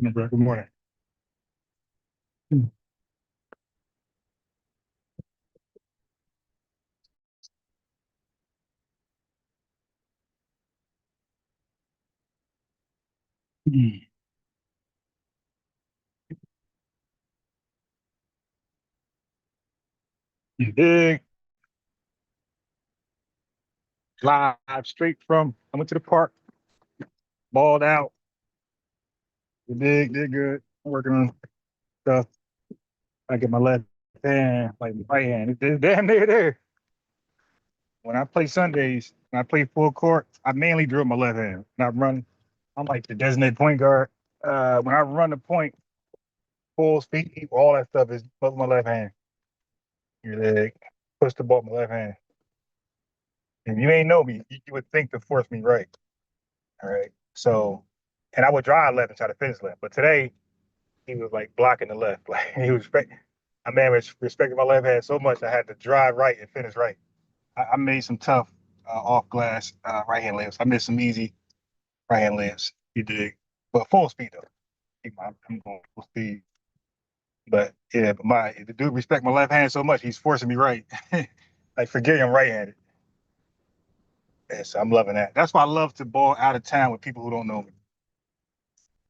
Good morning. Big live straight from. I went to the park, balled out. Big, did good. I'm working on stuff. I get my left hand, like my right hand. It's damn near there. When I play Sundays, when I play full court, I mainly drill my left hand, not running. I'm like the designated point guard. When I run the point, full speed, all that stuff is with my left hand. Your leg, push the ball with my left hand. If you ain't know me, you would think to force me right. All right. So, and I would drive left and try to finish left. But today, he was like blocking the left. Like he was, I man was respecting my left hand so much, I had to drive right and finish right. I made some tough off glass right hand layups. I missed some easy right hand layups. You dig? But full speed though. I'm going full speed. But yeah, but the dude respect my left hand so much, he's forcing me right. Like forgetting I'm right handed. And so I'm loving that. That's why I love to ball out of town with people who don't know me.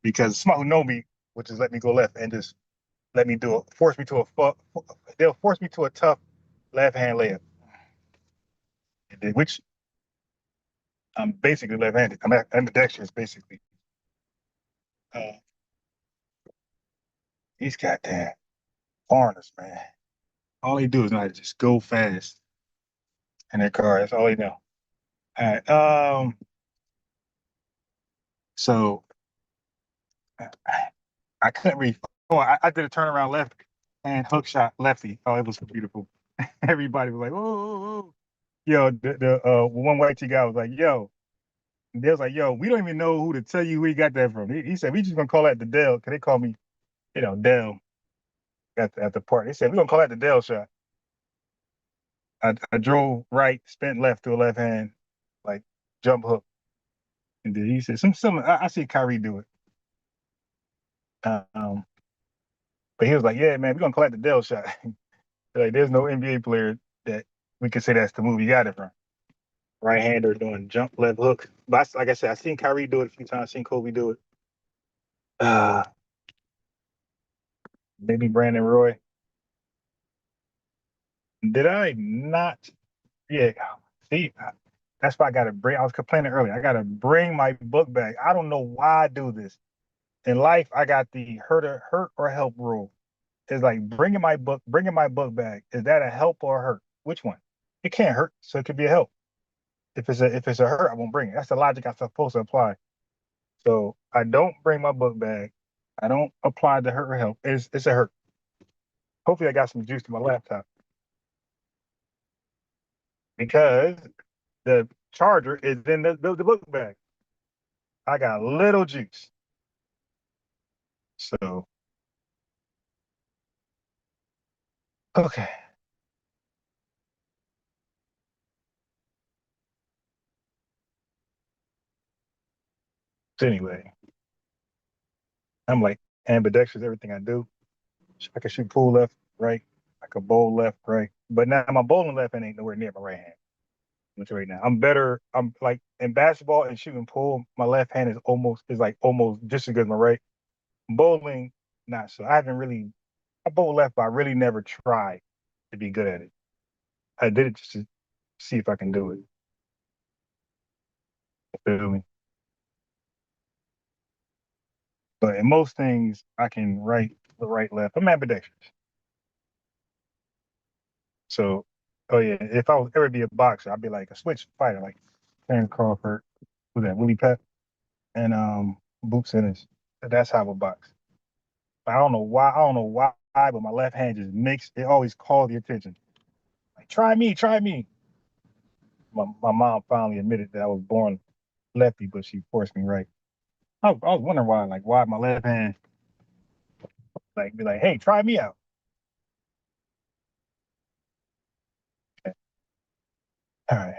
Because some who know me would just let me go left and just let me do it, they'll force me to a tough left hand layup, which I'm basically left handed. I'm ambidextrous basically. Uh, these goddamn foreigners, man. All they do is not just go fast in their car. That's all they know. All right. So I couldn't really. Oh, I did a turnaround left and hook shot lefty. Oh, it was beautiful. Everybody was like, "Oh, oh, oh." Yo, the one white chick guy was like, "Yo," and they was like, "Yo, we don't even know who to tell you where he got that from." He said, "We just gonna call that the Dell," because they call me, Dell at the park. They said, "We're gonna call that the Dell shot." I drove right, spent left to a left hand, like jump hook, and then he said, "Some I see Kyrie do it." Um, but he was like, "Yeah, man, we're gonna call that the Dell shot." Like, there's no NBA player that we could say that's the move he got it from. Right hander doing jump left hook. But like I said, I seen Kyrie do it a few times. Seen Kobe do it. Uh, maybe Brandon Roy. Did I not? Yeah. See, that's why I got to bring. I was complaining earlier. I got to bring my book back. I don't know why I do this. In life, I got the hurt or help rule. It's like bringing my book back. Is that a help or a hurt? Which one? It can't hurt, so it could be a help. If it's a hurt, I won't bring it. That's the logic I'm supposed to apply. So I don't bring my book back. I don't apply the hurt or help. It's a hurt. Hopefully, I got some juice to my laptop because the charger is in the book bag. I got little juice. So okay. So anyway, I'm like ambidextrous. Everything I do, I can shoot pool left, right. I can bowl left, right. But now my bowling left hand ain't nowhere near my right hand. Which right now I'm better. I'm like in basketball and shooting pool. My left hand is like almost just as good as my right. Bowling, not so. I haven't really. I bowl left, but I really never tried to be good at it. I did it just to see if I can do it. You feel me? But in most things, I can right, left. I'm ambidextrous. So, oh yeah, if I was ever be a boxer, I'd be like a switch fighter, like Terrence Crawford, who's that, Willie Pep, and Boots Ennis. That's how I would box. I don't know why. I don't know why, but my left hand just makes it always call the attention. Like, try me, try me. My mom finally admitted that I was born lefty, but she forced me right. I was wondering why, like, why my left hand, like, be like, hey, try me out. All right.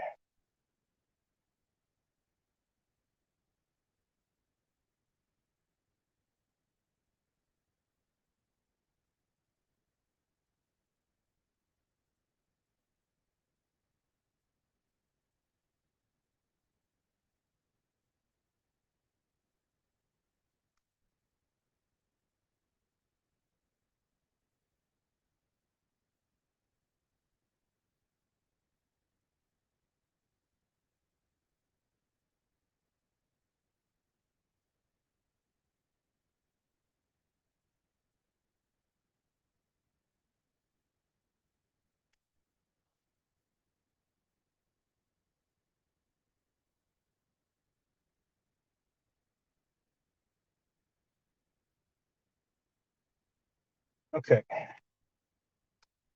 Okay.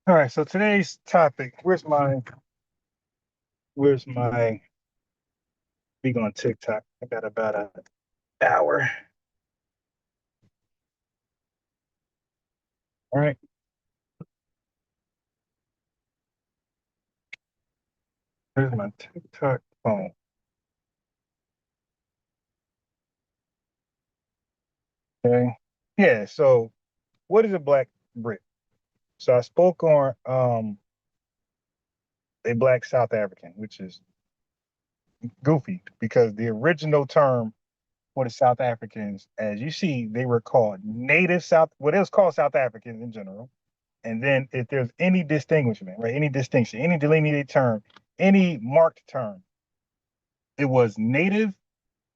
All right. So today's topic. Where's my being on TikTok? I got about an hour. All right. Where's my TikTok phone? Okay. Yeah. So what is a black Brit? So I spoke on a black South African, which is goofy because the original term for the South Africans, as you see, they were called native South, what it was called South Africans in general. And then if there's any distinguishment, right, any distinction, any delineated term, any marked term, it was native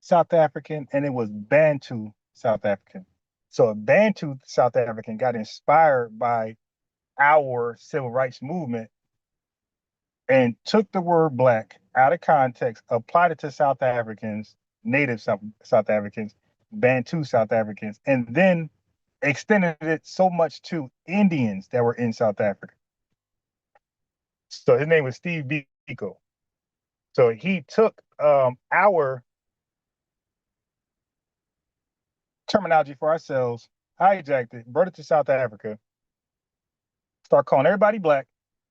South African and it was Bantu South African. So a Bantu South African got inspired by our civil rights movement and took the word black out of context, applied it to South Africans, native South Africans, Bantu South Africans, and then extended it so much to Indians that were in South Africa. So his name was Steve Biko. So he took our terminology for ourselves, hijacked it, brought it to South Africa, start calling everybody black,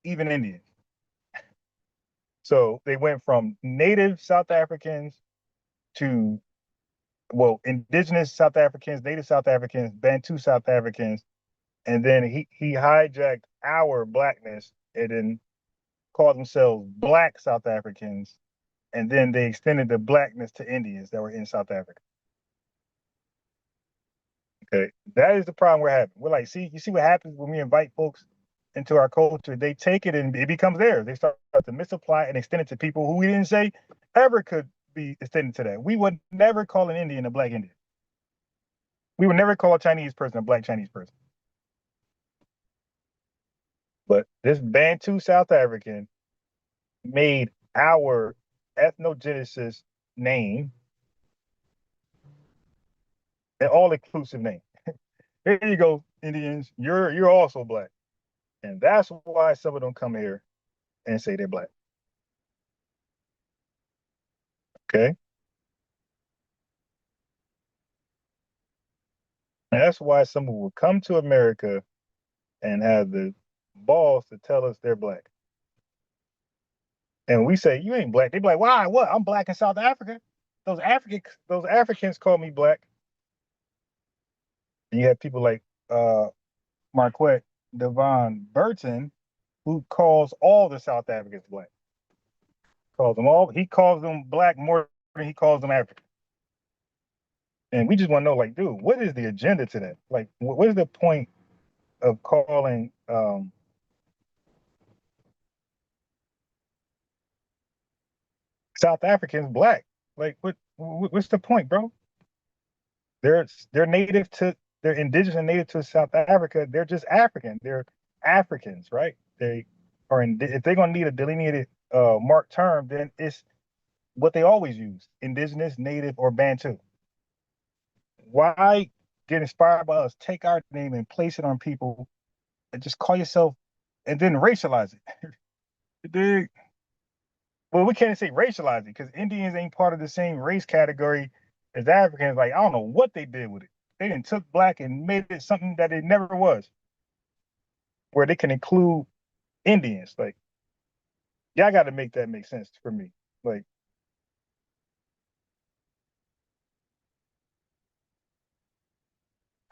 even Indians. So they went from native South Africans to, well, indigenous South Africans, native South Africans, Bantu South Africans, and then he hijacked our blackness and then called themselves Black South Africans, and then they extended the blackness to Indians that were in South Africa. Okay, that is the problem we're having. We're like, see, you see what happens when we invite folks into our culture? They take it and it becomes theirs. They start to misapply and extend it to people who we didn't say ever could be extended to that. We would never call an Indian a black Indian. We would never call a Chinese person a black Chinese person. But this Bantu South African made our ethnogenesis name an all-inclusive name. Here you go, Indians. You're also black, and that's why some of them come here and say they're black. Okay, and that's why some will come to America and have the balls to tell us they're black. And we say you ain't black. They be like, why? What? I'm black in South Africa. Those Africans call me black. And you have people like Marquette Devon Burton, who calls all the South Africans black. Calls them all. He calls them black more than he calls them African. And we just want to know, like, dude, what is the agenda to that? Like, what is the point of calling South Africans black? Like, what's the point, bro? They're native to they're indigenous and native to South Africa. They're just African. They're Africans, right? They are if they're gonna need a delineated marked term, then it's what they always use: indigenous, native, or Bantu. Why get inspired by us? Take our name and place it on people and just call yourself, and then racialize it. Dig? Well, we can't say racialize it because Indians ain't part of the same race category as Africans. Like, I don't know what they did with it. They didn't took black and made it something that it never was, where they can include Indians. Like, y'all got to make that make sense for me. Like,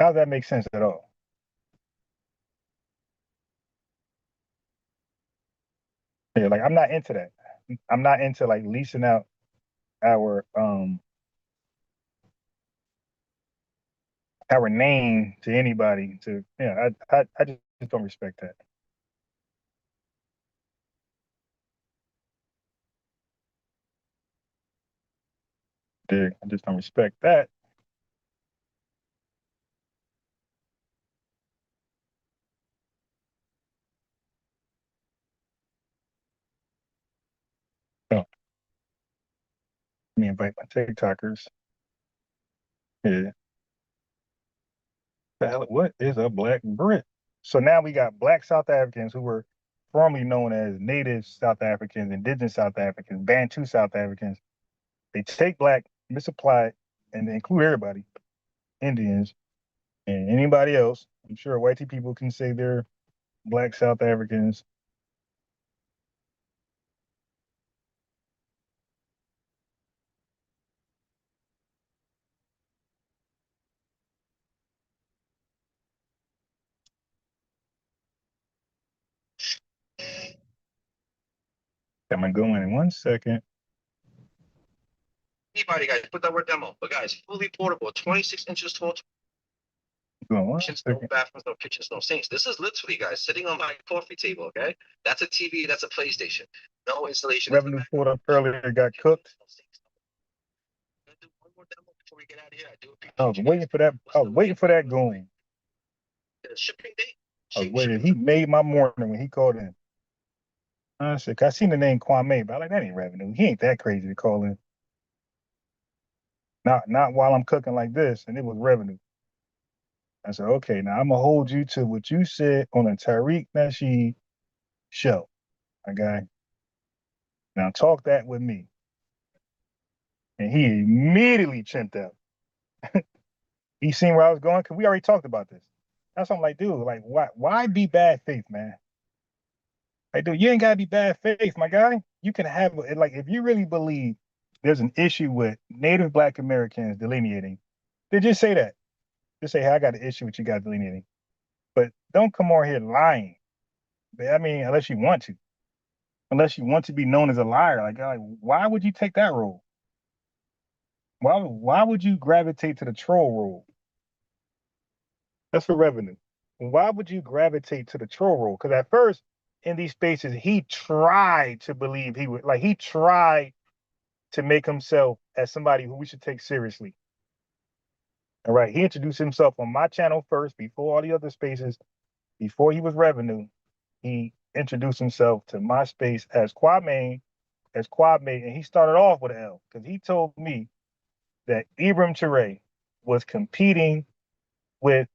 how does that make sense at all? Yeah, like I'm not into that. I'm not into like leasing out our name to anybody. To yeah, I just don't respect that. Dig? I just don't respect that. So, let me invite my TikTokers. Yeah. What is a black Brit? So now we got Black South Africans who were formerly known as Native South Africans, Indigenous South Africans, Bantu South Africans. They take Black, misapply it, and they include everybody, Indians and anybody else. I'm sure white people can say they're Black South Africans. I'm gonna go in 1 second. Anybody, guys, put that word demo. But guys, fully portable, 26 inches tall. No bathrooms, no kitchens, no sinks. This is literally, guys, sitting on my coffee table. Okay, that's a TV, that's a PlayStation. No installation. Revenue pulled up earlier, got cooked. I was waiting for that. I was waiting for that goon. Shipping date. I was waiting. He made my morning when he called in. I said, I seen the name Kwame, but I like that ain't revenue. He ain't that crazy to call in. Not while I'm cooking like this, and it was revenue. I said, okay, now I'm gonna hold you to what you said on a Tariq Nasheed show. Okay. Now talk that with me. And he immediately chimped out. He seen where I was going, because we already talked about this. That's what I'm like, dude, like why be bad faith, man? Like, dude, you ain't gotta be bad faith, my guy. You can have like if you really believe there's an issue with Native Black Americans delineating, then just say that. Just say, hey, I got an issue with you guys delineating. But don't come over here lying. I mean, unless you want to. Unless you want to be known as a liar. Like why would you take that role? Why would you gravitate to the troll role? That's for revenue. Why would you gravitate to the troll role? Because at first, in these spaces, he tried to believe he would, like, he tried to make himself as somebody who we should take seriously. All right. He introduced himself on my channel first, before all the other spaces, before he was revenue. He introduced himself to my space as Kwame, and he started off with an L because he told me that Ibram Ture was competing with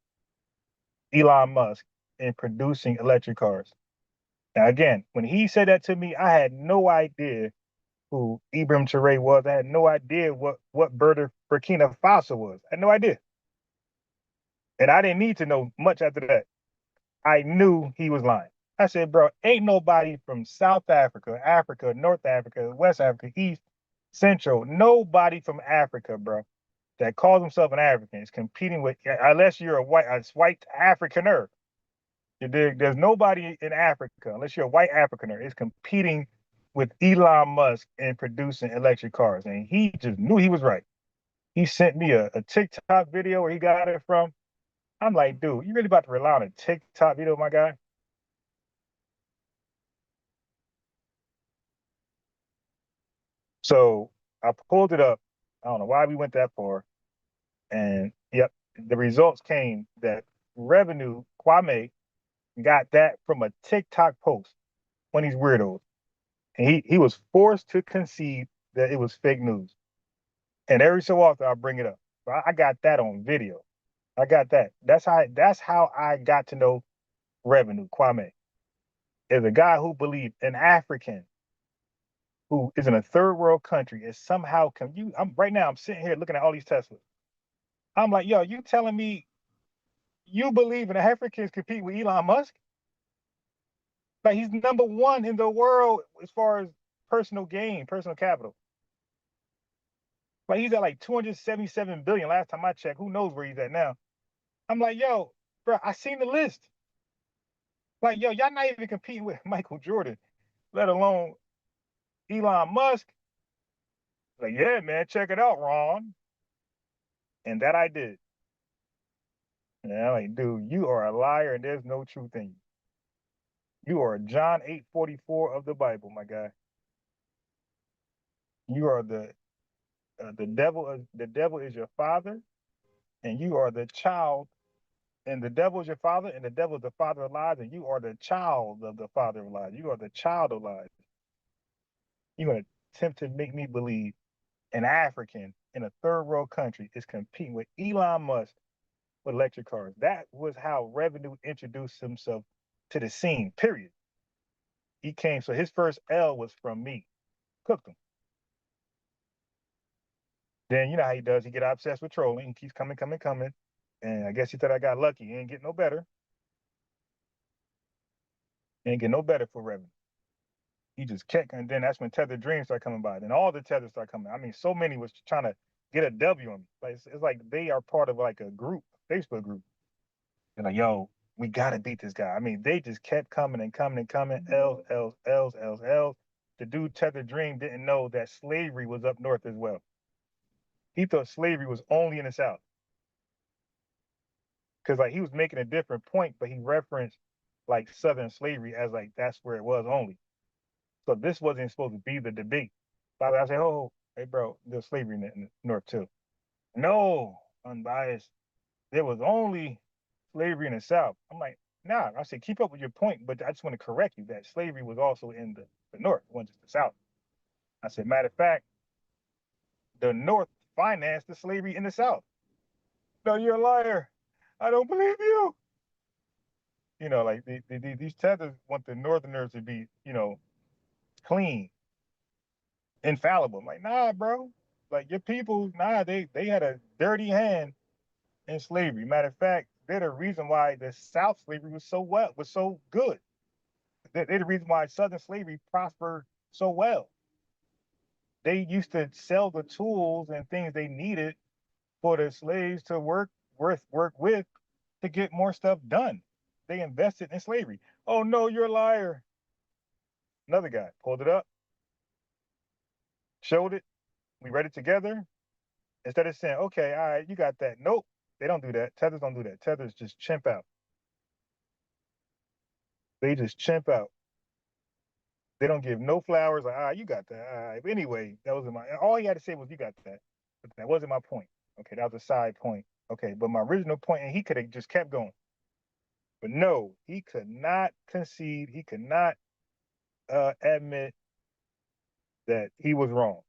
Elon Musk in producing electric cars. Now, again, when he said that to me, I had no idea who Ibram Ture was. I had no idea what Burkina Faso was. I had no idea. And I didn't need to know much after that. I knew he was lying. I said, bro, ain't nobody from South Africa, Africa, North Africa, West Africa, East, Central, nobody from Africa, bro, that calls himself an African is competing with, unless you're a white Africaner. You dig? There's nobody in Africa, unless you're a white Africaner, is competing with Elon Musk in producing electric cars. And he just knew he was right. He sent me a TikTok video where he got it from. I'm like, dude, you really about to rely on a TikTok video, my guy? So I pulled it up. I don't know why we went that far. And yep, the results came that revenue, Kwame, got that from a TikTok post when he's weirdos. And he was forced to concede that it was fake news. And every so often I'll bring it up. But I got that on video. I got that. That's how I got to know revenue, Kwame. Is a guy who believed an African who is in a third world country is somehow I'm right now I'm sitting here looking at all these Teslas. I'm like, yo, you telling me you believe in Africans compete with Elon Musk? Like he's number one in the world as far as personal gain, personal capital. Like he's at like 277 billion last time I checked. Who knows where he's at now? I'm like, yo, bro, I seen the list. Like, yo, y'all not even competing with Michael Jordan, let alone Elon Musk. Like, yeah, man, check it out, Ron. And that I did. And I'm like, dude, you are a liar and there's no truth in you. You are John 8:44 of the Bible, my guy. You are the devil is your father, and you are the child, and the devil is your father, and the devil is the father of lies, and you are the child of the father of lies. You are the child of lies. You're gonna attempt to make me believe an African in a third world country is competing with Elon Musk with electric cars. That was how revenue introduced himself to the scene, period. He came, so his first L was from me. Cooked him. Then you know how he does. He get obsessed with trolling and keeps coming, coming, coming. And I guess he thought I got lucky. He ain't get no better. He ain't get no better for revenue. He just kept, and then that's when Tethered Dreams started coming by. Then all the tethers started coming. I mean, so many was trying to get a W on me. Like it's like they are part of like a group, Facebook group. They're like, yo, we gotta beat this guy. I mean, they just kept coming and coming and coming. L's, L's, L's, L's, L's. The dude Tethered Dream didn't know that slavery was up north as well. He thought slavery was only in the South. Because like he was making a different point, but he referenced like Southern slavery as like that's where it was only. So this wasn't supposed to be the debate. But I say, oh, hey bro, there's slavery in the North too. No, unbiased. There was only slavery in the South. I'm like, nah. I said, keep up with your point, but I just want to correct you that slavery was also in the North, it wasn't just the South. I said, matter of fact, the North financed the slavery in the South. No, you're a liar. I don't believe you. You know, like these tethers want the Northerners to be, you know, clean, infallible. I'm like, nah, bro. Like your people, nah, they had a dirty hand in slavery. Matter of fact, they're the reason why the South slavery was so good. They're the reason why Southern slavery prospered so well. They used to sell the tools and things they needed for the slaves to work with to get more stuff done. They invested in slavery. Oh no, you're a liar. Another guy pulled it up, showed it. We read it together. Instead of saying, okay, all right, you got that. Nope, they don't do that. Tethers don't do that. Tethers just chimp out. They just chimp out. They don't give no flowers. Like, you got that. All right. But anyway, that wasn't my. All he had to say was, you got that. But that wasn't my point. Okay, that was a side point. Okay, but my original point, and he could have just kept going. But no, he could not concede. He could not admit that he was wrong.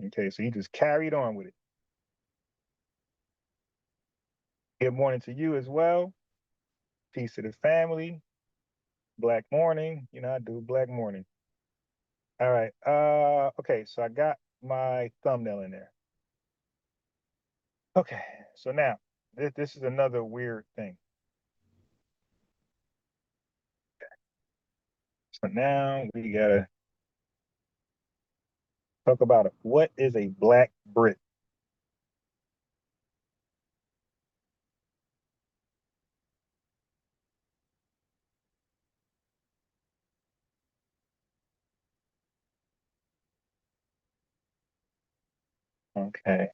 Okay, so he just carried on with it. Good morning to you as well. Peace to the family. Black morning. You know, I do black morning. All right. Okay, so I got my thumbnail in there. Okay, so now this is another weird thing. So now we gotta talk about it. What is a black Brit? Okay.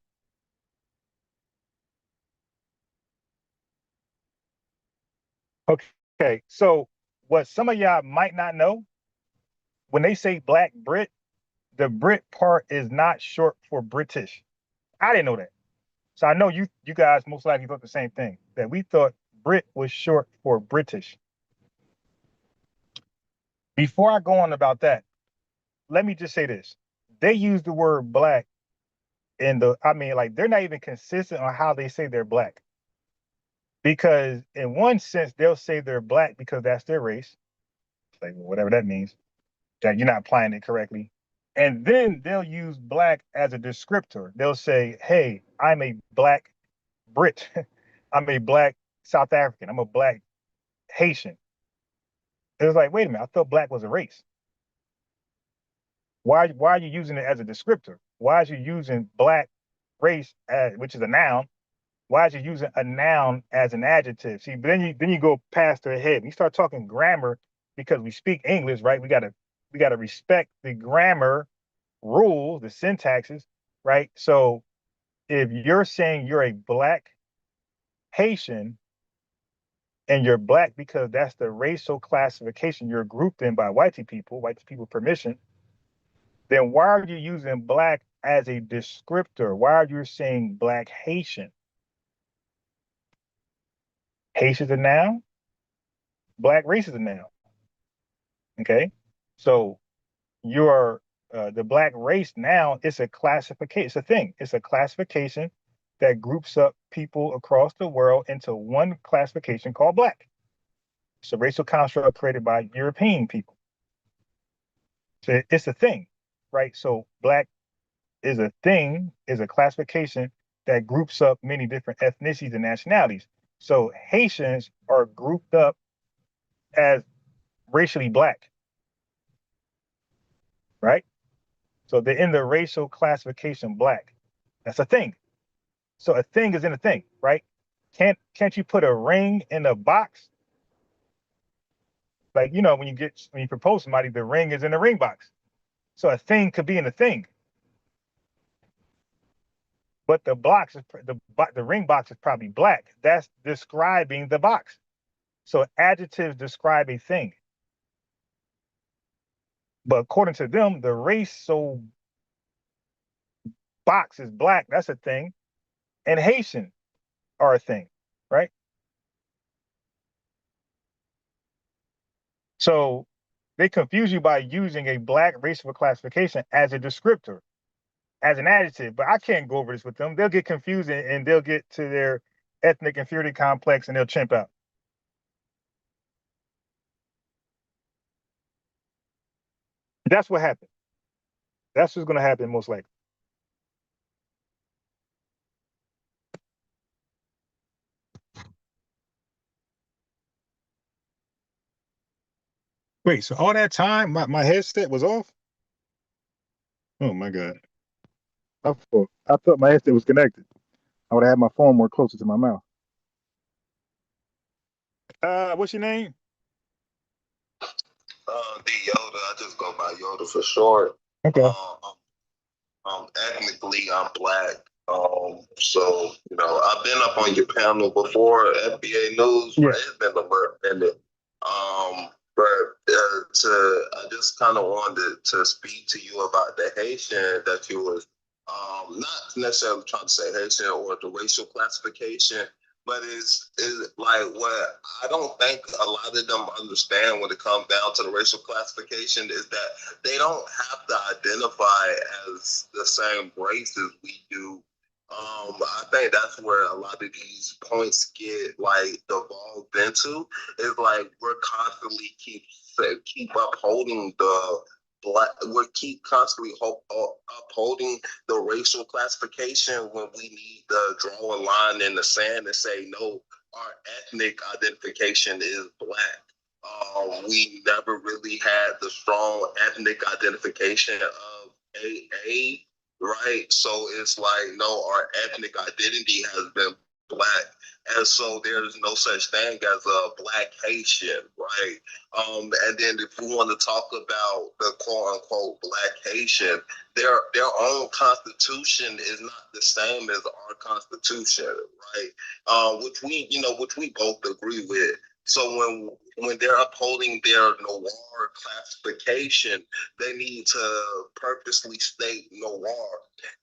Okay. So what some of y'all might not know, when they say black Brit, the Brit part is not short for British. I didn't know that. So I know you guys most likely thought the same thing, that we thought Brit was short for British. Before I go on about that, let me just say this. They use the word black I mean, like they're not even consistent on how they say they're black. Because in one sense, they'll say they're black because that's their race, like whatever that means, that you're not applying it correctly. And then they'll use black as a descriptor. They'll say, hey, I'm a black Brit. I'm a black South African. I'm a black Haitian. It was like, wait a minute, I thought black was a race. Why are you using it as a descriptor? Why are you using black race as, which is a noun? Why is you using a noun as an adjective? See, but then you go past their head. You start talking grammar because we speak English, right? We gotta respect the grammar rules, the syntaxes, right? So if you're saying you're a black Haitian and you're black because that's the racial classification you're grouped in by white people permission, then why are you using black as a descriptor? Why are you saying black Haitian? Haitian's a noun, black race is a noun. Okay. So you're the black race now, it's a classification, it's a thing, it's a classification that groups up people across the world into one classification called Black. It's a racial construct created by European people. So it's a thing, right? So Black is a thing, is a classification that groups up many different ethnicities and nationalities. So Haitians are grouped up as racially Black, right? So they're in the racial classification Black. That's a thing. So a thing is in a thing, right? Can't you put a ring in a box? Like, when you propose to somebody, the ring is in the ring box. So a thing could be in a thing, but the ring box is probably Black. That's describing the box. So adjectives describe a thing. But according to them, the racial box is Black. That's a thing. And Haitian are a thing, right? So they confuse you by using a Black racial classification as a descriptor, as an adjective. But I can't go over this with them. They'll get confused and they'll get to their ethnic inferiority complex and they'll chimp out. That's what happened. That's what's going to happen most likely. Wait, so all that time my headset was off? Oh my God. I thought my headset was connected. I would have had my phone more closer to my mouth. What's your name? The Yoda, I just go by Yoda for short. Okay. Ethnically, I'm Black. So I've been up on your panel before, FBA News. Yeah. Right? It's been a little minute. But I just kind of wanted to speak to you about the Haitian that you was not necessarily trying to say Haitian or the racial classification, but it's like what I don't think a lot of them understand when it comes down to the racial classification is that they don't have to identify as the same race as we do. I think that's where a lot of these points get like devolved into. Is like we're constantly keep upholding the black. We keep constantly upholding the racial classification when we need to draw a line in the sand and say no. Our ethnic identification is Black. We never really had the strong ethnic identification of AA, right? So it's like, no, our ethnic identity has been Black. And so there's no such thing as a Black Haitian, right? And then if we want to talk about the quote unquote Black Haitian, their own constitution is not the same as our constitution, right? Which we both agree with. So when they're upholding their noir classification, they need to purposely state noir,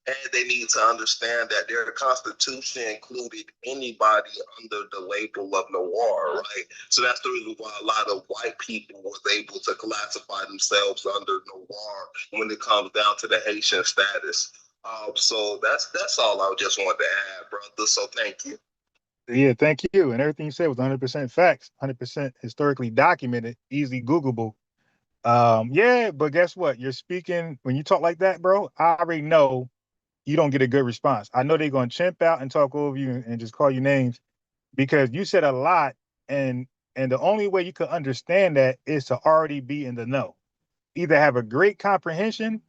and they need to understand that their constitution included anybody under the label of noir, right? So that's the reason why a lot of white people was able to classify themselves under noir when it comes down to the Haitian status. So that's all I just wanted to add, brother. So thank you. Yeah, thank you. And everything you said was 100% facts, 100% historically documented, easily Googleable. Yeah, but guess what? You're speaking when you talk like that, bro. I already know you don't get a good response. I know they're gonna chimp out and talk over you and just call you names because you said a lot, and the only way you could understand that is to already be in the know. Either have a great comprehension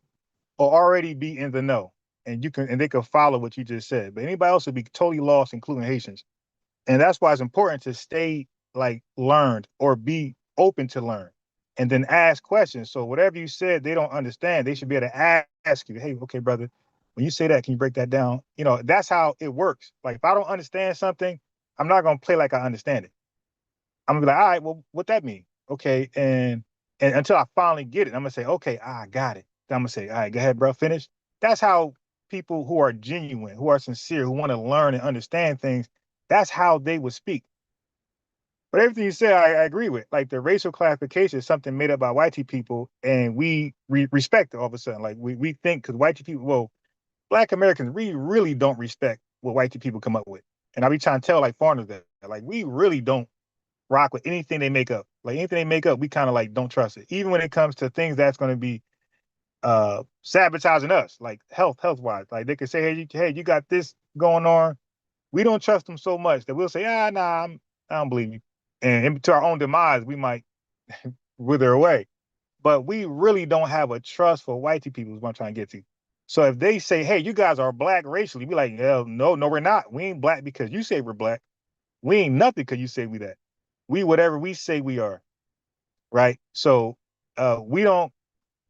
or already be in the know, and they can follow what you just said. But anybody else would be totally lost, including Haitians. And that's why it's important to stay like learned or be open to learn and then ask questions. So whatever you said, they don't understand. They should be able to ask you, hey, okay, brother, when you say that, can you break that down? That's how it works. Like if I don't understand something, I'm not gonna play like I understand it. I'm gonna be like, all right, well, what that mean? Okay. And until I finally get it, I'm gonna say, okay, I got it. Then I'm gonna say, all right, go ahead, bro, finish. That's how people who are genuine, who are sincere, who want to learn and understand things, that's how they would speak. But everything you said, I agree with. Like the racial classification is something made up by white people, and we respect it all of a sudden. Like we think because white people, well, Black Americans, we really don't respect what white people come up with. And I be trying to tell like foreigners that like we really don't rock with anything they make up. Like anything they make up, we kind of like don't trust it. Even when it comes to things that's going to be sabotaging us, like health wise. Like they could say, hey, you got this going on. We don't trust them so much that we'll say, nah, I don't believe you. And to our own demise, we might wither away. But we really don't have a trust for white people is what I'm trying to get to. So if they say, hey, you guys are black racially, we like, hell, no, we're not. We ain't black because you say we're black. We ain't nothing because you say we that. We whatever we say we are, right? So we don't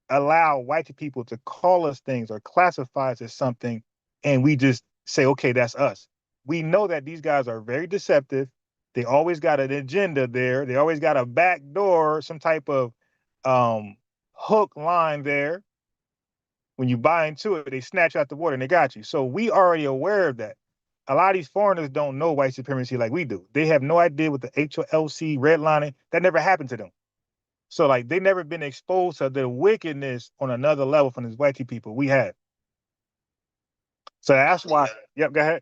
allow white people to call us things or classify us as something, and we just say, okay, that's us. We know that these guys are very deceptive. They always got an agenda there. They always got a back door, some type of hook line there. When you buy into it, they snatch out the water and they got you. So we already aware of that. A lot of these foreigners don't know white supremacy like we do. They have no idea what the HOLC redlining, that never happened to them. So like they never been exposed to the wickedness on another level from these white people. We have. So that's why. Yep, go ahead.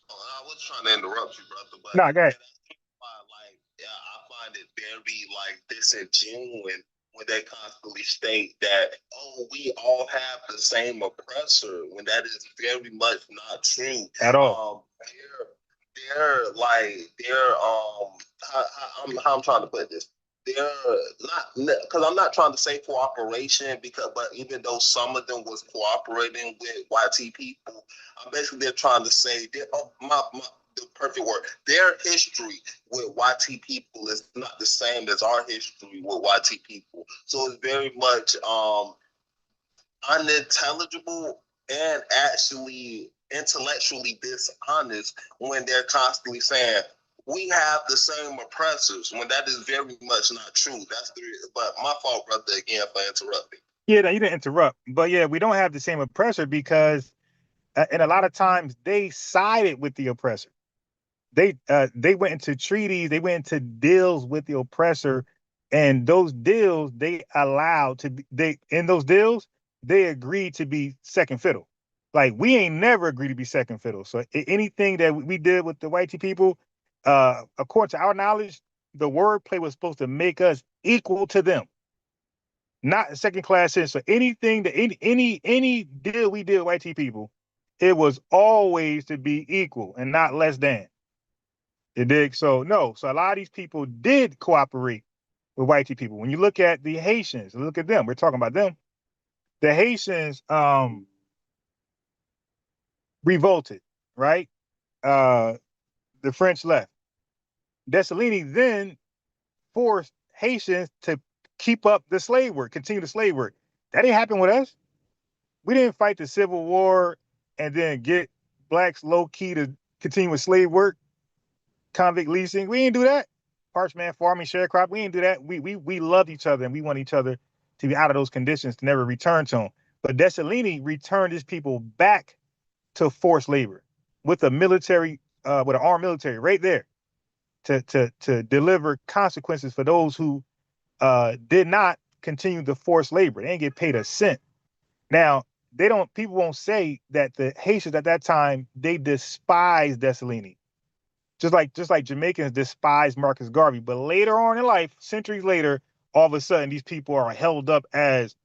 I was trying to interrupt you, brother, but No, go ahead. that's why, like, yeah, I find it very like disingenuous when they constantly state that, oh, we all have the same oppressor, when that is very much not true. At all. How I'm trying to put this. They're not, because I'm not trying to say cooperation, but even though some of them was cooperating with YT people, basically they're trying to say the perfect word. Their history with YT people is not the same as our history with YT people. So it's very much unintelligible and actually intellectually dishonest when they're constantly saying we have the same oppressors, when that is very much not true. But my fault, brother, again for interrupting. Yeah, no, you didn't interrupt. But yeah, we don't have the same oppressor because, and a lot of times they sided with the oppressor. They went into treaties, they went into deals with the oppressor, and those deals they allowed to be, they in those deals they agreed to be second fiddle. Like we ain't never agreed to be second fiddle. So anything that we did with the white people, according to our knowledge, the wordplay was supposed to make us equal to them, not second class citizens. So anything that any deal we did with white people, it was always to be equal and not less than. You dig? So no. So a lot of these people did cooperate with white people. When you look at the Haitians, look at them. We're talking about them. The Haitians revolted, right? The French left. Dessalines then forced Haitians to keep up the slave work, continue the slave work. That didn't happen with us. We didn't fight the Civil War and then get blacks low key to continue with slave work, convict leasing. We didn't do that. Parchment farming, sharecrop. We didn't do that. We loved each other and we want each other to be out of those conditions to never return to them. But Dessalines returned his people back to forced labor with a military, with an armed military right there to deliver consequences for those who did not continue the forced labor. They didn't get paid a cent. Now, people won't say that the Haitians at that time, they despised Dessalines. Just like Jamaicans despise Marcus Garvey. But later on in life, centuries later, all of a sudden these people are held up as,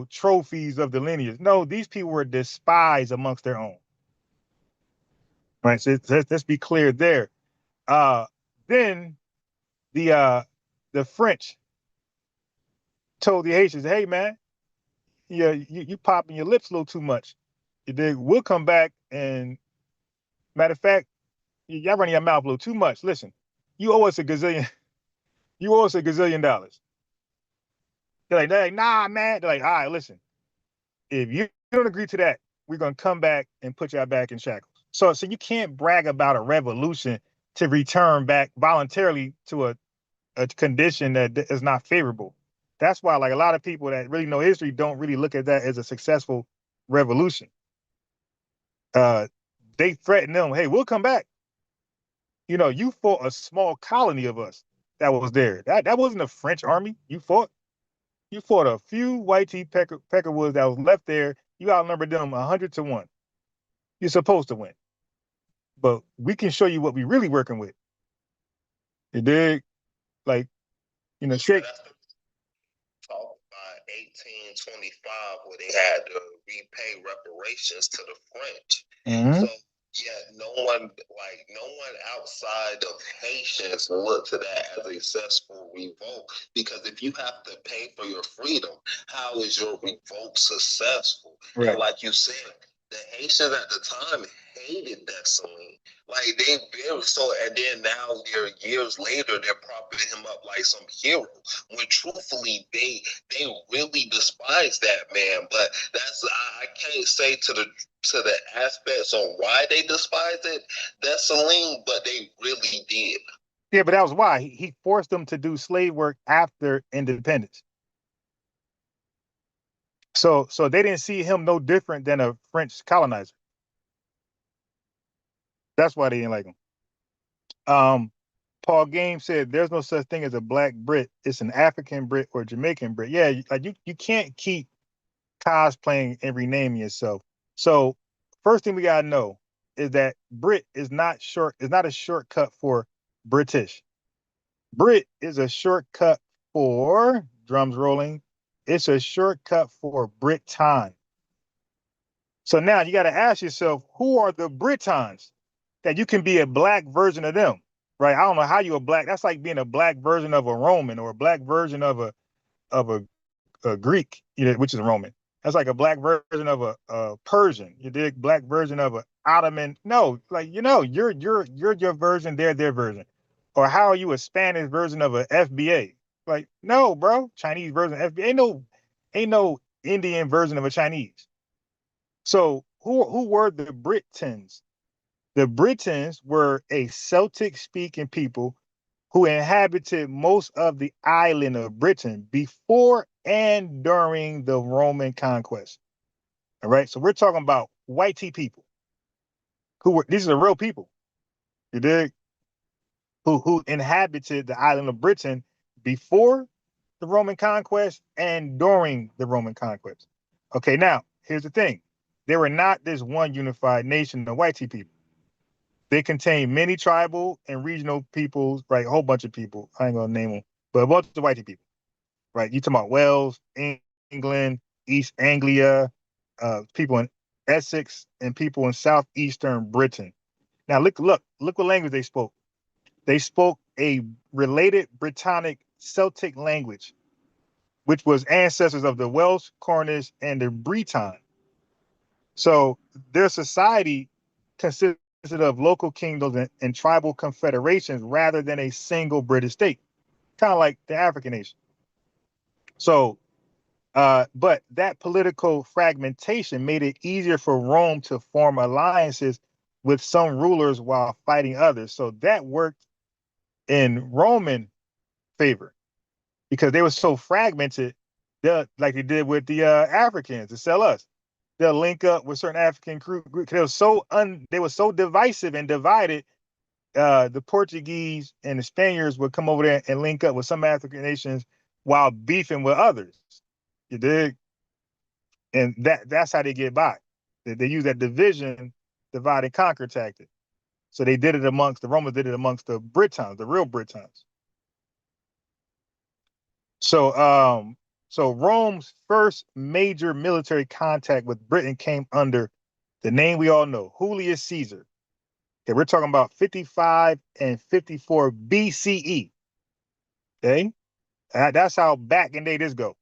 trophies of the lineage. No, these people were despised amongst their own. Right. So let's be clear there. Then the French told the Haitians, hey man, yeah, you popping your lips a little too much. We'll come back and matter of fact, y'all running your mouth a little too much. Listen, you owe us a gazillion. You owe us $1 gazillion. They're like, nah, man. They're like, all right, listen. If you don't agree to that, we're gonna come back and put y'all back in shackles. So you can't brag about a revolution to return back voluntarily to a condition that is not favorable. That's why, like a lot of people that really know history don't really look at that as a successful revolution. They threaten them, hey, we'll come back. You fought a small colony of us that was there. That wasn't a French army. You fought a few white Peckerwoods that was left there. You outnumbered them 100 to 1. You're supposed to win. but we can show you what we really working with. You dig? Like, you know, shake. Talk by 1825, where they had to repay reparations to the French. So yeah, no one outside of Haitians look to that as a successful revolt, because if you have to pay for your freedom, how is your revolt successful? Right. And like you said, the Haitians at the time hated that Saline. Like they very so, and then now they're years later, they're propping him up like some hero. When truthfully, they really despise that man. But I can't say to the aspects on why they despise it. That's Saline, but they really did. Yeah, but that was why he forced them to do slave work after independence. So they didn't see him no different than a French colonizer. That's why they didn't like him. Paul Game said there's no such thing as a black Brit. It's an African Brit or Jamaican Brit. Yeah, like you can't keep cosplaying and renaming yourself. So first thing we gotta know is that Brit is not a shortcut for British. Brit is a shortcut for drums rolling. It's a shortcut for Briton. So now you got to ask yourself, who are the Britons that you can be a black version of them, right? I don't know how you a black. That's like being a black version of a Roman or a black version of a Greek, which is a Roman. That's like a black version of a Persian. You dig? Black version of a Ottoman. No, like you're your version. They're their version. Or how are you a Spanish version of a FBA? Like no, bro. Chinese version of FBA. Ain't no Indian version of a Chinese. So who were the Britons? The Britons were a Celtic-speaking people who inhabited most of the island of Britain before and during the Roman conquest. All right, so we're talking about white people these are real people. You dig? Who inhabited the island of Britain before the Roman conquest and during the Roman conquest. Okay, now here's the thing. They were not this one unified nation of white people. They contain many tribal and regional peoples, right? A whole bunch of people. I ain't gonna name them, but a bunch of white people, right? You talking about Wales, England, East Anglia, people in Essex, and people in southeastern Britain. Now look what language they spoke. They spoke a related Brittonic Celtic language, which was ancestors of the Welsh, Cornish, and the Breton. So their society consisted of local kingdoms and tribal confederations rather than a single British state, kind of like the African nation. So, but that political fragmentation made it easier for Rome to form alliances with some rulers while fighting others. So that worked in Roman favor because they were so fragmented, like they did with the Africans to sell us. They'll link up with certain African groups. They were so divisive and divided. The Portuguese and the Spaniards would come over there and link up with some African nations while beefing with others. You dig? And that's how they get by. They use that division, divide and conquer tactic. So they did it amongst the Romans. Did it amongst the Britons, the real Britons. So Rome's first major military contact with Britain came under the name we all know, Julius Caesar. Okay, we're talking about 55 and 54 BCE. Okay, that's how back in day this go.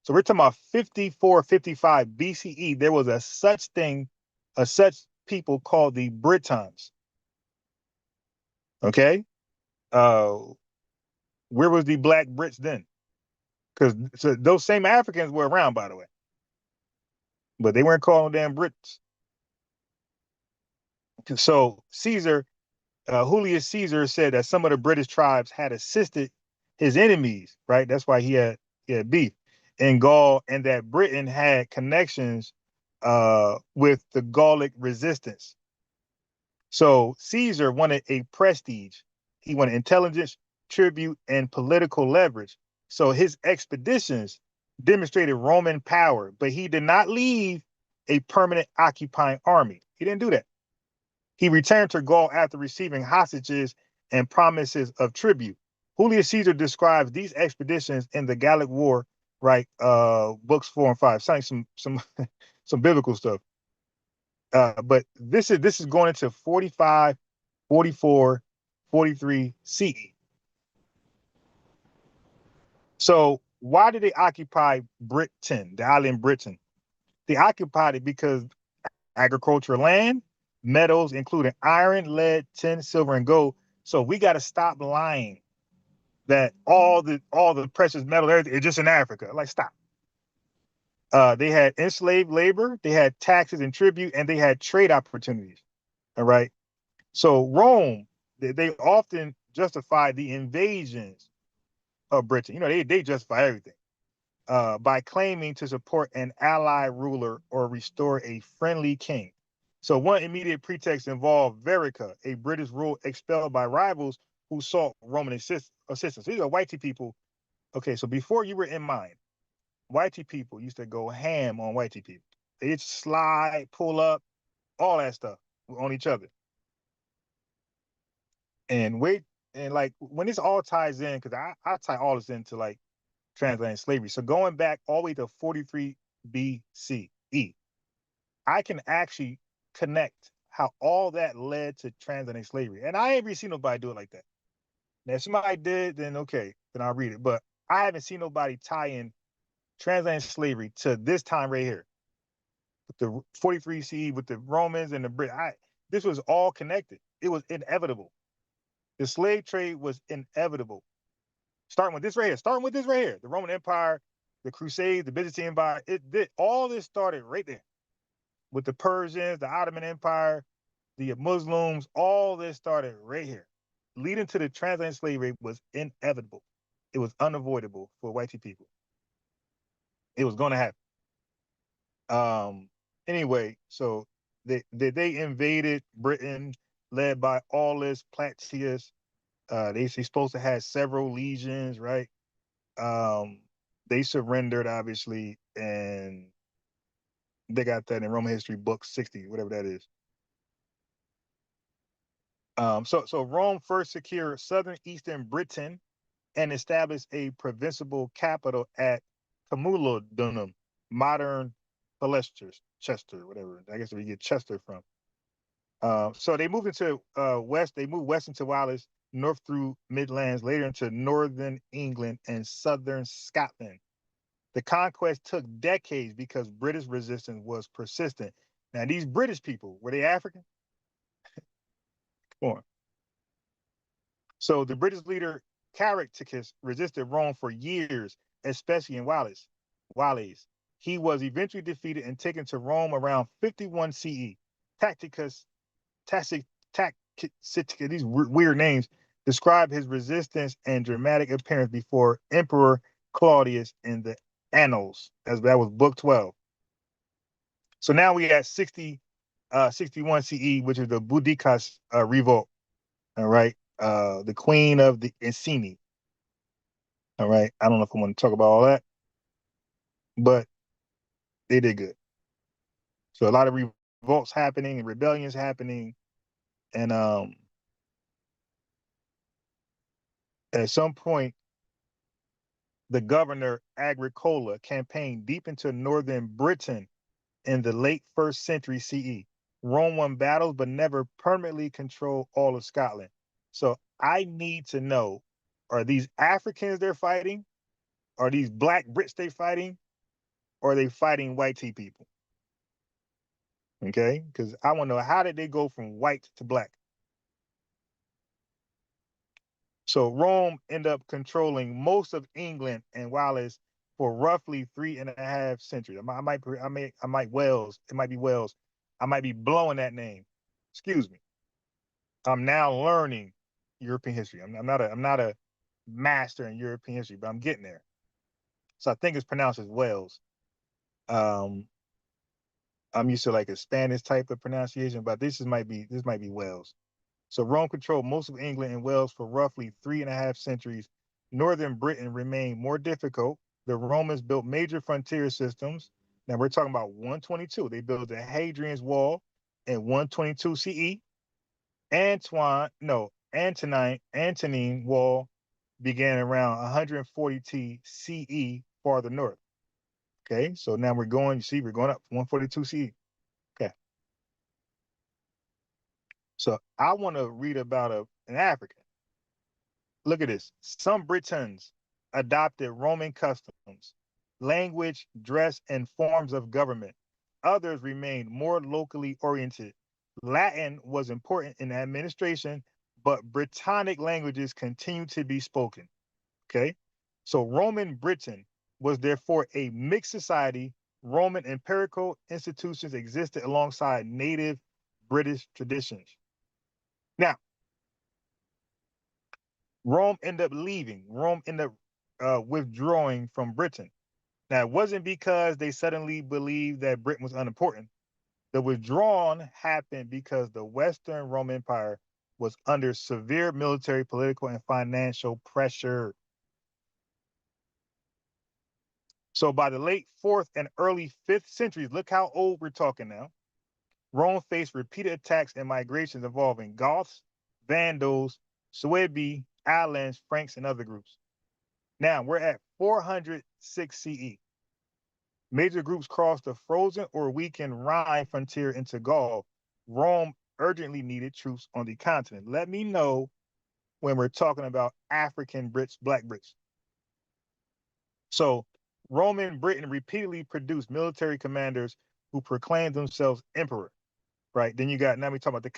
So we're talking about 54, 55 BCE. There was a such people called the Britons. Okay, where was the Black Brits then? Because those same Africans were around, by the way, but they weren't calling them Brits. So Julius Caesar said that some of the British tribes had assisted his enemies, right? That's why he had beef in Gaul, and that Britain had connections with the Gallic resistance. So Caesar wanted a prestige. He wanted intelligence, tribute, and political leverage. So his expeditions demonstrated Roman power, but he did not leave a permanent occupying army. He didn't do that. He returned to Gaul after receiving hostages and promises of tribute. Julius Caesar describes these expeditions in the Gallic War, right? Books 4 and 5, citing some some biblical stuff. But this is going into 45, 44, 43 CE. So why did they occupy Britain, the island Britain? They occupied it because agricultural land, metals, including iron, lead, tin, silver, and gold. So we got to stop lying that all the precious metal, everything is just in Africa. Like, stop. They had enslaved labor, they had taxes and tribute, and they had trade opportunities. All right. So Rome, they often justify the invasions of Britain. You know, they justify everything by claiming to support an ally ruler or restore a friendly king. So one immediate pretext involved Verica, a British rule expelled by rivals who sought Roman assistance. These are white people. Okay, so before you were in mine, white people used to go ham on white people. They'd slide, pull up, all that stuff on each other. And wait, and like when this all ties in, because I tie all this into like transatlantic slavery. So going back all the way to 43 BCE, I can actually connect how all that led to transatlantic slavery. And I ain't really seen nobody do it like that. Now, if somebody did, then okay, then I'll read it. But I haven't seen nobody tie in transatlantic slavery to this time right here. With the 43 CE, with the Romans and the Brit. This was all connected. It was inevitable. The slave trade was inevitable. Starting with this right here. The Roman Empire, the Crusades, the Byzantine Empire. All this started right there. With the Persians, the Ottoman Empire, the Muslims, all this started right here. Leading to the transatlantic slavery was inevitable. It was unavoidable for white people. It was going to happen. Anyway, so they invaded Britain, led by Aulus Plautius. They're supposed to have several legions, right? They surrendered, obviously, and they got that in Roman history book 60, whatever that is. So Rome first secured southern eastern Britain and established a provincial capital at Camulodunum, modern Chester, whatever. I guess we get Chester from. So they moved into west. They moved west into Wales, north through Midlands, later into northern England and southern Scotland. The conquest took decades because British resistance was persistent. Now, these British people, were they African? Come on. So the British leader Caractacus resisted Rome for years, especially in Wales. He was eventually defeated and taken to Rome around 51 CE. Tacticus, these weird names, describe his resistance and dramatic appearance before Emperor Claudius in the Annals. That was book 12. So now we at 61 CE, which is the Boudicca's revolt. All right. The queen of the Iceni. All right. I don't know if I want to talk about all that, but they did good. So a lot of revolts happening and rebellions happening. And at some point, the governor Agricola campaigned deep into northern Britain in the late 1st century CE. Rome won battles, but never permanently controlled all of Scotland. So I need to know, are these Africans they're fighting? Are these black Brits they fighting? Or are they fighting white people? Okay, because I want to know, how did they go from white to black? So Rome ended up controlling most of England and Wales for roughly 3.5 centuries. I might Wales. It might be Wales. I might be blowing that name. Excuse me. I'm now learning European history. I'm not a master in European history, but I'm getting there. So I think it's pronounced as Wales. I'm used to like a Spanish type of pronunciation, but this might be Wales. So Rome controlled most of England and Wales for roughly 3.5 centuries. Northern Britain remained more difficult. The Romans built major frontier systems. Now we're talking about 122. They built the Hadrian's Wall in 122 CE. Antonine Wall began around 140 CE farther north. Okay, so now we're going, you see, we're going up 142 CE. Okay. So I want to read about an African. Look at this. Some Britons adopted Roman customs, language, dress, and forms of government. Others remained more locally oriented. Latin was important in administration, but Brittonic languages continued to be spoken. Okay. So Roman Britain was therefore a mixed society. Roman empirical institutions existed alongside native British traditions. Now, Rome ended up leaving. Rome ended up withdrawing from Britain. Now, it wasn't because they suddenly believed that Britain was unimportant. The withdrawal happened because the Western Roman Empire was under severe military, political, and financial pressure. So by the late 4th and early 5th centuries, look how old we're talking now. Rome faced repeated attacks and migrations involving Goths, Vandals, Suebi, Alans, Franks, and other groups. Now we're at 406 CE. Major groups crossed the frozen or weakened Rhine frontier into Gaul. Rome urgently needed troops on the continent. Let me know when we're talking about African Brits, Black Brits. So Roman Britain repeatedly produced military commanders who proclaimed themselves emperor, right? Then you got, now we talk about the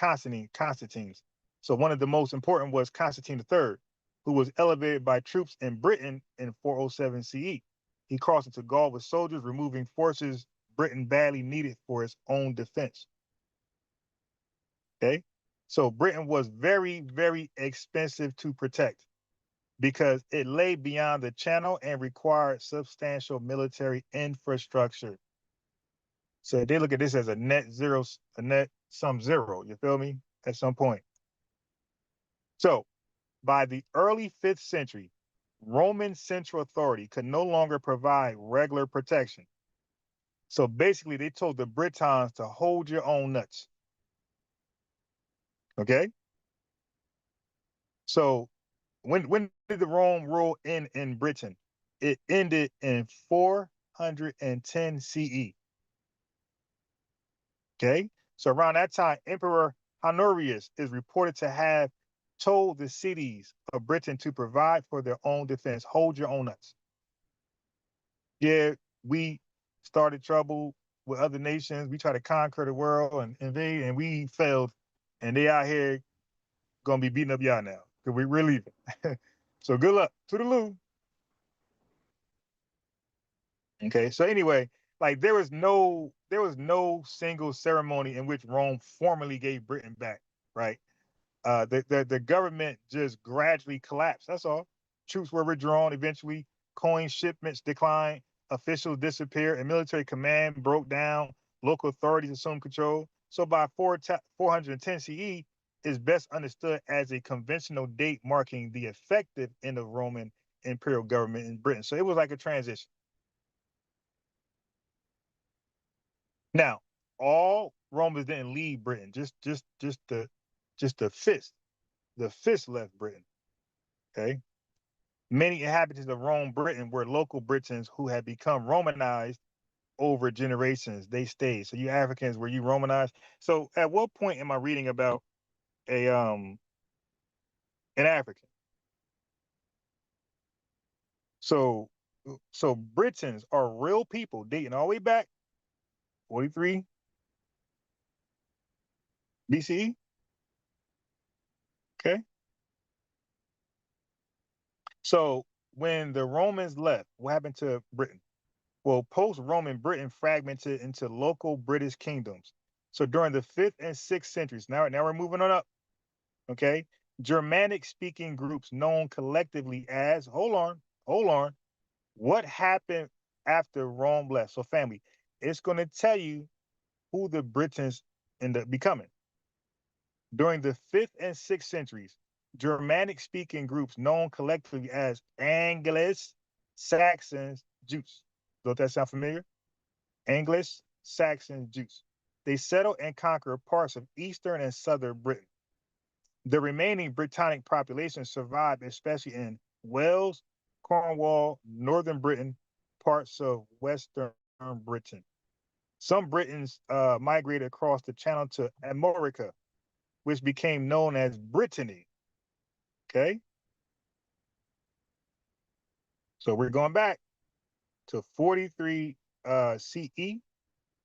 Constantines. So one of the most important was Constantine III, who was elevated by troops in Britain in 407 CE. He crossed into Gaul with soldiers, removing forces Britain badly needed for its own defense. Okay. So Britain was very, very expensive to protect because it lay beyond the channel and required substantial military infrastructure. So they look at this as a net zero, a net sum zero, you feel me? At some point. So by the early 5th century, Roman central authority could no longer provide regular protection. So basically, they told the Britons to hold your own nuts. Okay? So when did the Rome rule end in Britain? It ended in 410 CE. Okay? So around that time, Emperor Honorius is reported to have told the cities of Britain to provide for their own defense. Hold your own nuts. Yeah, we started trouble with other nations. We tried to conquer the world and invade, and we failed. And they out here gonna be beating up y'all now because we're leaving. So good luck. Toodaloo. Okay. So anyway, like there was no single ceremony in which Rome formally gave Britain back, right? The government just gradually collapsed. That's all. Troops were withdrawn eventually, coin shipments declined, officials disappeared, and military command broke down. Local authorities assumed control. So by 410 CE is best understood as a conventional date marking the effective end of Roman imperial government in Britain. So it was like a transition. Now, all Romans didn't leave Britain. Just the fist. The fist left Britain. Okay. Many inhabitants of Rome, Britain, were local Britons who had become Romanized over generations. They stayed. So you Africans, were you Romanized? So at what point am I reading about a an African? So so Britons are real people dating all the way back 43 BCE. Okay. So when the Romans left, what happened to Britain? Well, post-Roman Britain fragmented into local British kingdoms. So during the 5th and 6th centuries, now we're moving on up, okay? Germanic-speaking groups known collectively as, hold on, what happened after Rome left? So family, it's going to tell you who the Britons end up becoming. During the 5th and 6th centuries, Germanic-speaking groups known collectively as Angles, Saxons, Jutes. Does that sound familiar? Angles, Saxons, Jutes. They settled and conquered parts of eastern and southern Britain. The remaining Britannic population survived, especially in Wales, Cornwall, northern Britain, parts of western Britain. Some Britons migrated across the channel to America, which became known as Brittany. Okay. So we're going back to 43 CE,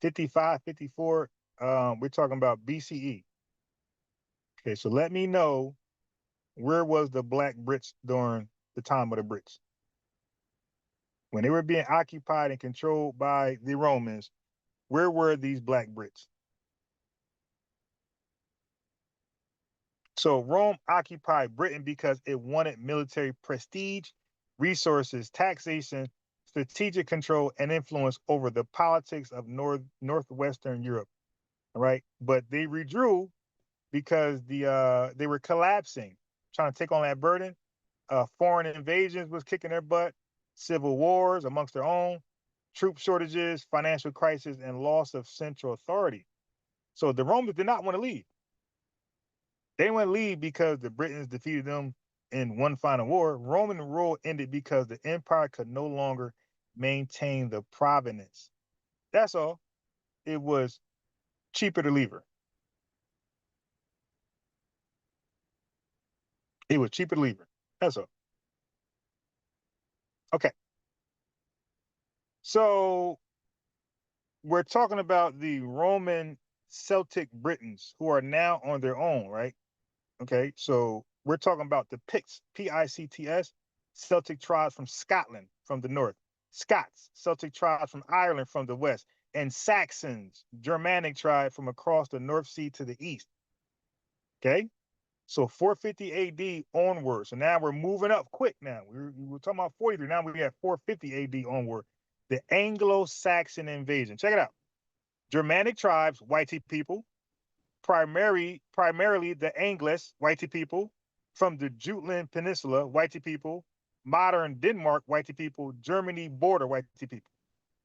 55, 54. We're talking about BCE. Okay, so let me know, where was the Black Brits during the time of the Brits? When they were being occupied and controlled by the Romans, where were these Black Brits? So Rome occupied Britain because it wanted military prestige, resources, taxation, strategic control, and influence over the politics of northwestern Europe. All right, but they withdrew because they were collapsing, trying to take on that burden. Foreign invasions was kicking their butt, civil wars amongst their own, troop shortages, financial crisis, and loss of central authority. So the Romans did not want to leave. They didn't want to leave because the Britons defeated them in one final war. Roman rule ended because the empire could no longer maintain the provenance. That's all. It was cheaper to leave her. It was cheaper to leave her. That's all. Okay. So we're talking about the Roman Celtic Britons who are now on their own, right? Okay. So we're talking about the Picts, Picts, Celtic tribes from Scotland from the north, Scots, Celtic tribes from Ireland from the west, and Saxons, Germanic tribe from across the North Sea to the east. Okay. So 450 AD onward. So now we're moving up quick now. We were talking about 43. Now we have 450 AD onward. The Anglo-Saxon invasion. Check it out. Germanic tribes, whitey people, primarily the Angles, whitey people, from the Jutland Peninsula, whitey people, modern Denmark, whitey people, Germany border, whitey people.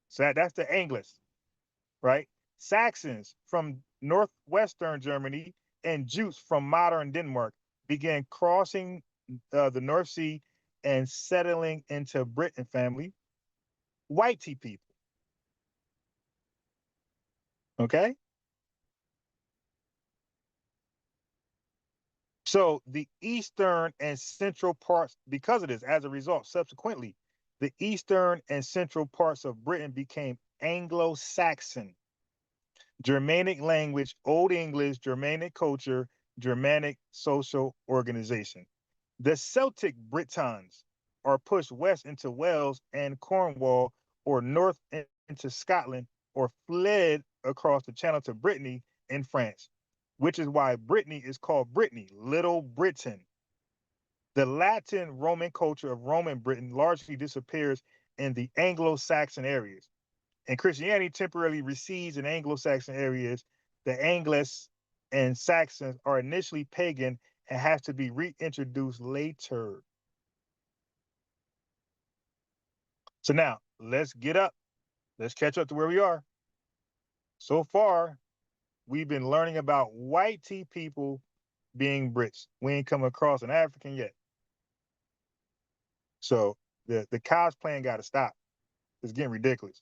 So that's the Angles, right? Saxons from northwestern Germany and Jutes from modern Denmark began crossing the North Sea and settling into Britain family, whitey people. Okay. So the eastern and central parts, because of this, as a result, subsequently, the eastern and central parts of Britain became Anglo-Saxon. Germanic language, Old English, Germanic culture, Germanic social organization. The Celtic Britons are pushed west into Wales and Cornwall, or north into Scotland, or fled across the channel to Brittany in France, which is why Brittany is called Brittany, Little Britain. The Latin Roman culture of Roman Britain largely disappears in the Anglo-Saxon areas, and Christianity temporarily recedes in Anglo-Saxon areas. The Angles and Saxons are initially pagan and has to be reintroduced later. So now let's get up. Let's catch up to where we are. So far, we've been learning about white tea people being Brits. We ain't come across an African yet. So the cosplaying got to stop. It's getting ridiculous.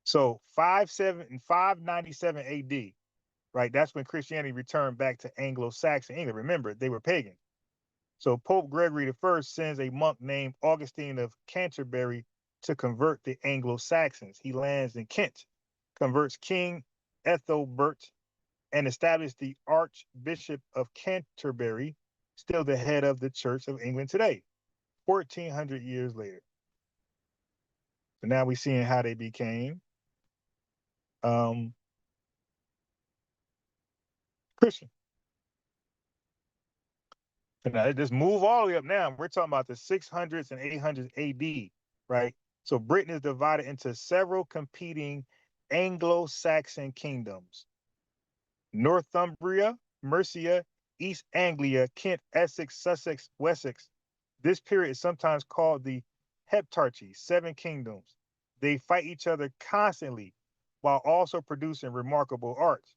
So 597 AD, right? That's when Christianity returned back to Anglo-Saxon England. Remember, they were pagan. So Pope Gregory I sends a monk named Augustine of Canterbury to convert the Anglo-Saxons. He lands in Kent, converts King Ethelbert, and established the Archbishop of Canterbury, still the head of the Church of England today, 1400 years later. So now we're seeing how they became Christian. So now just move all the way up now. We're talking about the 600s and 800s AD, right? So Britain is divided into several competing Anglo-Saxon kingdoms: Northumbria, Mercia, East Anglia, Kent, Essex, Sussex, Wessex. This period is sometimes called the Heptarchy, 7 kingdoms. They fight each other constantly while also producing remarkable arts.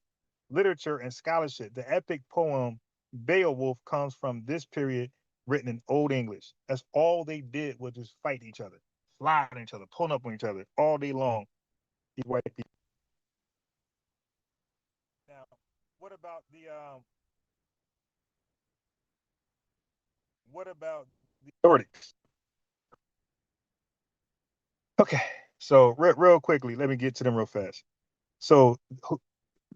literature and scholarship. The epic poem Beowulf comes from this period, written in Old English. That's all they did was just fight each other, fly at each other, pulling up on each other all day long. These white people. Now, what about the Nordics? Okay, so real quickly, let me get to them real fast. So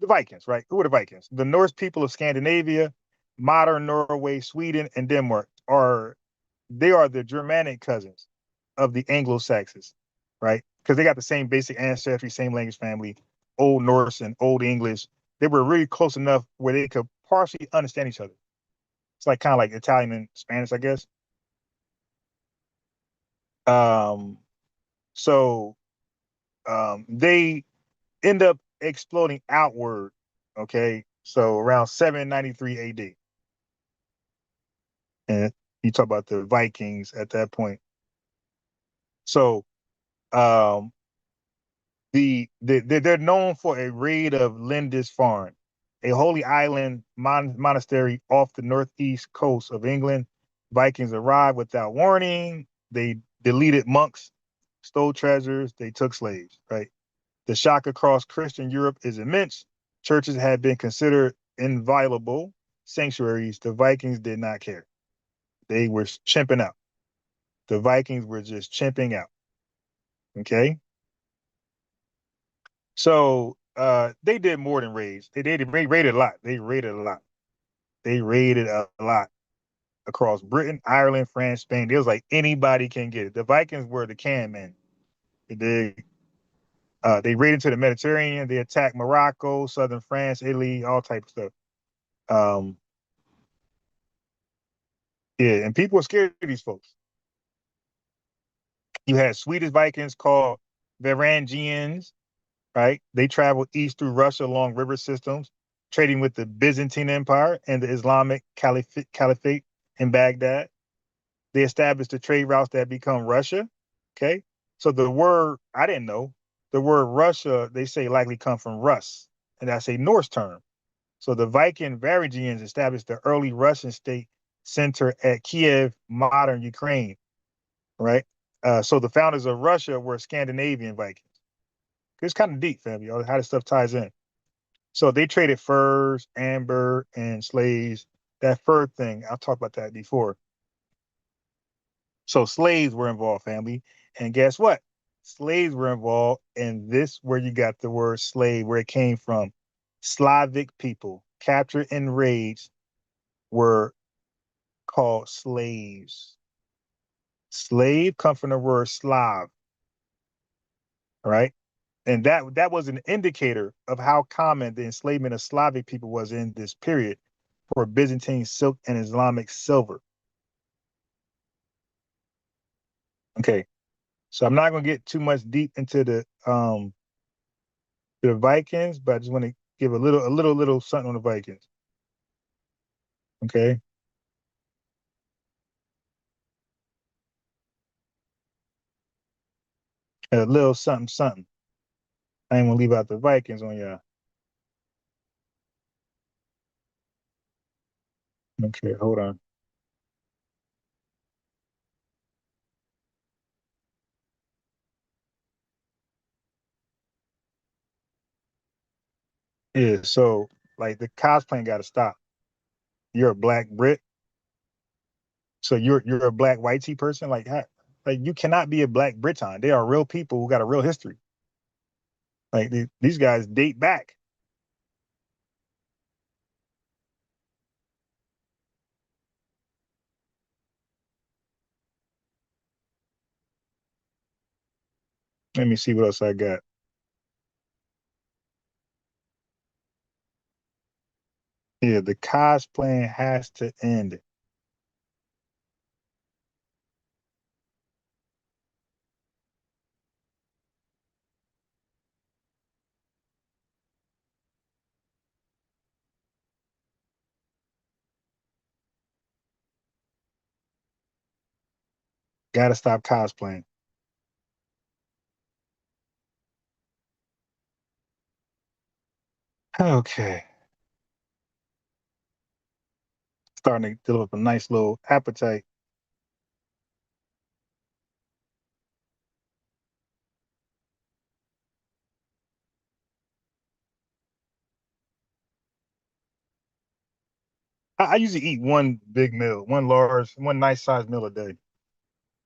the Vikings, right? Who are the Vikings? The Norse people of Scandinavia, modern Norway, Sweden, and Denmark are the Germanic cousins of the Anglo-Saxons, right? Because they got the same basic ancestry, same language family, Old Norse and Old English. They were really close enough where they could partially understand each other. It's like kind of like Italian and Spanish, I guess. Um, so they end up exploding outward. Okay, so around 793 AD, and you talk about the Vikings at that point. So um, they're known for a raid of Lindisfarne, a holy island monastery off the northeast coast of England. Vikings arrived without warning. They deleted monks, stole treasures, they took slaves. Right. The shock across Christian Europe is immense. Churches had been considered inviolable sanctuaries. The Vikings did not care. They were chimping out. The Vikings were just chimping out. Okay. So they did more than raids. They raided a lot. They raided a lot. They raided a lot across Britain, Ireland, France, Spain. It was like anybody can get it. The Vikings were the can men. They raided into the Mediterranean. They attacked Morocco, southern France, Italy, all type of stuff. Um, yeah, and people were scared of these folks. You had Swedish Vikings called Varangians, right? They traveled east through Russia along river systems, trading with the Byzantine Empire and the Islamic Caliphate in Baghdad. They established the trade routes that become Russia. Okay. So the word, I didn't know, the word Russia, they say likely come from Rus, and that's a Norse term. So the Viking Varangians established the early Russian state center at Kiev, modern Ukraine, right? So the founders of Russia were Scandinavian Vikings. It's kind of deep, family, how this stuff ties in. So they traded furs, amber, and slaves. That fur thing, I'll talk about that before. So slaves were involved, family. And guess what? Slaves were involved, and this where you got the word slave, where it came from. Slavic people captured and raised were called slaves. Slave come from the word Slav, all right? And that was an indicator of how common the enslavement of Slavic people was in this period for Byzantine silk and Islamic silver. Okay, so I'm not going to get too much deep into the Vikings, but I just want to give a little something on the Vikings. Okay, a little something something. I ain't gonna leave out the Vikings on y'all. Okay, hold on. Yeah, so like the cosplaying got to stop. You're a black Brit, so you're a black white tea person. Like you cannot be a black Briton. They are real people who got a real history. Like these guys date back. Let me see what else I got. Yeah, the cosplaying has to end. Got to stop cosplaying. Okay. starting to develop a nice little appetite. I usually eat one big meal, one nice sized meal a day.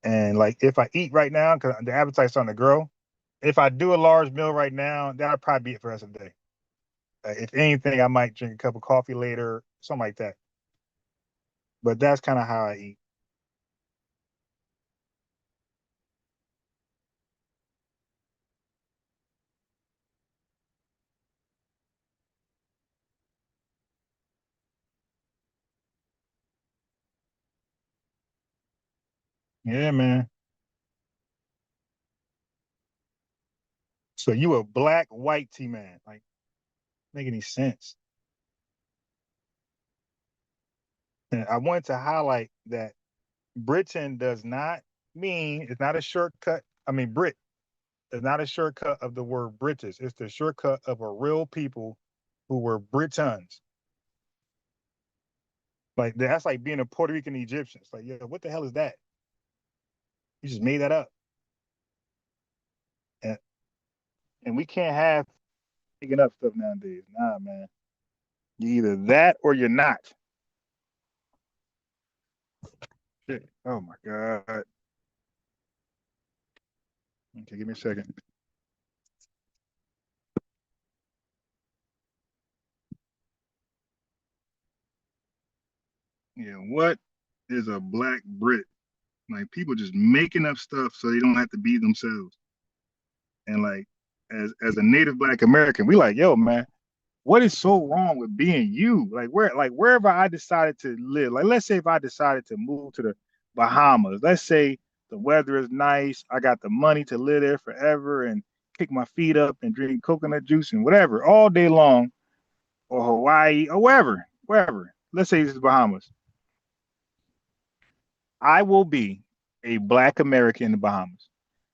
And like if I eat right now, because the appetite's starting to grow, if I do a large meal right now, that'll probably be it for the rest of the day. If anything, I might drink a cup of coffee later, something like that. But that's kind of how I eat. Yeah, man. So you a black white tea man? Like, make any sense? And I wanted to highlight that Britain does not mean it's not a shortcut. I mean, Brit is not a shortcut of the word British. It's the shortcut of a real people who were Britons. Like that's like being a Puerto Rican Egyptian. It's like, yeah, what the hell is that? You just made that up. And and we can't have making up stuff nowadays. Nah, man. You're either that or you're not. Shit. Oh my God. Okay, give me a second. Yeah, what is a black Brit? Like people just making up stuff so they don't have to be themselves. And like as a native black American, we like, yo, man, what is so wrong with being you? Like wherever I decided to live, like let's say if I decided to move to the Bahamas, let's say the weather is nice, I got the money to live there forever and kick my feet up and drink coconut juice and whatever all day long, or Hawaii or wherever. Let's say this is Bahamas. I will be a black American in the Bahamas.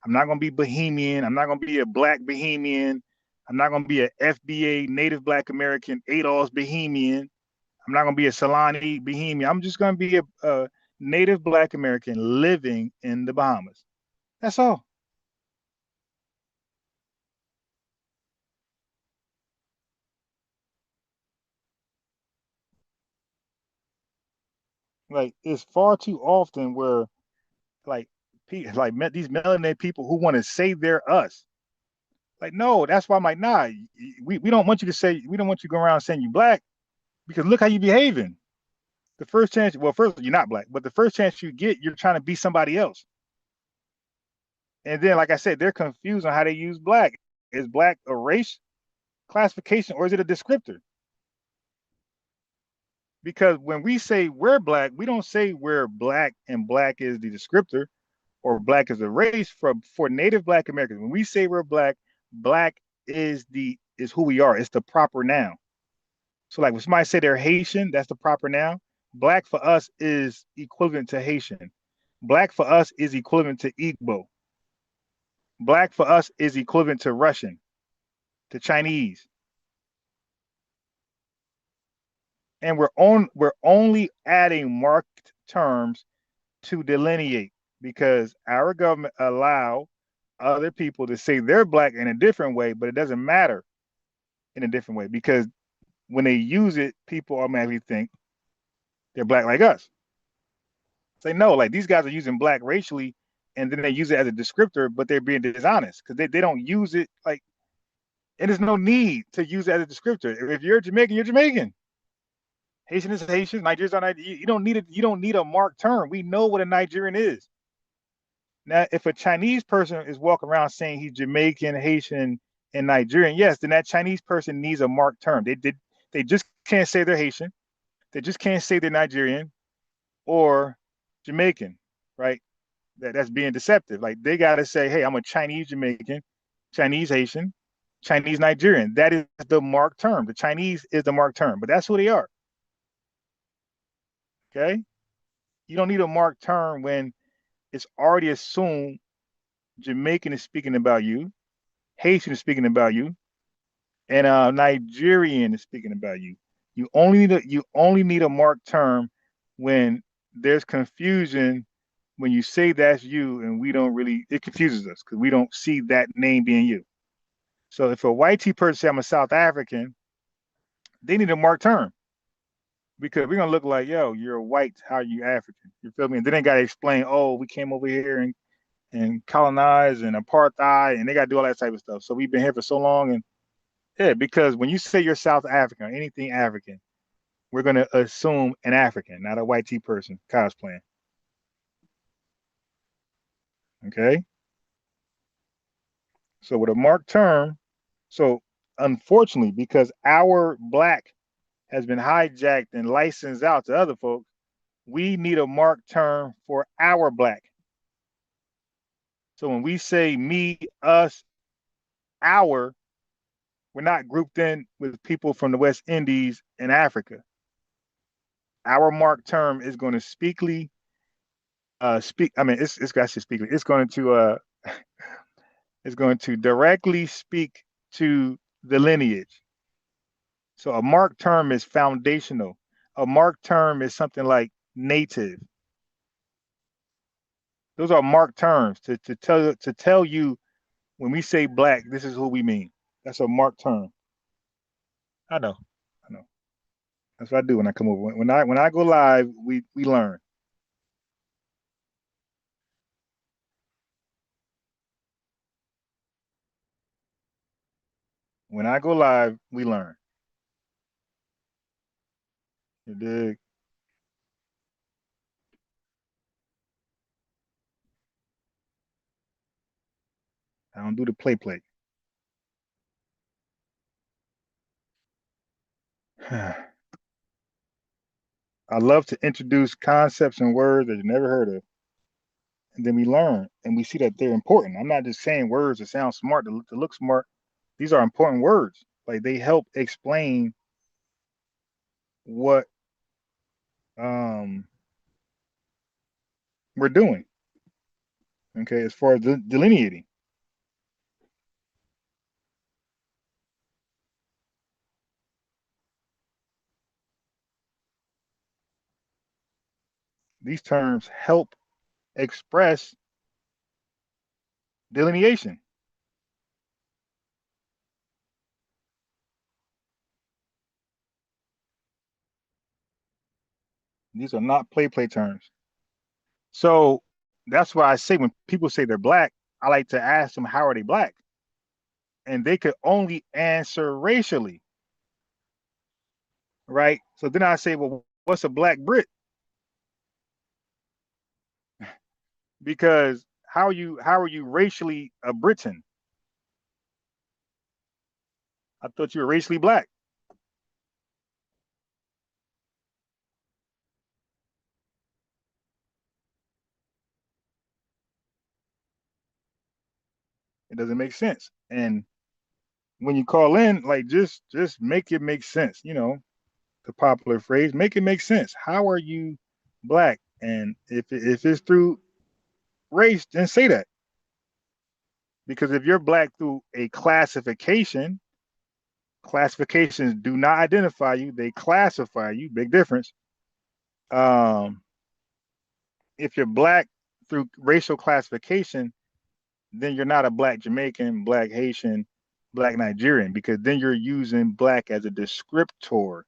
I'm not going to be Bohemian. I'm not going to be a black Bohemian. I'm not going to be a FBA Native Black American ADOS Bohemian. I'm not going to be a Solani Bohemian. I'm just going to be a Native Black American living in the Bahamas. That's all. Like it's far too often where like these melanated people who want to say they're us. Like no, that's why I'm like nah. We don't want you to say we don't want you to go around saying you black because look how you behaving. The first chance, well, first you're not black, but the first chance you get, you're trying to be somebody else. And then, like I said, they're confused on how they use black. Is black a race classification or is it a descriptor? Because when we say we're black, we don't say we're black and black is the descriptor or black is a race for Native Black Americans. When we say we're black, black is who we are. It's the proper noun. So like when somebody say they're Haitian, that's the proper noun. Black for us is equivalent to Haitian. Black for us is equivalent to Igbo. Black for us is equivalent to Russian, to Chinese. And we're only adding marked terms to delineate because our government allow other people to say they're black in a different way, but it doesn't matter in a different way because when they use it, people automatically think they're black like us. Say no, like these guys are using black racially, and then they use it as a descriptor, but they're being dishonest because they don't use it like, and there's no need to use it as a descriptor. If you're Jamaican, you're Jamaican. Haitian is Haitian. Nigerians are Nigerian. You don't need a marked term. We know what a Nigerian is. Now, if a Chinese person is walking around saying he's Jamaican, Haitian, and Nigerian, yes, then that Chinese person needs a marked term. They just can't say they're Haitian. They just can't say they're Nigerian or Jamaican, right? That's being deceptive. Like they got to say, hey, I'm a Chinese Jamaican, Chinese Haitian, Chinese Nigerian. That is the marked term. The Chinese is the marked term, but that's who they are. Okay. You don't need a marked term when it's already assumed Jamaican is speaking about you, Haitian is speaking about you, and Nigerian is speaking about you. You only need a marked term when there's confusion when you say that's you and we don't really, it confuses us because we don't see that name being you. So if a white T person say I'm a South African, they need a marked term because we're gonna look like, yo, you're white, how are you African? You feel me? And then they gotta explain, oh, we came over here and colonize and apartheid, and they got to do all that type of stuff. So we've been here for so long, and yeah, because when you say you're South African or anything African, we're going to assume an African, not a white T person cosplaying. Okay. So with a marked term, so unfortunately, because our black has been hijacked and licensed out to other folks, we need a marked term for our black. So when we say me, us, our, we're not grouped in with people from the West Indies and Africa. Our marked term is going to speakly speak. I mean, it's got to speak. It's going to directly speak to the lineage. So a marked term is foundational. A marked term is something like native. Those are marked terms to tell you when we say black, this is who we mean. That's a marked term. I know. I know. That's what I do when I come over. When I go live, we learn. When I go live, we learn. You dig? I don't do the play. I love to introduce concepts and words that you never heard of. And then we learn and we see that they're important. I'm not just saying words that sound smart to look smart. These are important words. Like they help explain what um, we're doing. Okay, as far as delineating. These terms help express delineation. These are not play terms. So that's why I say when people say they're black, I like to ask them how are they black, and they could only answer racially, right? So then I say, well, what's a black Brit? Because how are you racially a Briton? I thought you were racially black. It doesn't make sense. And when you call in, like just make it make sense. You know, the popular phrase, make it make sense. How are you black? And if it's through race, then say that. Because if you're black through a classification, classifications do not identify you; they classify you. Big difference. Um, if you're black through racial classification, then you're not a black Jamaican, black Haitian, black Nigerian, because then you're using black as a descriptor.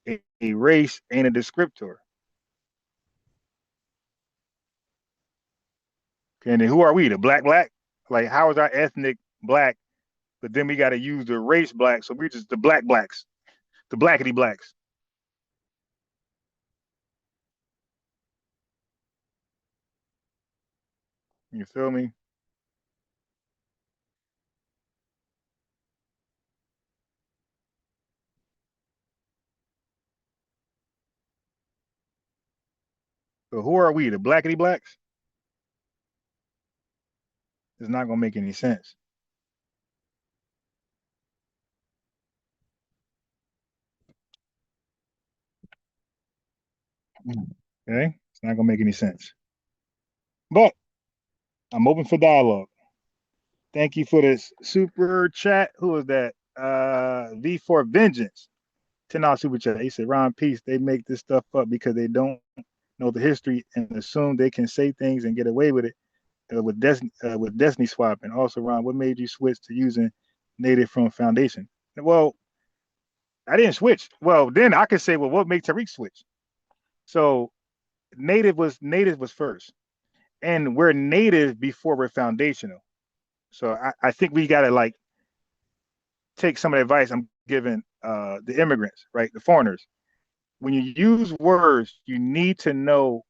A race ain't a descriptor. Okay, and then who are we? The black? Like, how is our ethnic black? But then we got to use the race black, so we're just the blacks, the blackity blacks. You feel me? So who are we? The blackity blacks? It's not gonna make any sense. Okay, it's not gonna make any sense. But I'm open for dialogue. Thank you for this super chat. Who is that? V for Vengeance. $10 super chat. He said, Ron Peace, they make this stuff up because they don't know the history and assume they can say things and get away with it with destiny swapping. Also, Ron, what made you switch to using native from foundation? Well, I didn't switch. Well, then I could say, well, what made Tariq switch? So native was first, and we're native before we're foundational. So I think we gotta like take some of the advice I'm giving the immigrants, right, the foreigners. When you use words, you need to know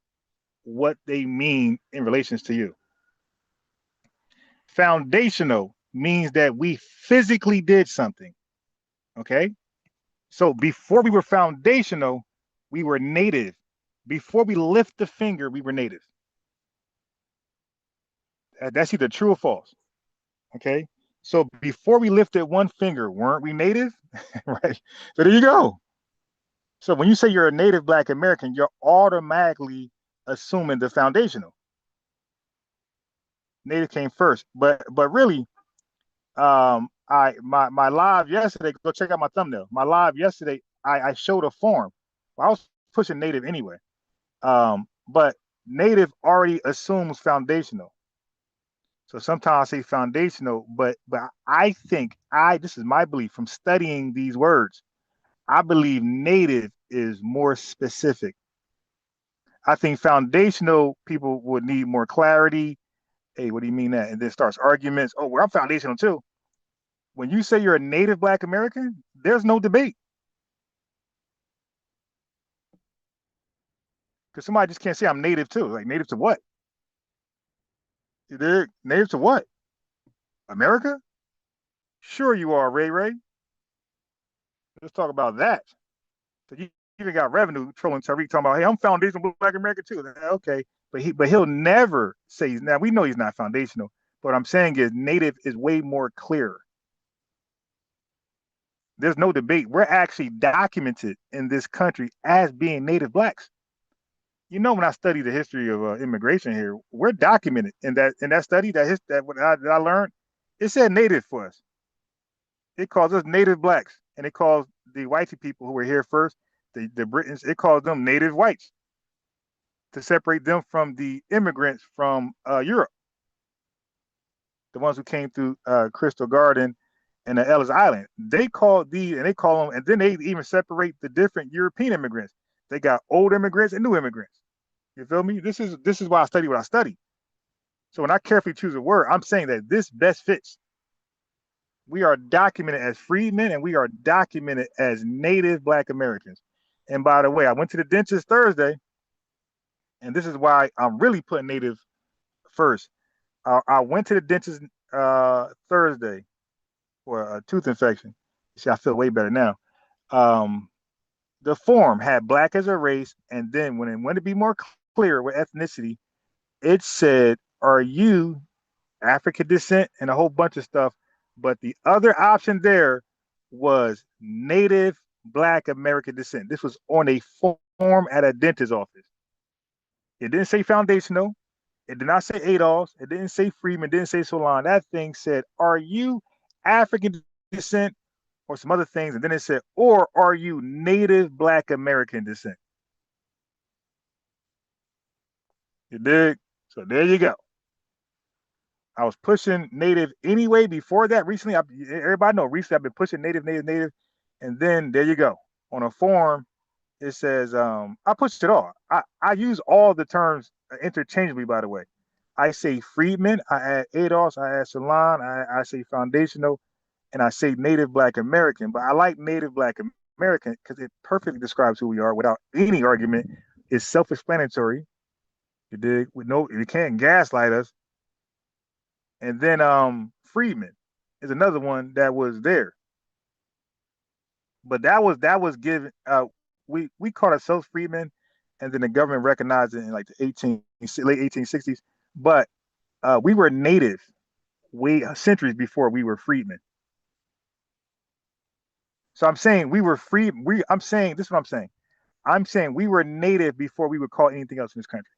what they mean in relations to you. Foundational means that we physically did something. Okay. So before we were foundational, we were native. Before we lift the finger, we were native. That's either true or false. Okay. So before we lifted one finger, weren't we native? Right. So there you go. So when you say you're a native Black American, you're automatically assuming the foundational. Native came first, but really, my live yesterday. Go check out my thumbnail. My live yesterday, I showed a form. Well, I was pushing native anyway, but native already assumes foundational. So sometimes I say foundational, but I think this is my belief from studying these words. I believe native is more specific. I think foundational people would need more clarity. Hey, what do you mean that? And then starts arguments. Oh, well, I'm foundational too. When you say you're a native Black American, there's no debate. Because somebody just can't say I'm native too. Like, native to what? They're native to what? America? Sure you are, Ray Ray. Let's talk about that. So you even got revenue trolling Tariq talking about, hey, I'm foundational Black American too. Okay, but he'll never say he's now. We know he's not foundational. But what I'm saying is native is way more clear. There's no debate. We're actually documented in this country as being native Blacks. You know, when I study the history of immigration here, we're documented in that study that I learned. It said native for us. It calls us native Blacks, and it calls the white people who were here first, the Britons. It calls them native whites to separate them from the immigrants from Europe, the ones who came through Crystal Garden and the Ellis Island. They call them, and then they even separate the different European immigrants. They got old immigrants and new immigrants. You feel me? This is why I study what I study. So when I carefully choose a word, I'm saying that this best fits. We are documented as freedmen and we are documented as native Black Americans. And by the way, I went to the dentist Thursday, and this is why I'm really putting native first. I went to the dentist Thursday for a tooth infection. See, I feel way better now. The form had Black as a race, and then when it wanted to be more clear with ethnicity, it said, are you African descent and a whole bunch of stuff. But the other option there was native Black American descent. This was on a form at a dentist's office. It didn't say foundational. It did not say ADOS. It didn't say Freeman. It didn't say Solon. That thing said, are you African descent or some other things? And then it said, or are you native Black American descent? You dig? So there you go. I was pushing native anyway before that. Recently, everybody know, recently I've been pushing native. And then there you go. On a form, it says, I pushed it all. I use all the terms interchangeably, by the way. I say freedmen, I add ADOS, I add Salon, I say foundational, and I say native Black American. But I like native Black American because it perfectly describes who we are without any argument. It's self-explanatory. You dig? You can't gaslight us. And then Freedman is another one that was there. But that was given we called ourselves freedmen, and then the government recognized it in like the late 1860s. But we were native centuries before we were freedmen. So I'm saying we were free. I'm saying this is what I'm saying. I'm saying we were native before we were called anything else in this country.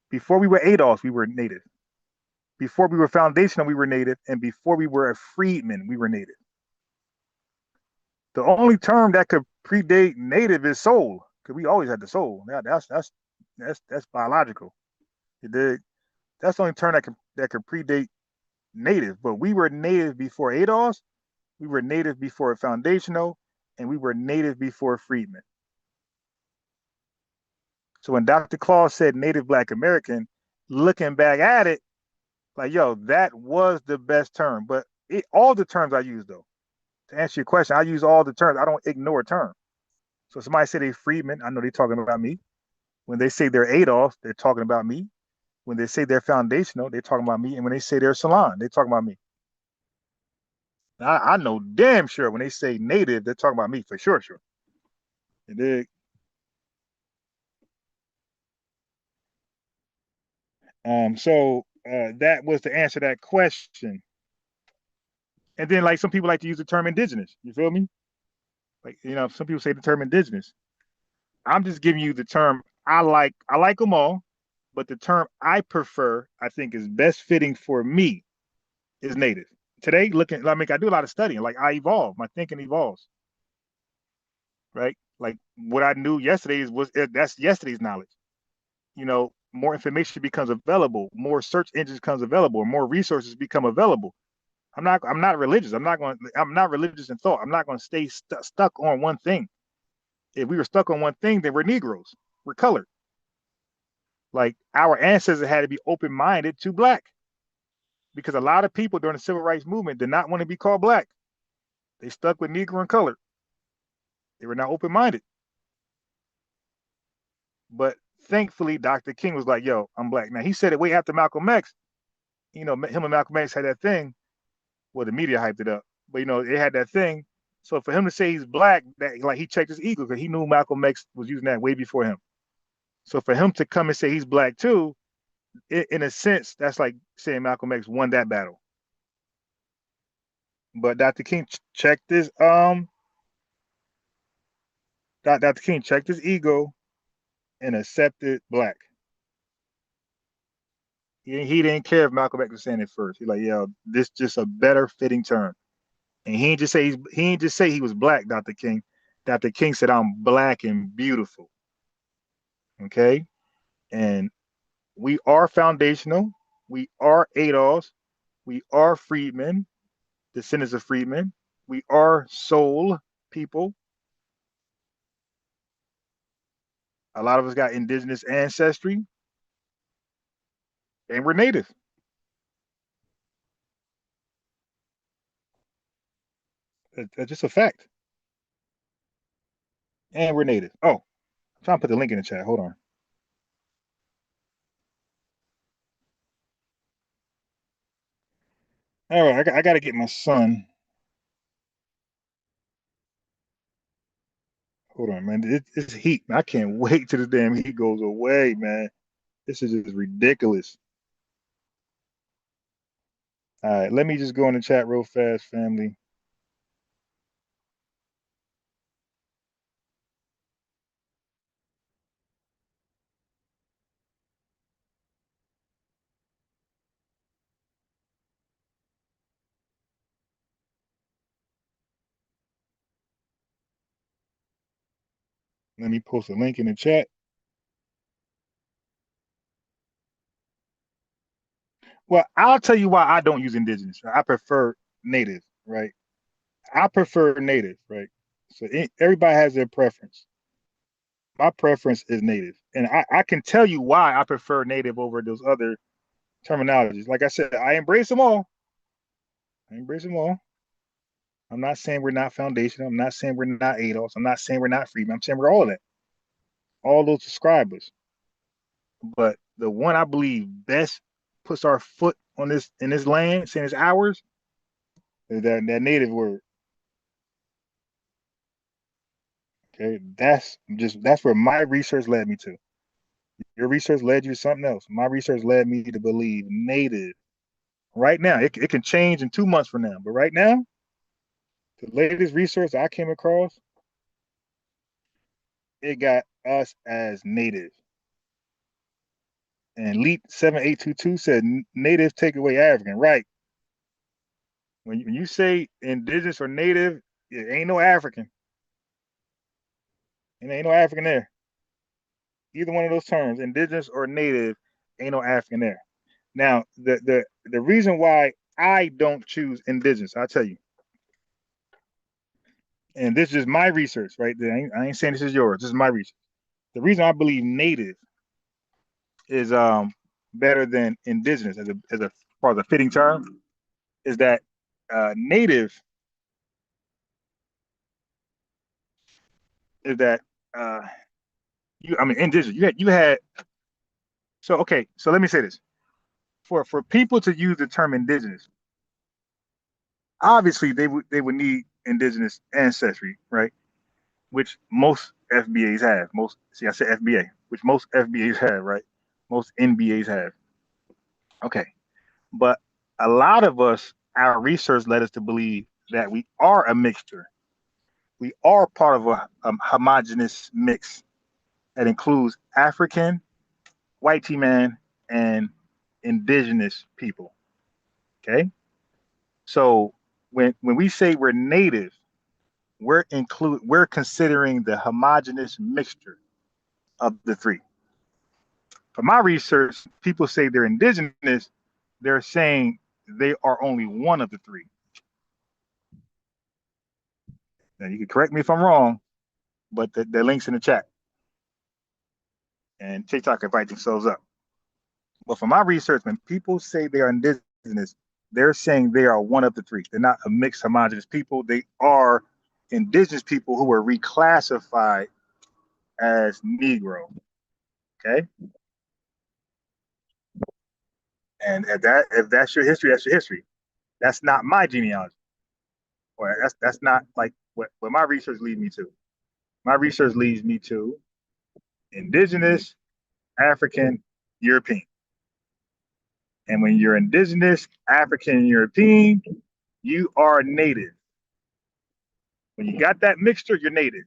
Before we were ADOS, we were native. Before we were foundational, we were native, and before we were a freedman, we were native. The only term that could predate native is soul, because we always had the soul. That's That's biological. You dig? That's the only term that can predate native. But we were native before ADOS, we were native before foundational, and we were native before freedmen. So when Dr. Claus said Native Black American, looking back at it, like, yo, that was the best term. But all the terms I use, though, to answer your question, I use all the terms. I don't ignore a term. So somebody say they freedmen, I know they're talking about me. When they say they're Adolf, they're talking about me. When they say they're foundational, they're talking about me. And when they say they're Salon, they're talking about me. I know damn sure when they say native, they're talking about me for sure, sure. You dig? That was to answer that question. And then, like, some people like to use the term indigenous. You feel me? Like, some people say the term indigenous. I'm just giving you the term I like. I like them all, but the term I prefer, I think, is best fitting for me, is native. Today, I do a lot of studying. Like, I evolve. My thinking evolves. Right? Like, what I knew yesterday that's yesterday's knowledge. More information becomes available, more search engines becomes available, more resources become available. I'm not religious. I'm not religious in thought. I'm not going to stay stuck on one thing. If we were stuck on one thing, then we're Negroes. We're colored. Like, our ancestors had to be open-minded to black, because a lot of people during the civil rights movement did not want to be called black. They stuck with Negro and colored. They were not open-minded. But thankfully, Dr. King was like, yo, I'm black. Now, he said it way after Malcolm X. Him and Malcolm X had that thing. Well, the media hyped it up. But, they had that thing. So for him to say he's black, that, like, he checked his ego, because he knew Malcolm X was using that way before him. So for him to come and say he's black too, in a sense, that's like saying Malcolm X won that battle. But Dr. King checked his Dr. King checked his ego and accepted black. He didn't care if Malcolm X was saying it first. He's like, yo, this just a better fitting term. And he didn't just say he was black, Dr. King. Dr. King said, I'm black and beautiful. Okay? And we are foundational. We are ADOS. We are freedmen, descendants of freedmen. We are soul people. A lot of us got indigenous ancestry, and we're native. That's just a fact. And we're native. Oh, I'm trying to put the link in the chat. Hold on. All right, I got to get my son. Hold on, man. It's heat. I can't wait till the damn heat goes away, man. This is just ridiculous. All right, let me just go in the chat real fast, family. Let me post a link in the chat. Well, I'll tell you why I don't use indigenous. Right? I prefer native, right? I prefer native, right? So everybody has their preference. My preference is native. And I can tell you why I prefer native over those other terminologies. Like I said, I embrace them all. I embrace them all. I'm not saying we're not foundational. I'm not saying we're not ADOS. I'm not saying we're not freedom. I'm saying we're all of that. All those subscribers. But the one I believe best puts our foot on this in this land, saying it's ours, is that native word. Okay, that's where my research led me to. Your research led you to something else. My research led me to believe native. Right now, it can change in 2 months from now, but right now, the latest research I came across, it got us as native. And Leap 7822 said native take away African. Right. When you say indigenous or native, it ain't no African. And ain't no African there. either one of those terms, indigenous or native, ain't no African there. Now, the reason why I don't choose indigenous, I'll tell you, and this is my research, right? I ain't saying this is yours. This is my research. The reason I believe native is better than indigenous as far as a fitting term is that native is that indigenous. You had so okay. So let me say this: for people to use the term indigenous, obviously they would need indigenous ancestry, right? Which most FBAs have. Most see, I said FBA, which most FBAs have, right? Most NBAs have. Okay, but a lot of us, our research led us to believe that we are a mixture. We are part of a homogenous mix that includes African, white man, and indigenous people. Okay, so when we say we're native, we're considering the homogenous mixture of the three. For my research, people say they're indigenous, they're saying they are only one of the three. Now you can correct me if I'm wrong, but the link's in the chat. And TikTok invite themselves up. But for my research, when people say they are indigenous, they're saying they are one of the three. They're not a mixed homogenous people. They are indigenous people who were reclassified as Negro. Okay. And if that's your history, that's your history. That's not my genealogy. Or that's not like what my research leads me to. My research leads me to indigenous, African, European. And when you're indigenous, African, European, you are native. When you got that mixture, you're native.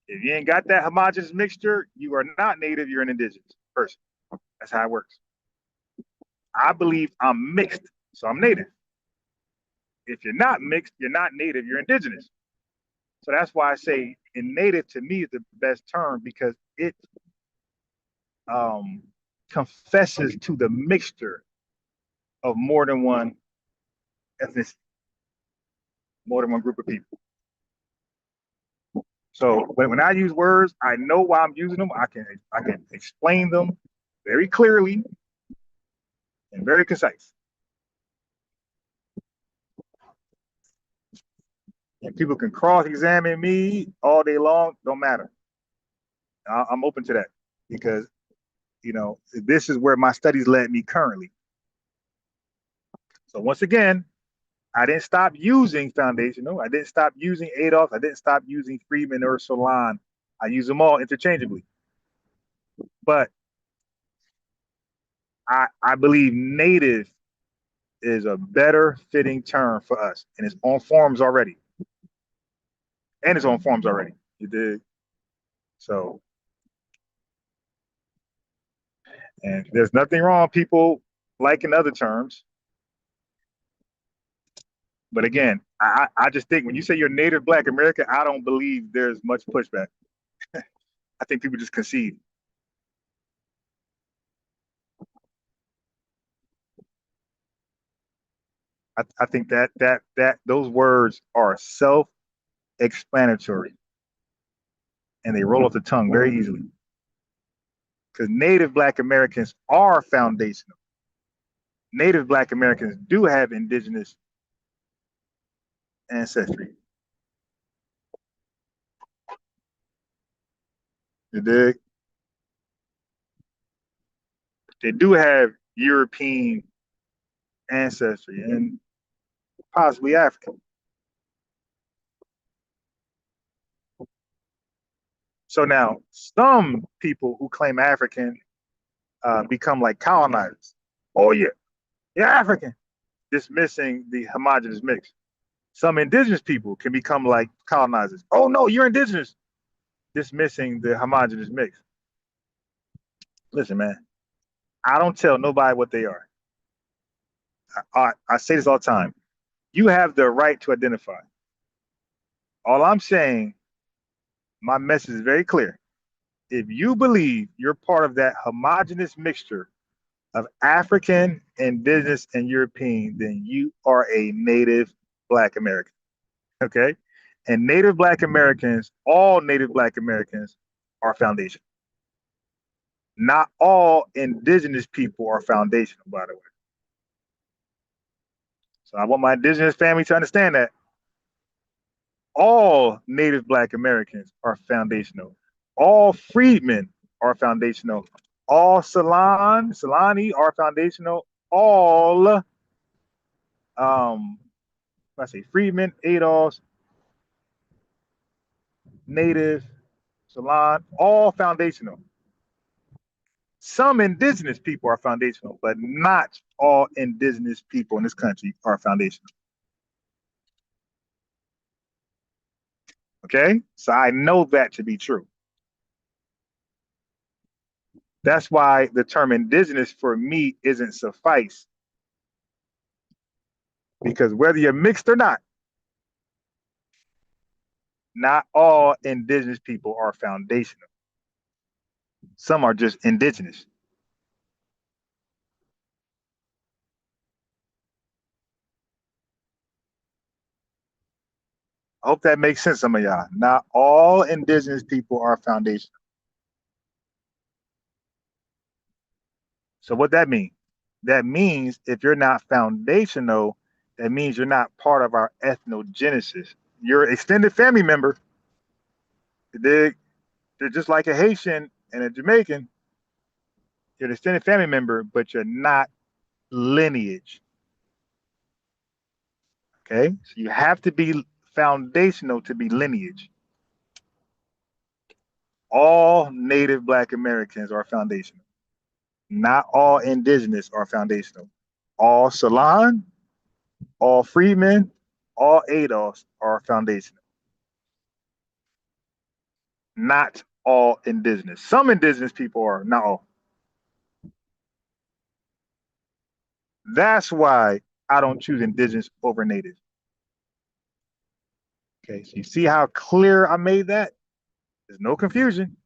If you ain't got that homogenous mixture, you are not native, you're an indigenous person. That's how it works. I believe I'm mixed, so I'm native. If you're not mixed, you're not native, you're indigenous. So that's why I say in native to me is the best term because it confesses to the mixture of more than one ethnicity, more than one group of people. So when I use words, I know why I'm using them. I can explain them very clearly and very concise. And people can cross-examine me all day long, don't matter. I'm open to that because, this is where my studies led me currently. So once again, I didn't stop using foundational. I didn't stop using Adolf. I didn't stop using Friedman or Solon. I use them all interchangeably. But I believe native is a better fitting term for us. And it's on forms already. You did. So, and there's nothing wrong, people liking other terms. But again, I just think when you say you're Native Black American, I don't believe there's much pushback. I think people just concede. I think that those words are self-explanatory and they roll off the tongue very easily. Because Native Black Americans are foundational. Native Black Americans do have indigenous ancestry. You dig? They do have European ancestry and possibly African. So now some people who claim African become like colonizers. Oh yeah, you're African, dismissing the homogenous mix. Some indigenous people can become like colonizers. Oh no, you're indigenous, dismissing the homogenous mix. Listen, man, I don't tell nobody what they are. I say this all the time. You have the right to identify. All I'm saying, my message is very clear. if you believe you're part of that homogenous mixture of African, Indigenous, and European, then you are a native Black American. Okay? And native Black Americans, all native Black Americans are foundational. Not all indigenous people are foundational, by the way. So I want my indigenous family to understand that all native Black Americans are foundational. All freedmen are foundational. All Solani are foundational. All I say freedmen, ADOS, native, Salon, all foundational. Some indigenous people are foundational, but not all indigenous people in this country are foundational. Okay? So I know that to be true. That's why the term indigenous for me isn't suffice. Because whether you're mixed or not all indigenous people are foundational. Some are just indigenous. I hope that makes sense, some of y'all. Not all indigenous people are foundational. So what that mean? That means if you're not foundational, that means you're not part of our ethnogenesis. You're an extended family member. They're just like a Haitian and a Jamaican. You're an extended family member, but you're not lineage. Okay? So you have to be foundational to be lineage. All Native Black Americans are foundational. Not all indigenous are foundational. All Salon, all freedmen, all ADOS are foundational. Not all indigenous. Some indigenous people are, not all. That's why I don't choose indigenous over native. Okay, so you see how clear I made that? There's no confusion.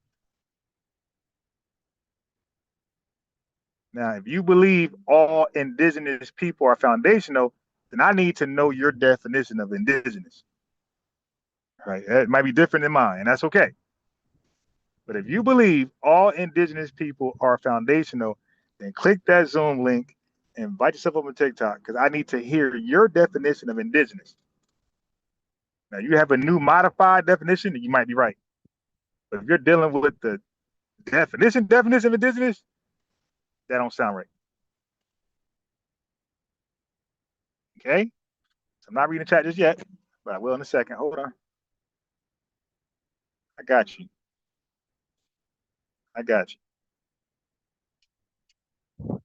Now, if you believe all indigenous people are foundational, then I need to know your definition of indigenous. Right? It might be different than mine, and that's okay. But if you believe all indigenous people are foundational, then click that Zoom link and invite yourself over to TikTok because I need to hear your definition of indigenous. Now, you have a new modified definition, you might be right. But if you're dealing with the definition of indigenous, that don't sound right. Okay? So I'm not reading the chat just yet, but I will in a second. Hold on. I got you. I got you.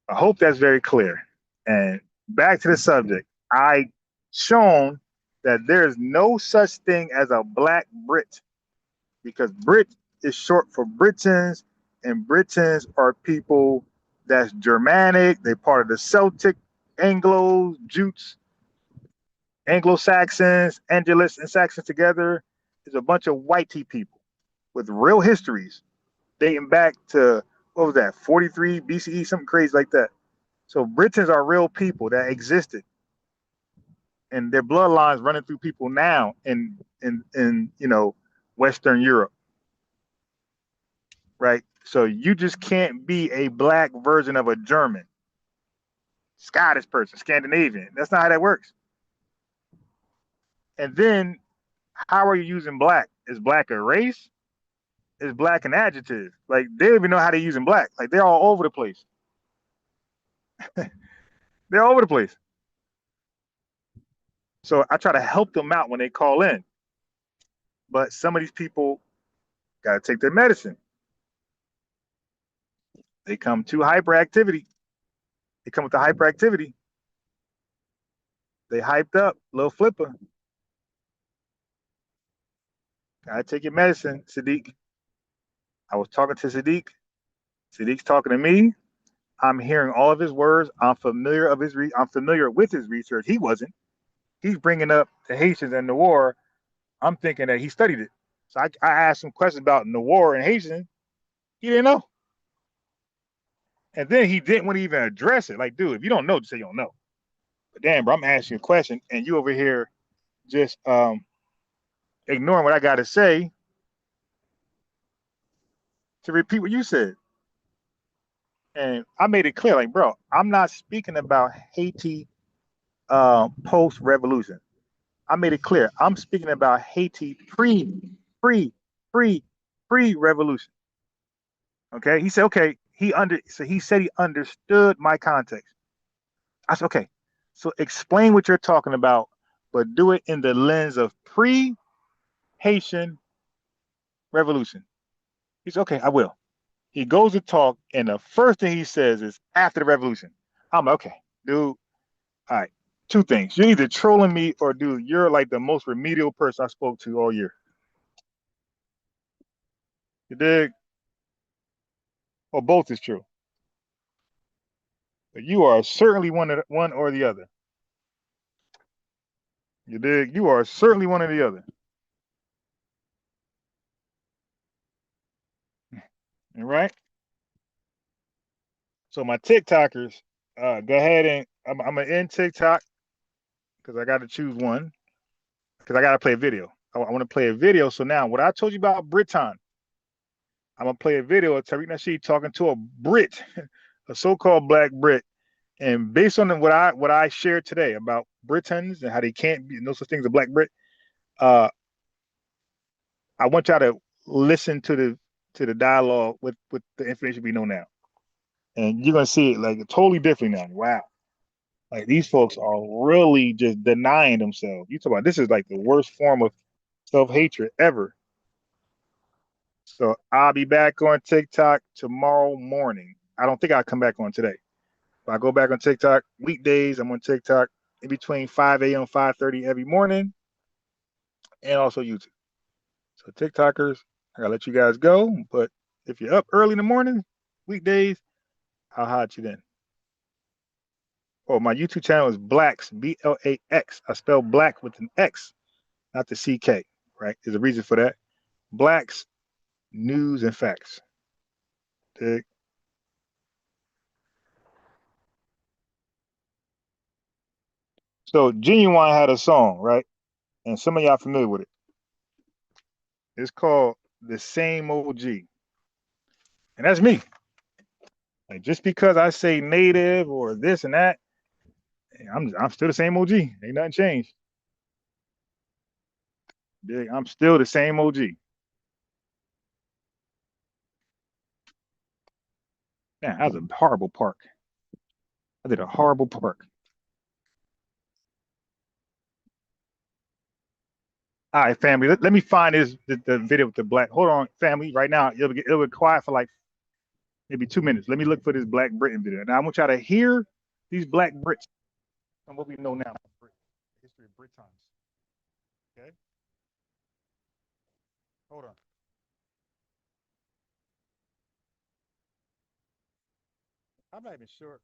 I hope that's very clear. And back to the subject. I shown that there's no such thing as a Black Brit because Brit is short for Britons, and Britons are people that's Germanic. They're part of the Celtic, Anglo, Jutes, Anglo-Saxons, Angelus, and Saxons together. There's a bunch of whitey people with real histories dating back to, what was that, 43 BCE, something crazy like that. So Britons are real people that existed, and their bloodlines running through people now in Western Europe, right? So you just can't be a Black version of a German, Scottish person, Scandinavian. That's not how that works. And then, how are you using Black? Is Black a race? Is Black an adjective? Like, they don't even know how they're using Black. Like, they're all over the place. They're all over the place. So I try to help them out when they call in. But some of these people got to take their medicine. They come to hyperactivity. They come with the hyperactivity. They hyped up, little flipper. Gotta take your medicine, Sadiq. I was talking to Sadiq. Sadiq's talking to me. I'm hearing all of his words. I'm familiar with his research. He wasn't. He's bringing up the Haitians and the war. I'm thinking that he studied it. So I asked him questions about Noir and Haitian. He didn't know. And then he didn't want to even address it. Like, dude, if you don't know, just say you don't know. But damn, bro, I'm asking you a question, and you over here just ignoring what I got to say to repeat what you said. And I made it clear, like, bro, I'm not speaking about Haiti post-revolution. I made it clear. I'm speaking about Haiti pre, pre, pre-revolution. Okay. He said, okay, so he said he understood my context. I said, okay, so explain what you're talking about, but do it in the lens of pre-Haitian revolution. He said, okay, I will. He goes to talk, and the first thing he says is after the revolution. I'm like, okay, dude. All right. Two things. You're either trolling me or, dude, you're like the most remedial person I spoke to all year. You dig? Or both is true. But you are certainly one or the other. You dig? You are certainly one or the other. All right. So my TikTokers, go ahead and I'm gonna end TikTok because I got to choose one because I got to play a video. I want to play a video. So now, what I told you about Britain, I'm gonna play a video of Tariq Nasheed talking to a Brit, a so-called Black Brit, and based on what I shared today about Britons and how they can't be no such thing as a Black Brit, uh, I want y'all to listen to the dialogue with the information we know now, and you're gonna see it like totally different now. Wow. Like these folks are really just denying themselves. You talk about this is like the worst form of self-hatred ever. So I'll be back on TikTok tomorrow morning. I don't think I'll come back on today. But I go back on TikTok weekdays. I'm on TikTok in between 5 a.m. 5:30 every morning, and also YouTube. So TikTokers, I gotta let you guys go. But if you're up early in the morning, weekdays, I'll hide you then. Oh, my YouTube channel is Blacks, Blax. I spell black with an X, not the CK, right? There's a reason for that. Blacks, news, and facts. Dig? So Genuine had a song, right? And some of y'all familiar with it. It's called The Same OG. And that's me. Like just because I say native or this and that, I'm still the same OG. Ain't nothing changed. Dig? I'm still the same OG. Man, that was a horrible park. I did a horrible park. All right, family. Let me find the video with the black. Hold on, family. Right now, it'll get quiet for like maybe 2 minutes. Let me look for this Black Britain video. Now I want y'all to hear these Black Brits and what we know now. History of Britons. Okay, hold on. I'm not even sure.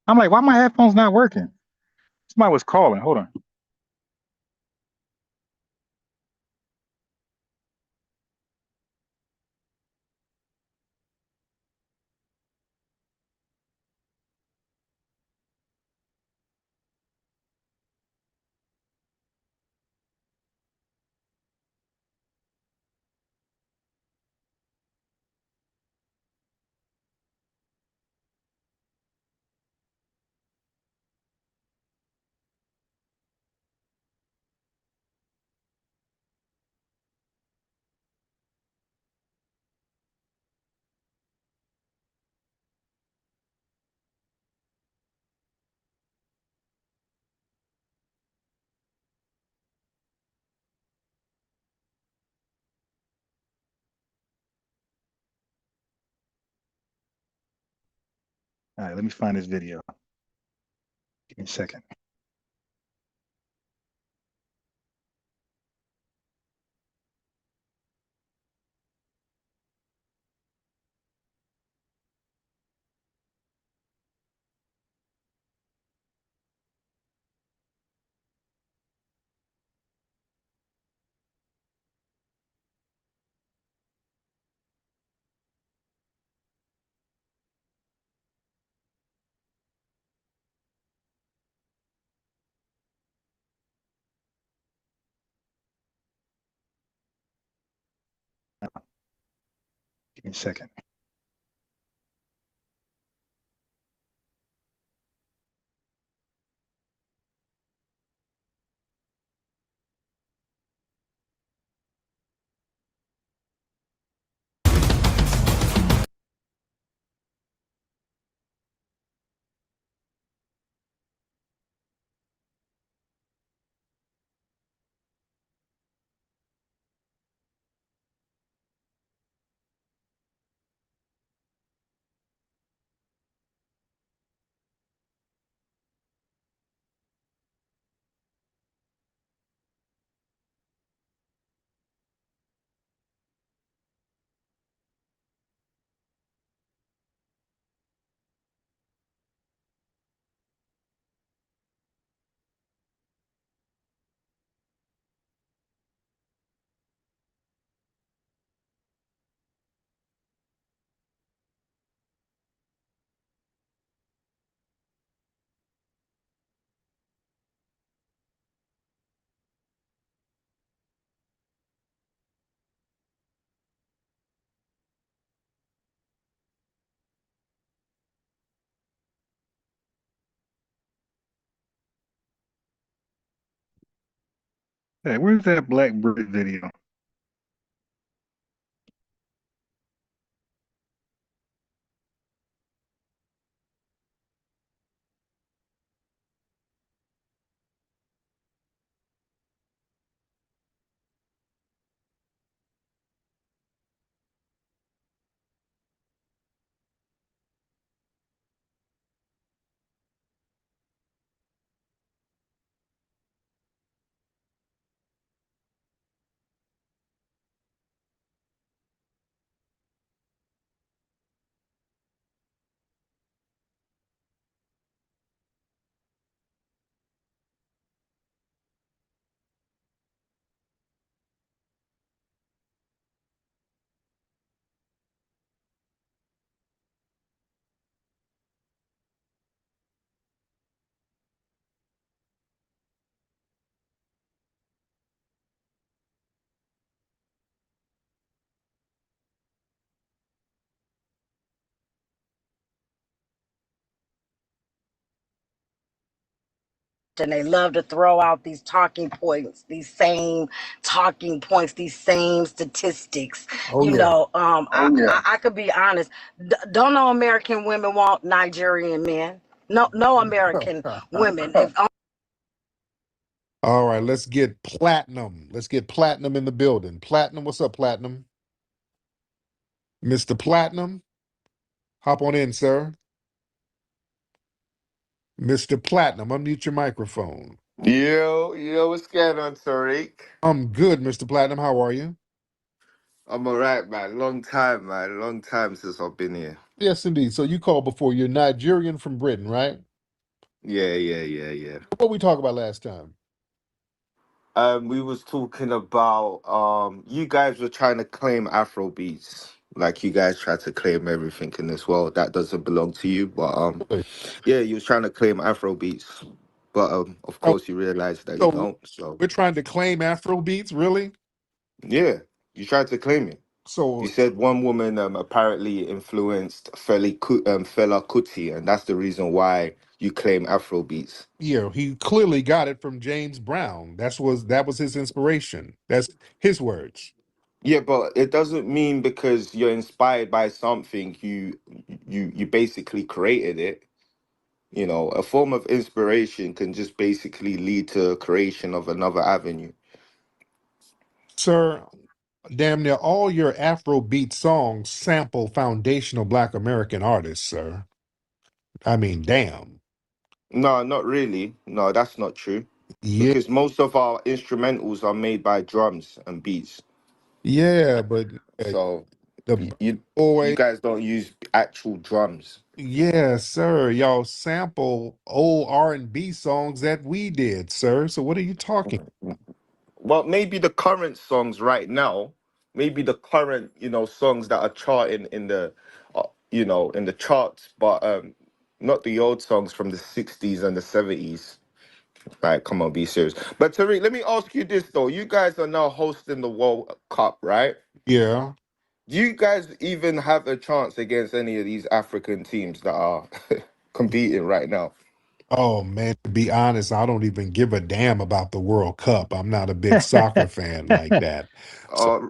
I'm like, why my headphones not working? Somebody was calling. Hold on. All right, let me find this video. Give me a second. me a second. Hey, where's that Black Brit video? And they love to throw out these talking points, these same talking points, these same statistics. Oh yeah. I could be honest. Don't no American women want Nigerian men. No American women. All right, let's get Platinum. Let's get Platinum in the building. Platinum, what's up, Platinum? Mr. Platinum, hop on in, sir. Mr. Platinum, unmute your microphone. Yo, what's going on, Tariq? I'm good, Mr. Platinum. How are you? I'm alright, man. Long time, man. Long time since I've been here. Yes, indeed. So you called before. You're Nigerian from Britain, right? Yeah. What we talked about last time? We was talking about you guys were trying to claim Afro beats. Like you guys tried to claim everything in this world that doesn't belong to you. But Really? yeah, you was trying to claim Afro beats. But of Oh, course you realized that you so don't. So we're trying to claim Afro beats, really? yeah, you tried to claim it. You So said one woman apparently influenced Fela Kuti, and that's the reason why you claim Afro beats. yeah, he clearly got it from James Brown. That was his inspiration. That's his words. Yeah, but it doesn't mean because you're inspired by something you basically created it. You know, a form of inspiration can just basically lead to creation of another avenue. Sir, damn near all your Afrobeat songs sample foundational Black American artists, sir. I mean, damn. No, not really. No, that's not true. Yeah, Because most of our instrumentals are made by drums and beats. yeah, but So the you boy, guys don't use actual drums. yeah, sir, y'all sample old R&B songs that we did, sir. So what are you talking? Well, maybe the current songs right now, maybe the current, songs that are charting in the, in the charts, but not the old songs from the 60s and the 70s. Like, come on, be serious. But Tariq, let me ask you this though. You guys are now hosting the World Cup, right? Yeah. Do you guys even have a chance against any of these African teams that are competing right now? Oh man, to be honest, I don't even give a damn about the World Cup. I'm not a big soccer fan like that. So Uh,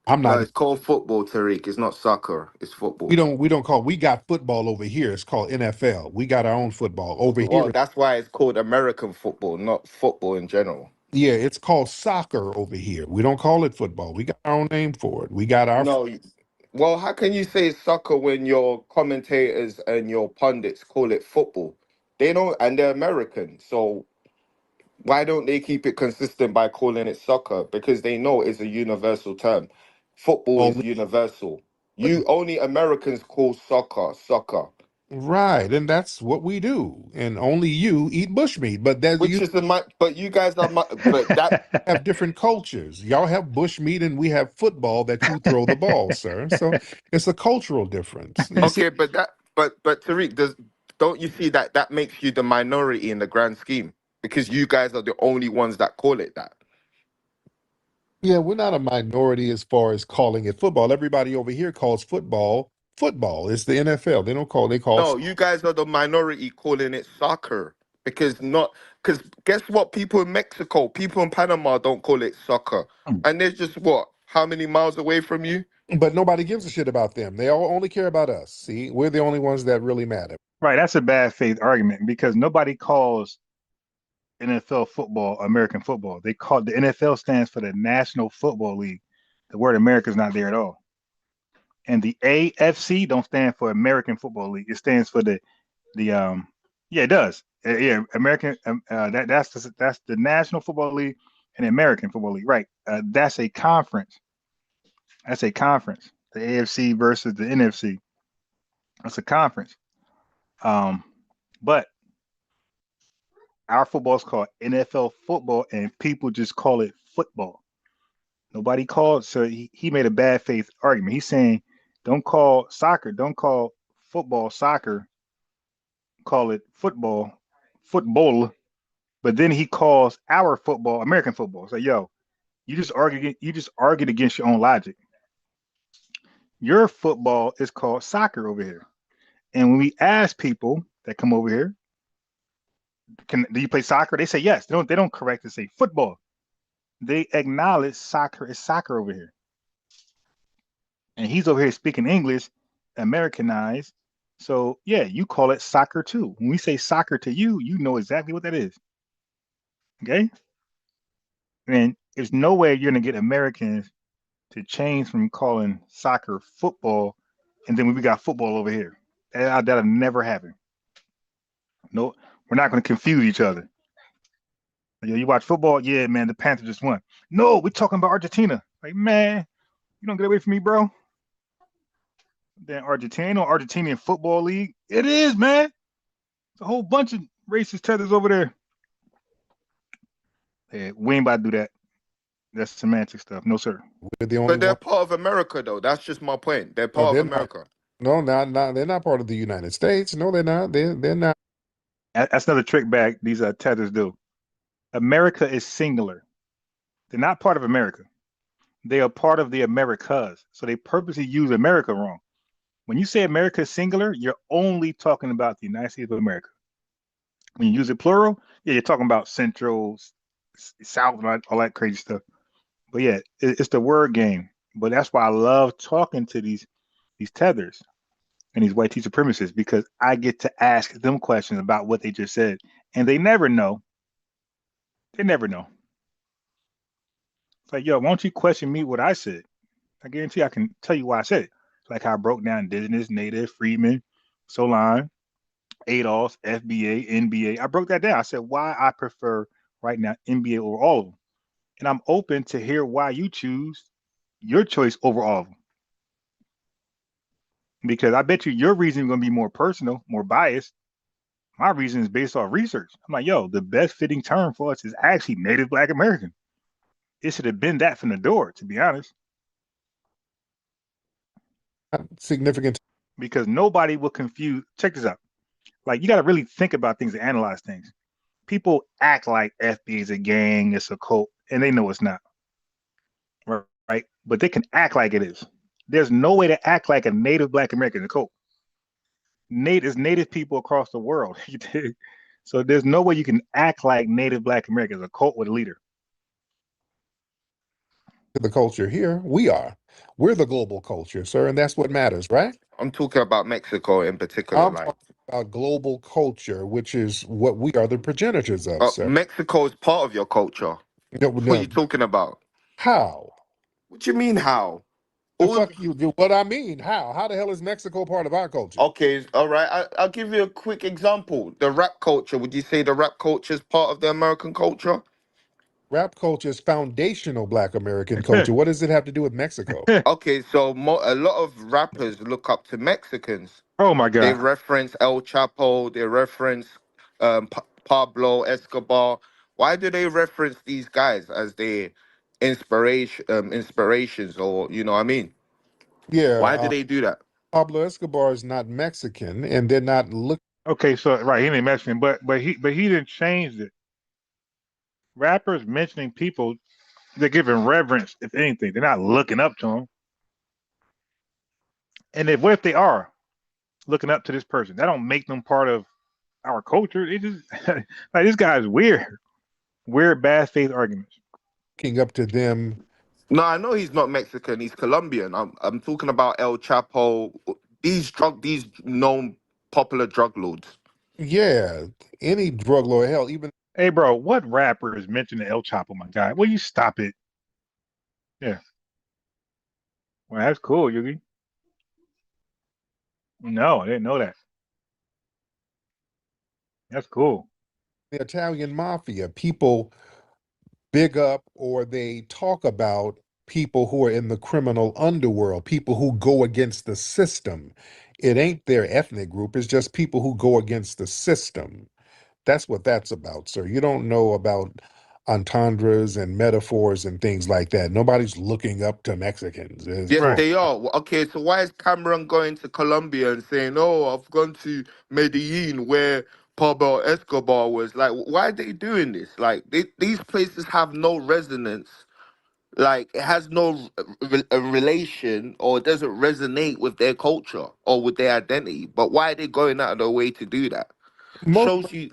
I'm no, not. it's called football, Tariq. It's not soccer. It's football. We got football over here. It's called NFL. We got our own football over Well, here. that's why it's called American football, not football in general. Yeah, it's called soccer over here. We don't call it football. We got our own name for it. We got our. No, well, how can you say soccer when your commentators and your pundits call it football? They don't, and they're American. So why don't they keep it consistent by calling it soccer? Because they know it's a universal term. Football is Only universal. You football. only Americans call soccer soccer, Right, and that's what we do. And only you eat bushmeat, but that which you is but you guys are but that have different cultures. Y'all have bushmeat, and we have football that you throw the ball, sir. So it's a cultural difference. You see, okay, but Tariq, don't you see that that makes you the minority in the grand scheme? Because you guys are the only ones that call it that. yeah, we're not a minority as far as calling it football. Everybody over here calls football football. It's the NFL. They don't call. They call. No, you guys are the minority calling it soccer. Because guess what? People in Mexico, people in Panama don't call it soccer. And they're just what? How many miles away from you? But nobody gives a shit about them. They all only care about us. See, we're the only ones that really matter. Right, that's a bad faith argument because nobody calls NFL football American football. They call the NFL stands for the National Football League. The word America is not there at all. And the AFC don't stand for American Football League. It stands for the yeah, it does. Yeah, American that's the National Football League and the American Football League. Right. That's a conference. That's a conference. The AFC versus the NFC. That's a conference. Um, but our football is called NFL football, and people just call it football. Nobody called, so he made a bad faith argument. He's saying, don't call soccer, don't call football soccer, call it football, football. But then he calls our football American football. So yo, you just argued against your own logic. Your football is called soccer over here. And when we ask people that come over here, do you play soccer? They say yes. They don't correct and say football. They acknowledge soccer is soccer over here. And he's over here speaking English, Americanized. So yeah, you call it soccer too. When we say soccer to you, you know exactly what that is. Okay? And there's no way you're gonna get Americans to change from calling soccer football, and then we got football over here. That'll never happen. No, we're not gonna confuse each other. You watch football, yeah, man. The Panthers just won. No, we're talking about Argentina. Like, man, you don't get away from me, bro. Then Argentinian Football League. It is, man. It's a whole bunch of racist tethers over there. Yeah, we ain't about to do that. That's semantic stuff. No, sir. We're the only But they're one. part of America, though. That's just my point. They're No, part of they're not. America. No, not. They're not part of the United States. No, they're not. They're not. That's another trick bag these tethers do. America is singular. They're not part of America. They are part of the Americas. So they purposely use America wrong. When you say America is singular, you're only talking about the United States of America. When you use it plural, yeah, you're talking about Central, South, all that crazy stuff. But yeah, it's the word game. But that's why I love talking to these tethers and these white teacher supremacists because I get to ask them questions about what they just said, and they never know. They never know. It's like, yo, why don't you question me what I said? I guarantee I can tell you why I said it. It's like how I broke down indigenous, native, freedmen, Solon, ADOS, FBA, NBA. I broke that down. I said why I prefer right now NBA over all of them. And I'm open to hear why you choose your choice over all of them. Because I bet you your reason is going to be more personal, more biased. My reason is based off research. I'm like, yo, the best fitting term for us is actually Native Black American. It should have been that from the door, to be honest. Significant. Because nobody will confuse. Check this out. Like, you got to really think about things and analyze things. People act like FBA is a gang, it's a cult, and they know it's not. Right? But they can act like it is. There's no way to act like a native Black American in a cult. Native people across the world. So there's no way you can act like native Black Americans, a cult with a leader. The culture here, we are. We're the global culture, sir, and that's what matters, right? I'm talking about Mexico in particular. I'm Like, talking about global culture, which is what we are the progenitors of, sir. Mexico is part of your culture. No, What are no. you talking about? How? What do you mean how? The All fuck you do? What I mean? How? How the hell is Mexico part of our culture? okay, all right. I'll give you a quick example. The rap culture. Would you say the rap culture is part of the American culture? Rap culture is foundational Black American culture. What does it have to do with Mexico? Okay, so a lot of rappers look up to Mexicans. Oh my They God. reference El Chapo. They reference Pablo Escobar. Why do they reference these guys as their inspirations, or you know what I mean? Yeah, Why do they do that? Pablo Escobar is not Mexican, and they're not looking Okay, so right, he ain't Mexican, but he didn't change it. Rappers mentioning people, they're giving reverence, if anything. They're not looking up to them. And if what if they are looking up to this person? That don't make them part of our culture. It just like this guy is weird. Weird bad faith arguments. up to them. No, I know he's not Mexican. He's Colombian. I'm talking about El Chapo. These known popular drug lords. Yeah, any drug lord, hell, even Hey bro, what rapper is mentioning El Chapo, my guy? Will you stop it? Yeah. Well, that's cool, Yugi. No, I didn't know that. That's cool. the Italian mafia, people big up or they talk about people who are in the criminal underworld, people who go against the system. It ain't their ethnic group, it's just people who go against the system. That's what that's about, sir. You don't know about entendres and metaphors and things like that. Nobody's looking up to Mexicans. Yes, Right. they are. Okay, so why is Cameron going to Colombia and saying, "Oh, I've gone to Medellin where Pablo Escobar was"? Like, why are they doing this? Like, these places have no resonance. Like, it has no a relation, or it doesn't resonate with their culture or with their identity. But why are they going out of their way to do that? Most Shows you.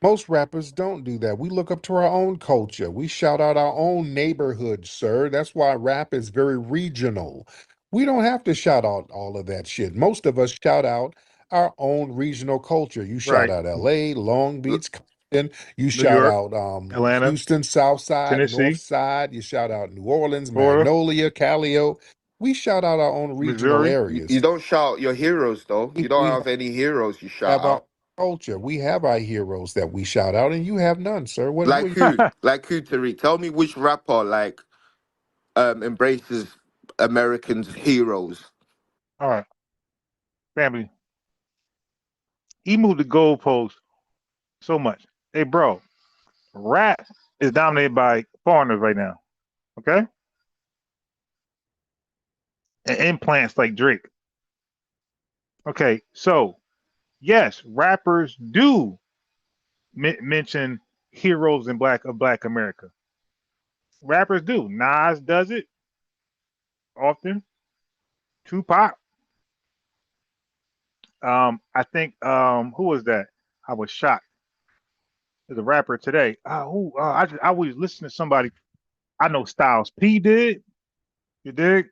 Most rappers don't do that. We look up to our own culture. We shout out our own neighborhood, sir. That's why rap is very regional. We don't have to shout out all of that shit. Most of us shout out our own regional culture. You shout Right. out LA, Long Beach, Compton. You New shout York, out Atlanta, Houston, South Side, North Tennessee, Side. You shout out New Orleans, Florida, Magnolia, Callio. We shout out our own regional Missouri. You areas. don't shout your heroes though. You don't We have any heroes you shout have our out. culture. We have our heroes that we shout out, and you have none, sir. Like who? Like who, Tariq? Tell me which rapper like embraces Americans' heroes. All right, family. He moved the goalpost so much. Hey, bro, rap is dominated by foreigners right now. Okay, and implants like Drake. Okay, so yes, rappers do mention heroes in Black America. Rappers do. Nas does it often. Tupac. I think who was that? I was shocked. There's a rapper today. I was listening to somebody. I know Styles P did. You dig?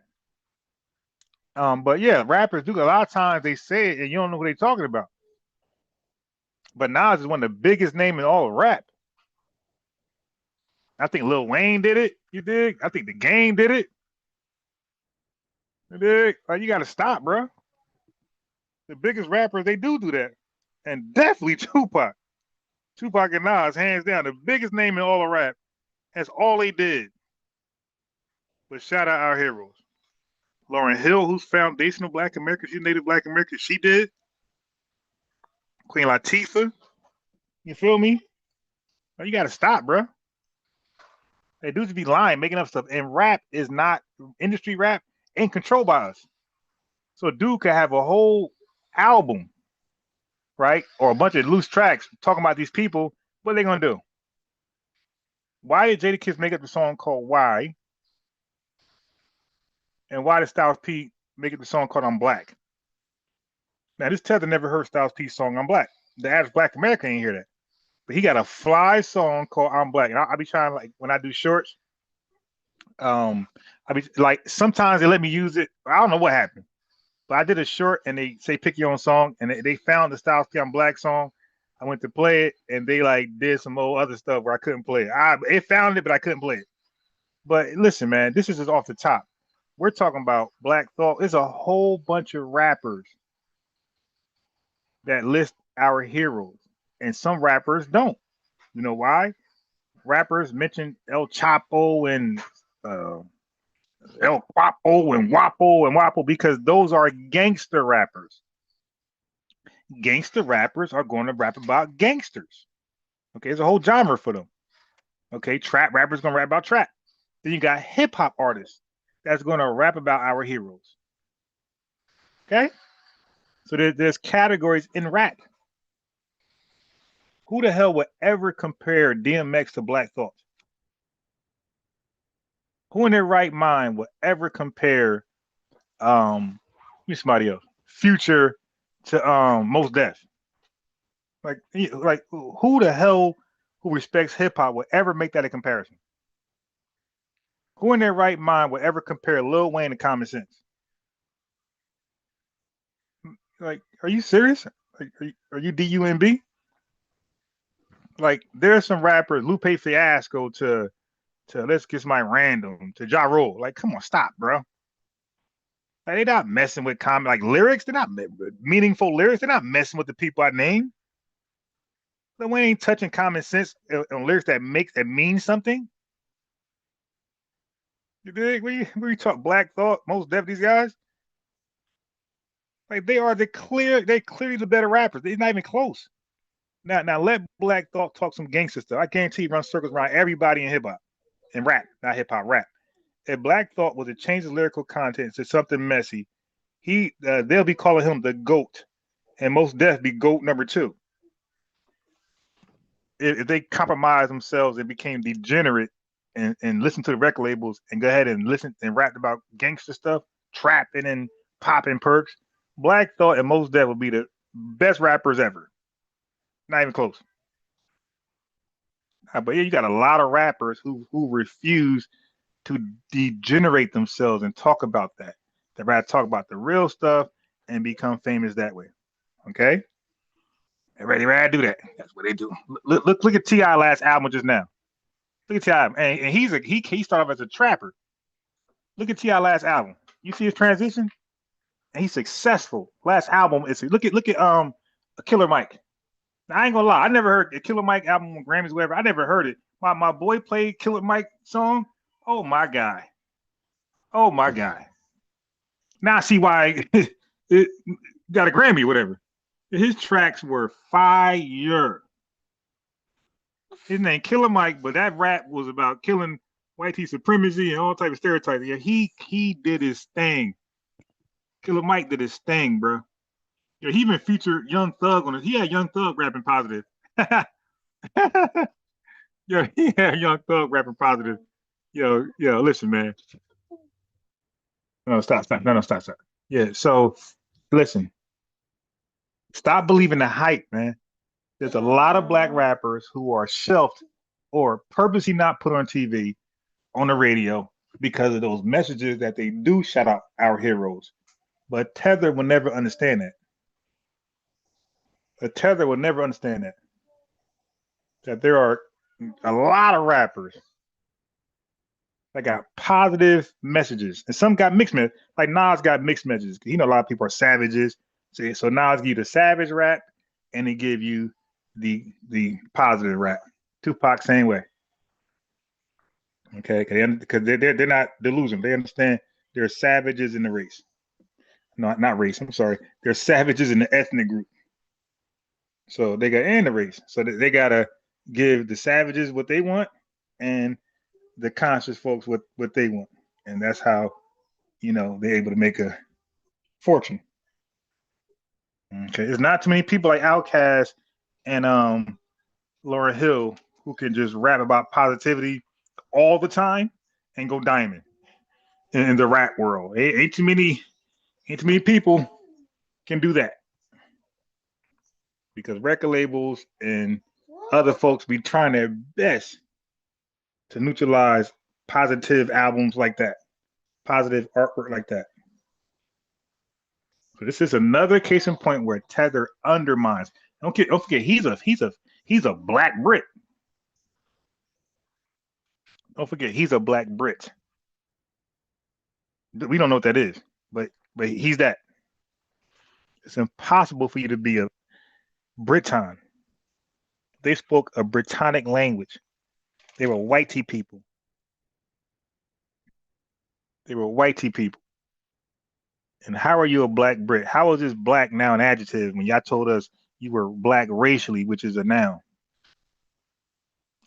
But yeah, rappers do. A lot of times they say it and you don't know who they're talking about. But Nas is one of the biggest names in all of rap. I think Lil Wayne did it. You dig? I think the Game did it. You dig? Like, you got to stop, bro. The biggest rappers they do that, and definitely Tupac. Tupac and Nas, hands down, the biggest name in all of rap. That's all they did. But shout out our heroes. Lauryn Hill, who's foundational Black American, she's native Black American, she did. Queen Latifah, you feel me? You got to stop, bro. They do just be lying, making up stuff. And rap is not industry rap ain't controlled by us. So a dude could have a whole album, right? Or a bunch of loose tracks talking about these people. What are they gonna do? Why did Jadakiss make up the song called Why? And why did Styles P making the song called "I'm Black." Now this Tether never heard Styles P's song "I'm Black." The average Black American ain't hear that, but he got a fly song called "I'm Black." And I be trying, like, when I do shorts, I be like, sometimes they let me use it. I don't know what happened, but I did a short and they say pick your own song, and they found the Styles P "I'm Black" song. I went to play it, and they like did some old other stuff where I couldn't play it. It found it, but I couldn't play it. But listen, man, this is just off the top. We're talking about Black Thought. There's a whole bunch of rappers that list our heroes, and some rappers don't. You know why? Rappers mention El Chapo and uh, El Guapo and Wapo because those are gangster rappers. Gangster rappers are going to rap about gangsters. Okay, there's a whole genre for them. Okay, trap rappers gonna rap about trap. Then you got hip hop artists that's gonna rap about our heroes. Okay, so there's categories in rap. Who the hell would ever compare DMX to Black Thought? Who in their right mind would ever compare somebody else, Future to Most Def? Like who the hell who respects hip hop would ever make that a comparison? Who in their right mind would ever compare Lil Wayne to Common Sense? Like, are you serious? Like, are you DUMB? Like, there's some rappers, Lupe Fiasco to Let's Get My Random to Ja Rule. Like, come on, stop, bro. Like, they're not messing with common like lyrics. They're not meaningful lyrics. They're not messing with the people I named. Lil Wayne ain't touching common sense on lyrics that mean something. You dig? When you talk Black Thought, Most Def, these guys, like they're clearly the better rappers. They're not even close. Now let Black Thought talk some gangster stuff. I guarantee he runs circles around everybody in hip hop and rap, not hip hop, rap. If Black Thought was to change his lyrical content to something messy, they'll be calling him the GOAT, and Most Def be GOAT number two. If they compromised themselves and became degenerate and listened to the record labels and go ahead and listen and rap about gangster stuff, trapping and popping perks, Black Thought and Most Def would be the best rappers ever. Not even close. But yeah, you got a lot of rappers who refuse to degenerate themselves and talk about that. They rather talk about the real stuff and become famous that way. Okay? They rather do that. That's what they do. Look at T.I. last album just now. Look at T.I. And he started off as a trapper. Look at T.I. last album. You see his transition? And he's successful. Last album is look at Killer Mike. Now, I ain't gonna lie, I never heard the Killer Mike album on Grammys, whatever. I never heard it. My boy played Killer Mike song. Oh my guy. Oh my guy. Now I see why it got a Grammy, whatever. His tracks were fire. His name Killer Mike, but that rap was about killing white supremacy and all type of stereotypes. Yeah, he did his thing. Killer Mike did his thing, bro. Yeah, he even featured Young Thug on it. He had Young Thug rapping positive. Yo, he had Young Thug rapping positive. Yo, listen, man. No, stop. No, stop. Yeah, so listen. Stop believing the hype, man. There's a lot of black rappers who are shelved or purposely not put on TV, on the radio, because of those messages that they do shout out our heroes. But Tether will never understand that. A Tether will never understand that. That there are a lot of rappers that got positive messages, and some got mixed messages. Like Nas got mixed messages. You know, a lot of people are savages. So Nas give you the savage rap, and they give you the positive rap. Tupac same way. Okay, because they're not delusional. They understand there are savages in the race. No, not race. I'm sorry. There's savages in the ethnic group. So they got in the race. So they gotta give the savages what they want and the conscious folks what they want. And that's how, they're able to make a fortune. Okay. There's not too many people like Outkast and Lauryn Hill who can just rap about positivity all the time and go diamond in the rap world. Ain't too many Ain't too many people can do that because record labels and other folks be trying their best to neutralize positive albums like that, positive artwork like that. So this is another case in point where Tether undermines. Don't forget, he's a black Brit. Don't forget, he's a black Brit. We don't know what that is, but he's that. It's impossible for you to be a Briton. They spoke a Britannic language. They were whitey people. They were whitey people. And how are you a black Brit? How is this black now an adjective when y'all told us you were black racially, which is a noun?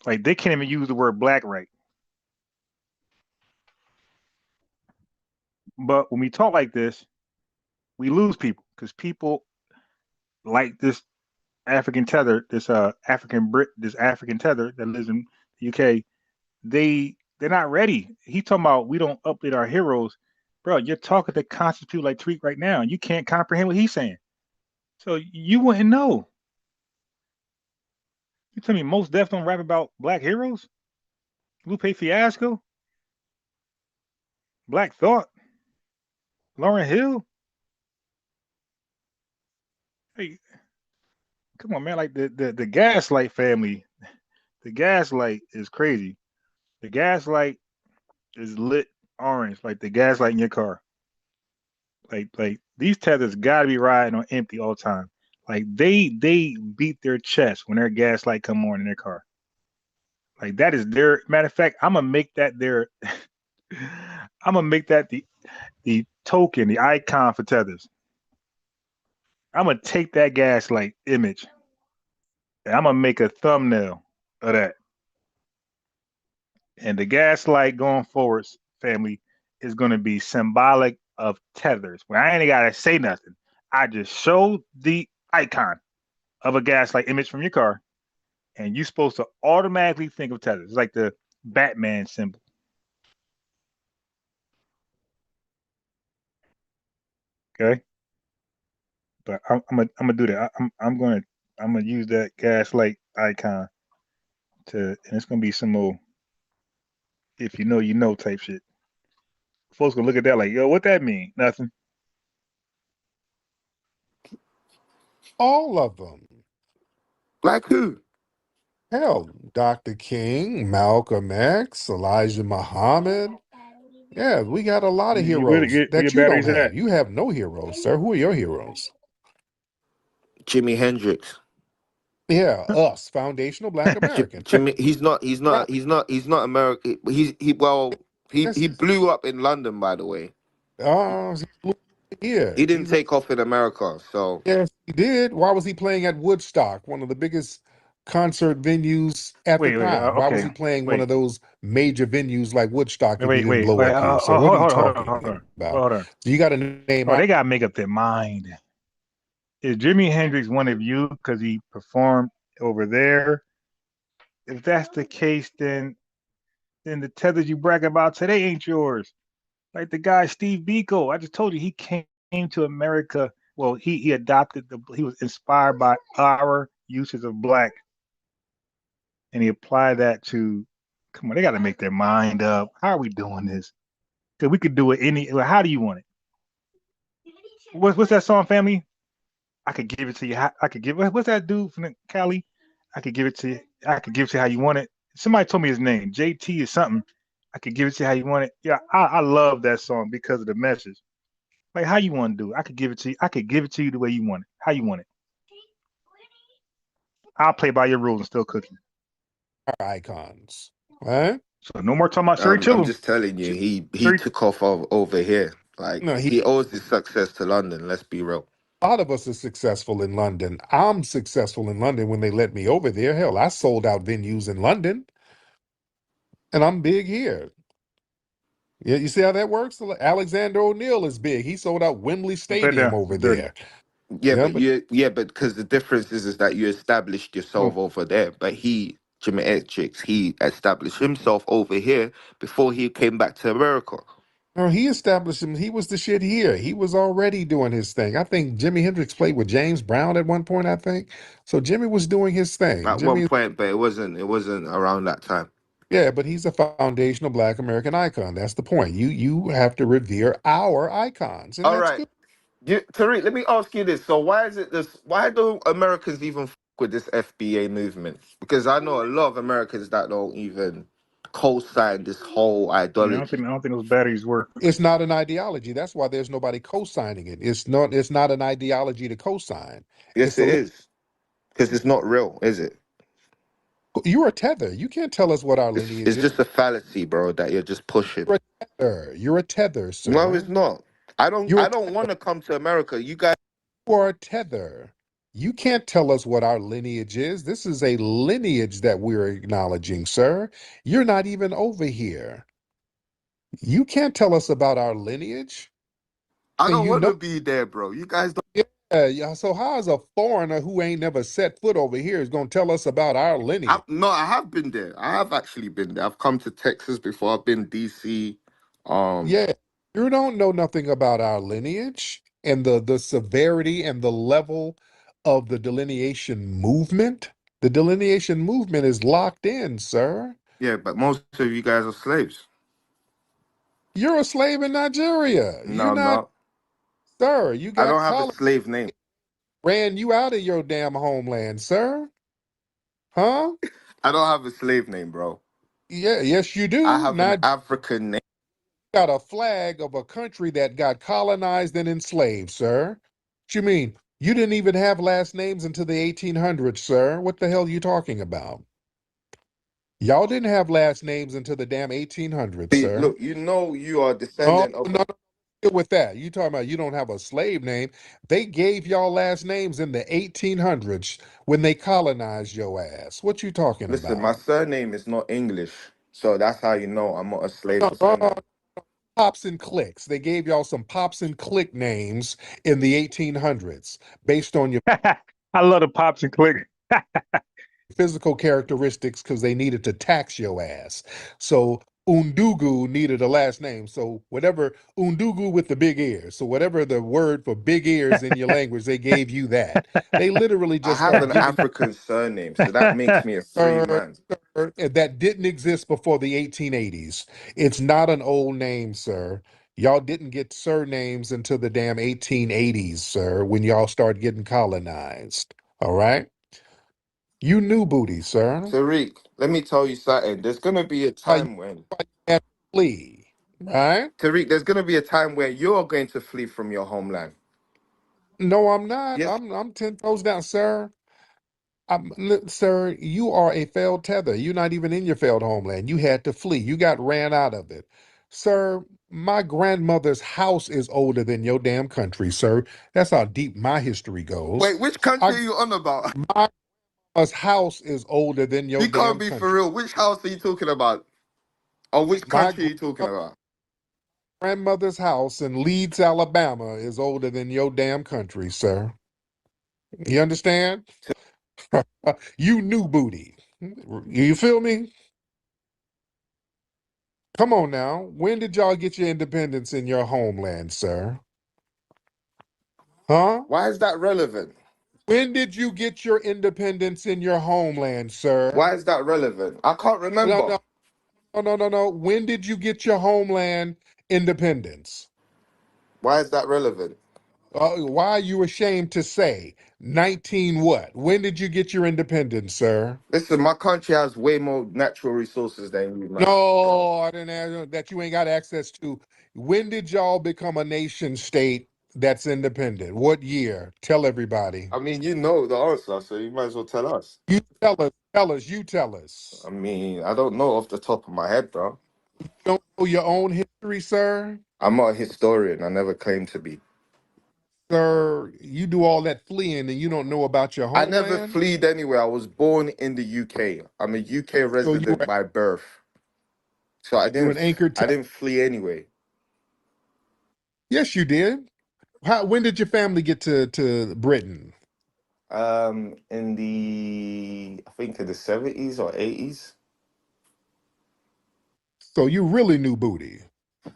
Like they can't even use the word black right. But when we talk like this, we lose people because people like this African tether, this African Brit, this African tether that lives in the UK, they're not ready. He's talking about we don't update our heroes. Bro, you're talking to conscious people like Tweak right now. You can't comprehend what he's saying. So you wouldn't know. You tell me most Def don't rap about black heroes? Lupe Fiasco? Black Thought? Lauryn Hill? Hey, come on, man. Like the Gaslight family, the Gaslight is crazy. The Gaslight is lit orange, like the gaslight in your car. Like these tethers gotta be riding on empty all the time. Like they beat their chest when their gaslight come on in their car. Like that is their matter of fact, I'm gonna make that their I'm gonna make that the token, the icon for tethers. I'm gonna take that gaslight image and I'm gonna make a thumbnail of that. And the gaslight going forwards, family, is gonna be symbolic of tethers. When I ain't gotta say nothing, I just show the icon of a gaslight image from your car, and you're supposed to automatically think of tethers. It's like the Batman symbol. Okay, but I'm gonna do that. I'm gonna use that gaslight icon and it's gonna be some more if you know you know type shit. Folks gonna look at that like, yo, what that mean? Nothing. All of them. Like who? Hell, Dr. King, Malcolm X, Elijah Muhammad. Yeah, we got a lot of Where, heroes where your that you don't batteries have. at? You have no heroes, sir. Who are your heroes? Jimi Hendrix. Yeah, us, foundational Black Americans. Jimmy, Right. he's not American. He That's blew up in London, by the way. uh yeah. He didn't take off in America, so Yes, he did. Why was he playing at Woodstock, one of the biggest concert venues at the Wait. time? Why was Okay. he playing one Wait. of those major venues like Woodstock if he didn't Wait. blow up here? So what are you talking about? Hold on. So you got to name Oh, out. they gotta make up their mind. Is Jimi Hendrix one of you because he performed over there? If that's the case, then the tethers you brag about today ain't yours. Like the guy Steve Biko, I just told you he came to America. Well, he adopted he was inspired by our uses of black, and he applied that to. Come on, they got to make their mind up. How are we doing this? Because we could do it any. How do you want it? What's that song, family? I could give it to you. I could give. What's that dude from Cali? I could give it to you. I could give it to you how you want it. Somebody told me his name. JT or something. I could give it to you how you want it. Yeah, I love that song because of the message. Like how you want to do it. I could give it to you. I could give it to you the way you want it. How you want it. I'll play by your rules and still cook you. Icons. Right? So no more talking about Sherry I'm Chillum. just telling you, he Sherry, took off over here. Like No, he owes his success to London. Let's be real. a lot of us are successful in London. I'm successful in London when they let me over there. Hell, I sold out venues in London, and I'm big here. Yeah, you see how that works? Alexander O'Neal is big. He sold out Wembley put that Stadium down. over It's dirty. there. Yeah, Yeah, but but because the difference is that you established Oh, yourself over there, but Jimi Hendrix, he established himself over here before he came back to America. No, he established him. He was the shit here. He was already doing his thing. I think Jimi Hendrix played with James Brown at one point, I think. So Jimmy was doing his thing. At one Jimmy, point, but it wasn't around that time. yeah, but he's a foundational Black American icon. That's the point. You have to revere our icons, and All that's right. good. Tariq, let me ask you this. So why is it this? Why do Americans even with this FBA movement? Because I know a lot of Americans that don't even co-sign this whole Yeah, ideology. I don't think those batteries work. It's not an ideology. That's why there's nobody co-signing it. It's not an ideology to co-sign. Yes, It's a it is. Because it's not real, is it? you're a tether. You can't tell us what our It's lineage is. just a fallacy, bro, that you're just pushing. You're a tether. You're a tether, No, it's sir. not. I don't. You're a I don't want to come to America. You guys. You are a tether. You can't tell us what our lineage is. This is a lineage that we're acknowledging, sir. You're not even over here. You can't tell us about our lineage. I And don't you want know, to be there, bro. You guys don't. yeah. So how is a foreigner who ain't never set foot over here is going to tell us about our lineage? No, I have been there. I have actually been there. I've come to Texas before. I've been DC. Um, Yeah, you don't know nothing about our lineage and the severity and the level of the delineation movement. The delineation movement is locked in, sir. yeah, but most of you guys are slaves. You're a slave in Nigeria. No, You're I'm not, not. sir. You I got don't have a colors slave name. ran you out of your damn homeland, sir. Huh? I don't have a slave name, bro. Yeah, yes, you I do. have an Now African name. got a flag of a country that got colonized and enslaved, sir. What you mean? You didn't even have last names until the 1800s, sir. What the hell are you talking about? Y'all didn't have last names until the damn 1800s, See, sir. look, you are No, descendant of. no, no. Deal with that. You talking about you don't have a slave name. They gave y'all last names in the 1800s when they colonized your ass. What you talking Listen, my about? surname is not English, so that's how you know I'm not a slave No, no, no. descendant. Pops and clicks. They gave y'all some pops and click names in the 1800s based on your I love the pops and click. physical characteristics because they needed to tax your ass. So Undugu needed a last name. So whatever Undugu with the big ears. So whatever the word for big ears in your language, they gave you that. They literally I just have start an giving African surname, so that makes me a free her, man. that didn't exist before the 1880s. It's not an old name, sir. Y'all didn't get surnames until the damn 1880s, sir, when y'all started getting colonized. All right? You knew booty, sir. Tariq, let me tell you something. There's gonna be a Why you time when had to flee, right? Tariq, there's gonna be a time where you're going to flee from your homeland. No, I'm not. Yes. I'm 10 toes down, sir. Sir, you are a failed tether. You're not even in your failed homeland. You had to flee. You got ran out of it. Sir, my grandmother's house is older than your damn country, sir. That's how deep my history goes. Wait, which country I, are you on about? my grandma's house is older than your You can't damn be for country. real. Which house are you talking about? Or which My country are you talking about? grandmother's house in Leeds, Alabama is older than your damn country, sir. You understand? You knew booty. You feel me? Come on now. When did y'all get your independence in your homeland, sir? Huh? Why is that relevant? When did you get your independence in your homeland, sir? Why is that relevant? I can't No, remember. no, no, no, no, no. When did you get your homeland independence? Why is that relevant? Why are you ashamed to say 19 what? When did you get your independence, sir? Listen, my country has way more natural resources than you, man. No, I didn't ask that you ain't got access to. When did y'all become a nation state that's independent? What year? Tell everybody. I mean, you know the answer, so you might as well tell us. You you tell us. I mean, I don't know off the top of my head, bro. You don't know your own history, sir? I'm not a historian. I never claimed to be. Sir, you do all that fleeing and you don't know about your I never homeland? fled anywhere. I was born in the UK. I'm a UK So resident by birth. So you're an anchored I tech. didn't flee anyway. Yes, you did. When did your family get to Britain? In the I think in the 70s or 80s. So you really knew booty,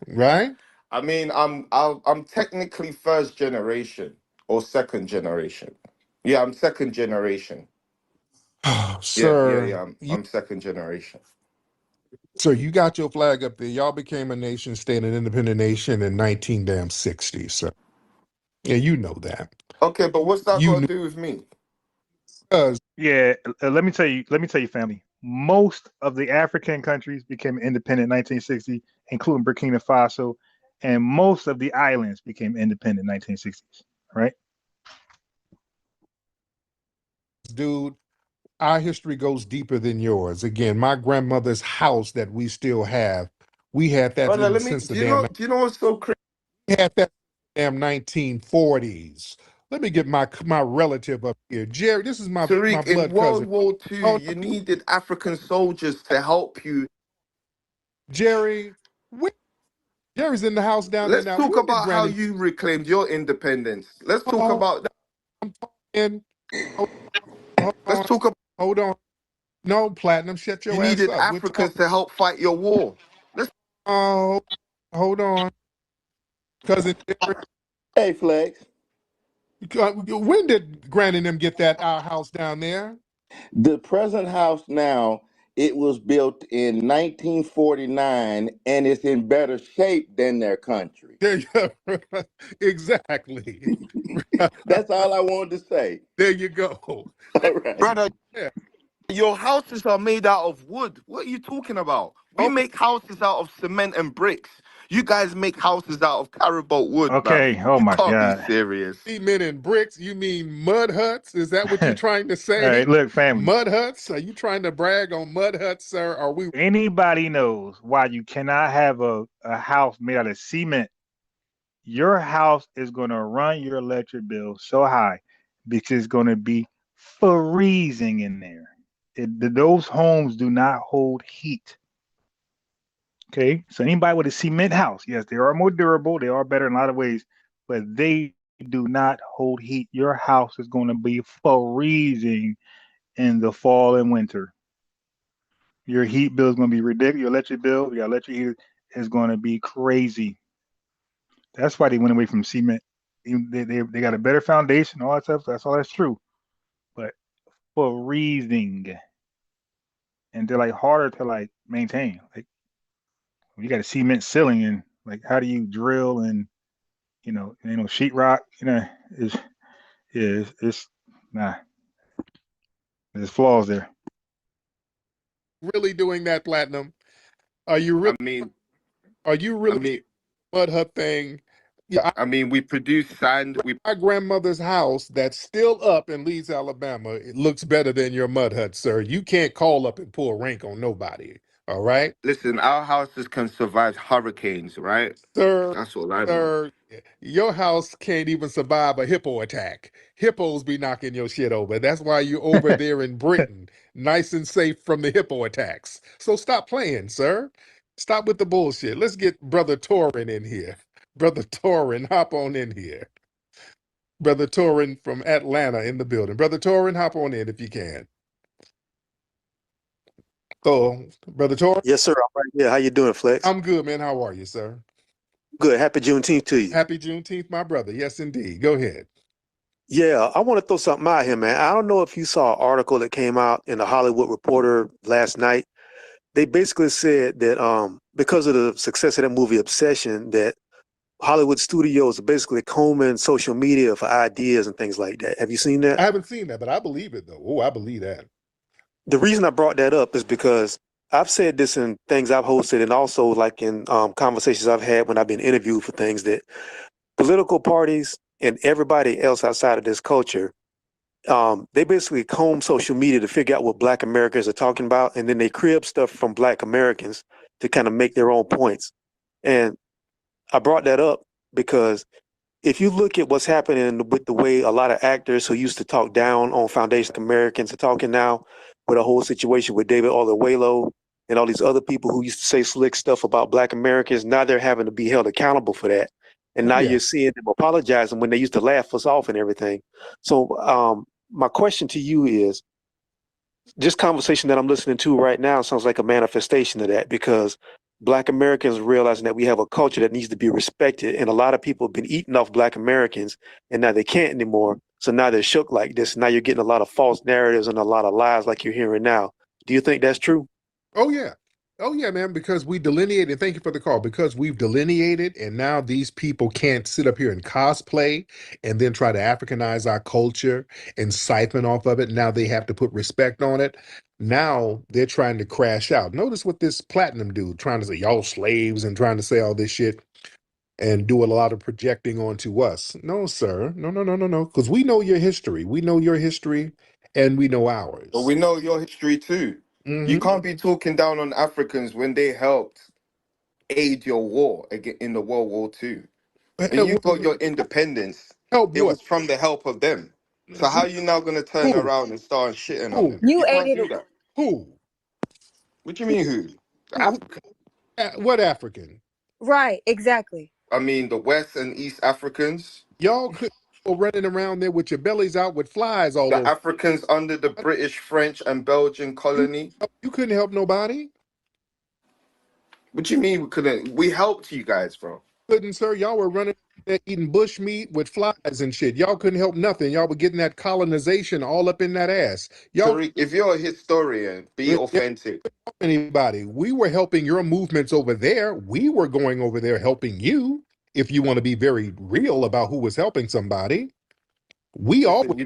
right? I mean, I'm technically first generation or second generation. Yeah, I'm second generation. Sir, Yeah. I'm second generation. you got your flag up there. Y'all became a nation state, an independent nation in 1960, sir. Yeah, you know that. Okay, but what's that You got knew to do with me? because Yeah, let me tell you, family. Most of the African countries became independent in 1960, including Burkina Faso, and most of the islands became independent in 1960s. Right? dude, our history goes deeper than yours. Again, my grandmother's house that we still have, we had that Brother, since the do you know what's so crazy? we had that damn 1940s. Let me get my relative up here. Jerry, this is my Tariq, in blood World cousin. War II, Oh, you needed African soldiers to help you. Jerry, Jerry's in the house down there Let's now. talk When did about how Granny you reclaimed your independence. Let's talk Oh, about that. I'm talking. Hold, hold Let's on. talk about Hold on. No, Platinum, shut you your ass needed up. We're talking. Africans to help fight your war. Let's Oh, hold on. Cousin Jerry. Hey, Flex. When did Granny and them get that our house down there? The present house now, it was built in 1949 and it's in better shape than their country. There you exactly. That's all I wanted to say. There you go. All right. brother, Yeah. your houses are made out of wood. What are you talking about? We Okay. make houses out of cement and bricks. You guys make houses out of carabao wood, bruv. Okay. Oh You my can't be God. serious. Cement and bricks. You mean mud huts? Is that what you're All trying to right. say? Look, family. Mud huts? Are you trying to brag on mud huts, sir? Are we Anybody knows why you cannot have a house made out of cement? Your house is going to run your electric bill so high because it's going to be freezing in there. Those homes do not hold heat. Okay, so anybody with a cement house, yes, they are more durable, they are better in a lot of ways, but they do not hold heat. Your house is going to be freezing in the fall and winter. Your heat bill is going to be ridiculous. Your electric bill, your electric heater is going to be crazy. That's why they went away from cement. They got a better foundation, all that stuff. That's all that's true. But freezing, and they're like harder to like maintain. Like you got a cement ceiling, and like how do you drill and sheetrock? Is it's nah. There's flaws there. really doing that, Platinum? Are you I really mean, are you I really mean, mud hut thing? Yeah, we produce sand. my grandmother's house that's still up in Leeds, Alabama, it looks better than your mud hut, sir. You can't call up and pull rank on nobody. All right, Listen, our houses can survive hurricanes, right? sir. That's all I know. Sir, your house can't even survive a hippo attack. Hippos be knocking your shit over. That's why you're over there in Britain, nice and safe from the hippo attacks. So stop playing, sir. Stop with the bullshit. Let's get Brother Torin in here. Brother Torin, hop on in here. Brother Torin from Atlanta in the building. Brother Torin, hop on in if you can. Oh, Brother Torin, Yes, sir. I'm right here. How you doing, Flex? I'm good, man. How are you, sir? Good. Happy Juneteenth to you. Happy Juneteenth, my brother. Yes, indeed. Go ahead. Yeah, I want to throw something out here, man. I don't know if you saw an article that came out in the Hollywood Reporter last night. They basically said that because of the success of that movie Obsession, that Hollywood studios are basically combing social media for ideas and things like that. Have you seen I that? haven't seen that, but I believe it though. Oh, I believe that. The reason I brought that up is because I've said this in things I've hosted and also like in conversations I've had when I've been interviewed for things that political parties and everybody else outside of this culture, they basically comb social media to figure out what Black Americans are talking about, and then they crib stuff from Black Americans to kind of make their own points. And I brought that up because if you look at what's happening with the way a lot of actors who used to talk down on Foundation Americans are talking now, with a whole situation with David Oyelowo and all these other people who used to say slick stuff about Black Americans, now they're having to be held accountable for that. And now Yeah. you're seeing them apologizing when they used to laugh us off and everything. So my question to you is, this conversation that I'm listening to right now sounds like a manifestation of that, because Black Americans realizing that we have a culture that needs to be respected, and a lot of people have been eating off Black Americans, and now they can't anymore. So now they're shook like this. Now you're getting a lot of false narratives and a lot of lies like you're hearing now. Do you think that's true? Oh yeah. Oh yeah, man, because we delineated, thank you for the call, because we've delineated and now these people can't sit up here and cosplay and then try to Africanize our culture and siphon off of it. Now they have to put respect on it. Now they're trying to crash out. Notice what this platinum dude trying to say, y'all slaves, and trying to say all this shit and do a lot of projecting onto us. No, sir. No, no, no, no, no. Because we know your history. We know your history and we know But ours. we know your history too. You Hmm. can't be talking down on Africans when they helped aid your war in the World War II. When you got your independence, Help it what? was from the help of them. So how you now gonna turn Who? around and start shitting on Who? them? You You can't aided do that. Who? What do you mean who? The Who? African. What African? right, exactly. I mean the West and East Africans. Y'all could go running around there with your bellies out with flies all The over. Africans under the British, French, and Belgian You colony. you couldn't help nobody. What do you mean we couldn't? We helped you guys, bro. Couldn't, sir. Y'all were running there eating bush meat with flies and shit. Y'all couldn't help nothing. Y'all were getting that colonization all up in that ass. Y'all Tariq, if you're a historian, be couldn't help authentic. anybody. We were helping your movements over there. We were going over there helping you. If you want to be very real about who was helping somebody, we all. Listen, you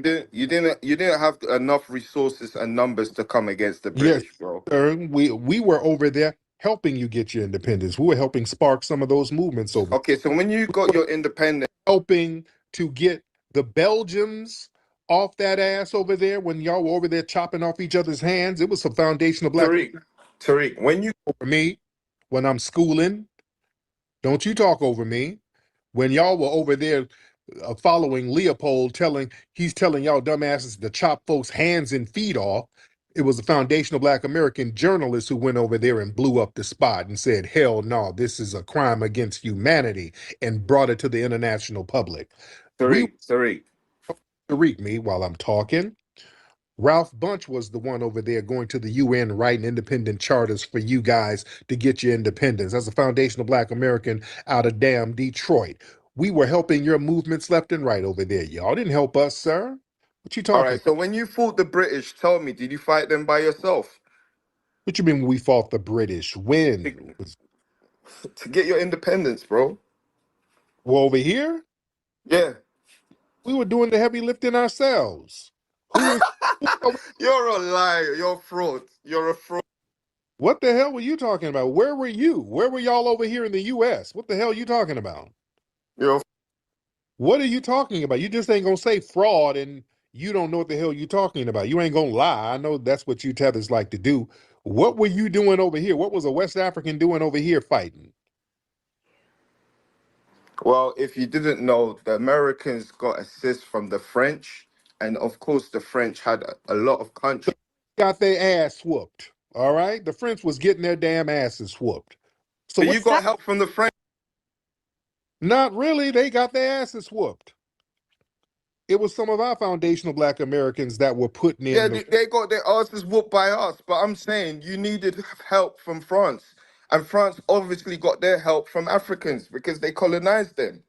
didn't have enough resources and numbers to come against the Yes, British, bro. sir. We were over there helping you get your independence. We were helping spark some of those movements over. Okay, so when you got your independence, Helping to get the Belgians off that ass over there when y'all were over there chopping off each other's hands. It was some foundational black Tariq, when you over me when I'm schooling. Don't you talk over me. When y'all were over there following Leopold, he's telling y'all dumbasses to chop folks' hands and feet off. It was a foundational black American journalist who went over there and blew up the spot and said, hell no, this is a crime against humanity, and brought it to the international public. We Tariq, to read me while I'm talking. Ralph Bunche was the one over there going to the UN writing independent charters for you guys to get your independence. As a foundational black American out of damn Detroit. We were helping your movements left and right over there. Y'all didn't help us, sir. What you all talking right. So when you fought the British, tell me, did you fight them by yourself What you mean we fought the British? to, When? to get your independence, bro? Well, over here? Yeah, We were doing the heavy lifting ourselves. Who you're a liar. You're a fraud. You're a fraud. what the hell were you talking about? Where were you? Where were y'all over here in the US? What the hell are you talking about? You're What are you talking about? You just ain't gonna say fraud and you don't know what the hell you're talking about. You ain't gonna lie. I know that's what you tethers like to do. What were you doing over here? What was a West African doing over here fighting? well. If you didn't know, the Americans got assist from the French, and of course, the French had a lot of countries. Got their ass whooped. All right? The French was getting their damn asses whooped. So But what? you got help from the French. Not really. They got their asses whooped. It was some of our foundational black Americans that were putting Yeah, in the they got their asses whooped by us. But I'm saying you needed help from France. And France obviously got their help from Africans because they colonized them.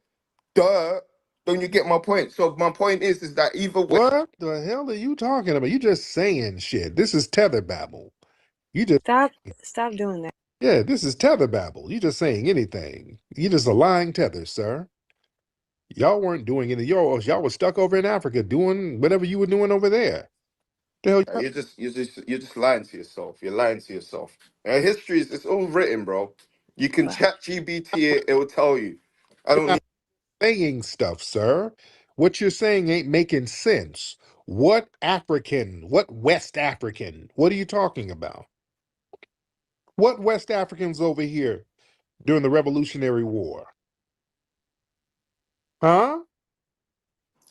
Duh. Don't you get my point? So my point is that either way, what the hell are you talking about? You just saying shit. This is tether babble. You just Stop doing that. Yeah, this is tether babble. You just saying anything. You just a lying tether, sir. Y'all weren't doing any. Y'all were stuck over in Africa doing whatever you were doing over there. The hell, you're just lying to yourself. You're lying to yourself. History is it's all written, bro. You can Wow. chat GBT it, it will tell you. I you're don't not need saying stuff, sir. What you're saying ain't making sense. What African? What West African? What are you talking about? What West Africans over here during the Revolutionary War? Huh?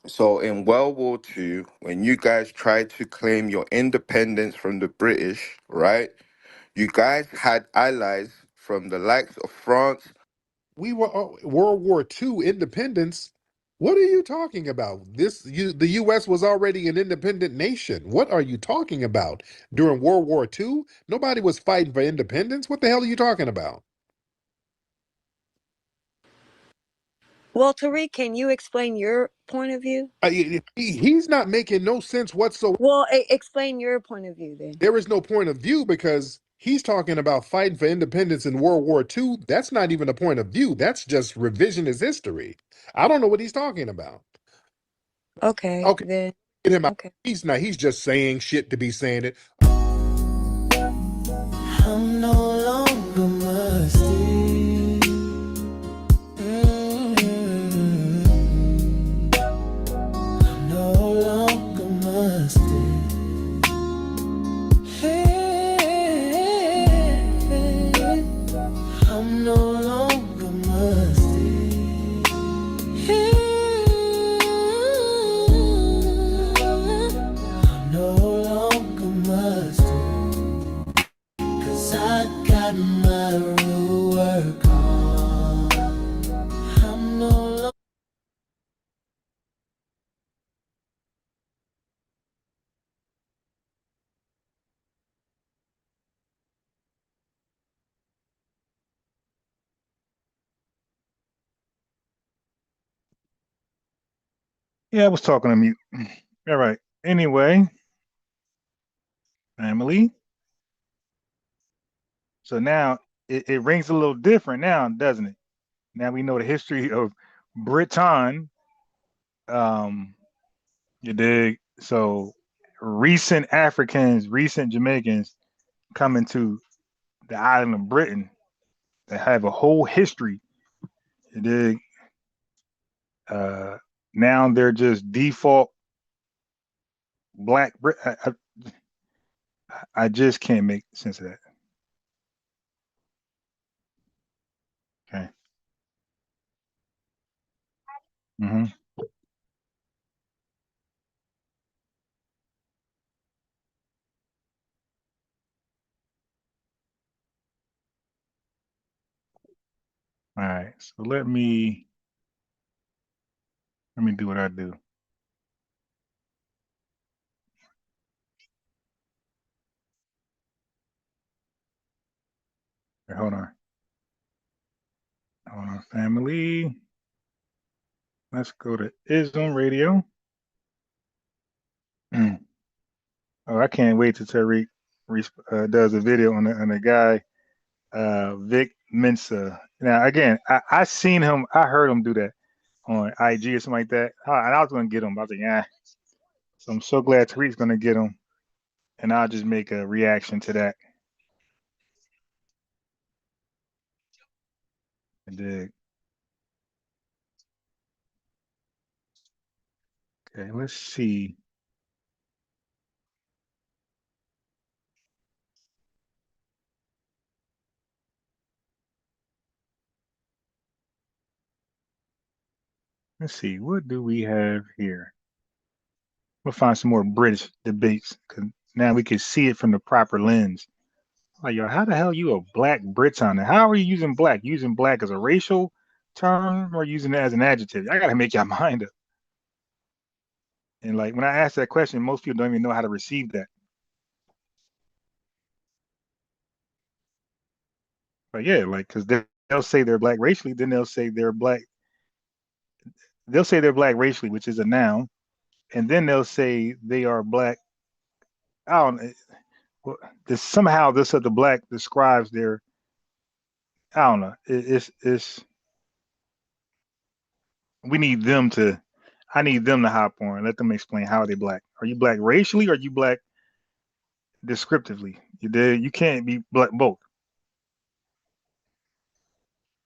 So in World War II, when you guys tried to claim your independence from the British, right? You guys had allies from the likes of France. We were World War II independence. What are you talking about? The U.S. was already an independent nation. What are you talking about? During World War II, nobody was fighting for independence. What the hell are you talking about? Well, Tariq, can you explain your point of view? He's not making no sense whatsoever. Well, explain your point of view then. There is no point of view because he's talking about fighting for independence in World War II. That's not even a point of view. That's just revisionist history. I don't know what he's talking about. Okay, Okay, then. get him out. Okay. He's just saying shit to be saying it. I'm no longer musty. I'm no longer musty. I'm no longer musty. I'm no longer musty. 'Cause I got my real work on. I'm no longer. Yeah, I was talking to mute. All right. Anyway, family. So now it rings a little different now, doesn't it? Now we know the history of Britain. Um, you dig? So recent Africans, recent Jamaicans coming to the island of Britain that have a whole history. You dig? Uh, now they're just default black Brit. I just can't make sense of that. Okay. Mm-hmm. All right. So let me do what I do. Here, hold on. Hold on, family. Let's go to Ism Radio. Mm. Oh, I can't wait till Tariq does a video on the guy Vic Mensa. Now again, I seen him, I heard him do that on IG or something like that. And I was gonna get him, but I was like, yeah. So I'm so glad Tariq's gonna get him, and I'll just make a reaction to that. I dig. Okay, let's see. Let's see, what do we have here? We'll find some more British debates because now we can see it from the proper lens. Like, yo, how the hell you a black Briton? How are you using black? Using black as a racial term or using it as an adjective? I gotta make your mind up. And like when I ask that question, most people don't even know how to receive that. But yeah, like because they'll say they're black racially, then they'll say they're black. They'll say they're black racially, which is a noun, and then they'll say they are black. I don't know. This somehow this of the black describes their. I don't know. It's we need them to. I need them to hop on. Let them explain how are they black. Are you black racially? Or are you black descriptively? You can't be black both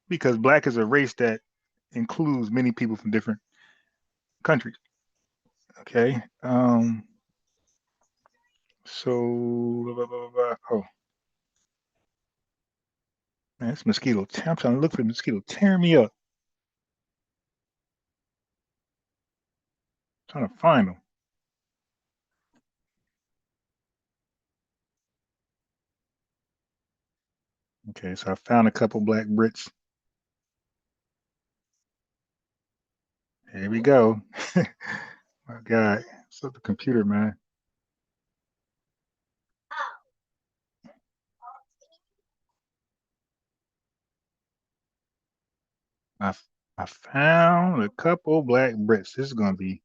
because black is a race that includes many people from different countries. Okay. So oh man, this mosquito. I'm trying to look for the mosquito tearing me up. Trying to find them. Okay, so I found a couple black Brits. Here we go. My God, it's up the computer, man. I found a couple black Brits. This is gonna be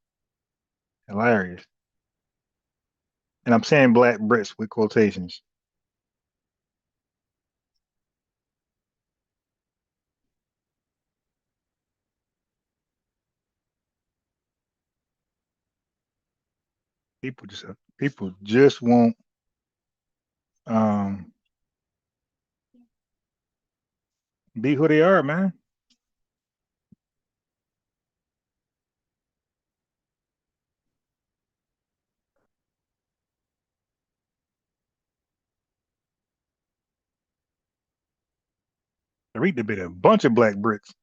hilarious. And I'm saying black Brits with quotations. People just won't um be who they are, man. I read bit a bunch of black Brits,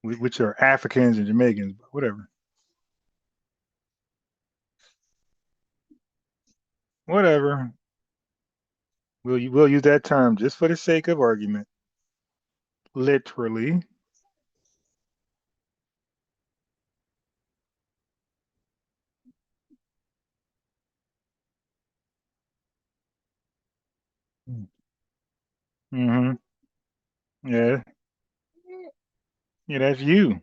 which are Africans and Jamaicans, but whatever. Whatever. We'll use that term just for the sake of argument. Literally. Mm-hmm. Yeah. Yeah, that's you.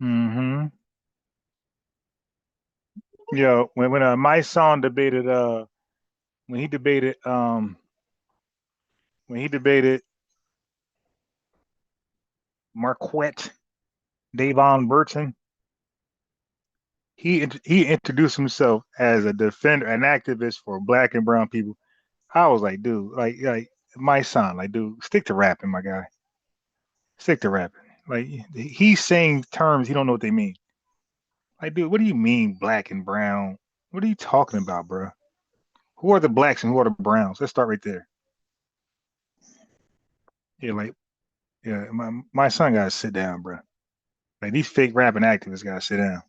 Mm-hmm. Yeah, when my son debated when he debated when he debated Marquette Davon Burton, he introduced himself as a defender, an activist for black and brown people. I was like, dude, like my son, like, dude, stick to rapping, my guy. Stick to rapping. Like he's saying terms he don't know what they mean. Like, dude, what do you mean black and brown? What are you talking about, bro? Who are the blacks and who are the browns? Let's start right there. Yeah, like, yeah, my son gotta sit down, bro. Like these fake rapping activists gotta sit down.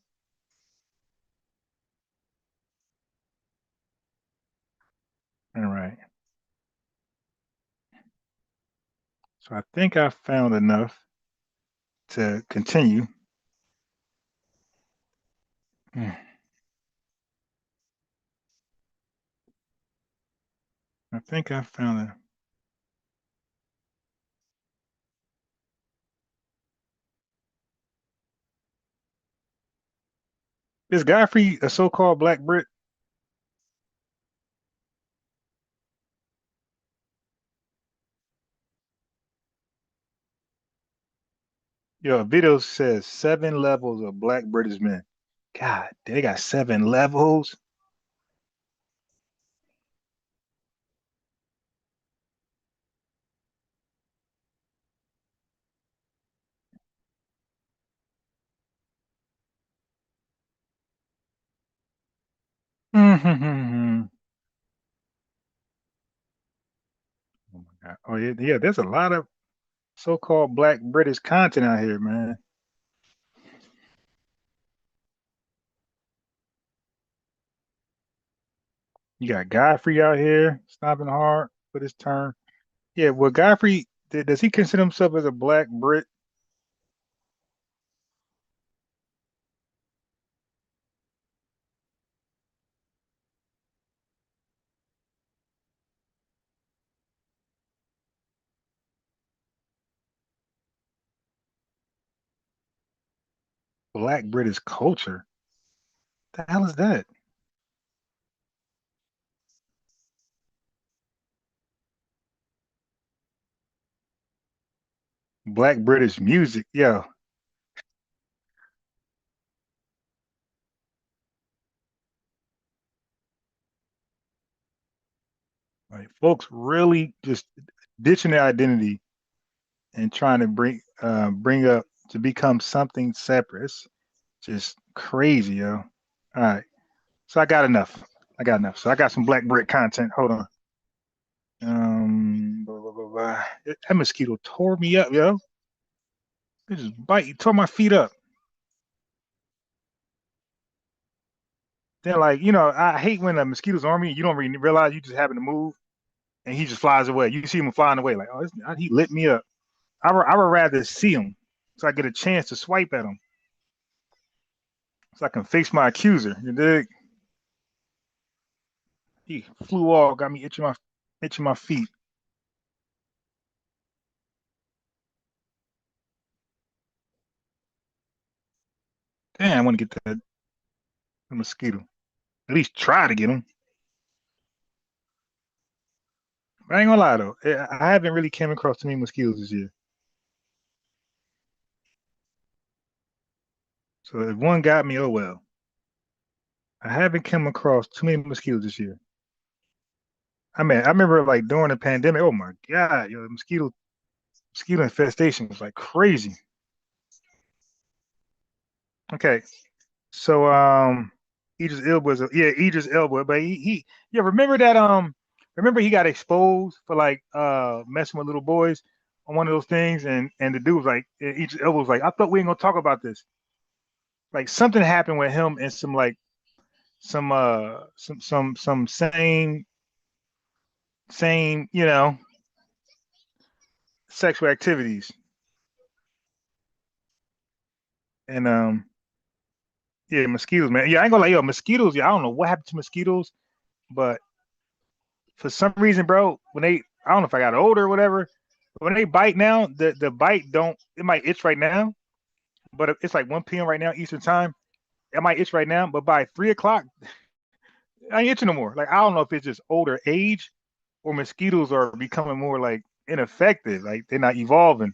All right. So I think I found enough to continue. Hmm. I think I found it. Is Godfrey a so-called black Brit? Yo, a video says 7 levels of black British men. God, they got 7 levels. Oh my God. Oh yeah, yeah. There's a lot of so-called black British content out here, man. You got Godfrey out here stomping hard with his turn. Yeah, well, Godfrey, does he consider himself as a black Brit? Black British culture? The hell is that? Black British music? Yeah, like folks really just ditching their identity and trying to bring up to become something separate. It's just crazy, yo. All right, so I got enough. I got enough. So I got some Black Brit content. Hold on. Blah, blah, blah, blah. That mosquito tore me up, yo. It just bite, tore my feet up. Then, like, I hate when a mosquito's on me. You don't really realize you just happen to move, and he just flies away. You see him flying away, like, oh, he lit me up. I would rather see him, so I get a chance to swipe at him, so I can face my accuser. You dig? He flew off, got me itching my feet. I want to get that mosquito. At least try to get them. I ain't gonna lie though, I haven't really came across too many mosquitoes this year. So if one got me, oh well. I haven't come across too many mosquitoes this year. I mean, I remember like during the pandemic. Oh my God, yo, mosquito infestation was like crazy. Okay, so Idris Elba was Idris Elba, but yeah, remember he got exposed for like messing with little boys on one of those things, and the dude was like Idris Elba was like, I thought we ain't gonna talk about this. Like something happened with him and some like some same sexual activities, and yeah, mosquitoes, man. Yeah, I ain't gonna lie, yo, mosquitoes. Yeah, I don't know what happened to mosquitoes, but for some reason, bro, I don't know if I got older or whatever, but when they bite now, the bite don't. It might itch right now, but it's like 1 p.m. right now Eastern time. It might itch right now, but by 3 o'clock, I ain't itching no more. Like I don't know if it's just older age or mosquitoes are becoming more like ineffective. Like they're not evolving.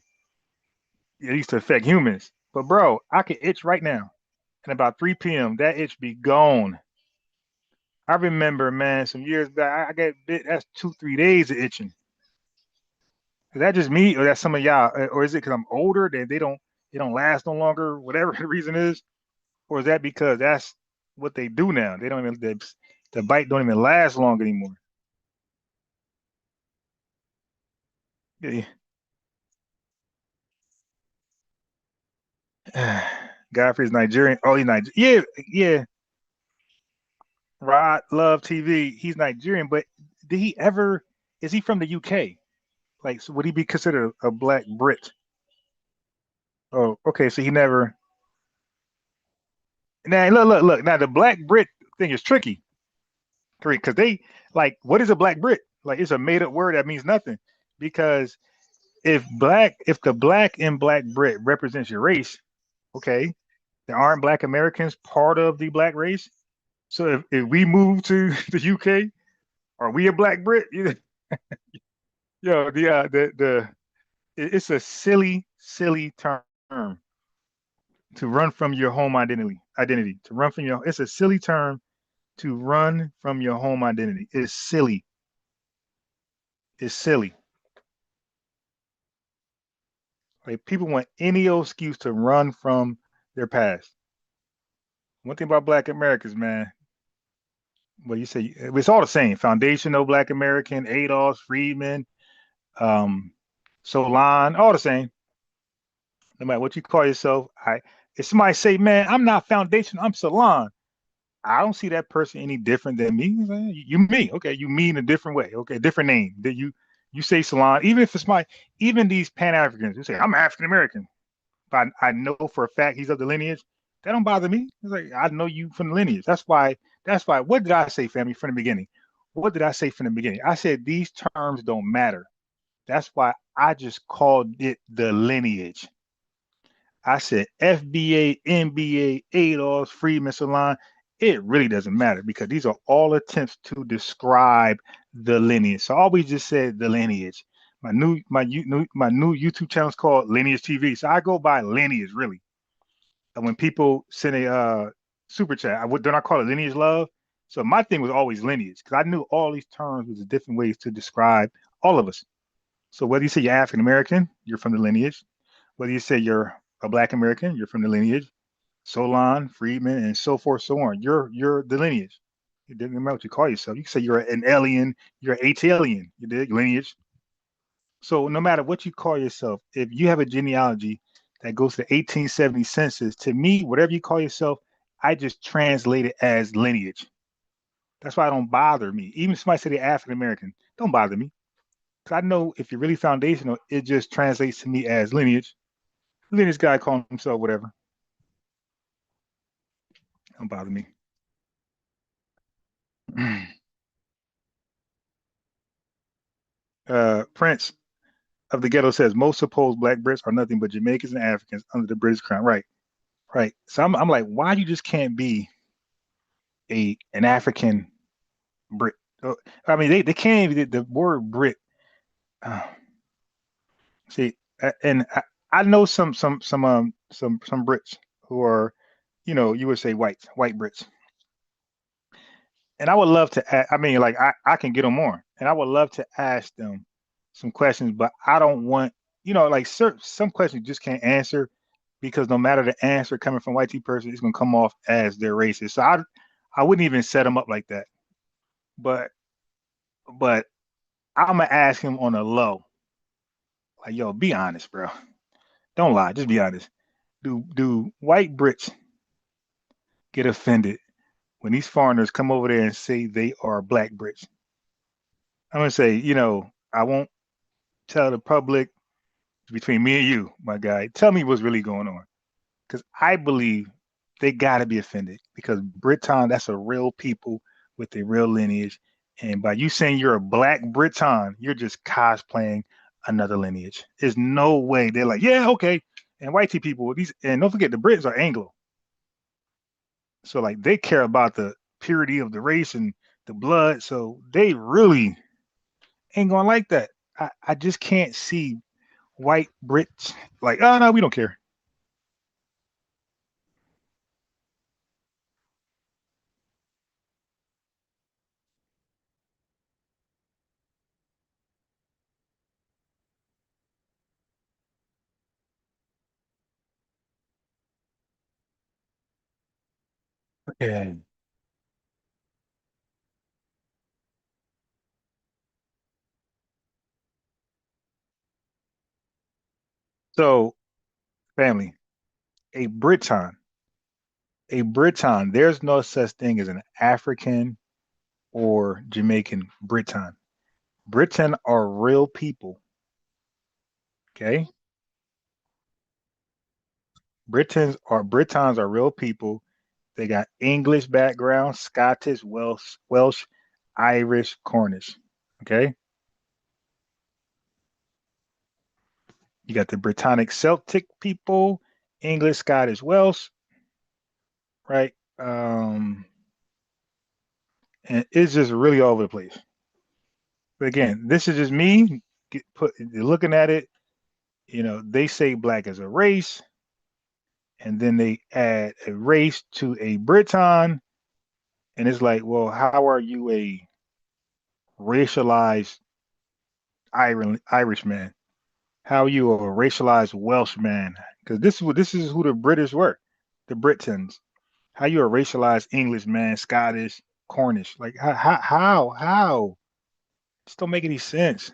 It used to affect humans, but bro, I can itch right now, and about 3 p.m. that itch be gone. I remember, man, some years back, I got bit. That's 2, 3 days of itching. Is that just me, or that's some of y'all, or is it because I'm older that they don't last no longer, whatever the reason is, or is that because that's what they do now? They don't even the bite don't even last long anymore. Yeah. Godfrey's Nigerian. Oh, he's Nigerian. Yeah, yeah. Rod Love TV. He's Nigerian, but did he ever? Is he from the UK? Like, so would he be considered a black Brit? Oh, okay. So he never. Now look. Now the black Brit thing is tricky, because they like what is a black Brit? Like it's a made up word that means nothing. Because if the black in black Brit represents your race, okay, there aren't black Americans part of the black race. So if we move to the UK, are we a black Brit? Yeah, it's a silly term to run from your home identity to run from your. It's a silly term to run from your home identity. It's silly. It's silly. Like people want any old excuse to run from their past. One thing about Black Americans, man. Well, you say it's all the same. Foundational Black American, Adolf, Friedman, um, Solon, all the same. No matter what you call yourself, if somebody say, "Man, I'm not foundational, I'm Solon," I don't see that person any different than me. You me, okay? You me in a different way, okay? Different name. That you say Salon, even if it's even these Pan Africans who say I'm African American, but I know for a fact he's of the lineage. That don't bother me. It's like I know you from the lineage. That's why. That's why. What did I say, family, from the beginning? What did I say from the beginning? I said these terms don't matter. That's why I just called it the lineage. I said FBA, NBA, Adolf, Freeman, Salon. It really doesn't matter because these are all attempts to describe the lineage. So I always just said the lineage. My new YouTube channel is called Lineage TV. So I go by lineage really. And when people send a super chat, then I call it lineage love. So my thing was always lineage because I knew all these terms was different ways to describe all of us. So whether you say you're African American, you're from the lineage. Whether you say you're a Black American, you're from the lineage. Solon, Friedman, and so forth, so on. You're the lineage. It doesn't matter what you call yourself. You can say you're an alien, you're an alien. You did lineage. So no matter what you call yourself, if you have a genealogy that goes to the 1870 census, to me, whatever you call yourself, I just translate it as lineage. That's why it don't bother me. Even if somebody say they're African American, don't bother me. Because I know if you're really foundational, it just translates to me as lineage. Lineage guy calling himself whatever. Don't bother me. Prince of the Ghetto says most supposed Black Brits are nothing but Jamaicans and Africans under the British crown. Right. right? So I'm like, why you just can't be an African Brit? I mean, they can't even the word Brit. Uh, see, and I know some Brits who are, you would say white Brits, and I would love to. I mean, like I can get them on, and I would love to ask them some questions, but I don't want, like some questions you just can't answer because no matter the answer coming from white person, it's gonna come off as they're racist. So I wouldn't even set them up like that. But but I'm gonna ask him on a low, like, yo, be honest, bro. Don't lie, just be honest. Do white Brits get offended when these foreigners come over there and say they are black Brits? I'm gonna say, I won't tell the public between me and you, my guy. Tell me what's really going on. Because I believe they gotta be offended because Briton, that's a real people with a real lineage. And by you saying you're a black Briton, you're just cosplaying another lineage. There's no way they're like, yeah, okay. And white people, these, and don't forget the Brits are Anglo. So like they care about the purity of the race and the blood. So they really ain't gonna like that. I just can't see white Brits like, oh no, we don't care. Yeah. So family, a Briton, there's no such thing as an African or Jamaican Briton. Briton are real people. Okay. Britons are real people. They got English background, Scottish, Welsh, Irish, Cornish. Okay. You got the Britannic Celtic people, English, Scottish, Welsh, right? And it's just really all over the place. But again, this is just me looking at it. They say black as a race, and then they add a race to a Briton, and it's like, well, how are you a racialized Irishman? How are you a racialized Welshman? Because this is who the British were, the Britons. How you a racialized Englishman, Scottish, Cornish? Like how? This don't make any sense.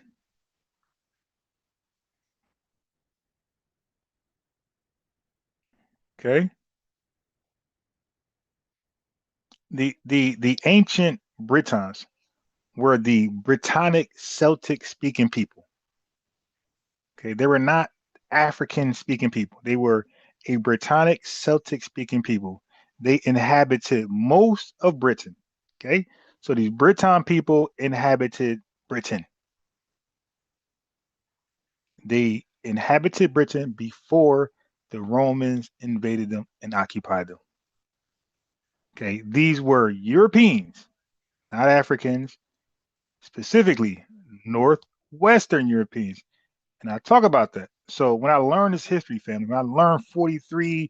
Okay, the ancient Britons were the Britannic Celtic speaking people. Okay, they were not African speaking people. They were a Britannic Celtic speaking people. They inhabited most of Britain. Okay, so these Briton people inhabited Britain. They inhabited Britain before the Romans invaded them and occupied them. Okay, these were Europeans, not Africans, specifically Northwestern Europeans. And I talk about that. So when I learned this history, family, when I learned 43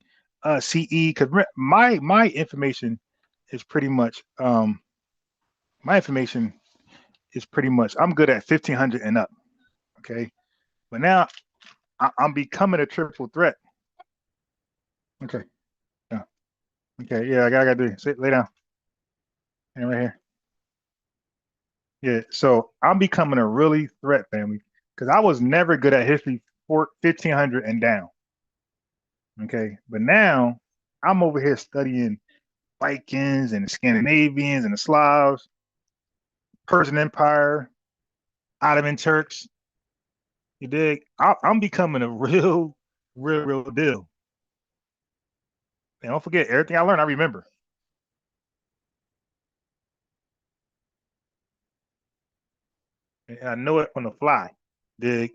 CE, because my information is pretty much my information is pretty much I'm good at 1500 and up. Okay, but now I'm becoming a triple threat. Okay, yeah, okay, yeah, I gotta do it. Sit, lay down, and right here. Yeah, so I'm becoming a really threat, family, because I was never good at history for 1500 and down. Okay, but now I'm over here studying Vikings and the Scandinavians and the Slavs, Persian Empire, Ottoman Turks. You dig? I'm becoming a real deal. And don't forget, everything I learned, I remember. And I know it on the fly. Dig?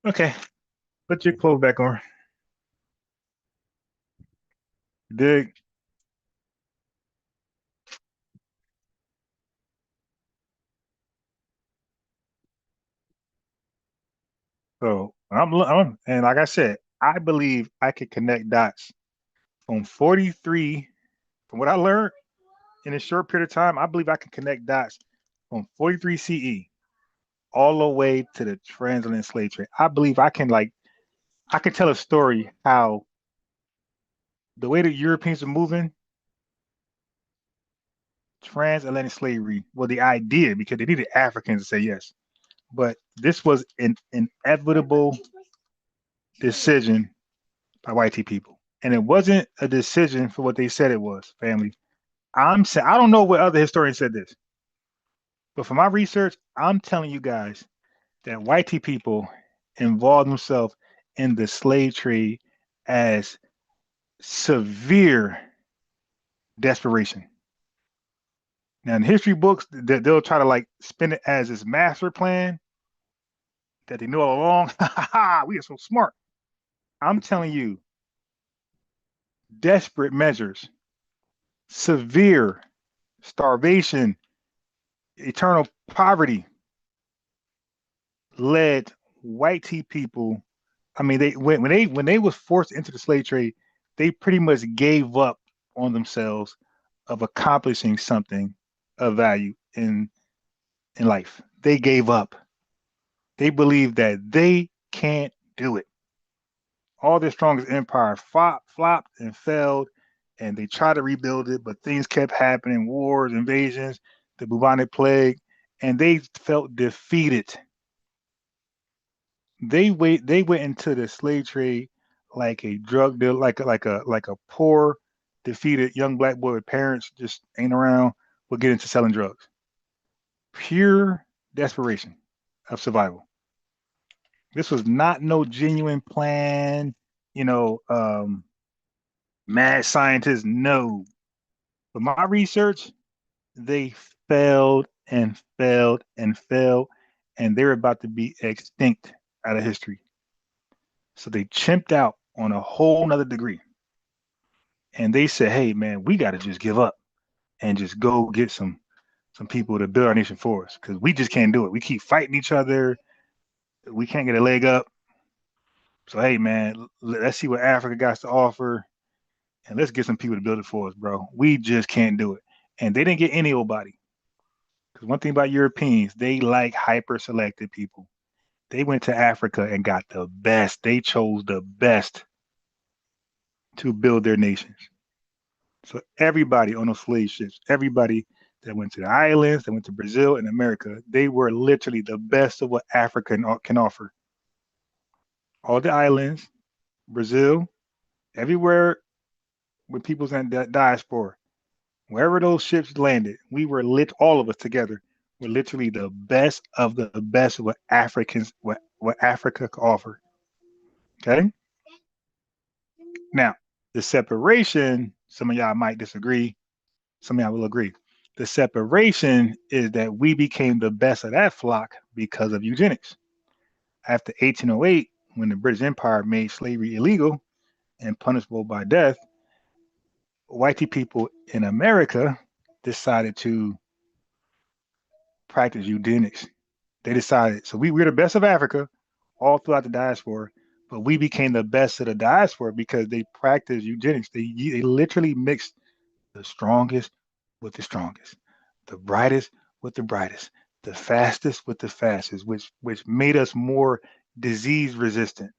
Okay, put your clothes back on. Dig. So and like I said, I believe I could connect dots from 43, from what I learned in a short period of time. I believe I can connect dots from 43 CE all the way to the transatlantic slave trade. I believe I can tell a story how the way the Europeans are moving, transatlantic slavery, well, the idea, because they needed Africans to say yes, but this was an inevitable decision by white people. And it wasn't a decision for what they said it was, family. I'm saying, I don't know what other historians said this, but from my research, I'm telling you guys that white people involved themselves in the slave trade as severe desperation. Now, in history books, they'll try to like spin it as this master plan that they know all along. We are so smart. I'm telling you, desperate measures, severe starvation, eternal poverty led white people. I mean, they when they was forced into the slave trade, they pretty much gave up on themselves of accomplishing something of value in life. They gave up. They believed that they can't do it. All their strongest empire flopped and failed, and they tried to rebuild it, but things kept happening, wars, invasions, the bubonic plague, and they felt defeated. They went into the slave trade like a drug dealer, like a poor, defeated young black boy with parents just ain't around, would get into selling drugs. Pure desperation of survival. This was not no genuine plan, you know, mad scientists. No. But my research, they failed and failed and failed, and they're about to be extinct out of history. So they chimped out on a whole nother degree. And they said, hey man, we gotta just give up and just go get some people to build our nation for us. Because we just can't do it. We keep fighting each other. We can't get a leg up. So hey man, let's see what Africa got to offer. And let's get some people to build it for us, bro. We just can't do it. And they didn't get any old body. Because one thing about Europeans, they like hyper selected people. They went to Africa and got the best. They chose the best to build their nations. So everybody on those slave ships, everybody that went to the islands, that went to Brazil and America, they were literally the best of what Africa can offer. All the islands, Brazil, everywhere with people's in the diaspora, wherever those ships landed, we were all of us together. We're literally the best of what what Africa could offer. Okay. Now, the separation, some of y'all might disagree, some of y'all will agree. The separation is that we became the best of that flock because of eugenics. After 1808, when the British Empire made slavery illegal and punishable by death, white people in America decided to practice eugenics. They decided, so we're the best of Africa all throughout the diaspora, but we became the best of the diaspora because they practiced eugenics. They literally mixed the strongest with the strongest, the brightest with the brightest, the fastest with the fastest, which made us more disease resistant,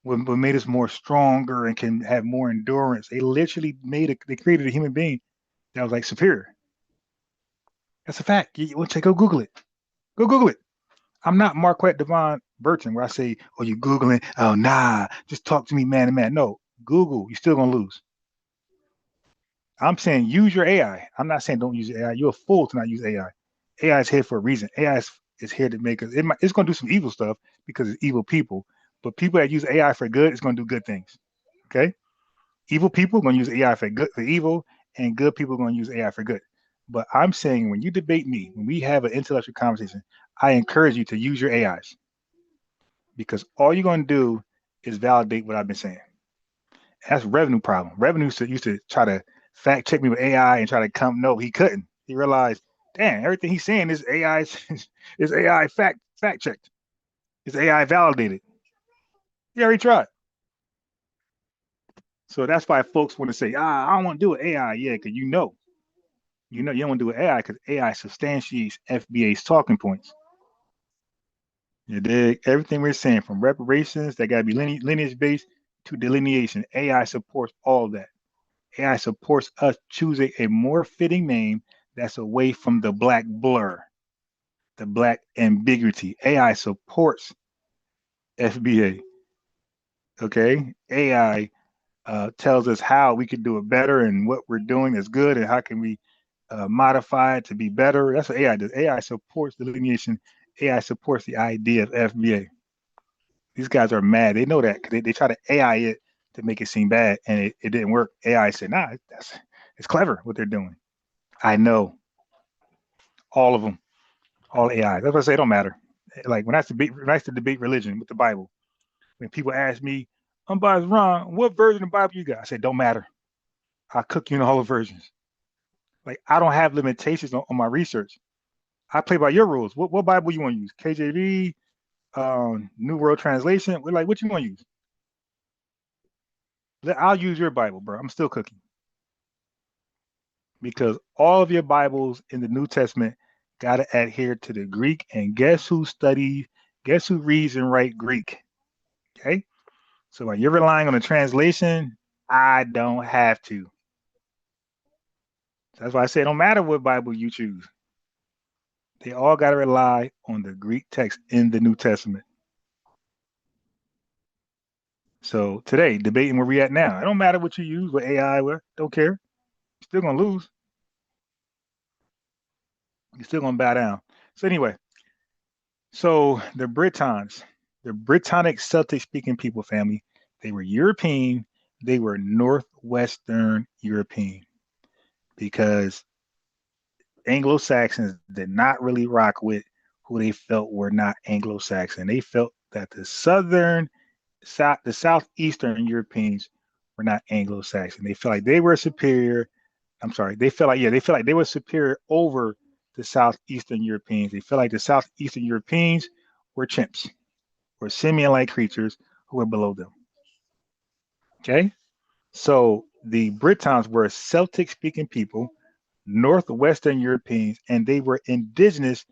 what made us more stronger and can have more endurance. They literally they created a human being that was like superior. That's a fact. You want to go Google it. Go Google it. I'm not Marquette Devon Burton where I say, oh, you Googling. Oh, nah, just talk to me man to man. No, Google, you're still going to lose. I'm saying use your AI. I'm not saying don't use your AI. You're a fool to not use AI. AI is here for a reason. AI is here to make us, it's going to do some evil stuff because it's evil people. But people that use AI for good, it's going to do good things. Okay? Evil people are going to use AI for good, for evil, and good people are going to use AI for good. But I'm saying when you debate me, when we have an intellectual conversation, I encourage you to use your AIs. because all you're going to do is validate what I've been saying. That's a revenue problem. Revenue used to try to fact check me with AI and try to come. No, he couldn't. He realized, damn, everything he's saying is AI is AI fact checked. Is AI validated. He already tried. So that's why folks want to say, I don't want to do it AI. Yeah, because you don't want to do it AI because AI substantiates FBA's talking points. You dig? Everything we're saying from reparations that got to be lineage based to delineation. AI supports all of that. AI supports us choosing a more fitting name that's away from the black blur, the black ambiguity. AI supports FBA. Okay, AI tells us how we can do it better and what we're doing is good and how can we modify it to be better. That's what AI does. AI supports delineation. AI supports the idea of FBA. These guys are mad. They know that because they try to AI it to make it seem bad, and it didn't work. AI said, "Nah, it's clever what they're doing." I know all of them, all AI. That's what I say. It don't matter. Like when I used to debate religion with the Bible, when people ask me, "Unbiased Ron, what version of the Bible you got?" I say, "Don't matter. I'll cook you in all the versions." Like I don't have limitations on my research. I play by your rules. What Bible you want to use? KJV, New World Translation. Like what you want to use? I'll use your Bible, bro. I'm still cooking because all of your Bibles in the New Testament got to adhere to the Greek. And guess who reads and write Greek? Okay. So when you're relying on a translation, I don't have to. That's why I say it don't matter what Bible you choose. They all got to rely on the Greek text in the New Testament. So today, debating where we at now. It don't matter what you use, what AI, don't care. You're still gonna lose. You're still gonna bow down. So anyway, so the Britons, the Brittonic Celtic speaking people family, they were European, they were Northwestern European because Anglo-Saxons did not really rock with who they felt were not Anglo-Saxon. They felt that the southeastern Europeans were not Anglo-Saxon. They felt like they were superior. They felt like they were superior over the southeastern Europeans. They felt like the southeastern Europeans were chimps, were simian-like creatures who were below them. Okay, so the Britons were Celtic-speaking people, northwestern Europeans, and they were indigenous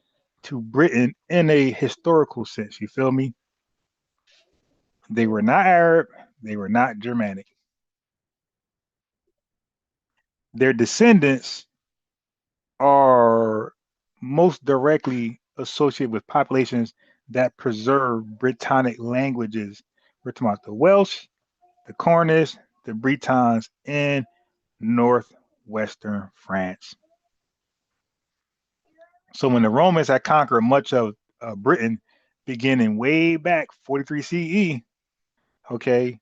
to Britain in a historical sense. You feel me? They were not Arab. They were not Germanic. Their descendants are most directly associated with populations that preserve Brittonic languages. We're talking about the Welsh, the Cornish, the Bretons in northwestern France. So when the Romans had conquered much of Britain, beginning way back 43 CE, okay,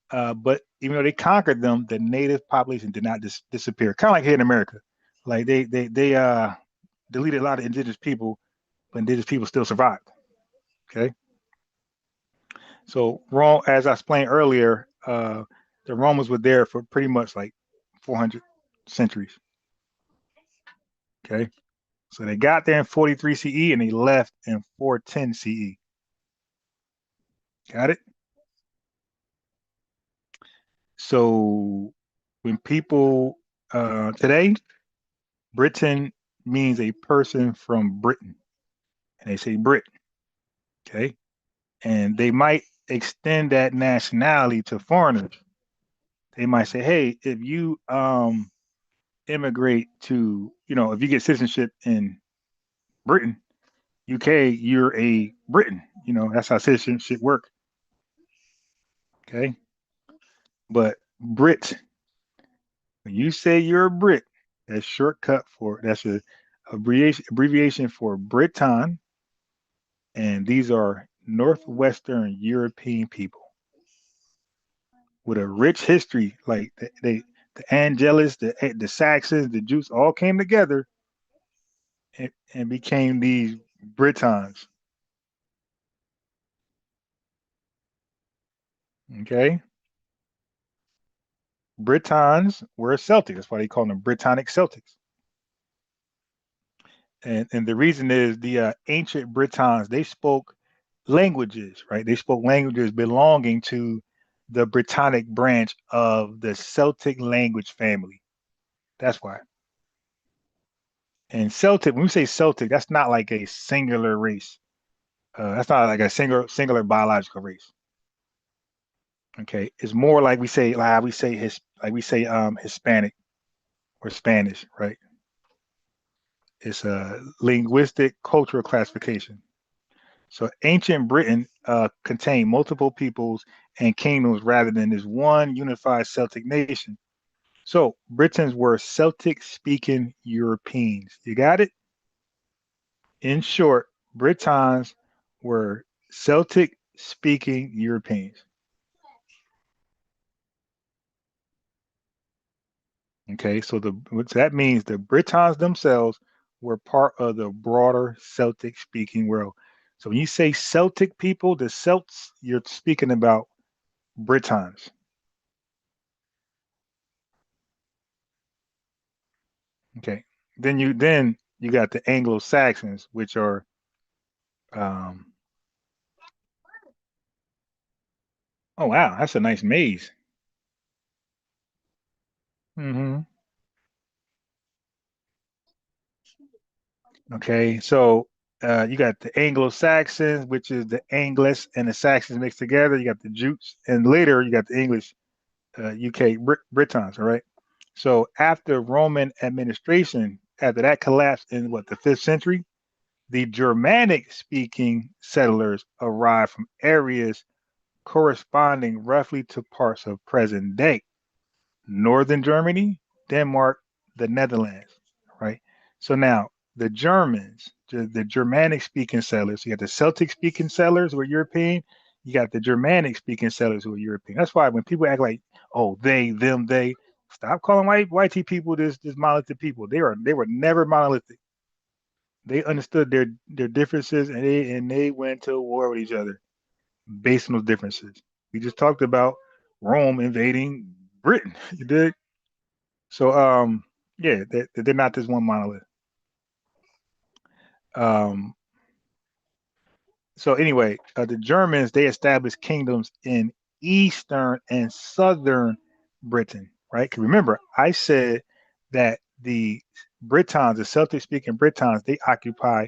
but even though they conquered them, the native population did not disappear. Kind of like here in America, like they deleted a lot of indigenous people, but indigenous people still survived. Okay, so Rome, as I explained earlier, the Romans were there for pretty much like 400 centuries. Okay, so they got there in 43 CE and they left in 410 CE. Got it? So when people today, Britain means a person from Britain, and they say Brit. Okay, and they might extend that nationality to foreigners. They might say, hey, if you immigrate to, if you get citizenship in Britain, UK, you're a Briton. That's how citizenship work. Okay, but Brit, when you say you're a Brit, that's a abbreviation for Briton, and these are Northwestern European people with a rich history. Like the Angelus, the Saxons, the Jews all came together and became these Britons. Okay. Britons were Celtic. That's why they call them Britannic Celtics. And the reason is the ancient Britons, they spoke languages, right? They spoke languages belonging to the Britannic branch of the Celtic language family. That's why. And Celtic, when we say Celtic, that's not like a singular race. That's not like a singular biological race. Okay, it's more like we say Hispanic or Spanish, right? It's a linguistic cultural classification. So ancient Britain contained multiple peoples and kingdoms rather than this one unified Celtic nation. So Britons were Celtic speaking Europeans. You got it? In short, Britons were Celtic speaking Europeans. Okay, so what that means the Britons themselves were part of the broader Celtic speaking world. So when you say Celtic people, the Celts, you're speaking about Britons. Okay. Then you got the Anglo-Saxons, which are um oh wow, that's a nice maze. Hmm. Okay, so you got the Anglo-Saxons, which is the Angles and the Saxons mixed together. You got the Jutes, and later you got the English, UK Britons. All right. So after Roman administration, after that collapsed in what the fifth century, the Germanic-speaking settlers arrived from areas corresponding roughly to parts of present day northern Germany, Denmark, the Netherlands, right? So now the Germans, the Germanic speaking settlers, you got the Celtic speaking settlers who are European, you got the Germanic speaking settlers who are European. That's why when people act like, oh, they, them, they, stop calling white people this monolithic people. They were never monolithic. They understood their differences and they went to war with each other based on those differences. We just talked about Rome invading Britain. You did. So yeah, they're not this one monolith. Um, so anyway, the Germans they established kingdoms in eastern and southern Britain, right? Because remember, I said that the Britons, the Celtic-speaking Britons, they occupy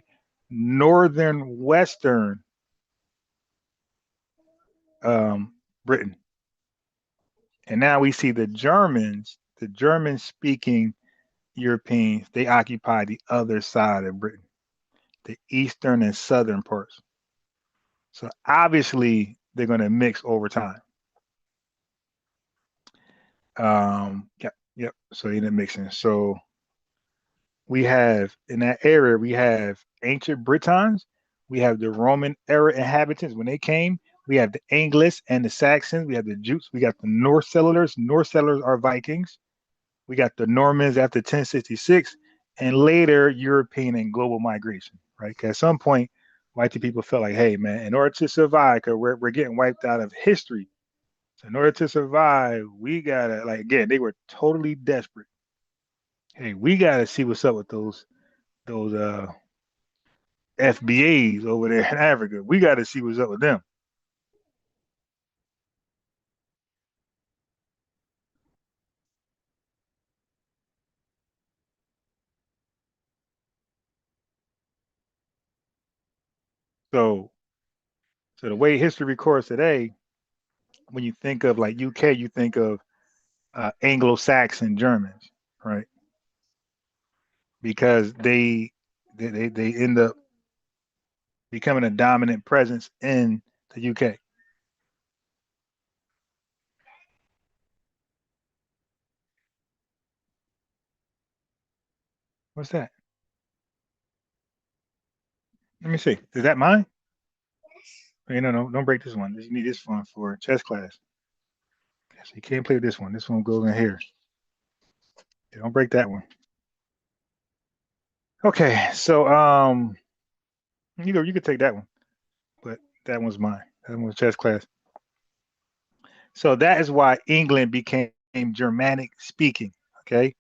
northern western Britain, and now we see the Germans, the German-speaking Europeans, they occupy the other side of Britain, the eastern and southern parts. So obviously they're going to mix over time. Yep, yep. So they're mixing. So we have in that area we have ancient Britons, we have the Roman era inhabitants when they came. We have the Angles and the Saxons. We have the Jutes. We got the North settlers. North settlers are Vikings. We got the Normans after 1066, and later European and global migration. Right? 'Cause at some point, white people felt like, hey man, in order to survive, because we're getting wiped out of history. So in order to survive, we gotta like again, they were totally desperate. Hey, we gotta see what's up with those FBAs over there in Africa. We gotta see what's up with them. So so the way history records today, when you think of like UK, you think of Anglo-Saxon Germans, right? Because they end up becoming a dominant presence in the UK. What's that? Let me see. Is that mine? Hey, no, don't break this one. You need this one for chess class. So you can't play with this one. This one goes in here. Yeah, don't break that one. Okay, so you could take that one, but that one's mine. That one's chess class. So that is why England became Germanic speaking. Okay,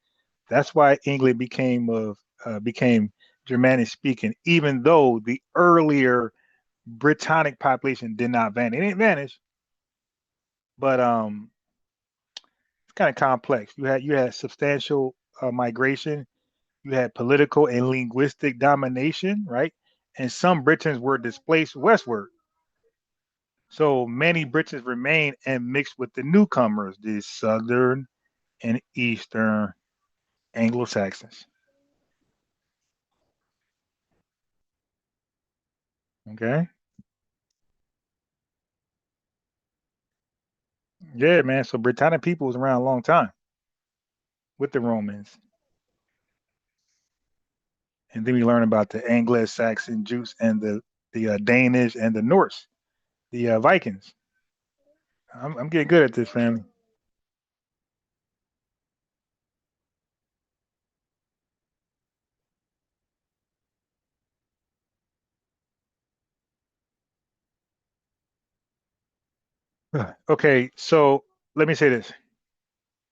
that's why England became Germanic speaking, even though the earlier Britannic population did not vanish. It didn't vanish, but it's kind of complex. You had substantial migration. You had political and linguistic domination, right? And some Britons were displaced westward. So many Britons remained and mixed with the newcomers, the Southern and Eastern Anglo-Saxons. Okay. Yeah, man. So Britannic people was around a long time with the Romans. And then we learn about the Anglo-Saxon Jews and the Danish and the Norse, the Vikings. I'm getting good at this, family. Okay, so let me say this.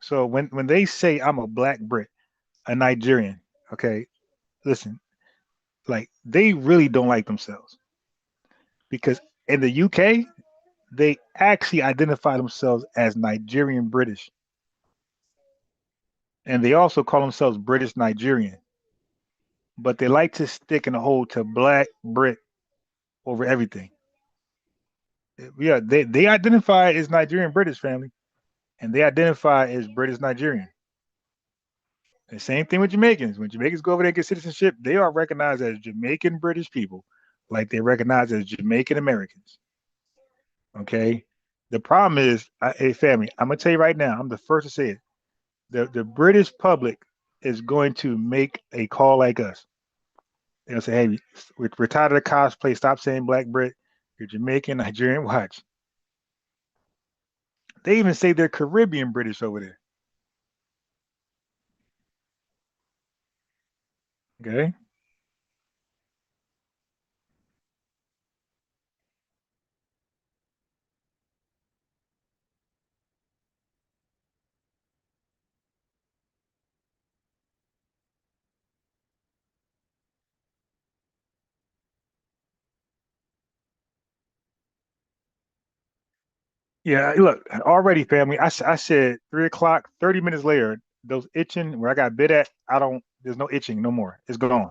So when they say I'm a black Brit, a Nigerian, okay, listen, like they really don't like themselves because in the UK they actually identify themselves as Nigerian British, and they also call themselves British Nigerian, but they like to stick and hold to black Brit over everything. Yeah, they identify as Nigerian British family, and they identify as British Nigerian. The same thing with Jamaicans. When Jamaicans go over there and get citizenship, they are recognized as Jamaican British people, like they recognize as Jamaican Americans. Okay. The problem is, hey family, I'm gonna tell you right now. I'm the first to say it. The British public is going to make a call like us. They'll say, "Hey, we're tired of the cosplay. Stop saying Black Brit. You're Jamaican, Nigerian. Watch." They even say they're Caribbean British over there. Okay. Yeah, look, already, family. I said 3 o'clock, 30 minutes later, those itching where I got bit at, there's no itching no more. It's gone.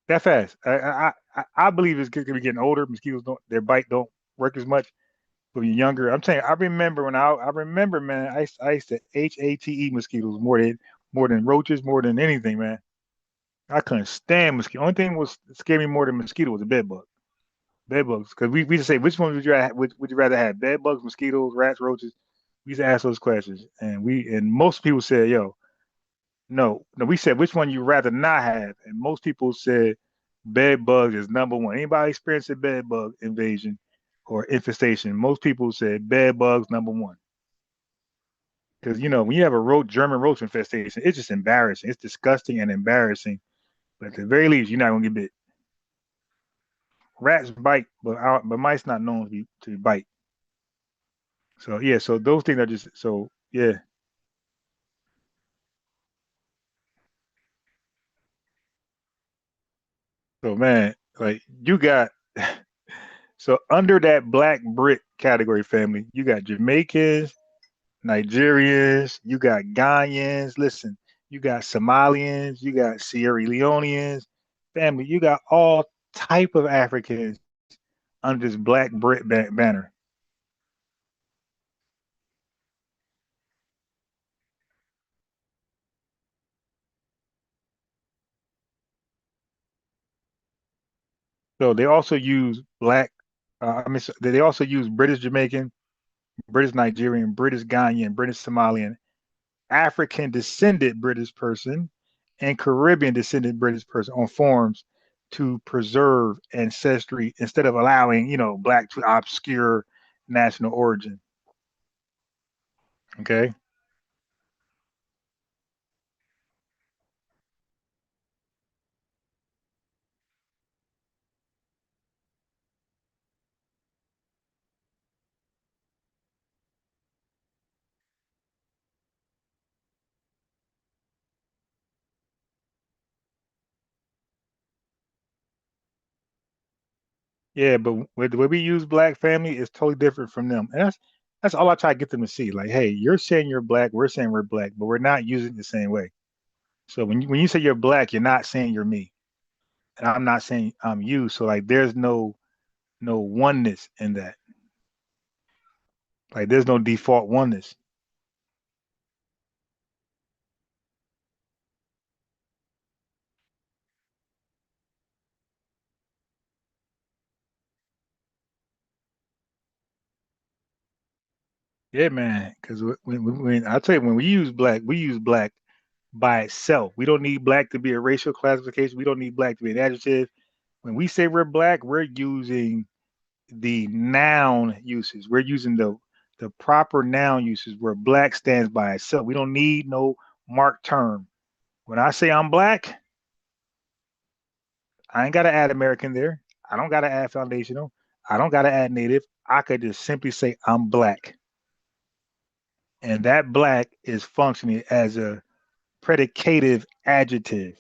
That fast. I believe it's going to be getting older. Mosquitoes their bite don't work as much when you're younger. I'm saying, I remember I remember, man, I used to HATE mosquitoes more than roaches, more than anything, man. I couldn't stand mosquitoes. Only thing was scared me more than mosquito was a bed bug. Bed bugs, because we used to say which one would you rather have, bed bugs, mosquitoes, rats, roaches? We used to ask those questions, and most people said, "Yo, no, no." We said which one you rather not have, and most people said bed bugs is number one. Anybody experiencing bed bug invasion or infestation? Most people said bed bugs number one, because when you have a German roach infestation, it's just embarrassing. It's disgusting and embarrassing. But at the very least, you're not gonna get bit. Rats bite, but mice not known to bite. So yeah, so those things are just so yeah. So man, like you got so under that black Brit category family, you got Jamaicans, Nigerians, you got Ghanaians, listen, you got Somalians, you got Sierra Leoneans, family, you got all type of Africans under this black Brit banner. So they also use black they also use British Jamaican, British Nigerian, British Ghanaian, British Somalian, African descended British person, and Caribbean descended British person on forms to preserve ancestry instead of allowing, black to obscure national origin. Okay. Yeah, but the way we use black family is totally different from them. And that's all I try to get them to see. Like, hey, you're saying you're black, we're saying we're black, but we're not using it the same way. So when you say you're black, you're not saying you're me. And I'm not saying I'm you. So like there's no oneness in that. Like there's no default oneness. Yeah, man. Because when I tell you when we use black by itself. We don't need black to be a racial classification. We don't need black to be an adjective. When we say we're black, we're using the noun uses. We're using the proper noun uses where black stands by itself. We don't need no marked term. When I say I'm black, I ain't got to add American there. I don't got to add foundational. I don't got to add native. I could just simply say I'm black. And that black is functioning as a predicative adjective.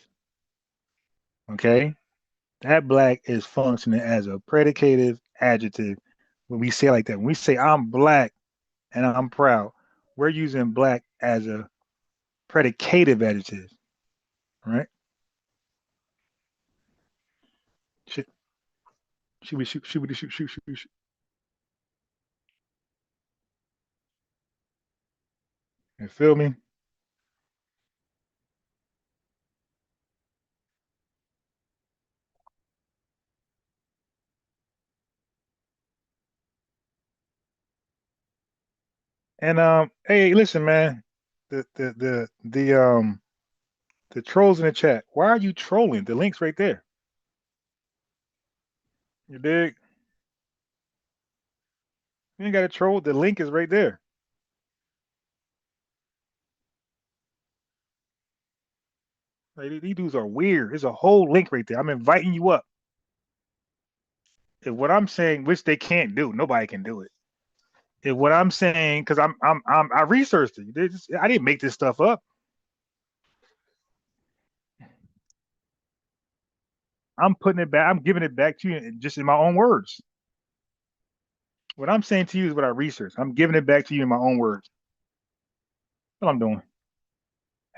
Okay. That black is functioning as a predicative adjective when we say it like that. When we say I'm black and I'm proud, we're using black as a predicative adjective, right? Should we shoot. You feel me? And hey, listen, man, the trolls in the chat. Why are you trolling? The link's right there. You dig? You ain't got to troll. The link is right there. Like, these dudes are weird. There's a whole link right there. I'm inviting you up. If what I'm saying, which they can't do, nobody can do it. If what I'm saying, because I researched it. I didn't make this stuff up. I'm putting it back. I'm giving it back to you just in my own words. What I'm saying to you is what I researched. I'm giving it back to you in my own words. What I'm doing.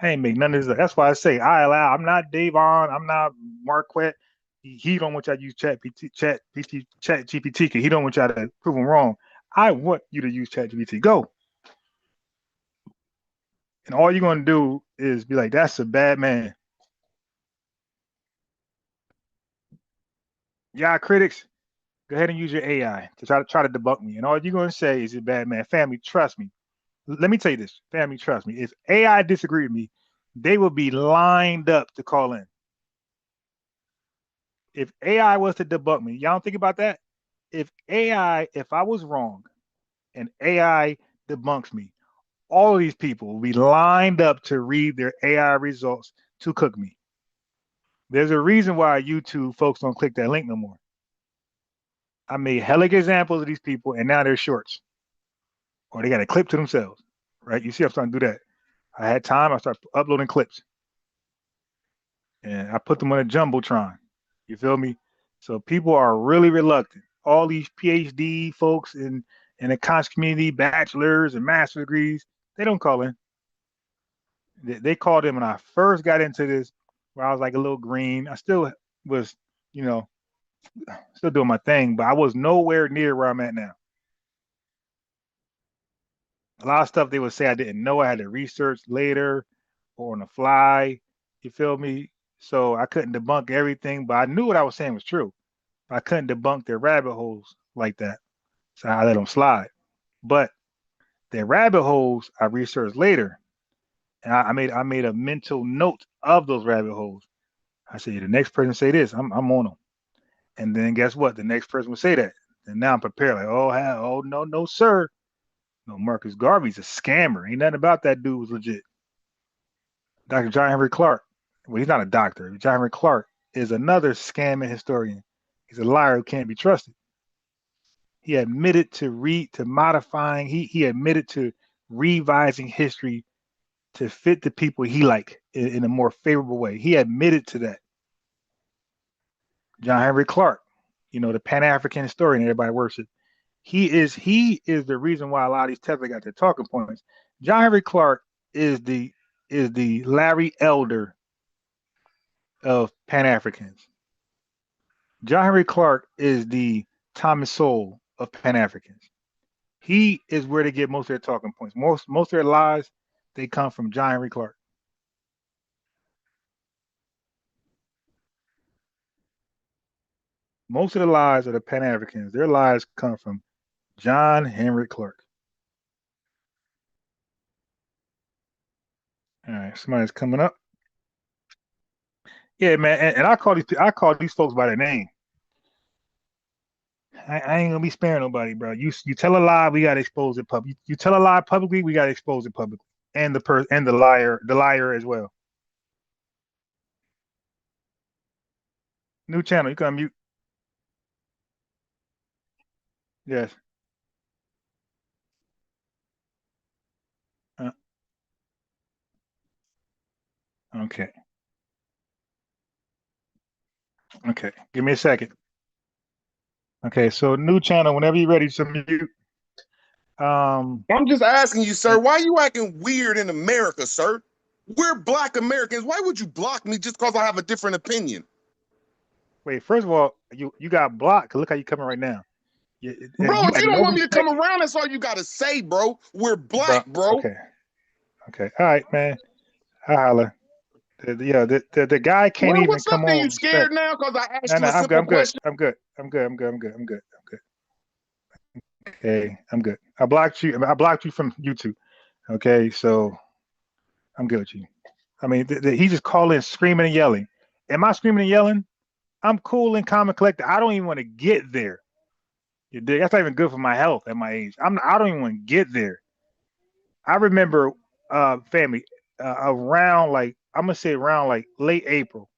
I ain't make none of this. That's why I say I allow. I'm not Davon. I'm not Marquette. He don't want y'all to use Chat GPT because he don't want y'all to prove him wrong. I want you to use Chat GPT. Go. And all you're gonna do is be like, that's a bad man. Y'all critics, go ahead and use your AI to try to debunk me. And all you're gonna say is a bad man. Family, trust me. Let me tell you this. Family, trust me. If AI disagree with me, they will be lined up to call in. If AI was to debunk me, y'all don't think about that? If I was wrong and AI debunks me, all of these people will be lined up to read their AI results to cook me. There's a reason why YouTube folks don't click that link no more. I made hella examples of these people, and now they're shorts, or they got a clip to themselves, right? You see, I'm starting to do that. I had time. I started uploading clips, and I put them on a jumbotron. You feel me? So people are really reluctant. All these PhD folks in the conscious community, bachelors and master degrees, they don't call in. They called in when I first got into this, where I was like a little green. I still was, you know, still doing my thing, but I was nowhere near where I'm at now. A lot of stuff they would say I didn't know. I had to research later or on the fly. You feel me? So I couldn't debunk everything, but I knew what I was saying was true. I couldn't debunk their rabbit holes like that. So I let them slide. But their rabbit holes I researched later. And I made a mental note of those rabbit holes. I said, the next person say this, I'm on them. And then guess what? The next person would say that. And now I'm prepared. Like, oh no, no, sir. No, Marcus Garvey's a scammer. Ain't nothing about that dude was legit. Dr. John Henry Clark. Well, he's not a doctor. John Henry Clark is another scamming historian. He's a liar who can't be trusted. He admitted to modifying. He admitted to revising history to fit the people he liked in a more favorable way. He admitted to that. John Henry Clark. the Pan-African historian everybody worships. He is the reason why a lot of these Tesla got their talking points. John Henry Clark is the Larry Elder of Pan-Africans. John Henry Clark is the Thomas Sowell of Pan-Africans. He is where they get most of their talking points. Most of their lies, they come from John Henry Clark. Most of the lies of the Pan-Africans, their lies come from John Henry Clark. All right, somebody's coming up. Yeah, man, and I call these folks by their name. I ain't gonna be sparing nobody, bro. You tell a lie, we gotta expose it publicly. You tell a lie publicly, we gotta expose it publicly, and the liar as well. New channel, you can mute. Yes. Uh, okay. Okay. Give me a second. Okay. So new channel. Whenever you're ready to mute. I'm just asking you, sir. Why are you acting weird in America, sir? We're Black Americans. Why would you block me just because I have a different opinion? Wait. First of all, you got blocked. Look how you coming right now. Bro, if you don't want me to come around, that's all you gotta say, bro. We're Black, bro. Okay. Okay. All right, man. I holla. The guy can't even come on. You scared now because I asked you a simple question? I'm good. Okay, I'm good. I blocked you from YouTube. Okay, so I'm good with you. I mean, he just calling, screaming and yelling. Am I screaming and yelling? I'm cool and calm and collected. I don't even want to get there. You dig? That's not even good for my health at my age. I don't even want to get there. I remember, family, around late April,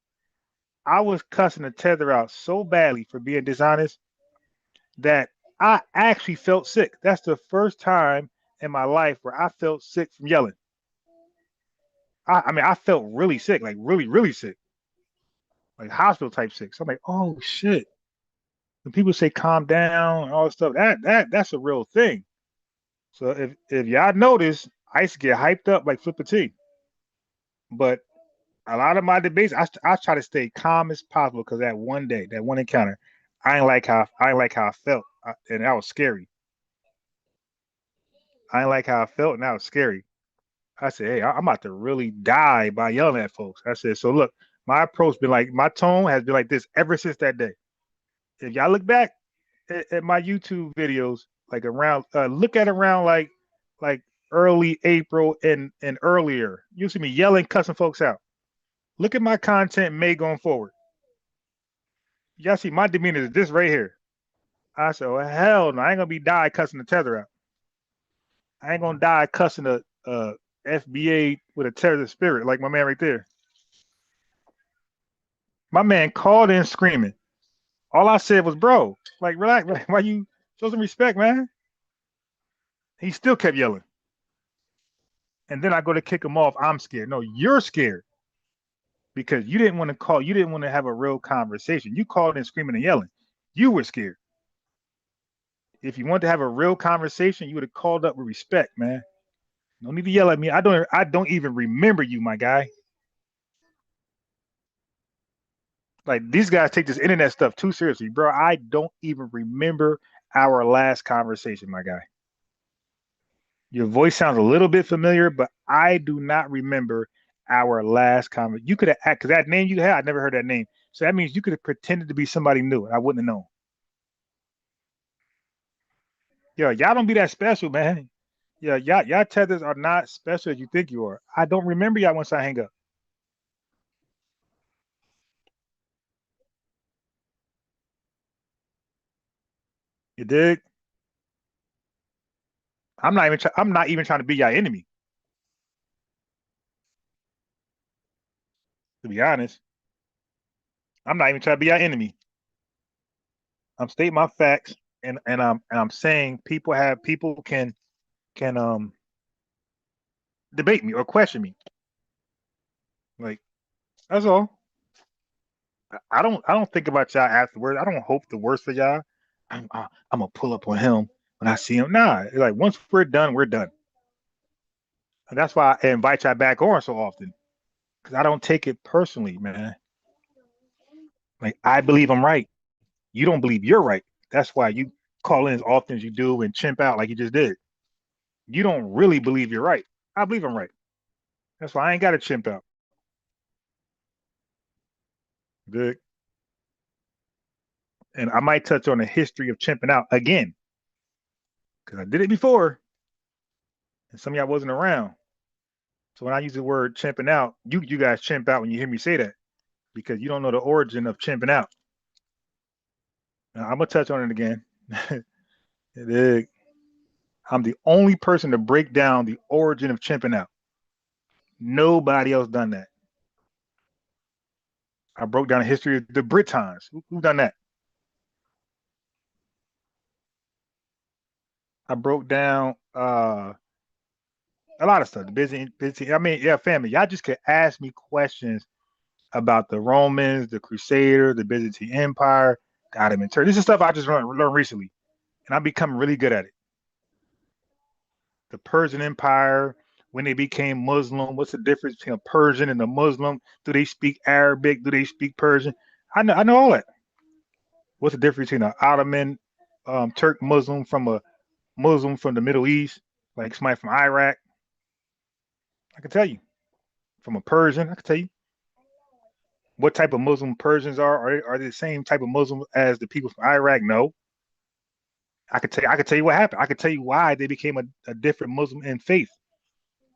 I was cussing the tether out so badly for being dishonest that I actually felt sick. That's the first time in my life where I felt sick from yelling. I mean, I felt really sick, like really, really sick, like hospital type sick. So I'm like, oh shit. When people say calm down and all this stuff, that's a real thing. So if y'all notice, I used to get hyped up like Flipper T. But a lot of my debates, I try to stay calm as possible because that one encounter, I ain't like how I felt, and that was scary. I ain't like how I felt, and that was scary. I said, hey, I'm about to really die by yelling at folks. I said, so look, my approach been like, my tone has been like this ever since that day. If y'all look back at my YouTube videos, like look at around like early April and earlier, you see me yelling, cussing folks out. Look at my content made going forward. Y'all see my demeanor is this right here. I said, well, hell no, I ain't gonna be die cussing the tether out. I ain't gonna die cussing a FBA with a terrorist spirit like my man right there. My man called in screaming. All I said was, bro, like relax, why you show some respect, man? He still kept yelling. And then I go to kick him off. I'm scared. No, you're scared. Because you didn't want to have a real conversation. You called in screaming and yelling. You were scared. If you want to have a real conversation, you would have called up with respect, man. No need to yell at me. I don't even remember you, my guy. Like these guys take this internet stuff too seriously, bro. I don't even remember our last conversation, my guy. Your voice sounds a little bit familiar, but I do not remember our last conversation. You could have, because that name you had, I never heard that name. So that means you could have pretended to be somebody new, and I wouldn't have known. Yo, y'all don't be that special, man. Yeah, y'all tethers are not special as you think you are. I don't remember y'all once I hang up. You dig? I'm not even trying to be your enemy. To be honest, I'm not even trying to be your enemy. I'm stating my facts, and I'm saying people can debate me or question me. Like that's all. I don't think about y'all afterwards. I don't hope the worst for y'all. I'm gonna pull up on him when I see him. Nah, like once we're done, we're done. And that's why I invite y'all back on so often because I don't take it personally, man. Like I believe I'm right. You don't believe you're right. That's why you call in as often as you do and chimp out like you just did. You don't really believe you're right. I believe I'm right. That's why I ain't got to chimp out. Good. And I might touch on the history of chimping out again because I did it before and some of y'all wasn't around. So when I use the word chimping out, you guys chimp out when you hear me say that because you don't know the origin of chimping out. Now, I'm gonna touch on it again. I'm the only person to break down the origin of chimping out. Nobody else done that. I broke down the history of the Britons. Who done that? I broke down a lot of stuff. The busy. I mean, yeah, family. Y'all just could ask me questions about the Romans, the Crusaders, the Byzantine Empire, the Ottoman Turk. This is stuff I just learned recently, and I'm becoming really good at it. The Persian Empire, when they became Muslim, what's the difference between a Persian and a Muslim? Do they speak Arabic? Do they speak Persian? I know all that. What's the difference between an Ottoman Turk Muslim from a Muslim from the Middle East, like somebody from Iraq? I can tell you. From a Persian, I can tell you what type of Muslim Persians are. Are they the same type of Muslim as the people from Iraq? No. I could tell you. I could tell you what happened. I could tell you why they became a different Muslim in faith.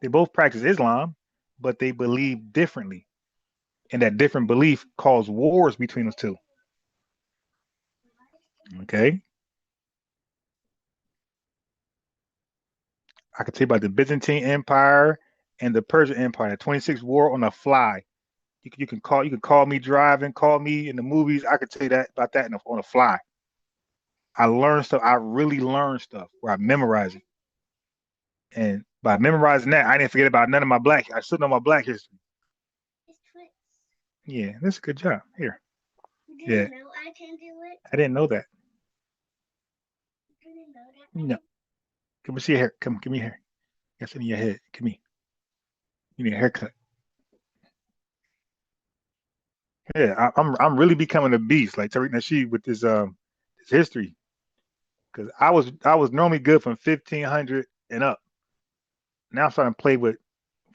They both practice Islam, but they believe differently, and that different belief caused wars between those two. Okay. I could tell you about the Byzantine Empire and the Persian Empire, the 26 war on the fly. You can call me driving, call me in the movies. I could tell you that about that on the fly. I learned stuff. I really learned stuff where I memorize it. And by memorizing that, I didn't forget about none of my black. I still know my black history. Yeah, that's a good job. Here. You didn't know I can do it? I didn't know that. You didn't know that? No. Come see your hair. Come, give me your hair. That's in your head. Come here. You need a haircut. Yeah, I'm really becoming a beast, like Tariq Nasheed with his history. Because I was normally good from 1500 and up. Now I'm starting to play with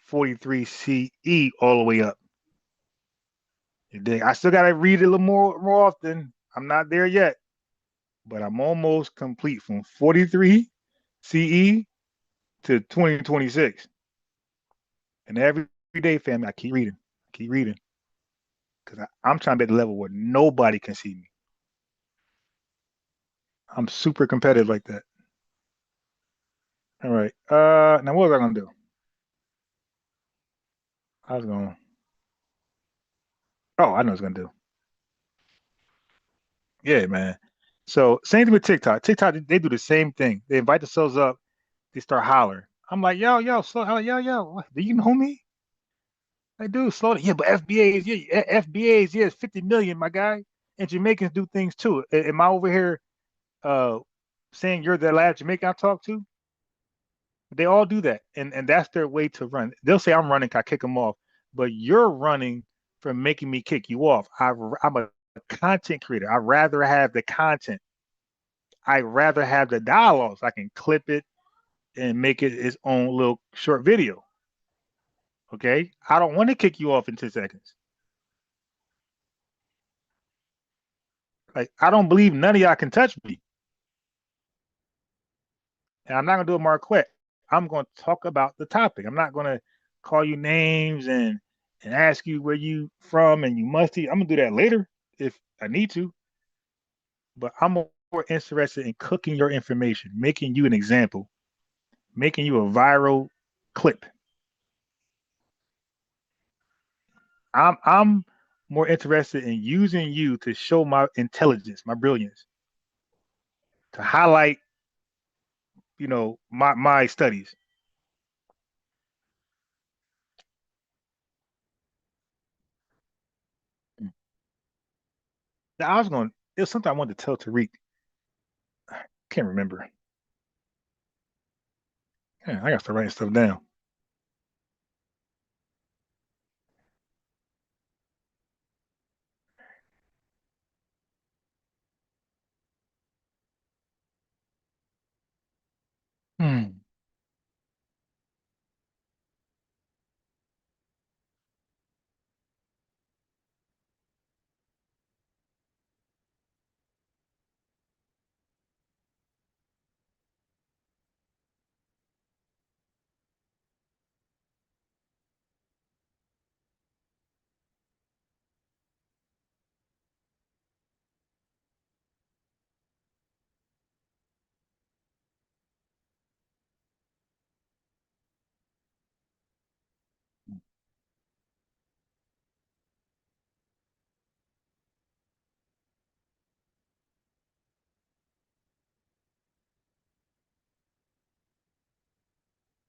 43 CE all the way up. I still gotta read it a little more often. I'm not there yet, but I'm almost complete from 43 CE to 2026. And every day, family, I keep reading, because I'm trying to be at the level where nobody can see me. I'm super competitive like that. All right. Now what was I gonna do? I was gonna. Oh, I know what I was gonna do. Yeah, man. So same thing with TikTok. TikTok, they do the same thing. They invite themselves up. They start hollering. I'm like, yo, slow, yo. Do you know me? I do slow down. Yeah, but FBA's, yeah, FBA's, yeah, it's 50 million, my guy. And Jamaicans do things too. Am I over here uh saying you're the last Jamaican I talk to? They all do that, and that's their way to run. They'll say I'm running, 'cause I kick them off, but you're running from making me kick you off. I'm a content creator. I rather have the content. I rather have the dialogue, so I can clip it and make it its own little short video. Okay, I don't want to kick you off in 10 seconds. Like I don't believe none of y'all can touch me, and I'm not gonna do a Marquette. I'm gonna talk about the topic. I'm not gonna call you names and ask you where you from and you must eat. I'm gonna do that later if I need to, but I'm more interested in cooking your information, making you an example, making you a viral clip. I'm more interested in using you to show my intelligence, my brilliance, to highlight, my studies. I was going. It was something I wanted to tell Tariq. Can't remember. Yeah, I got to write stuff down. Hmm.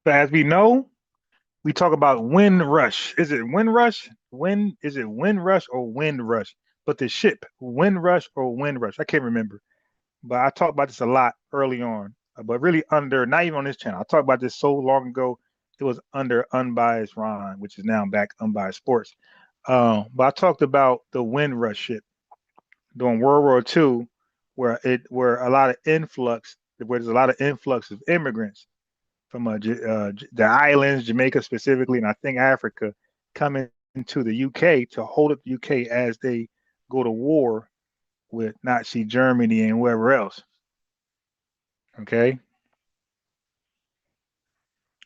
So as we know, we talk about wind rush. Is it wind rush? Wind is it wind rush or wind rush? But the ship, wind rush or wind rush? I can't remember. But I talked about this a lot early on. But really under not even on this channel. I talked about this so long ago. It was under Unbiased Ron, which is now back Unbiased Sports. But I talked about the wind rush ship during World War II, where a lot of influx, where there's a lot of influx of immigrants from the islands, Jamaica specifically, and I think Africa, coming to the UK to hold up the UK as they go to war with Nazi Germany and wherever else. Okay.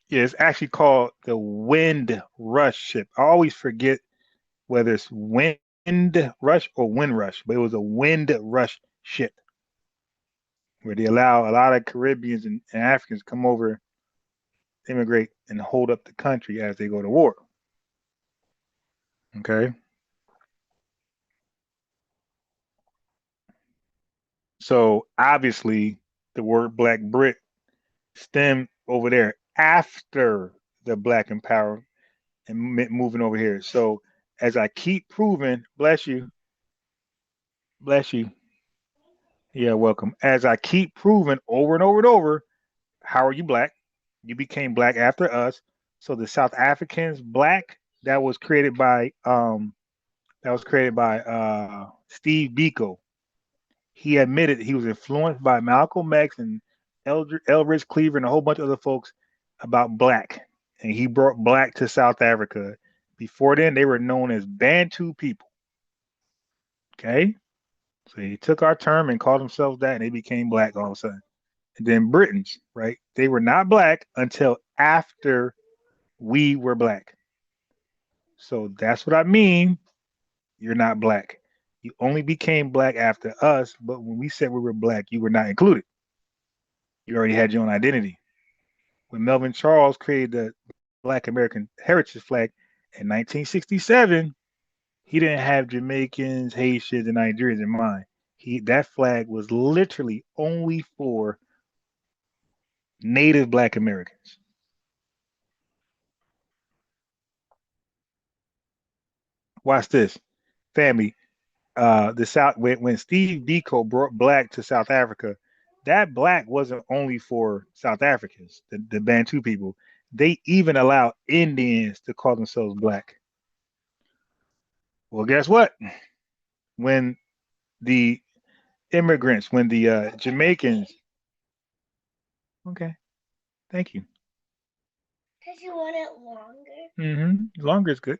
Yeah, it's actually called the Wind Rush ship. I always forget whether it's Wind Rush or Wind Rush, but it was a Wind Rush ship where they allow a lot of Caribbeans and Africans come over, immigrate, and hold up the country as they go to war. Okay. So obviously, the word Black Brit stemmed over there after the Black Empowerment and moving over here. So as I keep proving, bless you, yeah, welcome. As I keep proving over and over and over, how are you Black? You became Black after us. So the South Africans Black that was created by Steve Biko. He admitted he was influenced by Malcolm X and Elridge Cleaver and a whole bunch of other folks about Black. And he brought Black to South Africa. Before then, they were known as Bantu people. Okay? So he took our term and called themselves that, and they became Black all of a sudden. And then Britons, right? They were not Black until after we were Black. So that's what I mean. You're not Black. You only became Black after us, but when we said we were Black, you were not included. You already had your own identity. When Melvin Charles created the Black American Heritage Flag in 1967, he didn't have Jamaicans, Haitians, and Nigerians in mind. That flag was literally only for Native Black Americans. Watch this, family. The South when Steve Biko brought Black to South Africa, that Black wasn't only for South Africans, the Bantu people. They even allowed Indians to call themselves Black. Well, guess what? When the immigrants, when the Jamaicans, okay, thank you. Because you want it longer. Longer is good.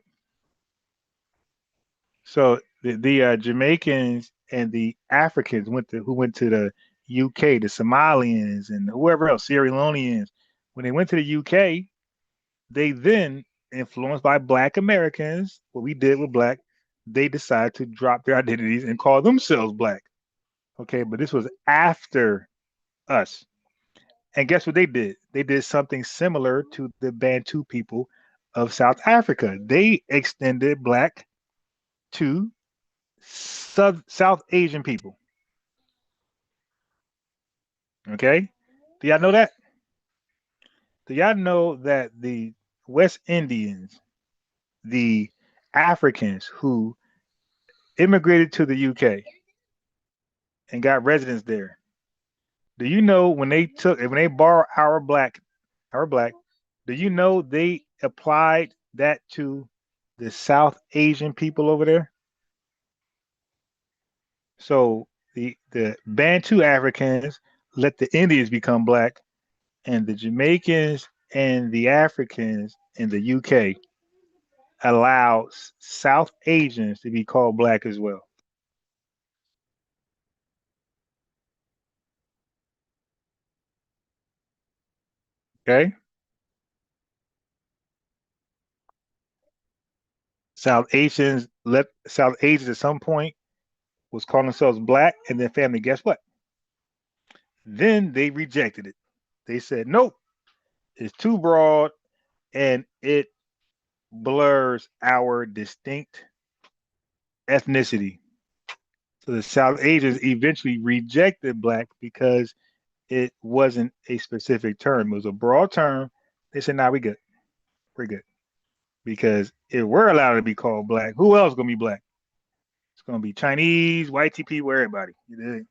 So the Jamaicans and the Africans who went to the UK, the Somalians and whoever else, Sierra Leoneans. When they went to the UK, they then, influenced by Black Americans, what we did with Black, they decided to drop their identities and call themselves Black. Okay, but this was after us. And guess what they did? They did something similar to the Bantu people of South Africa. They extended Black to South Asian people. Okay? Do y'all know that? Do y'all know that the West Indians, the Africans who immigrated to the UK, and got residence there. Do you know when they borrowed our black, do you know they applied that to the South Asian people over there? So the Bantu Africans let the Indians become black, and the Jamaicans and the Africans in the UK allowed South Asians to be called black as well. Okay? South Asians at some point was calling themselves black and their family, guess what? Then they rejected it. They said, nope, it's too broad and it blurs our distinct ethnicity. So the South Asians eventually rejected black because it wasn't a specific term. It was a broad term. They said, nah, we good. We're good. Because if we're allowed to be called black, who else is gonna be black? It's gonna be Chinese, white people, everybody. You dig?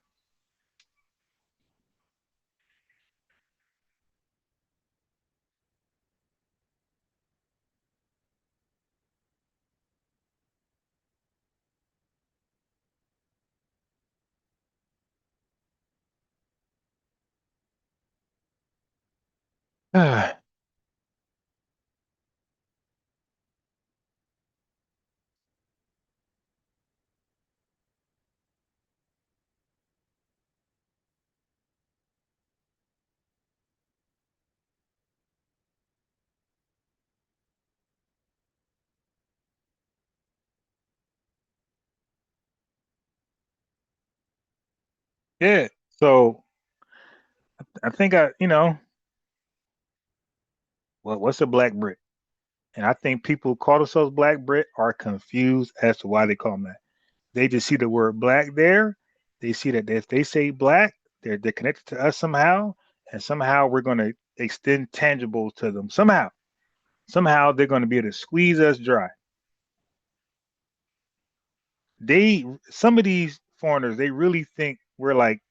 Yeah. So I think what's a black Brit? And I think people who call themselves black Brit are confused as to why they call them that. They just see the word black there. They see that if they say black, they're connected to us somehow, and somehow we're going to extend tangibles to them. Somehow they're going to be able to squeeze us dry. Some of these foreigners, they really think we're like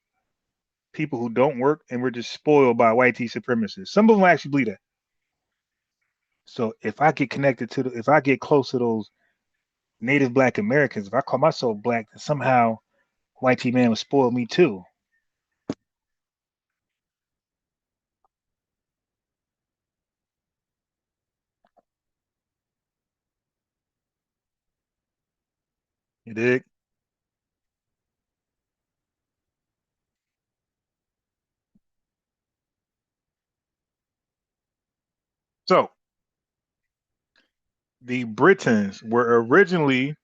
people who don't work and we're just spoiled by white supremacists. Some of them actually believe that. So if I get if I get close to those Native Black Americans, if I call myself black, then somehow white man will spoil me too. You dig? So the Britons were originally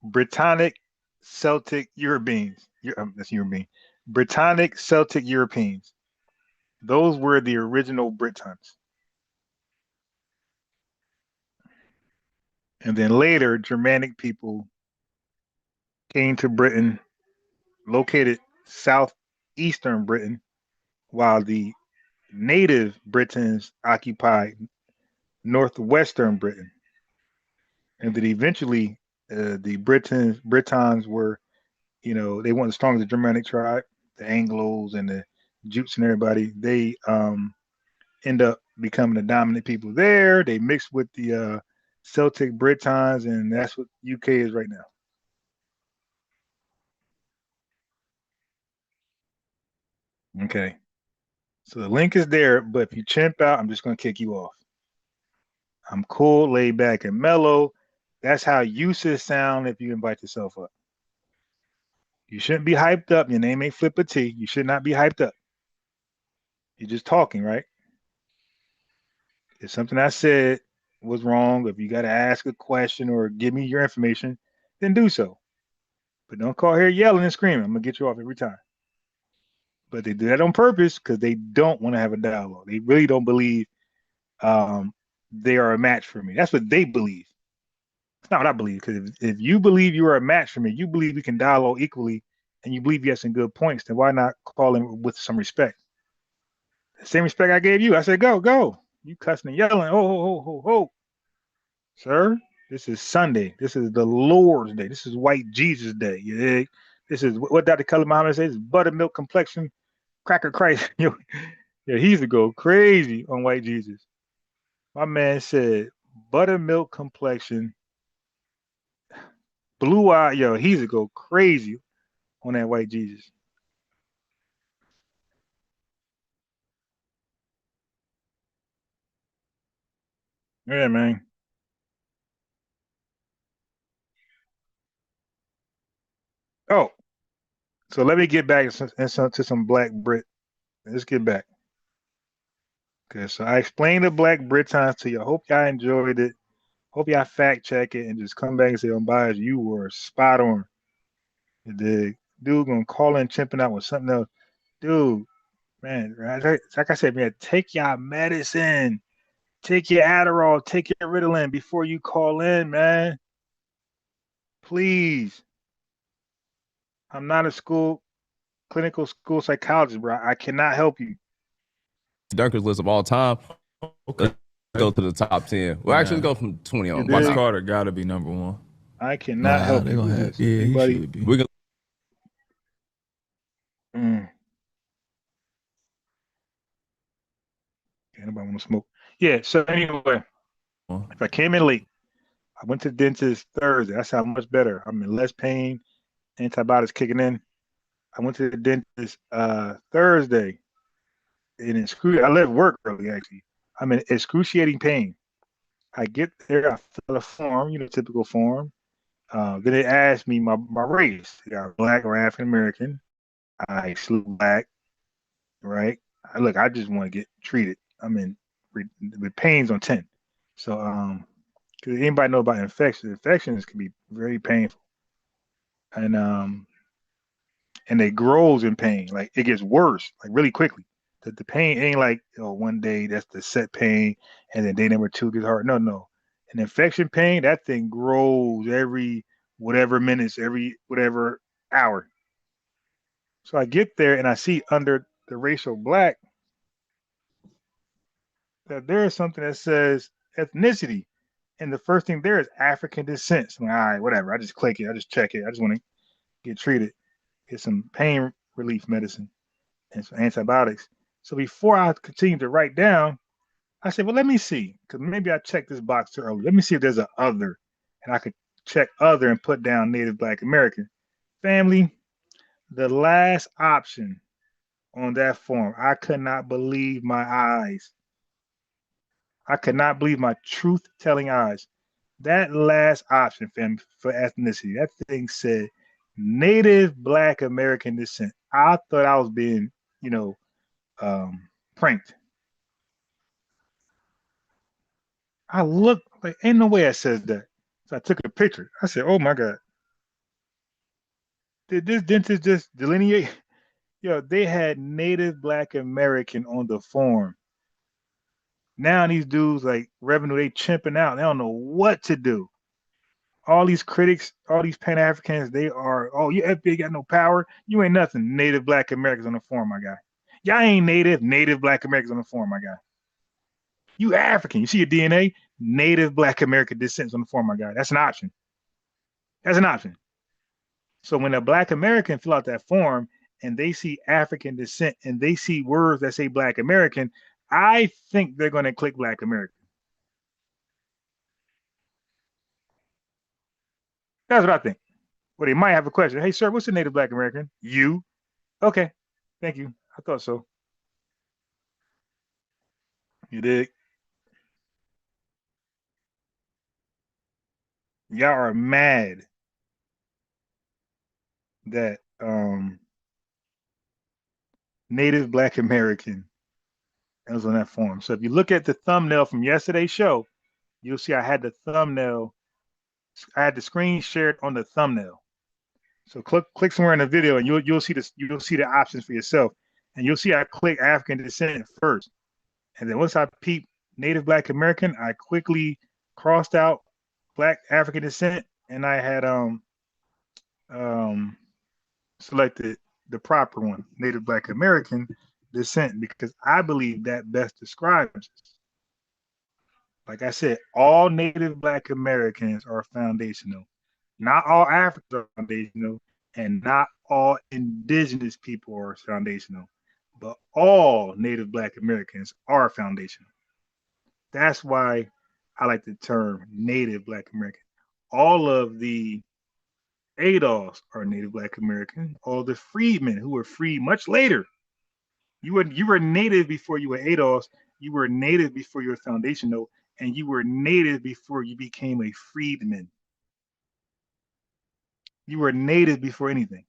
Britannic Celtic Europeans. That's European. Britannic Celtic Europeans. Those were the original Britons. And then later, Germanic people came to Britain, located southeastern Britain, while the native Britons occupied northwestern Britain. And then eventually, the Britons were, they weren't as strong as the Germanic tribe, the Anglos and the Jutes and everybody. They end up becoming the dominant people there. They mixed with the Celtic Britons, and that's what UK is right now. Okay. So the link is there, but if you chimp out, I'm just going to kick you off. I'm cool, laid back, and mellow. That's how you should sound if you invite yourself up. You shouldn't be hyped up. Your name ain't Flipper T. You should not be hyped up. You're just talking, right? If something I said was wrong, if you got to ask a question or give me your information, then do so. But don't call here yelling and screaming. I'm going to get you off every time. But they do that on purpose because they don't want to have a dialogue. They really don't believe they are a match for me. That's what they believe. It's not what I believe. Because if you believe you are a match for me, you believe we can dialogue equally, and you believe you have some good points, then why not call him with some respect? The same respect I gave you. I said, go, go. You cussing and yelling. Oh, ho, ho, ho, ho. Sir, this is Sunday. This is the Lord's day. This is white Jesus day. You dig? This is what Dr. Khalid Muhammad says: buttermilk complexion, cracker Christ. Yo, yeah, he used to go crazy on white Jesus. My man said buttermilk complexion, blue eye. Yo, he used to go crazy on that white Jesus. Yeah, man. Oh, so let me get back to some Black Brit. Let's get back. Okay, so I explained the Black Brit times to you. I hope y'all enjoyed it. Hope y'all fact check it and just come back and say, "Oh, Bias, you were spot on." You dig? Dude gonna call in chimping out with something else. Dude, man, right? Like I said, man, take y'all medicine. Take your Adderall, take your Ritalin before you call in, man. Please. I'm not a clinical school psychologist, bro. I cannot help you. Dunkers list of all time. Okay. Go to the top 10. Well, actually, go from 20 on. Vince Carter got to be number one. I cannot help you with this. Yeah, Anybody? he should be. We can. Anybody want to smoke? Yeah. So anyway, if I came in late, I went to the dentist Thursday. I sound much better. I'm in less pain. Antibiotics kicking in. I went to the dentist Thursday. And I left work early actually. I'm in excruciating pain. I get there, I fill a form, typical form. Then they asked me my race. They got Black or African American. I sleep Black, right? I just want to get treated. I'm in with pains on 10. So, because anybody know about infections? Infections can be very painful, and it grows in pain. Like it gets worse, like really quickly. The pain ain't like one day that's the set pain, and then day number 2 gets hard. No, no. An infection pain, that thing grows every whatever minutes, every whatever hour. So I get there and I see under the racial Black that there is something that says ethnicity. And the first thing there is African descent. So I'm like, all right, whatever. I just click it. I just check it. I just want to get treated, get some pain relief medicine and some antibiotics. So before I continue to write down, I said, well, let me see, because maybe I checked this box too early. Let me see if there's a other, and I could check other and put down Native Black American. Family, the last option on that form, I could not believe my eyes. I could not believe my truth-telling eyes. That last option, fam, for ethnicity, that thing said Native Black American descent. I thought I was being, pranked. I looked like ain't no way it says that. So I took a picture. I said, "Oh my God, did this dentist just delineate?" Yo, they had Native Black American on the form. Now these dudes like revenue, they chimping out. They don't know what to do. All these critics, all these Pan-Africans, they are, oh, your FBA got no power. You ain't nothing. Native Black Americans on the form, my guy. Y'all ain't Native Black Americans on the form, my guy. You African. You see your DNA? Native Black American descent on the form, my guy. That's an option. That's an option. So when a Black American fill out that form and they see African descent and they see words that say Black American, I think they're going to click Black American. That's what I think. Well, they might have a question. Hey, sir, what's a Native Black American? You. Okay. Thank you. I thought so. You dig? Y'all are mad that Native Black American was on that form. So if you look at the thumbnail from yesterday's show, you'll see I had the thumbnail. I had the screen shared on the thumbnail. So click somewhere in the video, and you'll see this. You'll see the options for yourself, and you'll see I click African descent first, and then once I peep Native Black American, I quickly crossed out Black African descent, and I had selected the proper one, Native Black American descent, because I believe that best describes us. Like I said, all Native Black Americans are foundational. Not all Africans are foundational, and not all indigenous people are foundational, but all Native Black Americans are foundational. That's why I like the term Native Black American. All of the ADOS are Native Black American. All the freedmen who were freed much later. You were Native before you were ADOS. You were Native before you were foundational, and you were Native before you became a freedman. You were Native before anything.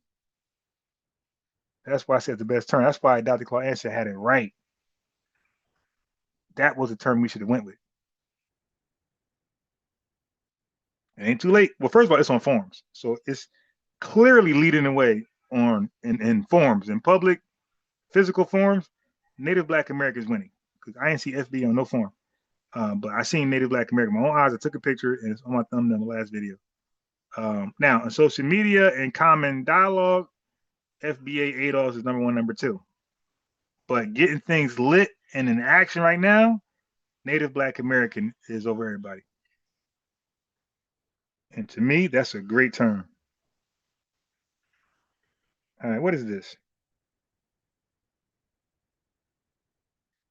That's why I said the best term. That's why Dr. Claude Answer had it right. That was the term we should have went with. It ain't too late. Well, first of all, it's on forums, so it's clearly leading the way on in forums, in public, physical forums. Native Black Americans winning because I didn't see FBA on no forum, but I seen Native Black American. My own eyes. I took a picture and it's on my thumbnail in the last video. Now on social media and common dialogue, FBA ADOS is number one, number two. But getting things lit and in action right now, Native Black American is over everybody. And to me, that's a great term. All right, what is this?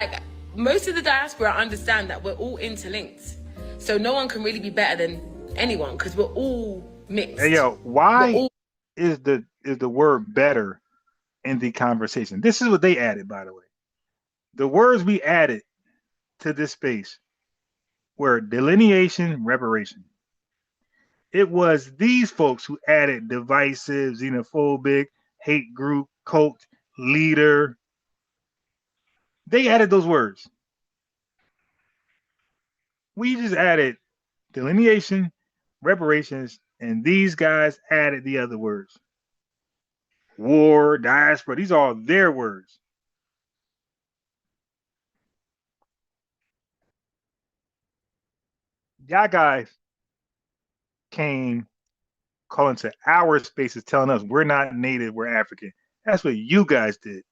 Like, most of the diaspora understand that we're all interlinked. So no one can really be better than anyone because we're all mixed. Hey, yo, why is the word better in the conversation? This is what they added, by the way. The words we added to this space were delineation, reparation. It was these folks who added divisive, xenophobic, hate group, cult, leader. They added those words. We just added delineation, reparations, and these guys added the other words. War, diaspora, these are all their words. Y'all guys came calling to our spaces telling us we're not Native, we're African. That's what you guys did.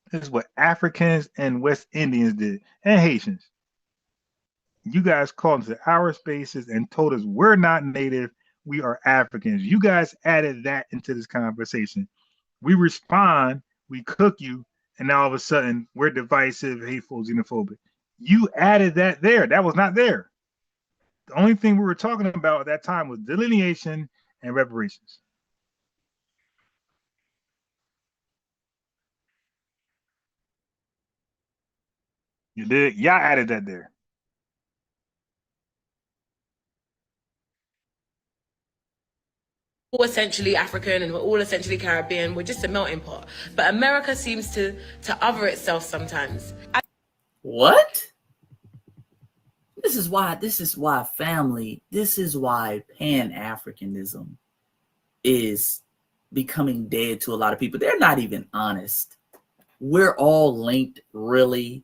This is what Africans and West Indians did, and Haitians. You guys called into our spaces and told us we're not Native, we are Africans. You guys added that into this conversation. We respond, we cook you, and now all of a sudden we're divisive, hateful, xenophobic. You added that there. That was not there. The only thing we were talking about at that time was delineation and reparations. You did? Y'all added that there. All essentially African and we're all essentially Caribbean. We're just a melting pot. But America seems to other itself sometimes. What? This is why family, this is why Pan-Africanism is becoming dead to a lot of people. They're not even honest. We're all linked, really.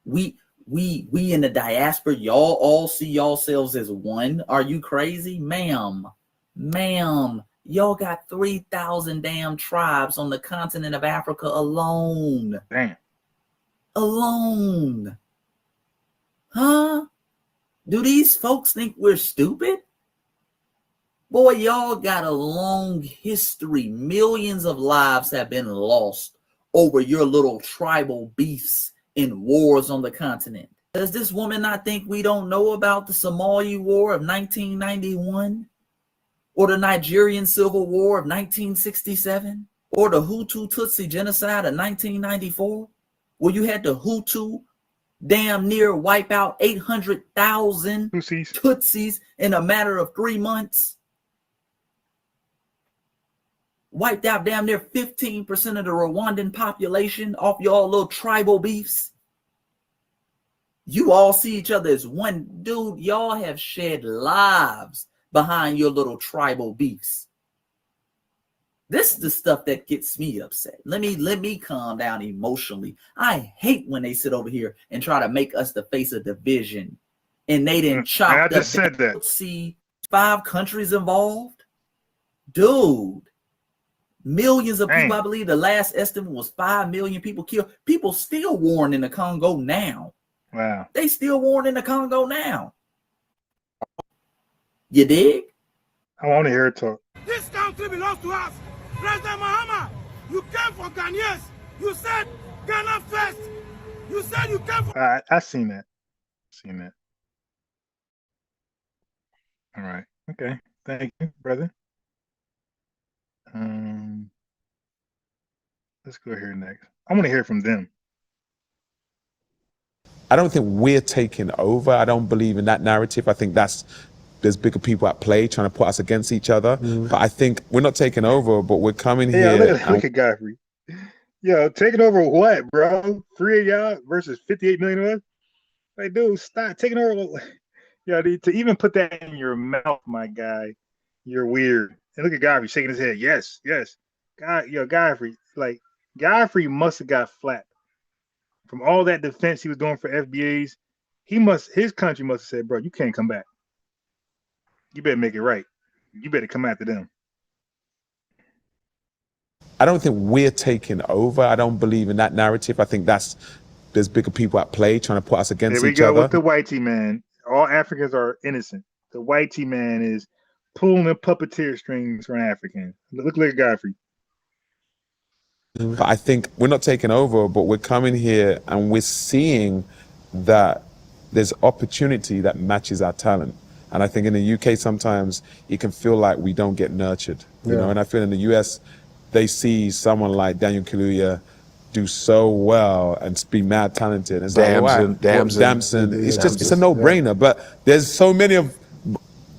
We in the diaspora, y'all all see yourselves as one. Are you crazy? Ma'am, y'all got 3,000 damn tribes on the continent of Africa alone. Damn. Alone. Huh? Do these folks think we're stupid? Boy, y'all got a long history. Millions of lives have been lost over your little tribal beefs and wars on the continent. Does this woman not think we don't know about the Somali War of 1991? Or the Nigerian Civil War of 1967? Or the Hutu-Tutsi genocide of 1994? Where you had the Hutu damn near wipe out 800,000 Tutsis in a matter of 3 months. Wiped out damn near 15% of the Rwandan population off y'all little tribal beefs. You all see each other as one. Dude, y'all have shed lives behind your little tribal beefs. This is the stuff that gets me upset. Let me calm down emotionally. I hate when they sit over here and try to make us the face of division. And they didn't chop up. I just said that. See 5 countries involved? Dude. Millions of people, I believe the last estimate was 5 million people killed. People still warring in the Congo now. Wow. They still warring in the Congo now. You dig? I want to hear it talk. This country belongs to us. President Mahama, you came for Ghanaians. You said Ghana first. You said you came for. I seen that. Seen that. All right. Okay. Thank you, brother. Let's go here next. I want to hear from them. I don't think we're taking over. I don't believe in that narrative. I think there's bigger people at play trying to put us against each other. But I think we're not taking over, but we're coming Yeah, here. look at Godfrey. Yo, taking over what, bro? 3 of y'all versus 58 million of us? Like, dude, stop taking over. Yo, to even put that in your mouth, my guy, you're weird. And look at Godfrey shaking his head. Yes, yes. Godfrey, like, Godfrey must have got flat from all that defense he was doing for FBAs. His country must have said, bro, you can't come back. You better make it right. You better come after them. I don't think we're taking over. I don't believe in that narrative. I think there's bigger people at play trying to put us against each other. There we go with the whitey man. All Africans are innocent. The whitey man is pulling the puppeteer strings for an African. Look at Godfrey. But I think we're not taking over, but we're coming here and we're seeing that there's opportunity that matches our talent. And I think in the UK sometimes it can feel like we don't get nurtured, you know. And I feel in the US they see someone like Daniel Kaluuya do so well and be mad talented. It's Damson. It's a no-brainer. But there's so many of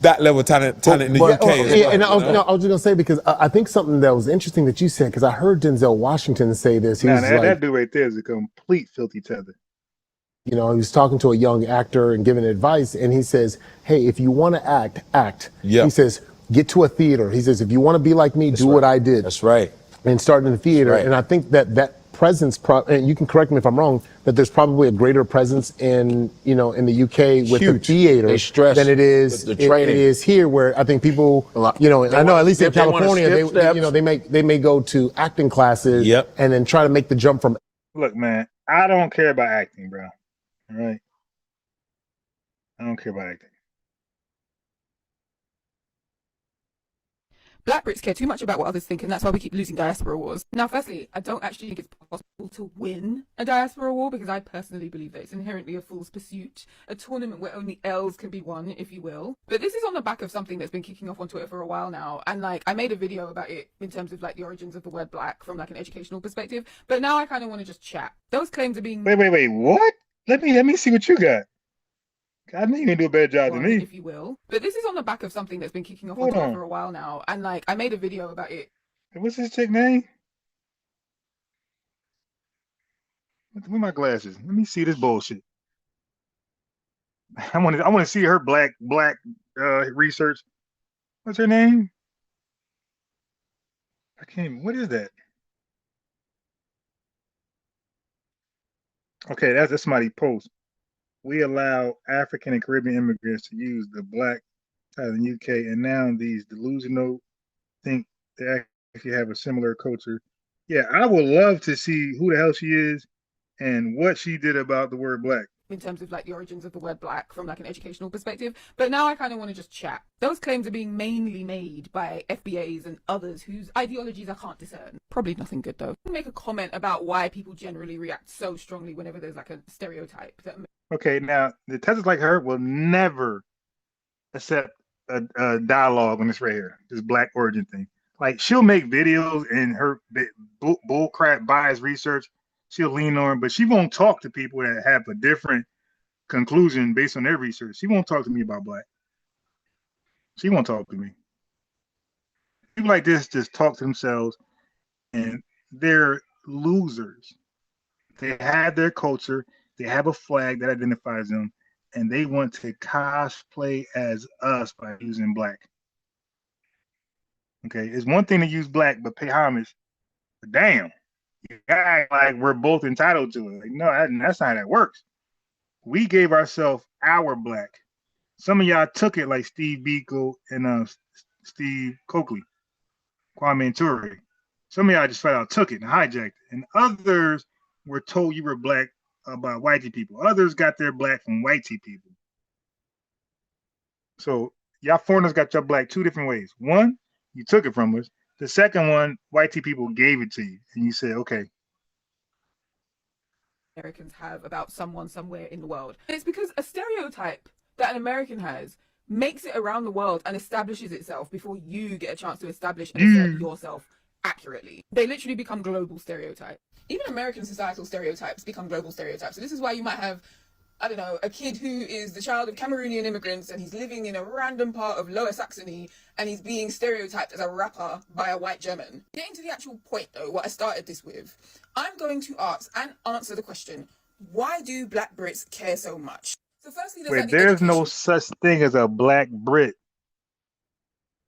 that level of talent in the UK. I was just gonna say, because I think something that was interesting that you said, because I heard Denzel Washington say this. That dude right there is a complete filthy tether. You know, he was talking to a young actor and giving advice, and he says, "Hey, if you want to act." Yep. He says, "Get to a theater." He says, "If you want to be like me, do what I did." That's right. And start in the theater. Right. And I think that presence, and you can correct me if I'm wrong, that there's probably a greater presence in the UK with the theater than it is it is here, where I think people, I know at least in California, they may go to acting classes and then try to make the jump from. Look, man, I don't care about acting, bro. All right, I don't care about acting. Black Brits care too much about what others think, and that's why we keep losing diaspora wars. Now, firstly, I don't actually think it's possible to win a diaspora war, because I personally believe that it's inherently a fool's pursuit, a tournament where only L's can be won, if you will. But this is on the back of something that's been kicking off on Twitter for a while now, and I made a video about it in terms of the origins of the word black from an educational perspective. But now I kind of want to just chat. Those claims are being wait, what? Let me see what you got. I know you can do a better job than me, if you will. But this is on the back of something that's been kicking off on Twitter for a while now, and I made a video about it. What's this chick name? Where my glasses? Let me see this bullshit. I want to see her black research. What's her name? I can't. What is that? Okay, that's somebody post. We allow African and Caribbean immigrants to use the black side in the UK, and now these delusional think they actually have a similar culture. Yeah, I would love to see who the hell she is and what she did about the word black. In terms of the origins of the word black from an educational perspective. But now I kind of want to just chat. Those claims are being mainly made by FBAs and others whose ideologies I can't discern. Probably nothing good though. Make a comment about why people generally react so strongly whenever there's a stereotype. Okay, now the testers like her will never accept a dialogue on this right here, this black origin thing. She'll make videos and her bullcrap bias research, she'll lean on, but she won't talk to people that have a different conclusion based on their research. She won't talk to me about black. She won't talk to me. People like this just talk to themselves, and they're losers. They have their culture. They have a flag that identifies them, and they want to cosplay as us by using black. Okay, it's one thing to use black, but pay homage. But damn, you act like we're both entitled to it. No, that's not how that works. We gave ourselves our black. Some of y'all took it like Steve Biko and Steve Coakley, Kwame Ture. Some of y'all just flat out took it and hijacked it. And others were told you were black by whitey people. Others got their black from whitey people. So y'all foreigners got your black two different ways. One, you took it from us. The second one, white people gave it to you, and you said, okay. Americans have about someone somewhere in the world. And it's because a stereotype that an American has makes it around the world and establishes itself before you get a chance to establish and assert yourself accurately. They literally become global stereotypes. Even American societal stereotypes become global stereotypes. So this is why you might have, I don't know, a kid who is the child of Cameroonian immigrants and he's living in a random part of Lower Saxony and he's being stereotyped as a rapper by a white German. Getting to the actual point though, what I started this with, I'm going to ask and answer the question, why do Black Brits care so much? So firstly, there's no such thing as a Black Brit.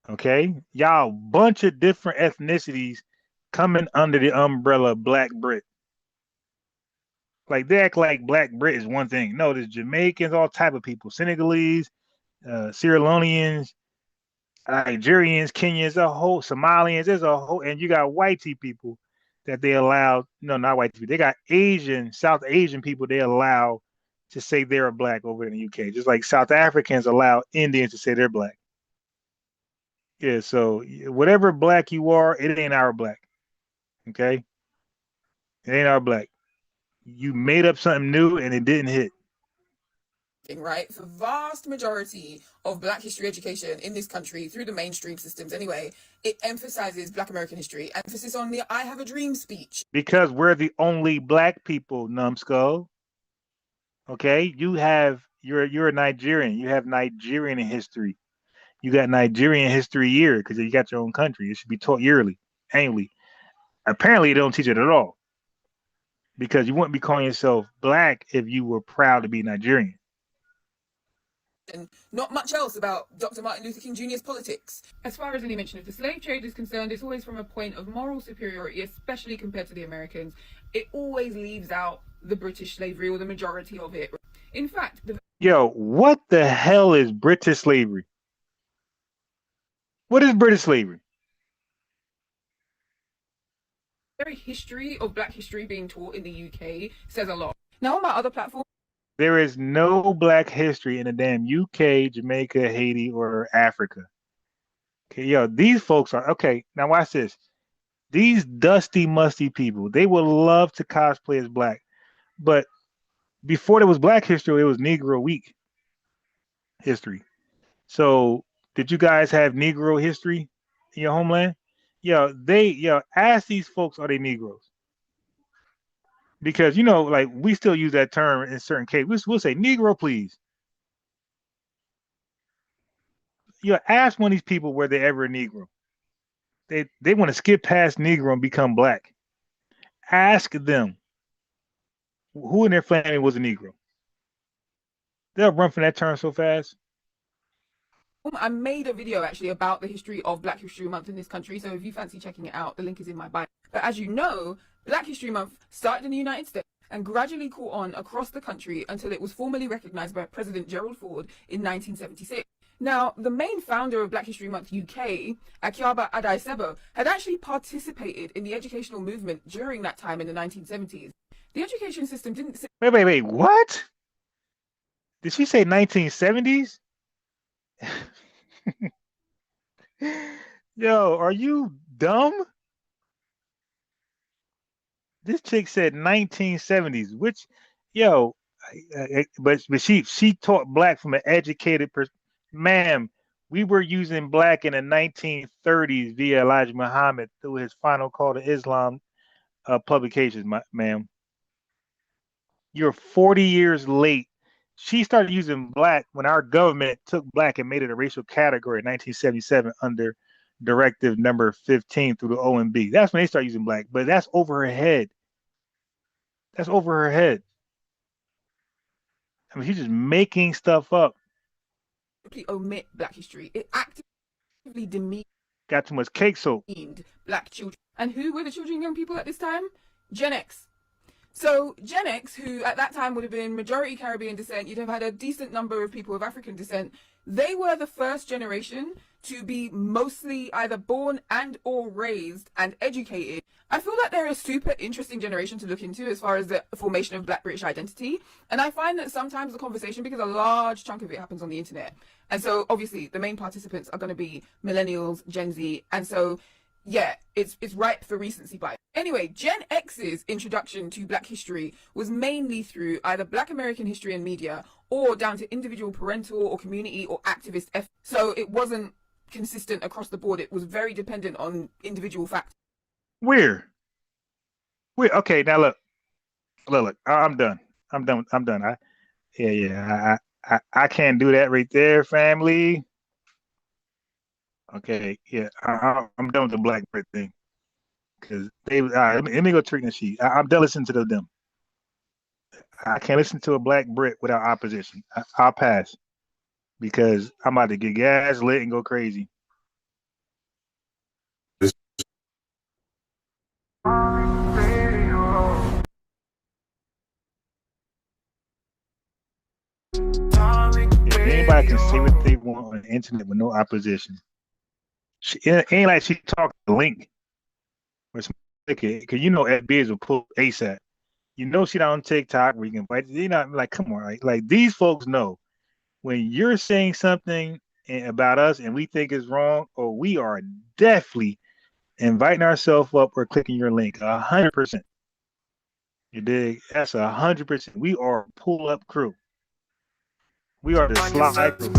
Okay? Y'all bunch of different ethnicities coming under the umbrella Black Brit. Like they act like Black Brit is one thing. No, there's Jamaicans, all type of people, Senegalese, Sierra Leoneans, Nigerians, Kenyans, a whole Somalians. There's a whole, and you got whitey people that they allow. No, not white people. They got Asian, South Asian people they allow to say they're Black over in the UK, just like South Africans allow Indians to say they're Black. Yeah, so whatever Black you are, it ain't our Black. Okay, it ain't our Black. You made up something new and it didn't hit. Right, for vast majority of Black history education in this country, through the mainstream systems anyway, it emphasizes Black American history, emphasis on the I have a dream speech. Because we're the only Black people, numbskull. Okay, you're a Nigerian. You have Nigerian history. You got Nigerian history year because you got your own country. It should be taught yearly, annually. Apparently, they don't teach it at all. Because you wouldn't be calling yourself Black if you were proud to be Nigerian. And not much else about Dr. Martin Luther King Jr.'s politics. As far as any mention of the slave trade is concerned, it's always from a point of moral superiority, especially compared to the Americans. It always leaves out the British slavery or the majority of it. In fact, what the hell is British slavery? What is British slavery? Very history of Black history being taught in the UK says a lot. Now on my other platform, there is no Black history in the damn UK, Jamaica, Haiti, or Africa. Okay, these folks are okay. Now watch this. These dusty, musty people, they would love to cosplay as Black, but before there was Black history, it was Negro Week history. So, did you guys have Negro history in your homeland? Ask these folks, are they Negroes? Because like we still use that term in certain cases. We'll say Negro, please. Ask one of these people were they ever a Negro. They want to skip past Negro and become Black. Ask them who in their family was a Negro. They'll run from that term so fast. I made a video actually about the history of Black History Month in this country, so if you fancy checking it out, the link is in my bio. But as you know, Black History Month started in the United States and gradually caught on across the country until it was formally recognized by President Gerald Ford in 1976. Now, the main founder of Black History Month UK, Akiaba Adaisebo, had actually participated in the educational movement during that time in the 1970s. The education system didn't... Wait, what? Did she say 1970s? Yo, are you dumb? This chick said 1970s, which, but she taught Black from an educated person. Ma'am, we were using Black in the 1930s via Elijah Muhammad through his final call to Islam publications, ma'am. You're 40 years late. She started using Black when our government took Black and made it a racial category in 1977 under Directive number 15 through the OMB. That's when they start using Black, but that's over her head. That's over her head. I mean, she's just making stuff up. Omit Black history. It actively demeaned. Got too much cake soap. Black children. And who were the children and young people at this time? Gen X. So Gen X, who at that time would have been majority Caribbean descent, you'd have had a decent number of people of African descent. They were the first generation to be mostly either born and or raised and educated. I feel like they're a super interesting generation to look into as far as the formation of Black British identity. And I find that sometimes the conversation, because a large chunk of it happens on the internet. And so obviously the main participants are going to be millennials, Gen Z. And so yeah, it's ripe for recency bias. Anyway, Gen X's introduction to Black history was mainly through either Black American history and media or down to individual parental or community or activist efforts. So it wasn't consistent across the board. It was very dependent on individual factors. Weird. Okay, now look. I'm done. I'm done. I can't do that right there, family. Okay, yeah, I'm done with the Black Brit thing because they. Let me go treat the sheet. I'm done listening to them. I can't listen to a Black Brit without opposition. I'll pass because I'm about to get gas lit and go crazy. If anybody can say what they want on the internet with no opposition, it ain't like she talked to Link or some because you know FBAs will pull ASAP. You know she not on TikTok where you can fight. You know, like come on, like these folks know when you're saying something about us and we think it's wrong, or we are definitely inviting ourselves up or clicking your link 100%. You dig? That's 100%. We are a pull up crew. We are the slide crew.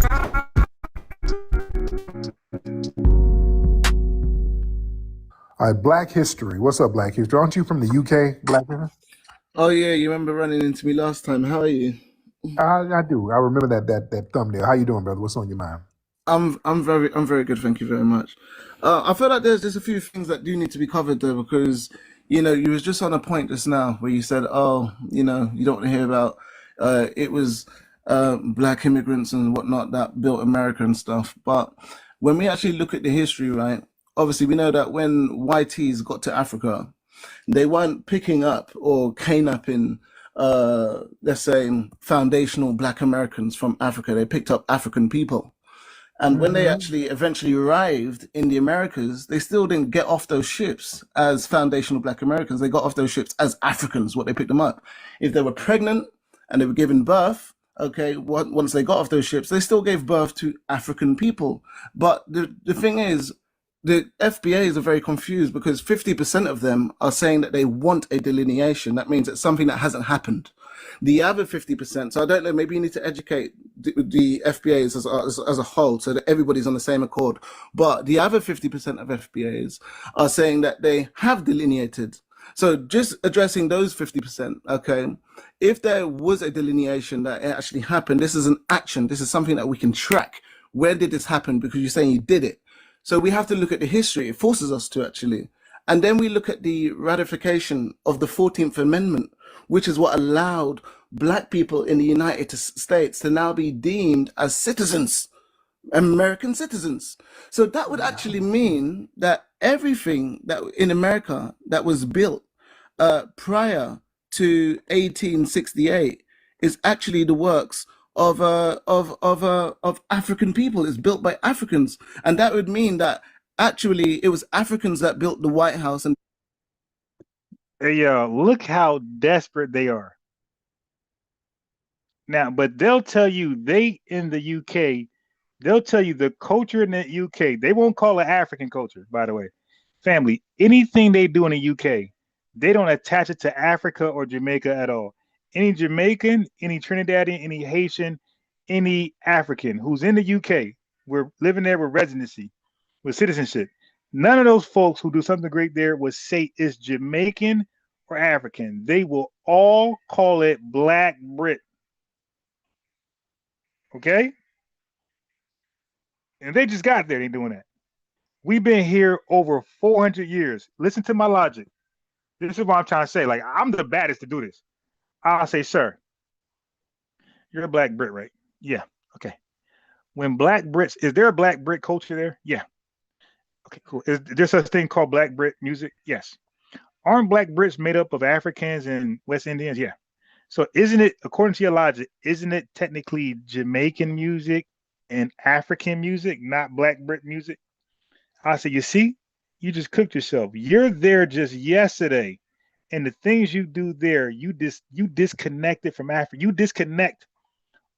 All right, Black History. What's up, Black History? Aren't you from the UK, Black History? Oh yeah, you remember running into me last time. How are you? I do. I remember that thumbnail. How you doing, brother? What's on your mind? I'm very good. Thank you very much. I feel like there's just a few things that do need to be covered though, because you was just on a point just now where you said, oh, you don't want to hear about it was Black immigrants and whatnot that built America and stuff. But when we actually look at the history, right? Obviously, we know that when YTs got to Africa, they weren't picking up or kidnapping, let's say, foundational Black Americans from Africa. They picked up African people. And when they actually eventually arrived in the Americas, they still didn't get off those ships as foundational Black Americans. They got off those ships as Africans, what they picked them up. If they were pregnant and they were giving birth, okay, once they got off those ships, they still gave birth to African people. But the thing is, the FBAs are very confused because 50% of them are saying that they want a delineation. That means it's something that hasn't happened. The other 50%, so I don't know, maybe you need to educate the FBAs as a whole so that everybody's on the same accord. But the other 50% of FBAs are saying that they have delineated. So just addressing those 50%, okay, if there was a delineation that actually happened, this is an action. This is something that we can track. Where did this happen? Because you're saying you did it. So we have to look at the history. It forces us to actually. And then we look at the ratification of the 14th Amendment, which is what allowed Black people in the United States to now be deemed as citizens, American citizens. So that would actually mean that everything that in America that was built prior to 1868 is actually the works of African people. Is built by Africans, and that would mean that actually it was Africans that built the White House. And hey, look how desperate they are now. But they'll tell you in the UK, they'll tell you the culture in the UK. They won't call it African culture, by the way. Family, anything they do in the UK, they don't attach it to Africa or Jamaica at all. Any Jamaican, any Trinidadian, any Haitian, any African who's in the UK, we're living there with residency, with citizenship. None of those folks who do something great there would say it's Jamaican or African. They will all call it Black Brit. Okay? And they just got there, they doing that. We've been here over 400 years. Listen to my logic. This is what I'm trying to say. Like, I'm the baddest to do this. I'll say, sir, you're a Black Brit, right? Yeah. Okay. When Black Brits, is there a Black Brit culture there? Yeah. Okay, cool. Is there such thing called Black Brit music? Yes. Aren't Black Brits made up of Africans and West Indians? Yeah. So isn't it, according to your logic, isn't it technically Jamaican music and African music, not Black Brit music? I say, you see, you just cooked yourself. You're there just yesterday. And the things you do there, you disconnect it from Africa. You disconnect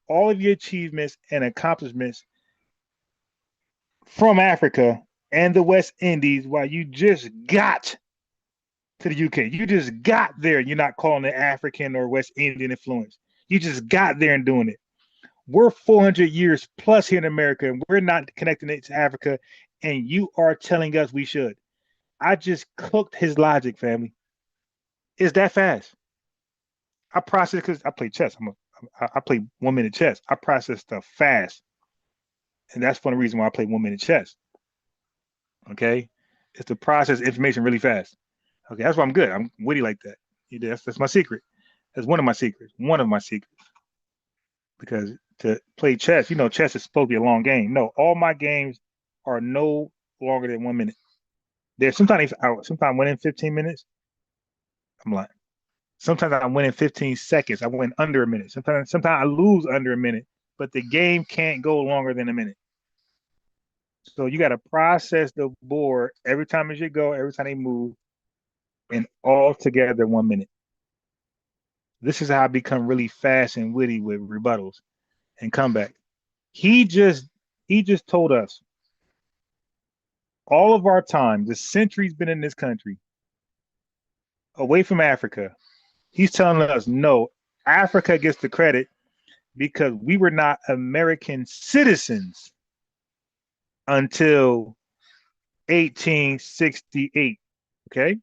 all of your achievements and accomplishments from Africa and the West Indies while you just got to the UK. You just got there. You're not calling it African or West Indian influence. You just got there and doing it. We're 400 years plus here in America, and we're not connecting it to Africa, and you are telling us we should. I just cooked his logic, family. It's that fast. I process because I play chess. I play 1 minute chess. I process stuff fast, and that's one of the reasons why I play 1 minute chess. Okay, it's to process information really fast. Okay, that's why I'm good. I'm witty like that. That's my secret. That's one of my secrets. One of my secrets. Because to play chess, chess is supposed to be a long game. No, all my games are no longer than 1 minute. There's sometimes I win in 15 minutes. I'm lying. Sometimes I win in 15 seconds. I win under a minute. Sometimes I lose under a minute, but the game can't go longer than a minute. So you got to process the board every time as you go, every time they move, and all together 1 minute. This is how I become really fast and witty with rebuttals and comeback. He just told us all of our time, the century's been in this country, away from Africa. He's telling us, no, Africa gets the credit because we were not American citizens until 1868. Okay?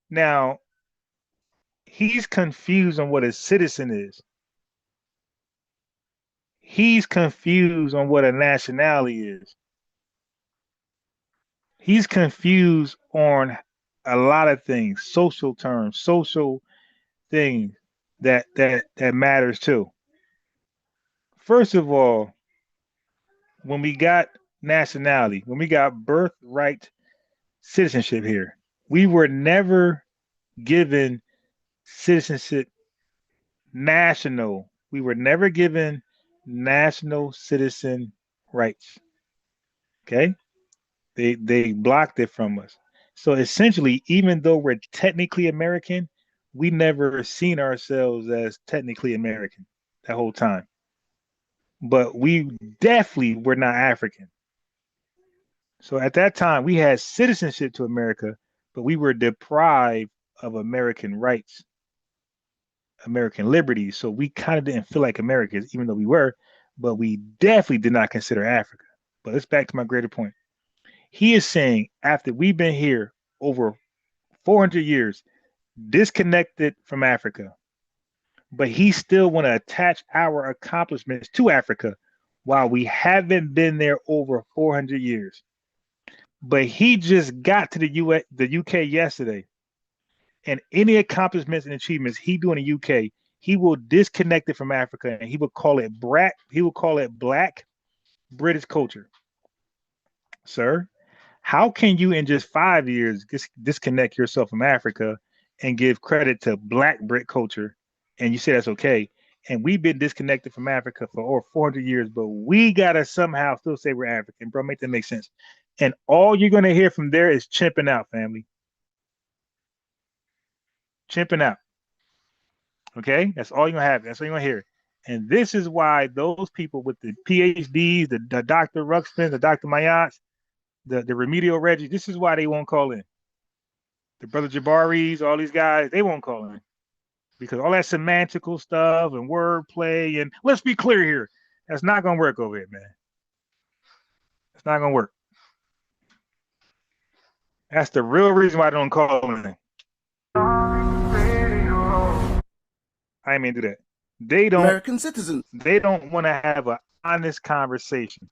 Now, he's confused on what a citizen is. He's confused on what a nationality is. He's confused on a lot of things, social terms, social things that matters too. First of all, when we got nationality, when we got birthright citizenship here, we were never given citizenship national. We were never given national citizen rights. Okay? They blocked it from us. So essentially, even though we're technically American, we never seen ourselves as technically American that whole time. But we definitely were not African. So at that time, we had citizenship to America, but we were deprived of American rights, American liberties. So we kind of didn't feel like Americans, even though we were, but we definitely did not consider Africa. But let's back to my greater point. He is saying after we've been here over 400 years, disconnected from Africa, but he still want to attach our accomplishments to Africa while we haven't been there over 400 years. But he just got to the UK yesterday, and any accomplishments and achievements he do in the UK, he will disconnect it from Africa, and he will call it Black British culture. Sir, how can you in just 5 years disconnect yourself from Africa and give credit to Black Brit culture, and you say that's okay? And we've been disconnected from Africa for over 400 years, but we gotta somehow still say we're African, bro. Make that make sense. And all you're gonna hear from there is chimping out, family. Chimping out. Okay, that's all you're gonna have. That's all you're gonna hear. And this is why those people with the PhDs, the Dr. Ruxpin, the Dr. Mayats, the remedial Reggie, this is why they won't call in. The brother Jabaris, all these guys, they won't call in. Because all that semantical stuff and wordplay, and let's be clear here, that's not gonna work over here, man. It's not gonna work. That's the real reason why I don't call in. I ain't mean to do that. They don't American citizens. They don't want to have an honest conversation.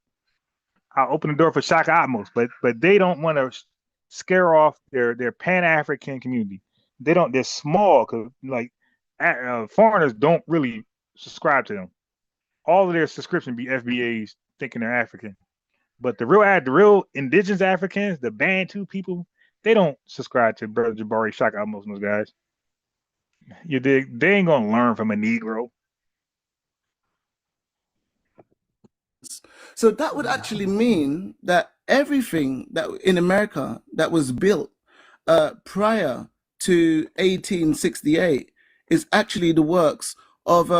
I'll open the door for Shaka Atmos, but they don't want to scare off their Pan-African community. They're small because like foreigners don't really subscribe to them. All of their subscription be FBAs thinking they're African. But the real indigenous Africans, the Bantu people, they don't subscribe to Brother Jabari, Shaka Atmos, and those guys. You dig? They ain't gonna learn from a Negro. So that would actually mean that everything that in America that was built prior to 1868 is actually the works of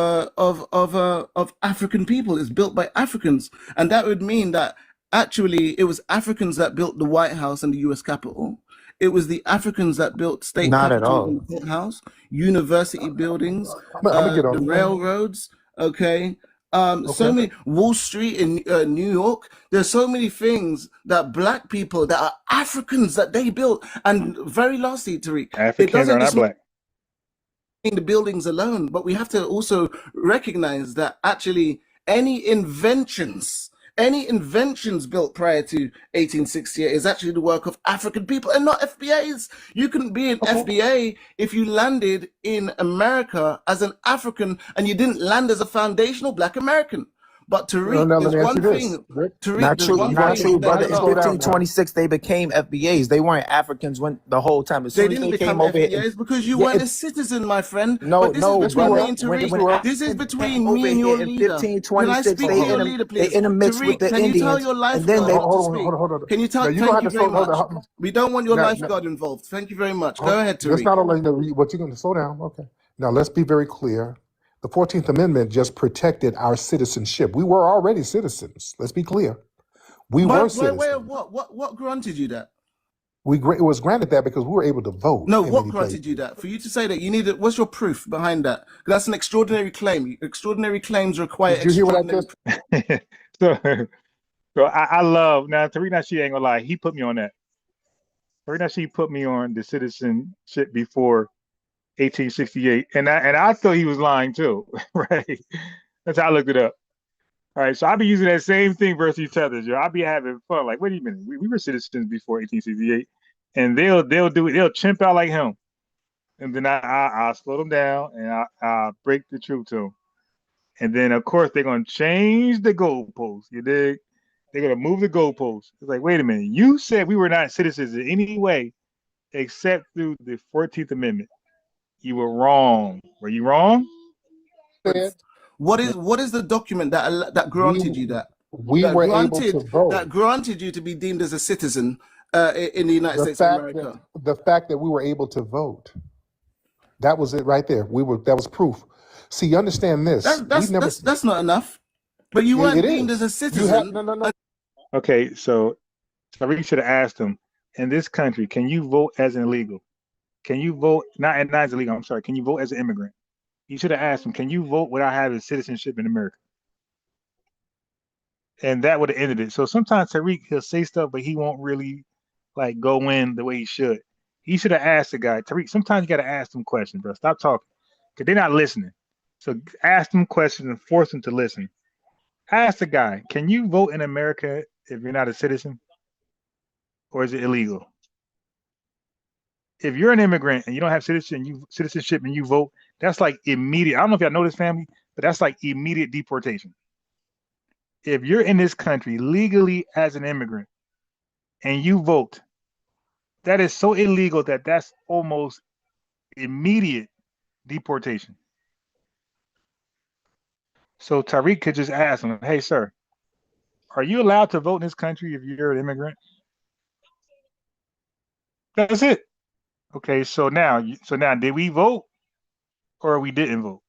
African people. It's built by Africans, and that would mean that actually, it was Africans that built the White House and the U.S. Capitol. It was the Africans that built state Not at capitals all. and the courthouse, university buildings, I'm gonna get the on. railroads. Okay. Okay. So many, Wall Street in New York. There's so many things that black people that are Africans that they built. And very lastly, Tariq, it Africans doesn't are not just black. mean the buildings alone, but we have to also recognize that actually any inventions built prior to 1868 is actually the work of African people and not FBAs. You couldn't be an FBA if you landed in America as an African and you didn't land as a foundational Black American. But Tariq, now let there's me ask one you this, thing. Rick. Tariq, Not there's true, one not thing true, that brother. a In lot of 1526, they became FBAs. They weren't Africans when the whole time. As they soon as didn't they become came over here, FBAs because you yeah, weren't a citizen, my friend. no, But this no, is between me brother. and When Tariq. This is Africans came between over me and here your in leader. Can I 1526, speak to your leader, they please? intermixed with Tariq, the can you tell Indians, your and then lifeguard they. to speak? Hold on. Can you tell? Now you're Thank gonna you have to very slow. much. Hold on. We don't want your Now, lifeguard involved. Thank you very much. Go ahead, that's Tariq. not only what you're going to slow down. Okay. Now let's be very clear. The 14th Amendment just protected our citizenship. We were already citizens. Let's be clear. We were citizens. What granted you that? It was granted that because we were able to vote. No, in what many granted places. you that? For you to say that you need it, what's your proof behind that? That's an extraordinary claim. Extraordinary claims require Did you hear what I extraordinary. just? So I love now Tariq Nasheed ain't gonna lie, he put me on that. Tariq Nasheed put me on the citizenship before 1868, and I thought he was lying too, right? That's how I looked it up. All right, so I'll be using that same thing versus each other, Joe. I'll be having fun. Like, wait a minute, we were citizens before 1868, and they'll chimp out like him, and then I'll slow them down and I break the truth to them, and then of course they're gonna change the goalposts. You dig? They're gonna move the goalposts. It's like, wait a minute, you said we were not citizens in any way except through the 14th Amendment. You were wrong. Were you wrong? What is the document that granted you that? We were able to vote. That granted you to be deemed as a citizen in the United States of America. The fact that we were able to vote. That was it right there. That was proof. See, you understand this. That's not enough. But you weren't deemed as a citizen. No. Okay, so Tariq should have asked him, in this country, can you vote as an illegal? Can you vote, not as illegal, I'm sorry, can you vote as an immigrant? You should have asked him, can you vote without having citizenship in America? And that would have ended it. So sometimes Tariq, he'll say stuff, but he won't really like go in the way he should. He should have asked the guy, Tariq, sometimes you got to ask them questions, bro. Stop talking, because they're not listening. So ask them questions and force them to listen. Ask the guy, can you vote in America if you're not a citizen? Or is it illegal? If you're an immigrant and you don't have citizenship and you vote, that's like immediate. I don't know if y'all know this, family, but that's like immediate deportation. If you're in this country legally as an immigrant and you vote, that is so illegal that that's almost immediate deportation. So Tariq could just ask him, hey, sir, are you allowed to vote in this country if you're an immigrant? That's it. Okay, so now did we vote or we didn't vote?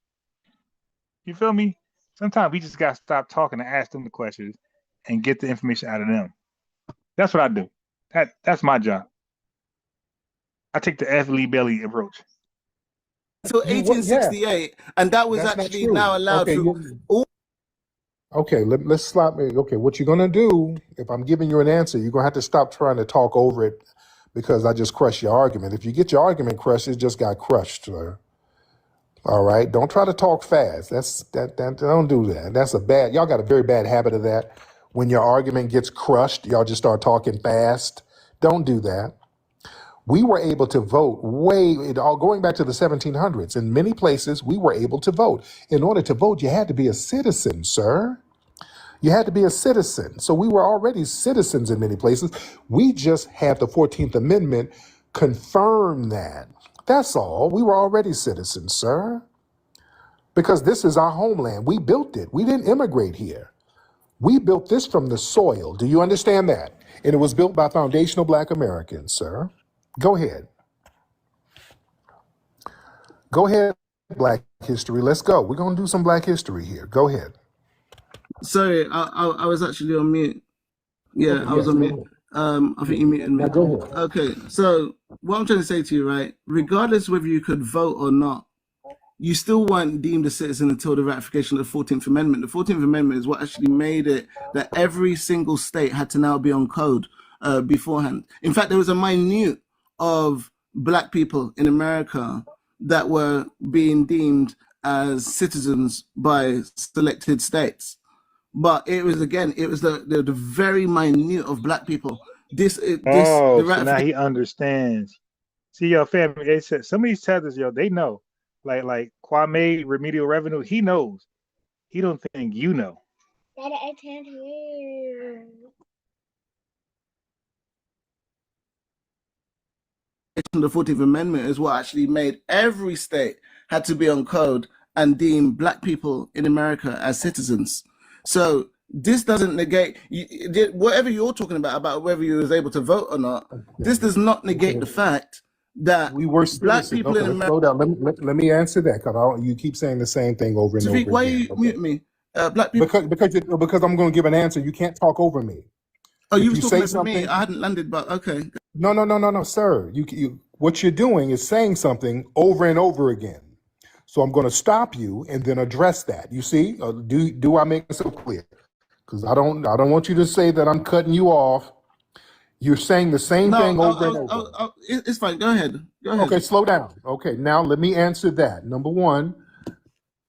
You feel me? Sometimes we just gotta stop talking and ask them the questions and get the information out of them. That's what I do. That's my job. I take the F. Lee Bailey approach. So 1868, and that was That's actually now allowed through all. Okay, let's stop. Okay, what you're gonna do, if I'm giving you an answer, you're gonna have to stop trying to talk over it because I just crushed your argument. If you get your argument crushed, it just got crushed, sir. All right, don't try to talk fast. Don't do that. That's y'all got a very bad habit of that. When your argument gets crushed, y'all just start talking fast. Don't do that. We were able to vote going back to the 1700s. In many places, we were able to vote. In order to vote, you had to be a citizen, sir. You had to be a citizen. So we were already citizens in many places. We just had the 14th Amendment confirm that. That's all. We were already citizens, sir. Because this is our homeland. We built it. We didn't immigrate here. We built this from the soil. Do you understand that? And it was built by foundational Black Americans, sir. Go ahead. Go ahead, Black history. Let's go. We're going to do some Black history here. Go ahead. Sorry, I was actually on mute. Yeah, Okay, I was yes, on go mute. ahead. I think you muted me. Now go ahead. Okay, so what I'm trying to say to you, right? Regardless whether you could vote or not, you still weren't deemed a citizen until the ratification of the 14th Amendment. The 14th Amendment is what actually made it that every single state had to now be on code beforehand. In fact, there was a minute of black people in America that were being deemed as citizens by selected states. But it was, again, it was the very minute of black people. The Oh, so now ratification. he understands. See, yo, family, they said some of these tethers, yo, they know. Like Kwame, remedial revenue, he knows. He don't think you know. Daddy, I can't hear. The 14th Amendment is what actually made every state had to be on code and deem black people in America as citizens. So this doesn't negate whatever you're talking about whether you was able to vote or not. This does not negate the fact that We were black citizens. people Okay, in let's America. slow down. Let me answer that because you keep saying the same thing over and Shafiq, over why again. you mute me? Black people. Because I'm going to give an answer. You can't talk over me. Oh, you If was you talking say about something, me. I hadn't landed, but okay. No, sir. What you're doing is saying something over and over again. So I'm going to stop you and then address that. You see? Do I make myself clear? Because I don't want you to say that I'm cutting you off. You're saying the same thing over and over. It's fine. Go ahead. Go ahead. Okay, slow down. Okay, now let me answer that. Number one,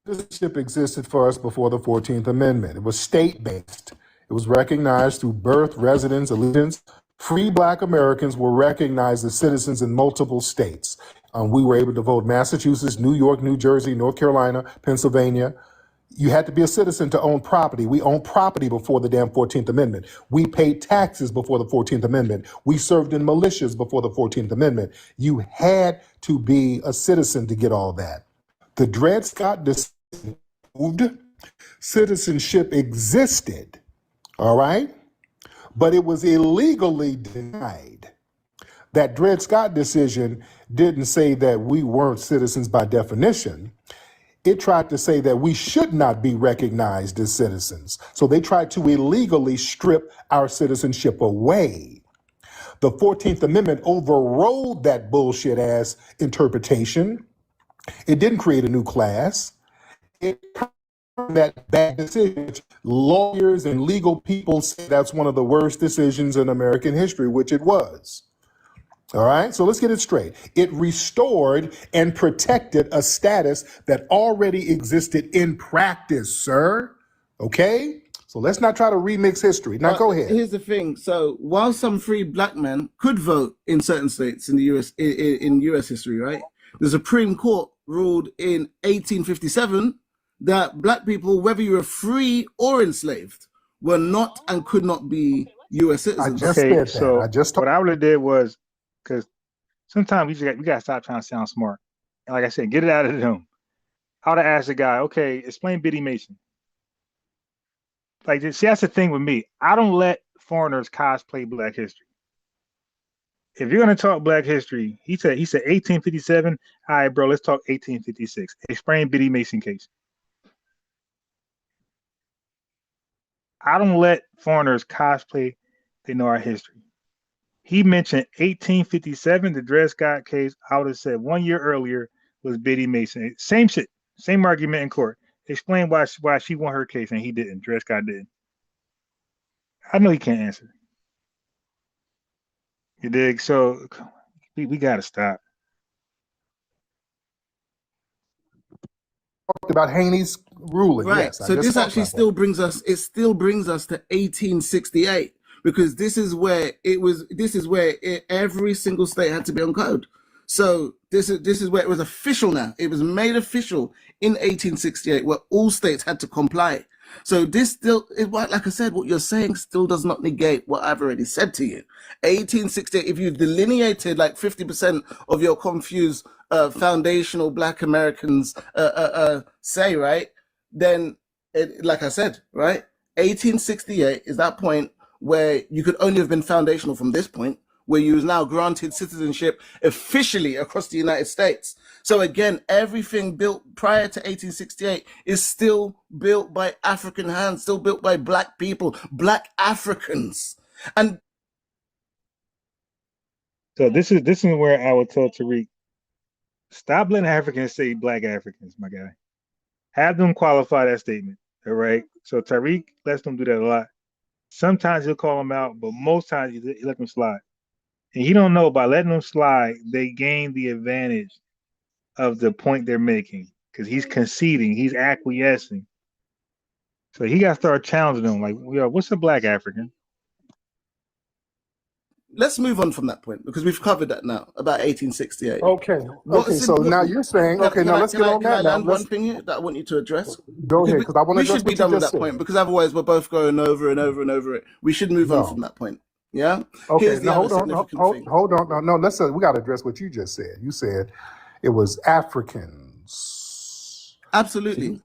citizenship existed for us before the 14th Amendment. It was state-based. It was recognized through birth, residence, allegiance. Free Black Americans were recognized as citizens in multiple states. We were able to vote Massachusetts, New York, New Jersey, North Carolina, Pennsylvania. You had to be a citizen to own property. We owned property before the damn 14th Amendment. We paid taxes before the 14th Amendment. We served in militias before the 14th Amendment. You had to be a citizen to get all that. The Dred Scott decision proved citizenship existed, all right? But it was illegally denied. That Dred Scott decision didn't say that we weren't citizens by definition. It tried to say that we should not be recognized as citizens. So they tried to illegally strip our citizenship away. The 14th Amendment overrode that bullshit ass interpretation. It didn't create a new class. It that bad decision. Lawyers and legal people say that's one of the worst decisions in American history, which it was. All right, so let's get it straight. It restored and protected a status that already existed in practice, sir. Okay? So let's not try to remix history. Now go ahead. Here's the thing. So while some free black men could vote in certain states in the US, in US history, right? The Supreme Court ruled in 1857 that black people, whether you were free or enslaved, were not and could not be US citizens. Okay, so what I would have did was, because sometimes we gotta stop trying to sound smart. And like I said, get it out of the dome. I would have asked the guy, okay, explain Biddy Mason. Like, see, that's the thing with me. I don't let foreigners cosplay Black history. If you're gonna talk Black history, he said 1857. All right, bro, let's talk 1856. Explain Biddy Mason case. I don't let foreigners cosplay. They know our history. He mentioned 1857, the Dred Scott case. I would have said 1 year earlier was Biddy Mason. Same shit, same argument in court. Explain why she won her case and he didn't. Dred Scott didn't. I know he can't answer. You dig? So we gotta stop. Talked about Haney's ruling. Right. Yes. So this actually still brings us. It still brings us to 1868. Because this is where every single state had to be on code. So this is where it was official now. It was made official in 1868 where all states had to comply. So this still, like I said, what you're saying still does not negate what I've already said to you. 1868, if you delineated like 50% of your confused foundational Black Americans say, right, then like I said, right, 1868 is that point where you could only have been foundational from this point, where you was now granted citizenship officially across the United States. So again, everything built prior to 1868 is still built by African hands, still built by Black people, Black Africans. And so this is where I would tell Tariq, stop letting Africans say black Africans, my guy. Have them qualify that statement. All right. So Tariq lets them do that a lot. Sometimes he'll call them out, but most times he let them slide. And he don't know, by letting them slide, they gain the advantage of the point they're making because he's conceding, he's acquiescing. So he got to start challenging them, like, yo, what's a black African? let's move on from that point because we've covered that now about 1868. Okay. So now you're saying, now let's get on that. Can I land one thing here that I want you to address? Go ahead, because I want to address we should be done with that point because otherwise we're both going over and over and over it. We should move on from that point. Yeah. Okay. Now hold on. No. Listen. We got to address what you just said. You said it was Africans. Absolutely.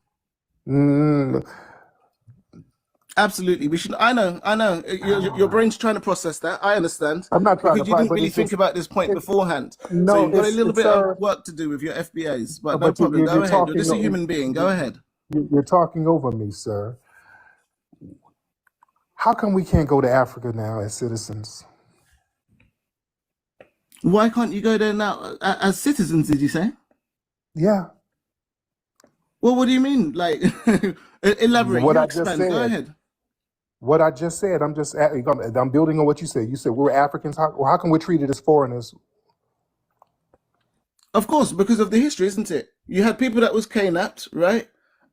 Absolutely. We should. I know. Your brain's trying to process that. I understand. I'm not trying because you didn't really think about this point beforehand. No, so you've got a little bit of work to do with your FBAs, but no problem. Go ahead. You're just a human being. Go ahead. You're talking over me, sir. How come we can't go to Africa now as citizens? Why can't you go there now as citizens? Did you say? Yeah. Well, what do you mean? Like, elaborate. What you I expand. just said. Go ahead. What I just said. I'm building on what you said. You said we're Africans. How come we're treated as foreigners? Of course, because of the history, isn't it? You had people that was kidnapped, right?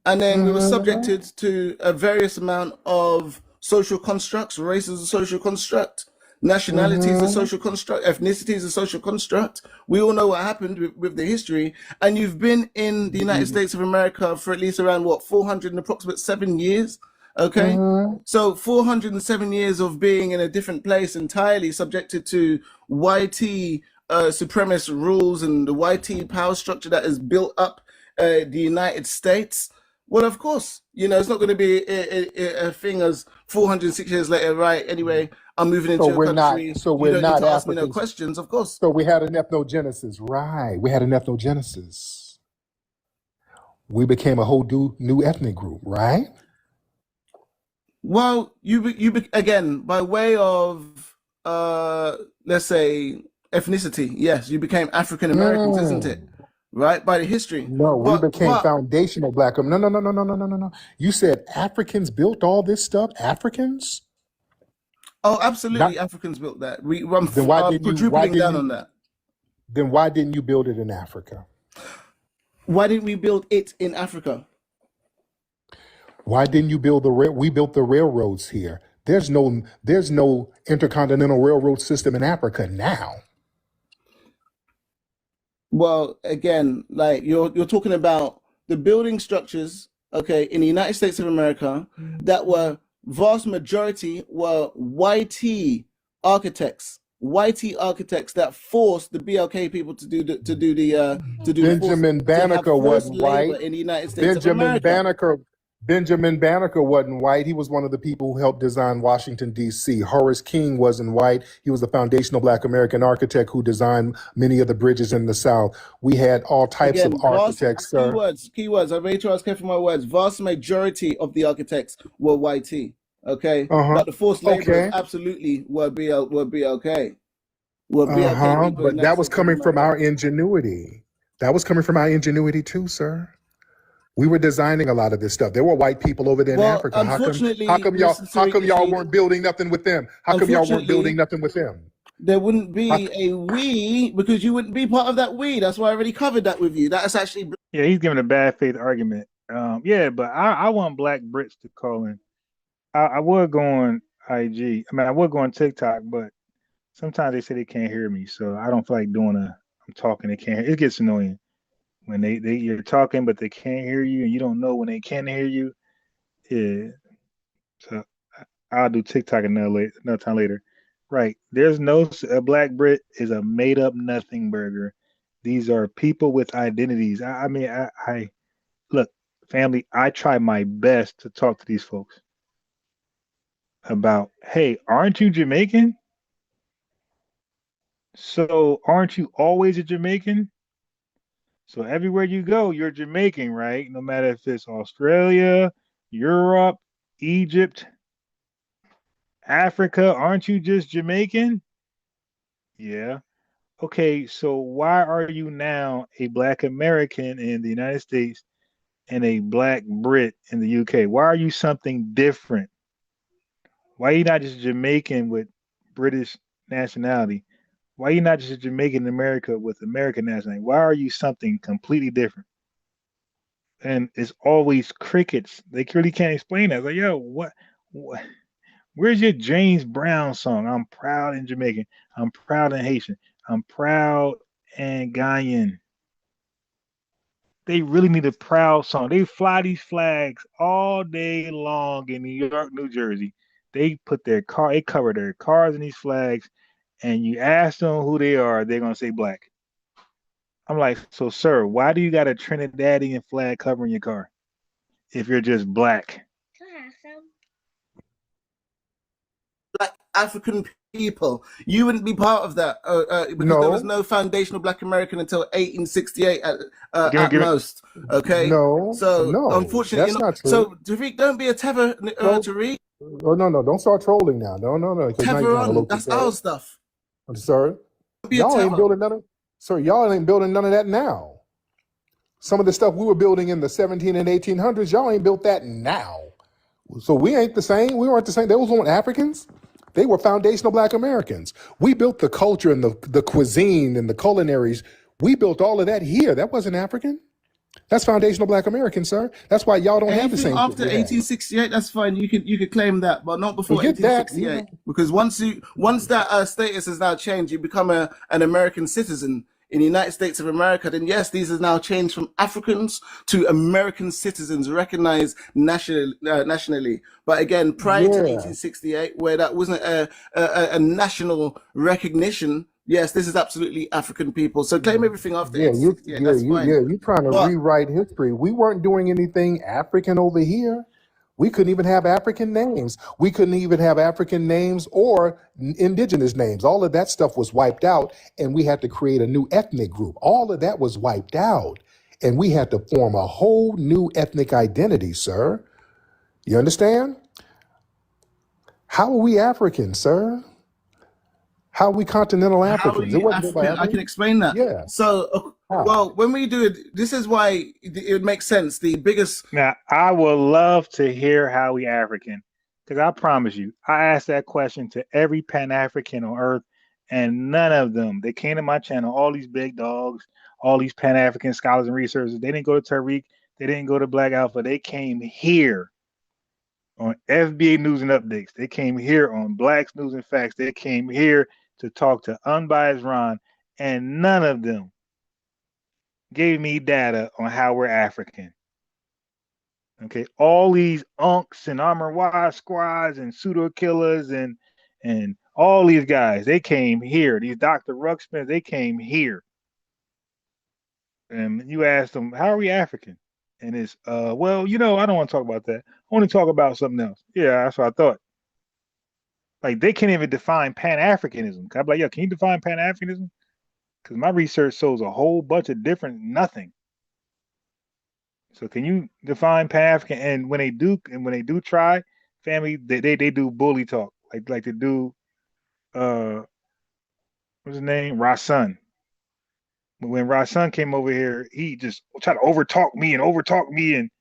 And then we were subjected to a various amount of social constructs. Race is a social construct. Nationality is a social construct. Ethnicity is a social construct. We all know what happened with the history. And you've been in the United States of America for at least around, 407 years? Okay? So 407 years of being in a different place entirely subjected to YT supremacist rules and the YT power structure that has built up the United States. Well, of course, it's not going to be a thing as 406 years later, right? Anyway, I'm moving into your country. We're you don't not need to ask me Africans. no questions, of course. So we had an ethnogenesis, right? We had an ethnogenesis. We became a whole new ethnic group, right? Well, again, by way of, let's say, ethnicity, yes, you became African Americans, isn't it? Right, by the history. No, we became foundational black. No. You said Africans built all this stuff. Africans? Oh, absolutely. Africans built that. Then why didn't you? On that. Then why didn't you build it in Africa? Why didn't we build it in Africa? Why didn't you build we built the railroads here? There's no intercontinental railroad system in Africa now. Well, again, like you're talking about the building structures, okay, in the United States of America that were vast majority were YT architects that forced the BLK people to do Benjamin Banneker wasn't white in the United States of America. Benjamin Banneker wasn't white. He was one of the people who helped design Washington, D.C. Horace King wasn't white. He was the foundational Black American architect who designed many of the bridges in the South. We had all types of architects, sir. Keywords. I made sure I was careful with my words. Vast majority of the architects were YT. Okay? But the forced laborers absolutely were BLK. But that was coming from our ingenuity. That was coming from our ingenuity too, sir. We were designing a lot of this stuff. There were white people over there in Africa. How come y'all weren't building nothing with them? How come y'all weren't building nothing with them? There wouldn't be a we because you wouldn't be part of that we. That's why I already covered that with you. That's actually he's giving a bad faith argument. But I want black Brits to call in. I would go on IG. I would go on TikTok, but sometimes they say they can't hear me, so I don't feel like I'm talking. They can't hear. It gets annoying. When you're talking, but they can't hear you, and you don't know when they can hear you. Yeah. So I'll do TikTok another time later. Right. There's a black Brit is a made up nothing burger. These are people with identities. I look, family, I try my best to talk to these folks about, hey, aren't you Jamaican? So aren't you always a Jamaican? So everywhere you go, you're Jamaican, right? No matter if it's Australia, Europe, Egypt, Africa, aren't you just Jamaican? Yeah. Okay, so why are you now a black American in the United States and a black Brit in the UK? Why are you something different? Why are you not just Jamaican with British nationality? Why are you not just Jamaican in America with American nationality? Why are you something completely different? And it's always crickets. They really can't explain that. Like, yo, what where's your James Brown song? I'm proud and Jamaican. I'm proud and Haitian. I'm proud and Ghanaian. They really need a proud song. They fly these flags all day long in New York, New Jersey. They cover their cars in these flags, and you ask them who they are, they're gonna say black. I'm like, so sir, why do you got a Trinidadian flag covering your car if you're just black? Like African people, you wouldn't be part of that because there was no foundational Black American until 1868 at most. Okay, so unfortunately, that's not true. So Tariq, don't be a tether, Tariq. Oh no, don't start trolling now. No, because now you're trying to look. That's our stuff. I'm sorry. Y'all ain't building none of. Sir, y'all ain't building none of that now. Some of the stuff we were building in the 17 and 1800s, y'all ain't built that now. So we ain't the same. We weren't the same. Those weren't Africans. They were foundational Black Americans. We built the culture and the cuisine and the culinaries. We built all of that here. That wasn't African. That's foundational Black American, sir. That's why y'all don't have the same. After 1868, that's fine. You could claim that, but not before 1868. Because once that status has now changed, you become an American citizen in the United States of America. Then yes, these has now changed from Africans to American citizens recognized nationally. But again, prior to 1868, where that wasn't a national recognition. Yes, this is absolutely African people. So claim everything after 1868. That's fine. You're trying to rewrite history. We weren't doing anything African over here. We couldn't even have African names. We couldn't even have African names or indigenous names. All of that stuff was wiped out, and we had to create a new ethnic group. All of that was wiped out, and we had to form a whole new ethnic identity, sir. You understand? How are we African, sir? How are we continental Africans? I can explain that. Yeah. So, well, when we do it, this is why it makes sense. The biggest. Now, I would love to hear how we African, because I promise you, I asked that question to every Pan-African on earth, and none of them, they came to my channel, all these big dogs, all these Pan-African scholars and researchers, they didn't go to Tariq, they didn't go to Black Alpha, they came here on FBA News and Updates. They came here on Blacks News and Facts. They came here to talk to Unbiased Ron, and none of them gave me data on how we're African. Okay, all these unks and armor wire squads and pseudo killers and all these guys, they came here. These Dr. Ruxpin, they came here. And you ask them, how are we African? And it's well, I don't want to talk about that. I want to talk about something else. Yeah, that's what I thought. Like, they can't even define Pan-Africanism. I'm like, yo, can you define Pan-Africanism? Because my research shows a whole bunch of different nothing. So can you define Pan-African? And when they do try, family, they do bully talk. Like they do what's his name? Rasun. When Rasun came over here, he just tried to overtalk me and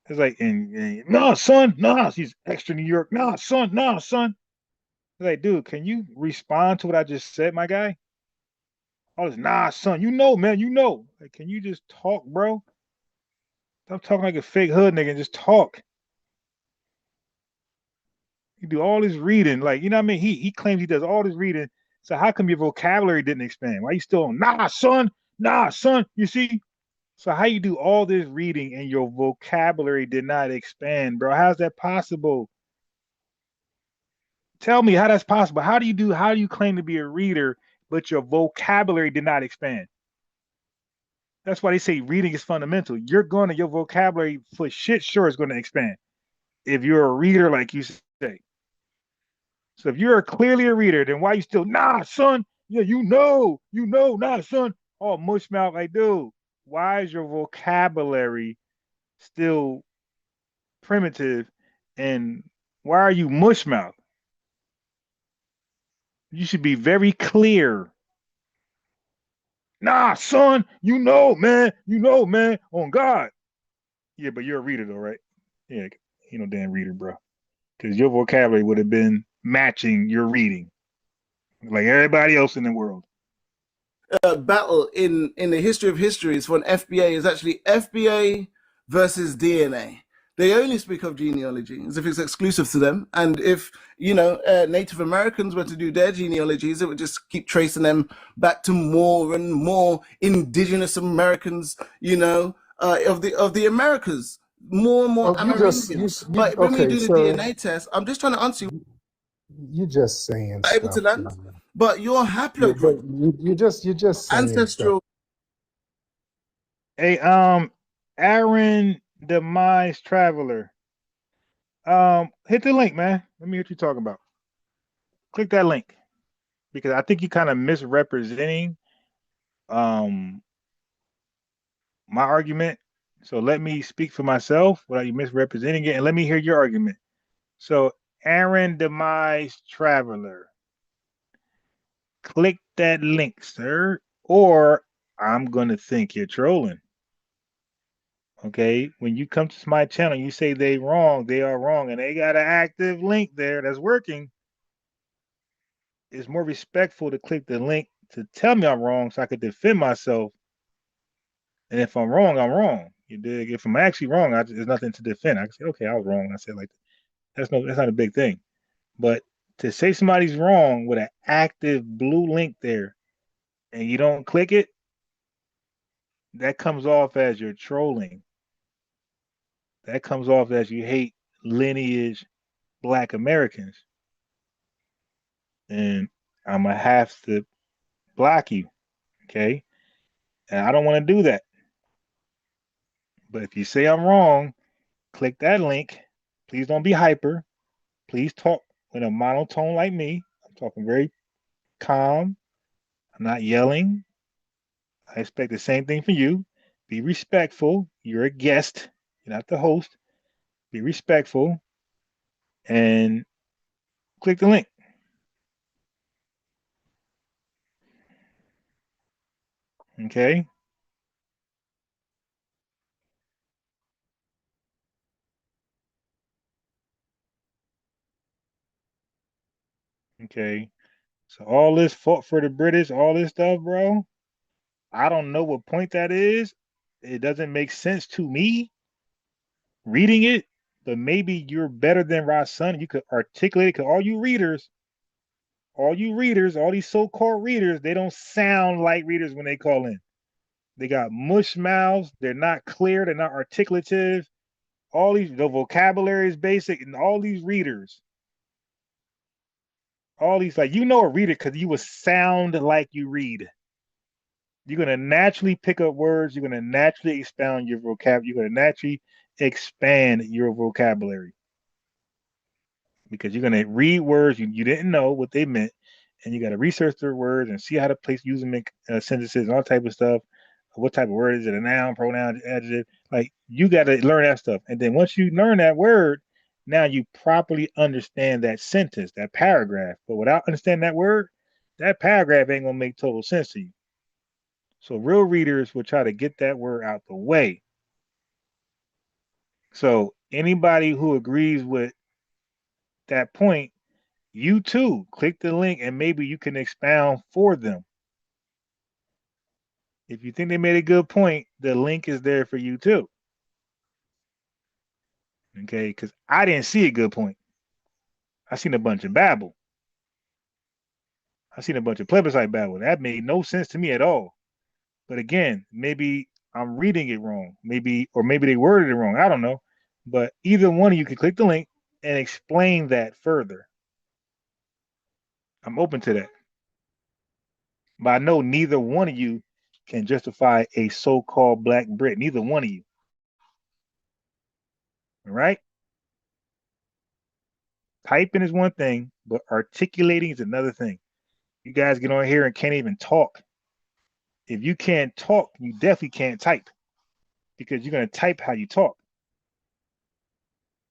it's like, and nah, son, nah, he's extra New York, nah, son. Like, dude, can you respond to what I just said, my guy? All this, nah, son, man, Like, can you just talk, bro? Stop talking like a fake hood nigga and just talk. You do all this reading, like, you know what I mean? He claims he does all this reading. So how come your vocabulary didn't expand? Why you still on, nah, son, you see? So how you do all this reading and your vocabulary did not expand, bro? How's that possible? Tell me how that's possible. How do you claim to be a reader, but your vocabulary did not expand? That's why they say reading is fundamental. Your vocabulary for shit sure is going to expand if you're a reader, like you say. So if you're clearly a reader, then why you still, nah, son? Yeah, nah, son. Oh, mush mouth, like, dude, why is your vocabulary still primitive, and why are you mush mouth? You should be very clear. Nah, son, man, on God. Yeah, but you're a reader though, right? Yeah, you know, damn reader, bro. Because your vocabulary would have been matching your reading, like everybody else in the world. Battle in the history of histories for an FBA is actually FBA versus DNA. They only speak of genealogy as if it's exclusive to them. And if, Native Americans were to do their genealogies, it would just keep tracing them back to more and more indigenous Americans, of the Americas. More and more Americans. But when we do the DNA test, I'm just trying to answer you. You're just saying Able to stuff. land, but your haplogroup, You're just saying ancestral. stuff. Hey, Aaron Demise Traveler. Hit the link, man. Let me hear what you're talking about. Click that link. Because I think you're kind of misrepresenting my argument. So let me speak for myself without you misrepresenting it, and let me hear your argument. So Aaron Demise Traveler. Click that link, sir, or I'm gonna think you're trolling. Okay, when you come to my channel, you say they are wrong, and they got an active link there that's working. It's more respectful to click the link to tell me I'm wrong so I could defend myself. And if I'm wrong, I'm wrong. You dig? If I'm actually wrong, there's nothing to defend. I can say, okay, I was wrong. I said like that's not a big thing. But to say somebody's wrong with an active blue link there and you don't click it, that comes off as you're trolling. That comes off as you hate lineage Black Americans. And I'm going to have to block you. Okay. And I don't want to do that. But if you say I'm wrong, click that link. Please don't be hyper. Please talk in a monotone like me. I'm talking very calm. I'm not yelling. I expect the same thing from you. Be respectful. You're a guest. You're not the host. Be respectful and click the link. Okay. Okay. So all this fought for the British, all this stuff, bro. I don't know what point that is. It doesn't make sense to me reading it, but maybe you're better than Rasun. You could articulate it because all these so-called readers, they don't sound like readers when they call in. They got mush mouths. They're not clear. They're not articulative. The vocabulary is basic, and all these readers, like a reader because you will sound like you read. You're gonna naturally pick up words. You're gonna naturally expound your vocabulary. You're gonna naturally expand your vocabulary because you're gonna read words you didn't know what they meant, and you got to research their words and see how to use them in sentences and all type of stuff. What type of word is it? A noun, pronoun, adjective? Like you got to learn that stuff, and then once you learn that word, now you properly understand that sentence, that paragraph. But without understanding that word, that paragraph ain't gonna make total sense to you. So real readers will try to get that word out the way. So anybody who agrees with that point, you too click the link and maybe you can expound for them. If you think they made a good point, the link is there for you too. Okay, because I didn't see a good point. I seen a bunch of babble. I seen a bunch of plebiscite babble. That made no sense to me at all. But again, maybe I'm reading it wrong. Maybe they worded it wrong. I don't know. But either one of you can click the link and explain that further. I'm open to that. But I know neither one of you can justify a so-called Black Brit. Neither one of you. All right? Typing is one thing, but articulating is another thing. You guys get on here and can't even talk. If you can't talk, you definitely can't type because you're going to type how you talk.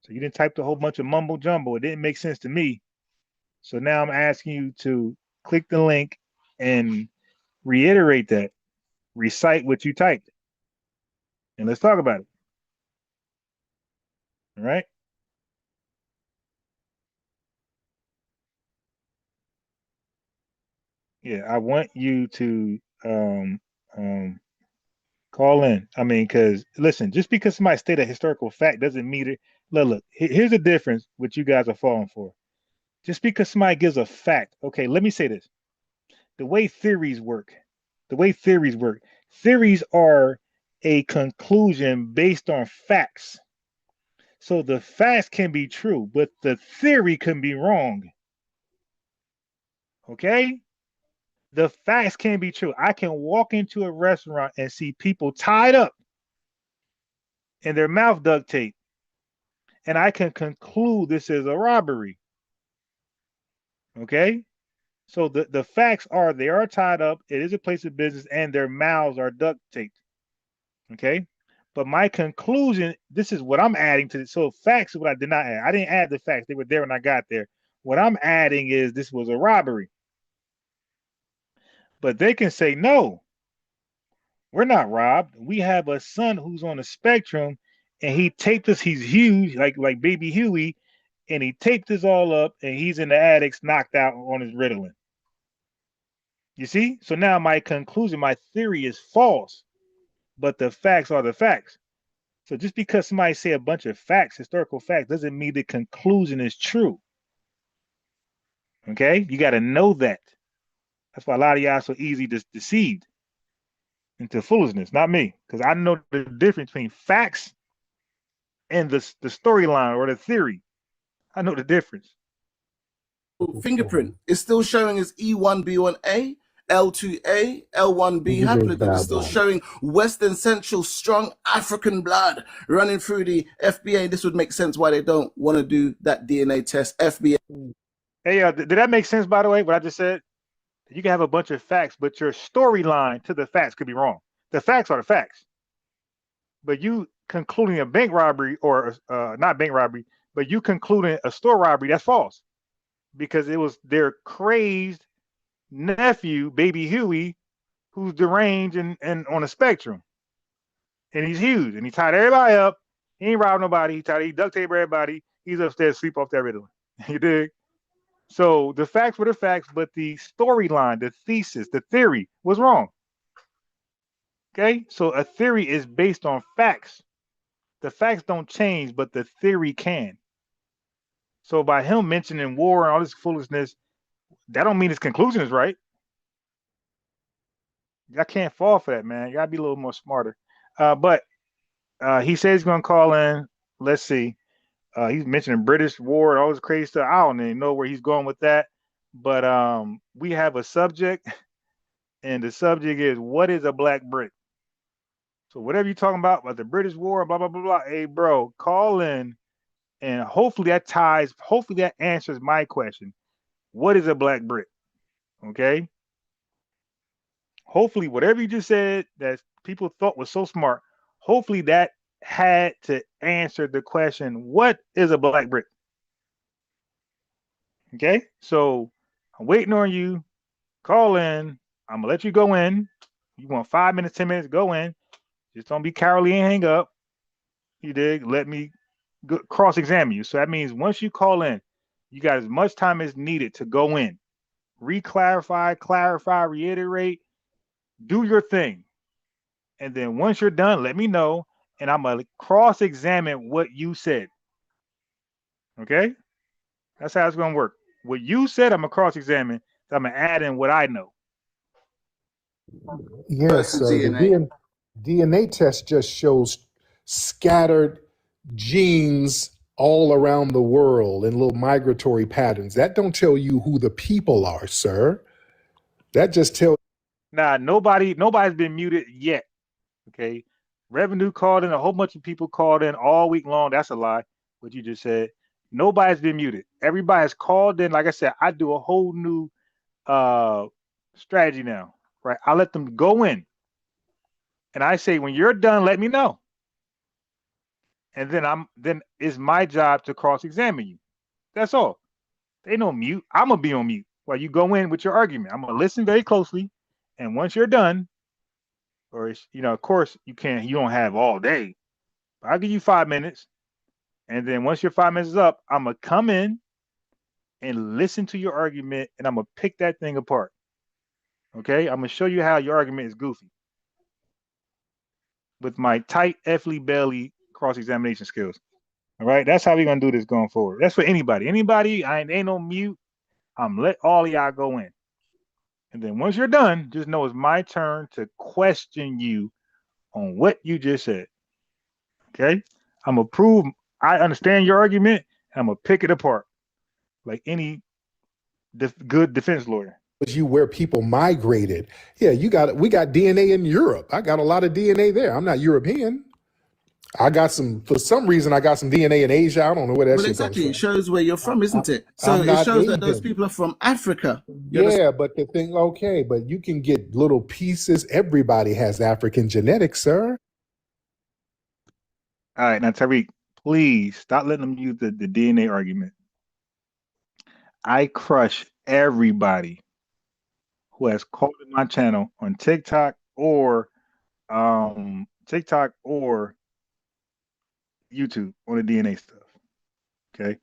So you didn't type the whole bunch of mumbo jumbo. It didn't make sense to me. So now I'm asking you to click the link and reiterate that. Recite what you typed. And let's talk about it. All right. Yeah, I want you to call in. I mean, because listen, just because somebody state a historical fact doesn't mean it. Look, here's the difference what you guys are falling for. Just because somebody gives a fact, okay, let me say this. The way theories work, theories are a conclusion based on facts. So the facts can be true, but the theory can be wrong. Okay? The facts can be true. I can walk into a restaurant and see people tied up and their mouth duct tape, and I can conclude this is a robbery. Okay? So the facts are they are tied up, it is a place of business, and their mouths are duct taped. Okay? But my conclusion, this is what I'm adding to it. So facts is what I did not add. I didn't add the facts. They were there when I got there. What I'm adding is this was a robbery. But they can say, no, we're not robbed. We have a son who's on the spectrum and he taped us. He's huge, like baby Huey, and he taped us all up and he's in the attics knocked out on his Ritalin. You see? So now my conclusion, my theory is false, but the facts are the facts. So just because somebody say a bunch of facts, historical facts, doesn't mean the conclusion is true. Okay? You got to know that. That's why a lot of y'all are so easy deceived into foolishness, not me, because I know the difference between facts and the storyline or the theory. I know the difference. Fingerprint is still showing as E1B1A, L2A, L1B haplogroup. It's still showing Western Central strong African blood running through the FBA. This would make sense why they don't want to do that DNA test. FBA. Hey, did that make sense, by the way, what I just said? You can have a bunch of facts, but your storyline to the facts could be wrong. The facts are the facts. But you concluding a bank robbery or not bank robbery, but you concluding a store robbery, that's false. Because it was their crazed nephew, baby Huey, who's deranged and on a spectrum. And he's huge. And he tied everybody up. He ain't robbed nobody. He duct tape everybody. He's upstairs sleep off that Ritalin. You dig? So the facts were the facts, but the storyline, the thesis, the theory was wrong. Okay? So a theory is based on facts. The facts don't change, but the theory can. So by him mentioning war and all this foolishness, that don't mean his conclusion is right. I can't fall for that, man. You gotta be a little more smarter. But he says he's gonna call in. Let's see. He's mentioning British war and all this crazy stuff. I don't even know where he's going with that. But we have a subject, and the subject is what is a black Brit? So whatever you're talking about the British war, blah, blah, blah, blah. Hey, bro, call in, and hopefully that answers my question. What is a black Brit? Okay? Hopefully whatever you just said that people thought was so smart, hopefully that had to answer the question, what is a black Brit? Okay, so I'm waiting on you. Call in. I'm gonna let you go in. You want 5 minutes, 10 minutes, go in. Just don't be cowardly and hang up. You dig? Let me cross-examine you. So that means once you call in, you got as much time as needed to go in, clarify, reiterate, do your thing. And then once you're done, let me know, and I'm gonna cross-examine what you said. Okay? That's how it's gonna work. What you said, I'm gonna cross-examine. So I'm gonna add in what I know. Yes, the DNA test just shows scattered genes all around the world in little migratory patterns. That don't tell you who the people are, sir. That just tells. Nah, nobody's been muted yet. Okay. Revenue called in, a whole bunch of people called in all week long. That's a lie, what you just said. Nobody's been muted. Everybody's called in. Like I said, I do a whole new strategy now, right? I let them go in. And I say, when you're done, let me know. And then it's my job to cross-examine you. That's all. They don't mute. I'm gonna be on mute. Well, you go in with your argument. I'm gonna listen very closely, and once you're done, or of course you don't have all day. But I'll give you 5 minutes, and then once your 5 minutes is up, I'm gonna come in and listen to your argument, and I'm gonna pick that thing apart. Okay, I'm gonna show you how your argument is goofy with my tight Effley Bailey cross-examination skills. All right, that's how we're gonna do this going forward. That's for anybody. Anybody, I ain't no mute. I'm let all of y'all go in. And then once you're done, just know it's my turn to question you on what you just said. Okay? I'm gonna prove I understand your argument, and I'm gonna pick it apart like any good defense lawyer. You where people migrated. Yeah, we got DNA in Europe. I got a lot of DNA there. I'm not European. For some reason, I got some DNA in Asia. I don't know where that shit comes from. It shows where you're from, isn't it? So it shows that those people are from Africa. Yeah, but the thing, okay, but you can get little pieces. Everybody has African genetics, sir. All right, now Tariq, please stop letting them use the DNA argument. I crush everybody who has called in my channel on TikTok or YouTube on the DNA stuff. Okay.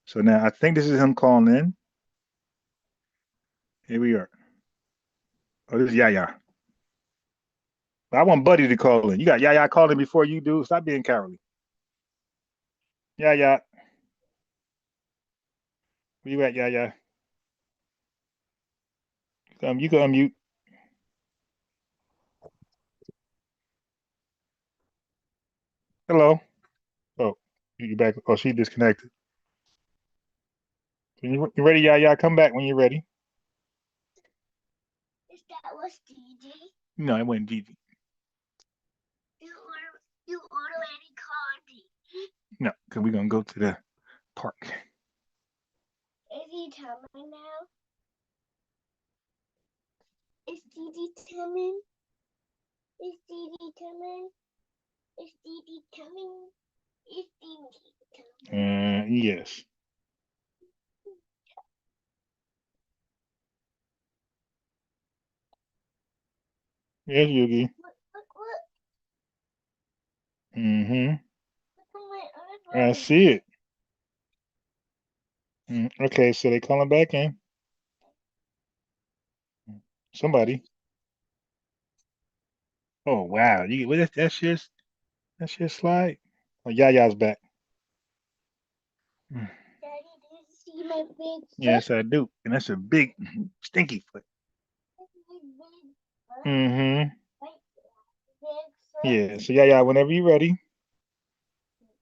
So now I think this is him calling in. Here we are. Oh, this is Yaya. But I want Buddy to call in. You got Yaya calling before you do. Stop being cowardly. Yaya. Where you at, Yaya? You can unmute. Hello. Oh, you back? Oh, she disconnected. You ready, Yaya? Come back when you're ready. Is that was Gigi? No, it wasn't Gigi. You already called me. No, because we're gonna go to the park. Is he coming now? Is Gigi coming? Is Gigi coming? Is Gigi coming? Is Gigi coming? Yes. Yes, Yugi. Look. Mm-hmm. Look I see it. Okay, so they calling back in. Somebody. Oh wow, that's just slide. Oh, Yaya's back. Daddy, do you see my big foot? Yes, I do, and that's a big stinky foot. Mm-hmm. Yeah. So Yaya, whenever you're ready.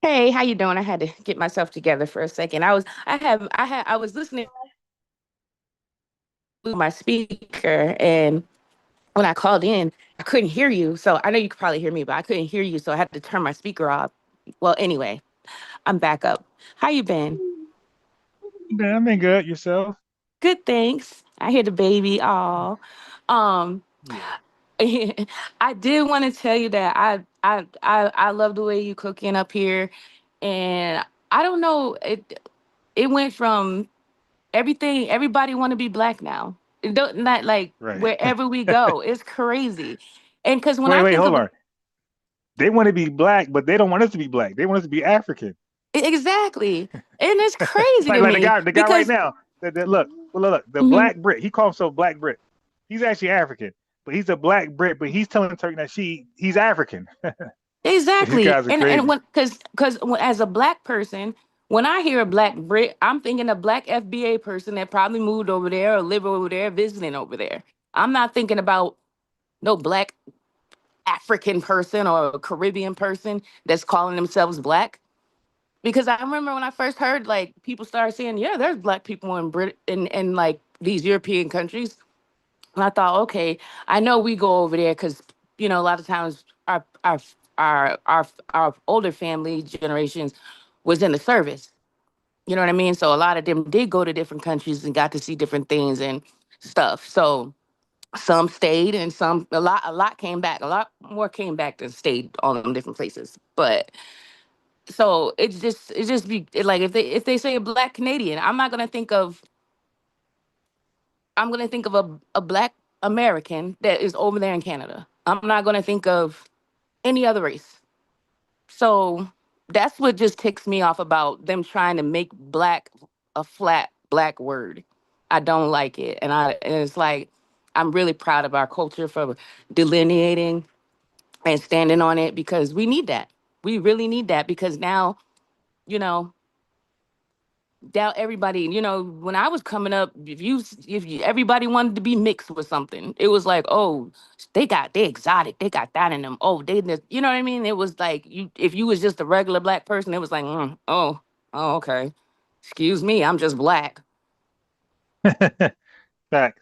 Hey, how you doing? I had to get myself together for a second. I was listening to my speaker, and when I called in, I couldn't hear you. So I know you could probably hear me, but I couldn't hear you, so I had to turn my speaker off. Well, anyway, I'm back up. How you been? Yeah, I've been good. Yourself? Good, thanks. I hear the baby. All. I did want to tell you that I love the way you cooking up here, and I don't know, it went from everybody want to be black now. It don't, not like Right. wherever we go, it's crazy. And because when wait, hold on. They want to be black, but they don't want us to be black. They want us to be African. Exactly, and it's crazy to like me. the guy right now. Look, the black Brit. He calls himself Black Brit. He's actually African, but he's a black Brit. But he's telling Turkey that he's African. Exactly, These guys are crazy. and when because as a black person, when I hear a black Brit, I'm thinking a black FBA person that probably moved over there or live over there, visiting over there. I'm not thinking about no black African person or a Caribbean person that's calling themselves black. Because I remember when I first heard like people started saying, yeah, there's black people in in like these European countries. And I thought, okay, I know we go over there because, a lot of times our older family generations was in the service. You know what I mean? So a lot of them did go to different countries and got to see different things and stuff. So some stayed and a lot came back. A lot more came back than stayed on them different places. But so it's just be like if they say a black Canadian, I'm not gonna think of I'm gonna think of a Black American that is over there in Canada. I'm not gonna think of any other race. So that's what just ticks me off about them trying to make black a flat black word. I don't like it. And it's like I'm really proud of our culture for delineating and standing on it because we need that. We really need that because now, you know, now everybody, when I was coming up, if you everybody wanted to be mixed with something, it was like, oh, they exotic, they got that in them. Oh, you know what I mean? It was like if you was just a regular black person, it was like, oh, okay, excuse me, I'm just black. Fact.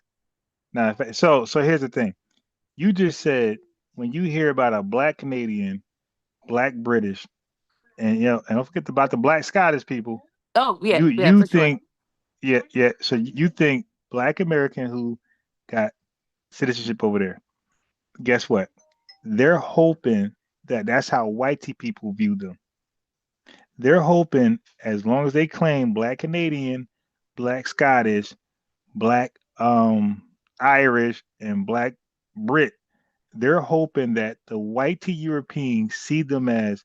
Nah, so here's the thing. You just said when you hear about a Black Canadian, Black British, and and don't forget about the Black Scottish people. Oh yeah, yeah, You for sure. think, yeah. So you think Black American who got citizenship over there. Guess what? They're hoping that that's how whitey people view them. They're hoping as long as they claim Black Canadian, Black Scottish, Black Irish, and Black Brit, they're hoping that the whitey Europeans see them as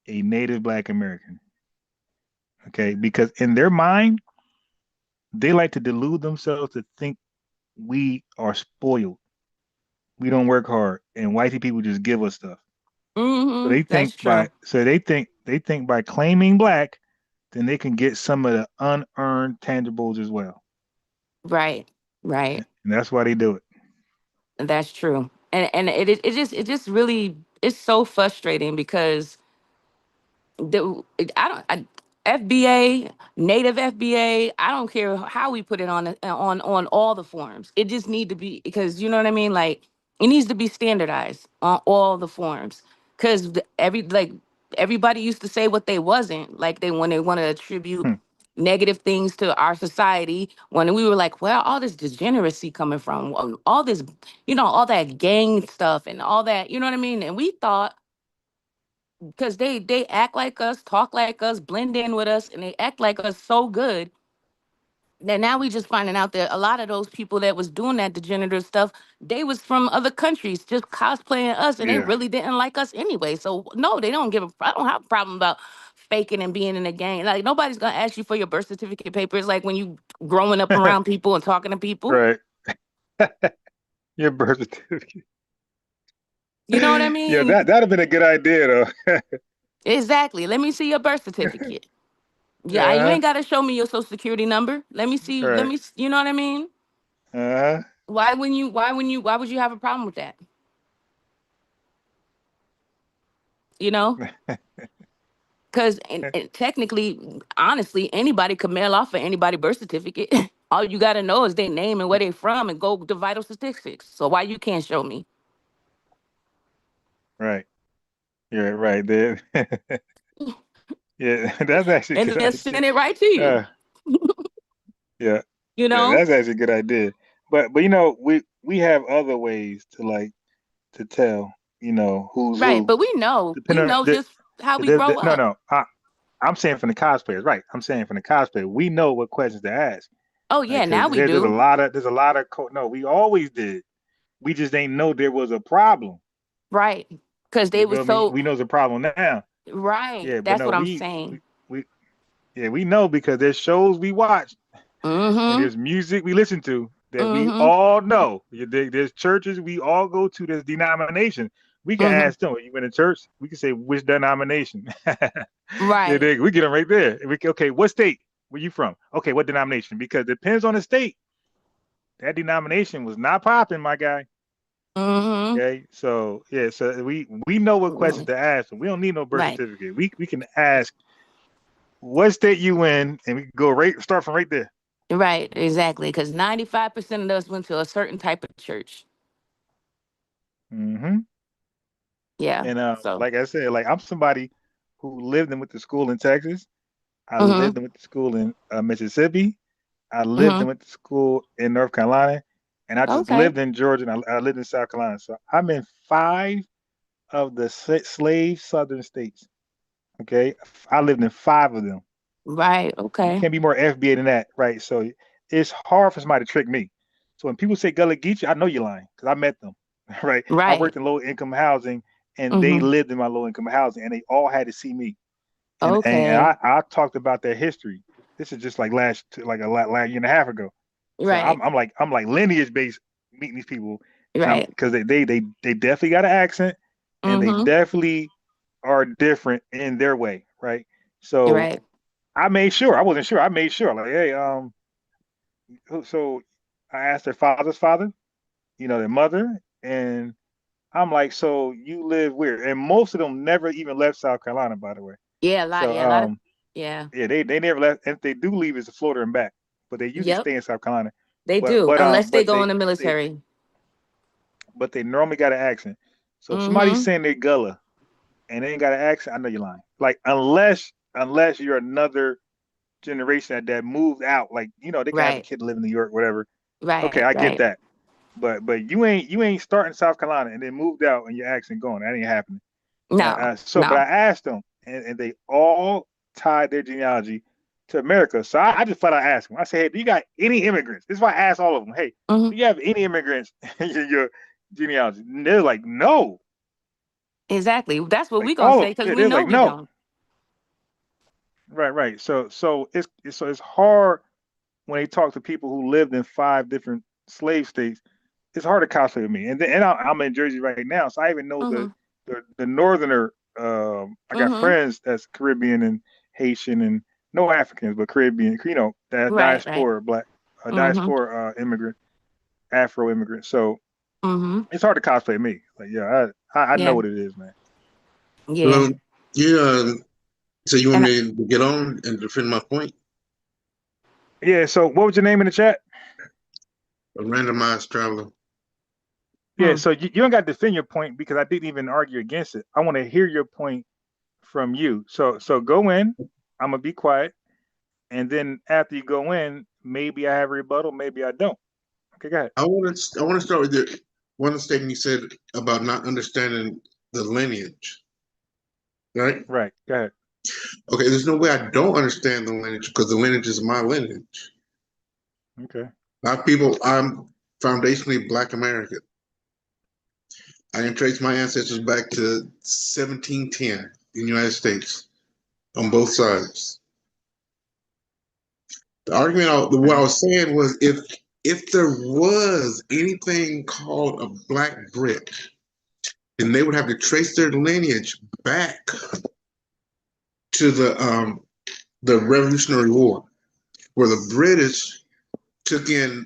a native Black American. Okay, because in their mind, they like to delude themselves to think we are spoiled. We don't work hard, and whitey people just give us stuff. So Mm-hmm. they That's think true. they think by claiming black, then they can get some of the unearned tangibles as well. Right, right. And that's why they do it. That's true. And it just really it's so frustrating because I don't FBA, native FBA, I don't care how we put it on all the forms. It just need to be because you know what I mean? Like it needs to be standardized on all the forms. Cause everybody used to say what they wasn't, like when they want to attribute Hmm. negative things to our society, when we were like, well, all this degeneracy coming from all this, all that gang stuff and all that, you know what I mean? And we thought because they act like us, talk like us, blend in with us, and they act like us so good that now we just finding out that a lot of those people that was doing that degenerative stuff, they was from other countries just cosplaying us, and they Yeah. really didn't like us anyway. So no, they don't I don't have a problem about faking and being in a gang. Like nobody's gonna ask you for your birth certificate papers, like when you growing up around people and talking to people. Right. Your birth certificate. You know what I Yeah, mean? that'd have been a good idea though. Exactly. Let me see your birth certificate. Yeah, you Uh-huh. ain't gotta show me your social security number. Let me see. Right. You know what I mean? Uh-huh. Why would you have a problem with that? You know? Because and technically, honestly, anybody could mail off for anybody birth certificate. All you gotta know is their name and where they from and go to vital statistics. So why you can't show me? Right. Yeah, right there. Yeah, that's actually a And good then idea. send it right to you. Uh, yeah. You Yeah, know? that's actually a good idea. But we have other ways to to tell, who's Right. who. But we know. We Depending on know just how we the grow no, up. no. I'm saying from the cosplayers, right? I'm saying from the cosplayer. We know what questions to ask, Oh right? yeah, Because now we there's a do. lot of no, we always did. We just ain't know there was a problem. Right. Because they You were feel me? so We know there's a problem now. right. Yeah, but That's no, what I'm saying. we yeah, we know because there's shows we watch and Mm-hmm. there's music we listen to that we Mm-hmm. all know. There's churches we all go to. There's denominations. We can Mm-hmm. ask them. You in a church? We can say which denomination. Yeah, Right. we get them right there. Okay, what state? Where you from? Okay, what denomination? Because it depends on the state. That denomination was not popping, my guy. Mm-hmm. Okay, so yeah, so we know what questions to ask. We don't need no birth Right. certificate. We can ask what state you in, and we can go right start from right there. Right. Exactly. Because 95% of us went to a certain type of church. Hmm. Yeah. And So. like I said, like I'm somebody who lived and went to school in Texas. I lived Mm-hmm. and went to school in Mississippi. I lived Mm-hmm. and went to school in North Carolina, and I just Okay. lived in Georgia, and I lived in South Carolina. So I'm in five of the slave Southern states. Okay, I lived in five of them. Right. You Okay. can't be more FBA than that, right? So it's hard for somebody to trick me. So when people say Gullah Geechee, I know you're lying because I met them, right? I Right. worked in low income housing, and they Mm-hmm. lived in my low income housing, and they all had to see me. And Okay. I talked about their history. This is just like last year and a half ago. So Right. I'm like lineage based meeting these people, and I'm Right. because they definitely got an accent, and they Mm-hmm. definitely are different in their way, right? So Right. I made sure I wasn't sure. I made sure like, hey, so I asked their father's father, their mother, and I'm like, so you live where? And most of them never even left South Carolina, by the way. Yeah, a lot. So Yeah, a lot of. Yeah. yeah, they never left. And if they do leave, it's to Florida and back. But they usually Yep. stay in South Carolina. They But do, but unless um they but go they in the but they military. but they normally got an accent. So if somebody's Mm-hmm. saying they're Gullah and they ain't got an accent, I know you're lying. Like unless you're another generation that moved out, like they can have a Right. kid live in New York, whatever. Okay, Right. I get Right. that. But you ain't starting South Carolina and then moved out and your accent going. That ain't happening. No. But I No. asked them, and they all tied their genealogy to America. So I just flat out asked them. I said, hey, do you got any immigrants? This is why I asked all of them, hey, Mm-hmm. do you have any immigrants in your genealogy? And they're like, no. Exactly. That's what Like we're gonna all say of because them. we They're know like, we no. don't. Right. So it's hard when they talk to people who lived in 5 different slave states. It's hard to cosplay with me. I'm in Jersey right now, so I even know Mm-hmm. the northerner. I got Mm-hmm. friends that's Caribbean and Haitian and no Africans, but Caribbean. That Right. Right. diaspora black, Mm-hmm. diaspora immigrant, Afro immigrant. So Mm-hmm. it's hard to cosplay me. Like yeah, I know Yeah. what it is, man. Yeah. Well, yeah. So you want And me to get on and defend my point? Yeah. So what was your name in the chat? A randomized traveler. Yeah. So you don't got to defend your point because I didn't even argue against it. I want to hear your point from you. So go in. I'm gonna be quiet. And then after you go in, maybe I have a rebuttal, maybe I don't. Okay, go ahead. I want to start with your one statement you said about not understanding the lineage, right? Right. Go ahead. Okay, there's no way I don't understand the lineage because the lineage is my lineage. Okay. I'm foundationally Black American. I can trace my ancestors back to 1710 in the United States on both sides. The argument, what I was saying was if there was anything called a Black Brit, then they would have to trace their lineage back to the Revolutionary War, where the British took in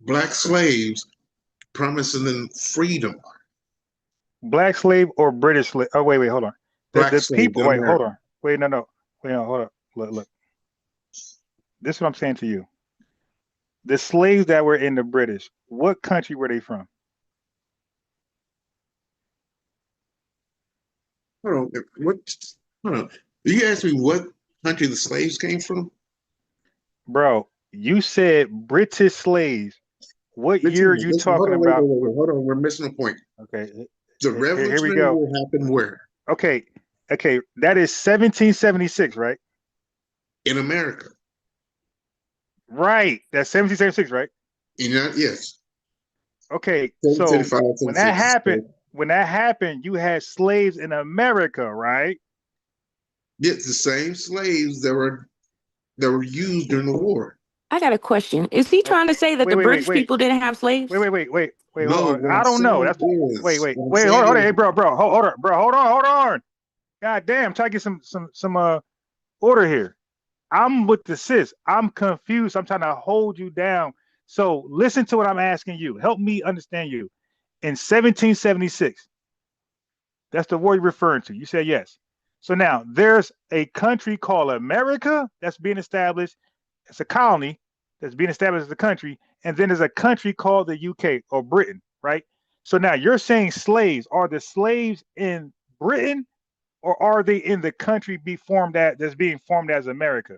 Black slaves, promising them freedom. Black slave or British slave? Oh, wait, hold on. Black The slaves people, in wait, hold America. on. Wait, no. Wait, no, hold on. Look. This is what I'm saying to you. The slaves that were in the British, what country were they from? Hold on. Hold on. You asked me what country the slaves came from? Bro, you said British slaves. What year are you Listen, hold talking on, about? wait. Hold on. We're missing a point. Okay. The Here we Revolutionary go. War happened where? Okay. That is 1776, right? In America. Right. That's 1776, right? Yes. Okay. 1775, So when that 1776. happened, you had slaves in America, right? It's the same slaves that were used during the war. I got a question. Is he trying to say that the British people didn't have slaves? Wait. No, Hold on. what I I'm don't know. saying That's is, wait. what I'm Hold saying on. is, Hey, bro. Hold on. God damn. Try to get some order here. I'm with the sis. I'm confused. I'm trying to hold you down. So listen to what I'm asking you. Help me understand you. In 1776, that's the war you're referring to. You said yes. So now there's a country called America that's being established. It's a colony that's being established as a country. And then there's a country called the UK or Britain, right? So now you're saying slaves. Are the slaves in Britain or are they in the country that's being formed as America?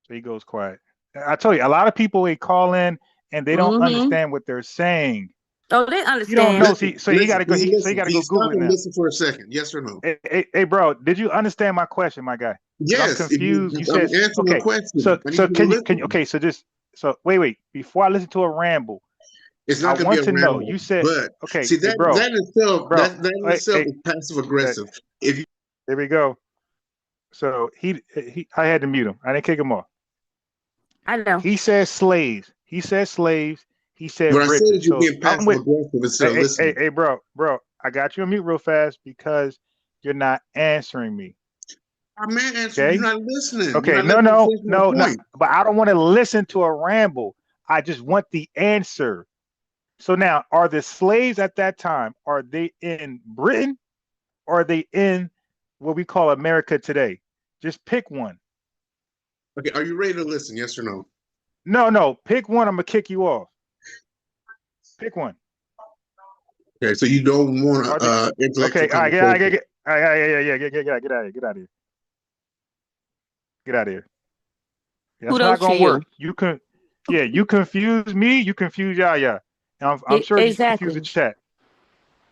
So he goes quiet. I tell you, a lot of people they call in and they don't Mm-hmm. understand what they're saying. Oh, they You don't understand. know. So you got to go. So you got to Can you go stop Google it and now. listen for a second? Yes or no? Hey, bro, did you understand my question, my guy? I'm Yes, if confused. You I'm said answering a okay. question. I need you to listen. Okay? So wait. Before I listen to a ramble, It's I not going to be want a to know. ramble, You said but okay, see hey, that bro, that in itself bro. that in Hey, itself hey, is passive uh, aggressive. If you there we go. So I had to mute him. I didn't kick him off. I know. He said slaves. He said slaves. He said what I said bridges. is you're So being I'm passive with. aggressive instead of listening. Hey, bro. I got you on mute real fast because you're not answering me. I'm not answering. You're Okay. not listening. You're Okay. not letting me finish my No. point. But I don't want to listen to a ramble. I just want the answer. So now, are the slaves at that time, are they in Britain or are they in what we call America today? Just pick one. Okay, are you ready to listen? Yes or no? No. Pick one. I'm gonna kick you off. Pick one. Okay, so you don't want Are they intellectual okay? All right, get out. conversation. All right, yeah. Get out of here. Get out of here. Get out of here. That's not Kudos to gonna you. work. You confuse me. You confuse Yaya. And I'm sure you confuse the Exactly. chat.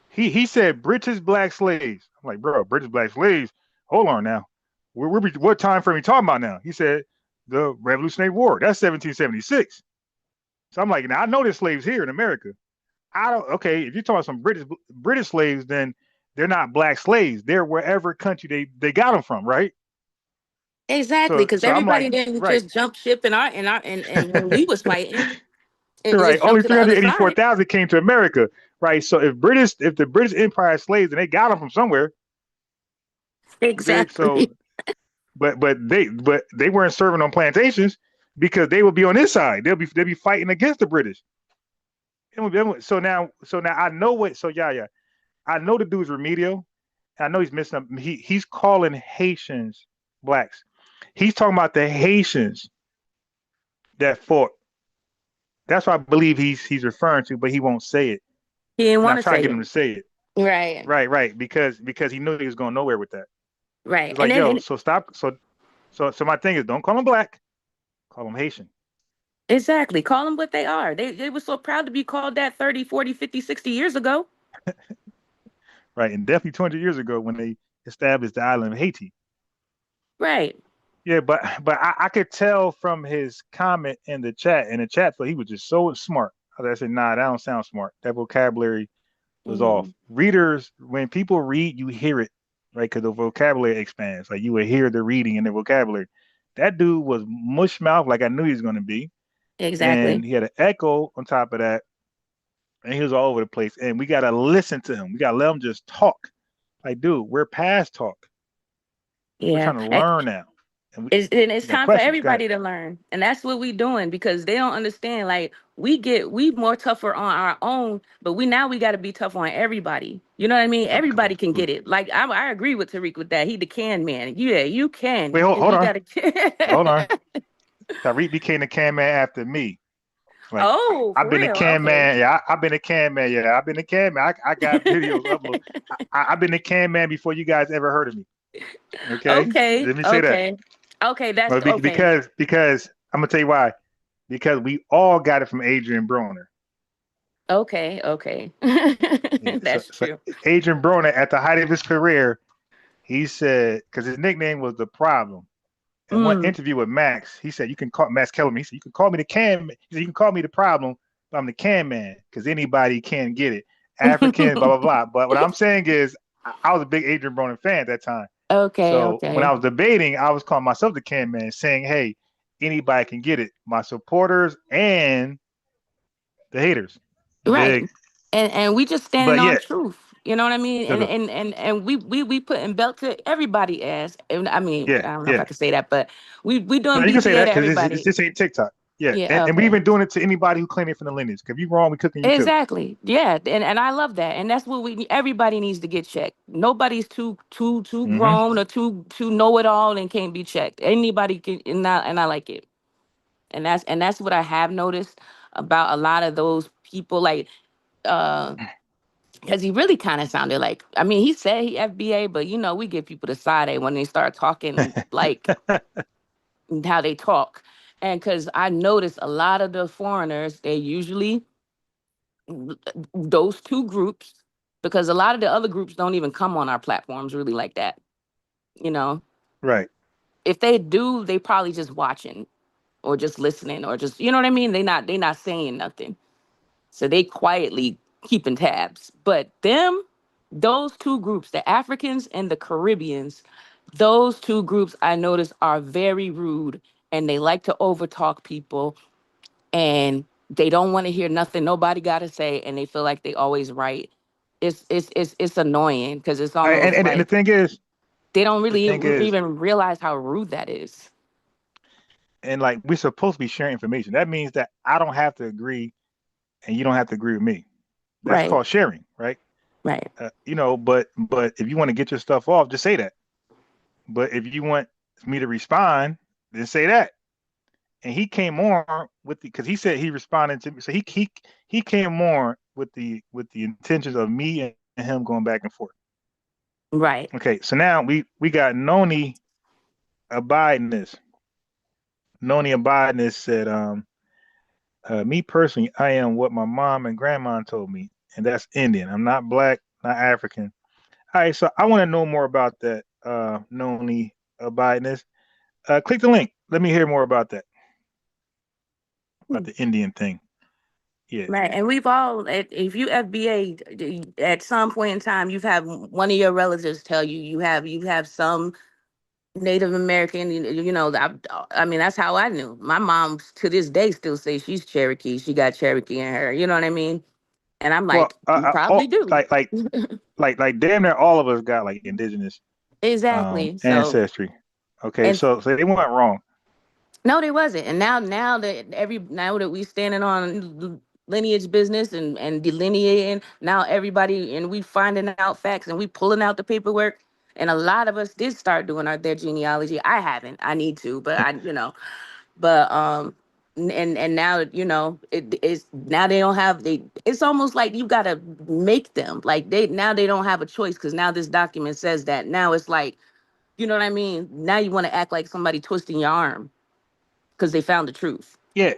He said British black slaves. I'm like, bro, British black slaves. Hold on now. What time frame are we talking about now? He said the Revolutionary War. That's 1776. So I'm like, now I know there's slaves here in America. I don't. Okay, if you're talking about some British slaves, then they're not black slaves. They're wherever country they got them from, right? Exactly, because So I'm everybody like, didn't right, just jump ship and when we was fighting and right. just jump Only to the other side. 384,000 came to America, right? So if the British Empire had slaves and they got them from somewhere, okay. So Exactly. but they weren't serving on plantations because they would be on this side. They'll be fighting against the British. So now I know what. So yeah. I know the dude's remedial. I know he's missing up. He's calling Haitians blacks. He's talking about the Haitians that fought. That's what I believe he's referring to, but he won't say it. He didn't And I want to try to say get him it. to say it. Right. Right. Because he knew he was going nowhere with that. Right. It's And like, then yo, so stop. So my thing is, don't call him black. Call him Haitian. exactly. Call them what they are. They were so proud to be called that 30, 40, 50, 60 years ago. Right. And definitely 200 years ago when they established the island of Haiti. Right. Yeah, but I could tell from his comment in the chat, so he was just so smart. I said, nah, that don't sound smart. That vocabulary was off. Hmm. Readers, when people read, you hear it, right? Because the vocabulary expands. Like you would hear the reading and the vocabulary. That dude was mush mouth, like I knew he was going to be, and Exactly. he had an echo on top of that, and he was all over the place. And we gotta listen to him. We gotta let him just talk. Like, dude, we're past talk. We're Yeah. trying to learn now, and It's we got time for questions. Go ahead. everybody to learn. And that's what we doing because they don't understand. Like we more tougher on our own, but we got to be tough on everybody. You know what I mean? Everybody can get it. Like I agree with Tariq with that. He the can man. Yeah, you Wait, can. hold We on, got hold on. to. Tariq became the can man after me. Like Oh, I've for been a real. can Okay. man. Yeah, I've been a can man. Yeah, I've been a can man. I got videos uploaded. I've been a can man before you guys ever heard of me. Okay, Okay. let me say that. Okay. Okay. That's Well, okay. because I'm gonna tell you why. Because we all got it from Adrian Broner. Okay. Okay. Yeah. So, That's so true. Adrian Broner, at the height of his career, he said, because his nickname was the Problem. In one Mm. interview with Max, he said, "You can call Max Kellerman. He said, you can call me the can. He said, you can call me the Problem, but I'm the can man because anybody can get it. Africans, blah blah blah. But what I'm saying is, I was a big Adrian Broner fan at that time. Okay. So when I Okay. was debating, I was calling myself the can man, saying, "Hey, anybody can get it. My supporters and the haters." You Right. dig? And we just standing But on yeah, truth. You know what I mean? no, And no, and and and we putting belt to everybody ass. And I mean, yeah, I don't know if yeah. I can say that, but we No, doing you can say BTA to that because it's everybody. this ain't TikTok. Yeah, Yeah, and we've okay. been doing it to anybody who claim it from the lineage. If you wrong, we cooking you too. Exactly. Yeah. And I love that. And that's what everybody needs to get checked. Nobody's too Mm-hmm. grown or too know it all and can't be checked. Anybody can and I like it. And that's what I have noticed about a lot of those people like uh because he really kind of sounded like, I mean, he said he FBA, but we give people the side A when they start talking like how they talk. And because I noticed a lot of the foreigners, they usually those two groups, because a lot of the other groups don't even come on our platforms really like that, you know. Right. If they do, they probably just watching or just listening or just, you know what I mean? They not saying nothing. So they quietly keeping tabs. But those two groups, the Africans and the Caribbeans, those two groups I notice are very rude and they like to overtalk people and they don't want to hear nothing nobody got to say and they feel like they always right. It's annoying because it's almost And like the thing is, they don't really is, even realize how rude that is. and like we're supposed to be sharing information. That means that I don't have to agree, and you don't have to agree with me. That's Right. called sharing, right? Right. But if you want to get your stuff off, just say that. But if you want me to respond, then say that. And he came on with because he said he responded to me, so he came on with the intentions of me and him going back and forth. Right. Okay, so now we got Noni abiding this. Noni abiding this said, me personally, I am what my mom and grandma told me, and that's Indian. I'm not black, not African. All right, so I want to know more about that, Noni abiding this. Click the link. Let me hear more about that, about the Indian thing. Yeah. Right. And we've all, if you FBA, at some point in time, you've had one of your relatives tell you you have some Native American, I mean, that's how I knew. My mom to this day still says she's Cherokee. She got Cherokee in her. You know what I mean? And I'm Well, like, you probably do. like damn near all of us got like indigenous Exactly. So, ancestry. Okay, and so they weren't wrong. no, they wasn't. And now that we standing on lineage business and delineating, now everybody and we finding out facts and we pulling out the paperwork. And a lot of us did start doing their genealogy. I haven't. I need to, but but and now it's now they don't have it's almost like you gotta make them like they don't have a choice because now this document says that. Now it's like, you know what I mean? Now you want to act like somebody twisting your arm because they found the truth. Yeah,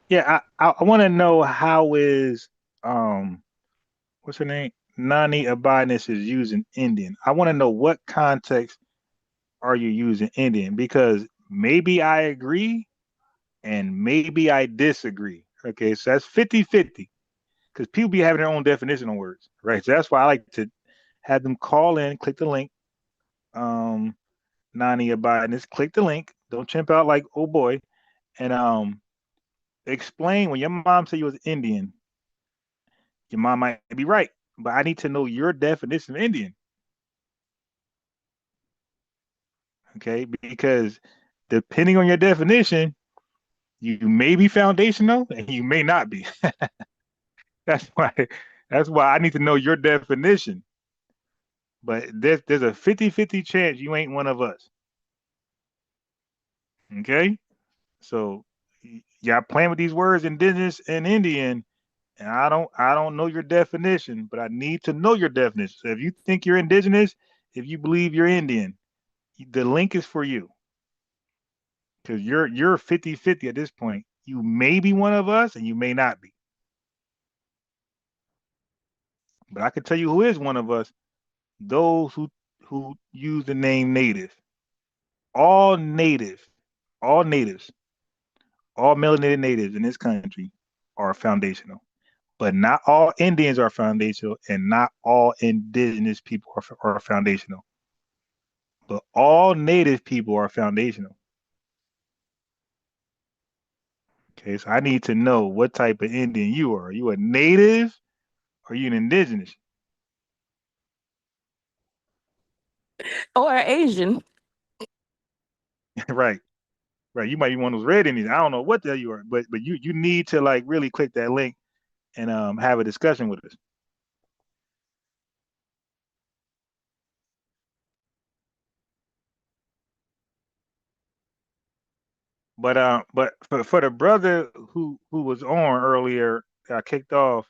yeah. I want to know how is um what's her name? Nani Abidness is using Indian. I want to know what context are you using Indian because maybe I agree and maybe I disagree. Okay, so that's 50-50 because people be having their own definition on words, right? So that's why I like to have them call in, click the link. Nani Abidness, click the link. Don't chimp out like oh boy, and explain when your mom said you was Indian. Your mom might be right, but I need to know your definition of Indian. Okay, because depending on your definition, you may be foundational and you may not be. that's why that's why I need to know your definition. But there's a 50-50 chance you ain't one of us. Okay? So y'all playing with these words indigenous and Indian, and I don't know your definition, but I need to know your definition. So if you think you're indigenous, if you believe you're Indian, the link is for you. Because you're 50-50 at this point. You may be one of us and you may not be. But I can tell you who is one of us, those who use the name native. All native, all natives, all melanated natives in this country are foundational. But not all Indians are foundational, and not all indigenous people are foundational. But all native people are foundational. Okay, so I need to know what type of Indian you are. Are you a native or are you an indigenous? Or Asian. Right. Right. You might be one of those red Indians. I don't know what the hell you are, but you need to like really click that link and have a discussion with us. But for the brother who was on earlier, got kicked off,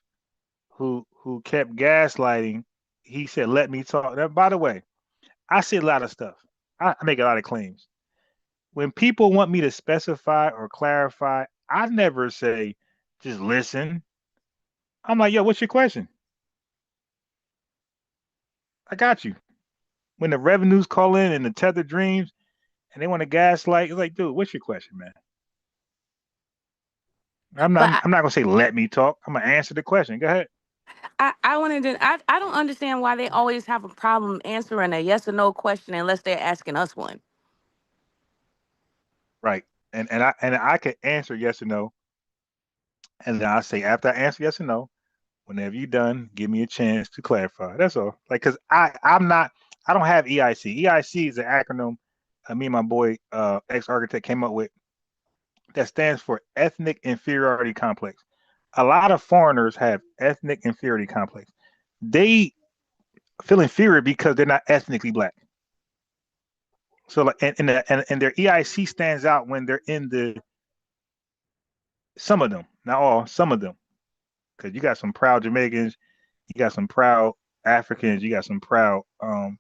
who kept gaslighting, he said, "Let me talk." Now, by the way, I say a lot of stuff. I make a lot of claims. When people want me to specify or clarify, I never say, "Just listen." I'm like, "Yo, what's your question?" I got you. When the revenues call in and the tether dreams, and they want to gaslight. It's like, dude, what's your question, man? I'm But not gonna say let me talk. I'm gonna answer the question. Go ahead. I wanted to. I don't understand why they always have a problem answering a yes or no question unless they're asking us one. Right. And I can answer yes or no, and then I say after I answer yes or no, whenever you're done, give me a chance to clarify. That's all. Like, cause I don't have EIC. EIC is an acronym. Me and my boy, ex-architect, came up with that stands for ethnic inferiority complex. A lot of foreigners have ethnic inferiority complex. They feel inferior because they're not ethnically black. So like, and their EIC stands out when they're in some of them, not all, some of them, because you got some proud Jamaicans, you got some proud Africans, you got some proud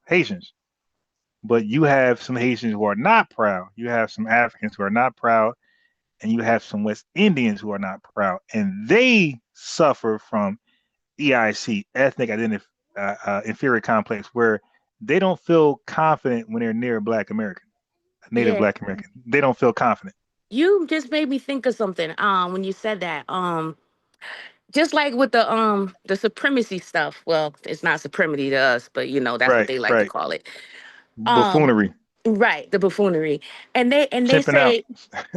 Haitians, but you have some Haitians who are not proud. You have some Africans who are not proud, and you have some West Indians who are not proud, and they suffer from EIC, ethnic identity inferior complex, where they don't feel confident when they're near a Black American, a Native Yeah, Black American. They don't feel confident. you just made me think of something. When you said that. Just like with the supremacy stuff. Well, it's not supremacy to us, but that's what Right, they like to right. call it. Um, Buffoonery, right, the buffoonery, and they pimping out. say,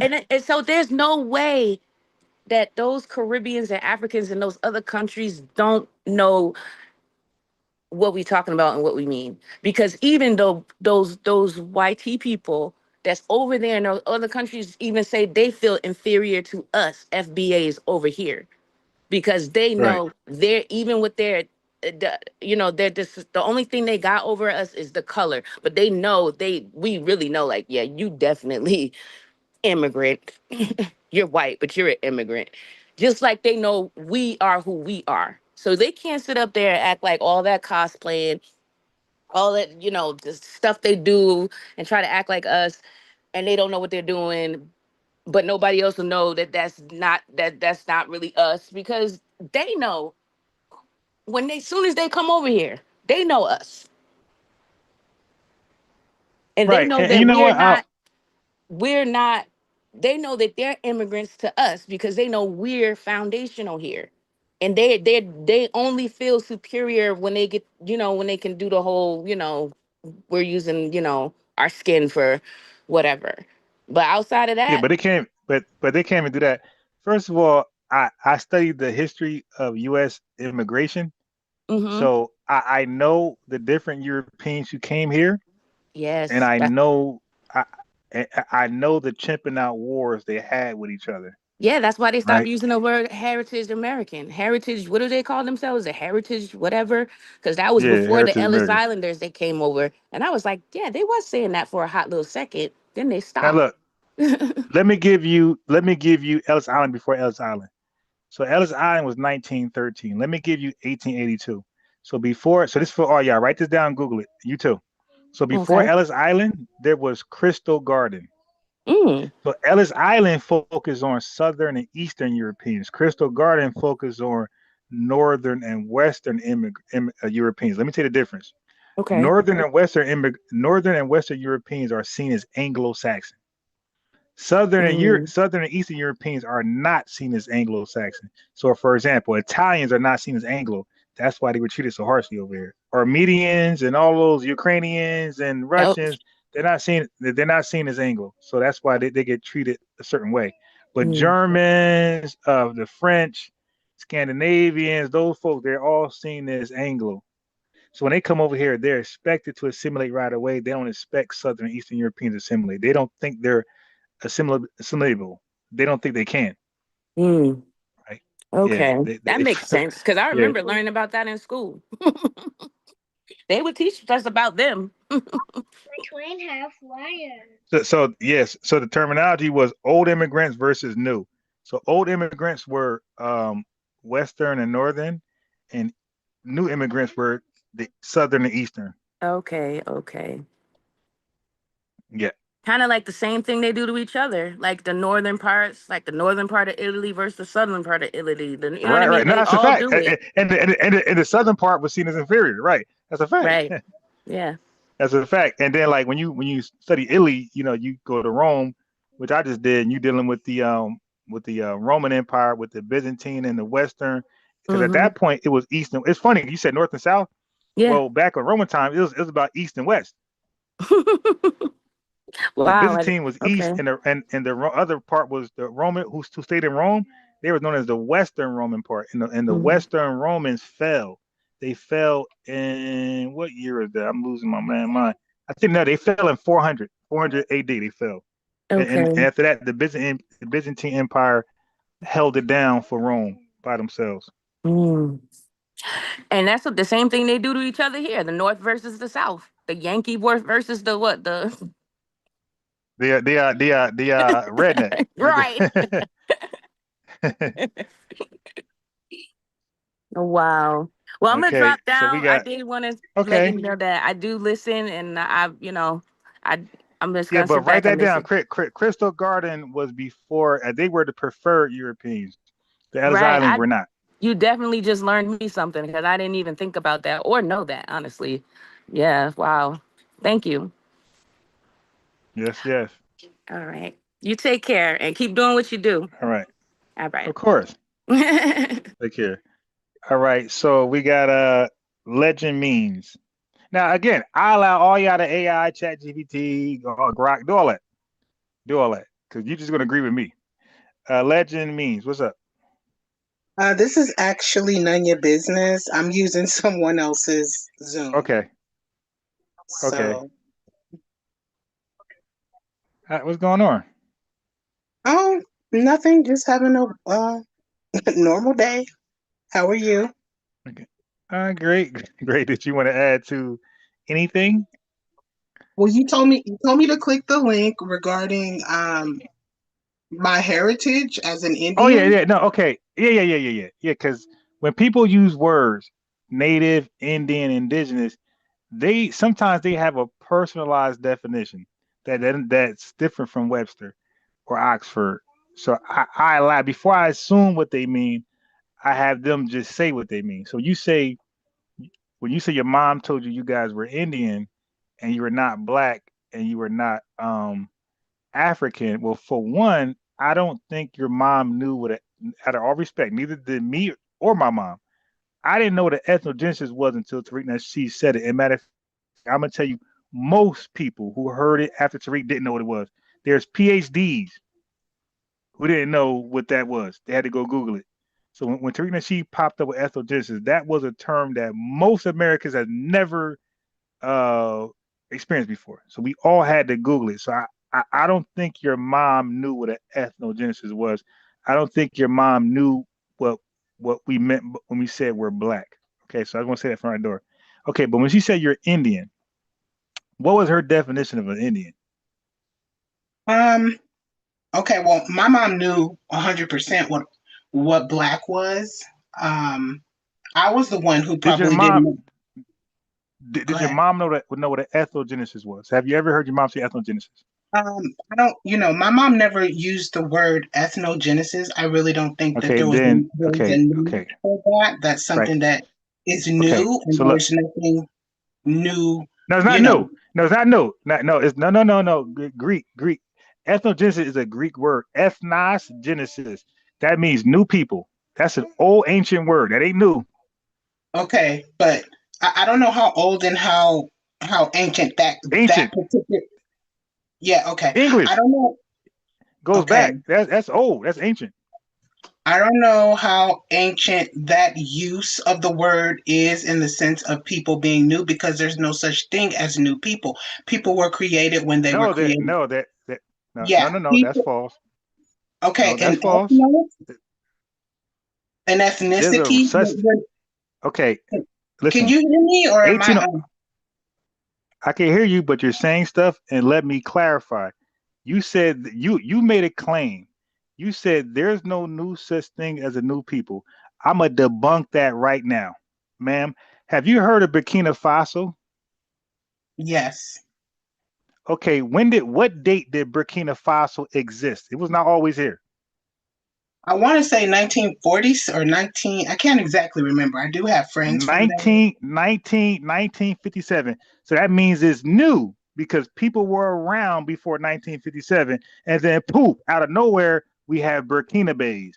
and so there's no way that those Caribbeans and Africans in those other countries don't know what we're talking about and what we mean. Because even though those YT people that's over there in those other countries even say they feel inferior to us FBAs over here because they Right. know they're even with their they're just the only thing they got over us is the color, but they know we really know, like, yeah, you definitely immigrant. You're white, but you're an immigrant. Just like they know we are who we are. So they can't sit up there and act like all that cosplaying, all that, the stuff they do and try to act like us, and they don't know what they're doing, but nobody else will know that's not really us because they know when they soon as they come over here, they know us. And they Right. know And you that know what? we're not they know that they're immigrants to us because they know we're foundational here, and they only feel superior when they get when they can do the whole we're using our skin for whatever, but outside of Yeah, that. but they can't. But they can't even do that. First of all, I studied the history of U.S. immigration, Mm-hmm. so I know the different Europeans who came here, and Yes, I know I I know the chimping out wars they had with each other. yeah, that's why they stopped Right? using the word heritage American. Heritage, what do they call themselves? A heritage, whatever. Because that was Yeah, before the Heritage Ellis American. Islanders they came over. And I was like, yeah, they was saying that for a hot little second. Then they Now stopped. look, let me give you Ellis Island before Ellis Island. So Ellis Island was 1913. Let me give you 1882. So this for all y'all. Write this down, Google it. You too. So before Okay. Ellis Island, there was Crystal Garden. Mm. So Ellis Island focused on Southern and Eastern Europeans. Crystal Garden focused on Northern and Western Europeans. Let me tell you the difference. Okay. Northern and Western Europeans are seen as Anglo-Saxon. Mm. Southern and Eastern Europeans are not seen as Anglo-Saxon. So, for example, Italians are not seen as Anglo. That's why they were treated so harshly over here. Armenians and all those Ukrainians and Yep. Russians, they're not seen as Anglo. So that's why they get treated a certain way. But Mm. Germans, the French, Scandinavians, those folks, they're all seen as Anglo. So when they come over here, they're expected to assimilate right away. They don't expect Southern and Eastern Europeans to assimilate. They don't think they're assimilatable. They don't think they can. Mm. Right? Yeah. Okay. That makes sense. Because I Yeah. remember learning about that in school. They would teach us about them. My twin have wires. So yes. So the terminology was old immigrants versus new. So old immigrants were Western and Northern, and new immigrants were the Southern and Eastern. Okay. Okay. Yeah. Kind of like the same thing they do to each other, like the northern parts, like the northern part of Italy versus the southern part of Italy. You know what I Right. mean? Right. No, They that's a all fact. do it. And the southern part was seen as inferior. Right. That's a fact. Right. Yeah. That's a fact. And then like when you study Italy, you go to Rome, which I just did, and you dealing with the Roman Empire, with the Byzantine and the Western, because at that point it was East and it's funny, you said North and South. Yeah. Well, back in Roman time, it was about East and West. The Wow. Byzantine was East, Okay. and the other part was the Roman who stayed in Rome. They were known as the Western Roman part, and the Western Romans fell. They fell in what year is that? I'm losing my mind. I think no, they fell in 400 AD. They fell, and Okay. after that, the Byzantine Empire held it down for Rome by themselves. Mm. And that's the same thing they do to each other here. The North versus the South. The Yankee versus the what? The The redneck. right. Wow. Well, I'm gonna Okay, drop so we down. I got did want to let you okay. know that I do listen, and I'm just Yeah, gonna but sit write back and that down. listen. Crystal Garden was before, they were the preferred Europeans. The Ellis Right. Islands were not. You definitely just learned me something because I didn't even think about that or know that, honestly. Yeah. Wow. Thank you. Yes, yes. All right. You take care and keep doing what you do. All right. All right. Of course. Take care. All right. So we got legend means. Now again, I allow all y'all to AI, Chat GPT, Grok, do all that. Do all that. Because you're just gonna agree with me. Legend means. What's up? This is actually none of your business. I'm using someone else's Zoom. Okay. Okay. So, What's going on? oh, nothing. Just having a normal day. How are you? Okay. Great. Great. Did you want to add to anything? Well, you told me to click the link regarding my heritage as an Oh yeah, Indian. yeah. No, okay. Yeah. Because when people use words, native, Indian, indigenous, they sometimes they have a personalized definition that's different from Webster or Oxford. So I allow before I assume what they mean, I have them just say what they mean. So when you say your mom told you guys were Indian and you were not black and you were not African, well, for one, I don't think your mom knew out of all respect, neither did me or my mom. I didn't know what an ethnogenesis was until Tariq Nasheed said it. And matter of fact, I'm gonna tell you, most people who heard it after Tariq didn't know what it was. There's PhDs who didn't know what that was. They had to go Google it. So when Tariq Nasheed popped up with ethnogenesis, that was a term that most Americans had never uh, experienced before. So we all had to Google it. So I don't think your mom knew what an ethnogenesis was. I don't think your mom knew what we meant when we said we're black. Okay, so I want to say that from our door. Okay, but when she said you're Indian, what was her definition of an Indian? Okay, well, my mom knew 100% what black was. I was the one who Did your probably mom didn't. Go did your ahead. mom know what an ethnogenesis was? Have you ever heard your mom say ethnogenesis? I don't, my mom never used the word ethnogenesis. I really don't think that Okay, there was a okay, need okay, for that. That's right. something that is Okay, new, and so look, there's nothing new, no, it's you not know. new. No, it's not new. No, it's no. Greek. Ethnogenesis is a Greek word. Ethnos genesis. That means new people. That's an old ancient word. That ain't new. Okay, but I don't know how old and how ancient that Ancient. particular. Yeah, okay. I English don't know. goes Okay, back. That's old. That's ancient. I don't know how ancient that use of the word is in the sense of people being new because there's no such thing as new people. People were created when they were No, that created. no, that Yeah, no. That's people. false. Okay, No, that's false. an There's a ethnicity. such. Okay, Can listen. you hear me or am I? 18. I can hear you, but you're saying stuff, and let me clarify. You said you made a claim. You said there's no new such thing as a new people. I'm gonna debunk that right now, ma'am. Have you heard of Burkina Faso? Yes. Okay, what date did Burkina Faso exist? It was not always here. I want to say 1940s or 19. I can't exactly remember. I do have friends from there. 1957. So that means it's new because people were around before 1957, and then poof, out of nowhere, we have Burkina Faso.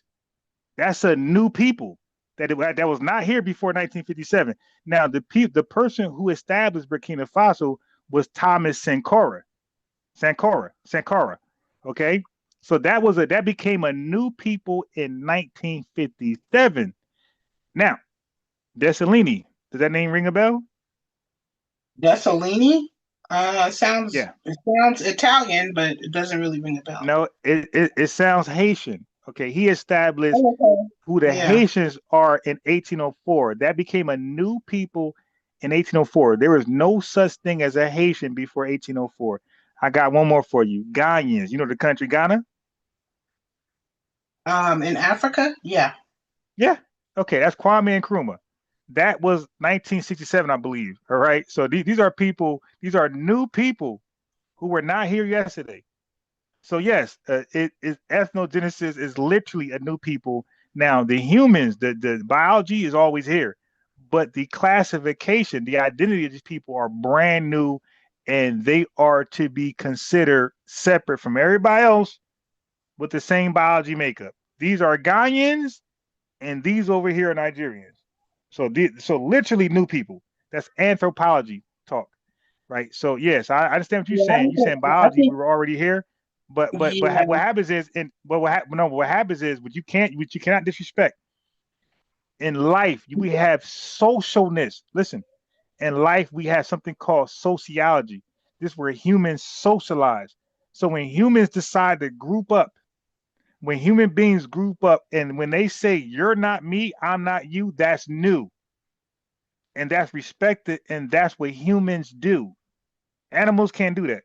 That's a new people that was not here before 1957. Now, the person who established Burkina Faso was Thomas Sankara. Okay, so that became a new people in 1957. Now, Dessalini, does that name ring a bell? Dessalini? Sounds Yeah. it sounds Italian, but it doesn't really ring a bell. No, it sounds Haitian. Okay, he established who the Yeah. Haitians are in 1804. That became a new people in 1804. There was no such thing as a Haitian before 1804. I got one more for you. Ghanaians. You know the country Ghana? In Africa? Yeah. Yeah. Okay, that's Kwame Nkrumah. That was 1967, I believe. All right. So these are people, these are new people who were not here yesterday. So yes, ethnogenesis is literally a new people. Now the humans, the biology is always here, but the classification, the identity of these people are brand new, and they are to be considered separate from everybody else with the same biology makeup. These are Ghanaians, and these over here are Nigerians. So literally new people. That's anthropology talk, right? So yes, I understand what you're saying. You're saying I biology, we think were already here, but what happens is, what happens is, what you cannot disrespect in life. We have socialness. Listen, in life we have something called sociology. This is where humans socialize. So when humans decide to group up, when human beings group up, and when they say you're not me, I'm not you, that's new, and that's respected, and that's what humans do. Animals can't do that.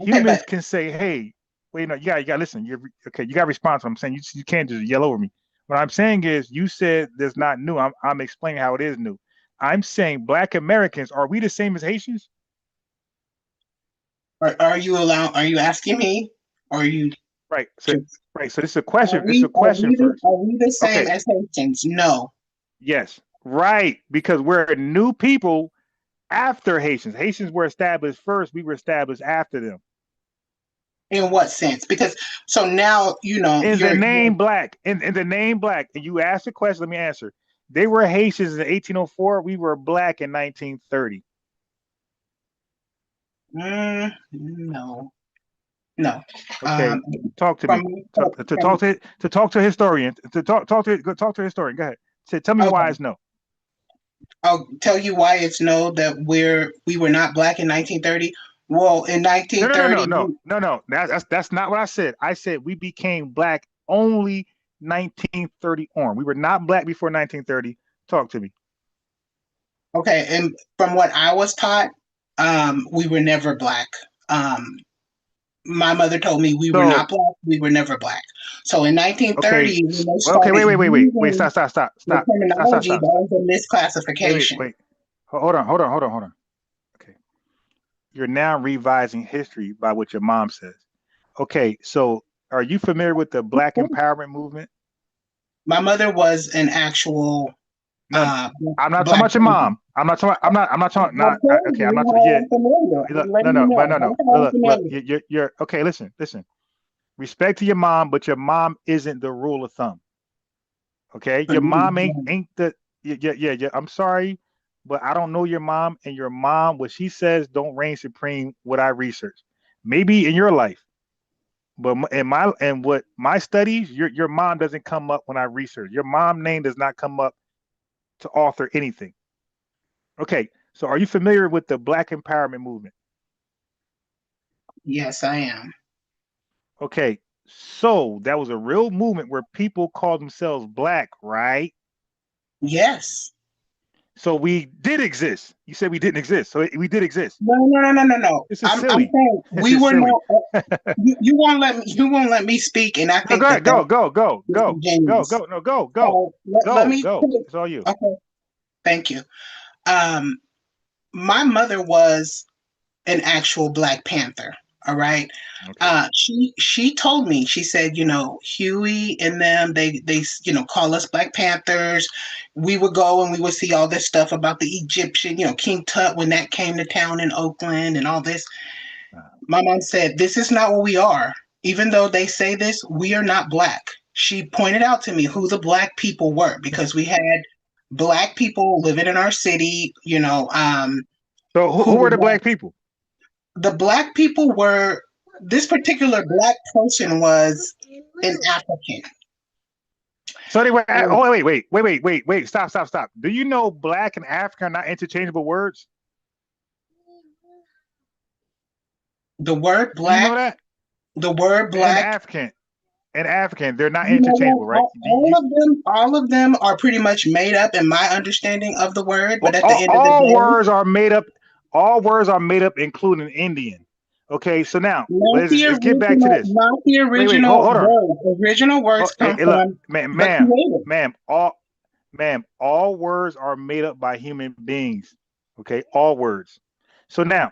okay, Humans but can say, "Hey, wait, no, you got to listen. You're okay. You got to respond to what I'm saying. You can't just yell over me. What I'm saying is, you said there's not new. I'm explaining how it is new. I'm saying Black Americans, are we the same as Haitians? are you allowed? Are you asking me? Or are you? Right. So right. So this is a question. This is a Are question first. we the same Okay. as Haitians? No. Yes. Right. Because we're new people after Haitians. Haitians were established first. We were established after them. In what sense? Because so now In the name Black, in the name Black, and you asked the question. Let me answer. They were Haitians in 1804. We were Black in 1930. No. No. Okay, talk to me. To talk to a historian. To talk to a historian. Go ahead. Tell me why it's no. I'll tell you why it's no that we were not Black in 1930. Well, in 1930, No. That's not what I said. I said we became Black only 1930 on. We were not Black before 1930. Talk to me. Okay, and from what I was taught, we were never Black. My mother told me we were not Black. We were never Black. So in 1930, when they started wait. Stop. the terminology, that was a misclassification. Wait. Hold on. Okay. You're now revising history by what your mom says. Okay, so are you familiar with the Black empowerment movement? My mother was an actual. No, I'm not talking about your mom. I'm not talking. Okay, I'm not. Yeah. Look. You're okay. Listen. Respect to your mom, but your mom isn't the rule of thumb. Okay, your mom ain't the. Yeah. I'm sorry, but I don't know your mom, and your mom, what she says, don't reign supreme. What I research, maybe in your life, but what my studies, your mom doesn't come up when I research. Your mom name does not come up to author anything. Okay, so are you familiar with the Black empowerment movement? Yes, I am. Okay, so that was a real movement where people called themselves Black, right? Yes. So we did exist. You said we didn't exist, so we did exist. No. This is silly. I'm saying we were not. You won't let me. You won't let me speak, and I think go. Let me. It's all you. Okay. Thank you. My mother was an actual Black Panther. All right. Okay. She told me, she said, you know, Huey and them, they you know, call us Black Panthers. We would go and we would see all this stuff about the Egyptian, you know, King Tut when that came to town in Oakland and all this. My mom said, this is not what we are. Even though they say this, we are not Black. She pointed out to me who the Black people were because we had Black people living in our city, you know. So who were the Black people? The Black people were, this particular Black person was an African. So they were. Oh wait! Stop! Do you know Black and African are not interchangeable words? The word Black. Do you know that? The word Black and African, they're not interchangeable, right? All of them are pretty much made up in my understanding of the word. But at the end of the all day, words are made up. All words are made up, including Indian. Okay, so now let's get back to this. Not the original words. Original words come from ma'am. All words are made up by human beings. Okay, all words. So now.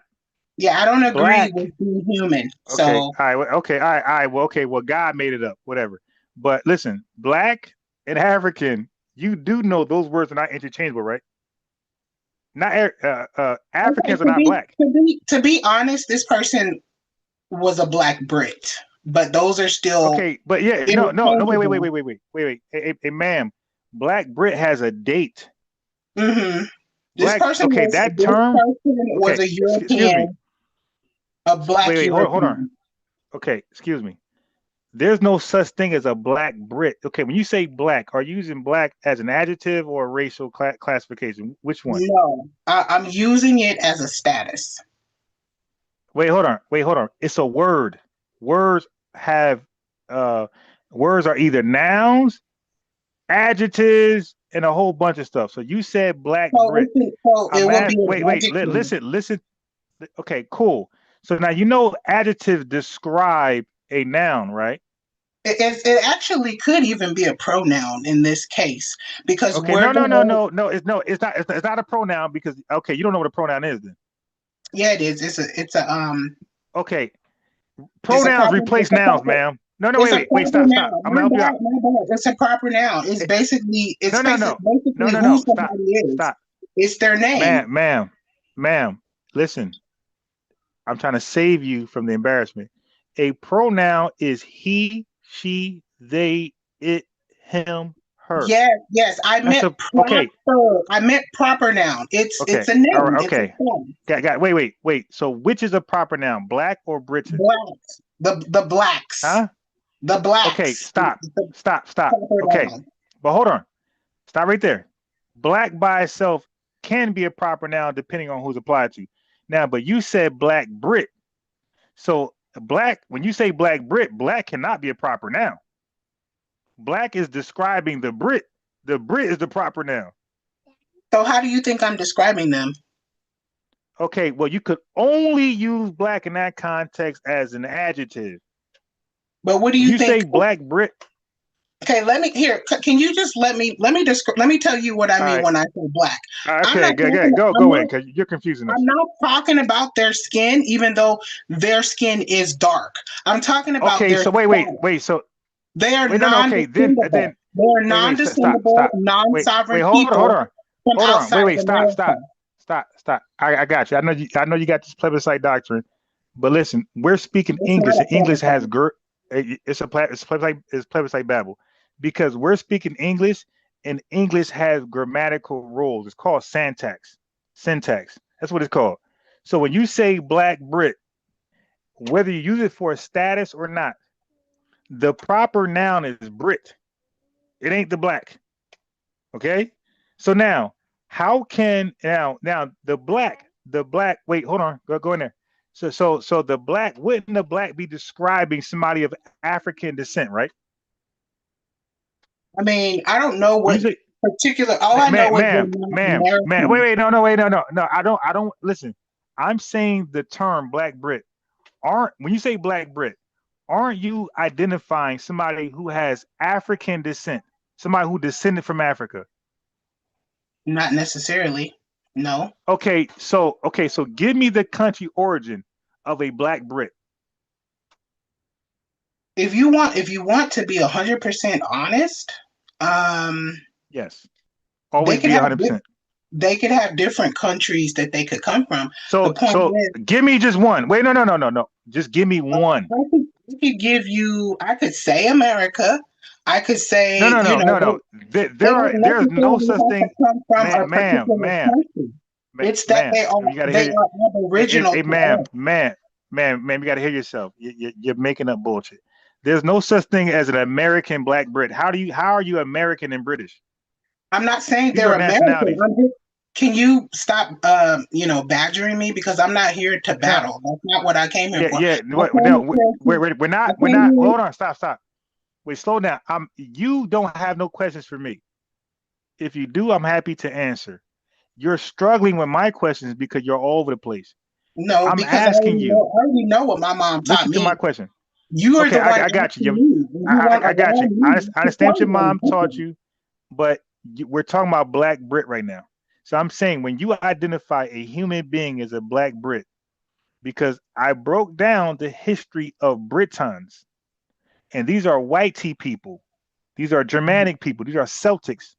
Yeah, I don't agree with being human. So okay, all right. Well, okay. Well, God made it up, whatever. But listen, Black and African, you do know those words are not interchangeable, right? Not Africans are not Black. To be honest, this person was a Black Brit, but those are still okay. But yeah, no. Wait. Hey, ma'am, Black Brit has a date. Mm-hmm. Black, this person was a European. Excuse me. A Black wait, hold on. Okay, excuse me. There's no such thing as a Black Brit. Okay, when you say Black, are you using Black as an adjective or a racial classification? Which one? No, I'm using it as a status. Wait, hold on. It's a word. Words have words are either nouns, adjectives, and a whole bunch of stuff. So you said Black Brit. Listen. Okay, cool. So now you know adjectives describe a noun, right? It actually could even be a pronoun in this case because no. It's not a pronoun because okay, you don't know what a pronoun is then. Yeah, it is. It's a Okay, pronouns replace nouns, ma'am. No, wait, stop. I'm gonna help you out. It's a proper noun. It's basically who somebody is. Stop. It's their name. Ma'am. Listen. I'm trying to save you from the embarrassment. A pronoun is he, she, they, it, him, her. Yes. I meant proper noun. It's a name. Right, okay. Wait. So which is a proper noun? Black or Britain? Blacks. The blacks. Huh? The blacks. Okay, stop. Okay. But hold on. Stop right there. Black by itself can be a proper noun depending on who's applied to. Now, but you said Black Brit. So Black, when you say Black Brit, Black cannot be a proper noun. Black is describing the Brit. The Brit is the proper noun. So how do you think I'm describing them? Okay, well, you could only use Black in that context as an adjective. But what do you think? You say Black Brit. Okay, can you just let me tell you what I mean when I say Black. Okay, go in because you're confusing us. I'm not talking about their skin, even though their skin is dark. I'm talking about okay. So wait. So they are non-descendable. They are non-descendable, non-sovereign people. Stop. I got you. I know you got this plebiscite doctrine, but listen, we're speaking English, and English has it's plebiscite babble. Because we're speaking English and English has grammatical rules. It's called syntax. That's what it's called. So when you say Black Brit, whether you use it for a status or not, the proper noun is Brit. It ain't the Black. Okay? So now, how can now the black, wait, hold on, go in there. So the Black, wouldn't the Black be describing somebody of African descent, right? I mean, I don't know what particular. All I know is ma'am. Wait, no. I don't listen. I'm saying the term Black Brit. When you say Black Brit, aren't you identifying somebody who has African descent, somebody who descended from Africa? Not necessarily. No. Okay, so give me the country origin of a Black Brit. if you want to be 100% honest, Yes. they Always could be have 100%. they could have different countries that they could come from. The So point is, give me just one. Wait, no. Just give me one. I could give you. I could say America. I could say, No. they There's don't no necessarily such have to thing, come from a ma'am. particular country. It's that Ma'am, you gotta they hear. are aboriginal Hey, to us. ma'am, you gotta hear yourself. You're making up bullshit. There's no such thing as an American Black Brit. How are you American and British? I'm not saying These they're are American. nationalities. Can you stop, badgering me, because I'm not here to No, battle. That's not what I came here for. yeah. I came No, here to, we're I not. We're came not. here. Hold on. Stop. Wait, slow down. You don't have no questions for me. If you do, I'm happy to answer. You're struggling with my questions because you're all over the place. No, I'm because asking you. I already know what my mom taught Listen to my me. question. You are Okay, the one I got asking you. me. And you want to I got you. allow me I to understand tell what your you mom taught you, but we're talking about Black Brit right now. So I'm saying when you identify a human being as a Black Brit, because I broke down the history of Britons, and these are white tea people, these are Germanic people, these are Celtics.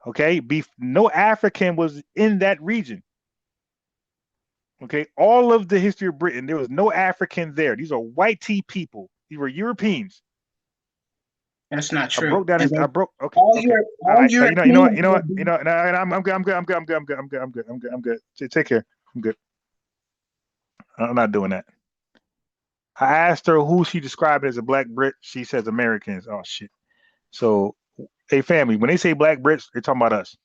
Okay, no African was in that region. Okay, all of the history of Britain, there was no African there. These are white tea people. These were Europeans. That's not I true. broke down And this. then Okay. all All right. Europeans would be. No, I'm good. I'm good. Take care. I'm good. I'm not doing that. I asked her who she described as a Black Brit. She says Americans. Oh shit. So, hey, family, when they say Black Brits, they're talking about us.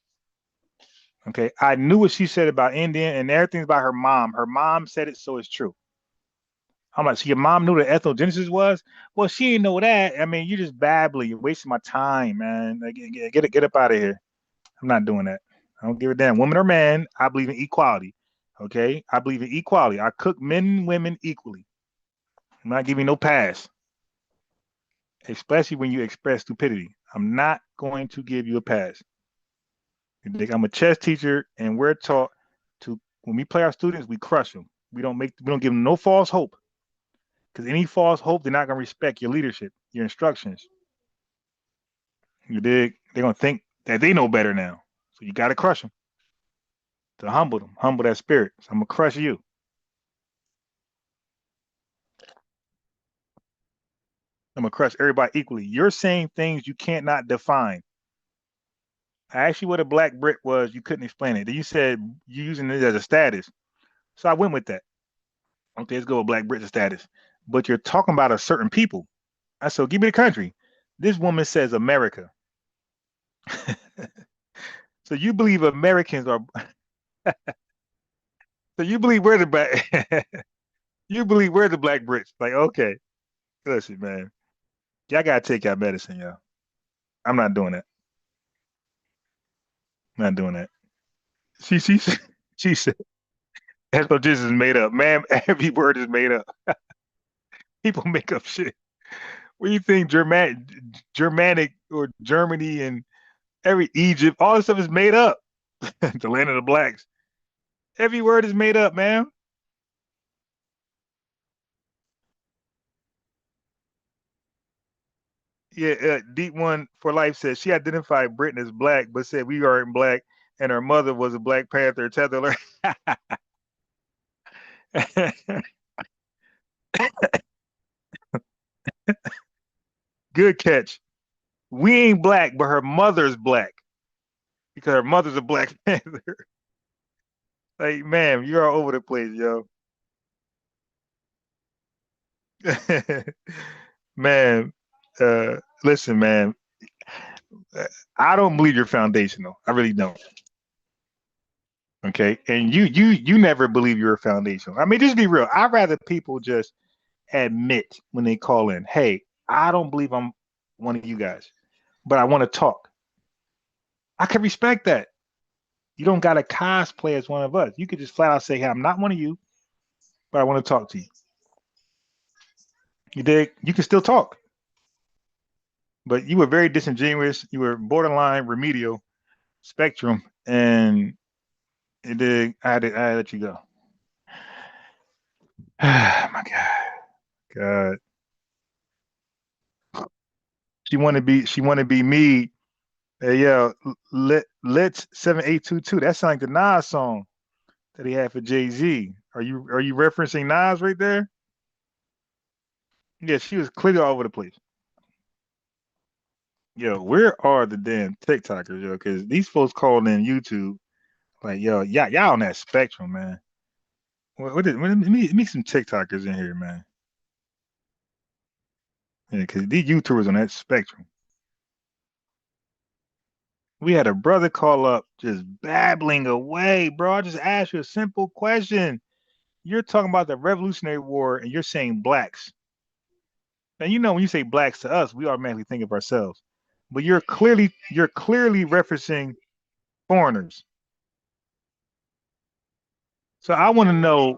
Okay. I knew what she said about Indian and everything's about her mom. Her mom said it, so it's true. I'm like, so your mom knew what ethnogenesis was? Well, she didn't know that. I mean, you're just babbling. You're wasting my time, man. Like, get up out of here. I'm not doing that. I don't give a damn. Woman or man, I believe in equality. Okay? I believe in equality. I cook men and women equally. I'm not giving no pass, especially when you express stupidity. I'm not going to give you a pass. I'm a chess teacher, and we're taught to, when we play our students, we crush them. We don't give them no false hope. Because any false hope, they're not going to respect your leadership, your instructions. You dig? They're going to think that they know better now. So you got to crush them to humble them, humble that spirit. So I'm going to crush you. I'm going to crush everybody equally. You're saying things you can't not define. I asked you what a Black Brit was. You couldn't explain it. Then you said you're using it as a status. So I went with that. Okay, let's go with Black Brit status. But you're talking about a certain people. I said, give me the country. This woman says America. So you believe Americans are. So you believe we're the black. You believe we're the Black Brits. Like, okay, listen, man. Y'all gotta take your medicine, y'all. I'm not doing that. I'm not doing that. She she said that's what this is made up. Man, every word is made up. People make up shit. What do you think Germanic or Germany and every Egypt, all this stuff is made up. The land of the blacks. Every word is made up, man. Yeah, Deep One for Life says she identified Britain as black, but said we aren't black, and her mother was a Black Panther tether. Good catch. We ain't black, but her mother's black because her mother's a Black Panther. Like, man, you're all over the place, yo. Man, listen, man. I don't believe you're foundational. I really don't. Okay, and you never believe you're foundational. I mean, just be real. I'd rather people just admit when they call in, hey, I don't believe I'm one of you guys, but I want to talk. I can respect that. You don't got to cosplay as one of us. You could just flat out say, hey, I'm not one of you, but I want to talk to you. You dig? You can still talk. But you were very disingenuous. You were borderline remedial spectrum, and it did. I had to let you go. Oh my God. God. she want to be me. Hey, yo, let's 7822. That sounds like the Nas song that he had for Jay-Z. Are you referencing Nas right there? Yeah, she was clearly all over the place. Yo, where are the damn TikTokers, yo? Because these folks calling in YouTube, like, yo, y'all on that spectrum, man. Let me some TikTokers in here, man. Yeah, because these YouTubers on that spectrum. We had a brother call up just babbling away, bro. I just asked you a simple question. You're talking about the Revolutionary War and you're saying blacks. Now you know when you say blacks to us, we automatically think of ourselves. But you're clearly referencing foreigners. So I want to know.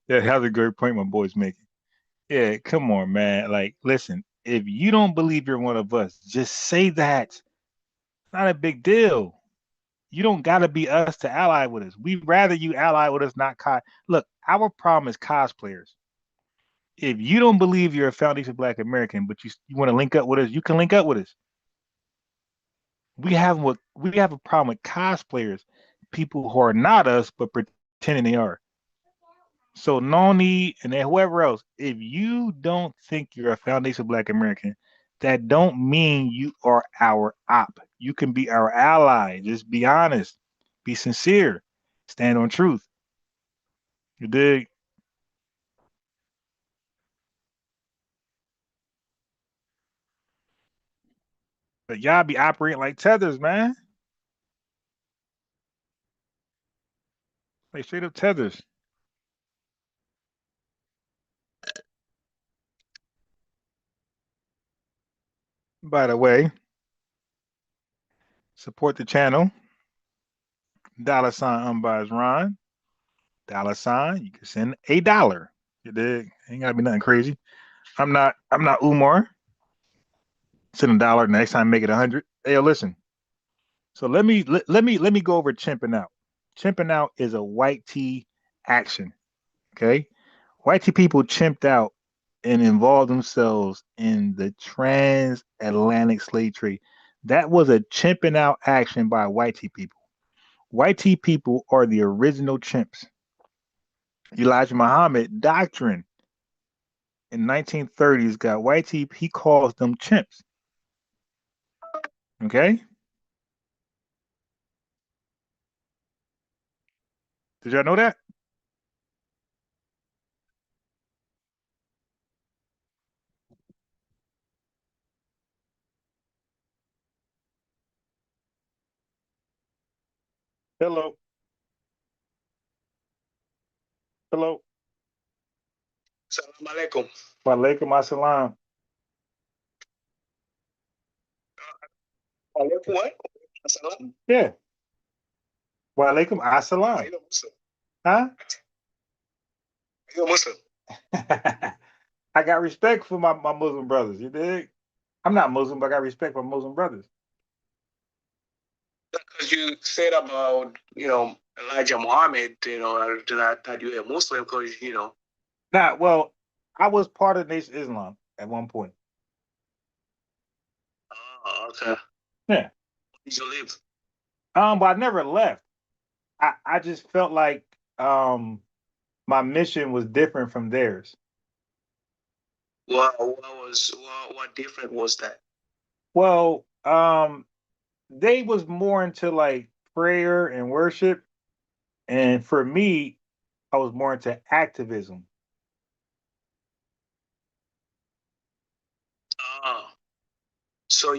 Yeah, that's a great point my boy's making. Yeah, come on, man. Like, listen, if you don't believe you're one of us, just say that. It's not a big deal. You don't gotta be us to ally with us. We'd rather you ally with us, not look, our problem is cosplayers. If you don't believe you're a foundation Black American, but you want to link up with us, you can link up with us. We have a problem with cosplayers, people who are not us but pretending they are. So Noni and then whoever else, if you don't think you're a foundation Black American, that don't mean you are our op. You can be our ally. Just be honest, be sincere, stand on truth. You dig? But y'all be operating like tethers, man. Like straight up tethers. By the way, support the channel. $ unbiased Ron. $ you can send $1. You dig? Ain't gotta be nothing crazy. I'm not Umar. Send $1. Next time make it 100. Hey, yo, listen. So let me go over chimping out. Chimping out is a white tea action. Okay, white tea people chimped out and involved themselves in the transatlantic slave trade. That was a chimping out action by white tea people. White tea people are the original chimps. Elijah Muhammad doctrine in 1930s got white tea. He calls them chimps. Okay, did y'all know that? Hello, hello. Salam alaikum. Walaikum assalam. Alaikum what? Salam. Yeah. Walaikum assalam. Are you a Muslim? Huh? Are you a Muslim? I got respect for my Muslim brothers. You dig? I'm not Muslim, but I got respect for Muslim brothers. Because you said about, Elijah Muhammad, that you're a Muslim because, Nah, well, I was part of Nation Islam at one point. Oh, okay. Yeah. Did you live? But I never left. I just felt like my mission was different from theirs. What different was that? Well, they was more into like prayer and worship, and for me, I was more into activism. Oh, so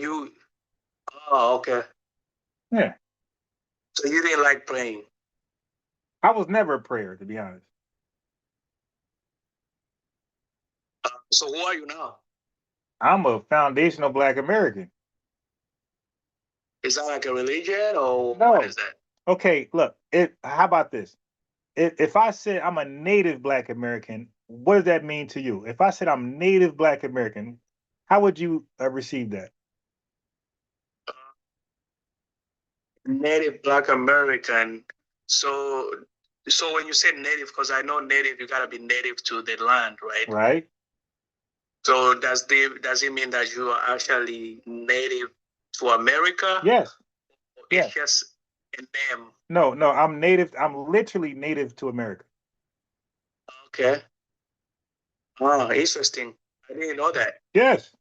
okay. Yeah. So you didn't like praying? I was never a prayer, to be honest. So who are you now? I'm a foundational Black American. Is that like a religion or No. what is that? Okay, look. How about this? If I said I'm a native Black American, what does that mean to you? If I said I'm native Black American, how would you receive that? Native Black American. So when you say native, because I know native, you gotta be native to the land, right? Right. So does it mean that you are actually native to America? Yes. It's just a name. No, I'm native. I'm literally native to America. Okay. Oh, interesting. I didn't know that. Yes.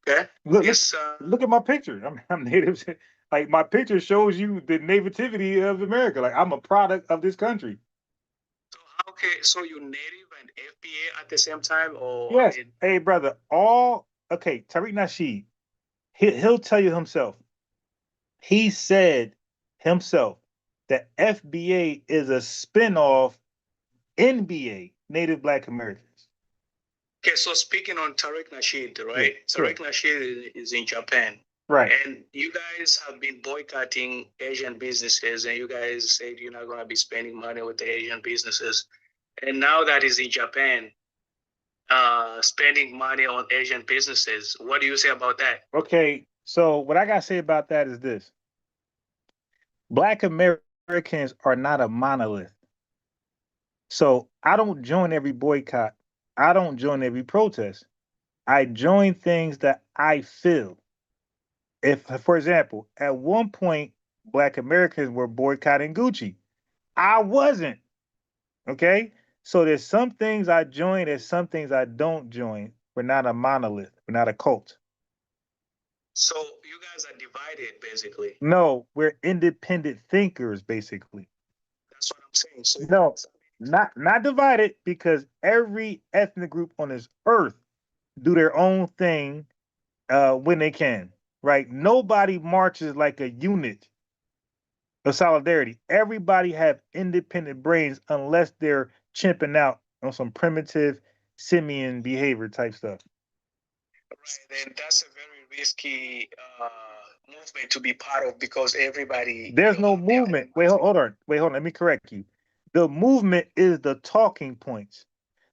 Okay. Look at my picture. I'm native. Like my picture shows you the nativity of America. Like I'm a product of this country. Okay, so you're native and FBA at the same time, or yes? Hey, brother. Tariq Nasheed. He'll tell you himself. He said himself that FBA is a spinoff NBA, Native Black Americans. Okay, so speaking on Tariq Nasheed, right? Yeah, Tariq Nasheed is in Japan. Right. And you guys have been boycotting Asian businesses, and you guys said you're not going to be spending money with the Asian businesses. And now that he's in Japan, spending money on Asian businesses, what do you say about that? Okay, so what I got to say about that is this. Black Americans are not a monolith. So I don't join every boycott. I don't join every protest. I join things that I feel. If, for example, at one point, Black Americans were boycotting Gucci. I wasn't. Okay? So there's some things I join, there's some things I don't join. We're not a monolith. We're not a cult. So you guys are divided, basically. No, we're independent thinkers, basically. That's what I'm saying. So no, not divided, because every ethnic group on this earth do their own thing when they can, right? Nobody marches like a unit of solidarity. Everybody have independent brains unless they're chimping out on some primitive simian behavior type stuff. Right, and that's a very risky movement to be part of, because everybody. There's no movement. Wait, hold on. Let me correct you. The movement is the talking points.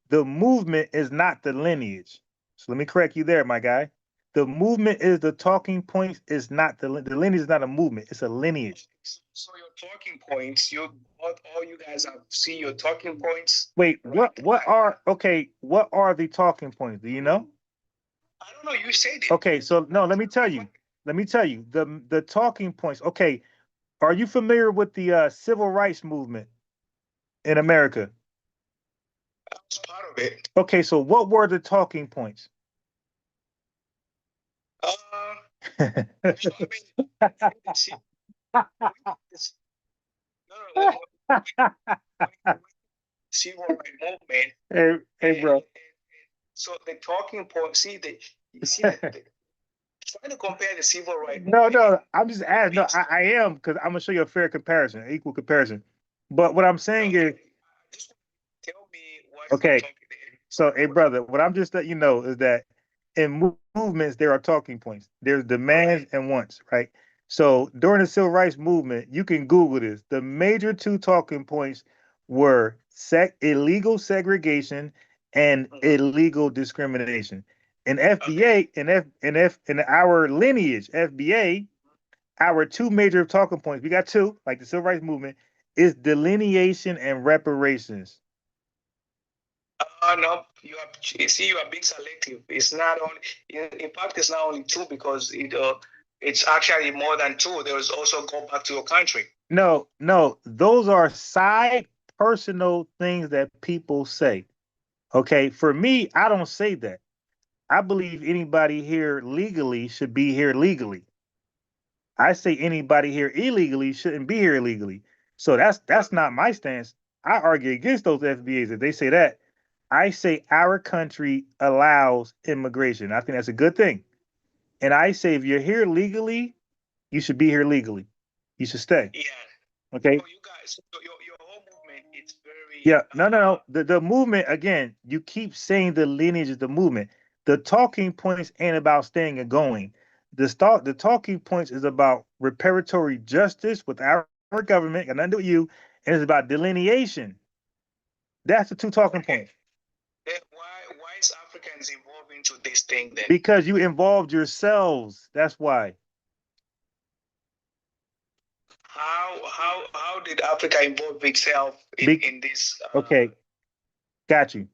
The movement is not the lineage. So let me correct you there, my guy. The movement is the talking points. Is not the lineage is not a movement. It's a lineage. So your talking points, all you guys have seen your talking points. Wait, what are the talking points? Do you know? I don't know. You said it. Okay, so no, let me tell you. The talking points. Okay, are you familiar with the civil rights movement in America? I was part of it. Okay, so what were the talking points? Civil rights movement. Hey, bro. So the talking point. Trying to compare the civil rights. No, I'm just asking. No, I am, because I'm gonna show you a fair comparison, an equal comparison. But what I'm saying is, tell me what. Okay, so hey, brother, what I'm just letting you know is that in movements there are talking points. There's demands and wants, right? So during the civil rights movement, you can Google this. The major two talking points were illegal segregation and illegal discrimination. In FBA, in our lineage, FBA, our two major talking points, we got two, like the civil rights movement, is delineation and reparations. No, you are being selective. It's not only, in fact, it's not only two, because it's actually more than two. There is also go back to your country. No, those are side personal things that people say. Okay, for me, I don't say that. I believe anybody here legally should be here legally. I say anybody here illegally shouldn't be here illegally. So that's not my stance. I argue against those FBAs. If they say that, I say our country allows immigration. I think that's a good thing. And I say if you're here legally, you should be here legally. You should stay. Yeah. Okay. So you guys, your whole movement, it's very. Yeah. No. The movement, again, you keep saying the lineage is the movement. The talking points ain't about staying and going. The talking points is about reparatory justice with our government, got nothing to do with you, and it's about delineation. That's the two talking points. Then why is Africans involved into this thing then? Because you involved yourselves. That's why. how did Africa involve itself in this? Okay, got you.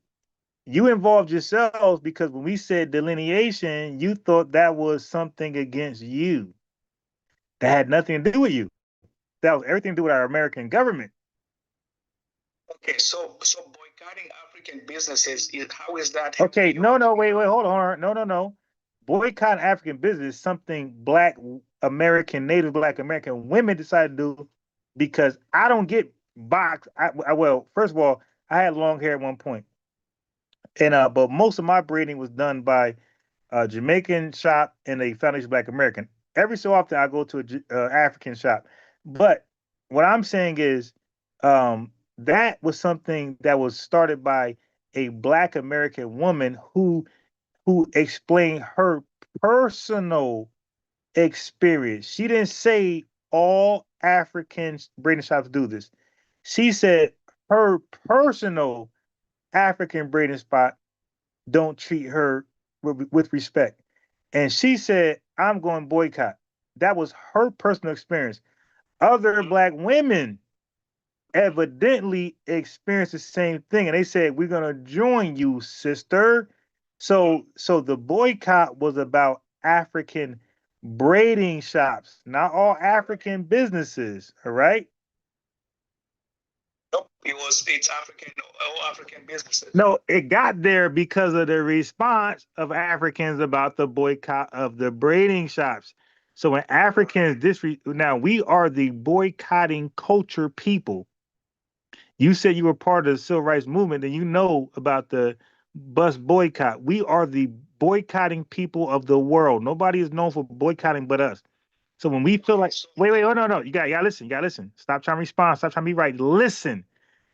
You involved yourselves because when we said delineation, you thought that was something against you. That had nothing to do with you. That was everything to do with our American government. Okay, so boycotting African businesses how is that? Okay, no, wait, hold on, no. Boycott African business is something Black American, Native Black American women decided to do because I don't get boxed. Well, first of all, I had long hair at one point, and but most of my braiding was done by a Jamaican shop and a Foundation Black American. Every so often, I go to a African shop, but what I'm saying is, that was something that was started by a Black American woman who explained her personal experience. She didn't say all African braiding shops do this. She said her personal African braiding spot don't treat her with respect. And she said, I'm going boycott. That was her personal experience. Other Black women evidently experienced the same thing. And they said, we're going to join you, sister. So the boycott was about African braiding shops, not all African businesses. All right. Nope, it's all African businesses. No, it got there because of the response of Africans about the boycott of the braiding shops. So when Africans now we are the boycotting culture people. You said you were part of the civil rights movement, and you know about the bus boycott. We are the boycotting people of the world. Nobody is known for boycotting but us. So when we feel like, wait, oh no, you gotta listen, Stop trying to respond. Stop trying to be right. Listen,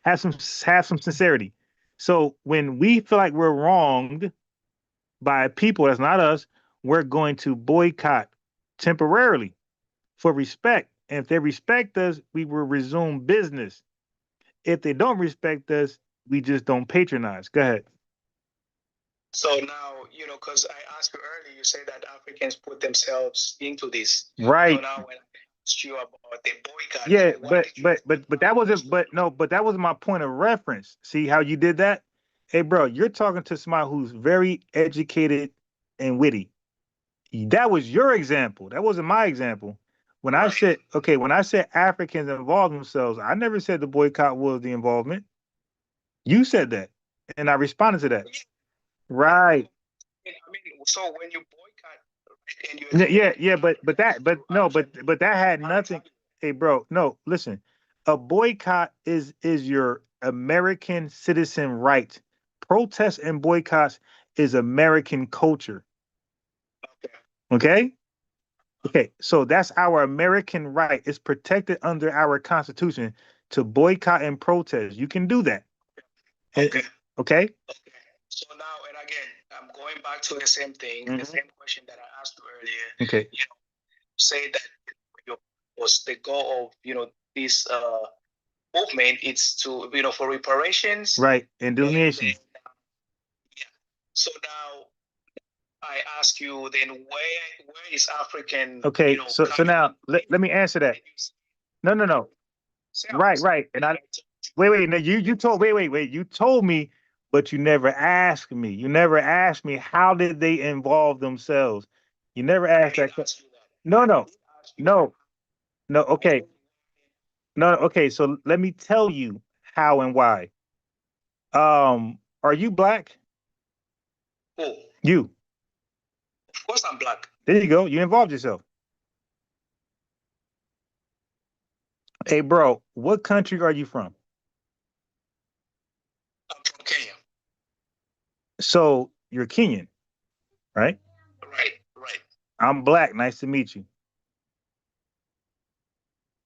have some sincerity. So when we feel like we're wronged by people that's not us, we're going to boycott temporarily for respect. And if they respect us, we will resume business. If they don't respect us, we just don't patronize. Go ahead. So now, because I asked you earlier, you say that Africans put themselves into this. Right. So now when I asked you about the boycott. Yeah, but that wasn't, but that was my point of reference. See how you did that? Hey, bro, you're talking to somebody who's very educated and witty. That was your example. That wasn't my example. When I said Africans involved themselves, I never said the boycott was the involvement. You said that, and I responded to that. Right. I mean, so when you boycott, and but that had nothing. Hey, bro, no, listen. A boycott is your American citizen right. Protests and boycotts is American culture. Okay. Okay, so that's our American right. It's protected under our Constitution to boycott and protest. You can do that. Okay. Okay. So now, and again, I'm going back to the same thing, the same question that I asked you earlier. Okay. Say that was the goal of this movement. It's to for reparations. Right, and delineation. So now, I ask you then, where is African? Okay, so now let me answer that. No. Right, and I wait. No, you told wait. You told me, but you never asked me. You never asked me how did they involve themselves. You never asked that question. No. Okay. No. Okay. So let me tell you how and why. Are you Black? Who? You. Of course, I'm Black. There you go. You involved yourself. Hey, bro, what country are you from? I'm from Kenya. So you're Kenyan, right? Right. I'm Black. Nice to meet you.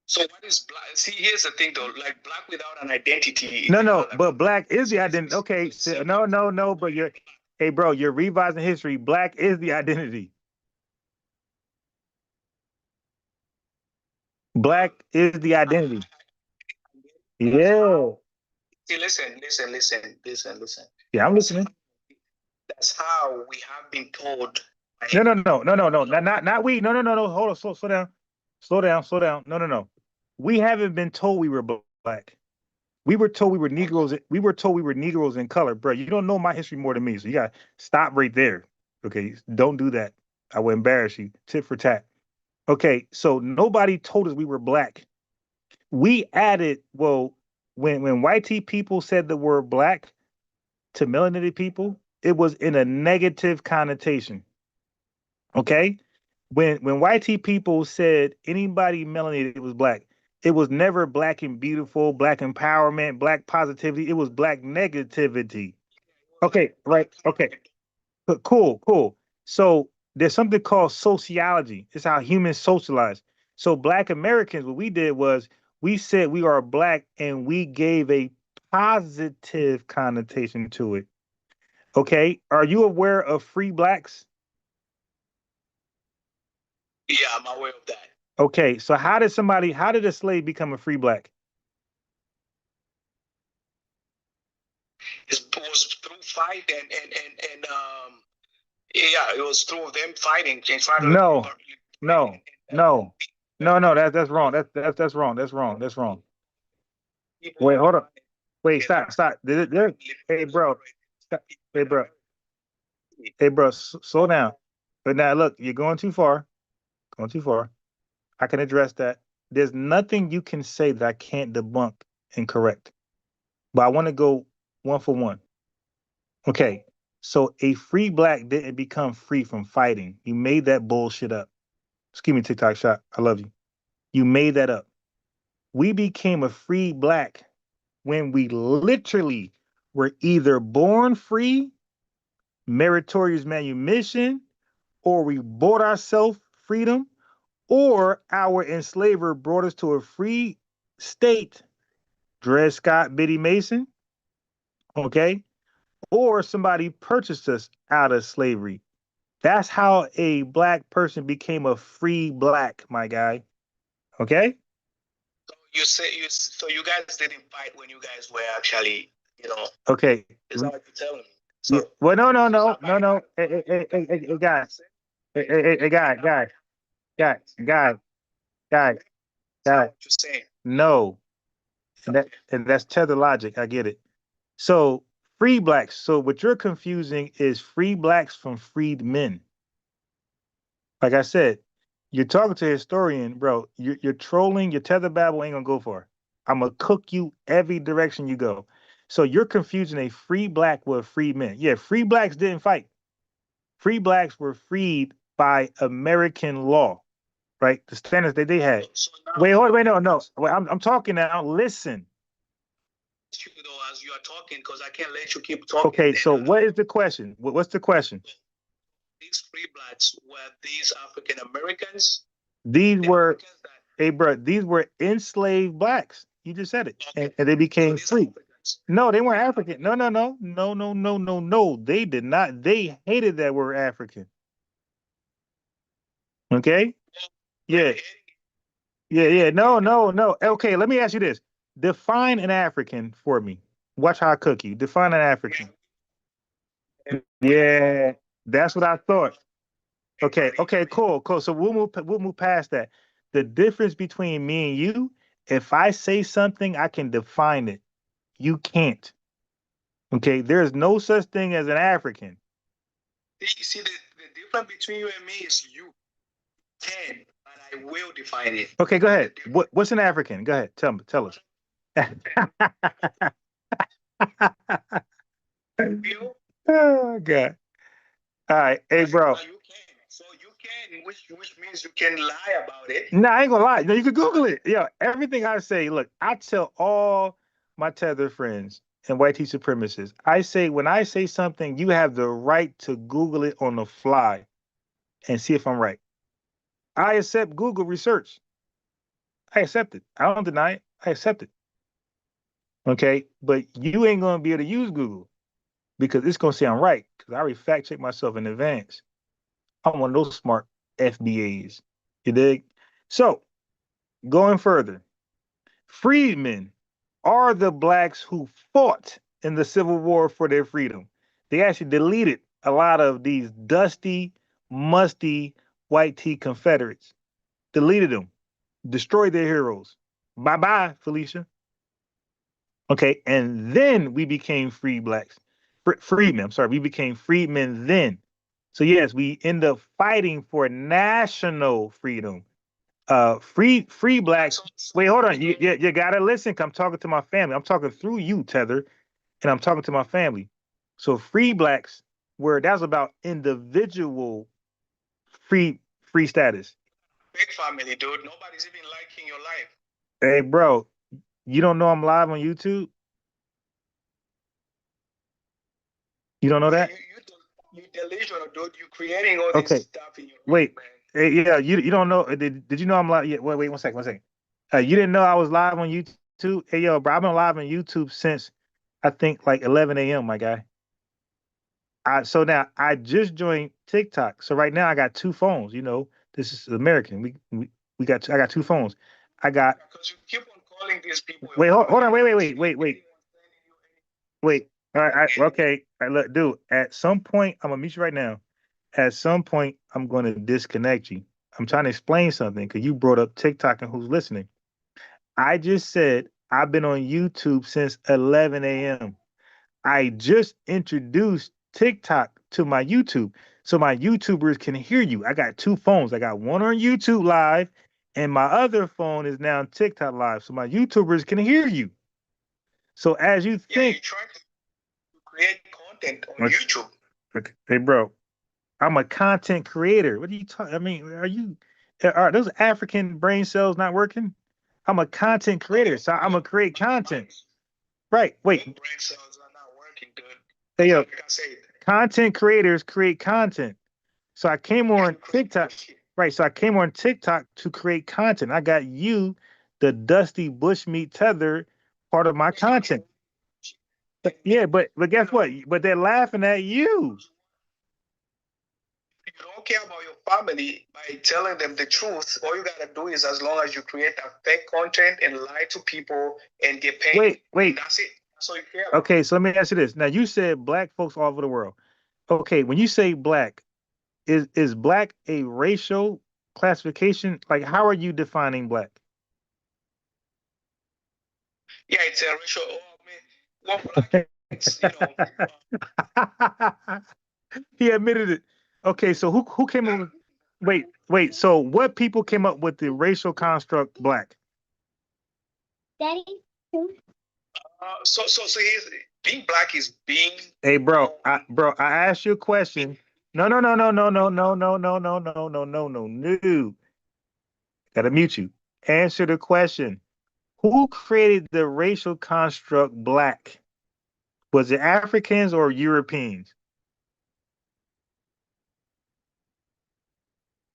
So what is Black? See, here's the thing, though. Like Black without an identity. No, but Black is the identity. Okay, so, no. But hey, bro, you're revising history. Black is the identity. Black is the identity. Yeah. See, listen. Yeah, I'm listening. That's how we have been told. No. Not we. No. Hold on. Slow down. No. we haven't been told we were black. We were told we were Negroes. We were told we were Negroes in color, bro. You don't know my history more than me, so you gotta stop right there. Okay, don't do that. I will embarrass you. Tit for tat. Okay, so nobody told us we were black. We added, well, when white people said the word black to melanated people, it was in a negative connotation. Okay, when white people said anybody melanated was black, it was never black and beautiful, black empowerment, black positivity. It was black negativity. Okay, right. Okay, cool, cool. So there's something called sociology. It's how humans socialize. So Black Americans, what we did was we said we are black and we gave a positive connotation to it. Okay, are you aware of free blacks? Yeah, I'm aware of that. Okay, so how did a slave become a free black? It was through fight and yeah, it was through them fighting and trying to No, no. That's wrong. That's wrong. That's wrong. That's wrong. Wait, hold up. Wait, stop. Hey, bro. Hey, bro. Hey, bro. Slow down. But now, look, you're going too far. Going too far. I can address that. There's nothing you can say that I can't debunk and correct. But I want to go one for one. Okay. So a free black didn't become free from fighting. You made that bullshit up. Excuse me, TikTok shot. I love you. You made that up. We became a free black when we literally were either born free, meritorious manumission, or we bought ourselves freedom, or our enslaver brought us to a free state, Dred Scott, Biddy Mason, okay? Or somebody purchased us out of slavery. That's how a black person became a free black, my guy. Okay? So you guys didn't fight when you guys were actually, Okay. Is that what you're telling me? So, yeah. Well, no. Hey, guys. Hey, guys. No. And that's tether logic. I get it. So, free blacks. So, what you're confusing is free blacks from freed men. Like I said, you're talking to a historian, bro. You're trolling. Your tether babble ain't gonna go far. I'm gonna cook you every direction you go. So you're confusing a free black with free men. Yeah, free blacks didn't fight. Free blacks were freed by American law, right? The standards that they had. Wait, no. Wait, I'm talking now. Listen. As you are talking, because I can't let you keep talking. Okay, so what is the question? What's the question? These free blacks, were these African Americans? These were, hey, bro, these were enslaved blacks. You just said it, and they became free. No, they weren't African. No. They did not. They hated that word African. Okay. Yeah. No. Okay, let me ask you this: define an African for me. Watch how I cook you. Define an African. Yeah, that's what I thought. Okay, cool. So we'll move past that. The difference between me and you, if I say something, I can define it. You can't. Okay, there's no such thing as an African. You see, the difference between you and me is you can, and I will define it. Okay, go ahead. What's an African? Go ahead. Tell us. Oh God. All right. Hey, bro. So you can, which means you can lie about it. No, I ain't gonna lie. No, you can Google it. Yeah, everything I say, look, I tell all my tether friends and white tea supremacists, I say when I say something, you have the right to Google it on the fly and see if I'm right. I accept Google research. I accept it. I don't deny it. I accept it. Okay, but you ain't gonna be able to use Google because it's gonna say I'm right because I already fact checked myself in advance. I'm one of those smart FBAs. You dig? So, going further, freedmen are the blacks who fought in the Civil War for their freedom. They actually deleted a lot of these dusty, musty white tea Confederates. Deleted them. Destroyed their heroes. Bye-bye, Felicia. Okay, and then we became free blacks. Freedmen, I'm sorry, we became freedmen then. So yes, we end up fighting for national freedom. Free blacks. Wait, hold on. You gotta listen. I'm talking to my family. I'm talking through you, Tether, and I'm talking to my family. So free blacks, where that's about individual free status. Big family, dude. Nobody's even liking your life. Hey, bro, you don't know I'm live on YouTube? You don't know that? You delusional, dude. You creating all this stuff in your Wait. life, Hey, yeah, you don't know. Did you know I'm live? Yeah, wait, 1 second. You didn't know I was live on YouTube? Hey, yo, bro, I've been live on YouTube since I think like 11 a.m., my guy. So now I just joined TikTok. So right now I got two phones. You know, this is American. I got two phones. I got. Because you keep on calling these people. Wait, hold on. Wait. All right. Okay. All right, look, dude. At some point, I'm gonna meet you right now. At some point, I'm gonna disconnect you. I'm trying to explain something because you brought up TikTok and who's listening. I just said I've been on YouTube since 11 a.m. I just introduced TikTok to my YouTube so my YouTubers can hear you. I got two phones. I got one on YouTube Live, and my other phone is now on TikTok Live, so my YouTubers can hear you. So as you think, you try to create content on YouTube. Okay. Hey, bro, I'm a content creator. What are you talking? I mean, are those African brain cells not working? I'm a content creator, so I'm gonna create content. Right. Wait. Brain cells are not working, dude. Hey, yo, Like I said. content creators create content. So I came on TikTok. Right. So I came on TikTok to create content. I got you, the dusty bushmeat tether, part of my content. Yeah, but guess what? But they're laughing at you. If you don't care about your family by telling them the truth, all you gotta do is, as long as you create that fake content and lie to people and get paid. Wait. That's it. That's all you care about. Okay, so let me ask you this. Now you said black folks all over the world. Okay, when you say black, is black a racial classification? Like, how are you defining black? Yeah, it's a racial. Well, black, it's, He admitted it. Okay, so who came up with? Wait. So what people came up with the racial construct black? Daddy. So he's being black is being. Hey, bro, I asked you a question. No. Gotta mute you. Answer the question. Who created the racial construct black? Was it Africans or Europeans?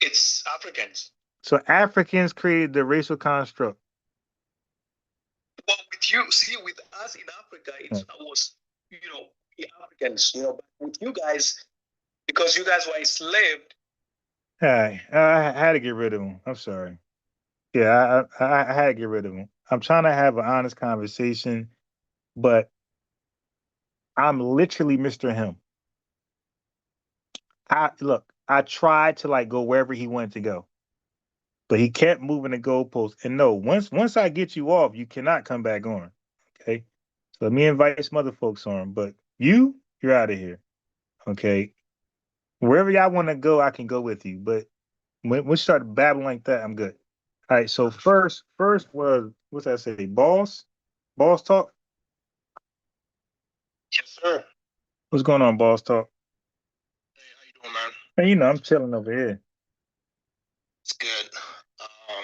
It's Africans. So Africans created the racial construct. Well, with us in Africa, it was, the Africans, but with you guys, because you guys were enslaved. Hey, I had to get rid of him. I'm sorry. Yeah, I had to get rid of him. I'm trying to have an honest conversation, but I'm literally Mr. Him. I tried to like go wherever he wanted to go, but he kept moving the goalposts. And no, once I get you off, you cannot come back on. Okay, so let me invite some other folks on, but you're out of here. Okay, wherever y'all want to go, I can go with you. But when we start babbling like that, I'm good. All right. So first was what's that say? Boss talk. Yes, sir. What's going on, boss talk? Hey, how you doing, man? Hey, I'm chilling over here. It's good. Well,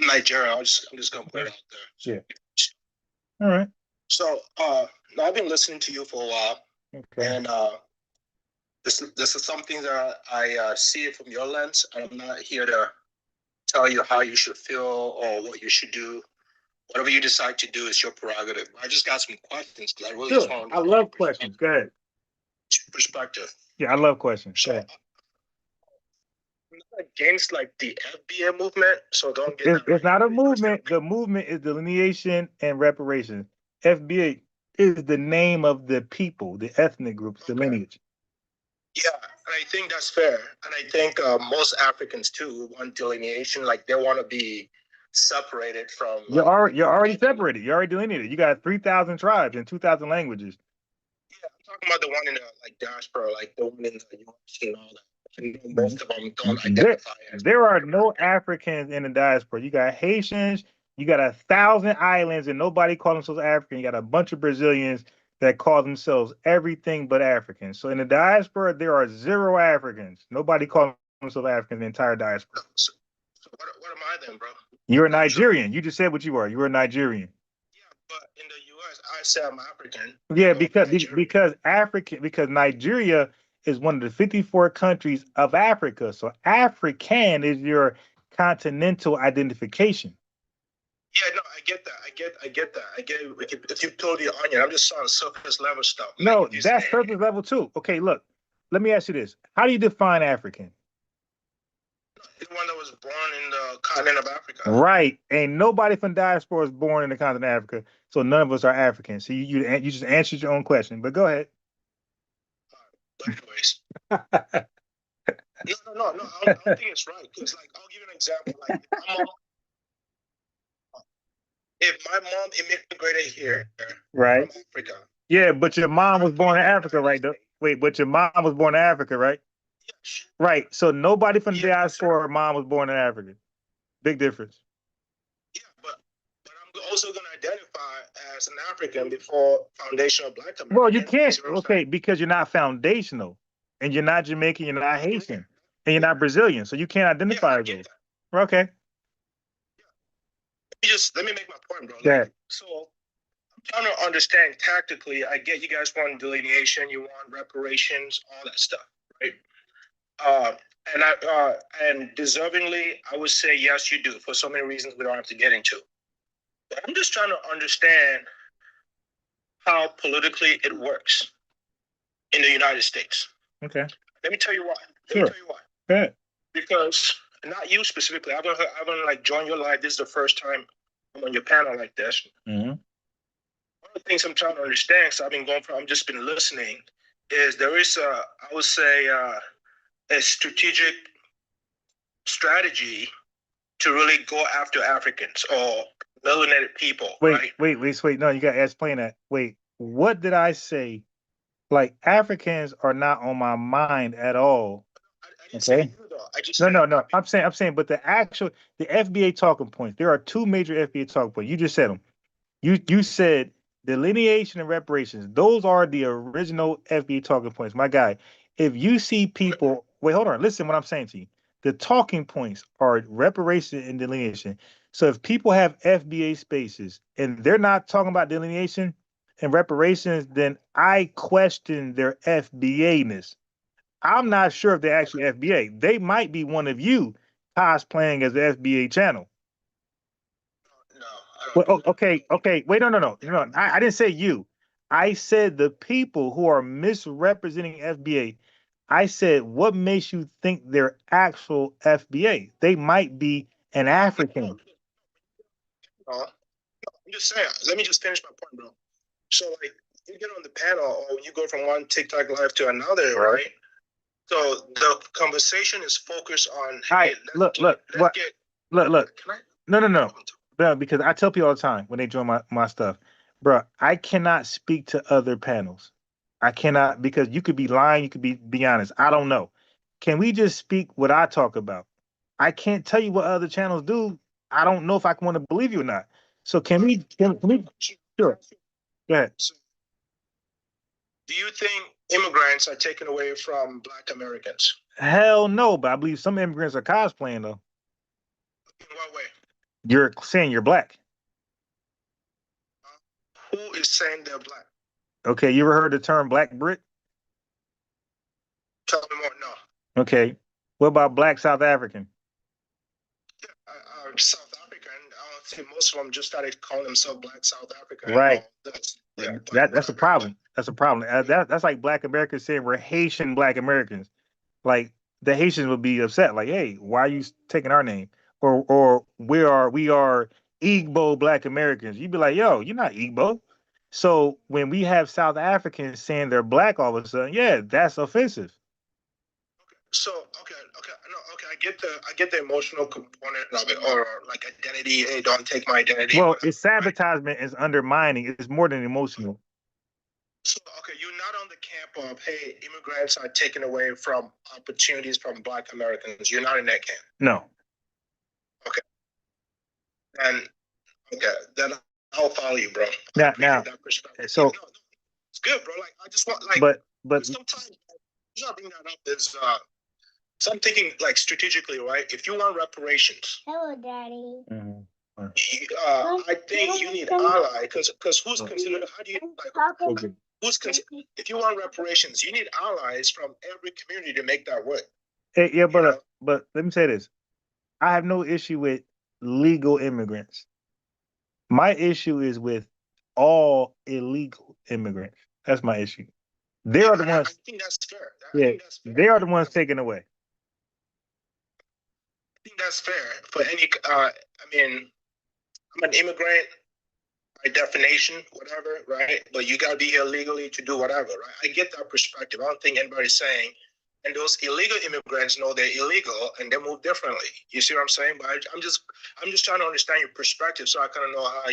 I'm Nigerian. I'm just gonna put it out there. Yeah. All right. So, I've been listening to you for a while, and this is something that I see it from your lens. I'm not here to tell you how you should feel or what you should do. Whatever you decide to do is your prerogative. I just got some questions because I really just want to. I love questions. Go ahead. Perspective. Yeah, I love questions. So, I'm not against like the FBA movement, so don't get. It's not a movement. The movement is delineation and reparations. FBA is the name of the people, the ethnic groups, the lineage. Yeah, and I think that's fair. And I think most Africans too want delineation. Like they want to be separated from. You're already separated. You're already delineated. You got 3,000 tribes and 2,000 languages. Yeah, I'm talking about the one in the diaspora, like the one in the US and all that. Most of them don't identify as. There are no Africans in the diaspora. You got Haitians, you got 1,000 islands, and nobody calls themselves African. You got a bunch of Brazilians that call themselves everything but Africans. So in the diaspora, there are 0 Africans. Nobody calls themselves African in the entire diaspora. So what am I then, bro? You're a Nigerian. You just said what you are. You're a Nigerian. Yeah, but in the US, I say I'm African. Yeah, because Nigeria is one of the 54 countries of Africa. So African is your continental identification. Yeah, no, I get that. I get that. I get it. If you peel the onion, I'm just on surface level stuff. No, that's surface level too. Okay, look, let me ask you this. How do you define African? Anyone that was born in the continent of Africa. Right. Ain't nobody from diaspora is born in the continent of Africa, so none of us are African. So you just answered your own question, but go ahead. Anyways. No. I don't think it's right, because like I'll give you an example. Like if my mom immigrated here right from Africa. Yeah, but your mom was born in Africa, right? Wait, but your mom was born in Africa, right? Yes. Right. So nobody from diaspora mom was born in Africa. Big difference. Yeah, but I'm also going to identify as an African before foundational Black American. Well, you can't. Okay, because you're not foundational, and you're not Jamaican, you're not Haitian, and you're not Brazilian, so you can't identify as those. Okay. Let me make my point, bro. Like, so I'm trying to understand tactically. I get you guys want delineation, you want reparations, all that stuff, right? And deservingly, I would say yes, you do, for so many reasons we don't have to get into. But I'm just trying to understand how politically it works in the United States. Okay. Let me tell you why. Yeah. Because not you specifically. I haven't like joined your live. This is the first time I'm on your panel like this. Mm-hmm. One of the things I'm trying to understand, so I've just been listening, is there is I would say a strategic strategy to really go after Africans or melanated people. Wait. No, you gotta explain that. Wait, what did I say? Like Africans are not on my mind at all. Okay. No. I'm saying, but the FBA talking points. There are 2 major FBA talking points. You just said them. You said delineation and reparations. Those are the original FBA talking points. My guy, if you see people, wait, hold on. Listen what I'm saying to you. The talking points are reparation and delineation. So if people have FBA spaces and they're not talking about delineation and reparations, then I question their FBA-ness. I'm not sure if they're actually FBA. They might be one of you cosplaying as the FBA channel. No. Well, okay. Wait, no. I didn't say you. I said the people who are misrepresenting FBA. I said, what makes you think they're actual FBA? They might be an African. I'm just saying. Let me just finish my point, bro. So, like, you get on the panel, or you go from one TikTok live to another, right? So the conversation is focused on. All right, look. No. Bro, because I tell people all the time when they join my stuff, bro, I cannot speak to other panels. I cannot, because you could be lying, you could be honest. I don't know. Can we just speak what I talk about? I can't tell you what other channels do. I don't know if I want to believe you or not. So can we? Sure. Go ahead. Do you think immigrants are taken away from Black Americans? Hell no, but I believe some immigrants are cosplaying though. In what way? You're saying you're Black. Who is saying they're Black? Okay, you ever heard the term Black Brit? Tell me more. No. Okay, what about Black South African? Yeah, South African. I don't think most of them just started calling themselves Black South African. Right. That's a problem. That's a problem. That's like Black Americans saying we're Haitian Black Americans. Like the Haitians would be upset. Like, hey, why are you taking our name? Or we are Igbo Black Americans. You'd be like, yo, you're not Igbo. So when we have South Africans saying they're Black all of a sudden, yeah, that's offensive. So I get the emotional component of it, or like identity. Hey, don't take my identity. Well, it's sabotagement, it's undermining. It's more than emotional. So, you're not on the camp of, hey, immigrants are taken away from opportunities from Black Americans. You're not in that camp. No. Okay. And then I'll follow you, bro. Now, that perspective. so it's good, bro. Like I just want, but sometimes the reason I bring that up is so I'm thinking like strategically, right? If you want reparations, Hello, Daddy. I think you need ally because who's considered? How do you like? If you want reparations, you need allies from every community to make that work. Hey, yeah, but let me say this: I have no issue with legal immigrants. My issue is with all illegal immigrants. That's my issue. They are the ones. I think that's fair. They are the ones taken away. I think that's fair for any. I mean, I'm an immigrant by definition, whatever, right? But you gotta be here legally to do whatever, right? I get that perspective. I don't think anybody's saying, and those illegal immigrants know they're illegal and they move differently. You see what I'm saying? But I'm just trying to understand your perspective so I kind of know how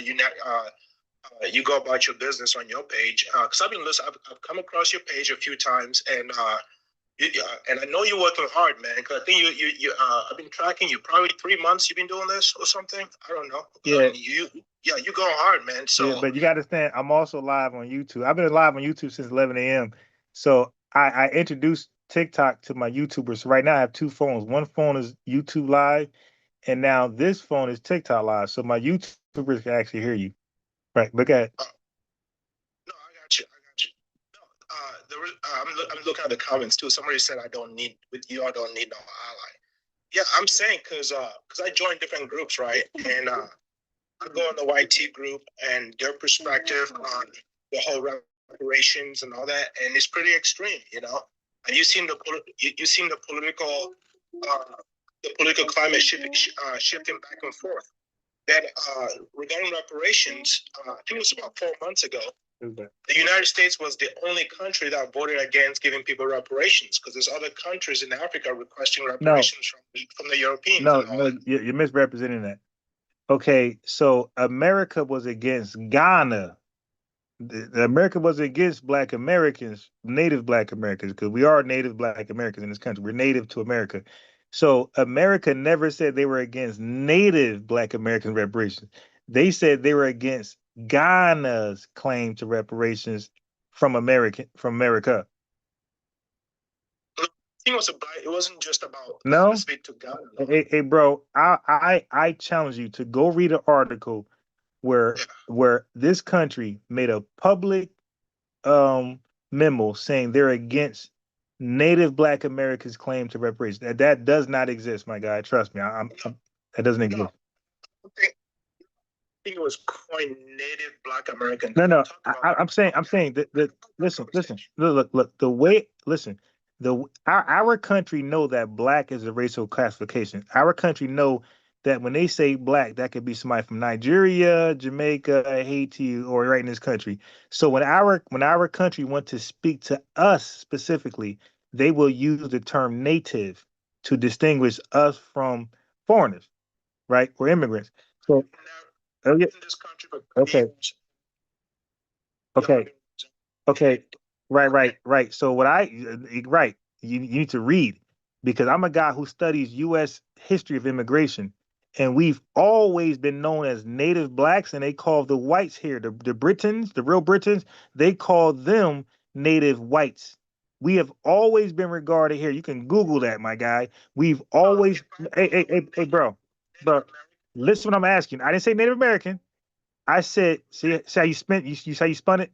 you go about your business on your page. Because I've been listening, I've come across your page a few times, and I know you're working hard, man. Because I think I've been tracking you. Probably 3 months you've been doing this or something. I don't know. Yeah. You're going hard, man. So, yeah, but you got to understand, I'm also live on YouTube. I've been live on YouTube since 11 a.m. So I introduced TikTok to my YouTubers. So right now I have two phones. One phone is YouTube Live, and now this phone is TikTok Live. So my YouTubers can actually hear you. Right, look at. No, I got you. No, I'm looking at the comments too. Somebody said I don't need no ally. Yeah, I'm saying because I joined different groups, right? And I go in the YT group and their perspective on the whole reparations and all that, and it's pretty extreme, you know. And you've seen the political climate shifting back and forth. That regarding reparations, I think it was about 4 months ago. The United States was the only country that voted against giving people reparations because there's other countries in Africa requesting reparations from the Europeans. No, you're misrepresenting that. Okay, so America was against Ghana. America was against Black Americans, Native Black Americans, because we are Native Black Americans in this country. We're native to America. So America never said they were against Native Black American reparations. They said they were against Ghana's claim to reparations from America. I think it wasn't just about specific to Ghana. Hey, bro, I challenge you to go read an article where this country made a public memo saying they're against Native Black Americans' claim to reparations. That does not exist, my guy. Trust me, that doesn't exist. I think it was coined Native Black American. No. I'm saying that listen. Look. Our country know that Black is a racial classification. Our country know that when they say Black, that could be somebody from Nigeria, Jamaica, Haiti, or right in this country. So when our country want to speak to us specifically, they will use the term Native to distinguish us from foreigners, right? Or immigrants. So. Okay. Right. So you need to read, because I'm a guy who studies U.S. history of immigration, and we've always been known as Native Blacks, and they call the whites here, the Britons, the real Britons, they call them Native Whites. We have always been regarded here. You can Google that, my guy. We've always, hey, bro. Listen what I'm asking. I didn't say Native American. I said, see how you spun it?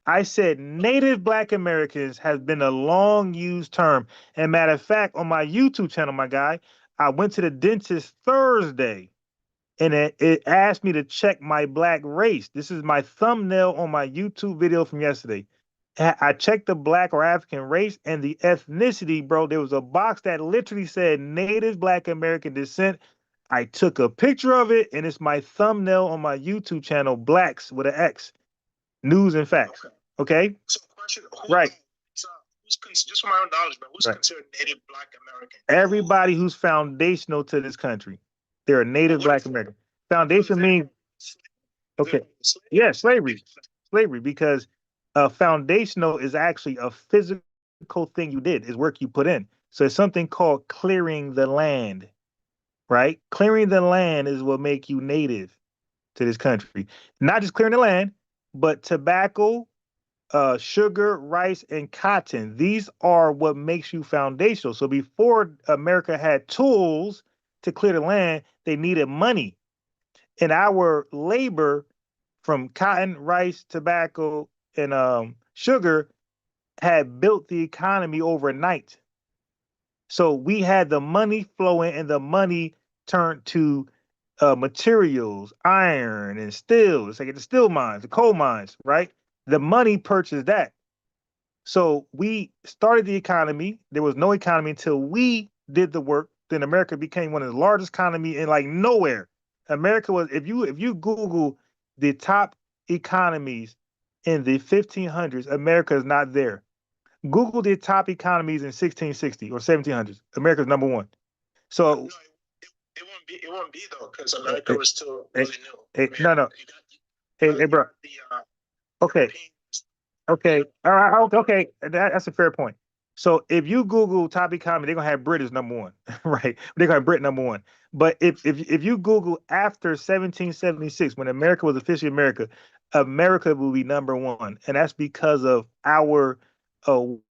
I said Native Black Americans has been a long used term. And matter of fact, on my YouTube channel, my guy, I went to the dentist Thursday, and it asked me to check my Black race. This is my thumbnail on my YouTube video from yesterday. I checked the Black or African race and the ethnicity, bro. There was a box that literally said Native Black American descent. I took a picture of it, and it's my thumbnail on my YouTube channel, Blacks with an X, News and Facts. Okay? So question, right. just from my own knowledge, but who's Right. considered native Black American? Everybody who's foundational to this country, they're a native Black American. Foundation means okay. Yeah, slavery, because foundational is actually a physical thing you did, is work you put in. So it's something called clearing the land, right? Clearing the land is what make you native to this country. Not just clearing the land, but tobacco, sugar, rice, and cotton. These are what makes you foundational. So before America had tools to clear the land, they needed money. And our labor from cotton, rice, tobacco, and sugar had built the economy overnight. So we had the money flowing, and the money turned to materials, iron and steel. It's like the steel mines, the coal mines, right? The money purchased that. So we started the economy. There was no economy until we did the work. Then America became one of the largest economy in like nowhere. America was, if you Google the top economies in the 1500s, America is not there. Google the top economies in 1660 or 1700s. America's number one. So it won't be though, because America was still really new. No. Hey, bro. Okay. Okay. All right. Okay. That's a fair point. So if you Google top economy, they're gonna have Brit as number one, right? They're gonna have Brit number one. But if you Google after 1776, when America was officially America, America will be number one, and that's because of our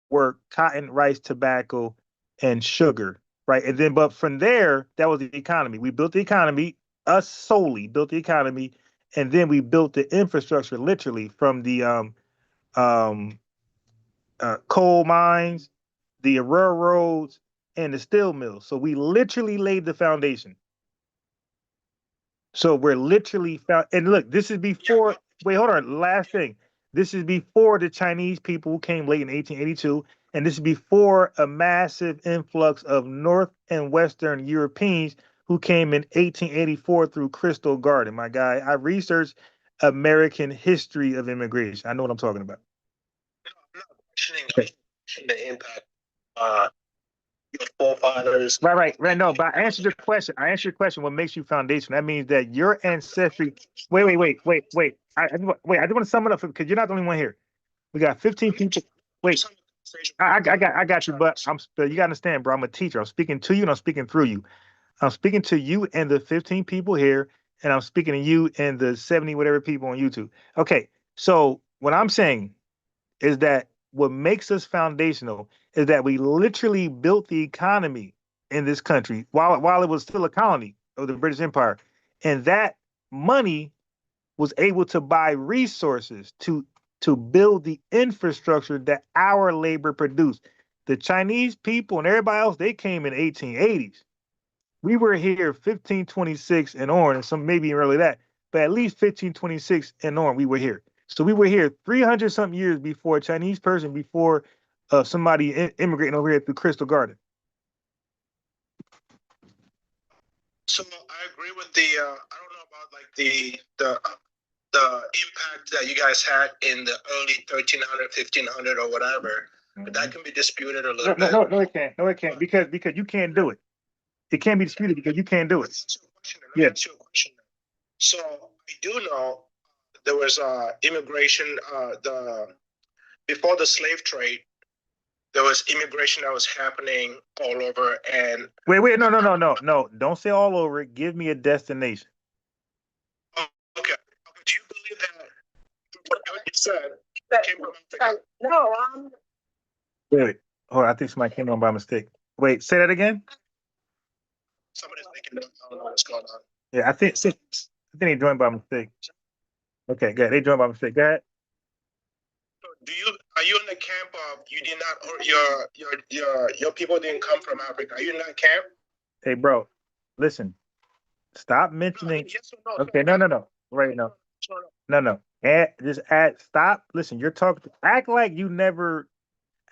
work: cotton, rice, tobacco, and sugar, right? And then, but from there, that was the economy. We built the economy. Us solely built the economy, and then we built the infrastructure, literally from the coal mines, the railroads, and the steel mills. So we literally laid the foundation. So we're literally found. And look, this is before. Wait, hold on. Last thing. This is before the Chinese people who came late in 1882, and this is before a massive influx of North and Western Europeans who came in 1884 through Crystal Garden. My guy, I researched American history of immigration. I know what I'm talking about. The impact your forefathers. Right. No, but I answered your question. What makes you foundational? That means that your ancestry. Wait. I just want to sum it up because you're not the only one here. We got 15 people. Wait, I got you, but you gotta understand, bro. I'm a teacher. I'm speaking to you and I'm speaking through you. I'm speaking to you and the 15 people here, and I'm speaking to you and the 70 whatever people on YouTube. Okay, so what I'm saying is that what makes us foundational is that we literally built the economy in this country while it was still a colony of the British Empire. And that money was able to buy resources to build the infrastructure that our labor produced. The Chinese people and everybody else, they came in the 1880s. We were here 1526 and on, and some maybe early that, but at least 1526 and on, we were here. So we were here 300 something years before a Chinese person, before somebody immigrating over here through Crystal Garden. So I agree with the. I don't know about like the impact that you guys had in the early 1300, 1500 or whatever, but that can be disputed a little bit. No, it can't because you can't do it. It can't be disputed because you can't do it. Yeah. So I do know there was immigration. Before the slave trade, there was immigration that was happening all over. And wait, no. Don't say all over. Give me a destination. Okay. Do you believe that what you said came from Africa? No, Wait. Hold on. I think somebody came on by mistake. Wait, say that again. Somebody's making it. I don't know what's going on. Yeah, I think they joined by mistake. Okay, good. They joined by mistake. Go ahead. Are you in the camp of you did not, or your people didn't come from Africa? Are you in that camp? Hey, bro, listen. Stop mentioning. Yes or no? Okay, no. Right, no. Stop. Listen, you're talking. Act like you never.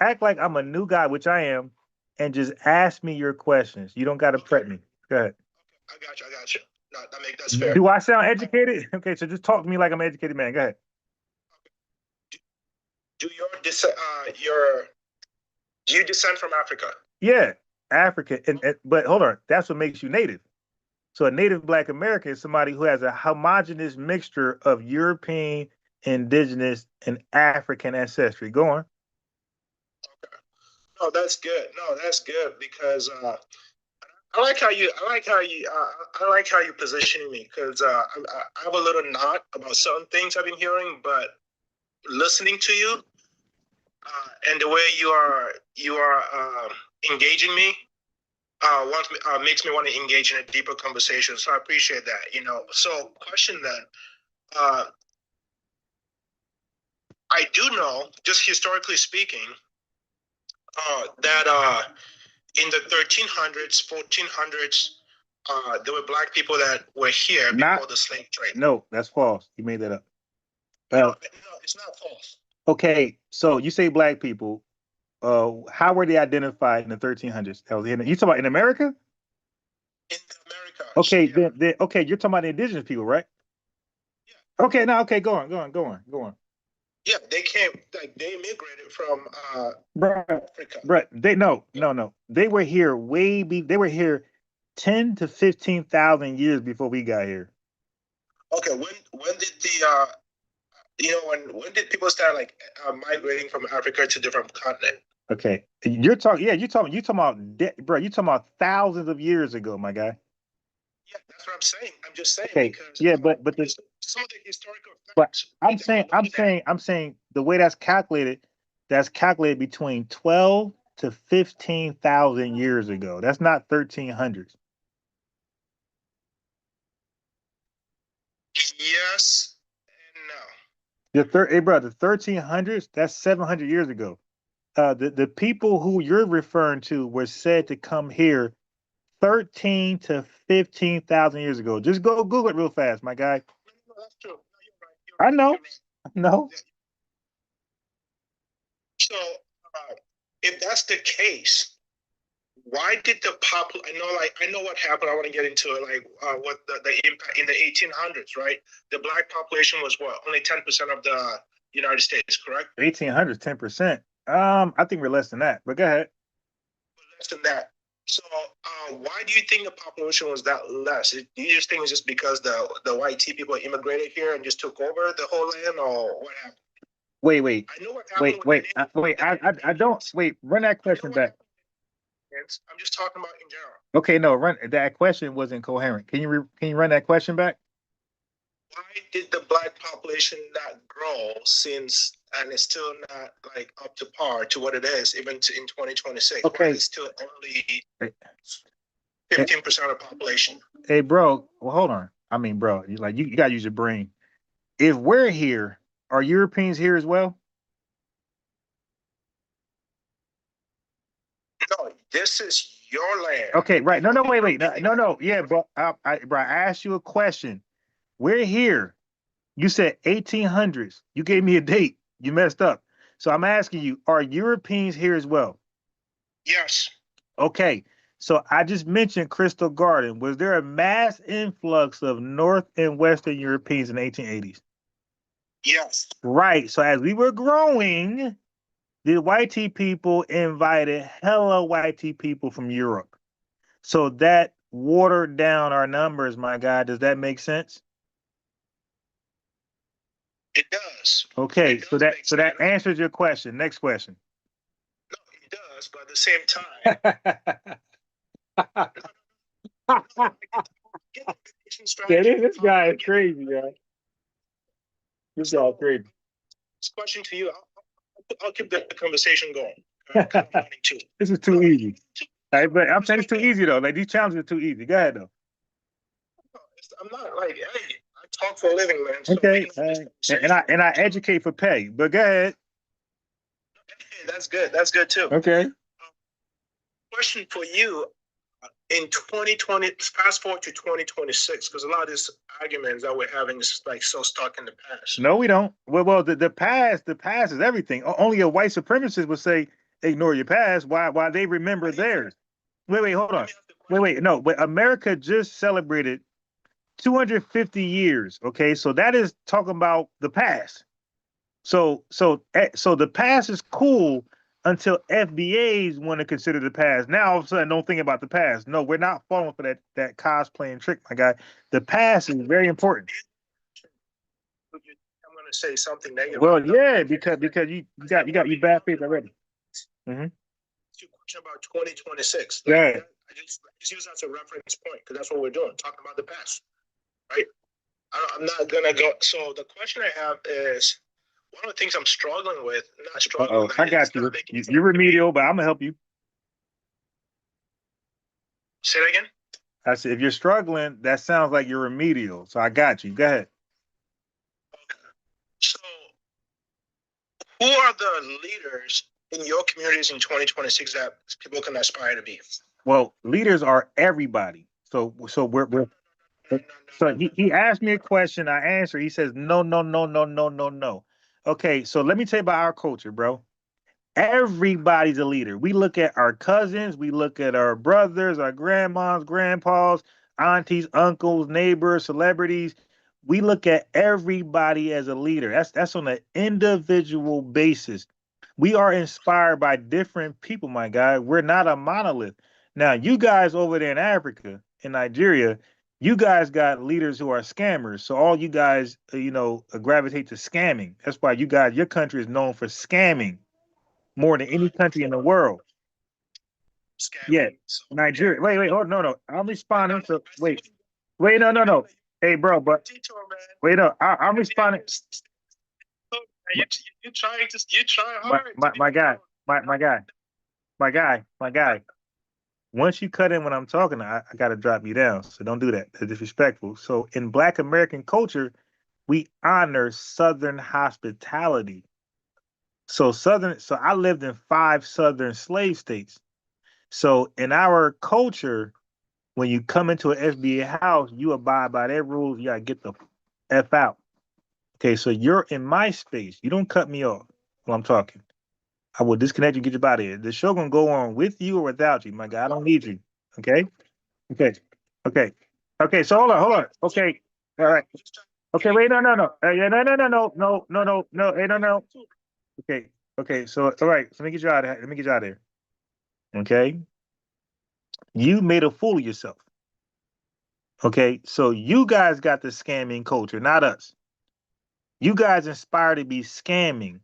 Act like I'm a new guy, which I am, and just ask me your questions. You don't got to prep me. Go ahead. I got you. No, that's fair. Do I sound educated? Okay, so just talk to me like I'm an educated man. Go ahead. Do your Do you descend from Africa? Yeah, Africa. But hold on, that's what makes you native. So a native Black American is somebody who has a homogenous mixture of European, indigenous, and African ancestry. Go on. Okay. No, that's good. No, that's good because I like how you positioning me because I have a little knot about certain things I've been hearing, but listening to you and the way you are engaging me makes me want to engage in a deeper conversation. So I appreciate that. So question then. I do know, just historically speaking, that in the 1300s, 1400s, there were Black people that were here before the slave trade. No, that's false. You made that up. No, it's not false. Okay, so you say Black people. How were they identified in the 1300s? You talking about in America? In America. Okay, yeah. then okay, you're talking about the indigenous people, right? Yeah. Okay, now go on. Yeah, they came, like they immigrated from Africa. Right. No. They were here they were here 10 to 15,000 years before we got here. Okay, when did the when did people start migrating from Africa to different continents? Okay, you're talking about bro. You're talking about thousands of years ago, my guy. Yeah, that's what I'm saying. I'm just saying. Okay. Because, yeah, but some of the historical But facts. I'm saying the way that's calculated between 12 to 15,000 years ago. That's not 1300s. Yes and no. Hey, bro, the 1300s. That's 700 years ago. The people who you're referring to were said to come here 13 to 15,000 years ago. Just go Google it real fast, my guy. No, that's true. No, you're right. I know. No. So, if that's the case, why did the I know what happened. I want to get into it. What the impact in the 1800s, right? The Black population was what, only 10% of the United States, correct? 1800s, 10%. I think we're less than that. But go ahead. Less than that. So, why do you think the population was that less? Do you just think it's just because the white people immigrated here and just took over the whole land, or what happened? Wait. I know what happened. I don't. Wait, run that question back. I'm just talking about in general. Okay, no, that question wasn't coherent. Can you run that question back? Why did the Black population not grow since, and it's still not up to par to what it is even in 2026? Okay, why is it still only 15% of the population? Hey, bro. Well, hold on. I mean, bro, you gotta use your brain. If we're here, are Europeans here as well? No, this is your land. Okay, right. No, wait. No. Yeah, bro. I asked you a question. We're here. You said 1800s. You gave me a date. You messed up. So I'm asking you, are Europeans here as well? Yes. Okay. So I just mentioned Crystal Garden. Was there a mass influx of North and Western Europeans in the 1880s? Yes. Right. So as we were growing, the white people invited hella white people from Europe. So that watered down our numbers, my guy. Does that make sense? It does. Okay, it does so that answers your question. Next question. No, it does, but at the same time. This guy is crazy, man. This guy is crazy. This question to you, I'll keep the conversation going. This is too easy. Right, but I'm saying it's too easy though. These challenges are too easy. Go ahead though. I'm not hey, I talk for a living, man. So okay, and I educate for pay. But go ahead. Hey, that's good. That's good too. Okay. Question for you: in 2020, fast forward to 2026, because a lot of these arguments that we're having is so stuck in the past. No, we don't. Well, the past is everything. Only a white supremacist would say ignore your past. Why they remember theirs? Wait, hold on. Wait. No, but America just celebrated 250 years. Okay, so that is talking about the past. So the past is cool, until FBAs want to consider the past. Now all of a sudden, don't think about the past. No, we're not falling for that cosplaying trick, my guy. The past is very important. I'm going to say something negative. Well, yeah, because you got bad faith already. Mm-hmm. Question about 2026. Yeah. I just use that as a reference point because that's what we're doing, talking about the past, right? I'm not gonna go. So the question I have is one of the things I'm struggling with. Not struggling. I got you. You're remedial, but I'm gonna help you. Say that again. I said, if you're struggling, that sounds like you're remedial. So I got you. Go ahead. Okay. So, who are the leaders in your communities in 2026 that people can aspire to be? Well, leaders are everybody. So we're so he asked me a question, I answered. He says, no, no, no, no, no, no, no. Okay, so let me tell you about our culture, bro. Everybody's a leader. We look at our cousins, we look at our brothers, our grandmas, grandpas, aunties, uncles, neighbors, celebrities. We look at everybody as a leader. That's on an individual basis. We are inspired by different people, my guy. We're not a monolith. Now, you guys over there in Africa, in Nigeria, you guys got leaders who are scammers. So all you guys, gravitate to scamming. That's why your country is known for scamming more than any country in the world. Yeah, Nigeria. Wait, hold no. I'm responding. So wait, no. Hey, bro, but wait, no, I'm responding. You're trying hard. My guy. Once you cut in when I'm talking, I gotta drop you down. So don't do that. It's disrespectful. So in Black American culture, we honor Southern hospitality. So I lived in 5 Southern slave states. So in our culture, when you come into an FBA house, you abide by their rules. You gotta get the F out. Okay, so you're in my space. You don't cut me off while I'm talking. I will disconnect you, get you out of here. The show gonna go on with you or without you, my guy. I don't need you. Okay? Okay. So hold on. Okay. All right. Okay, wait, no. No. Yeah, no. Hey, no. Okay. So all right, so let me get you out of here. Okay. You made a fool of yourself. Okay, so you guys got the scamming culture, not us. You guys inspired to be scammers.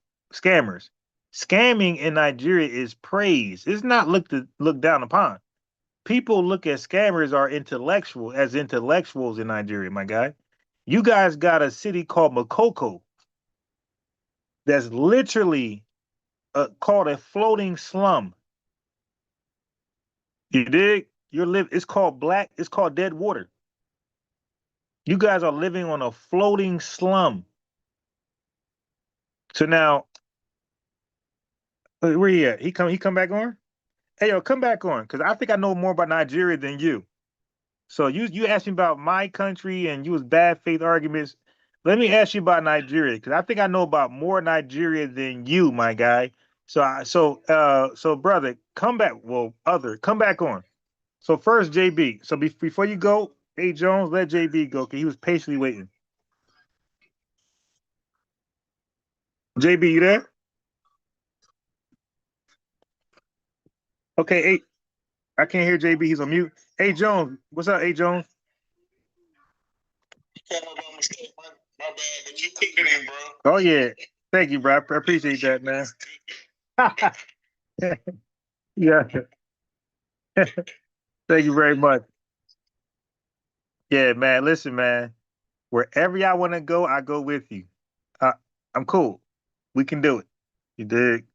Scamming in Nigeria is praise. It's not looked down upon. People look at scammers as intellectuals in Nigeria, my guy. You guys got a city called Makoko that's literally called a floating slum. You dig? It's called dead water. You guys are living on a floating slum. So now, where he at? He come back on? Hey, yo, come back on, because I think I know more about Nigeria than you. So you asked me about my country and you was bad faith arguments. Let me ask you about Nigeria, because I think I know about more Nigeria than you, my guy. So brother, come back. Well, come back on. So first, JB. So before you go, hey Jones, let JB go, because he was patiently waiting. JB, you there? Okay, hey, I can't hear JB. He's on mute. Hey Jones, what's up? Hey Jones. My bad, but you cooking him, bro. Oh yeah, thank you, bro. I appreciate that, man. Yeah, thank you very much. Yeah, man. Listen, man. Wherever y'all want to go, I go with you. I'm cool. We can do it. You dig?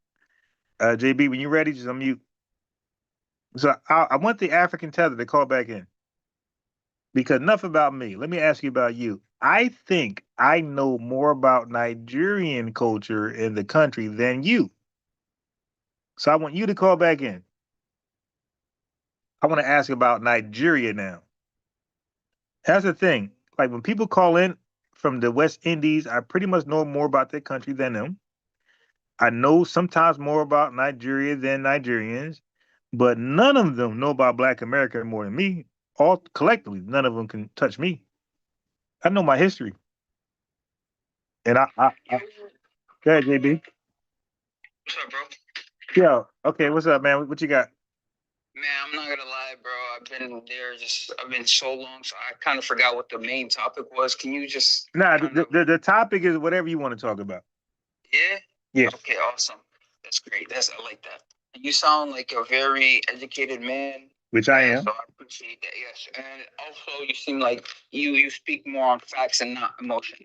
JB, when you're ready, just unmute. So I want the African tether to call back in. Because enough about me. Let me ask you about you. I think I know more about Nigerian culture in the country than you. So I want you to call back in. I want to ask about Nigeria now. That's the thing. Like when people call in from the West Indies, I pretty much know more about their country than them. I know sometimes more about Nigeria than Nigerians, but none of them know about Black America more than me. All collectively, none of them can touch me. I know my history. And go ahead, JB. What's up, bro? Yo, okay, what's up, man? What you got? Man, I'm not gonna lie, bro. I've been so long, so I kind of forgot what the main topic was. Can you just Nah, the topic is whatever you want to talk about. Yeah? Yeah. Okay, awesome. That's great. I like that. And you sound like a very educated man. Which I am. So I appreciate that, yes. And also you seem like you speak more on facts and not emotion.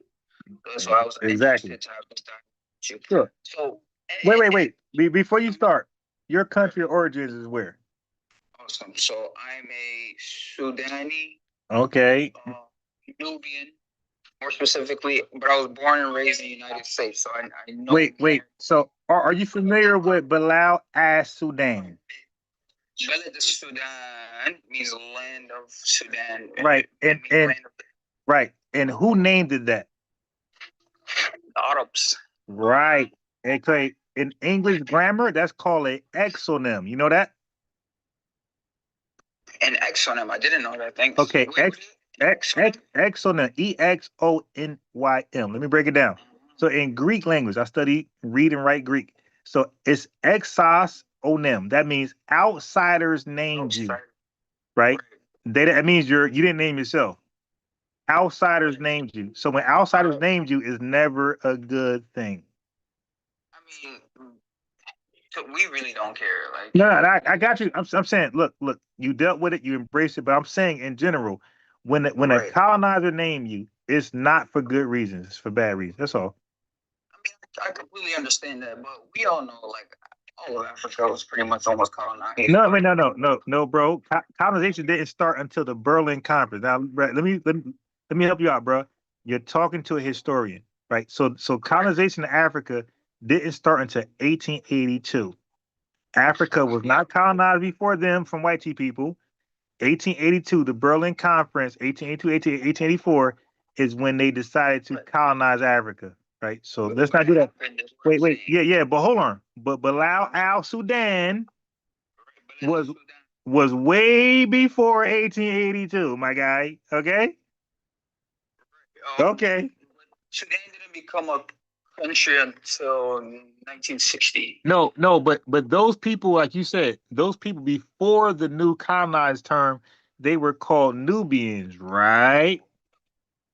So I was Exactly. interested to have this time with you. Sure. So Wait. Before you start, your country of origins is where? awesome. So I'm a Sudani, Okay. Nubian, more specifically, but I was born and raised in the United States, so I know. Wait. So are you familiar with Bilal as Sudan? Beled Sudan means land of Sudan. Right. And right. And who named it that? The Arabs. Right. Okay. In English grammar, that's called an exonym. You know that? An exonym. I didn't know that. Thanks. Okay. Exonym. EXONYM. Let me break it down. So in Greek language, I study read and write Greek. So it's exos onym. That means outsiders named you. Right? That means you didn't name yourself. Outsiders named you. So when outsiders named you, is never a good thing. I mean, we really don't care. Like, no, I got you. I'm saying, look, you dealt with it, you embraced it, but I'm saying in general, when a colonizer named you, it's not for good reasons. It's for bad reasons. That's all. I mean, I completely understand that, but we all know, like, all of Africa was pretty much almost colonized. No, bro. Colonization didn't start until the Berlin Conference. Now, let me help you out, bro. You're talking to a historian, right? So colonization in Africa didn't start until 1882. Africa was not colonized before them from white people. 1882, the Berlin Conference, 1882, 1884 is when they decided to colonize Africa, right? So let's not do that. Wait, yeah, but hold on. But Bilal al-Sudan was way before 1882, my guy. Okay? Okay. Sudan didn't become a country until 1960. No, but those people, like you said, those people before the new colonized term, they were called Nubians, right?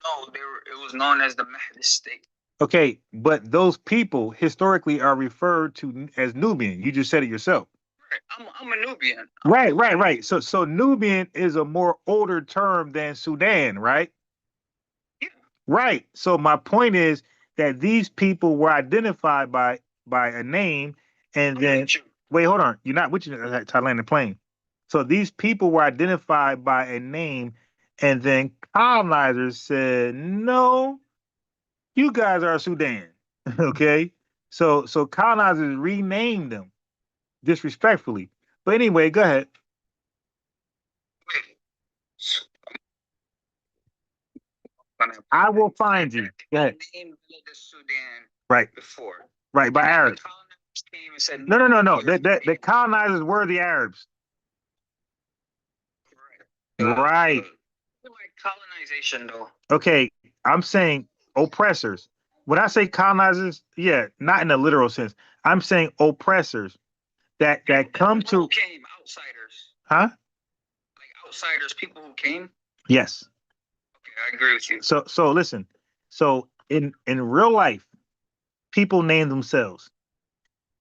No, it was known as the Mahdi state. Okay, but those people historically are referred to as Nubian. You just said it yourself. Right. I'm a Nubian. Right. So Nubian is a more older term than Sudan, right? Yeah. Right. So my point is that these people were identified by a name, and then wait, hold on. You're not with you at Thailand and plane. So these people were identified by a name, and then colonizers said, "No, you guys are Sudan." Okay. So colonizers renamed them disrespectfully. But anyway, go ahead. I will find you. Go ahead. Sudan right. Before. Right, by Arabs. No. The colonizers were the Arabs. Right. Like colonization, though. Okay, I'm saying oppressors. When I say colonizers, yeah, not in a literal sense. I'm saying oppressors that come to came outsiders. Huh? Like outsiders, people who came. Yes. Okay, I agree with you. So listen. So in real life, people name themselves.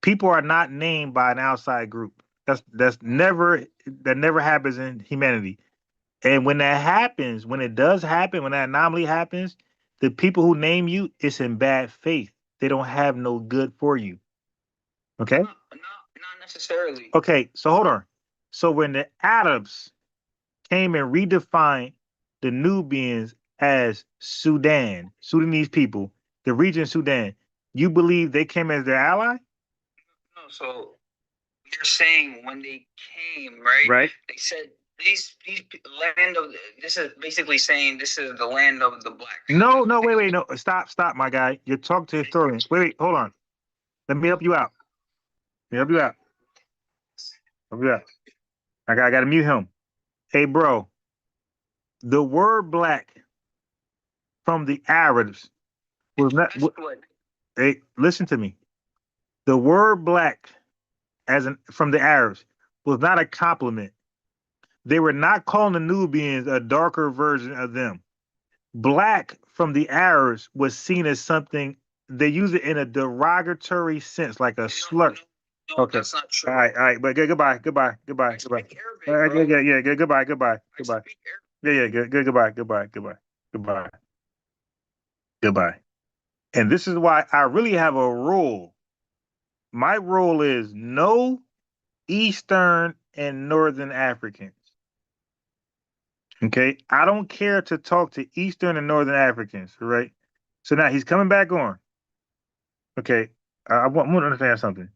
People are not named by an outside group. That never happens in humanity. And when that happens, when it does happen, when that anomaly happens, the people who name you, it's in bad faith. They don't have no good for you. Okay? Not necessarily. Okay, so hold on. So when the Arabs came and redefined the Nubians as Sudanese people, the region Sudan, you believe they came as their ally? No, so you're saying when they came, right? Right. They said these land of this is basically saying this is the land of the blacks. No, wait, no. Stop, my guy. You're talking to historians. Wait, hold on. Let me help you out. I gotta mute him. Hey, bro. The word black from the Arabs was not. Hey, listen to me. The word black from the Arabs was not a compliment. They were not calling the Nubians a darker version of them. Black from the Arabs was seen as something, they use it in a derogatory sense, like a slur. No, Okay. that's not true. All right. But goodbye. Goodbye. All right, yeah. Goodbye. Yeah. Goodbye. And this is why I really have a rule. My rule is no Eastern and Northern Africans. Okay, I don't care to talk to Eastern and Northern Africans, right? So now he's coming back on. Okay, I want to understand something.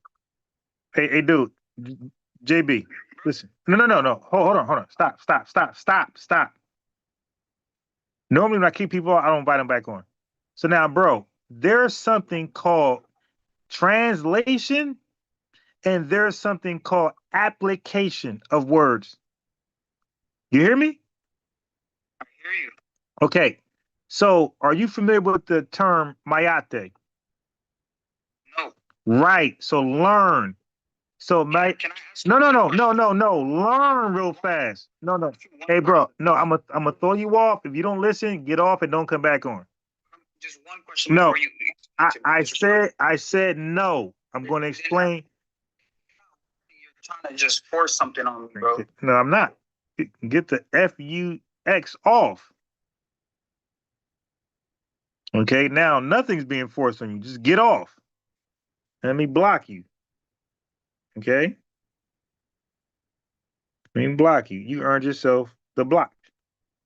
Hey, dude, JB, listen. No. Hold on. Stop. Normally when I keep people on, I don't invite them back on. So now, bro, there's something called translation and there's something called application of words. You hear me? I hear you. Okay. So are you familiar with the term mayate? No. Right. So learn. So Can I ask no. Learn real fast. No. Hey, bro. No, I'm gonna throw you off. If you don't listen, get off and don't come back on. Just one question No. before you. I said no. I'm gonna explain. You're trying to just force something on me, bro. No, I'm not. Get the FUX off. Okay, now nothing's being forced on you. Just get off. Let me block you. Okay? Let me block you. You earned yourself the block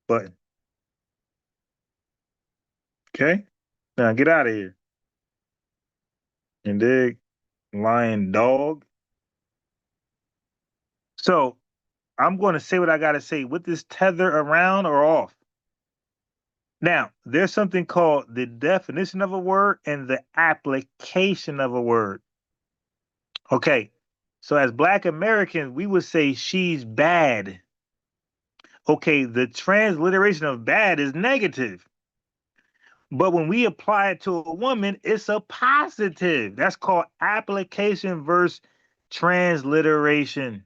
button. Okay? Now get out of here. And dig, lying dog. So I'm going to say what I got to say with this tether around or off. Now, there's something called the definition of a word and the application of a word. Okay, so as Black Americans, we would say she's bad. Okay, the transliteration of bad is negative. But when we apply it to a woman, it's a positive. That's called application versus transliteration.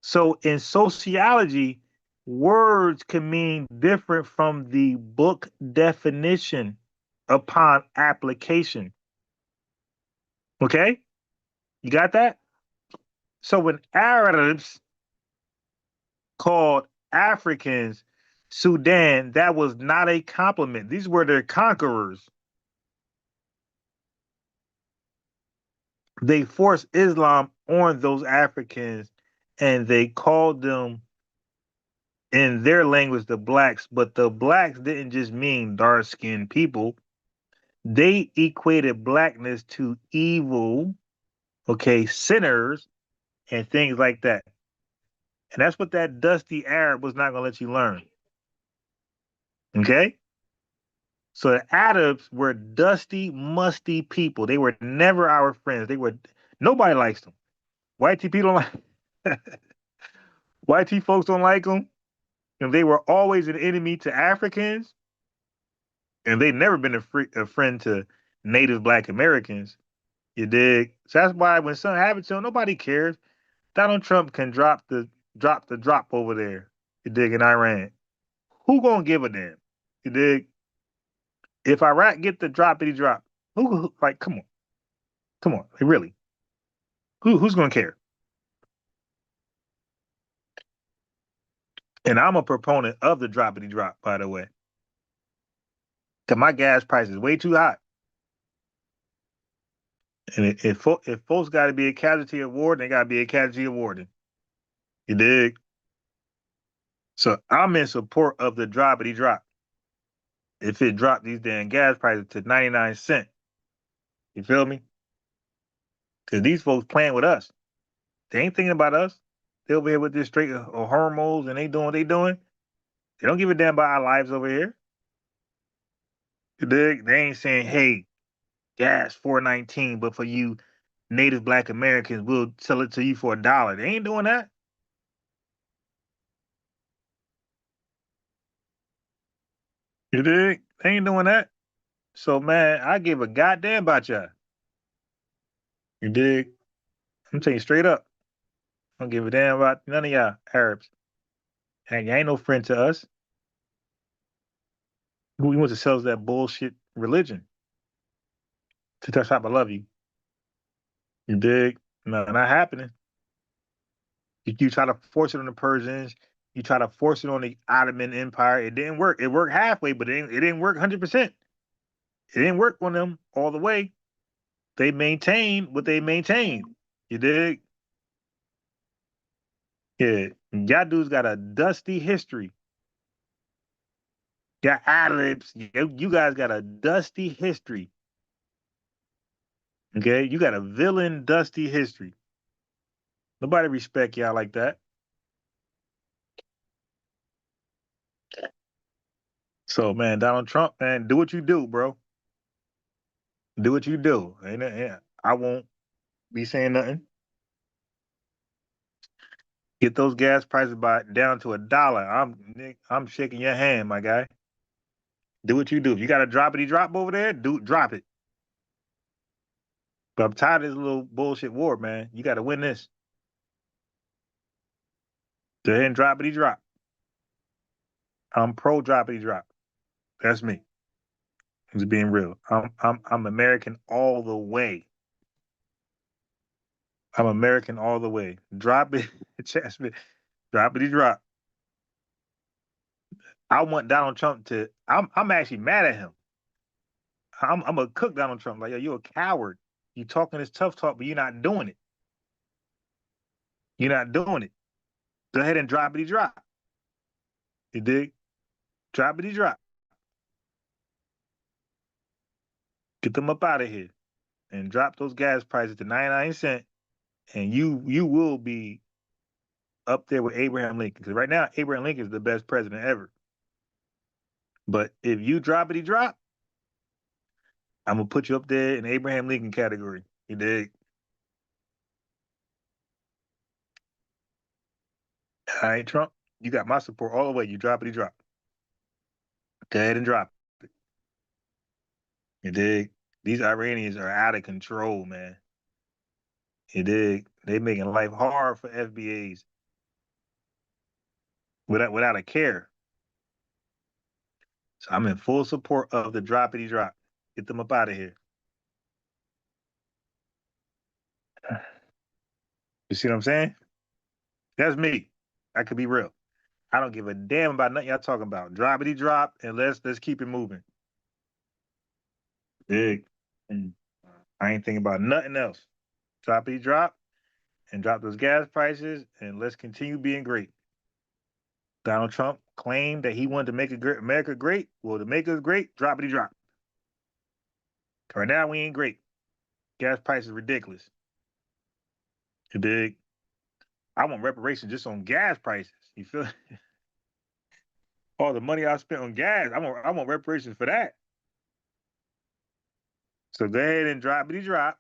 So in sociology, words can mean different from the book definition upon application. Okay? You got that? So when Arabs called Africans Sudan, that was not a compliment. These were their conquerors. They forced Islam on those Africans and they called them in their language the blacks, but the blacks didn't just mean dark-skinned people. They equated blackness to evil, okay, sinners, and things like that. And that's what that dusty Arab was not going to let you learn. Okay? So the Arabs were dusty, musty people. They were never our friends. Nobody likes them. White people don't like white folks don't like them. And they were always an enemy to Africans. And they've never been a friend to native Black Americans. You dig? So that's why when something happens to him, nobody cares. Donald Trump can drop the drop over there. You dig, in Iran. Who gonna give a damn? You dig? If Iraq get the droppity drop, who like come on, like, really? Who's gonna care? And I'm a proponent of the droppity drop, by the way. Cause my gas price is way too high. And if folks got to be a casualty of war, they got to be a casualty of war. You dig? So I'm in support of the droppity drop. If it dropped these damn gas prices to 99 cents, you feel me? Because these folks playing with us. They ain't thinking about us. They over here with this straight hormones and they doing what they doing. They don't give a damn about our lives over here. You dig? They ain't saying, hey, gas $4.19, but for you native Black Americans, we'll sell it to you for $1. They ain't doing that. You dig? They ain't doing that. So, man, I give a goddamn about y'all. You dig? I'm telling you straight up. I don't give a damn about none of y'all Arabs. And you ain't no friend to us. We want to sell us that bullshit religion. To touch top, I love you. You dig? No, not happening. You try to force it on the Persians. You try to force it on the Ottoman Empire. It didn't work. It worked halfway, but it didn't work 100%. It didn't work on them all the way. They maintained what they maintained. You dig? Yeah. Y'all dudes got a dusty history. Y'all Arabs, you guys got a dusty history. Okay? You got a villain, dusty history. Nobody respect y'all like that. So, man, Donald Trump, man, do what you do, bro. Do what you do. I won't be saying nothing. Get those gas prices down to $1. I'm shaking your hand, my guy. Do what you do. If you got a droppity drop over there, drop it. But I'm tired of this little bullshit war, man. You got to win this. Go ahead and droppity drop. I'm pro droppity drop. That's me. I'm just being real. I'm American all the way. I'm American all the way. Drop it, Chasman. Droppity drop. I want Donald Trump to. I'm actually mad at him. I'm gonna cook Donald Trump. Like, yo, you're a coward. You talking this tough talk, but you're not doing it. You're not doing it. Go ahead and droppity drop. You dig? Droppity drop. Get them up out of here and drop those gas prices to 99 cents, and you will be up there with Abraham Lincoln. Because right now, Abraham Lincoln is the best president ever. But if you droppity drop, I'm gonna put you up there in the Abraham Lincoln category. You dig? All right, Trump, you got my support all the way. You droppity drop. Go ahead and drop it. You dig? These Iranians are out of control, man. You dig? They making life hard for FBAs without a care. So I'm in full support of the droppity drop. Get them up out of here. You see what I'm saying? That's me. I could be real. I don't give a damn about nothing y'all talking about. Droppity drop, and let's keep it moving. Dig. And I ain't thinking about nothing else. Droppity drop, and drop those gas prices, and let's continue being great. Donald Trump claimed that he wanted to make America great. Well, to make us great, droppity drop. Right now, we ain't great. Gas prices is ridiculous. You dig? I want reparations just on gas prices. You feel? All the money I spent on gas, I want reparations for that. So go ahead and droppity drop,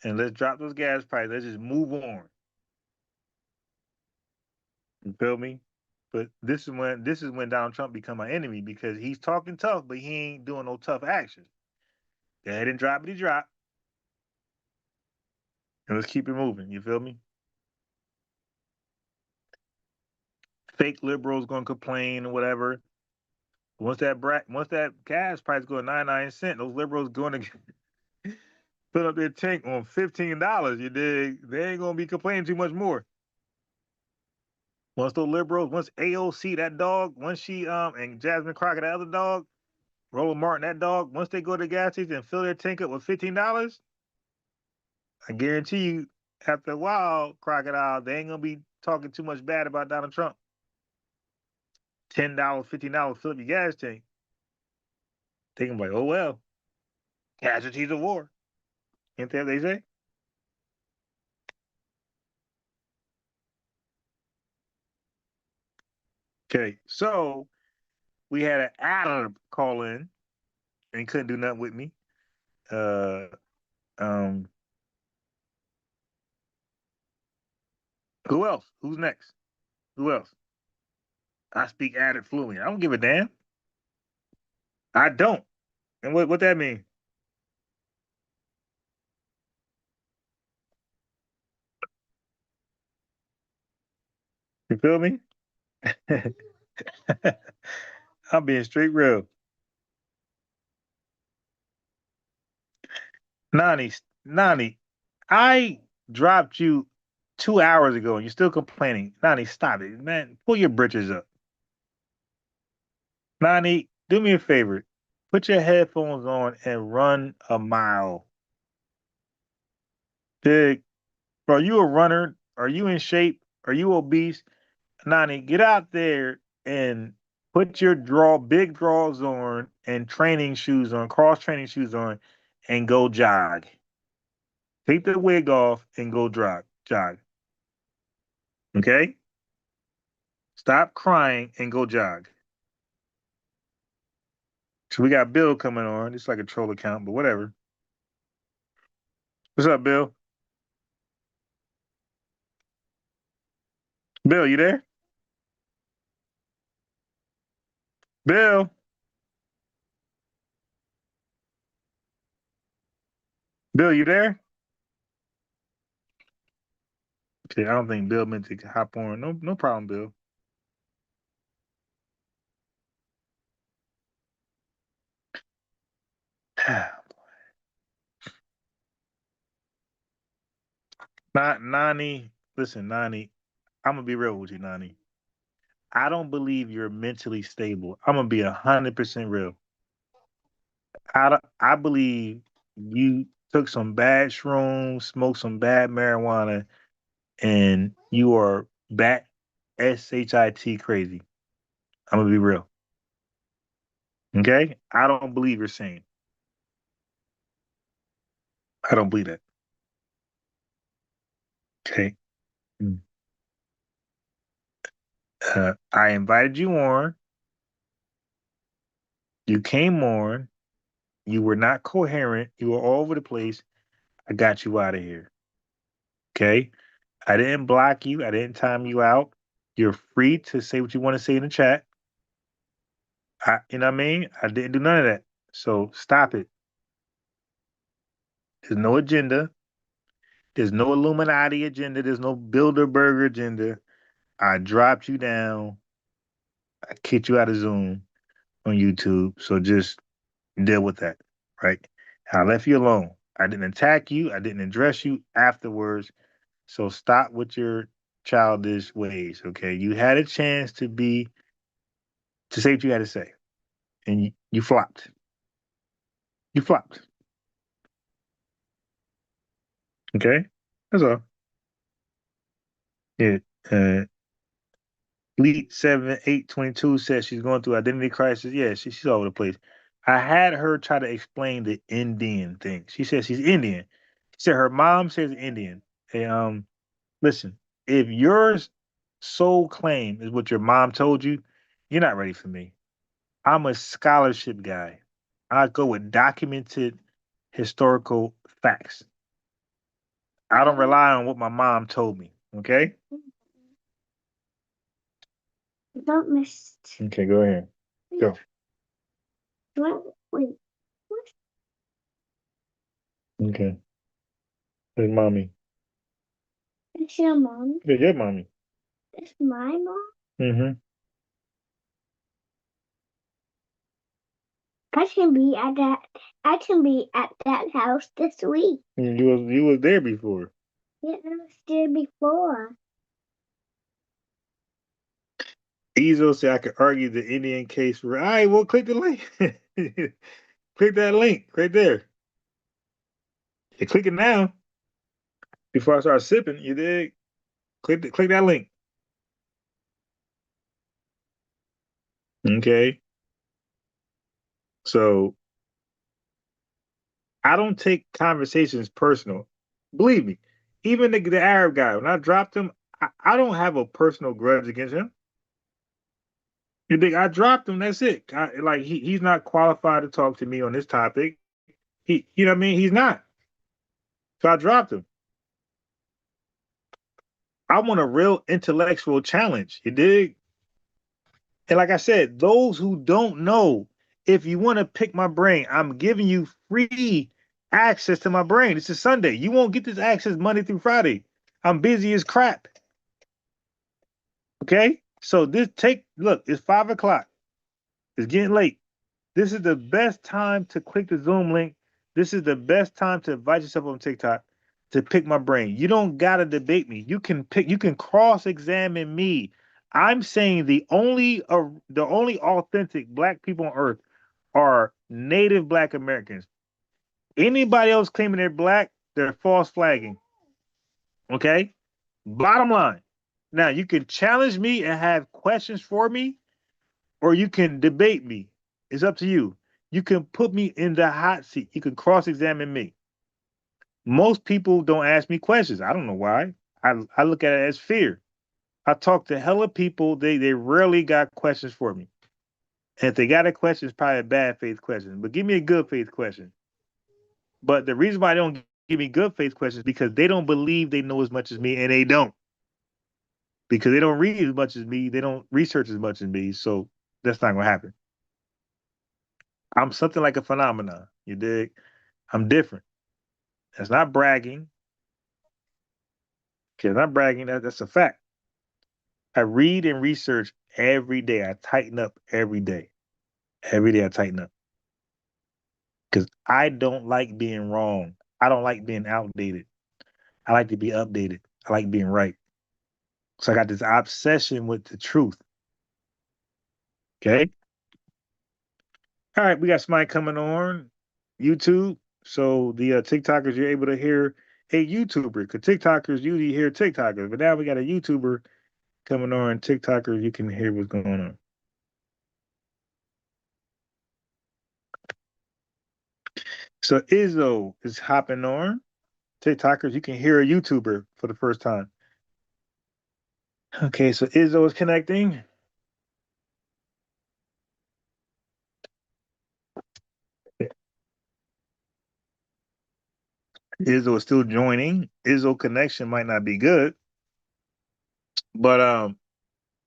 and let's drop those gas prices. Let's just move on. You feel me? But this is when Donald Trump become my enemy, because he's talking tough, but he ain't doing no tough action. Go ahead and droppity drop, and let's keep it moving. You feel me? Fake liberals gonna complain or whatever. Once that gas price go to 99 cents, those liberals going to fill up their tank on $15. You dig? They ain't gonna be complaining too much more. Once those liberals, once AOC, that dog, once she and Jasmine Crockett, that other dog, Roland Martin, that dog, once they go to the gas station and fill their tank up with $15, I guarantee you, after a while, Crocodile, they ain't gonna be talking too much bad about Donald Trump. $10, $15, fill up your gas tank. They can be like, oh well, casualties of war. Ain't that what they say? Okay, so we had an Arab call in and couldn't do nothing with me. Who else? Who's next? Who else? I speak Arab fluently. I don't give a damn. I don't. And what that mean? You feel me? I'm being straight real. Nani, I dropped you 2 hours ago and you're still complaining. Nani, stop it, man. Pull your britches up. Nani, do me a favor. Put your headphones on and run a mile. Big, bro, are you a runner? Are you in shape? Are you obese? Nani, get out there and put your big draws on and training shoes on, cross training shoes on, and go jog. Take the wig off and go jog. Okay? Stop crying and go jog. So we got Bill coming on. It's like a troll account, but whatever. What's up, Bill? Bill, you there? Bill? Bill, you there? Okay, I don't think Bill meant to hop on. No problem, Bill. Not Nani. Listen, Nani, I'm gonna be real with you, Nani. I don't believe you're mentally stable. I'm gonna be 100% real. I believe you took some bad shrooms, smoked some bad marijuana, and you are bat shit crazy. I'm gonna be real. Okay? I don't believe you're sane. I don't believe that. Okay. I invited you on. You came on. You were not coherent. You were all over the place. I got you out of here. Okay? I didn't block you. I didn't time you out. You're free to say what you want to say in the chat. You know what I mean? I didn't do none of that. So stop it. There's no agenda. There's no Illuminati agenda. There's no Bilderberger agenda. I dropped you down. I kicked you out of Zoom on YouTube. So just deal with that, right? I left you alone. I didn't attack you. I didn't address you afterwards. So stop with your childish ways, okay? You had a chance to say what you had to say, and you flopped. You flopped. Okay? That's all. Yeah. Elite 7822 says she's going through identity crisis. Yeah, she's all over the place. I had her try to explain the Indian thing. She says she's Indian. She said her mom says Indian. Hey, listen, if your sole claim is what your mom told you, you're not ready for me. I'm a scholarship guy. I go with documented historical facts. I don't rely on what my mom told me. Okay? Don't miss. Okay, go ahead. Go. Wait. Okay. There's mommy. It's your mom. Yeah, your mommy. It's my mom. Mm-hmm. I can be at that house this week. You was there before. Yeah, I was there before. Ezo said I could argue the Indian case for. All right, well, click the link. Click that link right there. You click it now before I start sipping. You dig? Click that link. Okay. So I don't take conversations personal. Believe me, even the Arab guy, when I dropped him, I don't have a personal grudge against him. You think I dropped him? That's it. He's not qualified to talk to me on this topic. You know what I mean? He's not. So I dropped him. I want a real intellectual challenge. You dig? And like I said, those who don't know, if you want to pick my brain, I'm giving you free access to my brain. This is Sunday. You won't get this access Monday through Friday. I'm busy as crap. Okay? So look, it's 5 o'clock. It's getting late. This is the best time to click the Zoom link. This is the best time to invite yourself on TikTok to pick my brain. You don't gotta debate me. You can cross-examine me. I'm saying the only authentic black people on earth are native black Americans. Anybody else claiming they're black, they're false flagging. Okay? Bottom line. Now you can challenge me and have questions for me, or you can debate me. It's up to you. You can put me in the hot seat. You can cross-examine me. Most people don't ask me questions. I don't know why. I look at it as fear. I talk to hella people. They rarely got questions for me. And if they got a question, it's probably a bad faith question. But give me a good faith question. But the reason why they don't give me good faith questions is because they don't believe they know as much as me, and they don't. Because they don't read as much as me. They don't research as much as me. So that's not going to happen. I'm something like a phenomenon. You dig? I'm different. That's not bragging. Okay, not bragging. That's a fact. I read and research every day. I tighten up every day. Every day I tighten up. Because I don't like being wrong. I don't like being outdated. I like to be updated. I like being right. So I got this obsession with the truth. Okay? All right, we got somebody coming on YouTube. So the TikTokers, you're able to hear a YouTuber. Because TikTokers usually hear TikTokers. But now we got a YouTuber coming on. TikTokers, you can hear what's going on. So Izzo is hopping on. TikTokers, you can hear a YouTuber for the first time. Okay, so Izzo is connecting. Izzo is still joining. Izzo connection might not be good, but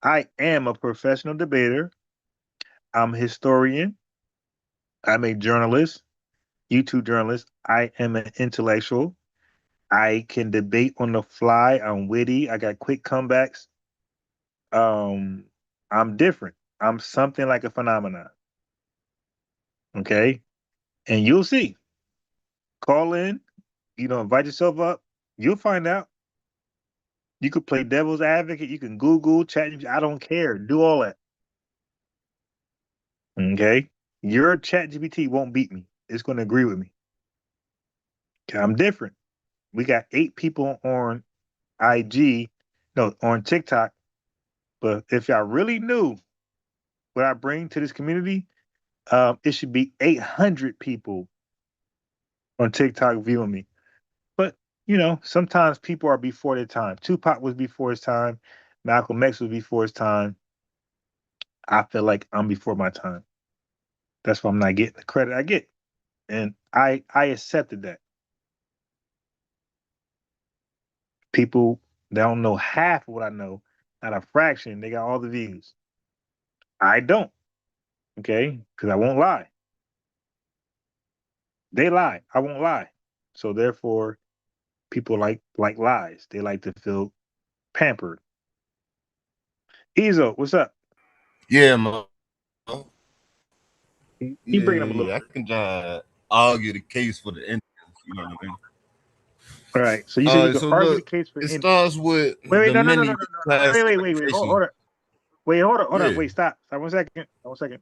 I am a professional debater. I'm a historian. I'm a journalist, YouTube journalist. I am an intellectual. I can debate on the fly. I'm witty. I got quick comebacks. I'm different. I'm something like a phenomenon. Okay, and you'll see. Call in. Invite yourself up. You'll find out. You could play devil's advocate. You can Google, chat. I don't care. Do all that. Okay? Your chat GPT won't beat me. It's going to agree with me. Okay, I'm different. We got 8 people on on TikTok. But if y'all really knew what I bring to this community, it should be 800 people on TikTok viewing me. But, sometimes people are before their time. Tupac was before his time. Malcolm X was before his time. I feel like I'm before my time. That's why I'm not getting the credit I get. And I accepted that. People that don't know half of what I know, not a fraction, they got all the views. I don't. Okay? Because I won't lie. They lie. I won't lie. So therefore, people like lies. They like to feel pampered. Izzo, what's up? Yeah, man. You bring them a little. I can argue the case for the Indians. You know what I mean? All right. So you said you could argue the look, case for it Indians. Starts with Wait, the no. many Wait. Hold on. Yeah. Wait, stop. 1 second. 1 second.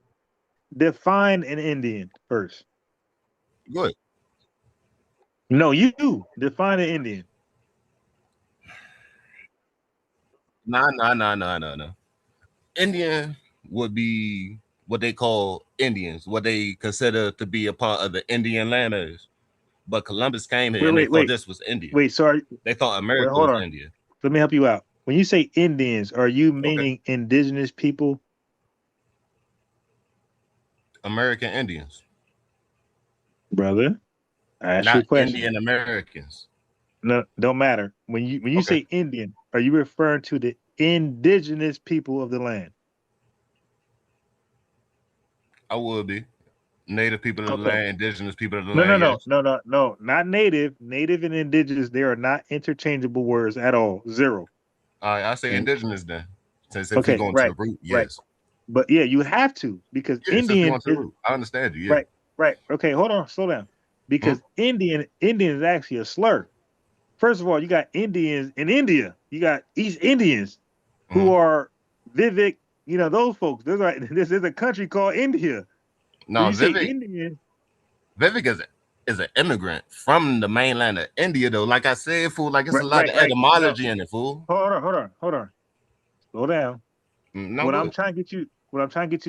Define an Indian first. Go ahead. No, you define an Indian. No. Indian would be what they call Indians, what they consider to be a part of the Indian lands. But Columbus came here and they thought this was India. Wait, sorry. They thought America hold was on. India. Let me help you out. When you say Indians, are you meaning indigenous people? American Indians. Brother, I asked you a Not question. Indian Americans. No, don't matter. When you say Indian, are you referring to the indigenous people of the land? I would be. Native people of the land, indigenous people of the land. No, not native. Native and indigenous, they are not interchangeable words at all. Zero. All right, I say indigenous then. Since if you're going to the root, yes. But yeah, you have to, because Indian is, I understand you. Yeah. Right. Okay, hold on, slow down. Because Indian is actually a slur. First of all, you got Indians in India. You got East Indians who are Vivek, those folks. This is a country called India. No, Vivek is an immigrant from the mainland of India, though. Like I said, fool, like it's a lot of etymology in it, fool. Hold on. Slow down. No, what I'm trying to get you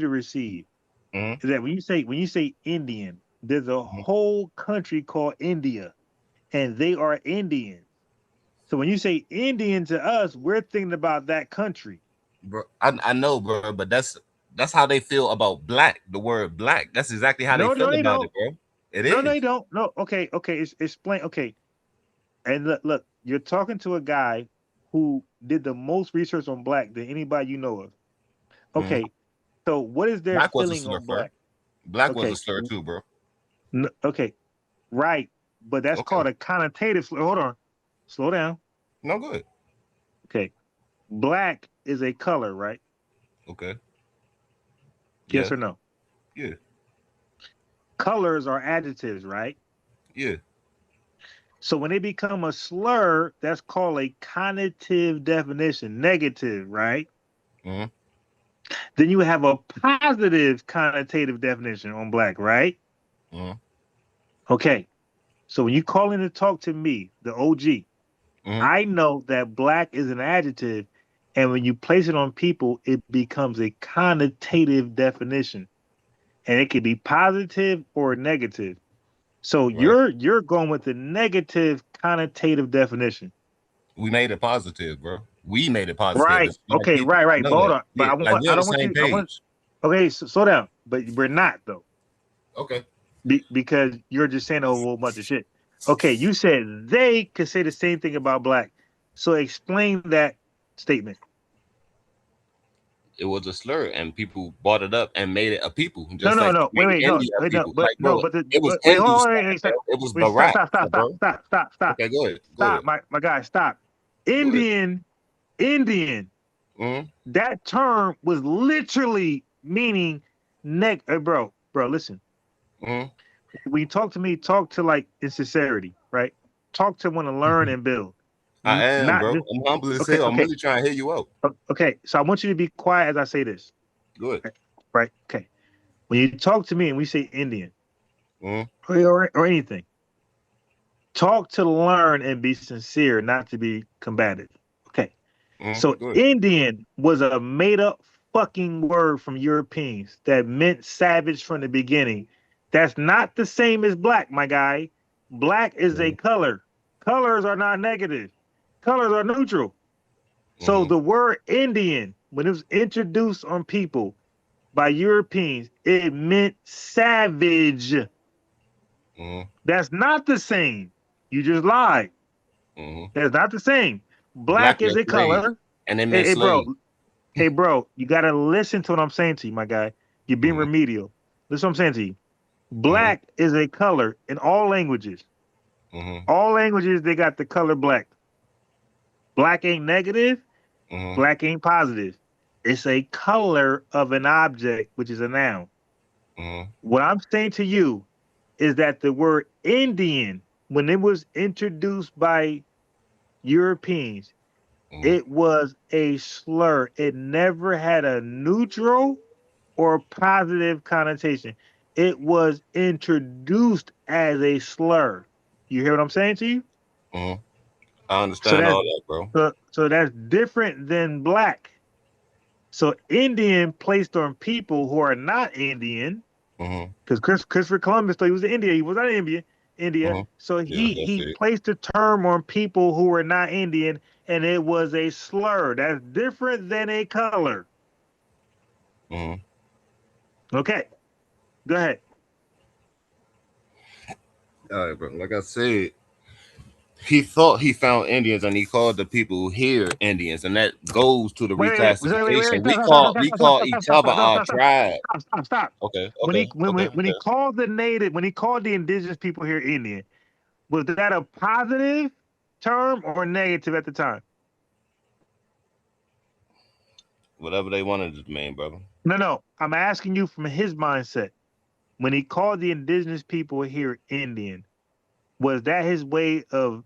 to receive is that when you say Indian, there's a whole country called India, and they are Indians. So when you say Indian to us, we're thinking about that country. Bro, I know, bro, but that's how they feel about black. The word black. That's exactly how they feel about it, bro. No, they don't. No, okay. Explain. Okay, and look, you're talking to a guy who did the most research on black than anybody you know of. Okay, so what is their feeling on black? Black was a slur too, bro. No, okay, right, but that's called a connotative slur. Hold on, slow down. No good. Okay, black is a color, right? Okay. Yes or no? Yeah. Colors are adjectives, right? Yeah. So when they become a slur, that's called a connotative definition, negative, right? Then you have a positive connotative definition on black, right? Okay. So when you call in to talk to me, the OG, I know that black is an adjective, and when you place it on people, it becomes a connotative definition. And it could be positive or negative. So you're going with the negative connotative definition. We made it positive, bro. We made it positive. Right. Okay. Right. But hold on. But I don't want you. Okay. So slow down. But we're not though. Okay. Because you're just saying a whole bunch of shit. Okay. You said they could say the same thing about black. So explain that statement. It was a slur, and people brought it up and made it a people. Just no. Wait. No. But it was it was Barack. Stop. Okay, go ahead. Stop, my guy. Stop. Indian. That term was literally meaning bro. Listen. When you talk to me, talk to like in sincerity, right? Talk to want to learn and build. I am, bro. I'm humble as hell. I'm really trying to hear you out. Okay, so I want you to be quiet as I say this. Good. Right. Okay. When you talk to me and we say Indian or anything, talk to learn and be sincere, not to be combative. Okay. So Indian was a made-up fucking word from Europeans that meant savage from the beginning. That's not the same as black, my guy. Black is a color. Colors are not negative. Colors are neutral. So the word Indian, when it was introduced on people by Europeans, it meant savage. That's not the same. You just lied. That's not the same. Black is a color. And it meant slave. Hey, bro, you got to listen to what I'm saying to you, my guy. You're being remedial. Listen to what I'm saying to you. Black is a color in all languages. All languages, they got the color black. Black ain't negative. Black ain't positive. It's a color of an object, which is a noun. What I'm saying to you is that the word Indian, when it was introduced by Europeans, it was a slur. It never had a neutral or positive connotation. It was introduced as a slur. You hear what I'm saying to you? I understand all that, bro. So that's different than black. So Indian placed on people who are not Indian, because Christopher Columbus thought he was in India. He was not in India. So he placed a term on people who were not Indian, and it was a slur. That's different than a color. Okay, go ahead. All right, bro. Like I said, he thought he found Indians, and he called the people here Indians, and that goes to the reclassification. We call each other our tribe. Stop. Okay. When he called the indigenous people here Indian, was that a positive term or negative at the time? Whatever they wanted to mean, brother. No. I'm asking you from his mindset. When he called the indigenous people here Indian, was that his way of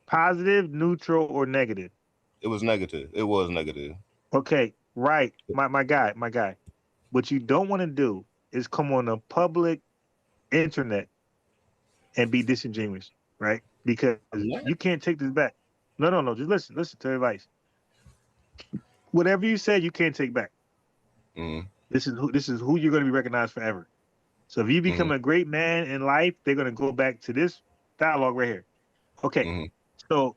positive, neutral, or negative? It was negative. It was negative. Okay, right. My guy. What you don't want to do is come on the public internet and be disingenuous, right? Because you can't take this back. No. Just listen to the advice. Whatever you said, you can't take back. Mm-hmm. This is who you're going to be recognized forever. So if you become a great man in life, they're going to go back to this dialogue right here. Okay. So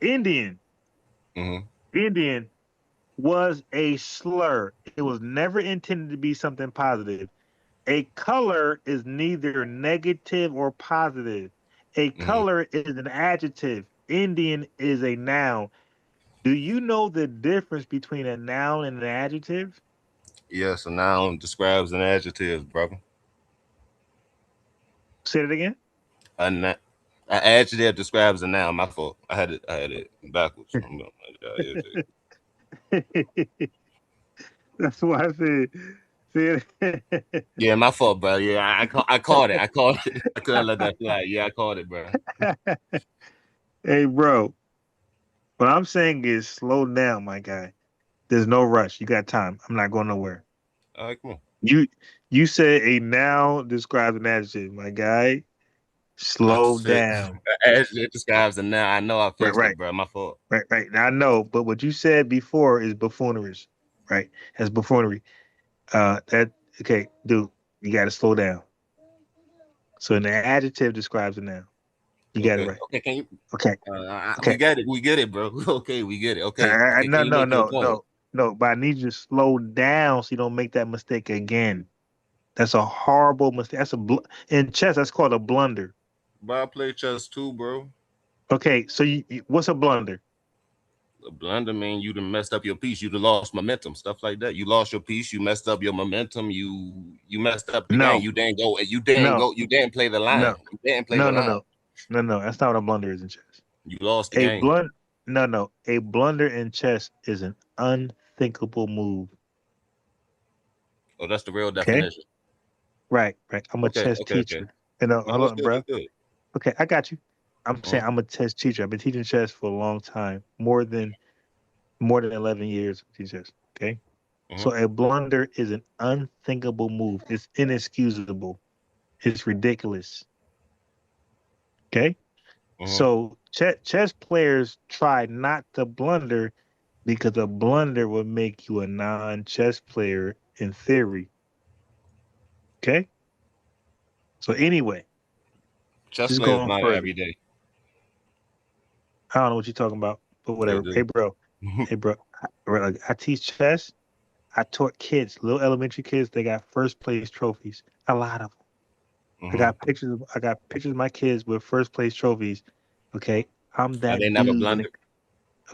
Indian was a slur. It was never intended to be something positive. A color is neither negative or positive. A color is an adjective. Indian is a noun. Do you know the difference between a noun and an adjective? Yes, a noun describes an adjective, brother. Say it again. An adjective describes a noun. My fault. I had it backwards. That's why I said. Yeah, my fault, bro. Yeah, I caught it. I couldn't let that fly. Yeah, I caught it, bro. Hey, bro. What I'm saying is slow down, my guy. There's no rush. You got time. I'm not going nowhere. All right, come on. You said a noun describes an adjective, my guy. Slow down. Adjective describes a noun. I know I fixed Right. it, bro. My fault. Right. Now I know, but what you said before is buffoonery, right? That's buffoonery. Okay, dude, you got to slow down. So an adjective describes a noun. You got it right. Okay, can you? Okay. We get it. We get it, bro. Okay, we get it. Okay. No. But I need you to slow down so you don't make that mistake again. That's a horrible mistake. In chess, that's called a blunder. But I play chess too, bro. Okay, so what's a blunder? A blunder mean you done messed up your piece. You done lost momentum, stuff like that. You lost your piece. You messed up your momentum. You messed up the game. You didn't go. You didn't go. You didn't play the line. You didn't play the line. No. That's not what a blunder is in chess. You lost the game. No. A blunder in chess is an unthinkable move. Oh, that's the real definition. Right. I'm a chess teacher. Hold on, bro. Okay, I got you. I'm saying I'm a chess teacher. I've been teaching chess for a long time, more than 11 years of teaching chess. Okay, so a blunder is an unthinkable move. It's inexcusable. It's ridiculous. Okay, so chess players try not to blunder because a blunder will make you a non-chess player in theory. Okay, so anyway, chess players not every day. I don't know what you're talking about, but whatever. Hey, bro. I teach chess. I taught kids, little elementary kids. They got first place trophies. A lot of them. I got pictures of my kids with first place trophies. Okay, I'm that dude. Never blundered.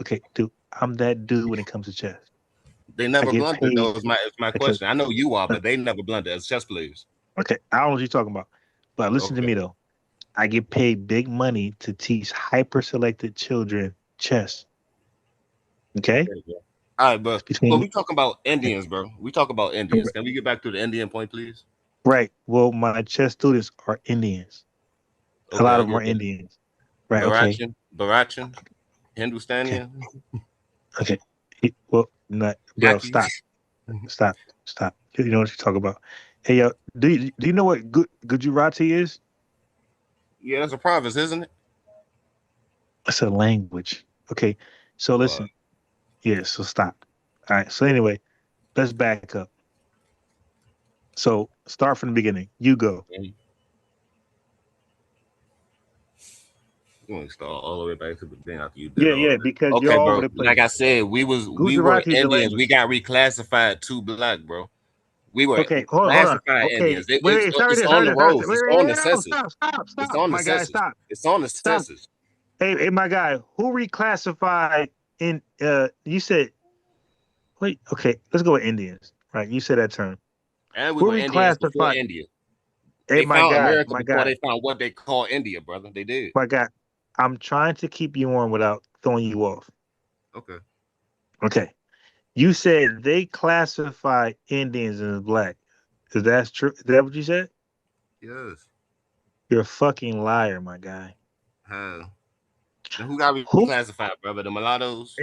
Okay, dude, I'm that dude when it comes to chess. They never blundered. Though is my question. I know you are, but they never blundered as chess players. Okay, I don't know what you're talking about, but listen to me though. I get paid big money to teach hyper-selected children chess. Okay? All right, bro. Well, we talking about Indians, bro. We talk about Indians. Can we get back to the Indian point, please? Right. Well, my chess students are Indians. A lot of them are Indians. Right, Barachan, Hindustanian. Okay. Well, not, bro, stop. You know what you're talking about. Hey, yo, do you know what Gujarati is? Yeah, that's a province, isn't it? It's a language. Okay, so listen. Yeah, so stop. All right, so anyway, let's back up. So start from the beginning. You go. You want to start all the way back to the beginning after you did Yeah, because you're all over the place. Like I said, we were Indians. We got reclassified to black, bro. We were classified Indians. It's on the rolls. It's on the census. It's on the census. It's on the census. Hey, my guy, who reclassified in? You said, wait. Okay, let's go with Indians. Right, you said that term. And we were Indians before India. They found America before they found what they call India, brother. They did. My guy, I'm trying to keep you on without throwing you off. Okay. You said they classify Indians as black. Is that true? Is that what you said? Yes. You're a fucking liar, my guy. How? And who got Who? reclassified, brother? The mulattoes?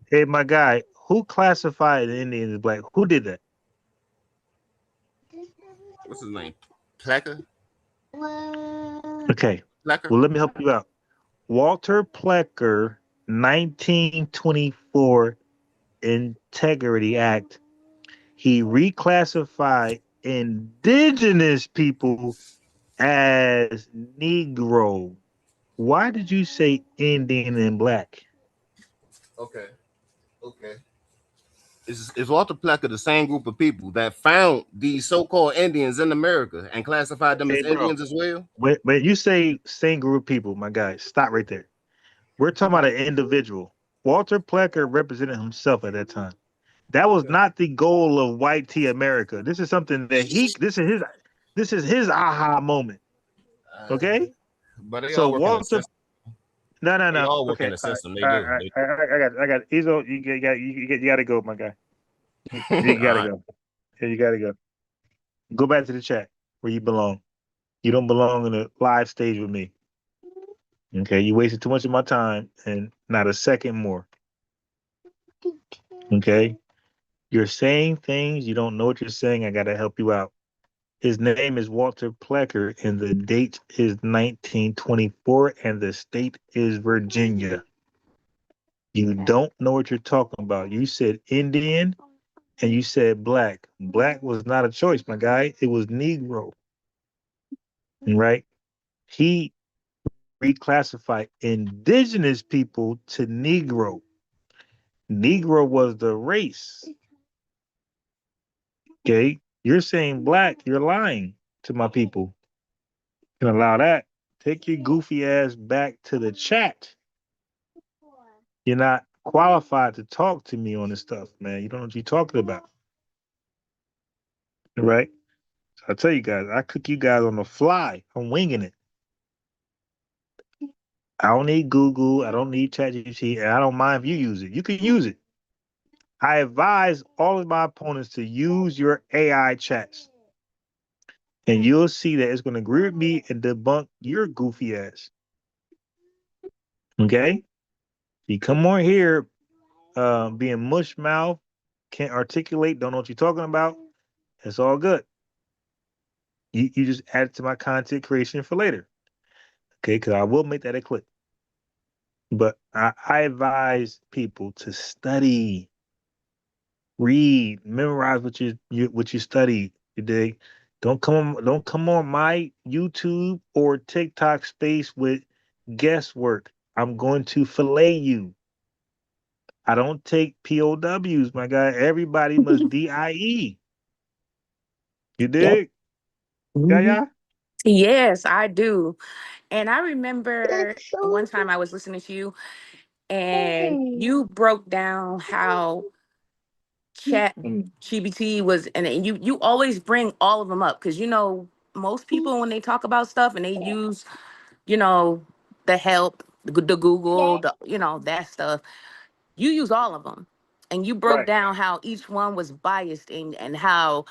Hey, my guy, who classified the Indians as black? Who did that? What's his name? Plecker? Okay. Plecker? Well, let me help you out. Walter Plecker, 1924 Integrity Act. He reclassified indigenous people as Negro. Why did you say Indian and black? Okay. Okay. Is Walter Plecker the same group of people that found these so-called Indians in America and classified them as Hey, bro. Indians as well? When you say same group of people, my guy, stop right there. We're talking about an individual. Walter Plecker represented himself at that time. That was not the goal of white tea America. This is something that this is his aha moment. Okay? But they So all work in the Walter system. They No. all work in Okay. the system. They All do. right. I got Izo, you gotta go, my guy. You All gotta right. go. Yeah, you gotta go. Go back to the chat where you belong. You don't belong in a live stage with me. Okay, you wasted too much of my time and not a second more. Okay? You're saying things, you don't know what you're saying. I gotta help you out. His name is Walter Plecker, and the date is 1924, and the state is Virginia. You don't know what you're talking about. You said Indian and you said black. Black was not a choice, my guy. It was Negro, right? He reclassified indigenous people to Negro. Negro was the race. Okay? You're saying black, you're lying to my people. Can allow that. Take your goofy ass back to the chat. You're not qualified to talk to me on this stuff, man. You don't know what you're talking about. Right? So I tell you guys, I cook you guys on the fly. I'm winging it. I don't need Google. I don't need ChatGPT, and I don't mind if you use it. You can use it. I advise all of my opponents to use your AI chats, and you'll see that it's going to agree with me and debunk your goofy ass. Okay? You come on here being mush mouth, can't articulate, don't know what you're talking about. It's all good. You just add it to my content creation for later. Okay, because I will make that a clip. But I advise people to study, read, memorize what you study. You dig? Don't come on my YouTube or TikTok space with guesswork. I'm going to fillet you. I don't take POWs, my guy. Everybody must DIE. You Yep. dig? Yeah. Yes, I do. And I remember one time I was listening to you and you broke down how Chat GBT was, and you always bring all of them up because most people when they talk about stuff and they use the help, the Google, that stuff. You use all of them, and you broke Right. down how each one was biased and how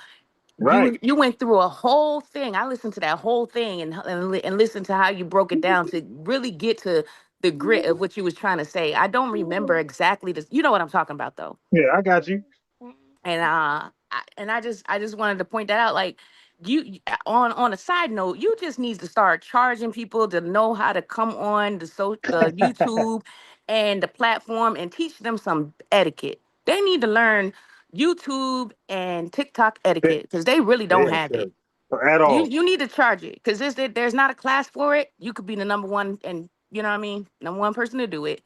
Right. you went through a whole thing. I listened to that whole thing and listened to how you broke it down to really get to the grit of what you was trying to say. I don't remember exactly this. You know what I'm talking about though. Yeah, I got you. And I just wanted to point that out. Like on a side note, you just need to start charging people to know how to come on the YouTube and the platform and teach them some etiquette. They need to learn YouTube and TikTok etiquette because they really don't Yeah, have it. at You all. you need to charge it because there's not a class for it. You could be the number one, and you know what I mean, number one person to do it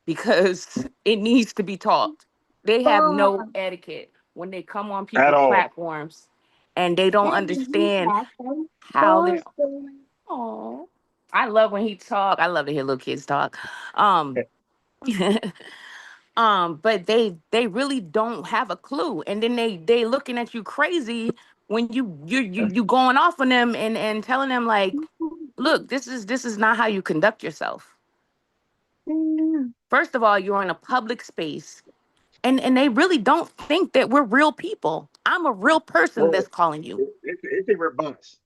because it needs to be taught. They have no etiquette when they come on At people's all. platforms and they don't understand how they're. Oh, I love when he talk. I love to hear little kids talk. But they really don't have a clue, and then they looking at you crazy when you going off on them and telling them like, look, this is not how you conduct yourself. First of all, you're in a public space And they really don't think that we're real people. I'm a real person that's calling you. It's a response.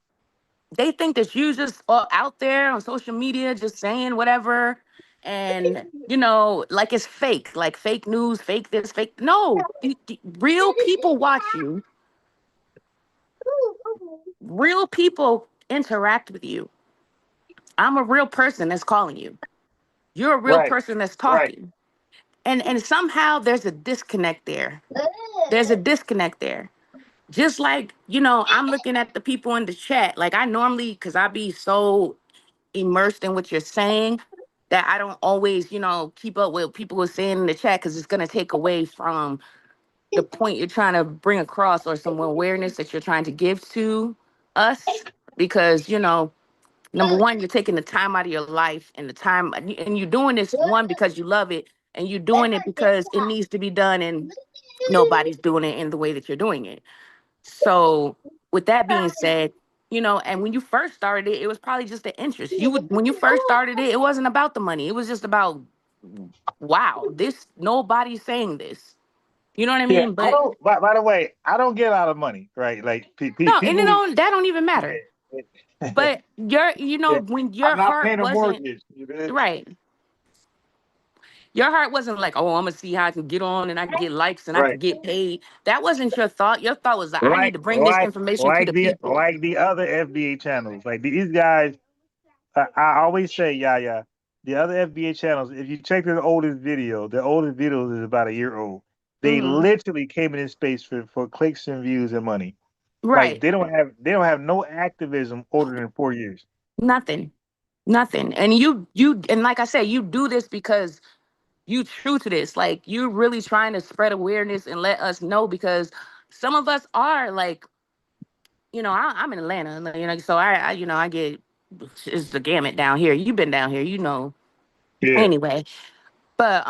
They think that you just out there on social media just saying whatever, and like it's fake, like fake news, fake this, fake. No, real people watch you. Real people interact with you. I'm a real person that's calling you. You're a real person that's talking. And somehow there's a disconnect there. There's a disconnect there. Just like, I'm looking at the people in the chat. Like I normally, because I be so immersed in what you're saying that I don't always, keep up with what people are saying in the chat, because it's going to take away from the point you're trying to bring across, or some awareness that you're trying to give to us. Because, number one, you're taking the time out of your life and the time, and you're doing this, one, because you love it, and you're doing it because it needs to be done, and nobody's doing it in the way that you're doing it. So with that being said, and when you first started it, it was probably just the interest. When you first started it, it wasn't about the money. It was just about, wow, nobody's saying this. You know what I Yeah, mean? I But don't. By the way, I don't get a lot of money, right? Like no, and people. that don't even matter. But when your I'm not heart paying a wasn't mortgage. right. Your heart wasn't like, oh, I'm gonna see how I can get on and I can get likes and I can Right. get paid. That wasn't your thought. Your thought was like, I need Like to bring this information to the people. the other FBA channels. Like these guys, I always say, yeah. The other FBA channels, if you check their oldest video, is about a year old. They Mm-hmm. literally came in this space for clicks and views and money. Right. Like they don't have no activism older than 4 years. Nothing. And you and like I said, you do this because you true to this. Like you're really trying to spread awareness and let us know, because some of us are like, I'm in Atlanta, so I get, it's the gamut down here. You've been down here, Yeah. Anyway, but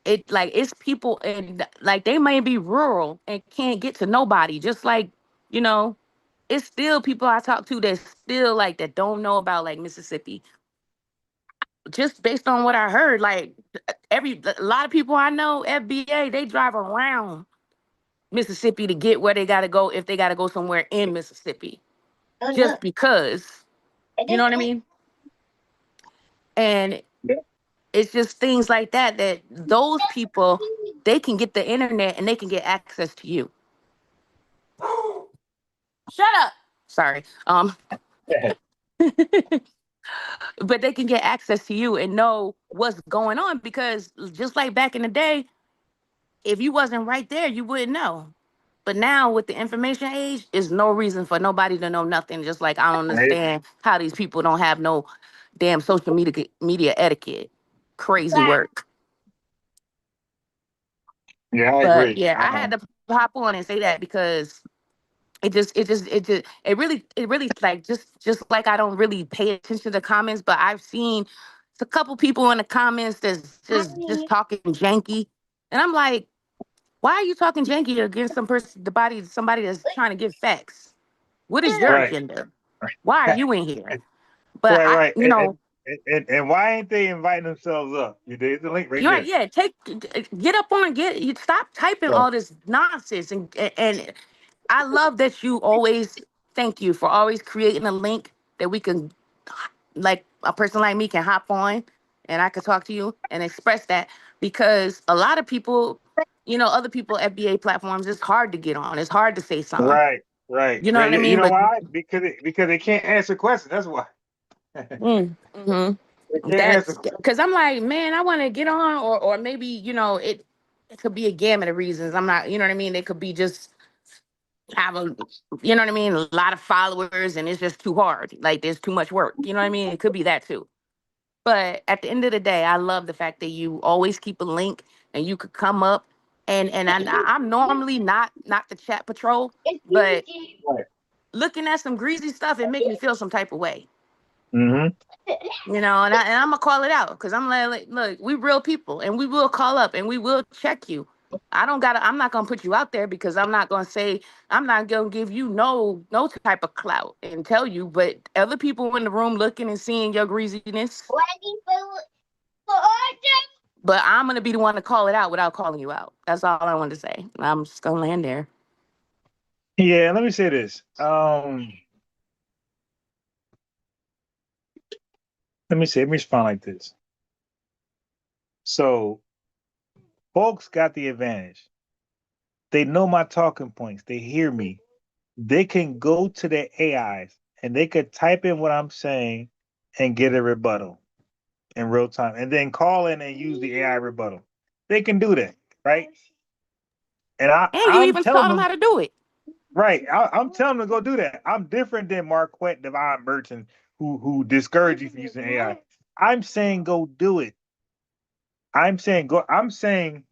it's people, and like they may be rural and can't get to nobody, just like, it's still people I talk to that still like that don't know about like Mississippi. Just based on what I heard, like a lot of people I know, FBA, they drive around Mississippi to get where they gotta go, if they gotta go somewhere in Mississippi. Just because. You know what I mean? And it's just things like that those people, they can get the internet and they can get access to you. Shut up. Sorry. But they can get access to you and know what's going on, because just like back in the day, if you wasn't right there, you wouldn't know. But now with the information age, there's no reason for nobody to know nothing. Just like I don't understand how these people don't have no damn social media etiquette. Crazy work. Yeah, I But agree. yeah, I had to hop on and say that, because it really like just like I don't really pay attention to comments, but I've seen a couple people in the comments that's just talking janky, and I'm like, why are you talking janky against somebody that's trying to give facts? What is your agenda? Why are you in here? But right. And why ain't they inviting themselves up? There's the link right you're there. right. Yeah, get up on stop typing all this nonsense, and I love that you always, thank you for always creating a link that we can, like a person like me can hop on and I can talk to you and express that, because a lot of people, other people, FBA platforms, it's hard to get on. It's hard to say something. Right. You know what I mean? You know But why? Because they can't answer questions. That's why. That's because I'm like, man, I want to get on, or maybe, it could be a gamut of reasons. I'm not, you know what I mean? It could be just have a, you know what I mean, a lot of followers and it's just too hard. Like there's too much work. You know what I mean? It could be that too. But at the end of the day, I love the fact that you always keep a link and you could come up, and I'm normally not the chat patrol, but looking at some greasy stuff, it makes me feel some type of way. Mm-hmm. And I'm gonna call it out, because I'm like, look, we real people and we will call up and we will check you. I'm not gonna put you out there, because I'm not gonna give you no type of clout and tell you, but other people in the room looking and seeing your greasiness, But I'm gonna be the one to call it out without calling you out. That's all I wanted to say. I'm just gonna land there. Yeah, let me say this. Let me respond like this. So folks got the advantage. They know my talking points. They hear me. They can go to their AIs and they could type in what I'm saying and get a rebuttal in real time, and then call in and use the AI rebuttal. They can do that, right? And And you I'm even telling taught them them, how to do it. right? I'm telling them to go do that. I'm different than Marquette Divine Merchant who discourage you from using AI. I'm saying go do it. I'm saying go. I'm saying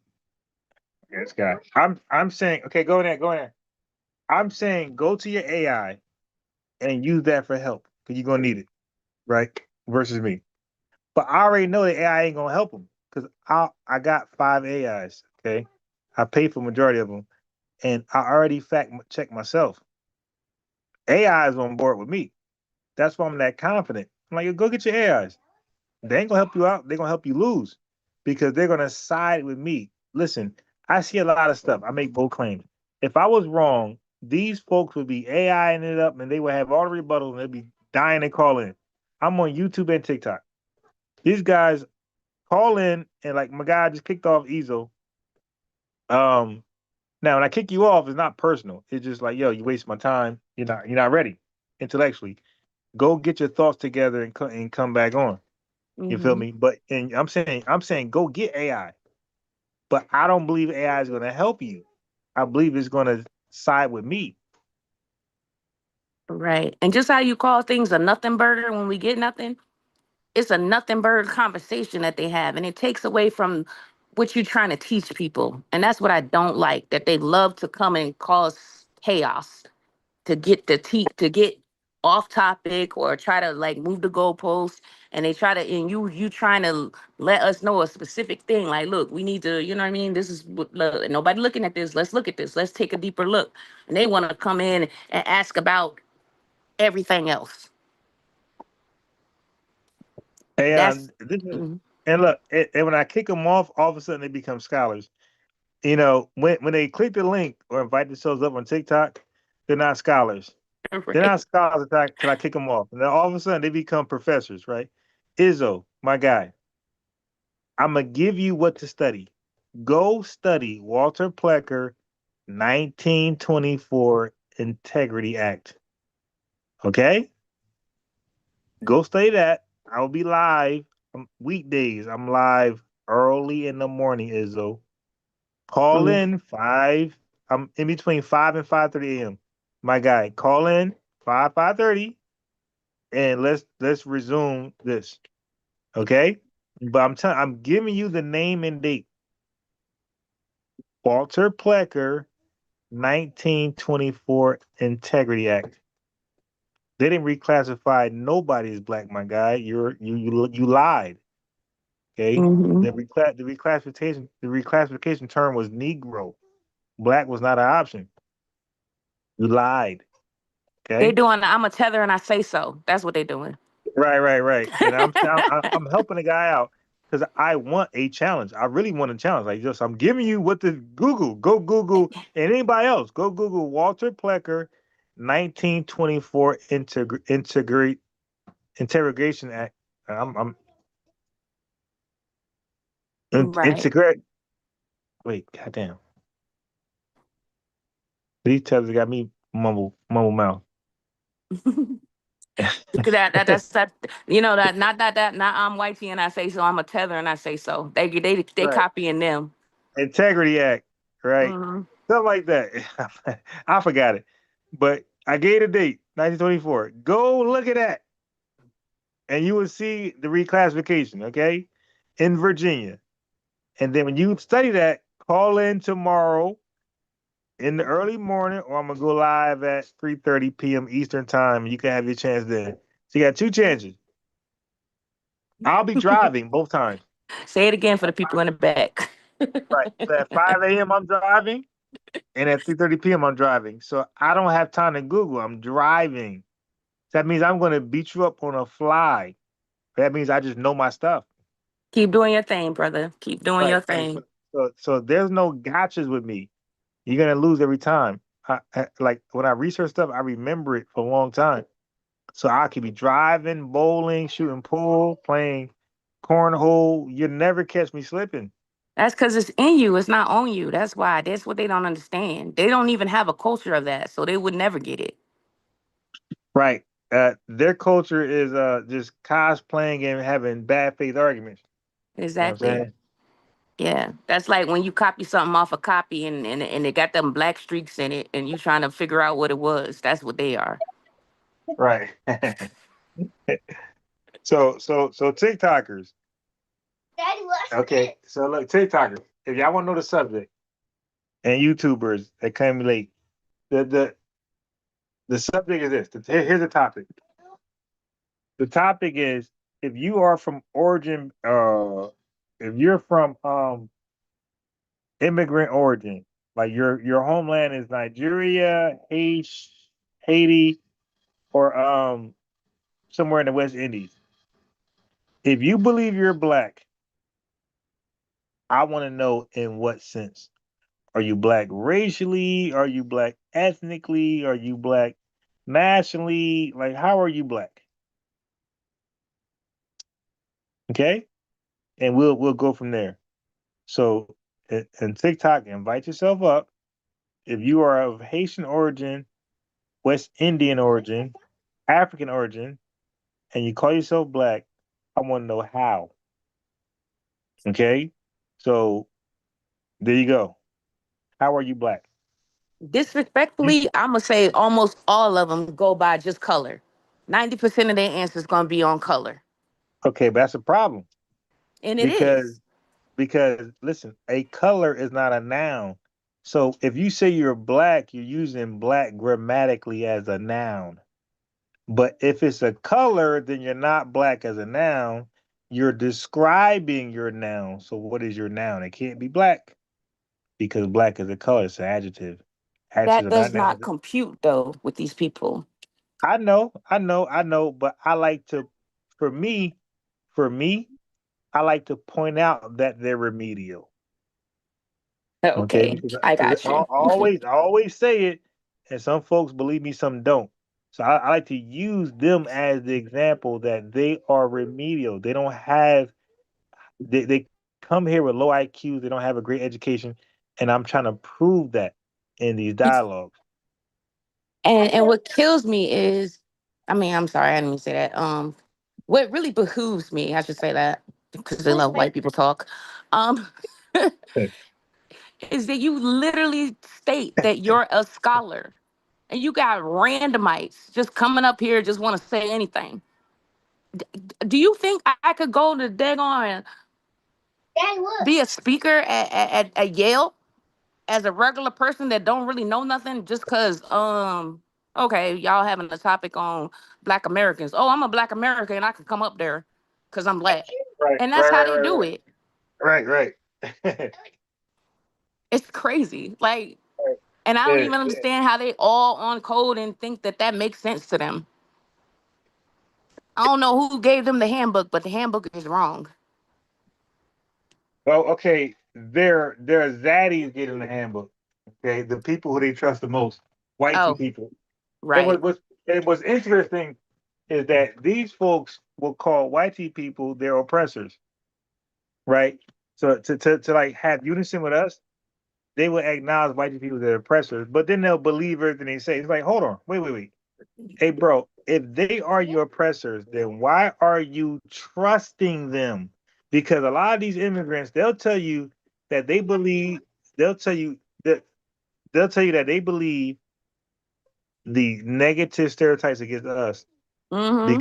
yes, guy. I'm saying okay. Go in there. Go in there. I'm saying go to your AI and use that for help because you're gonna need it, right? Versus me. But I already know the AI ain't gonna help them because I got 5 AIs. Okay, I paid for majority of them, and I already fact checked myself. AI is on board with me. That's why I'm that confident. I'm like, go get your AIs. They ain't gonna help you out. They're gonna help you lose because they're gonna side with me. Listen, I see a lot of stuff. I make bold claims. If I was wrong, these folks would be AIing it up and they would have all the rebuttals and they'd be dying to call in. I'm on YouTube and TikTok. These guys call in and like my guy just kicked off Ezo. Now when I kick you off, it's not personal. It's just like, yo, you waste my time. You're not ready intellectually. Go get your thoughts together and come back on. You feel me? But and I'm saying go get AI. But I don't believe AI is gonna help you. I believe it's gonna side with me. Right. And just how you call things a nothing burger when we get nothing, it's a nothing burger conversation that they have. And it takes away from what you're trying to teach people. And that's what I don't like, that they love to come and cause chaos to get to get off topic or try to like move the goalposts. And they try to, and you trying to let us know a specific thing. Like, look, we need to, you know what I mean? This is look, nobody looking at this. Let's look at this. Let's take a deeper look. And they want to come in and ask about everything else. That's And and look, and when I kick them off, all of a sudden they become scholars. When they click the link or invite themselves up on TikTok, they're not scholars. They're not scholars until I kick them off. And then all of a sudden they become professors, right? Izzo, my guy, I'm gonna give you what to study. Go study Walter Plecker, 1924 Integrity Act. Okay? Go study that. I'll be live weekdays. I'm live early in the morning, Izzo. Call in 5. I'm in between 5 and 5:30 a.m. My guy, call in 5:30, and let's resume this. Okay? But I'm giving you the name and date. Walter Plecker, 1924 Integrity Act. They didn't reclassify nobody as black, my guy. You lied. Okay. The reclassification term was Negro. Black was not an option. You lied. they Okay. doing. I'm a tether and I say so. That's what they're doing. Right. And I'm helping the guy out because I want a challenge. I really want a challenge. Like just I'm giving you what the Google. Go Google and anybody else. Go Google Walter Plecker, 1924 Interrogation Act. I'm Right. integrate. Wait, goddamn. These tethers got me mumble mouth. Look at that. That's that. You know that. Not I'm whitey and I say so. I'm a tether and I say so. They Right. copying them. Integrity Act, right? Something like that. I forgot it. But I gave the date, 1924. Go look at that. And you will see the reclassification, okay? In Virginia. And then when you study that, call in tomorrow in the early morning, or I'm gonna go live at 3:30 p.m. Eastern time. You can have your chance then. So you got 2 chances. I'll be driving both times. Say it again for the people in the back. Right. So at 5 a.m. I'm driving, and at 3:30 p.m. I'm driving. So I don't have time to Google. I'm driving. That means I'm going to beat you up on a fly. That means I just know my stuff. Keep doing your thing, brother. Keep doing your Right. Right. thing. So there's no gotchas with me. You're gonna lose every time. Like when I research stuff, I remember it for a long time. So I could be driving, bowling, shooting pool, playing cornhole. You never catch me slipping. That's because it's in you. It's not on you. That's why. That's what they don't understand. They don't even have a culture of that, so they would never get it. Right. Their culture is just cosplaying and having bad faith arguments. You know what I'm Exactly. saying? Yeah. That's like when you copy something off a copy and it got them black streaks in it and you trying to figure out what it was. That's what they are. Right. So TikTokers. Daddy, what's Okay. So look, TikTokers. If y'all want to know the subject, and YouTubers that came late, the the subject is this. Here's the topic. The topic is if you are from origin, if you're from immigrant origin, like your homeland is Nigeria, Haiti, or somewhere in the West Indies. If you believe you're black, I want to know in what sense. Are you black racially? Are you black ethnically? Are you black nationally? Like, how are you black? Okay, and we'll go from there. So, in TikTok, invite yourself up. If you are of Haitian origin, West Indian origin, African origin, and you call yourself black, I want to know how. Okay, so there you go. How are you black? You Disrespectfully, I'm gonna say almost all of them go by just color. 90% of their answers gonna be on color, okay? But that's a problem and it because is. listen, a color is not a noun. So if you say you're black, you're using black grammatically as a noun. But if it's a color, then you're not black as a noun. You're describing your noun. So what is your noun? It can't be black because black is a color. It's an adjective. Adjectives That are does not not nouns. compute though with these people. I know. But I like to, for me, for me, I like to point out that they're remedial. Okay, Okay, because I got you. I always say it, and some folks believe me, some don't. So I like to use them as the example that they are remedial. They don't have they come here with low IQs. They don't have a great education, and I'm trying to prove that in these dialogues. And what kills me is, I mean, I'm sorry, I didn't even say that. What really behooves me, I should say that because they love white people talk. Um, is that you literally state that you're a scholar and you got randomites just coming up here just want to say anything. Do you think I could go to daggone be a speaker at Yale as a regular person that don't really know nothing just because okay, y'all having a topic on black Americans. Oh, I'm a black American and I can come up there because I'm black. Right, And that's right, how right, they right, do right, it. right, right. It's crazy. Like, Right. and I don't Yeah, even yeah. understand how they all on code and think that that makes sense to them. I don't know who gave them the handbook, but the handbook is wrong. Well, okay, their zaddies get in the handbook. Okay, the people who they trust the most, white Oh, people. And right. what's interesting is that these folks will call white people their oppressors, right? So to like have unison with us, they will acknowledge white people as their oppressors, but then they'll believe everything they say. It's like, hold on, wait. Hey, bro, if they are your oppressors, then why are you trusting them? Because a lot of these immigrants, they'll tell you that they believe, they'll tell you that they believe the negative stereotypes against us Mm-hmm.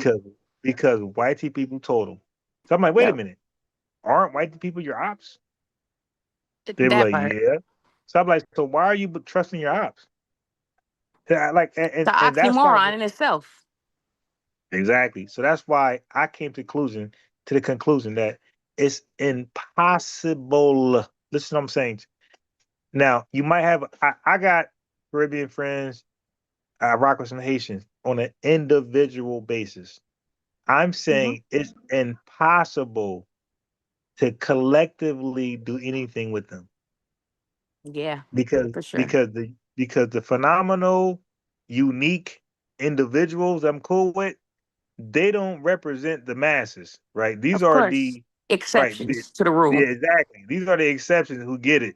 because white people told them. So I'm like, wait a Yep. minute, aren't white people your ops? They were That like, part. yeah. So I'm like, so why are you trusting your ops? Yeah, like, The and that's why oxymoron in itself. exactly. So that's why I came to the conclusion that it's impossible. Listen, what I'm saying. Now you might have. I got Caribbean friends. I rock with some Haitians on an individual basis. I'm Mm-hmm. saying it's impossible to collectively do anything with them. Yeah, Because for sure. because the phenomenal, unique individuals I'm cool with, they don't represent the masses, right? These Of are course. the right. Exceptions to the Yeah, rule. exactly. These are the exceptions who get it.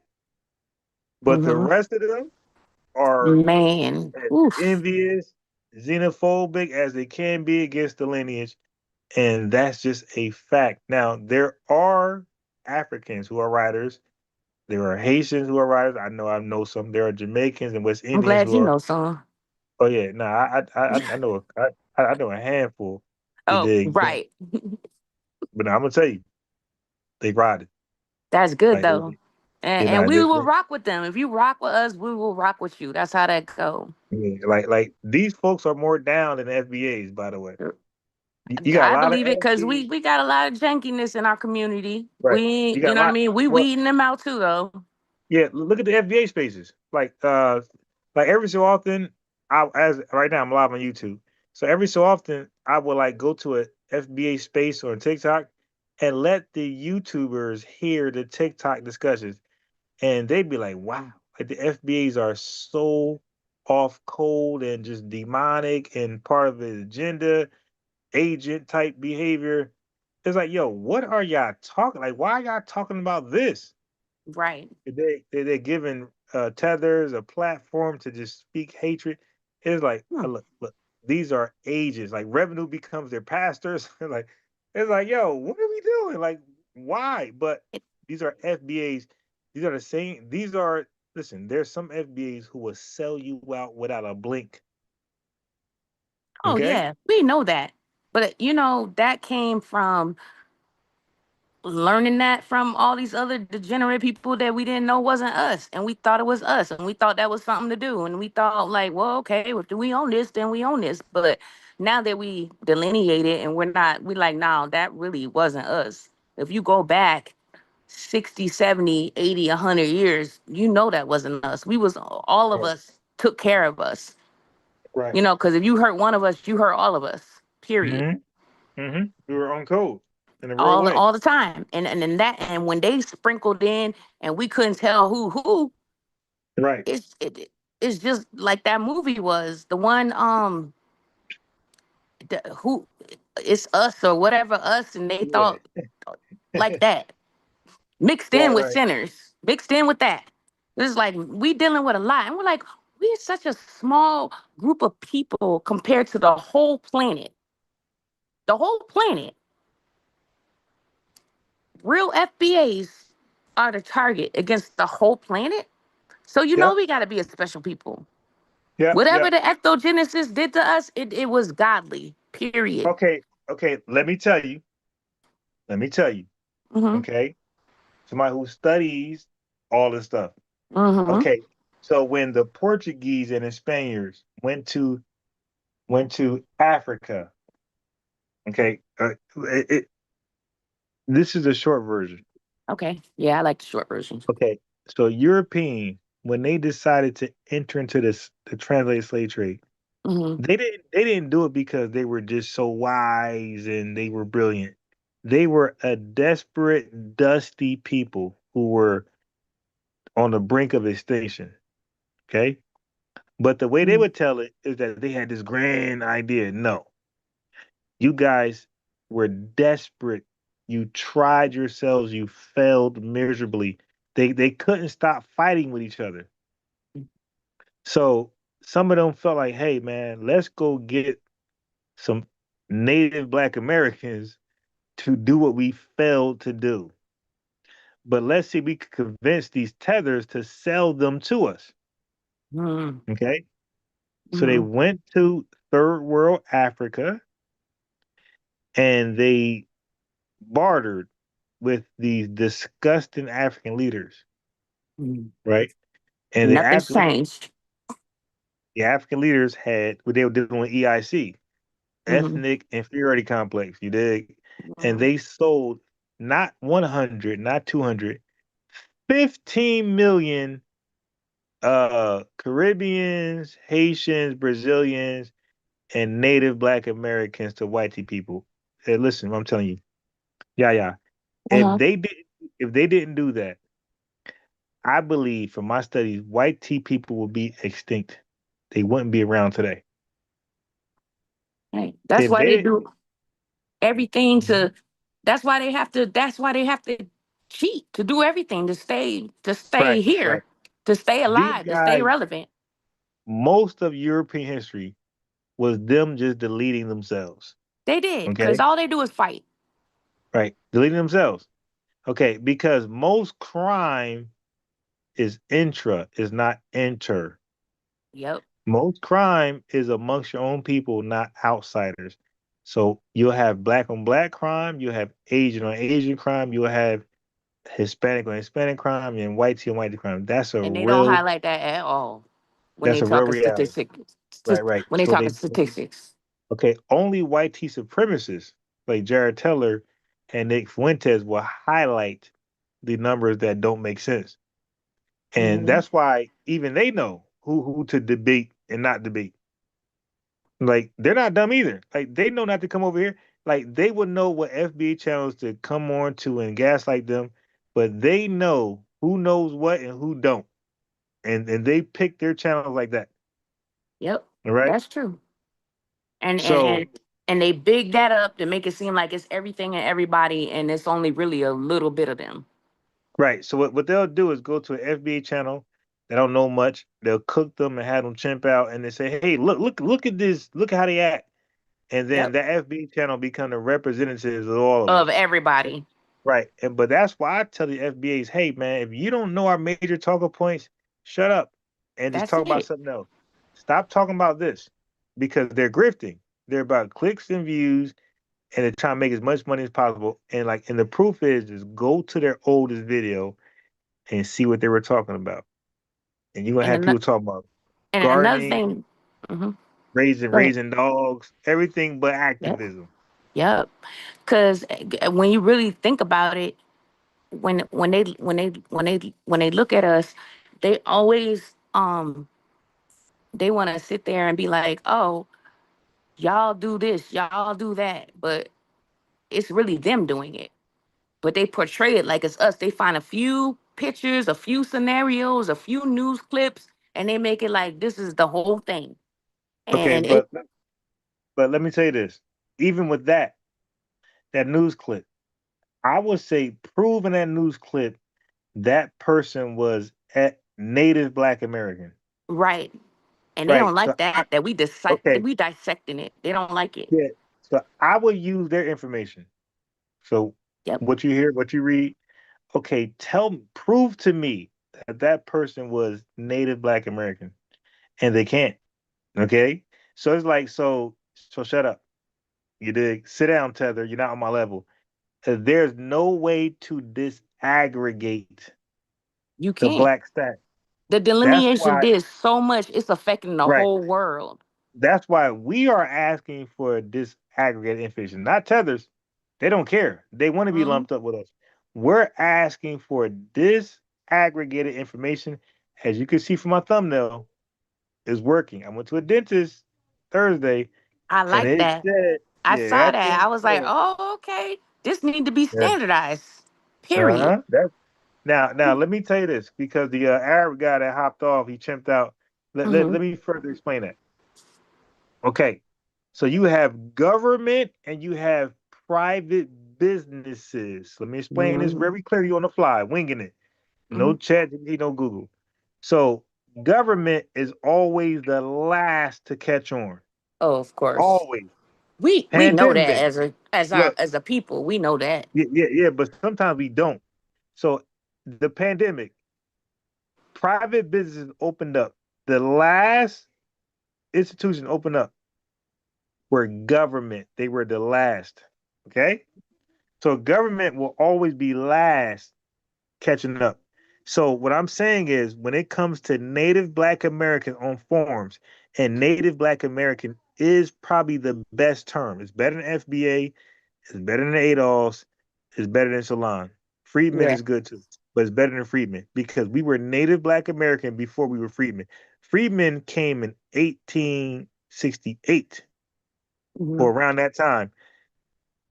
But the Mm-hmm. rest of them are Man. as Oof. envious, xenophobic as they can be against the lineage. And that's just a fact. Now, there are Africans who are writers. There are Haitians who are writers. I know some. There are Jamaicans and West I'm Indians glad who you are. know some. Oh yeah, no, I know I know a handful. You Oh, dig? right. But I'm gonna tell you, they ride it. That's good Like though. And you and know, we will rock with them. If you rock with us, we will rock with you. That's how that go. like these folks are more down than FBAs. By the way, you got a I lot of believe it because FBAs, we got a lot of jankiness in our community. right? We You got you a know what I lot. mean? We Well, weeding them out too though. yeah. Look at the FBA spaces. Like every so often, I as right now I'm live on YouTube. So every so often, I will like go to a FBA space on TikTok and let the YouTubers hear the TikTok discussions, and they'd be like, "Wow, like the FBAs are so off cold and just demonic and part of the agenda, agent type behavior." It's like, yo, what are y'all talking? Like, why are y'all talking about this? Right. They're giving tethers a platform to just speak hatred. It's like, look, these are ages. Like revenue becomes their pastors. Like it's like, yo, what are we doing? Like, why? But these are FBAs. These are the same. These are listen. There's some FBAs who will sell you out without a blink. Oh Okay. yeah, we know that. But you know, that came from learning that from all these other degenerate people that we didn't know wasn't us, and we thought it was us, and we thought that was something to do, and we thought like, well, okay, if we own this, then we own this. But now that we delineate it and we're not, we like, no, that really wasn't us. If you go back 60, 70, 80, 100 years, you know that wasn't us. We was, all of Right. us took care of us. Right. You know, because if you hurt one of us, you hurt all of us. Period. Mm-hmm. Mm-hmm. We were on code in a real way. All the time. And that, and when they sprinkled in and we couldn't tell who, Right. it's just like that movie was the one who, it's us or whatever us, and they Yeah. thought like that, mixed Right. in with Right. sinners, mixed in with that. It's like we dealing with a lot, and we're like, we're such a small group of people compared to the whole planet. The whole planet. Real FBAs are the target against the whole planet. So you know Yep. we got to be a special people. Yep. Whatever Yep. the ectogenesis did to us, it was godly. Period. Okay. Okay. Let me tell you. Let me tell you. Mm-hmm. Okay. Somebody who studies all this stuff. Mm-hmm. Okay. So when the Portuguese and the Spaniards went to Africa, okay, this is a short version. Okay. Yeah, I like the short version. Okay. So Europeans, when they decided to enter into the translated slave trade, Mm-hmm. they didn't do it because they were just so wise and they were brilliant. They were a desperate, dusty people who were on the brink of extinction. Okay. But the way they would tell it is that they had this grand idea. No, you guys were desperate. You tried yourselves. You failed miserably. They couldn't stop fighting with each other. So some of them felt like, hey man, let's go get some native Black Americans to do what we failed to do. But let's see if we could convince these tethers to sell them to us. Mm-hmm. Okay. So they Mm-hmm. went to third world Africa and they bartered with these disgusting African leaders, right? And Nothing's changed. The African leaders had what they were doing with EIC, Mm-hmm. ethnic inferiority complex, you dig? And Mm-hmm. they sold not 100, not 200, 15 million Caribbeans, Haitians, Brazilians, and native Black Americans to whitey people. Hey, listen, I'm telling you, yeah, If they didn't do that, I believe from my studies, white tea people will be extinct. They wouldn't be around today. Right. That's If why they they didn't, do everything to. That's why they have to. That's why they have to cheat to do everything to stay right, right. here, to stay These alive, to stay guys, relevant. most of European history was them just deleting themselves. They did because Okay, all they do is fight. right, deleting themselves. Okay, because most crime is intra, is not inter. Yep. Most crime is amongst your own people, not outsiders. So you'll have black on black crime, you'll have Asian on Asian crime, you'll have Hispanic on Hispanic crime, and white tea on white tea crime. And they don't highlight that at all when they That's a real talking reality. statistics. Right, right. When they So talking statistics. okay, only white tea supremacists like Jared Teller and Nick Fuentes will highlight the numbers that don't make sense. And Mhm. that's why even they know who to debate and not debate. Like they're not dumb either. Like they know not to come over here. Like they would know what FBA channels to come on to and gaslight them, but they know who knows what and who don't. And they pick their channels like that. Yep. All right. That's true. And and So and and they big that up to make it seem like it's everything and everybody, and it's only really a little bit of them. right. So what they'll do is go to an FBA channel. They don't know much. They'll cook them and have them chimp out, and they say, "Hey, look at this. Look at how they act." And then Yep. that FBA channel become the representatives of all of Of us. everybody. Right. And but that's why I tell the FBAs, hey man, if you don't know our major talking points, shut up and just That's talk about it. something else. Stop talking about this because they're grifting. They're about clicks and views and they're trying to make as much money as possible. And the proof is just go to their oldest video and see what they were talking about. And you're gonna And have ano- people talking about and another gardening, thing. Mm-hmm. Go ahead. raising dogs, everything but Yep. activism. Yep. Because when you really think about it, when they look at us, they always they want to sit there and be like, oh, y'all do this, y'all do that, but it's really them doing it. But they portray it like it's us. They find a few pictures, a few scenarios, a few news clips, and they make it like this is the whole thing. Okay, And it but let me tell you this. Even with that news clip, I would say prove in that news clip that person was at Native Black American. right. And they Right. don't So like that okay, we dissecting it. They don't like it. yeah. So I would use their information. So Yep. what you hear, what you read, okay, prove to me that that person was Native Black American, and they can't. Okay, so it's like so shut up. You dig? Sit down, Tether. You're not on my level. There's no way to disaggregate You the can't. black stack. The That's delineation why, did so much, it's affecting the right. whole world. That's why we are asking for disaggregated information, not tethers. They don't care. They want to be Mhm. lumped up with us. We're asking for disaggregated information. As you can see from my thumbnail, is working. I went to a dentist Thursday, I and like it that. said, I yeah, saw that that. thing I was like, said, oh, okay. This need to be yeah, standardized. Period. uh-huh. Now let me tell you this because the Arab guy that hopped off, he chimped out. Hmm. Let me further explain that. Okay, so you have government and you have private businesses. Let me explain this Hmm. very clearly on the fly, winging it. Hmm. No chat, no Google. So government is always the last to catch on. Oh, of course. Always. We know that Pandemic. Look, as a people. We know that. yeah, but sometimes we don't. So the pandemic, private businesses opened up. The last institution opened up were government. They were the last. Okay? So government will always be last catching up. So what I'm saying is when it comes to Native Black American on forums, and Native Black American is probably the best term. It's better than FBA, it's better than ADOS, it's better than Salon. Freedmen Yeah. is good too, but it's better than Freedmen because we were Native Black American before we were Freedmen. Freedmen came in 1868 Hmm. or around that time.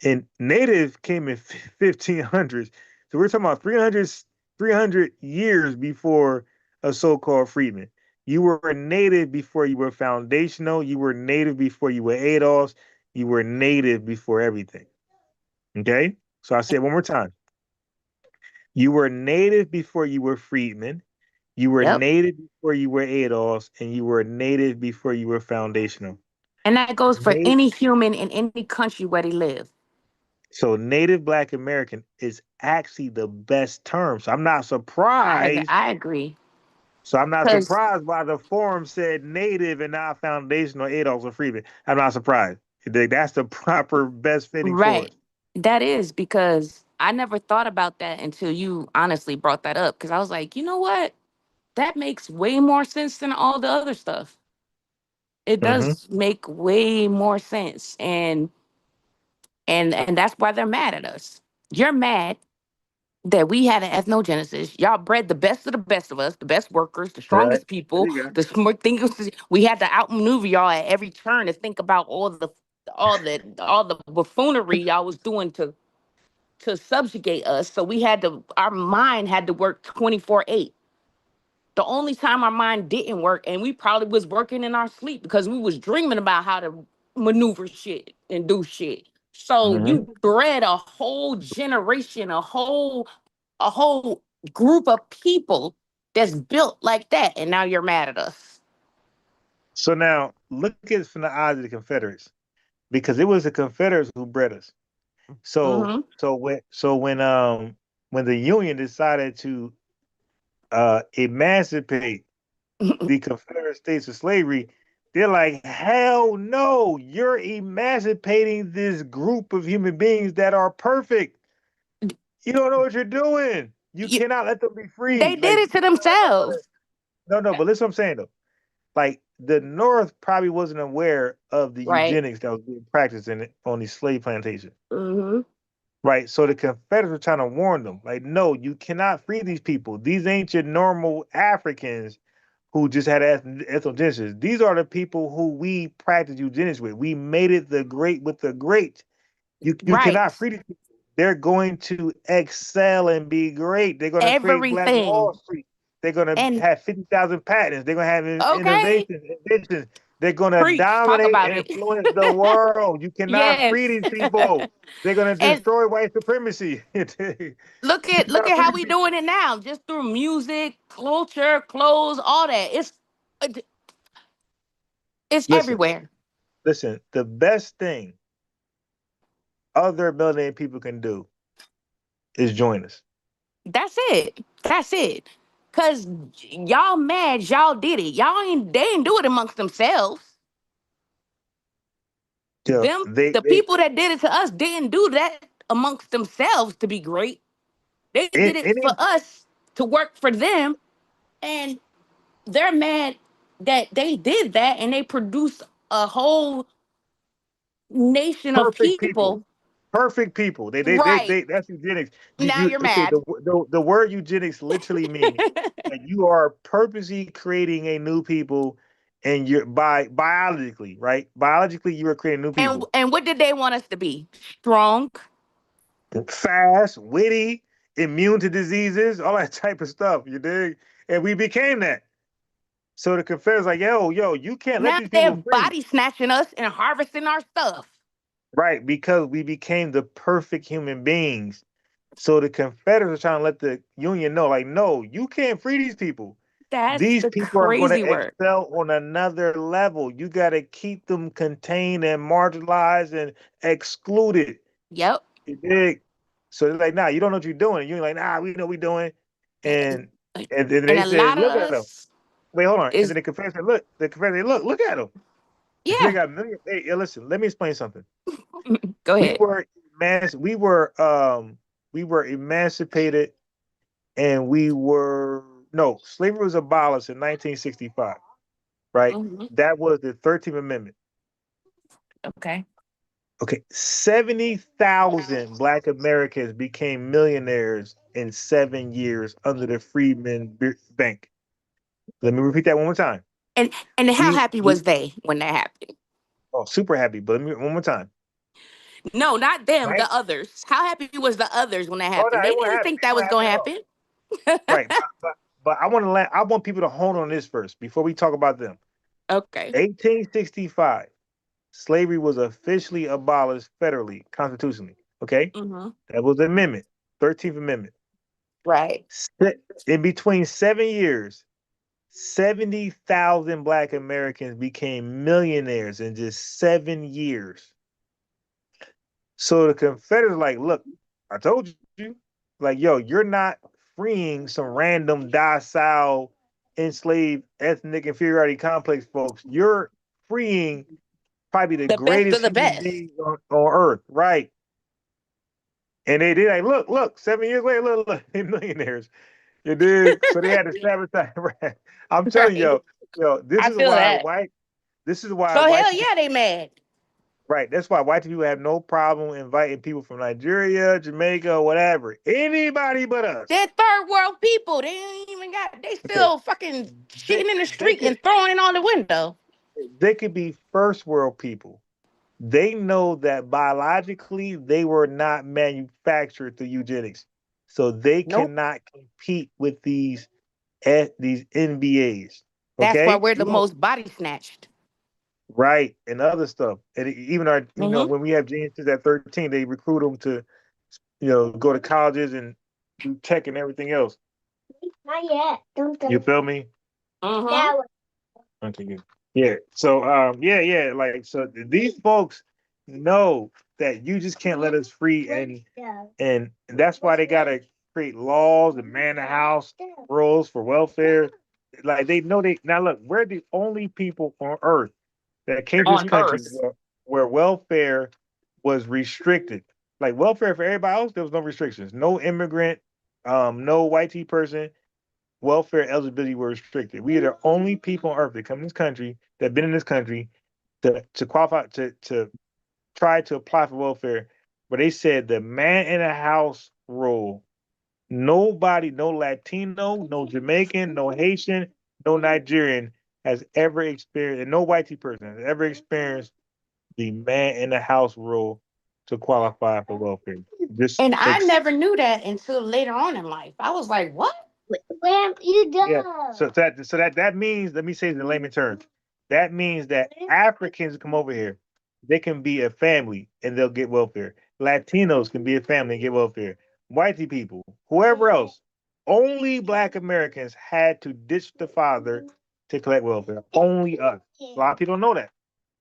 And native came in 1500s. So we're talking about 300 years before a so-called freedman. You were a native before you were foundational. You were native before you were ADOS. You were native before everything. Okay? So I'll say it one more time. You were native before you were freedmen. You were native before you were ADOS. And you were native before you were foundational. And that goes for any human in any country where they live. So Native Black American is actually the best term. So I'm not surprised. I agree. So I'm not surprised why the forum said Native and not foundational ADOS or freedmen. I'm not surprised. That's the proper best fitting for it. That is, because I never thought about that until you honestly brought that up. Because I was like, you know what? That makes way more sense than all the other stuff. It does make way more sense. And that's why they're mad at us. You're mad that we had an ethnogenesis. Y'all bred the best of us, the best workers, the strongest people, the smart things. We had to outmaneuver y'all at every turn to think about all the buffoonery y'all was doing to subjugate us. So our mind had to work 24/8. The only time our mind didn't work, and we probably was working in our sleep because we was dreaming about how to maneuver shit and do shit. So you bred a whole generation, a whole group of people that's built like that, and now you're mad at us. So now look at it from the eyes of the Confederates, because it was the Confederates who bred us. So when the Union decided to emancipate the Confederate States of slavery, they're like, hell no, you're emancipating this group of human beings that are perfect. You don't know what you're doing. You cannot let them be free. They did it to themselves. No, but listen what I'm saying though. Like the North probably wasn't aware of the eugenics that was being practiced on these slave plantations. Right. So the Confederates were trying to warn them, like, no, you cannot free these people. These ain't your normal Africans who just had ethnogenesis. These are the people who we practice eugenics with. We made it the great with the great. You cannot free these people. They're going to excel and be great. They're going to create Black Wall Street. They're going to have 50,000 patents. They're going to have innovations, inventions. They're going to dominate and influence the world. You cannot free these people. They're going to destroy white supremacy. Look at how we doing it now, just through music, culture, clothes, all that. It's everywhere. Listen, the best thing other melanated people can do is join us. That's it. Cause y'all mad, y'all did it. They ain't do it amongst themselves. Yeah, the people that did it to us didn't do that amongst themselves to be great. They did it for us to work for them, and they're mad that they did that, and they produced a whole nation of people. Perfect people. They that's eugenics. Now you're mad. The word eugenics literally means that you are purposely creating a new people, and you're biologically, right? Biologically, you are creating new people. And what did they want us to be? Strong, fast, witty, immune to diseases, all that type of stuff. You dig? And we became that. So the Confederates like, yo, you can't let these people free. Body snatching us and harvesting our stuff. Right, because we became the perfect human beings. So the Confederates are trying to let the Union know, like, no, you can't free these people. These people are going to excel on another level. You got to keep them contained and marginalized and excluded. Yep. You dig? So they're like, nah, you don't know what you're doing. You're like, nah, we know what we're doing. And then they said, look at them. Wait, hold on. And then the Confederates said, look at them. Yeah. They got millions. Hey, listen, let me explain something. Go ahead. We were emancipated, and slavery was abolished in 1965, right? That was the 13th Amendment. Okay. 70,000 Black Americans became millionaires in 7 years under the Freedmen Bank. Let me repeat that one more time. And how happy was they when that happened? Oh, super happy. But let me one more time. No, not them, right? the others. How happy was the others when that Oh no, happened? They it won't didn't happen. think It that won't was happen going to at all. happen. Right. But I want people to hold on this first before we talk about them. Okay. 1865, slavery was officially abolished federally, constitutionally. Okay, that was the amendment, 13th Amendment. Right. In between 7 years, 70,000 Black Americans became millionaires in just 7 years. So the Confederates like, look, I told you, like, yo, you're not freeing some random docile, enslaved, ethnic inferiority complex folks. You're freeing probably the The best of greatest the human best. beings on Earth, right? And they did like, look, 7 years later, look, they're millionaires. You dig? So they had to sabotage. Right? I'm telling you, yo, I feel that. this is why So white hell people, yeah, they mad. right? That's why white people have no problem inviting people from Nigeria, Jamaica, whatever, anybody but us. They're third world people. They ain't even got. They still fucking shitting in the They street could and throwing it on the window. they could be first world people. They know that biologically they were not manufactured through eugenics, so they cannot compete with these NBAs. That's why Okay, we're the most body snatched. right, and other stuff, and even our, when we have geniuses at 13, they recruit them to, go to colleges and do tech and everything else. Not yet. Don't You feel me? That one. Okay, good. Yeah. So, yeah. Like, so these folks know that you just can't let us free, and that's why they gotta create laws and man the house rules for welfare. Like they know now. Look, we're the only people on Earth that came to this On country Earth. where welfare was restricted. Like welfare for everybody else, there was no restrictions. No immigrant, no white T person, welfare eligibility were restricted. We are the only people on earth that come in this country that been in this country to qualify to try to apply for welfare. But they said the man in the house rule. Nobody, no Latino, no Jamaican, no Haitian, no Nigerian has ever experienced, and no white person has ever experienced the man in the house rule to qualify for welfare. And I never knew that until later on in life. I was like, what? Where you go? Yeah. So that means, let me say it in layman terms. That means that Africans come over here, they can be a family and they'll get welfare. Latinos can be a family and get welfare. Whitey people, whoever else, only Black Americans had to ditch the father to collect welfare. Only us. A lot of people don't know that.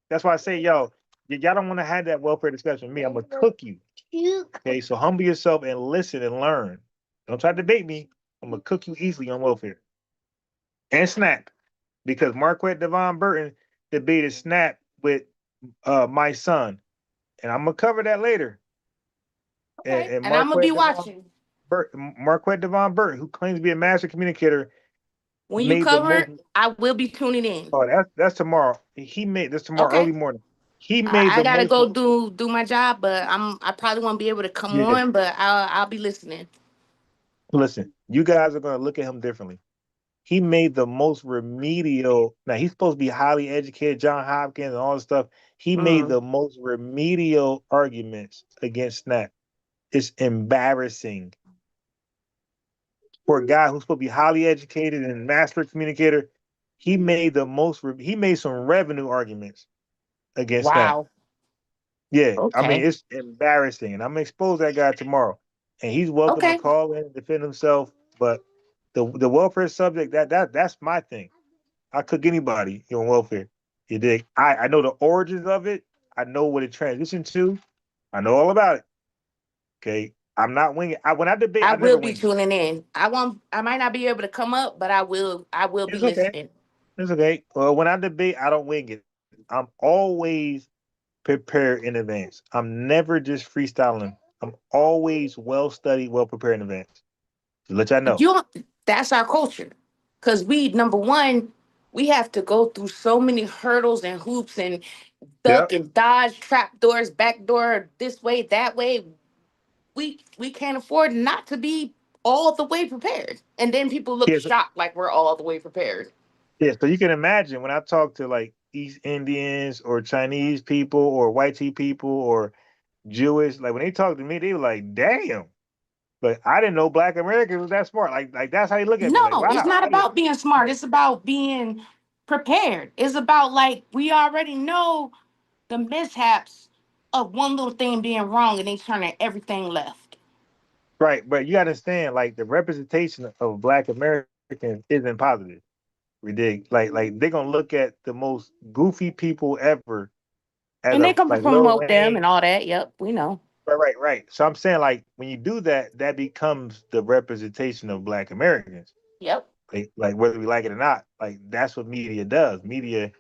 That's why I say, yo, y'all don't want to have that welfare discussion with me. I'm gonna cook you. Okay, so humble yourself and listen and learn. Don't try to debate me. I'm gonna cook you easily on welfare. And Snap. Because Marquette Devon Burton debated Snap with my son. And I'm gonna cover that later. Okay. And I'm gonna be watching. Marquette Devon Burton, who claims to be a master communicator, when you cover it, I will be tuning in. Oh, that's tomorrow. He made this tomorrow early morning. He made I gotta most go do my job, but I probably won't be able to come on, but I'll be listening. Listen, you guys are gonna look at him differently. He made the most remedial. Now he's supposed to be highly educated, John Hopkins and all this stuff. He made the most remedial arguments against Snap. It's embarrassing for a guy who's supposed to be highly educated and master communicator. He made he made some revenue arguments against Snap. Yeah, I mean it's embarrassing, and I'm gonna expose that guy tomorrow. And he's welcome to call in and defend himself. But the welfare subject, that's my thing. I cook anybody on welfare. You dig? I know the origins of it. I know what it transitioned to. I know all about it. Okay, I'm not winging. When I debate, I I will never be wing it. tuning in. I might not be able to come up, but I will be listening. It's okay. Well, when I debate, I don't wing it. I'm always prepared in advance. I'm never just freestyling. I'm always well studied, well prepared in advance. To let y'all know. That's our culture. Because number one, we have to go through so many hurdles and hoops and duck and dodge trap doors, back door, this way, that way. We can't afford not to be all the way prepared. And then people look shocked like we're all the way prepared. Yeah, so you can imagine when I talk to like East Indians or Chinese people or white tea people or Jewish. Like when they talk to me, they were like, "Damn!" But I didn't know Black Americans was that smart. Like that's how they look at me. Like, No, it's wow, not I didn't. about being smart. It's about being prepared. It's about like we already know the mishaps of one little thing being wrong and they turning everything left. Right, but you understand, like the representation of Black Americans isn't positive. Ridiculous. Like they're gonna look at the most goofy people ever as And they a can like Lil promote them Wayne. and all that. Yep, we know. Right. So I'm saying like when you do that, that becomes the representation of Black Americans. Yep. Like whether we like it or not, like that's what media does. Media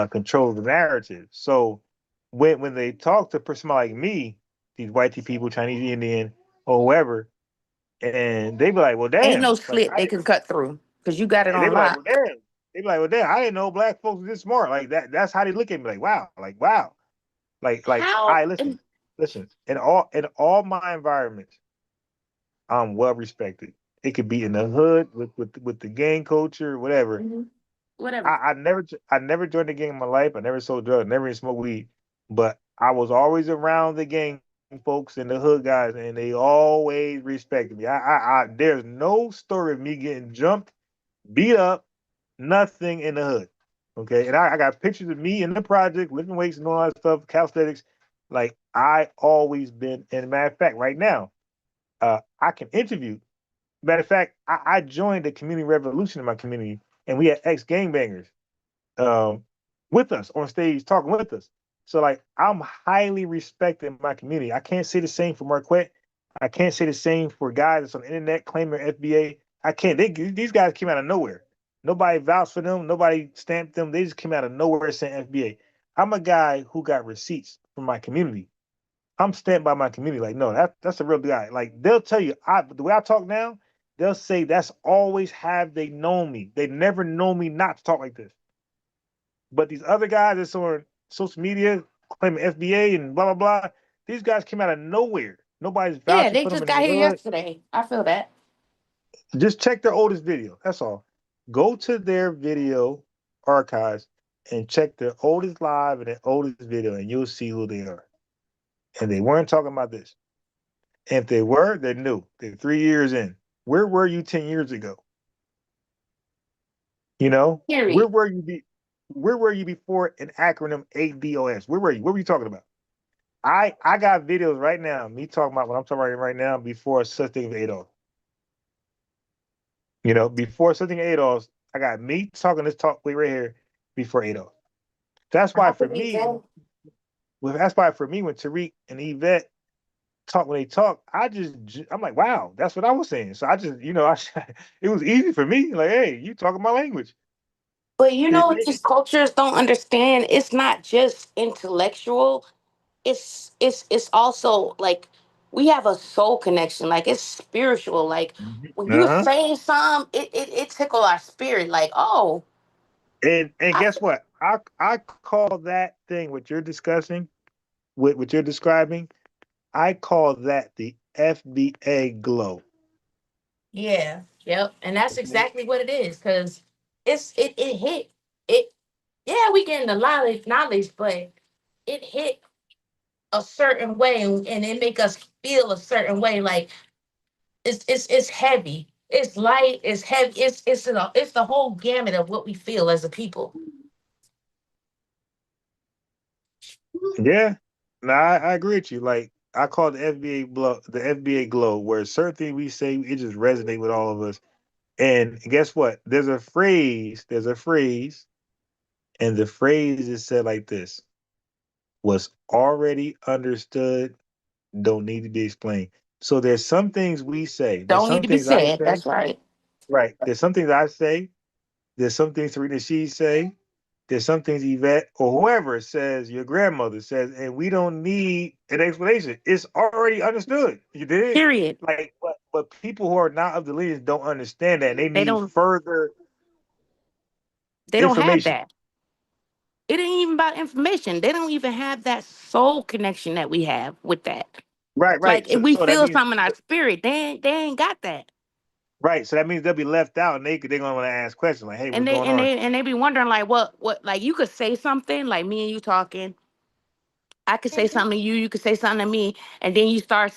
controls the narrative. So when they talk to a person like me, these white people, Chinese Indian, or whoever, and they be like, "Well, Ain't damn!" no Like slit they can cut through because you got it they on be like, "Well, lock. damn!" They be like, "Well, damn! I didn't know Black folks were this smart." Like that. That's how they look at me. Like, wow. Like, wow. Like. How? I listen. In all my environments, I'm well respected. It could be in the hood with the gang culture, whatever. Whatever. I never joined a gang in my life. I never sold drugs, never even smoked weed. But I was always around the gang folks and the hood guys, and they always respected me. There's no story of me getting jumped, beat up, nothing in the hood. Okay, and I got pictures of me in the project, lifting weights and all that stuff, calisthenics. Like I always been. And matter of fact, right now, I can interview. Matter of fact, I joined the community revolution in my community, and we had ex gangbangers um, with us on stage talking with us. So like I'm highly respected in my community. I can't say the same for Marquette. I can't say the same for guys that's on the internet claiming FBA. I can't. These guys came out of nowhere. Nobody vouched for them. Nobody stamped them. They just came out of nowhere saying FBA. I'm a guy who got receipts from my community. I'm stamped by my community. Like, no, that's a real guy. Like, they'll tell you, the way I talk now, they'll say that's always have they known me. They never known me not to talk like this. But these other guys that's on social media claiming FBA and blah blah blah, these guys came out of nowhere. Nobody's Yeah, vouching they for them just in the got here neighborhood. yesterday. I feel that. Just check their oldest video. That's all. Go to their video archives and check their oldest live and their oldest video, and you'll see who they are. And they weren't talking about this. And if they were, they're new. They're 3 years in. Where were you 10 years ago? You know? Period. Where were you before an acronym ADOS? Where were you? What were you talking about? I got videos right now, me talking about what I'm talking about right now before such thing as ADOS. You know, before something ADOS, I got me talking this talk right here before ADOS. That's why for me, when Tariq and Yvette talk when they talk, I'm like, wow, that's what I was saying. So I just, it was easy for me. Like, hey, you talking my language. But you know what these cultures don't understand? It's not just intellectual. It's also like we have a soul connection. Like it's spiritual. Like when you Uh-huh. say something, it tickle our spirit. Like, oh. And guess what? I call that thing what you're discussing, what you're describing, I call that the FBA glow. Yeah. Yep. And that's exactly what it is. Cause it hit it. Yeah, we getting the knowledge, but it hit a certain way and it make us feel a certain way. Like it's heavy, it's light, it's heavy, it's the whole gamut of what we feel as a people. Yeah. No, I agree with you. Like I call the FBA glow, where certain things we say it just resonate with all of us. And guess what? There's a phrase, and the phrase is said like this: "What's already understood don't need to be explained." So there's some things we say. There's Don't need some to be things I said. say. That's right. Right. There's some things I say. There's some things Serena she say. There's some things Yvette or whoever says, your grandmother says, and we don't need an explanation. It's already understood. You did? Period. Like, but people who are not of the lineage don't understand that. They They need don't further have information. that. It ain't even about information. They don't even have that soul connection that we have with that. Right. Like if So, we so that feel means something in our spirit, they ain't got that. right. So that means they'll be left out, and they're gonna want to ask questions like, "Hey, And what's they going and on?" they and they be wondering like what like you could say something like me and you talking, I could say something to you, you could say something to me, and then you start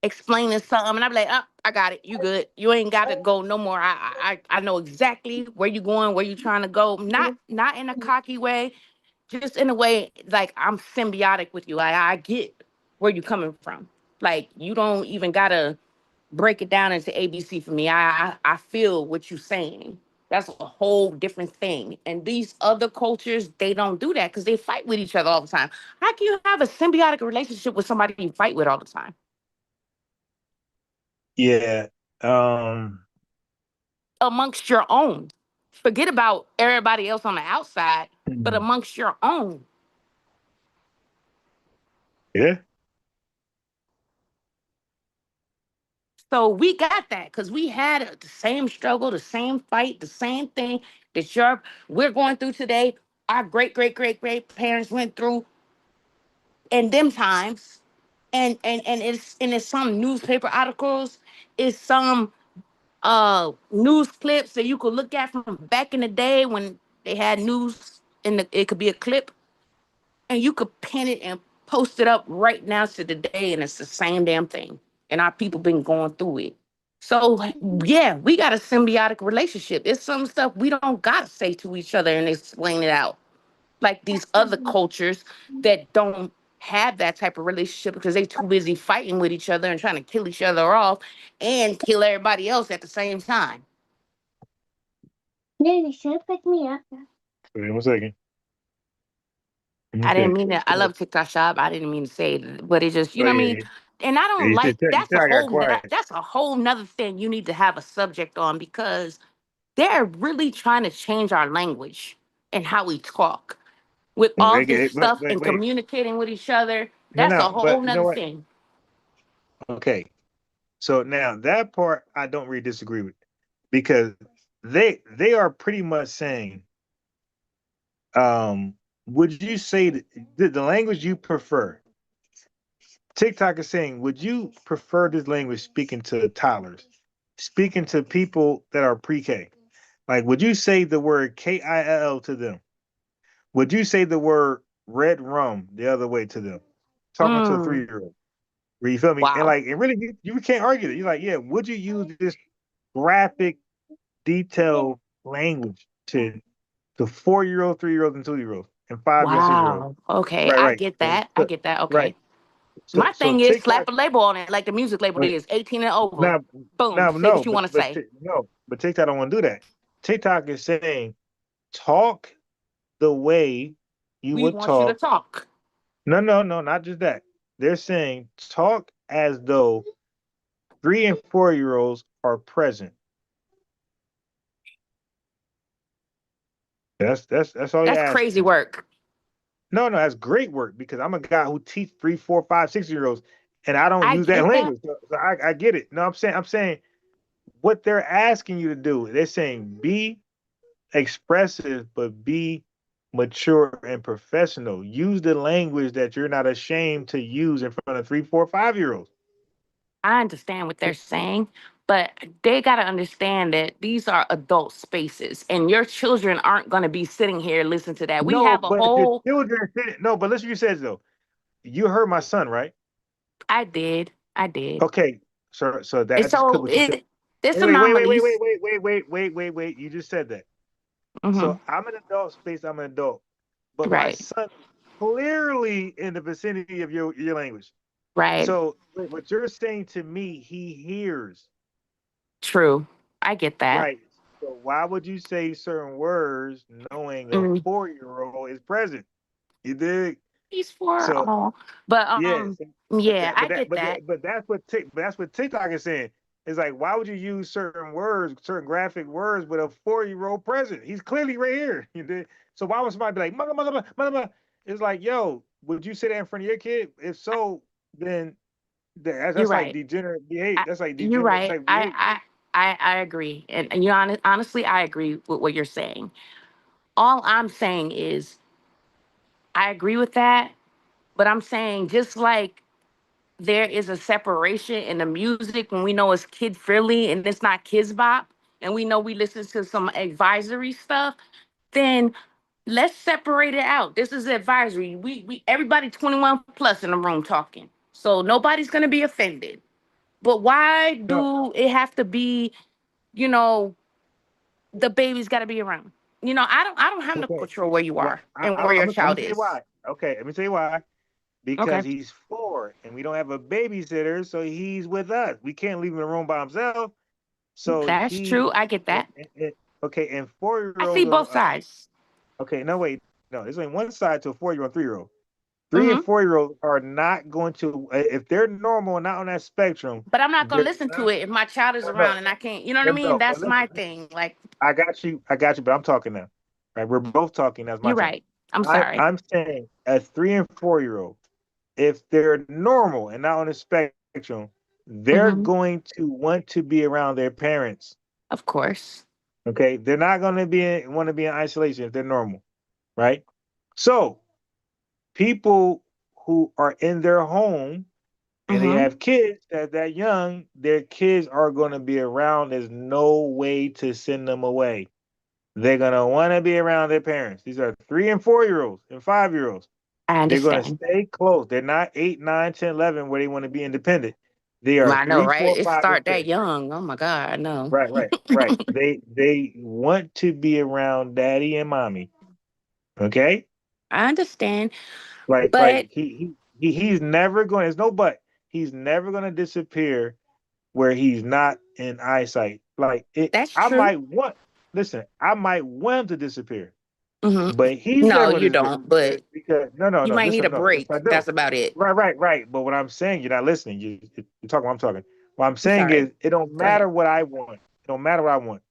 explaining something, and I'm like, oh, I got it. You good. You ain't got to go no more. I know exactly where you going, where you trying to go. Not in a cocky way, just in a way like I'm symbiotic with you. I get where you coming from. Like you don't even gotta break it down into ABC for me. I feel what you're saying. That's a whole different thing. And these other cultures, they don't do that because they fight with each other all the time. How can you have a symbiotic relationship with somebody you fight with all the time? Yeah. Amongst your own. Forget about everybody else on the outside, but amongst your own. Yeah. So we got that because we had the same struggle, the same fight, the same thing that we're going through today. Our great parents went through in them times. And it's some newspaper articles, it's some news clips that you could look at from back in the day when they had news and it could be a clip and you could pin it and post it up right now to the day and it's the same damn thing. And our people been going through it. So yeah, we got a symbiotic relationship. It's some stuff we don't gotta say to each other and explain it out. Like these other cultures that don't have that type of relationship because they too busy fighting with each other and trying to kill each other off and kill everybody else at the same time. Daddy, should have picked me up. Wait 1 second. I didn't Okay. mean that. I love TikTok Shop. I didn't mean to say it, but it just, you Oh know what I mean? yeah. And I don't You like, said I got quiet. that's a whole nother thing you need to have a subject on because they're really trying to change our language and how we talk with all this Okay, stuff and wait. communicating with each other. That's a No, whole but you know nother what? thing. Okay. So now that part I don't really disagree with because they are pretty much saying, would you say the language you prefer? TikTok is saying, would you prefer this language speaking to toddlers, speaking to people that are pre-K? Like, would you say the word KILL to them? Would you say the word red rum the other way to them? Talking to a 3-year-old. You feel me? And Wow. like, and really, you can't argue it. You're like, yeah, would you use this graphic, detailed language to 4-year-old, 3-year-old, and 2-year-olds, and 5-year-old, 6-year-old? Wow. Okay. Right, I right. get that. I get that. Right. Okay. So My thing is TikTok. slap a label on it like the music label is 18 and over. Now, Boom. now, Say no, what you want to say. but TikTok don't want to do that. TikTok is saying talk the way you We would want you to talk. talk. No, not just that. They're saying talk as though 3 and 4-year-olds are present. That's all you're That's crazy asking. work. No, that's great work because I'm a guy who teach 3, 4, 5, 6-year-olds, and I don't I use that get that. language. So I get it. No, I'm saying what they're asking you to do. They're saying be expressive, but be mature and professional. Use the language that you're not ashamed to use in front of 3, 4, 5-year-olds. I understand what they're saying, but they got to understand that these are adult spaces and your children aren't going to be sitting here listening to that. We No, have a but your whole, children no, but listen what you said though. You heard my son, right? I did. Okay. So that I And just could so what you said. there's anomalies. Wait. You just said that. Hmm. So I'm an adult space, I'm an adult. But my Right. son is clearly in the vicinity of your language. Right. So what you're saying to me, he hears. True. I get that. Right. So why would you say certain words knowing a Mm. 4-year-old is present? You dig? He's for So all. But yes, yeah, I get that. but that's what TikTok is saying. It's like, why would you use certain words, certain graphic words with a 4-year-old present? He's clearly right here. You did. So why would somebody be like, mother, mother, mother, mother? It's like, yo, would you say that in front of your kid? If so, then You're that's like right. degenerate behavior. That's like You're degenerate right. type behavior. I agree. And you honestly, I agree with what you're saying. All I'm saying is I agree with that, but I'm saying just like there is a separation in the music when we know it's kid friendly and it's not kids bop, and we know we listen to some advisory stuff, then Let's separate it out. This is advisory. We everybody 21 plus in the room talking. So nobody's gonna be offended. But why do it have to be, you know, the baby's gotta be around? You know, I don't have no control where you Well, are and where I'm your gonna child tell you is. why. Okay, let me tell you why. Okay. Because he's 4 and we don't have a babysitter, so he's with us. We can't leave him in the room by himself. So That's true. I get that. okay, and I see 4-year-olds both are sides. okay. No, wait, no. There's only one side to a 4-year-old, 3-year-old. 3 and Mm-hmm. 4-year-olds are not going to, if they're normal and not on that spectrum. But I'm not gonna They're listen to not. it if my child is No, no, around and I can't, you know what I no, mean? no. But That's listen, my thing. Like, I got you. But I'm talking now. Right, we're both talking. That's my you're turn. right. I'm sorry. I'm saying a 3 and 4-year-old, if they're normal and not on the spectrum, they're Mm-hmm. going to want to be around their parents. Of course. Okay, they're not going to want to be in isolation if they're normal, right? So people who are in their home and they Mm-hmm. have kids that young, their kids are going to be around. There's no way to send them away. They're going to want to be around their parents. These are 3 and 4-year-olds and 5-year-olds. I They're going to understand. stay close. They're not 8, 9, 10, 11 where they want to be independent. They Well, are I know, 3, right? 4, It 5, and start 6. that young. Oh my God, I know. Right. They want to be around daddy and mommy. Okay? I understand. Like But he's never going, there's no but. He's never going to disappear where he's not in eyesight. Like it that's true. I might want him to disappear. Mm-hmm. But he's No, never going you to disappear don't. But because you might need a listen, no, yes, break. I do. That's about it. Right. But what I'm saying, you're not listening. You're talking what I'm talking. What I'm I'm saying sorry. is, it don't Go ahead. matter what I want. It don't matter what I want.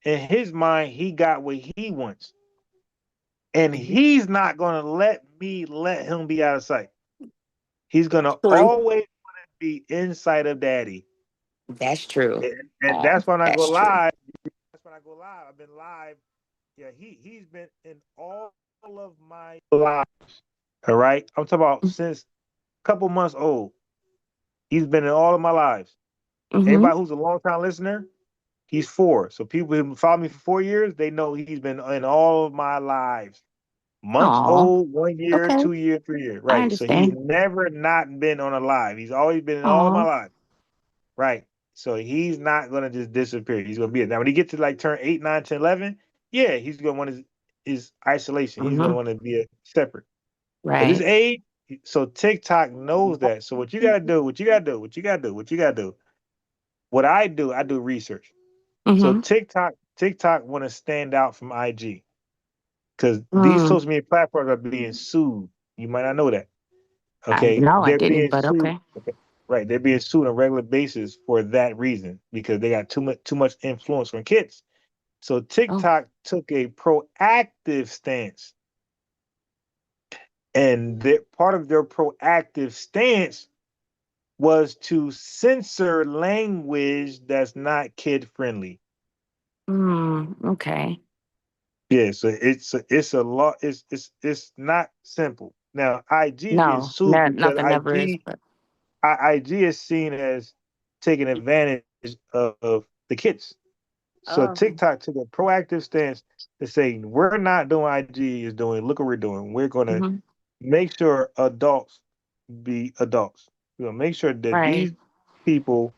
In his mind, he got what he wants, and he's not gonna let him be out of sight. He's gonna True. always want to be inside of daddy, That's true. and that's when I go That's true. live. That's when I go live. I've been live. Yeah, he's been in all of my lives. All right, I'm talking about since a couple months old. He's been in all of my lives. Mm-hmm. Anybody who's a long time listener, he's 4. So people who follow me for 4 years, they know he's been in all of my lives. Months Aw. old, 1 year, Okay. 2 year, 3 year. I Right. So he's understand. never not been on a live. He's always been in all of my Aw. lives. Right. So he's not gonna just disappear. He's gonna be it. Now when he gets to like turn 8, 9, 10, 11, yeah, he's gonna want his isolation. He's Mm-hmm. gonna want to be a separate. But his Right. age, so TikTok knows that. So what you gotta do, what you gotta do, what you gotta do, what you gotta do. What I do research. So Mm-hmm. TikTok want to stand out from IG because these Mm. social media platforms are being sued. You might not know that. Okay, No, I they're didn't, being but sued. okay. Okay. Right, they're being sued on a regular basis for that reason because they got too much influence from kids. So Oh. TikTok took a proactive stance, and part of their proactive stance was to censor language that's not kid friendly. Okay. Yeah, so it's a lot. It's not simple. Now IG is being No, sued because nothing never is, but IG is seen as taking advantage of the kids. So oh. TikTok took a proactive stance to say we're not doing what IG is doing. Look what we're doing. We're going to Mm-hmm. make sure adults be adults. We're going to make sure that Right. these people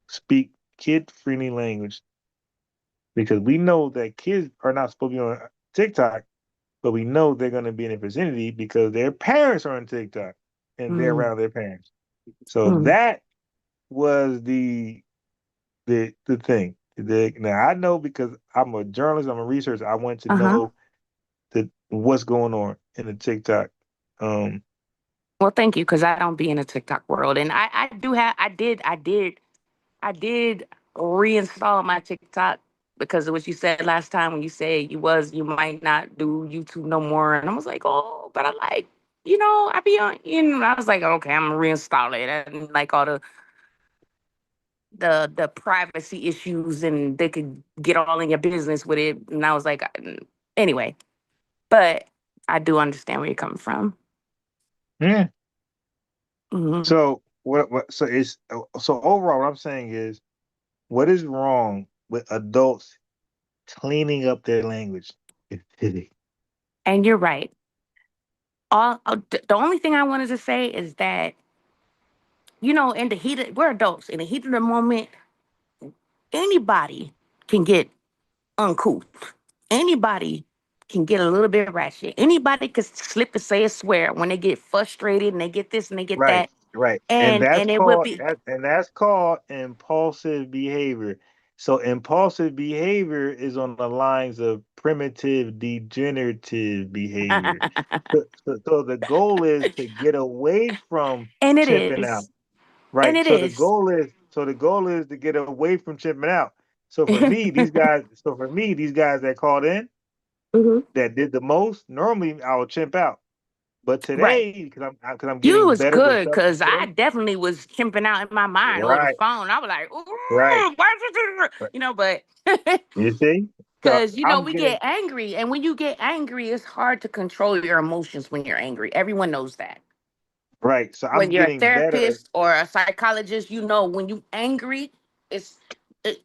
speak kid-friendly language because we know that kids are not supposed to be on TikTok, but we know they're going to be in a vicinity because their parents are on TikTok and they're Mm. around their parents. So Mm. that was the thing. Now I know because I'm a journalist, I'm a researcher. I want to Uh-huh. know what's going on in the TikTok. Well, thank you, because I don't be in the TikTok world. And I do have I did reinstall my TikTok because of what you said last time when you said you might not do YouTube no more. And I was like, oh, but I like, I be on, I was like, okay, I'm gonna reinstall it. And like all the privacy issues and they could get all in your business with it. And I was like, anyway, but I do understand where you're coming from. Yeah. Mm-hmm. So so overall what I'm saying is what is wrong with adults cleaning up their language? And you're right. The only thing I wanted to say is that, you know, we're adults. In the heat of the moment, anybody can get uncouth. Anybody can get a little bit ratchet. Anybody can slip and say a swear when they get frustrated and they get this and they get Right, that. right. And And it would be that's called impulsive behavior. So impulsive behavior is on the lines of primitive degenerative behavior. So the goal is to get away from and it chipping out. is. And Right. it is. So the goal is to get away from chipping out. So for me, these guys that called in Mhm. that did the most, normally I would chimp out. But Right. today, because I'm You getting was better with good self because I control. definitely was chimping out in my mind over the Right, phone. I was like, ooh, right, why is it? right. You know, but You see? So because, you know, I'm we getting get angry. And when you get angry, it's hard to control your emotions when you're angry. Everyone knows that. right. So When I'm you're a getting better. therapist or a psychologist, you know, when you angry, it's it,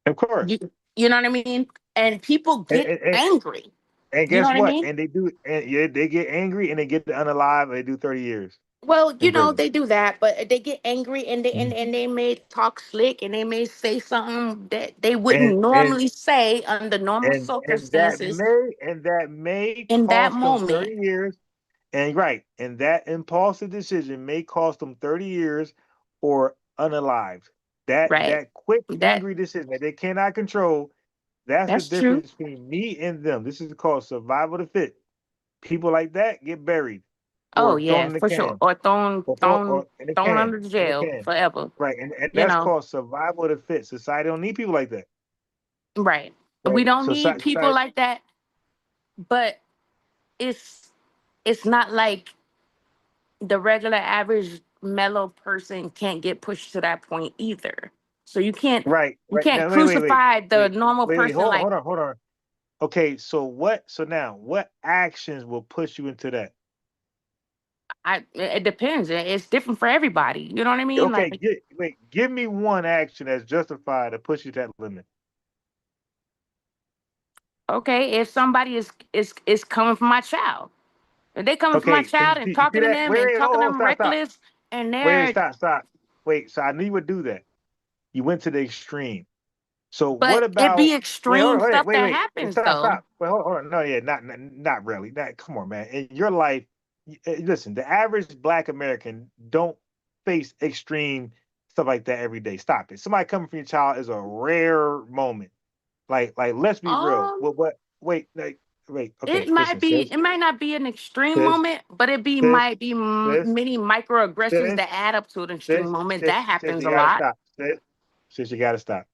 Of course. you you know what I mean? And people And, get and, and, angry. and You know guess what I what? mean? And they do, and yeah, they get angry and they get unalive and they do 30 years Well, you in know, prison. they do that, but they get angry and Mhm. and they may talk slick and they may say something that they And wouldn't and normally say under normal circumstances and that may in that cost them moment. 30 years. And right, and that impulsive decision may cost them 30 years or unalived. Right. That quick, That angry decision that they cannot control, that's the that's true. difference between me and them. This is called survival of the fit. People like that get buried Oh or thrown yeah, in the for sure. can Or thrown or thrown under the in the jail can. forever. Right, and You that's know. called survival of the fit. Society don't need people like that. Right. We Right. don't need people Society, like that, but it's it's not like the regular average mellow person can't get pushed to that point either. So right, you right. can't Now, wait, crucify the normal wait. person like Hold on. Okay, so what? So now, what actions will push you into that? it depends. It's different for everybody. You know what I mean? Okay, Like, give me one action that's justified to push you to that limit. okay, if somebody is coming for my child, if they coming for my Okay, so child and you see talking to that? them and talking to them Stop. reckless, and they're Stop. Wait, so I knew you would do that. You went to the extreme. So what but it about? be Wait, extreme stuff that wait. happens though. Stop. Wait, hold on. No, yeah, not really. Come on, man. In your life, listen. The average Black American don't face extreme stuff like that every day. Stop it. Somebody coming for your child is a rare moment. Let's be real. Um, What? Wait, wait. it Okay, might listen, be, sis, it might not be an extreme sis, moment, but it sis, might be sis, many microaggressions sis, that add up to an extreme moment. That sis. happens You a gotta lot. stop. Sis, you gotta stop.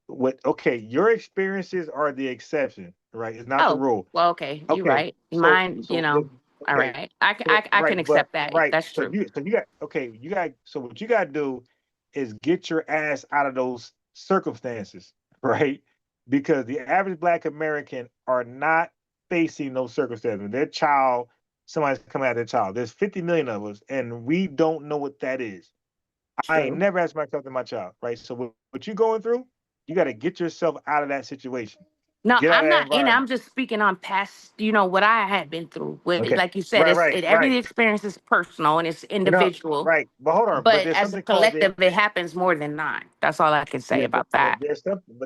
What? Okay, your experiences are the exception, right? It's not the Oh, rule. well, okay, you're Okay, right. Mine, you what? know, all Okay, right. so I can right, but accept that. right. That's true. You got okay. You got so what you got to do is get your ass out of those circumstances, right? Because the average Black American are not facing those circumstances. Their child, somebody's coming at their child. There's 50 million of us, and we don't know what that is. I ain't True. never asked myself to my child, right? So what you going through, you got to get yourself out of that situation. No, Get out of I'm that not in it. I'm environment. just speaking on past, you know, what I had been through. With, Okay. like you said, Right. every experience is personal and it's No, individual. right. But hold on. But But there's as a something called the collective, it happens more than not. That's all I can say yeah. about that.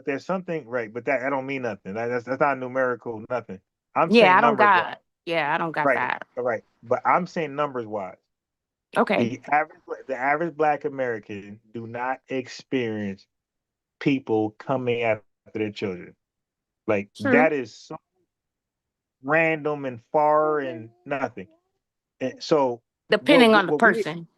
There's something right. But that don't mean nothing. That's not numerical. Nothing. I'm Yeah, saying I don't numbers wise. got. Yeah, I don't got Right. that. All right. But I'm saying numbers wise. Okay. The average Black American do not experience people coming after their children. Like True. that is so random and far and nothing. And so Depending on the what we person.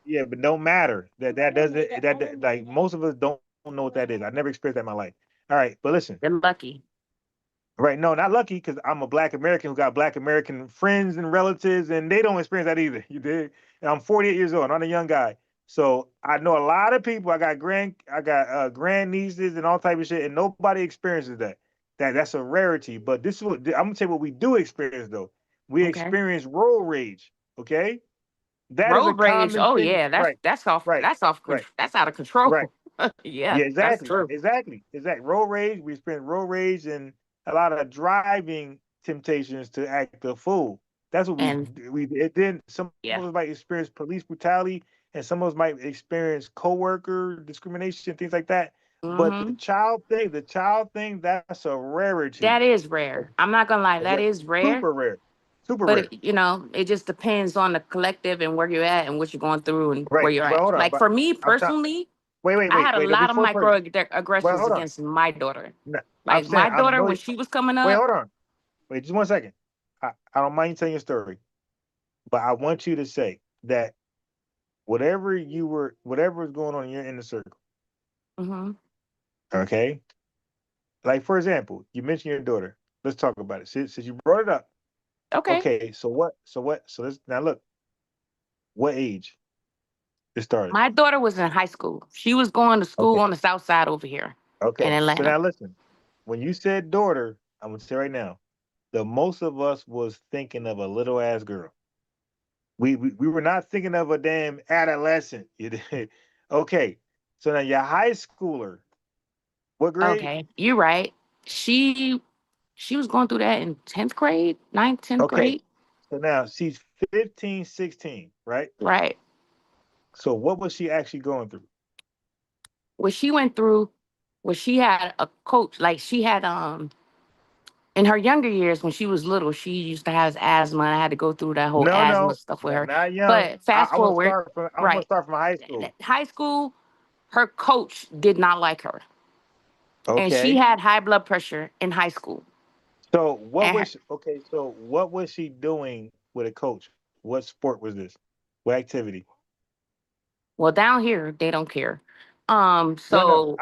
yeah, but no matter that doesn't like most of us don't know what that is. I never experienced that in my life. All right, but listen. You're lucky. Right, no, not lucky because I'm a Black American who got Black American friends and relatives, and they don't experience that either. You dig? And I'm 48 years old. I'm a young guy, so I know a lot of people. I got grand nieces and all type of shit, and nobody experiences that. That's a rarity. But this is what I'm gonna tell you what we do experience though. We Okay. experience road rage. Okay, that is a Road rage. common Oh thing. yeah, Right, right, that's off right, that's out of right. control. Yeah, Yeah, that's true. exactly. Road rage. We experience road rage and a lot of driving temptations to act a fool. That's what And we it did. Some yeah. of us might experience police brutality, and some of us might experience coworker discrimination, things like that. But Mm-hmm. the child thing, that's a rarity. That is rare. I'm not gonna lie, that is rare. Super rare. Super But rare. it just depends on the collective and where you're at and what you're going through and Right. where you're But at. hold on. Like But for me I'm trying. personally, Wait. I had a lot of Before well, microaggressions hold on. against my daughter. No, I'm Like saying my I daughter, know. when she was coming Wait, up, hold on. Wait, just 1 second. I don't mind you telling your story, but I want you to say that whatever was going on in your inner circle, mm-hmm. okay? Like for example, you mentioned your daughter. Let's talk about it. Since you brought it up. Okay. Okay, so what? So let's now look. What age it started? My daughter was in high school. She was going to school Okay. on the south side over here in Okay. So Atlanta. now listen. When you said daughter, I'm gonna say right now, the most of us was thinking of a little ass girl. We were not thinking of a damn adolescent. You did. Okay. So now your high schooler, what grade? Okay, you're right. She she was going through that in 10th grade, 9th, 10th Okay. grade. So now she's 15, 16, right? Right. So what was she actually going through? What she went through was she had a coach, like she had in her younger years when she was little, she used to have asthma and I had to go through that whole No, asthma no, stuff with her. not young. But fast I want to forward, start from right. high school. High school, her coach did not like her. And she Okay. had high blood pressure in high school. So what And was okay? So what was she doing with a coach? What sport was this? What activity? well, down here they don't care. No. So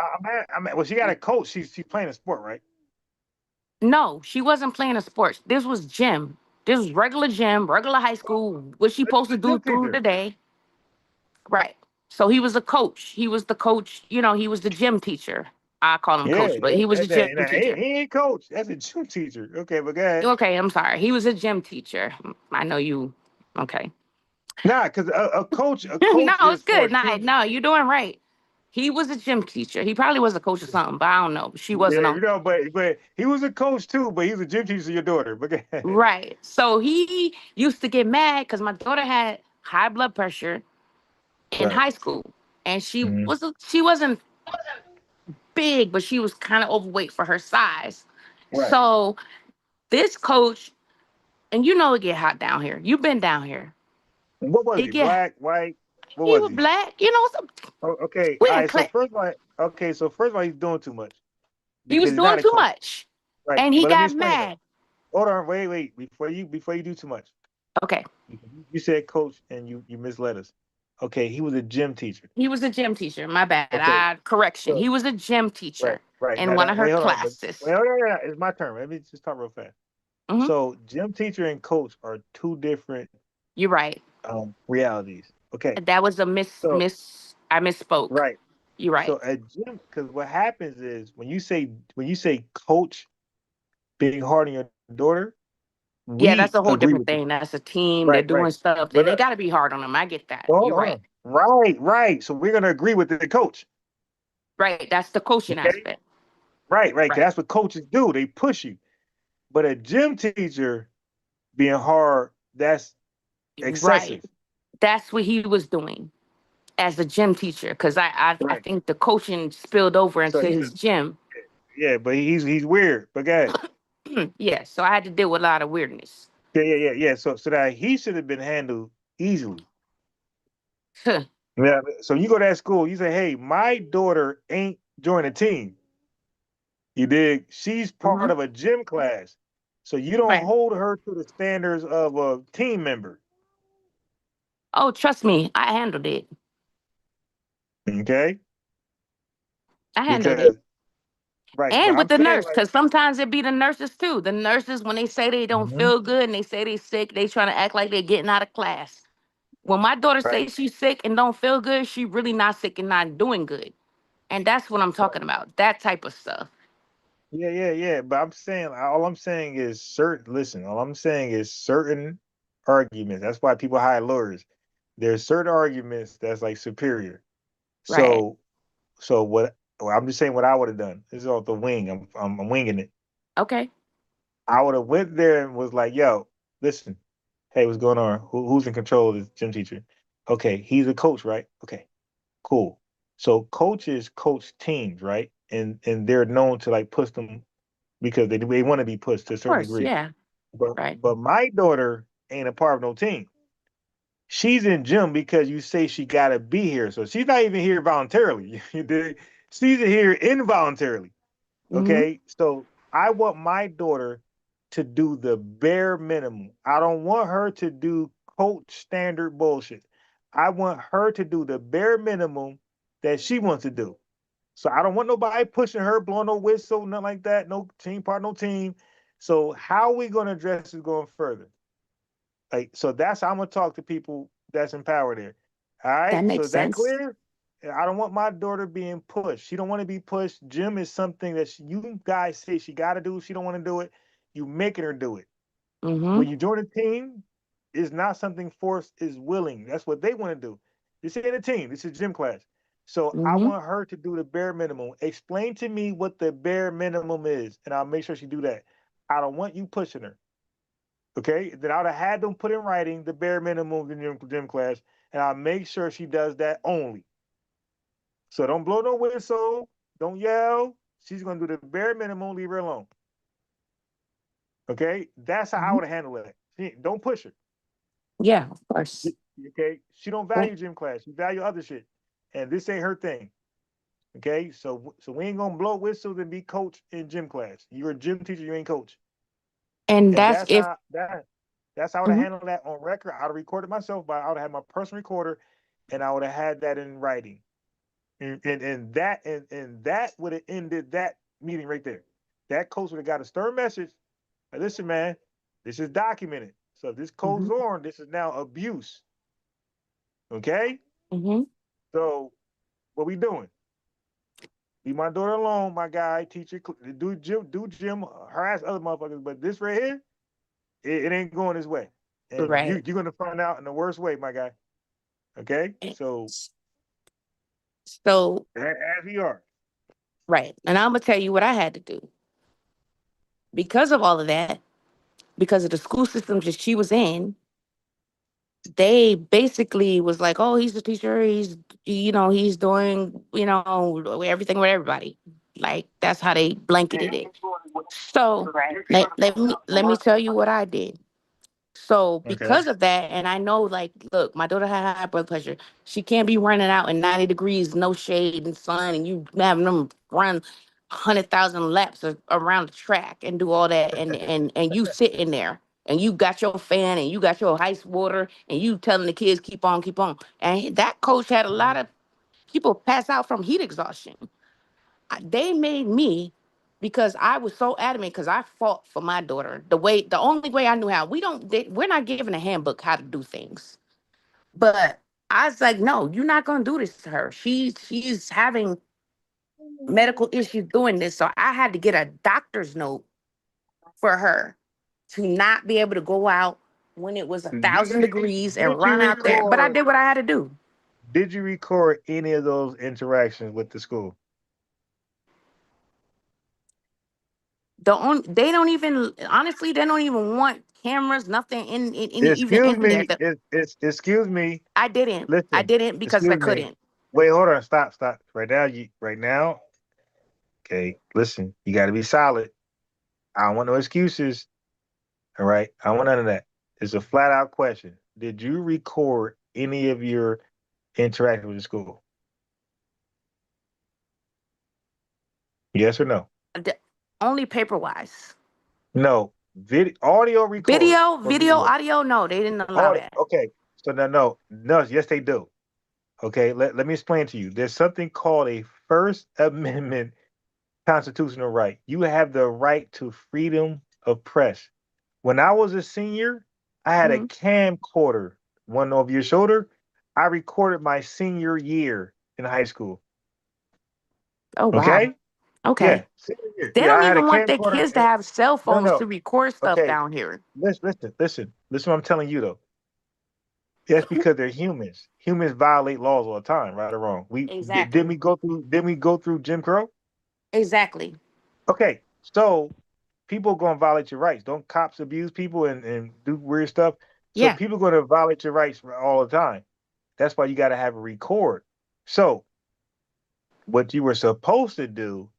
Well, she got a coach. She's playing a sport, right? no, she wasn't playing a sports. This was gym. This was regular gym, regular high school. What she supposed to A do gym through teacher. the day. Right. So he was a coach. He was the coach, he was the gym teacher. I call him Yeah, coach, but he was a gym he teacher. ain't coach. That's a gym teacher. Okay, but go ahead. Okay, I'm sorry. He was a gym teacher. I know you. Okay. Nah, because a coach No, is it's for good. a team. No, you're doing right. He was a gym teacher. He probably was a coach or something, but I don't know. She wasn't Yeah, on. but he was a coach too. But he was a gym teacher to your daughter. But go ahead. Right. So he used to get mad because my daughter had high blood pressure in Right. high school, and Mhm. she wasn't big, but she was kind of overweight for her size. Right. So this coach, and it get hot down here. You've been down here. And what was It he? get Black, white? What He was was he? black. Okay. We All in right. So class. first of all, he's doing too much He because was he's doing not a too coach. much, Right. and he But let me got explain though. mad. Hold on. Wait. Before you do too much. Okay. You said coach and you misled us. Okay. He was a gym teacher. He was a gym teacher. My bad. Okay. Correction. So He was a gym teacher right. in Now one of that her wait, hold on. But classes. wait, hold on. It's my turn. Let me just talk real fast. Hmm. So gym teacher and coach are two different You're right. realities. Okay. That was a So I misspoke. right. You're right. So a gym, because what happens is when you say coach being hard on your daughter, Yeah, that's we a whole agree different with it. thing. That's a team. They're Right, doing right. stuff. But They got to be hard on them. I get that. hold You're on, hold right. on. Right. So we're gonna agree with the coach. Right. That's the coaching Okay. aspect. Right. 'Cause Right. that's what coaches do. They push you. But a gym teacher being hard, that's Right. excessive. That's what he was doing as a gym teacher, because I Right. think the coaching spilled over So into he his gym. yeah, but he's weird. But go ahead. Yeah, so I had to deal with a lot of weirdness. Yeah. So that he should have been handled easily. Huh. Yeah. So you go to that school, you say, hey, my daughter ain't joined a team. You dig? She's part Mhm. of a gym class. So you don't Right. hold her to the standards of a team member. Oh, trust me, I handled it. Okay? I handled it. Because right, but And with I'm the saying nurse, like because sometimes it be the nurses too. The nurses, when they say they don't Mhm. feel good and they say they sick, they trying to act like they're getting out of class. When my daughter Right. says she's sick and don't feel good, she really not sick and not doing good. And that's what I'm talking about. That type of stuff. Yeah. But all I'm saying is all I'm saying is certain arguments. That's why people hire lawyers. There's certain arguments that's like superior. Right. So what well, I'm just saying what I would have done. This is off the wing. I'm winging it. Okay. I would have went there and was like, yo, listen, hey, what's going on? Who's in control of this gym teacher? Okay, he's a coach, right? Okay, cool. So coaches coach teams, right? And they're known to like push them because they want to be pushed to a Of certain course, degree. yeah. But Right. but my daughter ain't a part of no team. She's in gym because you say she gotta be here. So she's not even here voluntarily. You dig? She's here involuntarily. Mm-hmm. Okay. So I want my daughter to do the bare minimum. I don't want her to do coach standard bullshit. I want her to do the bare minimum that she wants to do. So I don't want nobody pushing her, blowing no whistle, nothing like that. No team part, no team. So how are we gonna address this going further? Like, so that's how I'm gonna talk to people that's in power there. All That right. So makes is that sense. clear? I don't want my daughter being pushed. She don't want to be pushed. Gym is something that you guys say she got to do. She don't want to do it. You making her do it. Mm-hmm. When you join a team, it's not something forced. Is willing. That's what they want to do. This ain't a team. This is gym class. So I Mm-hmm. want her to do the bare minimum. Explain to me what the bare minimum is, and I'll make sure she do that. I don't want you pushing her. Okay, then I would have had them put in writing the bare minimum in gym class, and I'll make sure she does that only. So don't blow no whistle, don't yell. She's gonna do the bare minimum, leave her alone. Okay, that's how I Mm-hmm. would handle it. Don't push her. Yeah, of course. Okay, she don't Well, value gym class. She value other shit, and this ain't her thing. Okay, so we ain't gonna blow whistles and be coach in gym class. You're a gym teacher, you ain't coach, and and that's that's if. how that. That's how I would have Mhm. handled that on record. I would have recorded myself, but I would have had my personal recorder, and I would have had that in writing, and that would have ended that meeting right there. That coach would have got a stern message. Now, listen, man, this is documented. So if this goes Mhm. on, this is now abuse. Okay, Mhm. so what we doing? Leave my daughter alone, my guy, teacher, do gym, harass other motherfuckers. But this right here, it ain't going this way, and Right. you're gonna find out in the worst way, my guy. Okay, Eh, so So as we are. right, and I'm gonna tell you what I had to do because of all of that. Because of the school systems that she was in, they basically was like, "Oh, he's a teacher. He's doing, everything with everybody." Like that's how they blanketed it. So let me tell you what I did. So Okay. because of that, and I know, like, look, my daughter had high blood pressure. She can't be running out in 90 degrees, no shade and sun, and you having them run 100,000 laps around the track and do all that, and you sitting there, and you got your fan, and you got your ice water, and you telling the kids keep on, keep on. And that coach had a lot of people pass out from heat exhaustion. They made me because I was so adamant because I fought for my daughter the only way I knew how. We're not given a handbook how to do things, but I was like, no, you're not gonna do this to her. She's having medical issues doing this, so I had to get a doctor's note for her to not be able to go out when it was 1,000 degrees and Did you run out there. But I record? did what I had to do. Did you record any of those interactions with the school? They don't even honestly they don't even want cameras, nothing even Excuse in there. me. Excuse me. I Listen. didn't because I Excuse me. couldn't. Wait, hold on. Stop. Right now. Okay. Listen. You got to be solid. I don't want no excuses. All right. I don't want none of that. It's a flat out question. Did you record any of your interaction with the school? Yes or no? D- Only paper wise. No. Audio record or Video, video. audio, no, they didn't allow Audio. that. Okay. So no. Yes, they do. Okay. Let me explain to you. There's something called a First Amendment constitutional right. You have the right to freedom of press. When I was a senior, I had a Hmm. camcorder, one over your shoulder. I recorded my senior year in high school. Oh wow. Okay? Okay. Yeah, senior year. They Yeah, don't I had a even want their camcorder. kids to have cell phones No. to record stuff Okay. down here. Listen. What I'm telling you though. That's because they're humans. Humans violate laws all the time, right or wrong. Didn't Exactly. we go through Jim Crow? Exactly. Okay, so people gonna violate your rights. Don't cops abuse people and do weird stuff? So Yeah. people gonna violate your rights all the time. That's why you gotta have a record. So what you were supposed to do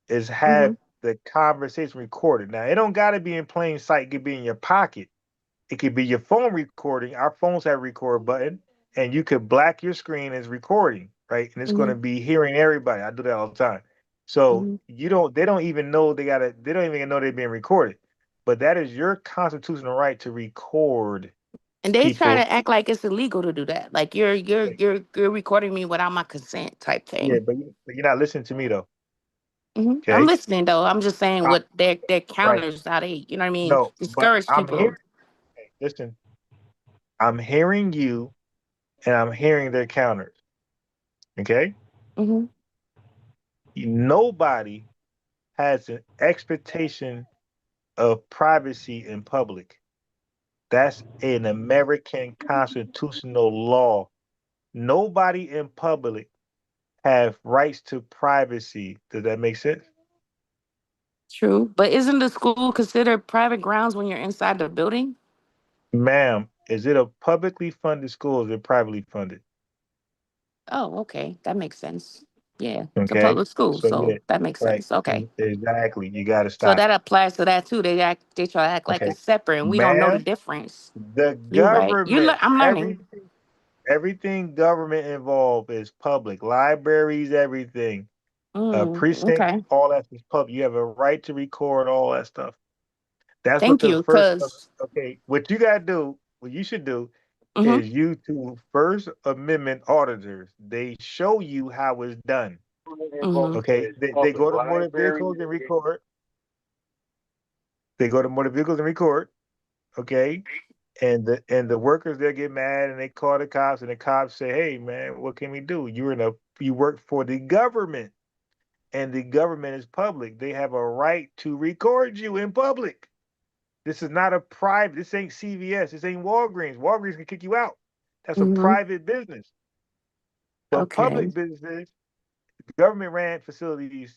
is have the conversation recorded. Now it don't gotta be in plain sight, it could be in your pocket. It could be your phone recording. Our phones have a record button, and you could black your screen as recording, right? And it's going to be hearing everybody. I do that all the time. So they don't even know they don't even know they're being recorded. But that is your constitutional right to record And they try people. to act like it's illegal to do that. Like you're recording me without my consent type Yeah, thing. but you're not listening to me though. I'm Okay. listening though. I'm just saying what their Right. counters, how they, you know what I mean, No, but discourage I'm people. hearing. Hey, listen, I'm hearing you, and I'm hearing their counters. Okay. Nobody has an expectation of privacy in public. That's an American constitutional law. Nobody in public have rights to privacy. Does that make sense? True. But isn't the school considered private grounds when you're inside the building? Ma'am, is it a publicly funded school or is it privately funded? Oh, okay. That makes sense. Yeah. It's a Okay. public school, So yeah, so that makes right. sense. Okay. Exactly. You gotta So stop. that applies to that too. They try to act like Okay. it's separate and we don't know the Ma'am, difference. the You're right. government, I'm learning. everything government involved is public. Libraries, everything. Precinct, Okay. all that is public. You have a right to record all that stuff. That's what Thank the you, first. because Okay, what you gotta do, what you should do, is you to First Amendment auditors. They show you how it's done. Okay, they go to motor vehicles and record. They go to motor vehicles and record. Okay, and the workers they get mad and they call the cops and the cops say, "Hey man, what can we do? You work for the government." And the government is public. They have a right to record you in public. This is not a private, this ain't CVS, this ain't Walgreens. Walgreens can kick you out. That's a private business. But Okay. public businesses, government ran facilities,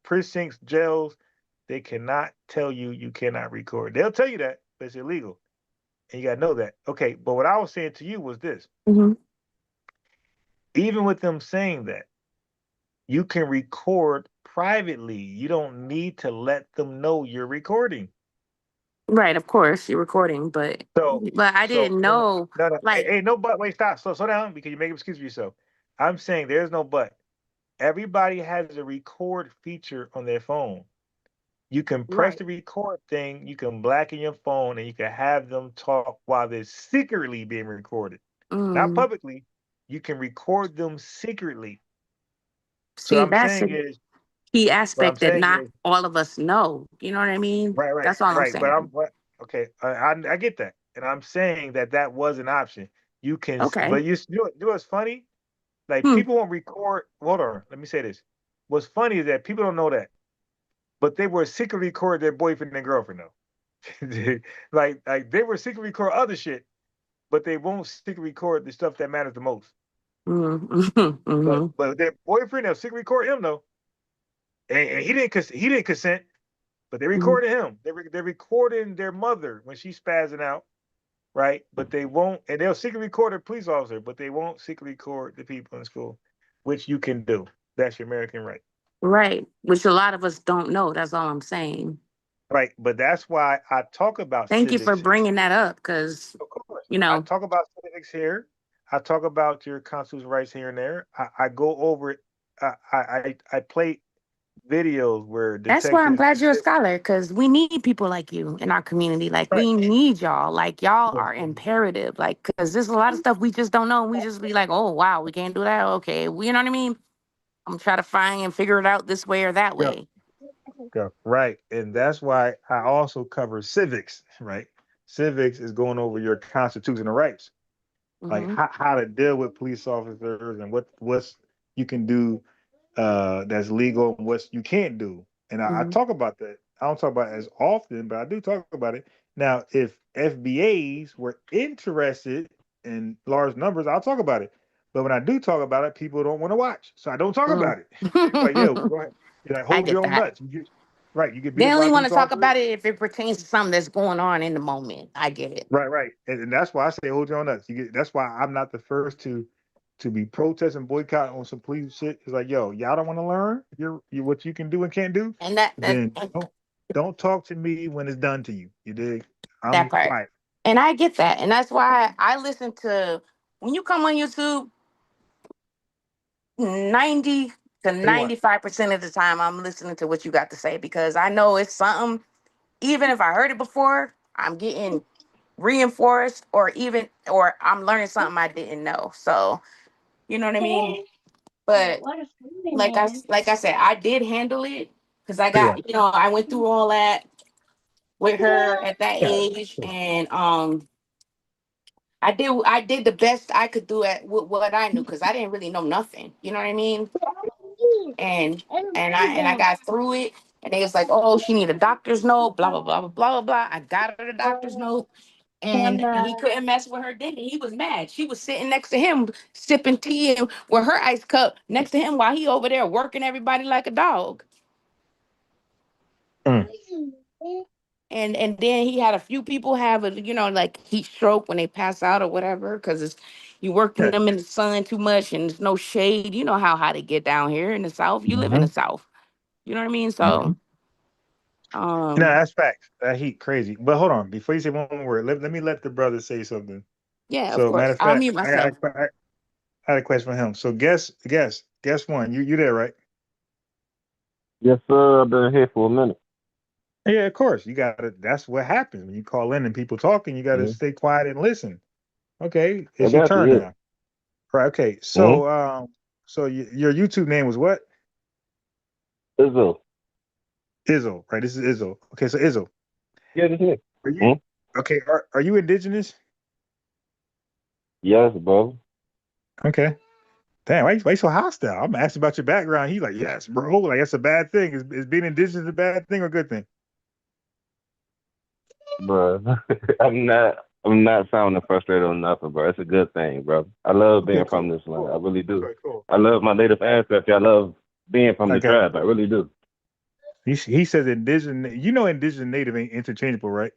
precincts, jails, they cannot tell you you cannot record. They'll tell you that, but it's illegal. And you got to know that. Okay, but what I was saying to you was this. Even with them saying that, you can record privately. You don't need to let them know you're recording. Right, of course, you're recording, but I didn't know. No, Like, hey, no but. Wait, stop. Slow down because you make an excuse for yourself. I'm saying there's no but. Everybody has a record feature on their phone. You can press the record thing, you can blacken your phone, and you can have them talk while they're secretly being recorded. Not publicly. You can record them secretly. So see, I'm that's saying a is key what I'm aspect that saying not is all of us know. You know what I mean? That's all I'm right. But saying. okay. I get that, and I'm saying that was an option. You can, Okay. but you know what's funny? Like people won't record. Hold on, let me say this. What's funny is that people don't know that, but they were secretly record their boyfriend and girlfriend though. like they were secretly record other shit, but they won't secretly record the stuff that matters the most. But their boyfriend, they'll secretly record him though, and he didn't consent. But they recorded him. They're recording their mother when she's spazzing out, right? But they won't, and they'll secretly record a police officer, but they won't secretly record the people in school, which you can do. That's your American right. Right, which a lot of us don't know. That's all I'm saying. Right, but that's why I talk about Thank you for civics. bringing that up, because I talk about civics here. I talk about your constitutional rights here and there. I go over it. I play videos where That's why I'm detectives. glad you're a scholar, because we need people like you in our community. Like, we need y'all. Like, y'all are imperative. Like, because there's a lot of stuff we just don't know. And we just be like, oh, wow, we can't do that. Okay. You know what I mean? I'm trying to find and figure it out this way or that way. Right. And that's why I also cover civics, right? Civics is going over your constitutional rights, like how to deal with police officers and what's you can do that's legal and what you can't do. And I talk about that. I don't talk about it as often, but I do talk about it. Now, if FBAs were interested in large numbers, I'll talk about it. But when I do talk about it, people don't want to watch. So I don't talk about it. Like, yo, go ahead. You're like, I hold get your own that. nuts. Right. You get beat They up by only a want police to talk officer. about it if it pertains to something that's going on in the moment. I get it. Right. And that's why I say hold your own nuts. That's why I'm not the first to be protesting, boycott on some police shit. It's like, yo, y'all don't want to learn you what you can do and can't do. And that Then don't talk to me when it's done to you. You dig? that I'm part. quiet. And I get that. And that's why I listen to, when you come on YouTube, 90 to 95% of the time I'm listening to what you got to say, because I know it's something, even if I heard it before, I'm getting reinforced, or I'm learning something I didn't know. So, you know what I mean? But like I said, I did handle it because I got, I went through all that with her at that age, and I did the best I could do at what I knew, because I didn't really know nothing. You know what I mean? And I got through it. And they was like, oh, she need a doctor's note, blah blah blah blah blah blah. I got her the doctor's note, and he couldn't mess with her. Then he was mad. She was sitting next to him sipping tea and with her ice cup next to him while he over there working everybody like a dog. And then he had a few people have like heat stroke when they pass out or whatever, because you working them in the sun too much and there's no shade. You know how hot it get down here in the South. You live in the South. You know what I mean? So That's facts. That heat crazy. But hold on, before you say one more word, let me let the brother say something. Yeah, of So matter course. of I'll fact, mute I myself. had a question for him. So guess one. You there, right? Yes, sir. I've been here for a minute. Yeah, of course. You gotta. That's what happens when you call in and people talking. You gotta stay quiet and listen. Okay, I it's your got you. turn Yeah. now. Right. Okay. So so your YouTube name was what? Izzo. Izzo. Right. This is Izzo. Okay. So Izzo. Yeah, this is Are you okay? Are you indigenous? Yes, bro. Okay. Damn, why you so hostile? I'm asking about your background. He's like, yes, bro. Like that's a bad thing. Is being indigenous a bad thing or a good thing? Bro, I'm not sounding frustrated or nothing, bro. It's a good thing, bro. I love being from this land. I really do. Cool. I love my native ancestry. I love being from the tribe. I really do. He says indigenous. You know, indigenous native ain't interchangeable, right?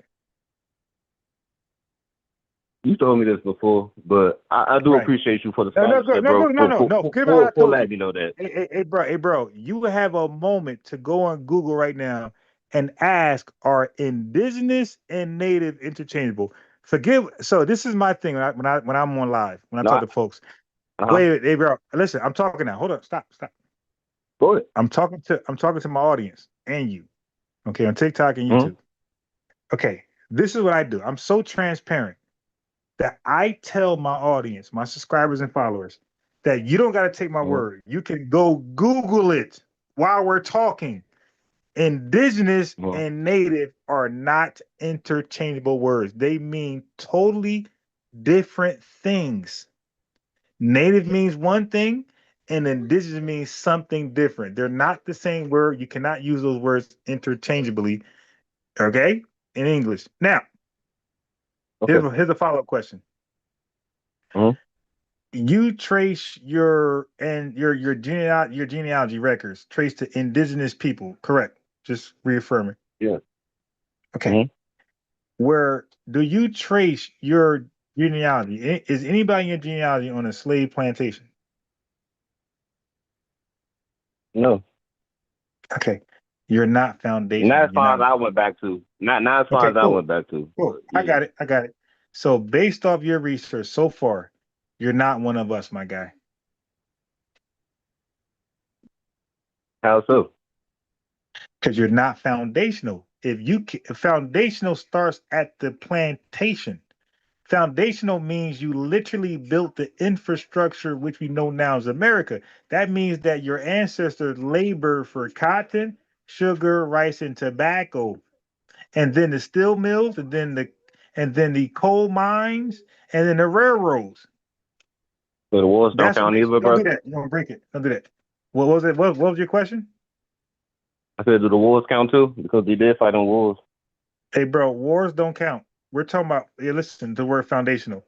You told me this before, but I do appreciate you for the No, scholarship, bro. Forget about what I told letting you. me know that. Hey, bro, you have a moment to go on Google right now and ask, are indigenous and native interchangeable? So this is my thing when I'm on live, when I talk to folks. Wait, hey, bro, listen, I'm talking now. Hold up, stop. Go ahead. I'm talking to my audience and you. Okay, on TikTok and YouTube. Okay, this is what I do. I'm so transparent that I tell my audience, my subscribers and followers, that you don't got to take my word. You can go Google it while we're talking. Indigenous and native are not interchangeable words. They mean totally different things. Native means one thing, and indigenous means something different. They're not the same word. You cannot use those words interchangeably, okay, in English. Now, here's a follow-up question. You trace your genealogy records trace to indigenous people, correct? Just reaffirming. Yeah. Okay. Where do you trace your genealogy? Is anybody in your genealogy on a slave plantation? No. Okay. You're not foundational. Not as far as I went back to. Not as far as I went back to. Cool. I got it. So based off your research so far, you're not one of us, my guy. How so? Because you're not foundational. If foundational starts at the plantation. Foundational means you literally built the infrastructure which we know now as America. That means that your ancestors labored for cotton, sugar, rice, and tobacco, and then the steel mills, and then the coal mines, and then the railroads. So the wars don't count either, bro. Don't do that. You're gonna break it. Don't do that. What was it? What was your question? I said, do the wars count too? Because they did fight on wars. Hey, bro, wars don't count. We're talking about. Listen, the word foundational.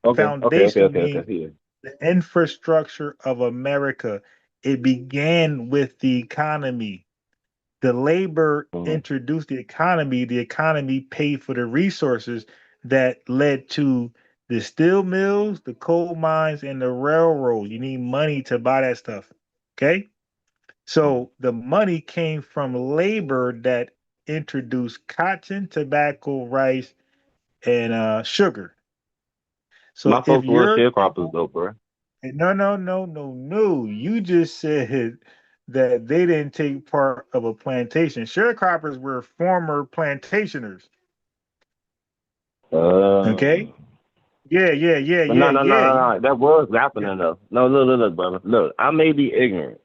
Okay. Foundation means the infrastructure of America. It began with the economy. The labor introduced the economy paid for the resources that led to the steel mills, the coal mines, and the railroad. You need money to buy that stuff. Okay? So the money came from labor that introduced cotton, tobacco, rice, and sugar. So My if folks were you're sharecroppers though, bro. no. You just said that they didn't take part of a plantation. Sharecroppers were former plantationers. Okay? Yeah. But no. That was happening though. No, look, brother. Look, I may be ignorant,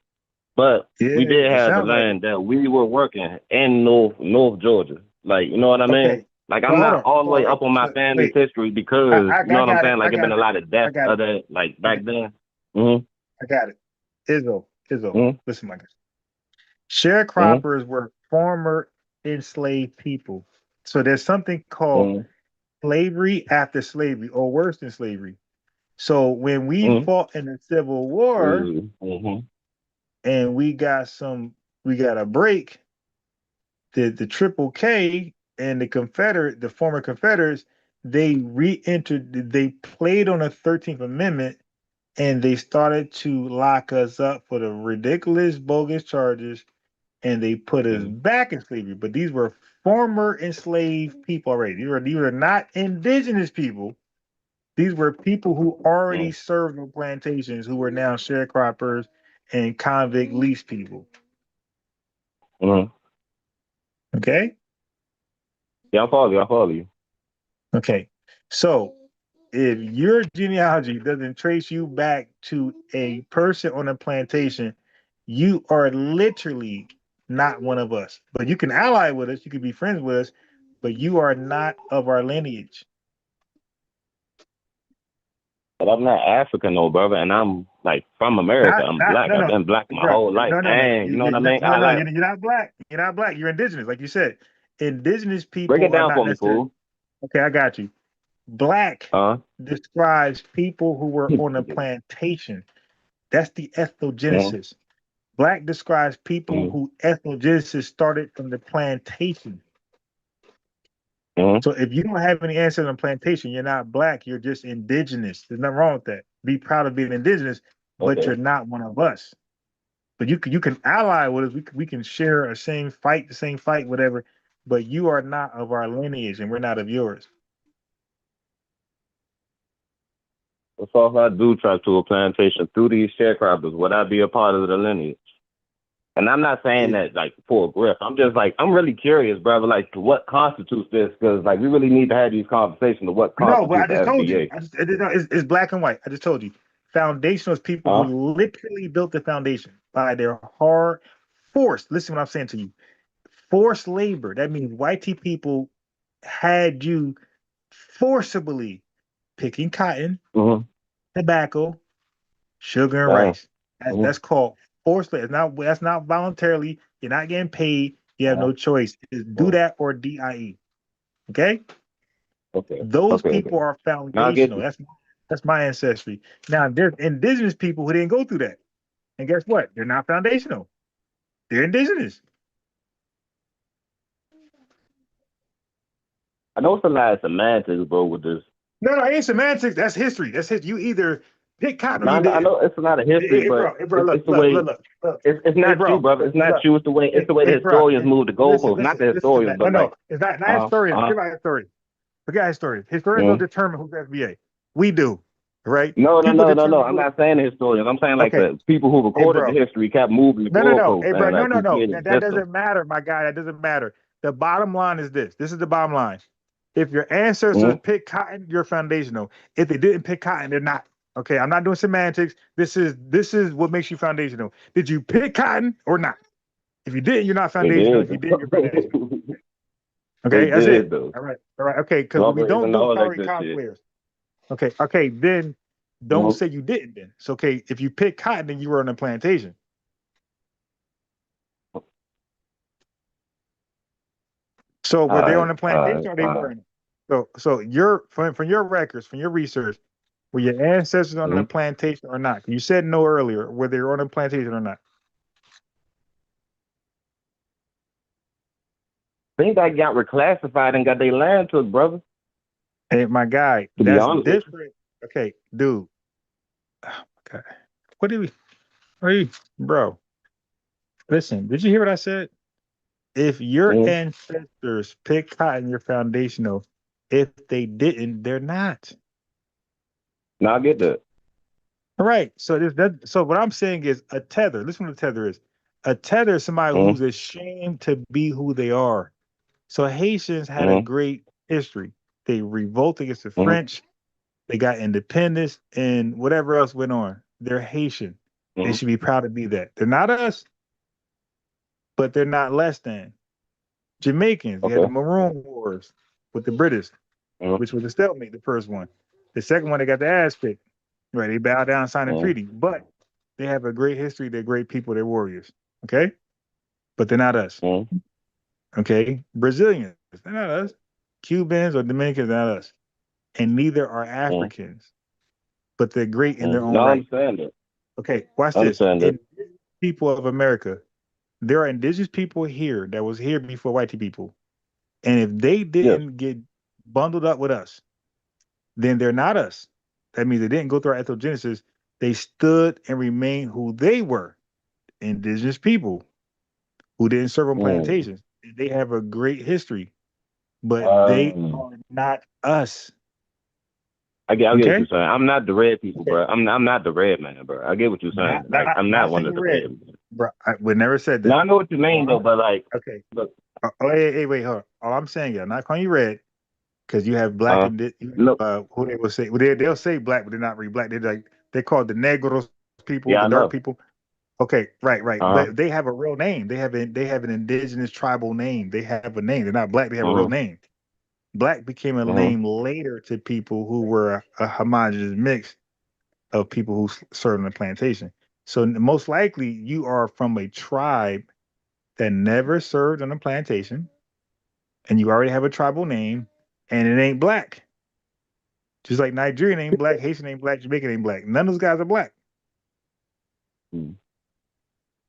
but we Yeah, did it have the sounds like it. land that we were working in North Georgia. Like, you know what I mean? Okay. Like, Well, I'm hold not on. all the Well, way up on my wait, family's wait. history because, I you know what I'm got it. saying? Like, it been a lot of I deaths got it. other, like, back then. I got it. Izzo. Mm-hmm. Listen, my guy. Sharecroppers were former enslaved people. So there's something called slavery after slavery, or worse than slavery. So when we fought in the Civil War and we got a break, the Triple K and the former Confederates, they they played on the 13th Amendment and they started to lock us up for the ridiculous bogus charges and they put us back in slavery. But these were former enslaved people already. These were not indigenous people. These were people who already served on plantations who were now sharecroppers and convict lease people. Okay? Yeah, I follow you. Okay. So if your genealogy doesn't trace you back to a person on a plantation, you are literally not one of us. But you can ally with us, you can be friends with us, but you are not of our lineage. But I'm not African, though, brother, and I'm like from America. I'm black. I've been black my whole life. Dang, you know what I mean? You're not black. You're not black. You're indigenous, like you said. Indigenous Break it people are down not for me, necessarily. fool. Okay, I got you. Black describes people who were on a plantation. That's the ethnogenesis. Black describes people who ethnogenesis started from the plantation. So if you don't have any ancestors on plantation, you're not black. You're just indigenous. There's nothing wrong with that. Be proud of being indigenous, but you're not one of us. But you can ally with us. We can share the same fight, whatever. But you are not of our lineage, and we're not of yours. So if I do travel to a plantation through these sharecroppers, would I be a part of the lineage? And I'm not saying that like for a grip. I'm just like, I'm really curious, brother, like what constitutes this? Because like we really need to have these conversations of what constitutes No, but I just the told you. FBA. It's black and white. I just told you. Foundational is people who literally built the foundation by their hard forced. Listen to what I'm saying to you. Forced labor. That means white people had you forcibly picking cotton, tobacco, sugar, and rice. That's called forced labor. That's not voluntarily. You're not getting paid. You have no choice. It's do that or DIE. Okay? Those people are foundational. That's my ancestry. Now there's indigenous people who didn't go through that. And guess what? They're not foundational. They're indigenous. I know it's a lot of semantics, bro, with this. No, it ain't semantics. That's history. That's history. You either pick cotton or you I didn't. know it's a lot of history, but it's the way. It's not you, brother. It's not you. It's the way. It's the way the historians move the goalposts, not the historians, but like. It's not historians. Forget historians. Forget historians. Historians don't determine who's FBA. We do, right? No. I'm not saying the historians. I'm saying like the people who recorded the history kept moving the goalposts. Hey, bro, no. That doesn't matter, my guy. That doesn't matter. The bottom line is this. This is the bottom line. If your ancestors picked cotton, you're foundational. If they didn't pick cotton, they're not. Okay, I'm not doing semantics. This is what makes you foundational. Did you pick cotton or not? If you didn't, you're not foundational. If you did, you're foundational. Okay, that's it. Though. All right. Okay, because we don't do power players. Okay. Then don't say you didn't. Then it's okay. If you picked cotton, then you were on a plantation. So were they on the plantation or they weren't? So from your records, from your research, were your ancestors on the plantation or not? You said no earlier. Were they on a plantation or not? think I got reclassified and got their land took, brother. Hey, my guy, To be that's honest with you. different. Okay, dude. Oh my God. What did we? Are you, bro? Listen, did you hear what I said? If your ancestors picked cotton, you're foundational. If they didn't, they're not. No, I get that. All right. So so what I'm saying is a tether. Listen what a tether is. A tether is somebody who's ashamed to be who they are. So Haitians had a great history. They revolted against the French. They got independence and whatever else went on. They're Haitian. They should be proud to be that. They're not us, but they're not less than. Jamaicans, they had the Maroon Wars with the British, which was a stalemate, the first one. The second one, they got the ass kicked. Right, they bowed down, signed a treaty. But they have a great history. They're great people. They're warriors. Okay? But they're not us. Okay? Brazilians, they're not us. Cubans or Dominicans, they're not us. And neither are Africans. But they're great in their own right. I understand it. Okay, watch this. Indigenous people of America, there are indigenous people here that was here before white people. And if they didn't get bundled up with us, then they're not us. That means they didn't go through our ethnogenesis. They stood and remained who they were, indigenous people who didn't serve on plantations. They have a great history, but they are not us. I get what you're saying. I'm not the red people, bro. I'm not the red man, bro. I get what you're saying. I'm not one of the red men. Bro, I would never said that. No, I know what you mean, though, but like, okay. Look. Hey, wait, hold on. All I'm saying, I'm not calling you red because you have black and who they will say. Well, they'll say black, but they're not really black. They're called the Negros people, the dark people. Okay, right. But they have a real name. They have an indigenous tribal name. They have a name. They're not black. They have a real name. Black became a name later to people who were a homogenous mix of people who served on the plantation. So most likely you are from a tribe that never served on a plantation, and you already have a tribal name, and it ain't black. Just like Nigerian ain't black, Haitian ain't black, Jamaican ain't black. None of those guys are black.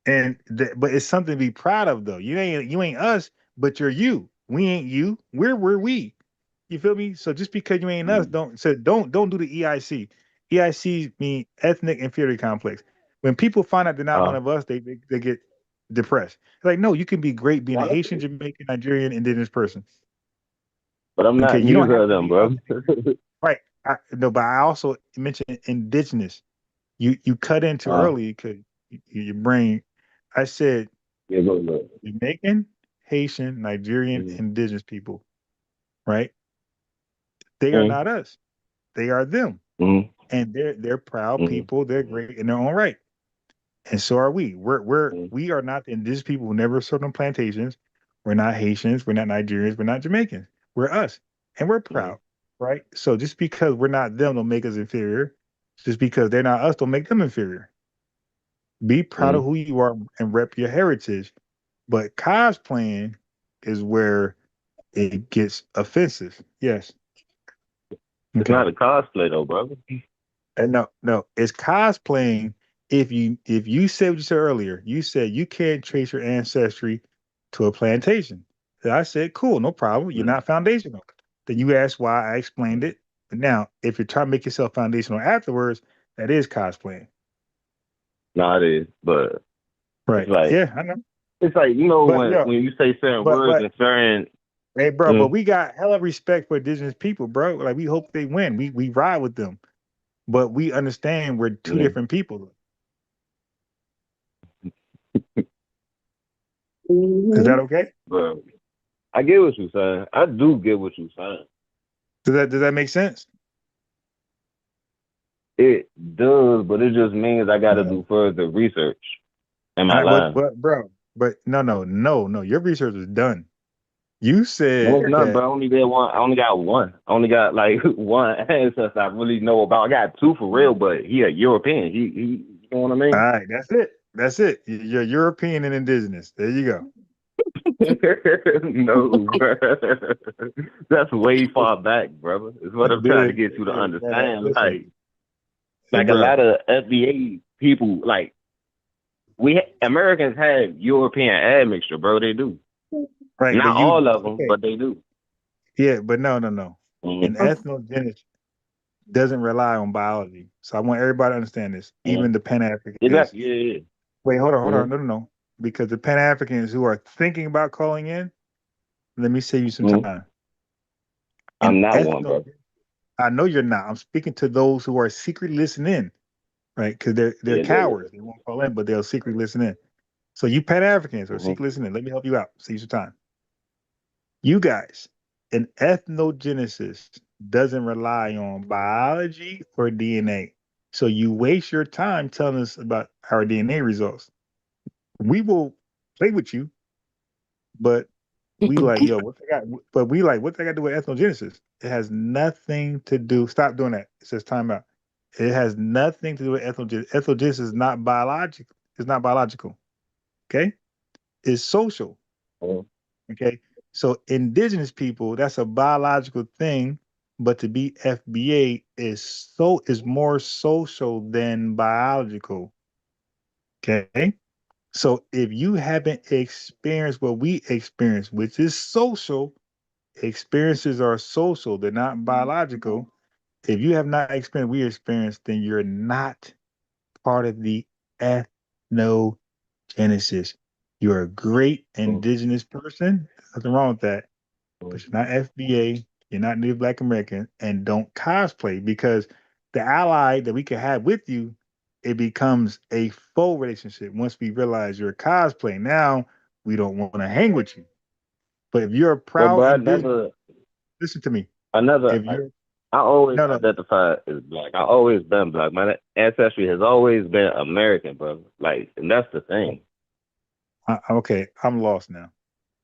But it's something to be proud of, though. You ain't us, but you're you. We ain't you. We're we. You feel me? So just because you ain't us, don't do the EIC. EIC mean ethnic inferiority complex. When people find out they're not one of us, they get depressed. It's like, no, you can be great being a Haitian, Jamaican, Nigerian, indigenous person. But I'm not neither of them, bro. Right. But I also mentioned indigenous. You cut into early because your brain. I said Jamaican, Haitian, Nigerian, indigenous people. Right? They are not us. They are them. And they're proud people. They're great in their own right. And so are we. We are not the indigenous people who never served on plantations. We're not Haitians. We're not Nigerians. We're not Jamaicans. We're us. And we're proud. Right? So just because we're not them don't make us inferior. Just because they're not us don't make them inferior. Be proud of who you are and rep your heritage. But cosplaying is where it gets offensive. Yes. It's not a cosplay though, brother. And no, it's cosplaying. If you said what you said earlier, you said you can't trace your ancestry to a plantation. So I said, cool, no problem. You're not foundational. Then you asked why. I explained it. But now, if you're trying to make yourself foundational afterwards, that is cosplaying. No, it is, but right. Like, yeah, I know. It's like, you know, when you say certain words and certain. Hey, bro, but we got hella respect for indigenous people, bro. Like, we hope they win. We ride with them, but we understand we're two different people. Is that okay? Bro, I get what you're saying. I do get what you're saying. Does that make sense? It does, but it just means I got to do further research. Am I lying? Bro, but no. Your research is done. You said no, it's not, bro. I only did one. I only got one. I only got like one ancestor I really know about. I got two for real, but he a European. He you know what I mean? All right, that's it. You're European and indigenous. There you go. No, bro. That's way far back, brother. It's what I'm trying to get you to understand. Like a lot of FBA people, like Americans have European admixture, bro. They do. Right, Not but you all of them, okay? but they do. Yeah, but no. An Mhm. ethnogenesis doesn't rely on biology. So I want everybody to understand this, even the Pan-Africanists. Exactly. Yeah. Wait, hold on. Mhm. No. Because the Pan-Africans who are thinking about calling in, let me save you some Mhm. time. I'm not one, bro. I know you're not. I'm speaking to those who are secretly listening in, right? Because they're Yeah, cowards. They won't call in, but they'll secretly listen in. So you Pan-Africans are Mhm. secretly listening. Let me help you out. Save you some time. You guys, an ethnogenesis doesn't rely on biology or DNA. So you waste your time telling us about our DNA results. We will play with you, but we like, yo, what they got? But we like, what they got to do with ethnogenesis? It has nothing to do. Stop doing that. It says time out. It has nothing to do with ethnogenesis. Ethnogenesis is not biological. It's not biological. Okay, it's social. Okay, so indigenous people, that's a biological thing, but to be FBA is more social than biological. Okay, so if you haven't experienced what we experience, which is social, experiences are social, they're not biological. If you have not experienced what we experienced, then you're not part of the ethnogenesis. You're a great indigenous person. Nothing wrong with that. But you're not FBA, you're not Native Black American, and don't cosplay, because the ally that we can have with you, it becomes a full relationship once we realize you're cosplaying. Now we don't want to hang with you. But if you're a But proud bro, indigenous, listen to me. If you're I always no, identified as black. I always been black. My ancestry has always been American, bro. Like, and that's the thing. Okay, I'm lost now.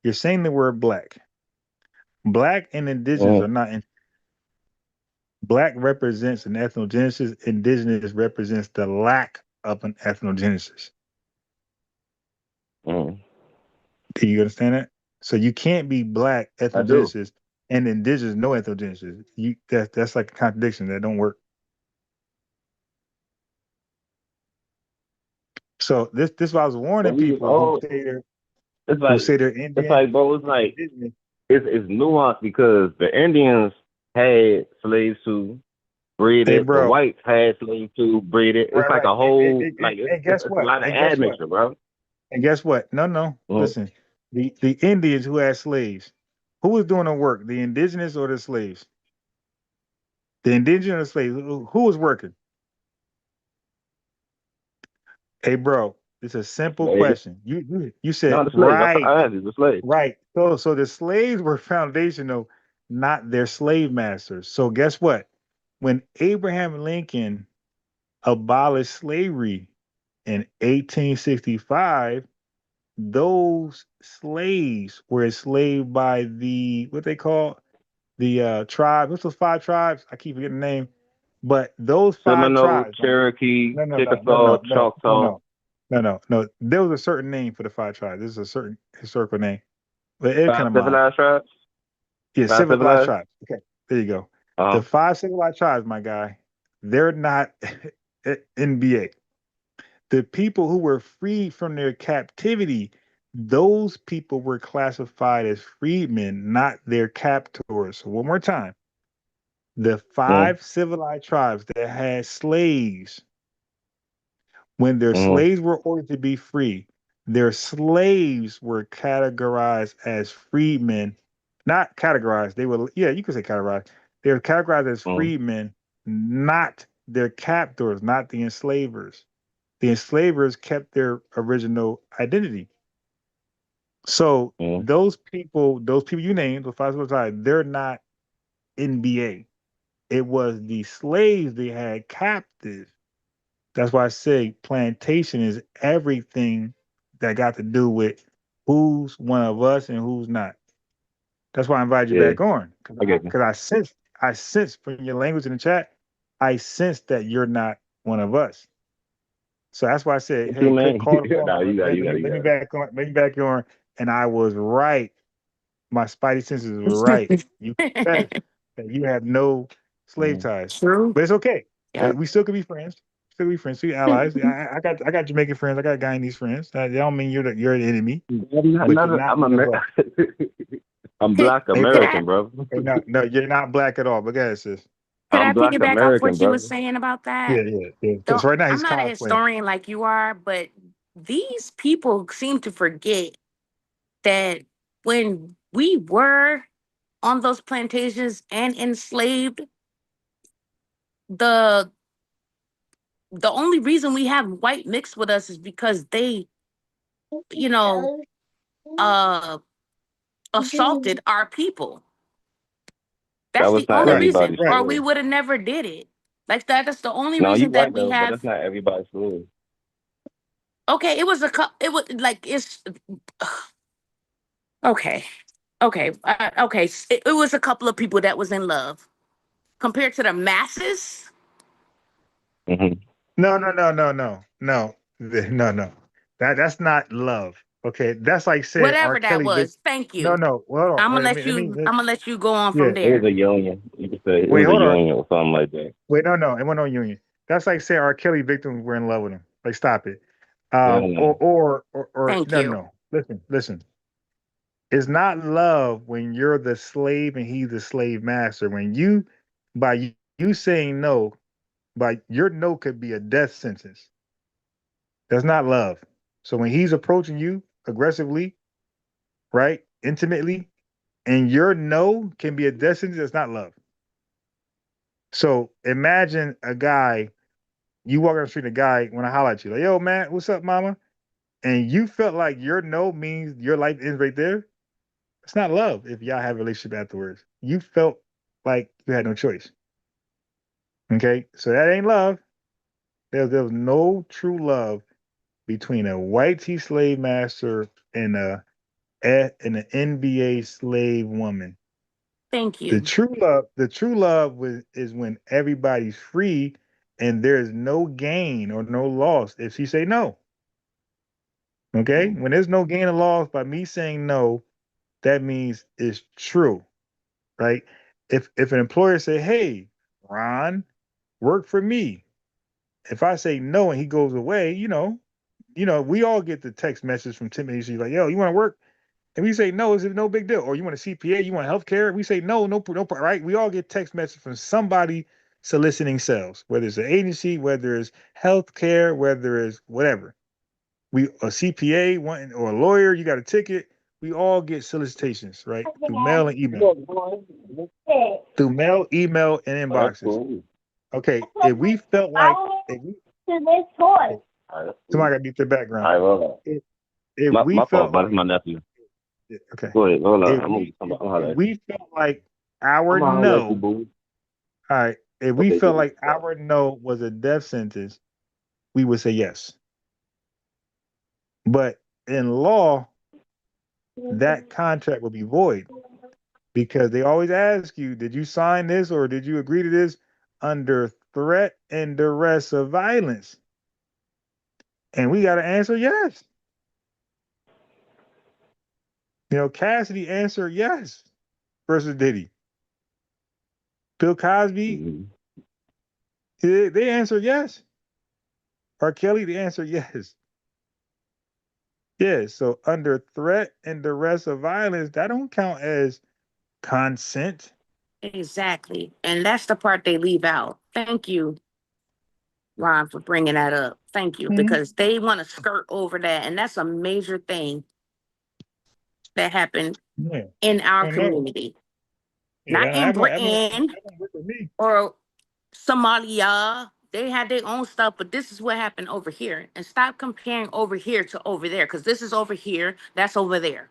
You're saying the word black. Black and indigenous are not. Black represents an ethnogenesis. Indigenous represents the lack of an ethnogenesis. Do you understand that? So you can't be black ethnogenesis and indigenous no ethnogenesis. That's like a contradiction. That don't work. So this is why I was warning people who say they're Indian. It's like, bro, it's nuanced because the Indians had slaves too, breeded. The whites had slaves too, breeded. It's like a whole Guess it's what? a lot of admixture, bro. And guess what? No. Listen, the Indians who had slaves, who was doing the work? The indigenous or the slaves? The indigenous or the slaves? Who was working? Hey, bro, it's a simple question. You said the slaves. right, I had the slaves. right. So the slaves were foundational, not their slave masters. So guess what? When Abraham Lincoln abolished slavery in 1865, those slaves were enslaved by the what they call the tribe. What's those 5 tribes? I keep forgetting the name. But those 5 Seminole, tribes. Cherokee, Chickasaw, Choctaw. No. There was a certain name for the 5 tribes. This is a certain historical name. But it kind of Civilized tribes? Yeah, civilized tribes. Okay, there you go. Uh-huh. The 5 civilized tribes, my guy, they're not NBA. The people who were freed from their captivity, those people were classified as freedmen, not their captors. So one more time. The 5 civilized tribes that had slaves, when their slaves were ordered to be free, their slaves were categorized as freedmen. Not categorized. They were, yeah, you could say categorized. They were categorized as freedmen, not their captors, not the enslavers. The enslavers kept their original identity. So those people you named, the 5 civilized, they're not NBA. It was the slaves they had captive. That's why I say plantation is everything that got to do with who's one of us and who's not. That's why I invited you back on. Because I sense from your language in the chat, I sense that you're not one of us. So that's why I said, hey, call the phone. Let me back on. And I was right. My spidey senses were right. You confessed that you have no slave ties. True. But it's okay. Yep. We still could be friends. So we friends, we allies. I got Jamaican friends. I got Guyanese friends. That don't mean you're the enemy. I'm Black American, bro. No, you're not black at all. But go ahead, sis. Could I'm I Black piggyback off American, what you brother. were saying about that? Yeah. Because right now I'm he's not a cosplaying. historian like you are, but these people seem to forget that when we were on those plantations and enslaved, the only reason we have white mixed with us is because they, you know, assaulted our people. That's That was the not only reason, everybody's or story. we would have never did it. Like that's the only No, you reason that right we though, but have. that's not everybody's story. Okay, it was it was like it's okay, okay, okay. It was a couple of people that was in love compared to the masses. No. That's not love. Okay, that's like saying R. Whatever that Kelly. was. Thank you. No. Well, hold on. I'm gonna Wait, let you. I'm gonna let you go on yeah. from It there. was a union. You could say it Wait, was a hold on. union or something like that. Wait, no. It went on union. That's like saying R. Kelly victims were in love with him. Like, stop it. No. Or Thank you. no. Listen. It's not love when you're the slave and he's the slave master. When you, by you saying no, by your no could be a death sentence. That's not love. So when he's approaching you aggressively, right, intimately, and your no can be a death sentence, that's not love. So imagine a guy, you walk on the street, a guy want to holler at you, like, yo, man, what's up, mama? And you felt like your no means your life ends right there. It's not love if y'all have a relationship afterwards. You felt like you had no choice. Okay? So that ain't love. There was no true love between a white T slave master and an NBA slave woman. Thank you. The true love is when everybody's free and there's no gain or no loss if she say no. Okay? When there's no gain or loss by me saying no, that means it's true, right? If an employer say, "Hey, Ron, work for me," if I say no and he goes away, we all get the text message from Timothy. She's like, "Yo, you want to work?" And we say no. Is it no big deal? Or you want a CPA? You want healthcare? We say no, right? We all get text message from somebody soliciting sales, whether it's an agency, whether it's healthcare, whether it's whatever. A CPA or a lawyer, you got a ticket. We all get solicitations, right? Through mail and email. Through mail, email, and inboxes. Okay, if we felt like somebody got beat the background. I love that. If we my felt fault, but like, it's my nephew. okay. Go ahead, hold on. If we felt like our no, all right. If we felt like our no was a death sentence, we would say yes. But in law, that contract would be void because they always ask you, did you sign this or did you agree to this under threat and duress of violence? And we got to answer yes. Cassidy answered yes versus Diddy. Bill Cosby, they answered yes. R. Kelly, they answered yes. Yeah, so under threat and duress of violence, that don't count as consent. Exactly, and that's the part they leave out. Thank you, Ron, for bringing that up. Thank you, because they want to skirt over that, and that's a major thing that happened in our community. Not in Britain or Somalia. They had their own stuff, but this is what happened over here. And stop comparing over here to over there, because this is over here, that's over there.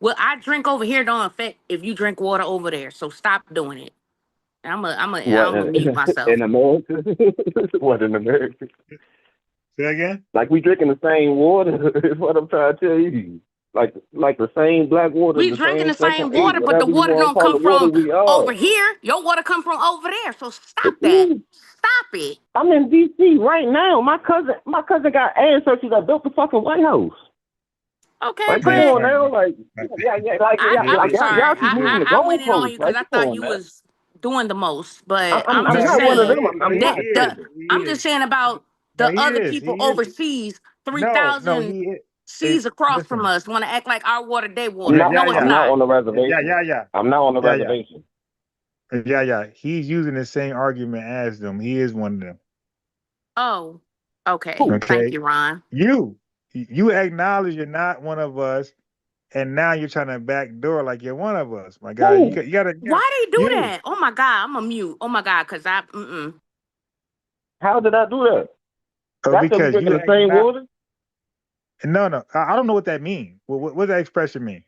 What I drink over here don't affect if you drink water over there. So stop doing it. I'm gonna mute myself. In America? What, in America? Say again? Like we drinking the same water is what I'm trying to tell you. Like the same black water. We drinking the same water, but the water don't come from over here. Your water come from over there. So stop that. Stop it. I'm in DC right now. My cousin got ancestors that built the fucking White House. Okay, like, come on now, like, I'm sorry. I went in on you because I thought you was doing the most, but I'm I'm just not one of saying them. I'm that not. I'm just saying about No, the he other is. people He is. overseas, No, 3,000 he is. Hey, seas across from listen. us, want to act like our water, their I'm water. not. No, it's I'm not not. on the Yeah, reservation. yeah, yeah. I'm not on the Yeah, yeah. reservation. Yeah. He's using the same argument as them. He is one of them. Oh, okay. Who? Thank Okay. you, Ron. You acknowledge you're not one of us, and now you're trying to backdoor like you're one of us. My God, Who? you gotta. Why they do You. that? Oh my God, I'm a mute. Oh my God, cause How did I do that? Oh, That's because we because drinking you the same water. No. I don't know what that means. What does that expression mean?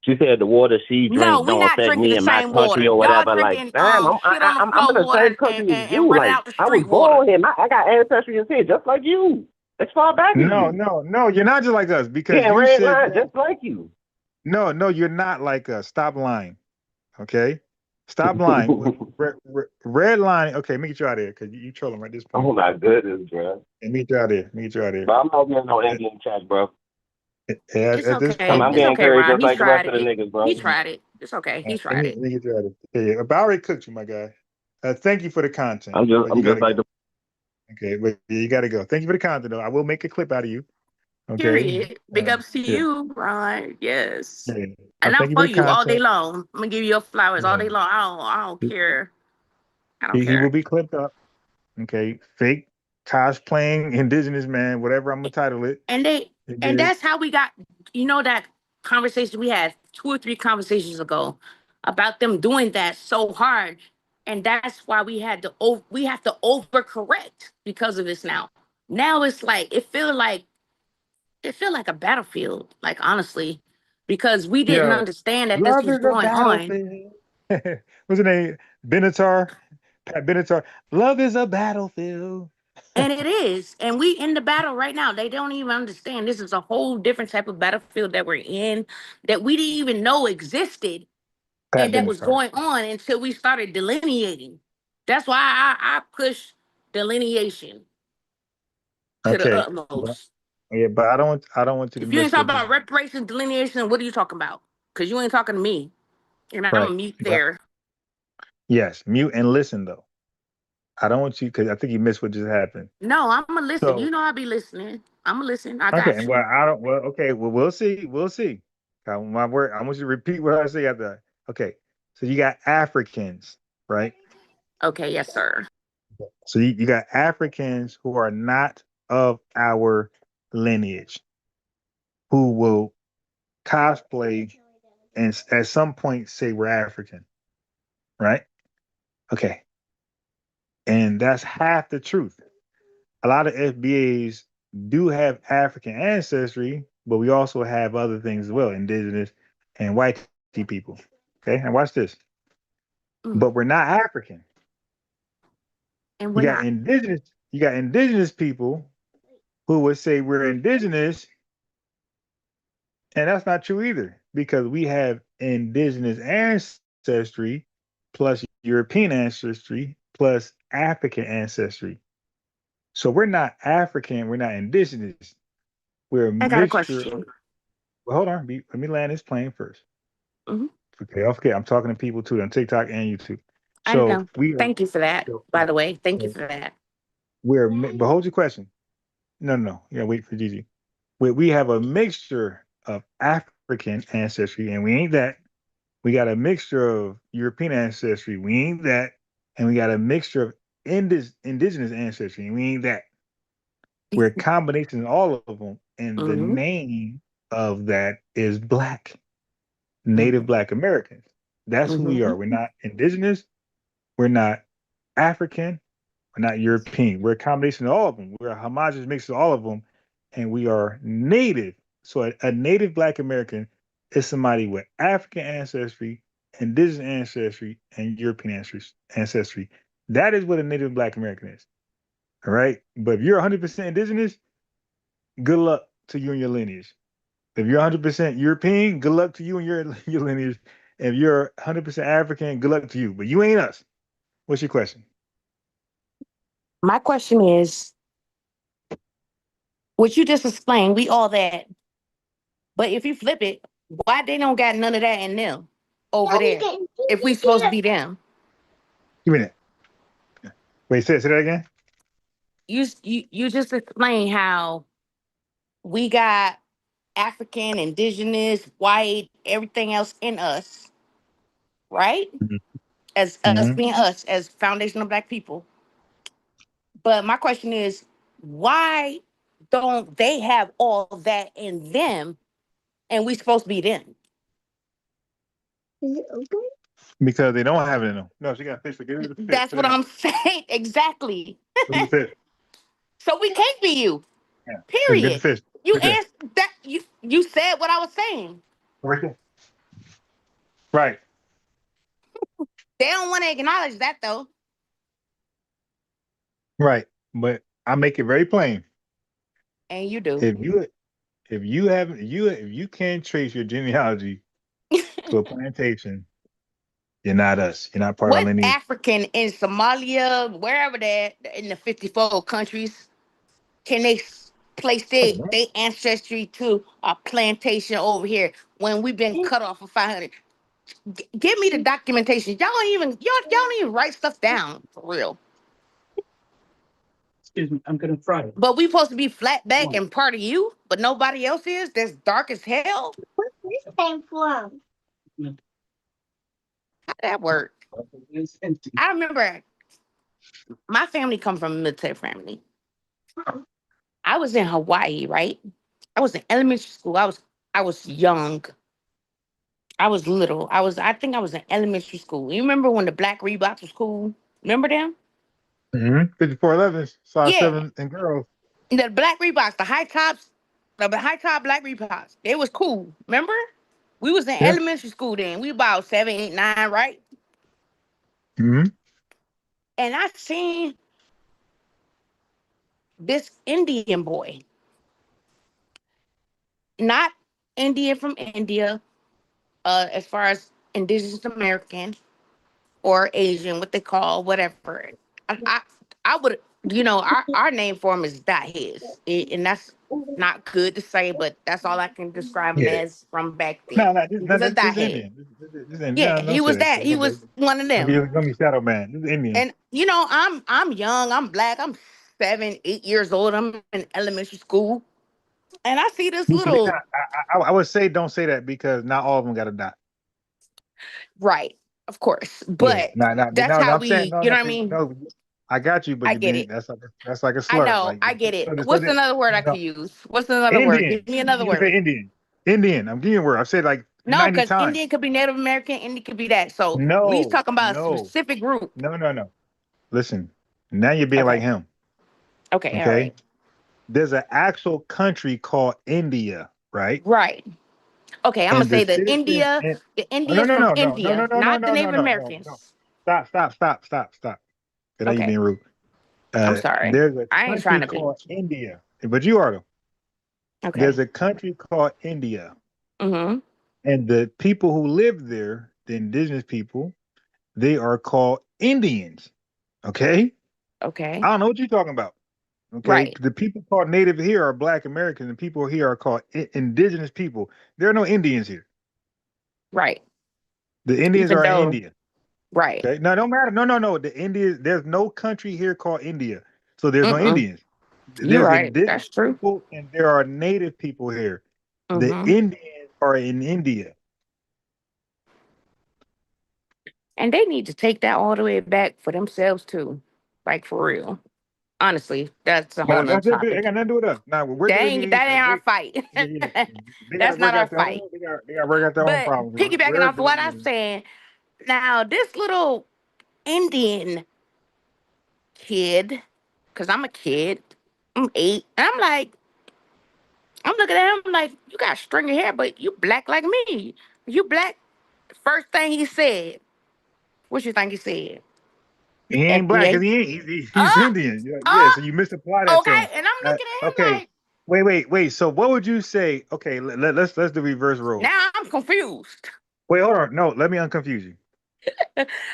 She said the water she no, drink we don't not affect drinking me the in my same country water. or Y'all whatever. Like, drinking damn, shit on the I'm in floor the water same country as and you. running Like, out the I was street water. born here. I got ancestry here just like you. As far back as No, you. you're not just like us because Getting you red said line that. just like you. No, you're not like us. Stop lying. Okay? Stop lying. Red line. Okay, let me get you out of here because you trolling right at this point. Oh my goodness, bro. Let me get you out of here. Let me get you out of here. But I'm not getting no Indian chat, bro. It's At this okay. point, I'm It's getting okay, carried Ron. just He's like the rest tried of the it. niggas, bro. He tried it. It's okay. He tried it. let me get you out of here. Yeah, but I already cooked you, my guy. Thank you for the content. I'm But you just gotta like go. Okay, but you gotta go. Thank you for the content, though. I will make a clip out of you. Okay. Period. Big ups to Yeah. you, Ron. Yes. Yeah. And I'm Thank you for for the you all day content. long. I'm gonna give you your flowers all Yeah. day long. I don't care. I don't He will care. be clipped up. Okay. Fake cosplaying indigenous man, whatever I'm gonna title it. And that's how we got, that conversation we had 2 or 3 conversations ago about them doing that so hard. And that's why we have to overcorrect because of this now. Now it's like it feel like a battlefield, like honestly, because we didn't Yeah. understand that this Love was is a going on. battlefield. What's his name? Benatar. Pat Benatar. Love is a battlefield. And it is. And we in the battle right now. They don't even understand. This is a whole different type of battlefield that we're in that we didn't even know existed Pat and that was Benatar. going on until we started delineating. That's why I push delineation to the Okay. But, utmost. yeah, but I don't want you to If you ain't miss what talking just about reparations, delineation, what are you talking about? Because you ain't talking to me. And I'm a right. mute But there. yes, mute and listen though. I don't want you because I think you missed what just happened. No, I'm going to listen. So You know I'll be listening. I'm going to listen. I okay, got well you. I don't well okay, well we'll see. We'll see. My word, I want you to repeat what I say after that. Okay. So you got Africans, right? Okay, yes, sir. So you got Africans who are not of our lineage, who will cosplay and at some point say we're African, right? Okay. And that's half the truth. A lot of FBAs do have African ancestry, but we also have other things as well, indigenous and white people. Okay, and watch this. But we're not African. And You we're got not. indigenous people who would say we're indigenous, and that's not true either, because we have indigenous ancestry plus European ancestry plus African ancestry. So we're not African, we're not indigenous. We're a I got a mixture of, question. well, hold on, let me land this plane first. Mm-hmm. Okay, I'm talking to people too on TikTok and YouTube. I So know. Thank you for that, by the way. Thank you so for that. but hold your question. No. Yeah, wait for Gigi. We have a mixture of African ancestry, and we ain't that. We got a mixture of European ancestry, we ain't that. And we got a mixture of indigenous ancestry, and we ain't that. We're a combination of all of them, and the Mm-hmm. name of that is Black, Native Black Americans. That's who we Mm-hmm. are. We're not indigenous. We're not African. We're not European. We're a combination of all of them. We're a homogenous mix of all of them, and we are native. So a native Black American is somebody with African ancestry, indigenous ancestry, and European ancestry. That is what a native Black American is. All right. But if you're 100% indigenous, good luck to you and your lineage. If you're 100% European, good luck to you and your lineage. If you're 100% African, good luck to you. But you ain't us. What's your question? My question is, what you just explained, we all that. But if you flip it, why they don't got none of that in them? over there if we supposed to be them? Give me that. Wait, say that again. You just explained how we got African, indigenous, white, everything else in us, right? As us being us, as foundational Black people. But my question is, why don't they have all that in them and we supposed to be them? Is it open? Because they don't have it in them. No, she got fish. Give me the fish. That's what I'm saying. Exactly. Give me the fish. So we can't be you. Yeah. Get the Period. fish. You Right there. answered that. You said what I was saying. Right there. Right. They don't want to acknowledge that though. Right. But I make it very plain. And you do. If you can't trace your genealogy to a plantation, you're not us. You're not part of our What lineage. African in Somalia, wherever they're in the 54 countries, can they place their ancestry to a plantation over here when we've been cut off for 500? Give me the documentation. Y'all don't even write stuff down for real. Excuse me, I'm gonna fry it. But we supposed to be flat back and part of you, but nobody else is. That's dark as hell. Where this came from? How did that work? I remember my family come from a military family. I was in Hawaii, right? I was in elementary school. I was young. I was little. I think I was in elementary school. You remember when the black Reeboks was cool? Remember them? 5411s, size Yeah. 7 and girls. The black Reeboks, the high top black Reeboks. They was cool. Remember? We was in elementary school then. We about 7, 8, 9, right? Mm-hmm. And I seen this Indian boy. Not Indian from India, as far as indigenous American or Asian, what they call, whatever. I would, our name for him is not his. And that's not good to say, but that's all I can describe him Yeah. as from back then. He was a dot head. Indian. This Indian. Yeah, No, he don't was say that. He was one of them. You're gonna be shadow man. This is Indian. And I'm young, I'm Black, I'm 7, 8 years old, I'm in elementary school. And I see this little I would say don't say that because not all of them got a dot. right, of course. But that's how I'm saying, you know what I mean? No, I got you, but I you get being it. that's like a slur. I know, Like, I get it. so What's this- another word I no. could use? What's another Indian. word? Give me another You word. say Indian. Indian. I'm giving you a word. I've said like No, 90 because times. Indian could be Native American, Indian could be that. So No, we talking about a no. specific group. No. Listen, now you're being like him. Okay, all right. There's an actual country called India, right? Right. Okay, I'm gonna say the Indians from India, not the Native Americans. No. Stop. That ain't being rude. I'm sorry. There's a I ain't trying country to be. called India, but you are though. Okay. There's a country called India, Mm-hmm. and the people who live there, the indigenous people, they are called Indians. Okay. Okay. I don't know what you're talking about. Okay. Right. The people called Native here are Black Americans, and people here are called indigenous people. There are no Indians here. Right. The Indians Even are though- Indian. Right. Okay. No, don't matter. No. The Indians, there's no country here called India. So there's no Indians. You're There's right. indigenous That's true. people and there are native people here. The Mhm. Indians are in India. And they need to take that all the way back for themselves too. Like for real. Honestly, that's a whole nother That's it. They topic. got nothing to do with us. Now we're That ain't our fight. That's not our fight. They got to work out their own But problems. piggybacking off of what I'm saying, now this little Indian kid, because I'm a kid, I'm 8, and I'm looking at him like, you got stringy hair, but you Black like me. You Black. First thing he said, what you think he said? He ain't Black because he ain't. He's Indian. Yeah, so you misapply that to him. Okay, and I'm looking at him okay. like, Wait. So what would you say? Okay, let's do reverse role. now I'm confused. Wait, hold on. No, let me unconfuse you.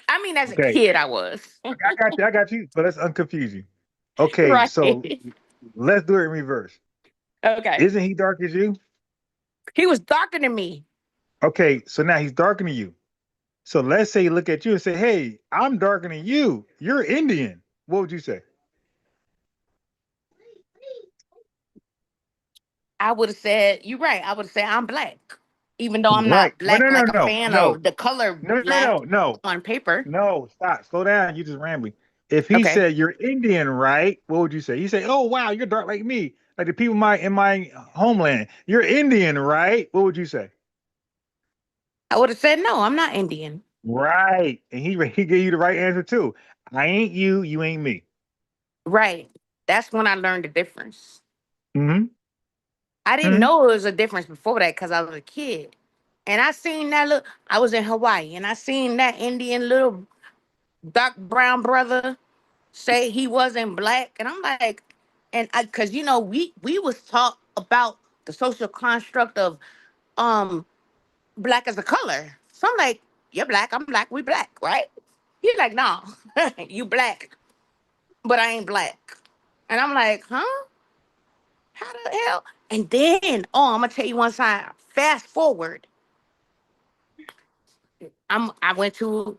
I mean, as a kid, I was. I got you. But let's unconfuse you. Okay, Right. so let's do it in reverse. Okay. Isn't he dark as you? He was darker than me. Okay, so now he's darker than you. So let's say you look at you and say, "Hey, I'm darker than you. You're Indian." What would you say? I would have said, you're right. I would have said I'm black. Even though I'm Right. not Well, black no, no, like a no, fan no, of the color no, no, black no, no, on paper. no. Stop. Slow down. You just rambling. If he Okay. said you're Indian, right? What would you say? He say, "Oh wow, you're dark like me, like the people in my homeland. You're Indian, right?" What would you say? I would have said no, I'm not Indian. Right. And he gave you the right answer too. I ain't you. You ain't me. Right. That's when I learned the difference. Mm-hmm. I didn't Mm-hmm. know it was a difference before that because I was a kid. And I seen that look. I was in Hawaii and I seen that Indian little dark brown brother say he wasn't black. And I'm like, and I, cause we was taught about the social construct of um black as a color. So I'm like, you're black, I'm black, we black, right? He's like, no, you black, but I ain't black. And I'm like, huh? How the hell? And then, oh, I'm gonna tell you one side. Fast forward, I went to,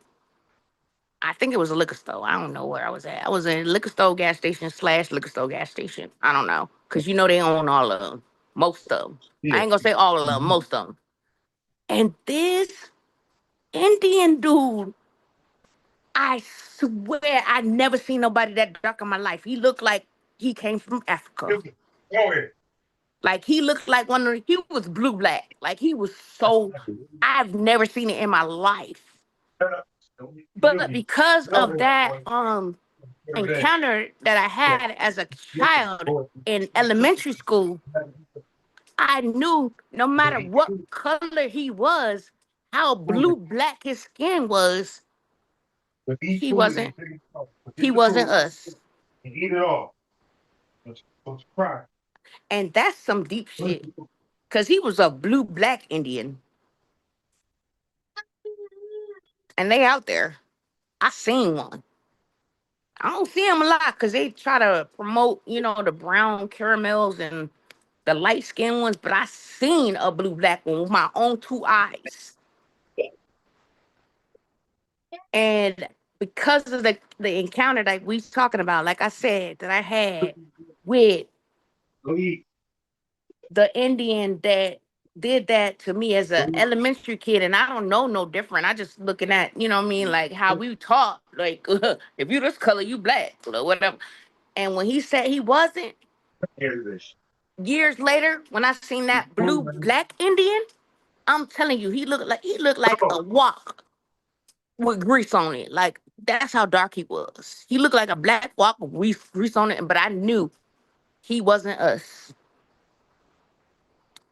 I think it was a liquor store. I don't know where I was at. I was in a liquor store gas station / liquor store gas station. I don't know. Cause they own all of them. Most of them. I Yeah. ain't gonna say all of them, most of them. And this Indian dude, I swear I never seen nobody that dark in my life. He looked like he came from Africa. Like he looked like he was blue black. Like he was so, I've never seen it in my life. But because of that encounter that I had as a child in elementary school, I knew no matter what color he was, how blue black his skin was, But eat he food and wasn't take it off. But he get the wasn't food us. and eat it all. Don't cry. And that's some deep shit. Cause he was a blue black Indian. And they out there. I seen one. I don't see them a lot because they try to promote, the brown caramels and the light skinned ones, but I seen a blue black one with my own two eyes. And because of the encounter that we talking about, like I said, that I had with the Indian that did that to me as a elementary kid, and I don't know no different. I just looking at, what I mean, like how we taught, like if you this color, you black or whatever. And when he said he wasn't, years later, when I seen that blue black Indian, I'm telling you, he looked like a wok with grease on it. Like that's how dark he was. He looked like a black wok with grease on it, but I knew he wasn't us.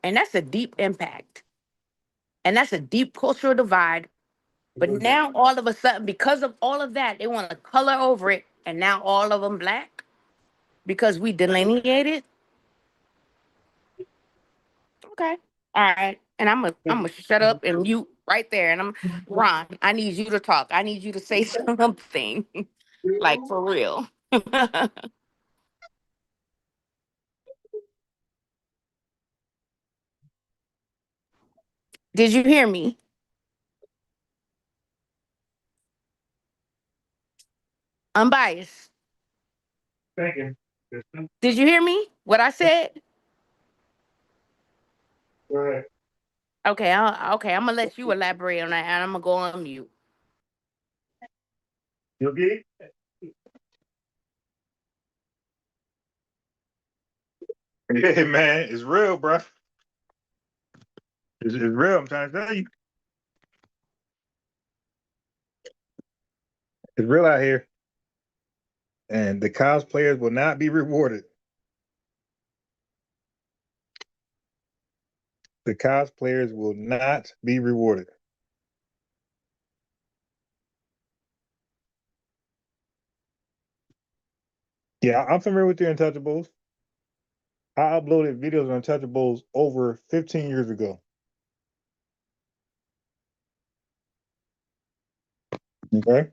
And that's a deep impact. And that's a deep cultural divide. But now all of a sudden, because of all of that, they want to color over it, and now all of them black because we delineated. Okay. All right. And I'm gonna shut up and mute right there. And I'm Ron, I need you to talk. I need you to say something. Like for real. Did you hear me? Unbiased. Thank you. Did you hear me? What I said? Go ahead. Okay, okay, I'm gonna let you elaborate on that and I'm gonna go on mute. You okay? Yeah, man, it's real, bro. It's real. I'm trying to tell you, it's real out here, and the cosplayers will not be rewarded. The cosplayers will not be rewarded. Yeah, I'm familiar with the Untouchables. I uploaded videos on Untouchables over 15 years ago. Okay.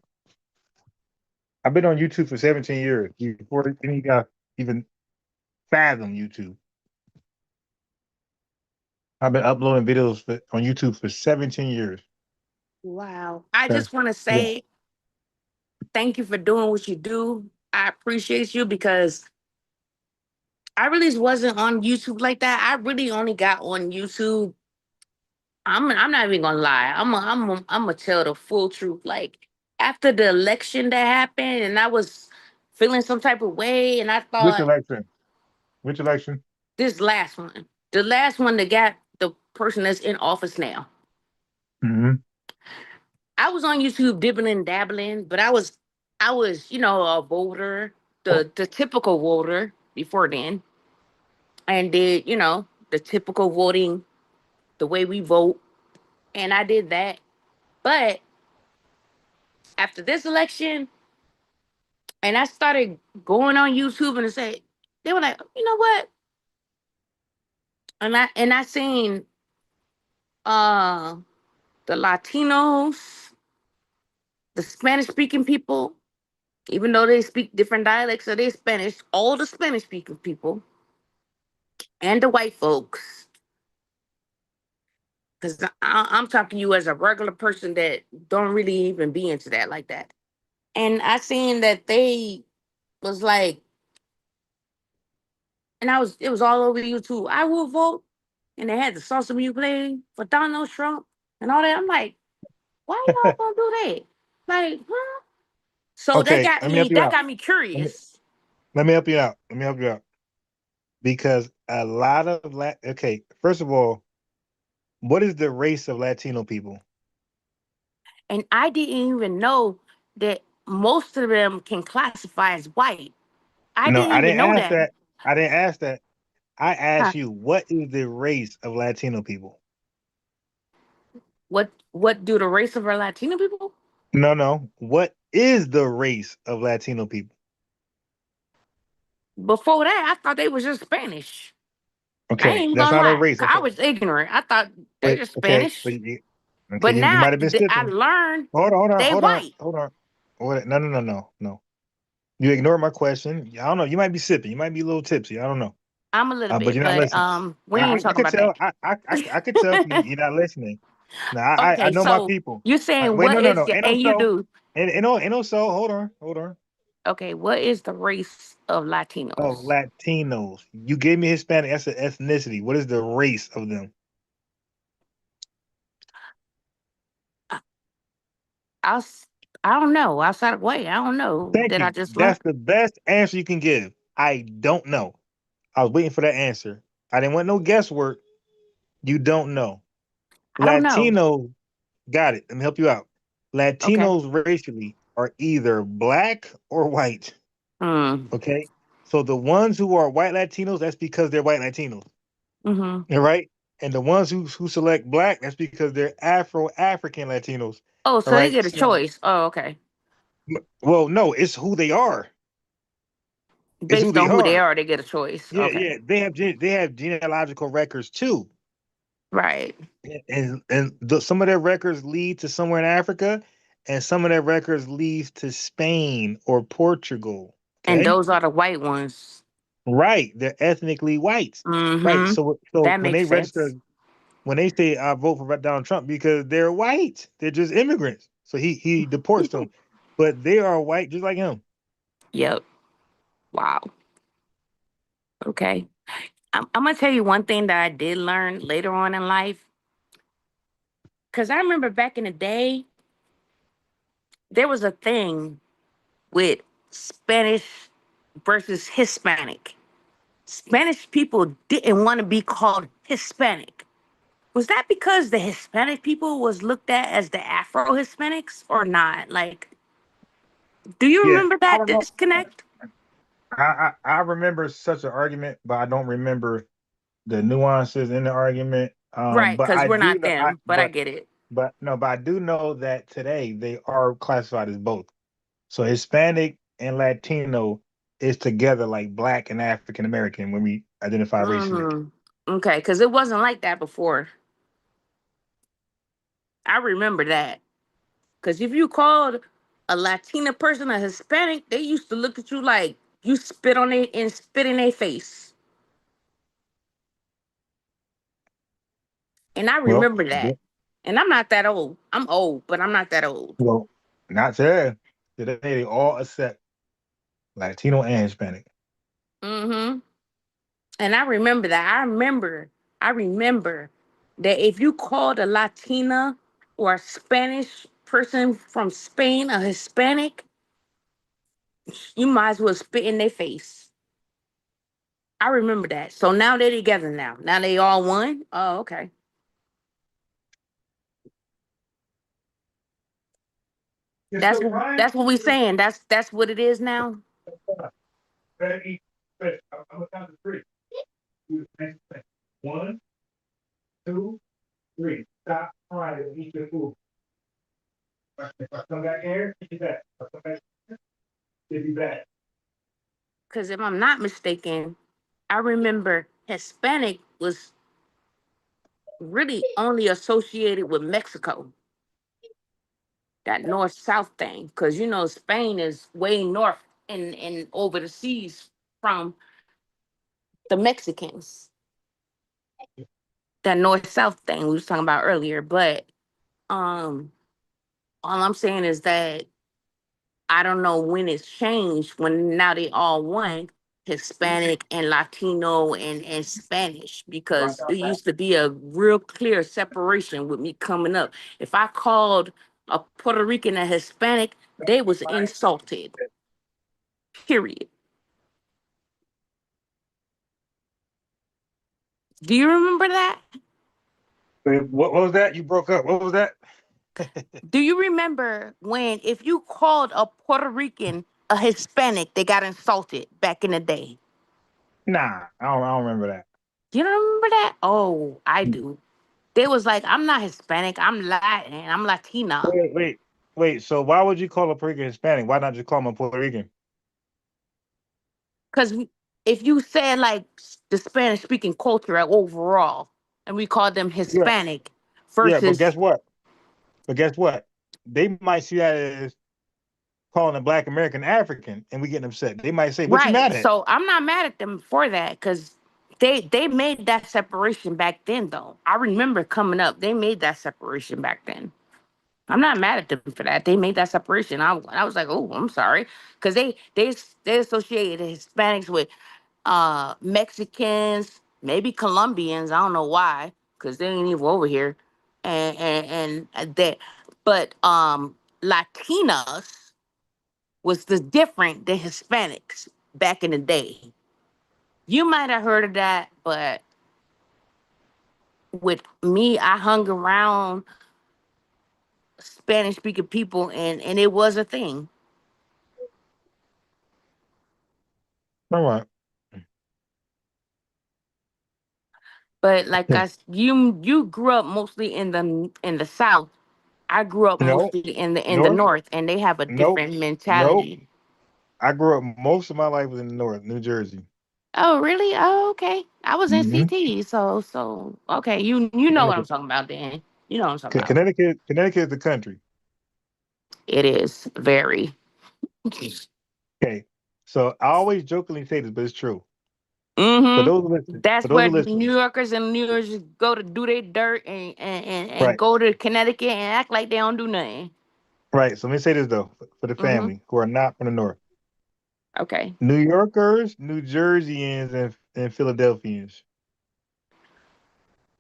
I've been on YouTube for 17 years before any guy even fathom YouTube. I've been uploading videos on YouTube for 17 years. Wow. I Okay. just want to Yeah. say thank you for doing what you do. I appreciate you because I really wasn't on YouTube like that. I really only got on YouTube. I'm not even gonna lie. I'm gonna tell the full truth. Like after the election that happened, and I was feeling some type of way, and I Which thought election? Which election? this last one, the last one that got the person that's in office now. Mm-hmm. I was on YouTube dibbling and dabbling, but I was, a voter, the typical voter before then, and did, the typical voting, the way we vote, and I did that. But after this election, and I started going on YouTube and say, they were like, you know what? And I seen uh the Latinos, the Spanish speaking people, even though they speak different dialects of their Spanish, all the Spanish speaking people and the white folks, because I'm talking to you as a regular person that don't really even be into that like that. And I seen that they was like, and it was all over YouTube. I will vote, and they had the salsa music playing for Donald Trump and all that. I'm like, why y'all gonna do that? Like, huh? So that Okay, got let me help me you that out. got me curious. Let me help you out. Let me help you out. Because a lot of okay, first of all, what is the race of Latino people? And I didn't even know that most of them can classify as white. I No, didn't I even didn't know ask that. that. I didn't ask that. I Huh. asked you, what is the race of Latino people? What do the race of our Latino people? No, no. What is the race of Latino people? Before that, I thought they was just Spanish. I ain't Okay, even that's gonna not a lie. race. 'Cause I Okay, was ignorant. I thought they but just okay, but Spanish. okay, But you now might have been I sipping. learned Hold on, they hold on, white. hold on. No, no, no, no, no. You ignored my question. I don't know. You might be sipping. You might be a little tipsy. I don't know. I'm a little But bit, you're not but listening. we ain't I talking could about that. tell. I could tell you're not listening. Now I Okay, know my so people. you're saying Wait, what no, no, is no. your Ain't no and you so. do Ain't no so. Hold on, hold on. okay, what is the race of Of Latinos? Latinos, you gave me Hispanic. That's an ethnicity. What is the race of them? I, I'll, s- I don't know. Outside of white, I don't know. Thank Did I you. just learn? That's the best answer you can give. I don't know. I was waiting for that answer. I didn't want no guesswork. You don't know. I don't know. Latino, got it. Let me help you out. Okay. Latinos racially are either black or white. Mm. Okay. So the ones who are white Latinos, that's because they're white Latinos. Mm-hmm. All right. And the ones who select black, that's because they're Afro-African Latinos. Oh, All so they right. get a So, choice. Oh, okay. well, no, it's who they are. It's who Based they on who they are. are, they get a choice. Yeah, Okay. yeah. They have genealogical records too. Right. And some of their records lead to somewhere in Africa, and some of their records lead to Spain or Portugal. And Okay. those are the white ones. Right. They're ethnically white. Right. Mm-hmm. So That when they makes register, sense. when they say I vote for Donald Trump because they're white, they're just immigrants. So he deports them, but they are white just like him. Yep. Wow. Okay. I'm gonna tell you one thing that I did learn later on in life. Cause I remember back in the day, there was a thing with Spanish versus Hispanic. Spanish people didn't want to be called Hispanic. Was that because the Hispanic people was looked at as the Afro Hispanics or not? Like, do you Yeah, remember I that don't know. disconnect? I remember such an argument, but I don't remember the nuances in the argument. Right, But because I we're do not know. them, but I get it. But no, but I do know that today they are classified as both. So Hispanic and Latino is together like Black and African American when we identify racially. Hmm. Okay, because it wasn't like that before. I remember that. Because if you called a Latina person a Hispanic, they used to look at you like you spit on it and spit in their face. And I Well, remember that. And I'm not that old. I'm old, but I'm not that old. Well, not today. Today they all accept Latino and Hispanic. Mm-hmm. And I remember that. I remember that if you called a Latina or a Spanish person from Spain a Hispanic, you might as well spit in their face. I remember that. So now they're together now. Now they all one? Oh, okay. That's what we saying. That's what it is now. Ready? I'm gonna count to three. 1, 2, 3. Stop trying to eat your food. If I come back here, give you back. If I come back here, give you back. Because if I'm not mistaken, I remember Hispanic was really only associated with Mexico. That north-south thing. Because, Spain is way north and over the seas from the Mexicans. That north-south thing we was talking about earlier. But all I'm saying is that I don't know when it's changed, when now they all one, Hispanic and Latino and Spanish, because it used to be a real clear separation with me coming up. If I called a Puerto Rican a Hispanic, they was insulted. Period. Do you remember that? Wait, what was that? You broke up. What was that? Do you remember when if you called a Puerto Rican a Hispanic, they got insulted back in the day? Nah, I don't remember that. You don't remember that? Oh, I do. They was like, I'm not Hispanic, I'm Latin, I'm Latina. Wait. So why would you call a Puerto Rican Hispanic? Why not just call them a Puerto Rican? Because if you said like the Spanish speaking culture overall, and we called them Hispanic Yeah, but versus guess what? They might see that as calling a Black American African, and we getting upset. They might say, "What you right. mad at?" So I'm not mad at them for that because they made that separation back then. Though I remember coming up, they made that separation back then. I'm not mad at them for that. They made that separation. I was like, oh, I'm sorry, because they associated Hispanics with Mexicans, maybe Colombians. I don't know why, because they ain't even over here, and that. But Latinas was the different than Hispanics back in the day. You might have heard of that, but with me, I hung around Spanish speaking people, and it was a thing. All right. But like you grew up mostly in the South. I grew up No, mostly in the North. North, and they have a Nope. different Nope. mentality. I grew up most of my life was in the North, New Jersey. Oh, really? Oh, okay. I was in Mm-hmm. CT, so okay. You know what I'm talking about, then. You know what I'm talking about. Connecticut is the country. It is very. Okay. So I always jokingly say this, but it's true. For Mm-hmm. those who listen, That's where New Yorkers and New Yorkers go to do their dirt and right, go to Connecticut and act like they don't do nothing. right. So let me say this though, for the Mm-hmm. family who are not from the North. Okay. New Yorkers, New Jerseyans, and Philadelphians.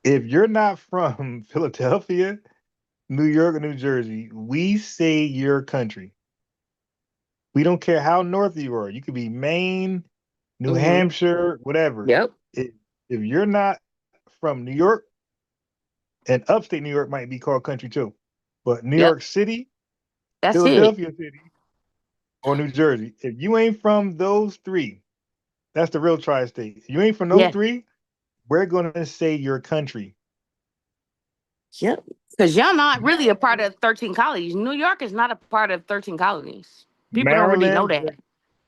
If you're not from Philadelphia, New York, or New Jersey, we say your country. We don't care how north you are. You could be Maine, New Mm-hmm. Hampshire, whatever. Yep. If you're not from New York, and upstate New York might be called country too, but New Yep. York City, That's it. Philadelphia City, or New Jersey, if you ain't from those three, that's the real tri-state. If you ain't from those Yeah. three, we're gonna say your country. Yep. Because y'all not really a part of 13 colonies. New York is not a part of 13 colonies. People don't really know that.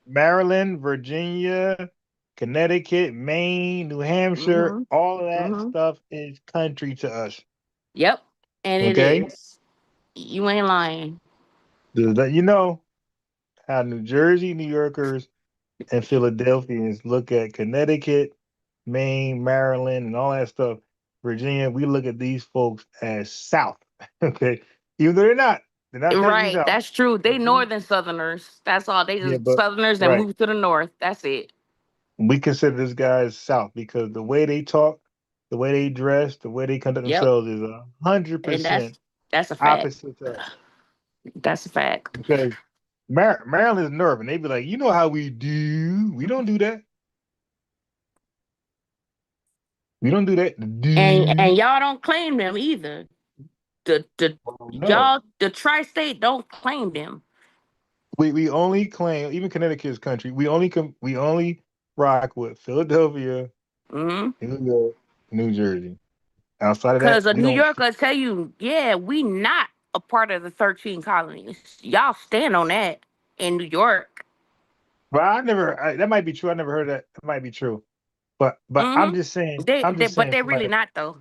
Maryland, Virginia, Connecticut, Maine, New Hampshire, Mm-hmm. all of that Mm-hmm. stuff is country to us. Yep. And it Okay? is. You ain't lying. Just let you know how New Jersey, New Yorkers, and Philadelphians look at Connecticut, Maine, Maryland, and all that stuff. Virginia, we look at these folks as South. Okay, even though they're not. They're not technically Right, South. that's true. They northern Southerners. That's all. They Yeah, just but Southerners that right. moved to the north. That's it. We consider this guy as South because the way they talk, the way they dress, the way they conduct Yep. themselves is And 100% that's a fact. opposite to us. That's a fact. Because Maryland is Northern. They be like, you know how we do. We don't do that. We don't do that. And y'all don't claim them either. No. The tri-state don't claim them. We only claim, even Connecticut's country. We only rock with Philadelphia, New York, New Jersey. Outside of that, Because a we New don't. Yorker tell you, yeah, we not a part of the 13 colonies. Y'all stand on that in New York. But that might be true. I never heard that. That might be true. But I'm just saying. But they're From really like, not though.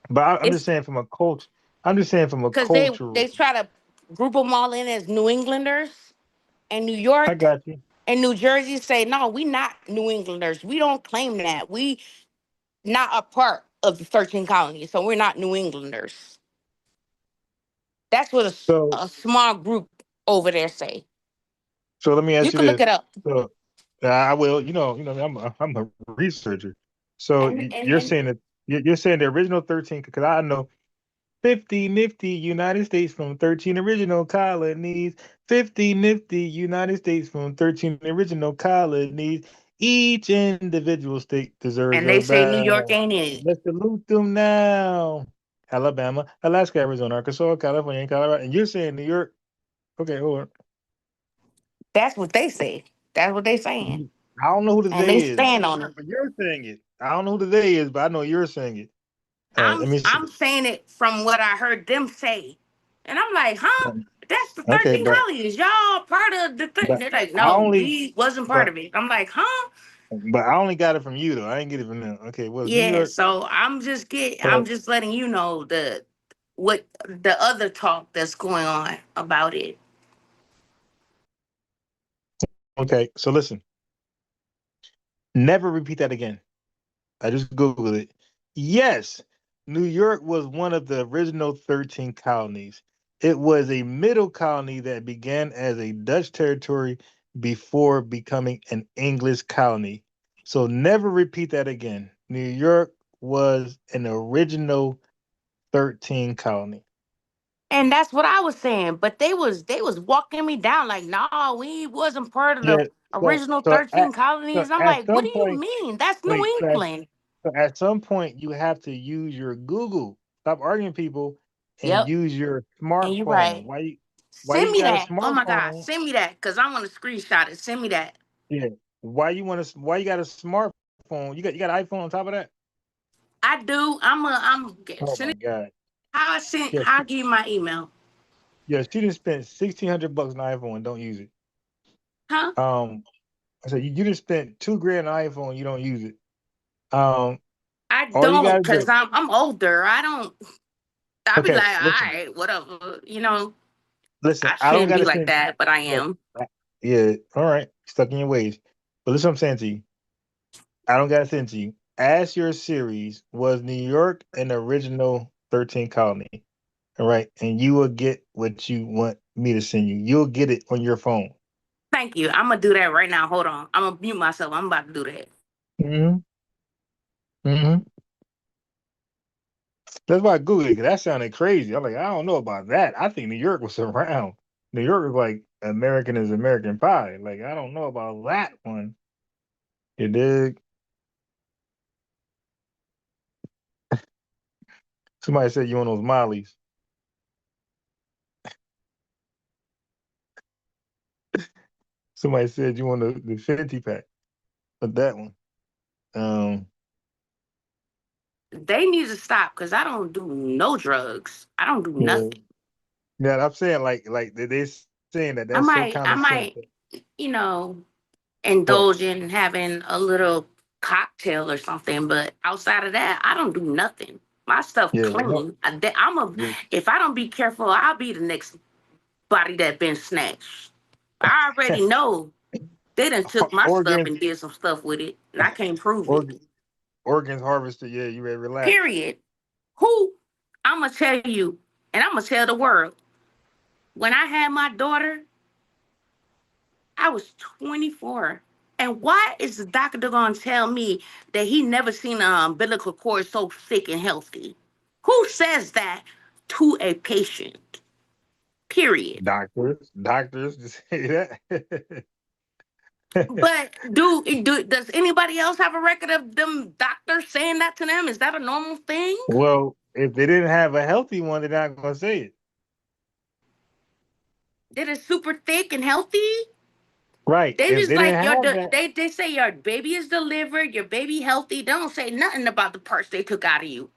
But I'm just saying from a culture. I'm just saying from a Because cultural. they try to group them all in as New Englanders, and New York I got you. and New Jersey say, no, we not New Englanders. We don't claim that. We not a part of the 13 colonies, so we're not New Englanders. That's what So a small group over there say. let me ask You you can look this. it up. So I will. I'm a researcher. So you're And saying that you're saying the original 13 because I know 50 nifty United States from 13 original colonies. 50 nifty United States from 13 original colonies. Each individual state deserves and a they say New York bow. ain't in it. Let's salute them now. Alabama, Alaska, Arizona, Arkansas, California, and Colorado. And you're saying New York. Okay, hold on. That's what they say. That's what they saying. I don't know who the And they they is, stand on it. but you're saying it. I don't know who the they is, but I know you're saying it. Let me see. I'm saying it from what I heard them say. And I'm like, huh? That's the Okay, 13 colonies. Y'all part of the thing. but They're like, I no, only we wasn't part but of it. I'm like, huh? but I only got it from you though. I didn't get it from them. Okay, well, it's New Yeah, York. so I'm So just letting you know what the other talk that's going on about it. okay, so listen. Never repeat that again. I just Googled it. Yes, New York was one of the original 13 colonies. It was a middle colony that began as a Dutch territory before becoming an English colony. So never repeat that again. New York was an original 13 colony. And that's what I was saying. But they was walking me down like, no, we wasn't part of the Yeah. So original so 13 so colonies. I'm at like, what some do you point, mean? That's wait, New England. so at some point you have to use your Google. Stop arguing people and Yep. use your And you're smartphone. right. Why you Send me got a that. Oh my God. smartphone? Send me that. Because I want to screenshot it. Send me that. Yeah. Why you got a smartphone? You got an iPhone on top of that? I do. Oh Send my it. God. Yes. How I give you my email. Yes, she just spent $1,600 on an iPhone and don't use it. Huh? I said you just spent $2,000 on an iPhone, you don't use it. I All you don't gotta because do. I'm older. I be Okay, like, all listen. right, whatever. Listen, I I don't shouldn't be gotta like send that, but I look, am. yeah, all right, stuck in your ways. But listen what I'm saying to you. I don't gotta send to you. Ask your series, was New York an original 13 colony? All right, and you will get what you want me to send you. You'll get it on your phone. Thank you. I'm gonna do that right now. Hold on. I'm gonna mute myself. I'm about to do that. Mm-hmm. Mm-hmm. That's why I Googled it, because that sounded crazy. I'm like, I don't know about that. I think New York was around. New York was like American is American pie. Like, I don't know about that one. You dig? Somebody said you want those Mollies. Somebody said you want the 50 pack. But that one. Um, They need to stop because I don't do no drugs. I don't do yeah. nothing. Yeah, I'm saying like they saying that I that's so might, I common sense. might, you know, What? indulge in having a little cocktail or something, but outside of that, I don't do nothing. My stuff Yeah, no. clean. Yeah. If I don't be careful, I'll be the next body that been snatched. I already know they done took my stuff Oregon, and did some stuff with it, and I can't prove it. Oregon, Organs harvested. Yeah, you ready to relax. Period. Who? I'm going to tell you, and I'm going to tell the world. When I had my daughter, I was 24. And why is the doctor going to tell me that he never seen an umbilical cord so thick and healthy? Who says that to a patient? Period. Doctors just say that. But does anybody else have a record of them doctors saying that to them? Is that a normal thing? Well, if they didn't have a healthy one, they're not going to say it. That is super thick and healthy? Right. They If just they didn't like have that. they say your baby is delivered, your baby healthy. They don't say nothing about the parts they took out of you.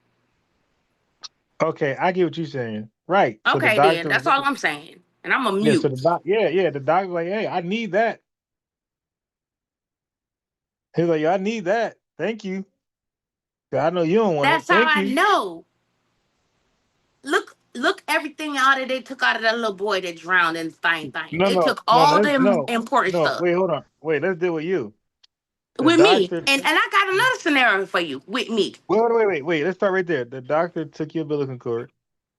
Okay, I get what you're saying. Right. So the Okay, then doctor. that's all I'm saying. And I'm a Yeah. mute. So the doctor's like, hey, I need that. He's like, yeah, I need that. Thank you. I know you don't want That's it. how Thank I you. know. Look everything out that they took out of that little boy that drowned in the thing. They took all the important stuff. Wait, hold on. Wait, let's deal with you. The With me. doctor. And I got another scenario for you with me. Wait. Let's start right there. The doctor took your umbilical cord,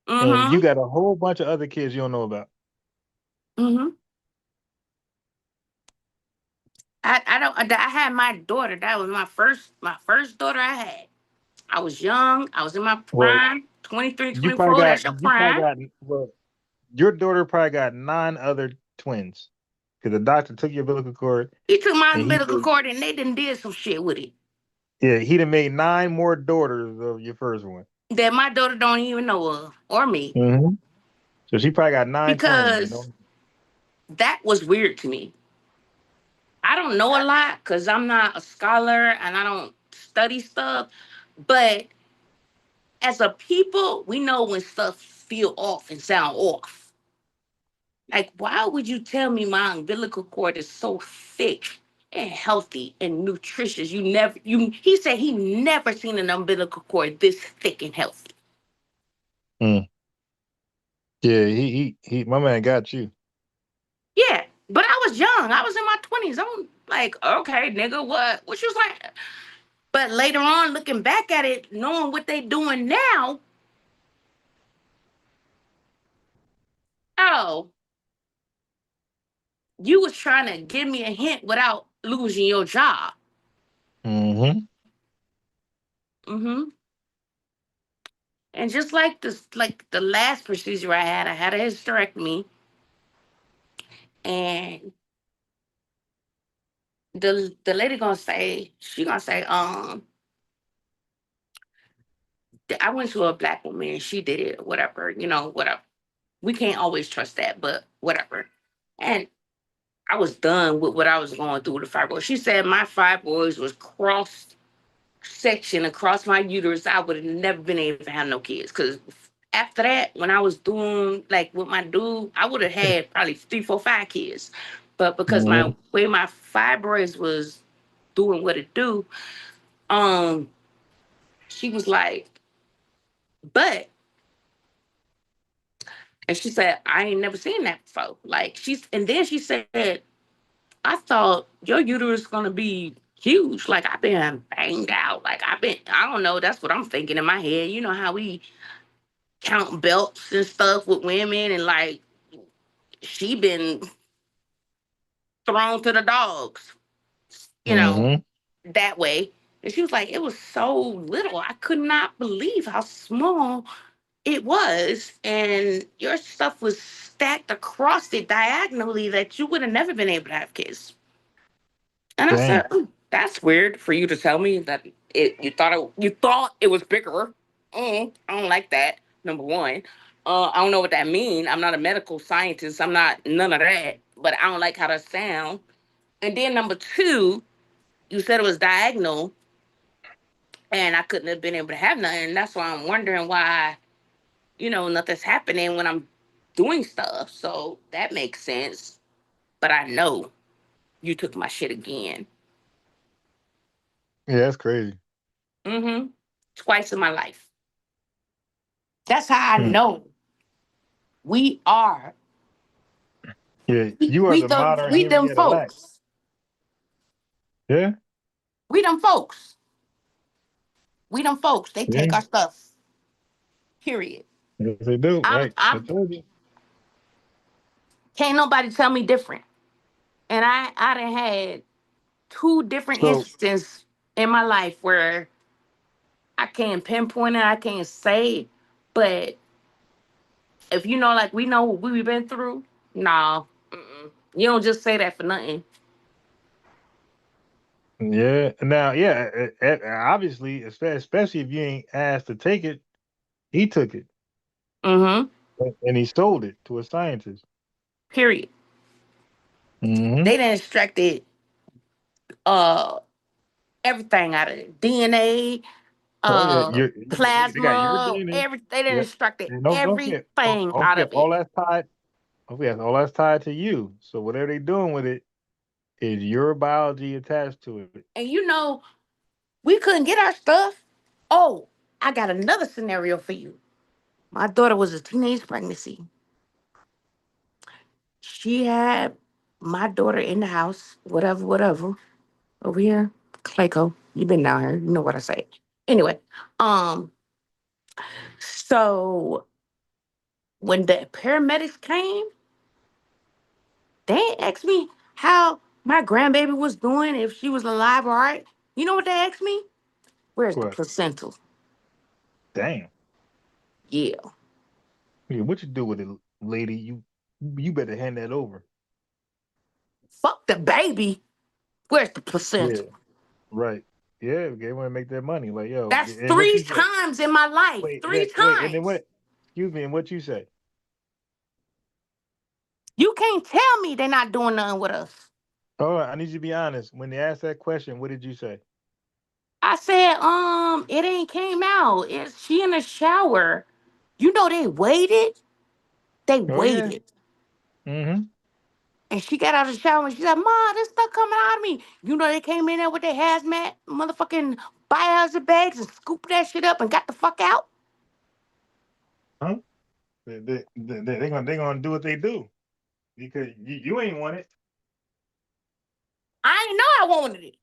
and you got a whole bunch of other kids you don't know about. I had my daughter. That was my first daughter I had. I was young. I was in my prime. 23, 24. That's your prime. Your daughter probably got 9 other twins. Because the doctor took your umbilical cord. He took my umbilical cord and they did some shit with it. Yeah, he done made 9 more daughters of your first one. That my daughter don't even know of. Or me. Mm-hmm. So she probably got 9 twins. Because that was weird to me. I don't know a lot because I'm not a scholar and I don't study stuff. But as a people, we know when stuff feel off and sound off. Like, why would you tell me my umbilical cord is so thick and healthy and nutritious? He said he never seen an umbilical cord this thick and healthy. Yeah, he my man got you. Yeah, but I was young. I was in my 20s. I'm like, okay, nigga, what you was like? But later on, looking back at it, knowing what they doing now, oh, you was trying to give me a hint without losing your job. Mm-hmm. And just like this, like the last procedure I had a hysterectomy, and the lady gonna say, I went to a black woman and she did it, whatever, whatever. We can't always trust that, but whatever. And I was done with what I was going through with the fibroids. She said my fibroids was cross section across my uterus. I would have never been able to have no kids. Because after that, when I was doing like with my dude, I would have had probably 3, 4, 5 kids. But because my way my fibroids was doing what it do, she was like, but, and she said, I ain't never seen that before. And then she said, I thought your uterus gonna be huge. Like I've been banged out. I don't know. That's what I'm thinking in my head. You know how we count belts and stuff with women, and like she been thrown to the dogs, that way. And she was like, it was so little. I could not believe how small it was. And your stuff was stacked across it diagonally that you would have never been able to have kids. And I said, that's weird for you to tell me that you thought it was bigger. I don't like that. Number one. I don't know what that means. I'm not a medical scientist. I'm not none of that. But I don't like how that sound. And then number 2, you said it was diagonal and I couldn't have been able to have nothing. And that's why I'm wondering why, nothing's happening when I'm doing stuff. So that makes sense. But I know you took my shit again. Yeah, that's crazy. Twice in my life. That's how I know we are. Yeah, you are the modern Henrietta Lacks. Yeah? We them folks. We them folks, they take Yeah. our stuff. Period. Yes, they do. Right. I I'm told you. can't nobody tell me different. And I done had 2 different So instances in my life where I can't pinpoint it, I can't say, but if you know, like we know what we've been through, nah, you don't just say that for nothing. Yeah. Now, yeah, obviously, especially if you ain't asked to take it, he took it. Mm-hmm. And he sold it to a scientist. Period. Mm-hmm. They done extracted everything out of it. DNA, oh yeah, they got your plasma, DNA. everything. They done Yeah. extracted And don't forget, everything don't out forget of it. all that's tied. Oh, yeah, all that's tied to you. So whatever they doing with it is your biology attached to it. And you know, we couldn't get our stuff. Oh, I got another scenario for you. My daughter was a teenage pregnancy. She had my daughter in the house, whatever. Over here, Clayco, you been down here, you know what I say. Anyway, so when the paramedics came, they asked me how my grandbaby was doing, if she was alive, all right. You know what they asked me? Where's the What? placenta? Damn. Yeah. Yeah, what you do with it, lady? You better hand that over. Fuck the baby. Where's the Yeah. placenta? Right. Yeah, they want to make their money. Like, yo, That's and what 3 you say? times in my life. Wait, 3 and then times. what? Excuse me, and what you say? You can't tell me they're not doing nothing with us. Oh, I need you to be honest. When they asked that question, what did you say? I said, it ain't came out. She in the shower. You know they waited. They Oh yeah. waited. Mm-hmm. And she got out of the shower and she said, Ma, this stuff coming out of me. You know they came in there with their hazmat motherfucking biohazard bags and scooped that shit up and got the fuck out. Huh? They gonna do what they do because you ain't want it. I ain't know I wanted it.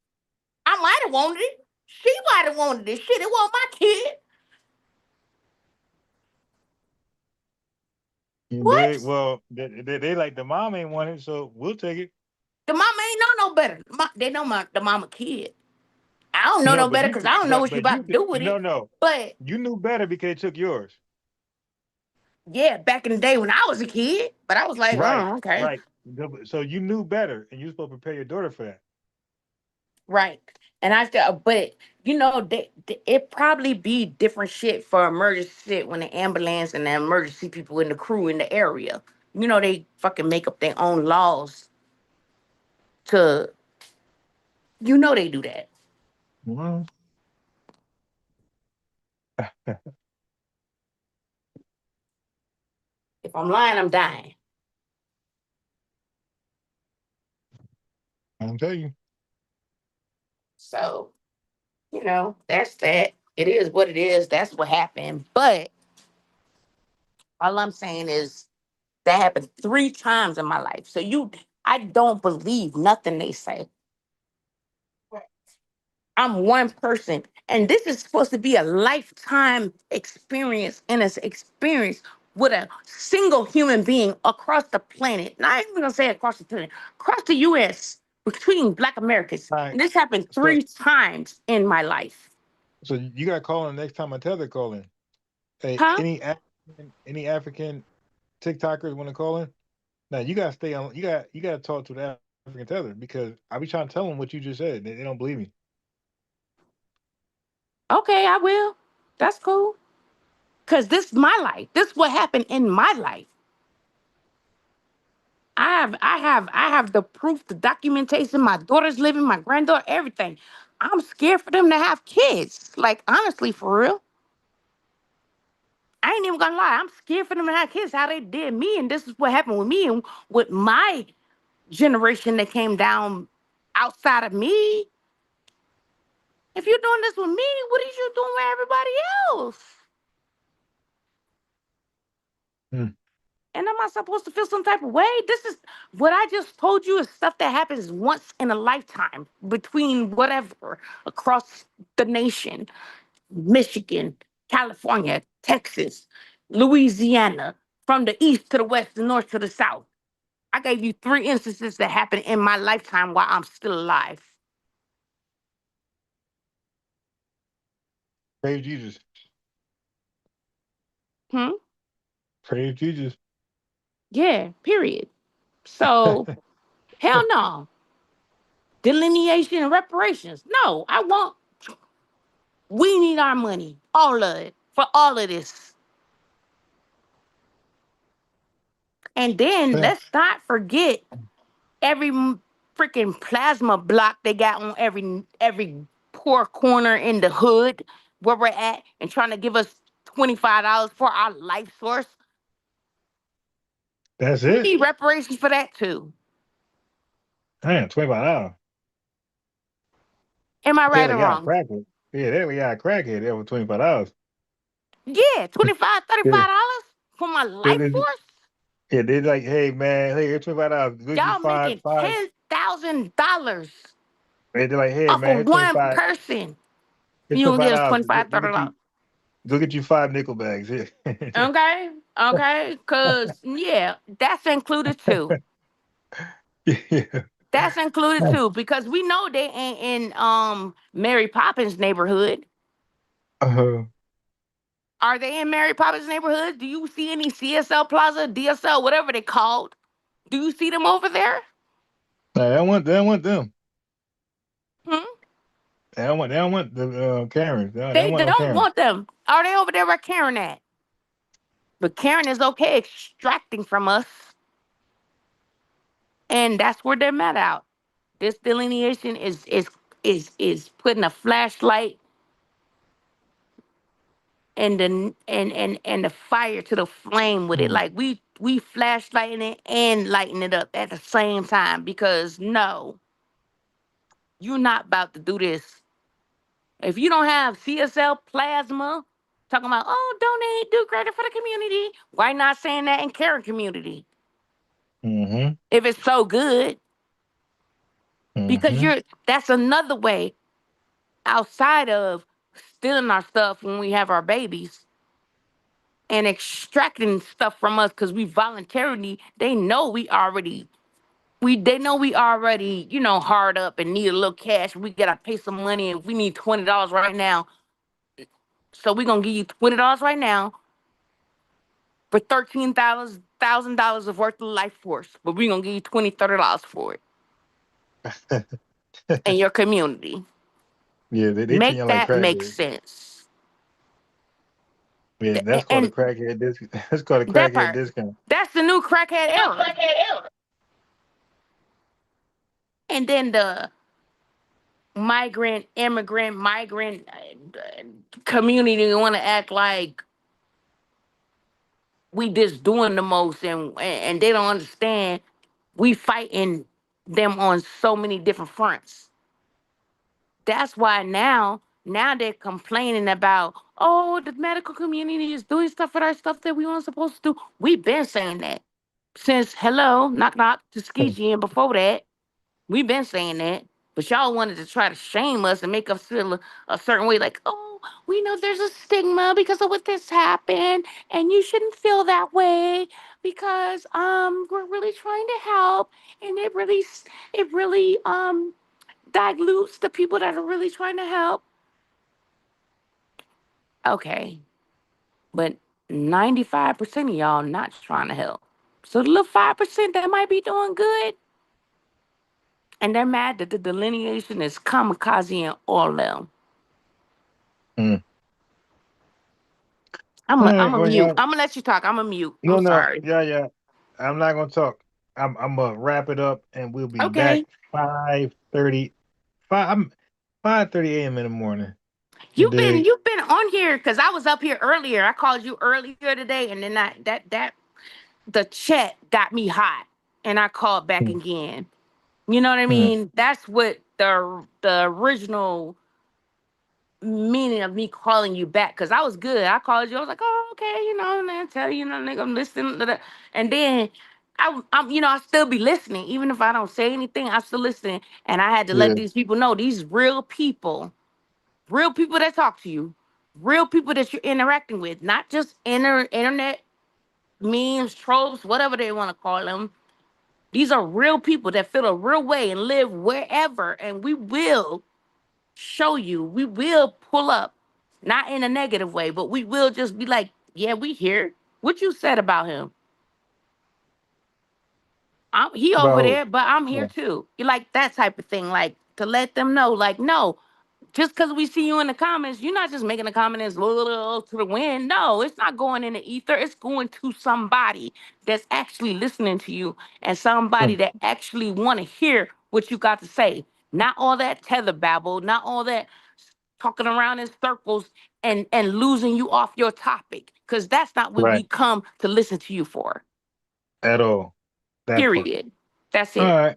I might have wanted it. She might have wanted it. Shit, it wasn't my kid. What? Well, they like the mom ain't want it, so we'll take it. The mama ain't know no better. They know the mama kid. I don't know No, no but better you because could, I don't know what she but you about to could. do with it. No. But You knew better because they took yours. yeah, back in the day when I was a kid. But I was like, Right, oh, okay. right. So you knew better, and you were supposed to prepare your daughter for that. Right. And I said, but you know, it probably be different shit for emergency shit when the ambulance and the emergency people in the crew in the area. You know, they fucking make up their own laws to, you know, they do that. Well, If I'm lying, I'm dying. I'll tell you. So, you know, that's that. It is what it is. That's what happened. But all I'm saying is that happened 3 times in my life. So I don't believe nothing they say. I'm one person, and this is supposed to be a lifetime experience and it's experience with a single human being across the planet. Not even gonna say across the planet, across the U.S. between Black Americans. All right. And this happened 3 times in my life. So you got to call in next time I tell they call in. Hey, Huh? any African TikTokers want to call in? Now you gotta stay on. You gotta talk to the African tether because I be trying to tell them what you just said. They don't believe me. Okay, I will. That's cool. Cause this is my life. This is what happened in my life. I have the proof, the documentation. My daughter's living, my granddaughter, everything. I'm scared for them to have kids. Like honestly, for real. I ain't even gonna lie. I'm scared for them to have kids. How they did me, and this is what happened with me and with my generation that came down outside of me. If you're doing this with me, what are you doing with everybody else? And am I supposed to feel some type of way? This is what I just told you is stuff that happens once in a lifetime between whatever across the nation. Michigan, California, Texas, Louisiana, from the east to the west, the north to the south. I gave you 3 instances that happened in my lifetime while I'm still alive. Praise Jesus. Praise Jesus. Yeah, period. So, hell no. Delineation and reparations. No, we need our money. All of it. For all of this. And then let's not forget every freaking plasma block they got on every poor corner in the hood where we're at and trying to give us $25 for our life source. That's We it. need reparations for that too. Damn, $25. Am I right or wrong? Crackhead. Yeah, there we got a crackhead there with $25. Yeah, $25, $35 for my life force. Yeah, they're like, hey man, hey, here's $25. Y'all making $10,000 They're like, hey off man, of here's one 25. person. Here's You don't get us $25. $25, $30. Go get you 5 nickel bags here. Okay, cause yeah, that's included too. That's included too, because we know they ain't in Mary Poppins neighborhood. Are they in Mary Poppins neighborhood? Do you see any CSL Plaza, DSL, whatever they called? Do you see them over there? They don't want them. Hmm? They don't want the Karens. They don't want them. Are they over there where Karen at? But Karen is okay extracting from us. And that's where they're mad out. This delineation is putting a flashlight and the fire to the flame with it. Like we flashlighting it and lighting it up at the same time, because no, you're not about to do this. If you don't have CSL plasma talking about, oh, donate, do greater for the community, why not saying that in Karen community? If it's so good. Because that's another way outside of stealing our stuff when we have our babies and extracting stuff from us because we voluntarily, they know we already, hard up and need a little cash. We gotta pay some money and we need $20 right now. So we're gonna give you $20 right now for $13,000 of worth of life force. But we're gonna give you $20, $30 for it. In your community. Yeah, they make like that make crackheads. sense. Yeah, that's called a crackhead discount. That's called a crackhead discount. That's the new crackhead era. And then the migrant community want to act like we just doing the most, and they don't understand we fighting them on so many different fronts. That's why now they're complaining about, oh, the medical community is doing stuff with our stuff that we weren't supposed to do. We've been saying that since knock knock Tuskegee, and before that, we've been saying that. But y'all wanted to try to shame us and make us feel a certain way, like, oh, we know there's a stigma because of what this happened, and you shouldn't feel that way because we're really trying to help, and it really dilutes the people that are really trying to help. Okay, but 95% of y'all not trying to help. So the little 5% that might be doing good, and they're mad that the delineation is kamikaze all them. I'm a mute. I'm gonna let you talk. I'm a mute. I'm sorry. Yeah. I'm not gonna talk. I'm gonna wrap it up, and we'll be back 5:30 a.m. in the morning. You've been on here because I was up here earlier. I called you earlier today, and then the chat got me hot, and I called back again. You know what I mean? That's what the original meaning of me calling you back, because I was good. I called you. I was like, oh, okay, and I tell you, nigga, I'm listening to that. And then I'm I still be listening. Even if I don't say anything, I'm still listening. And I had to let these people know, these real people that talk to you, real people that you're interacting with, not just internet memes, tropes, whatever they want to call them. These are real people that feel a real way and live wherever, and we will show you. We will pull up, not in a negative way, but we will just be like, yeah, we here. What you said about him? He over About there, but I'm here yeah. too. You like that type of thing, like to let them know, like, no, just because we see you in the comments, you're not just making a comment as to the wind. No, it's not going in the ether. It's going to somebody that's actually listening to you and somebody that actually want to hear what you got to say. Not all that tether babble, not all that talking around in circles and losing you off your topic, because that's not what we Right. come to listen to you for. At all. That part. Period. That's All it. right.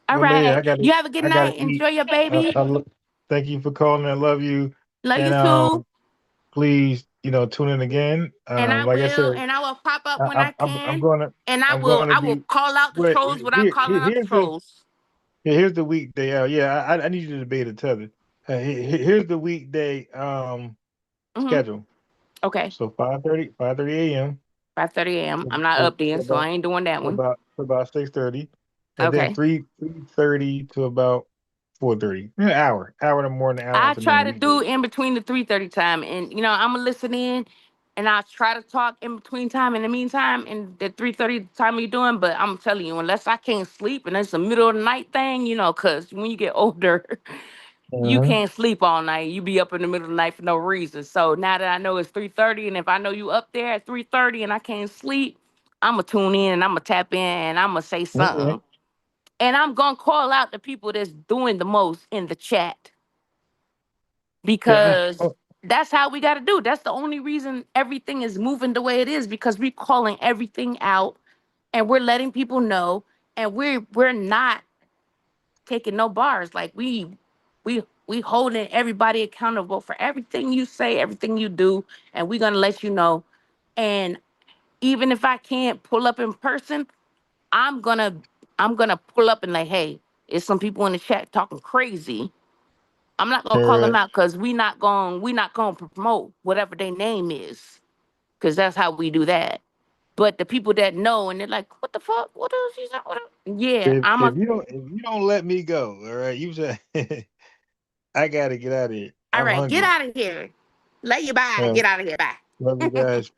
All Well, lady, right. You have a good I gotta night. eat. Enjoy your baby. Thank you for calling. I love you. Love you And too. please, tune in again. And Like I said, I will pop up when I I'm can. gonna And I'm gonna I will be. call out the Wait, trolls without calling out the trolls. here's the weekday. I need you to debate a tether. Here's the weekday schedule. Okay. So 5:30 a.m. 5:30 a.m. I'm not to up then, so I ain't doing that one. about 6:30, and then Okay. 3:30 to about 4:30. An hour in the morning, hour I afternoon. try to do in between the 3:30 time, and I'm gonna listen in, and I try to talk in between time. In the meantime, in the 3:30 time you're doing, but I'm telling you, unless I can't sleep and it's a middle of the night thing, because when you get older, you can't sleep all night. You be up in the middle of the night for no reason. So now that I know it's 3:30, and if I know you up there at 3:30 and I can't sleep, I'm gonna tune in and I'm gonna tap in and I'm gonna say something. And I'm gonna call out the people that's doing the most in the chat, because that's how we gotta do. That's the only reason everything is moving the way it is, because we're calling everything out and we're letting people know, and we're not taking no bars. Like we holding everybody accountable for everything you say, everything you do, and we're gonna let you know. And even if I can't pull up in person, I'm gonna pull up and like, hey, it's some people in the chat talking crazy. I'm not gonna call them out, because we not gonna promote whatever their name is, because that's how we do that. But the people that know and they're like, what the fuck? What is she saying? Yeah, If you don't let me go, all right, you say I gotta get out of here. All I'm right, get hungry. out of here. Let you bye. Get out of here. Bye. Love you guys. Peace.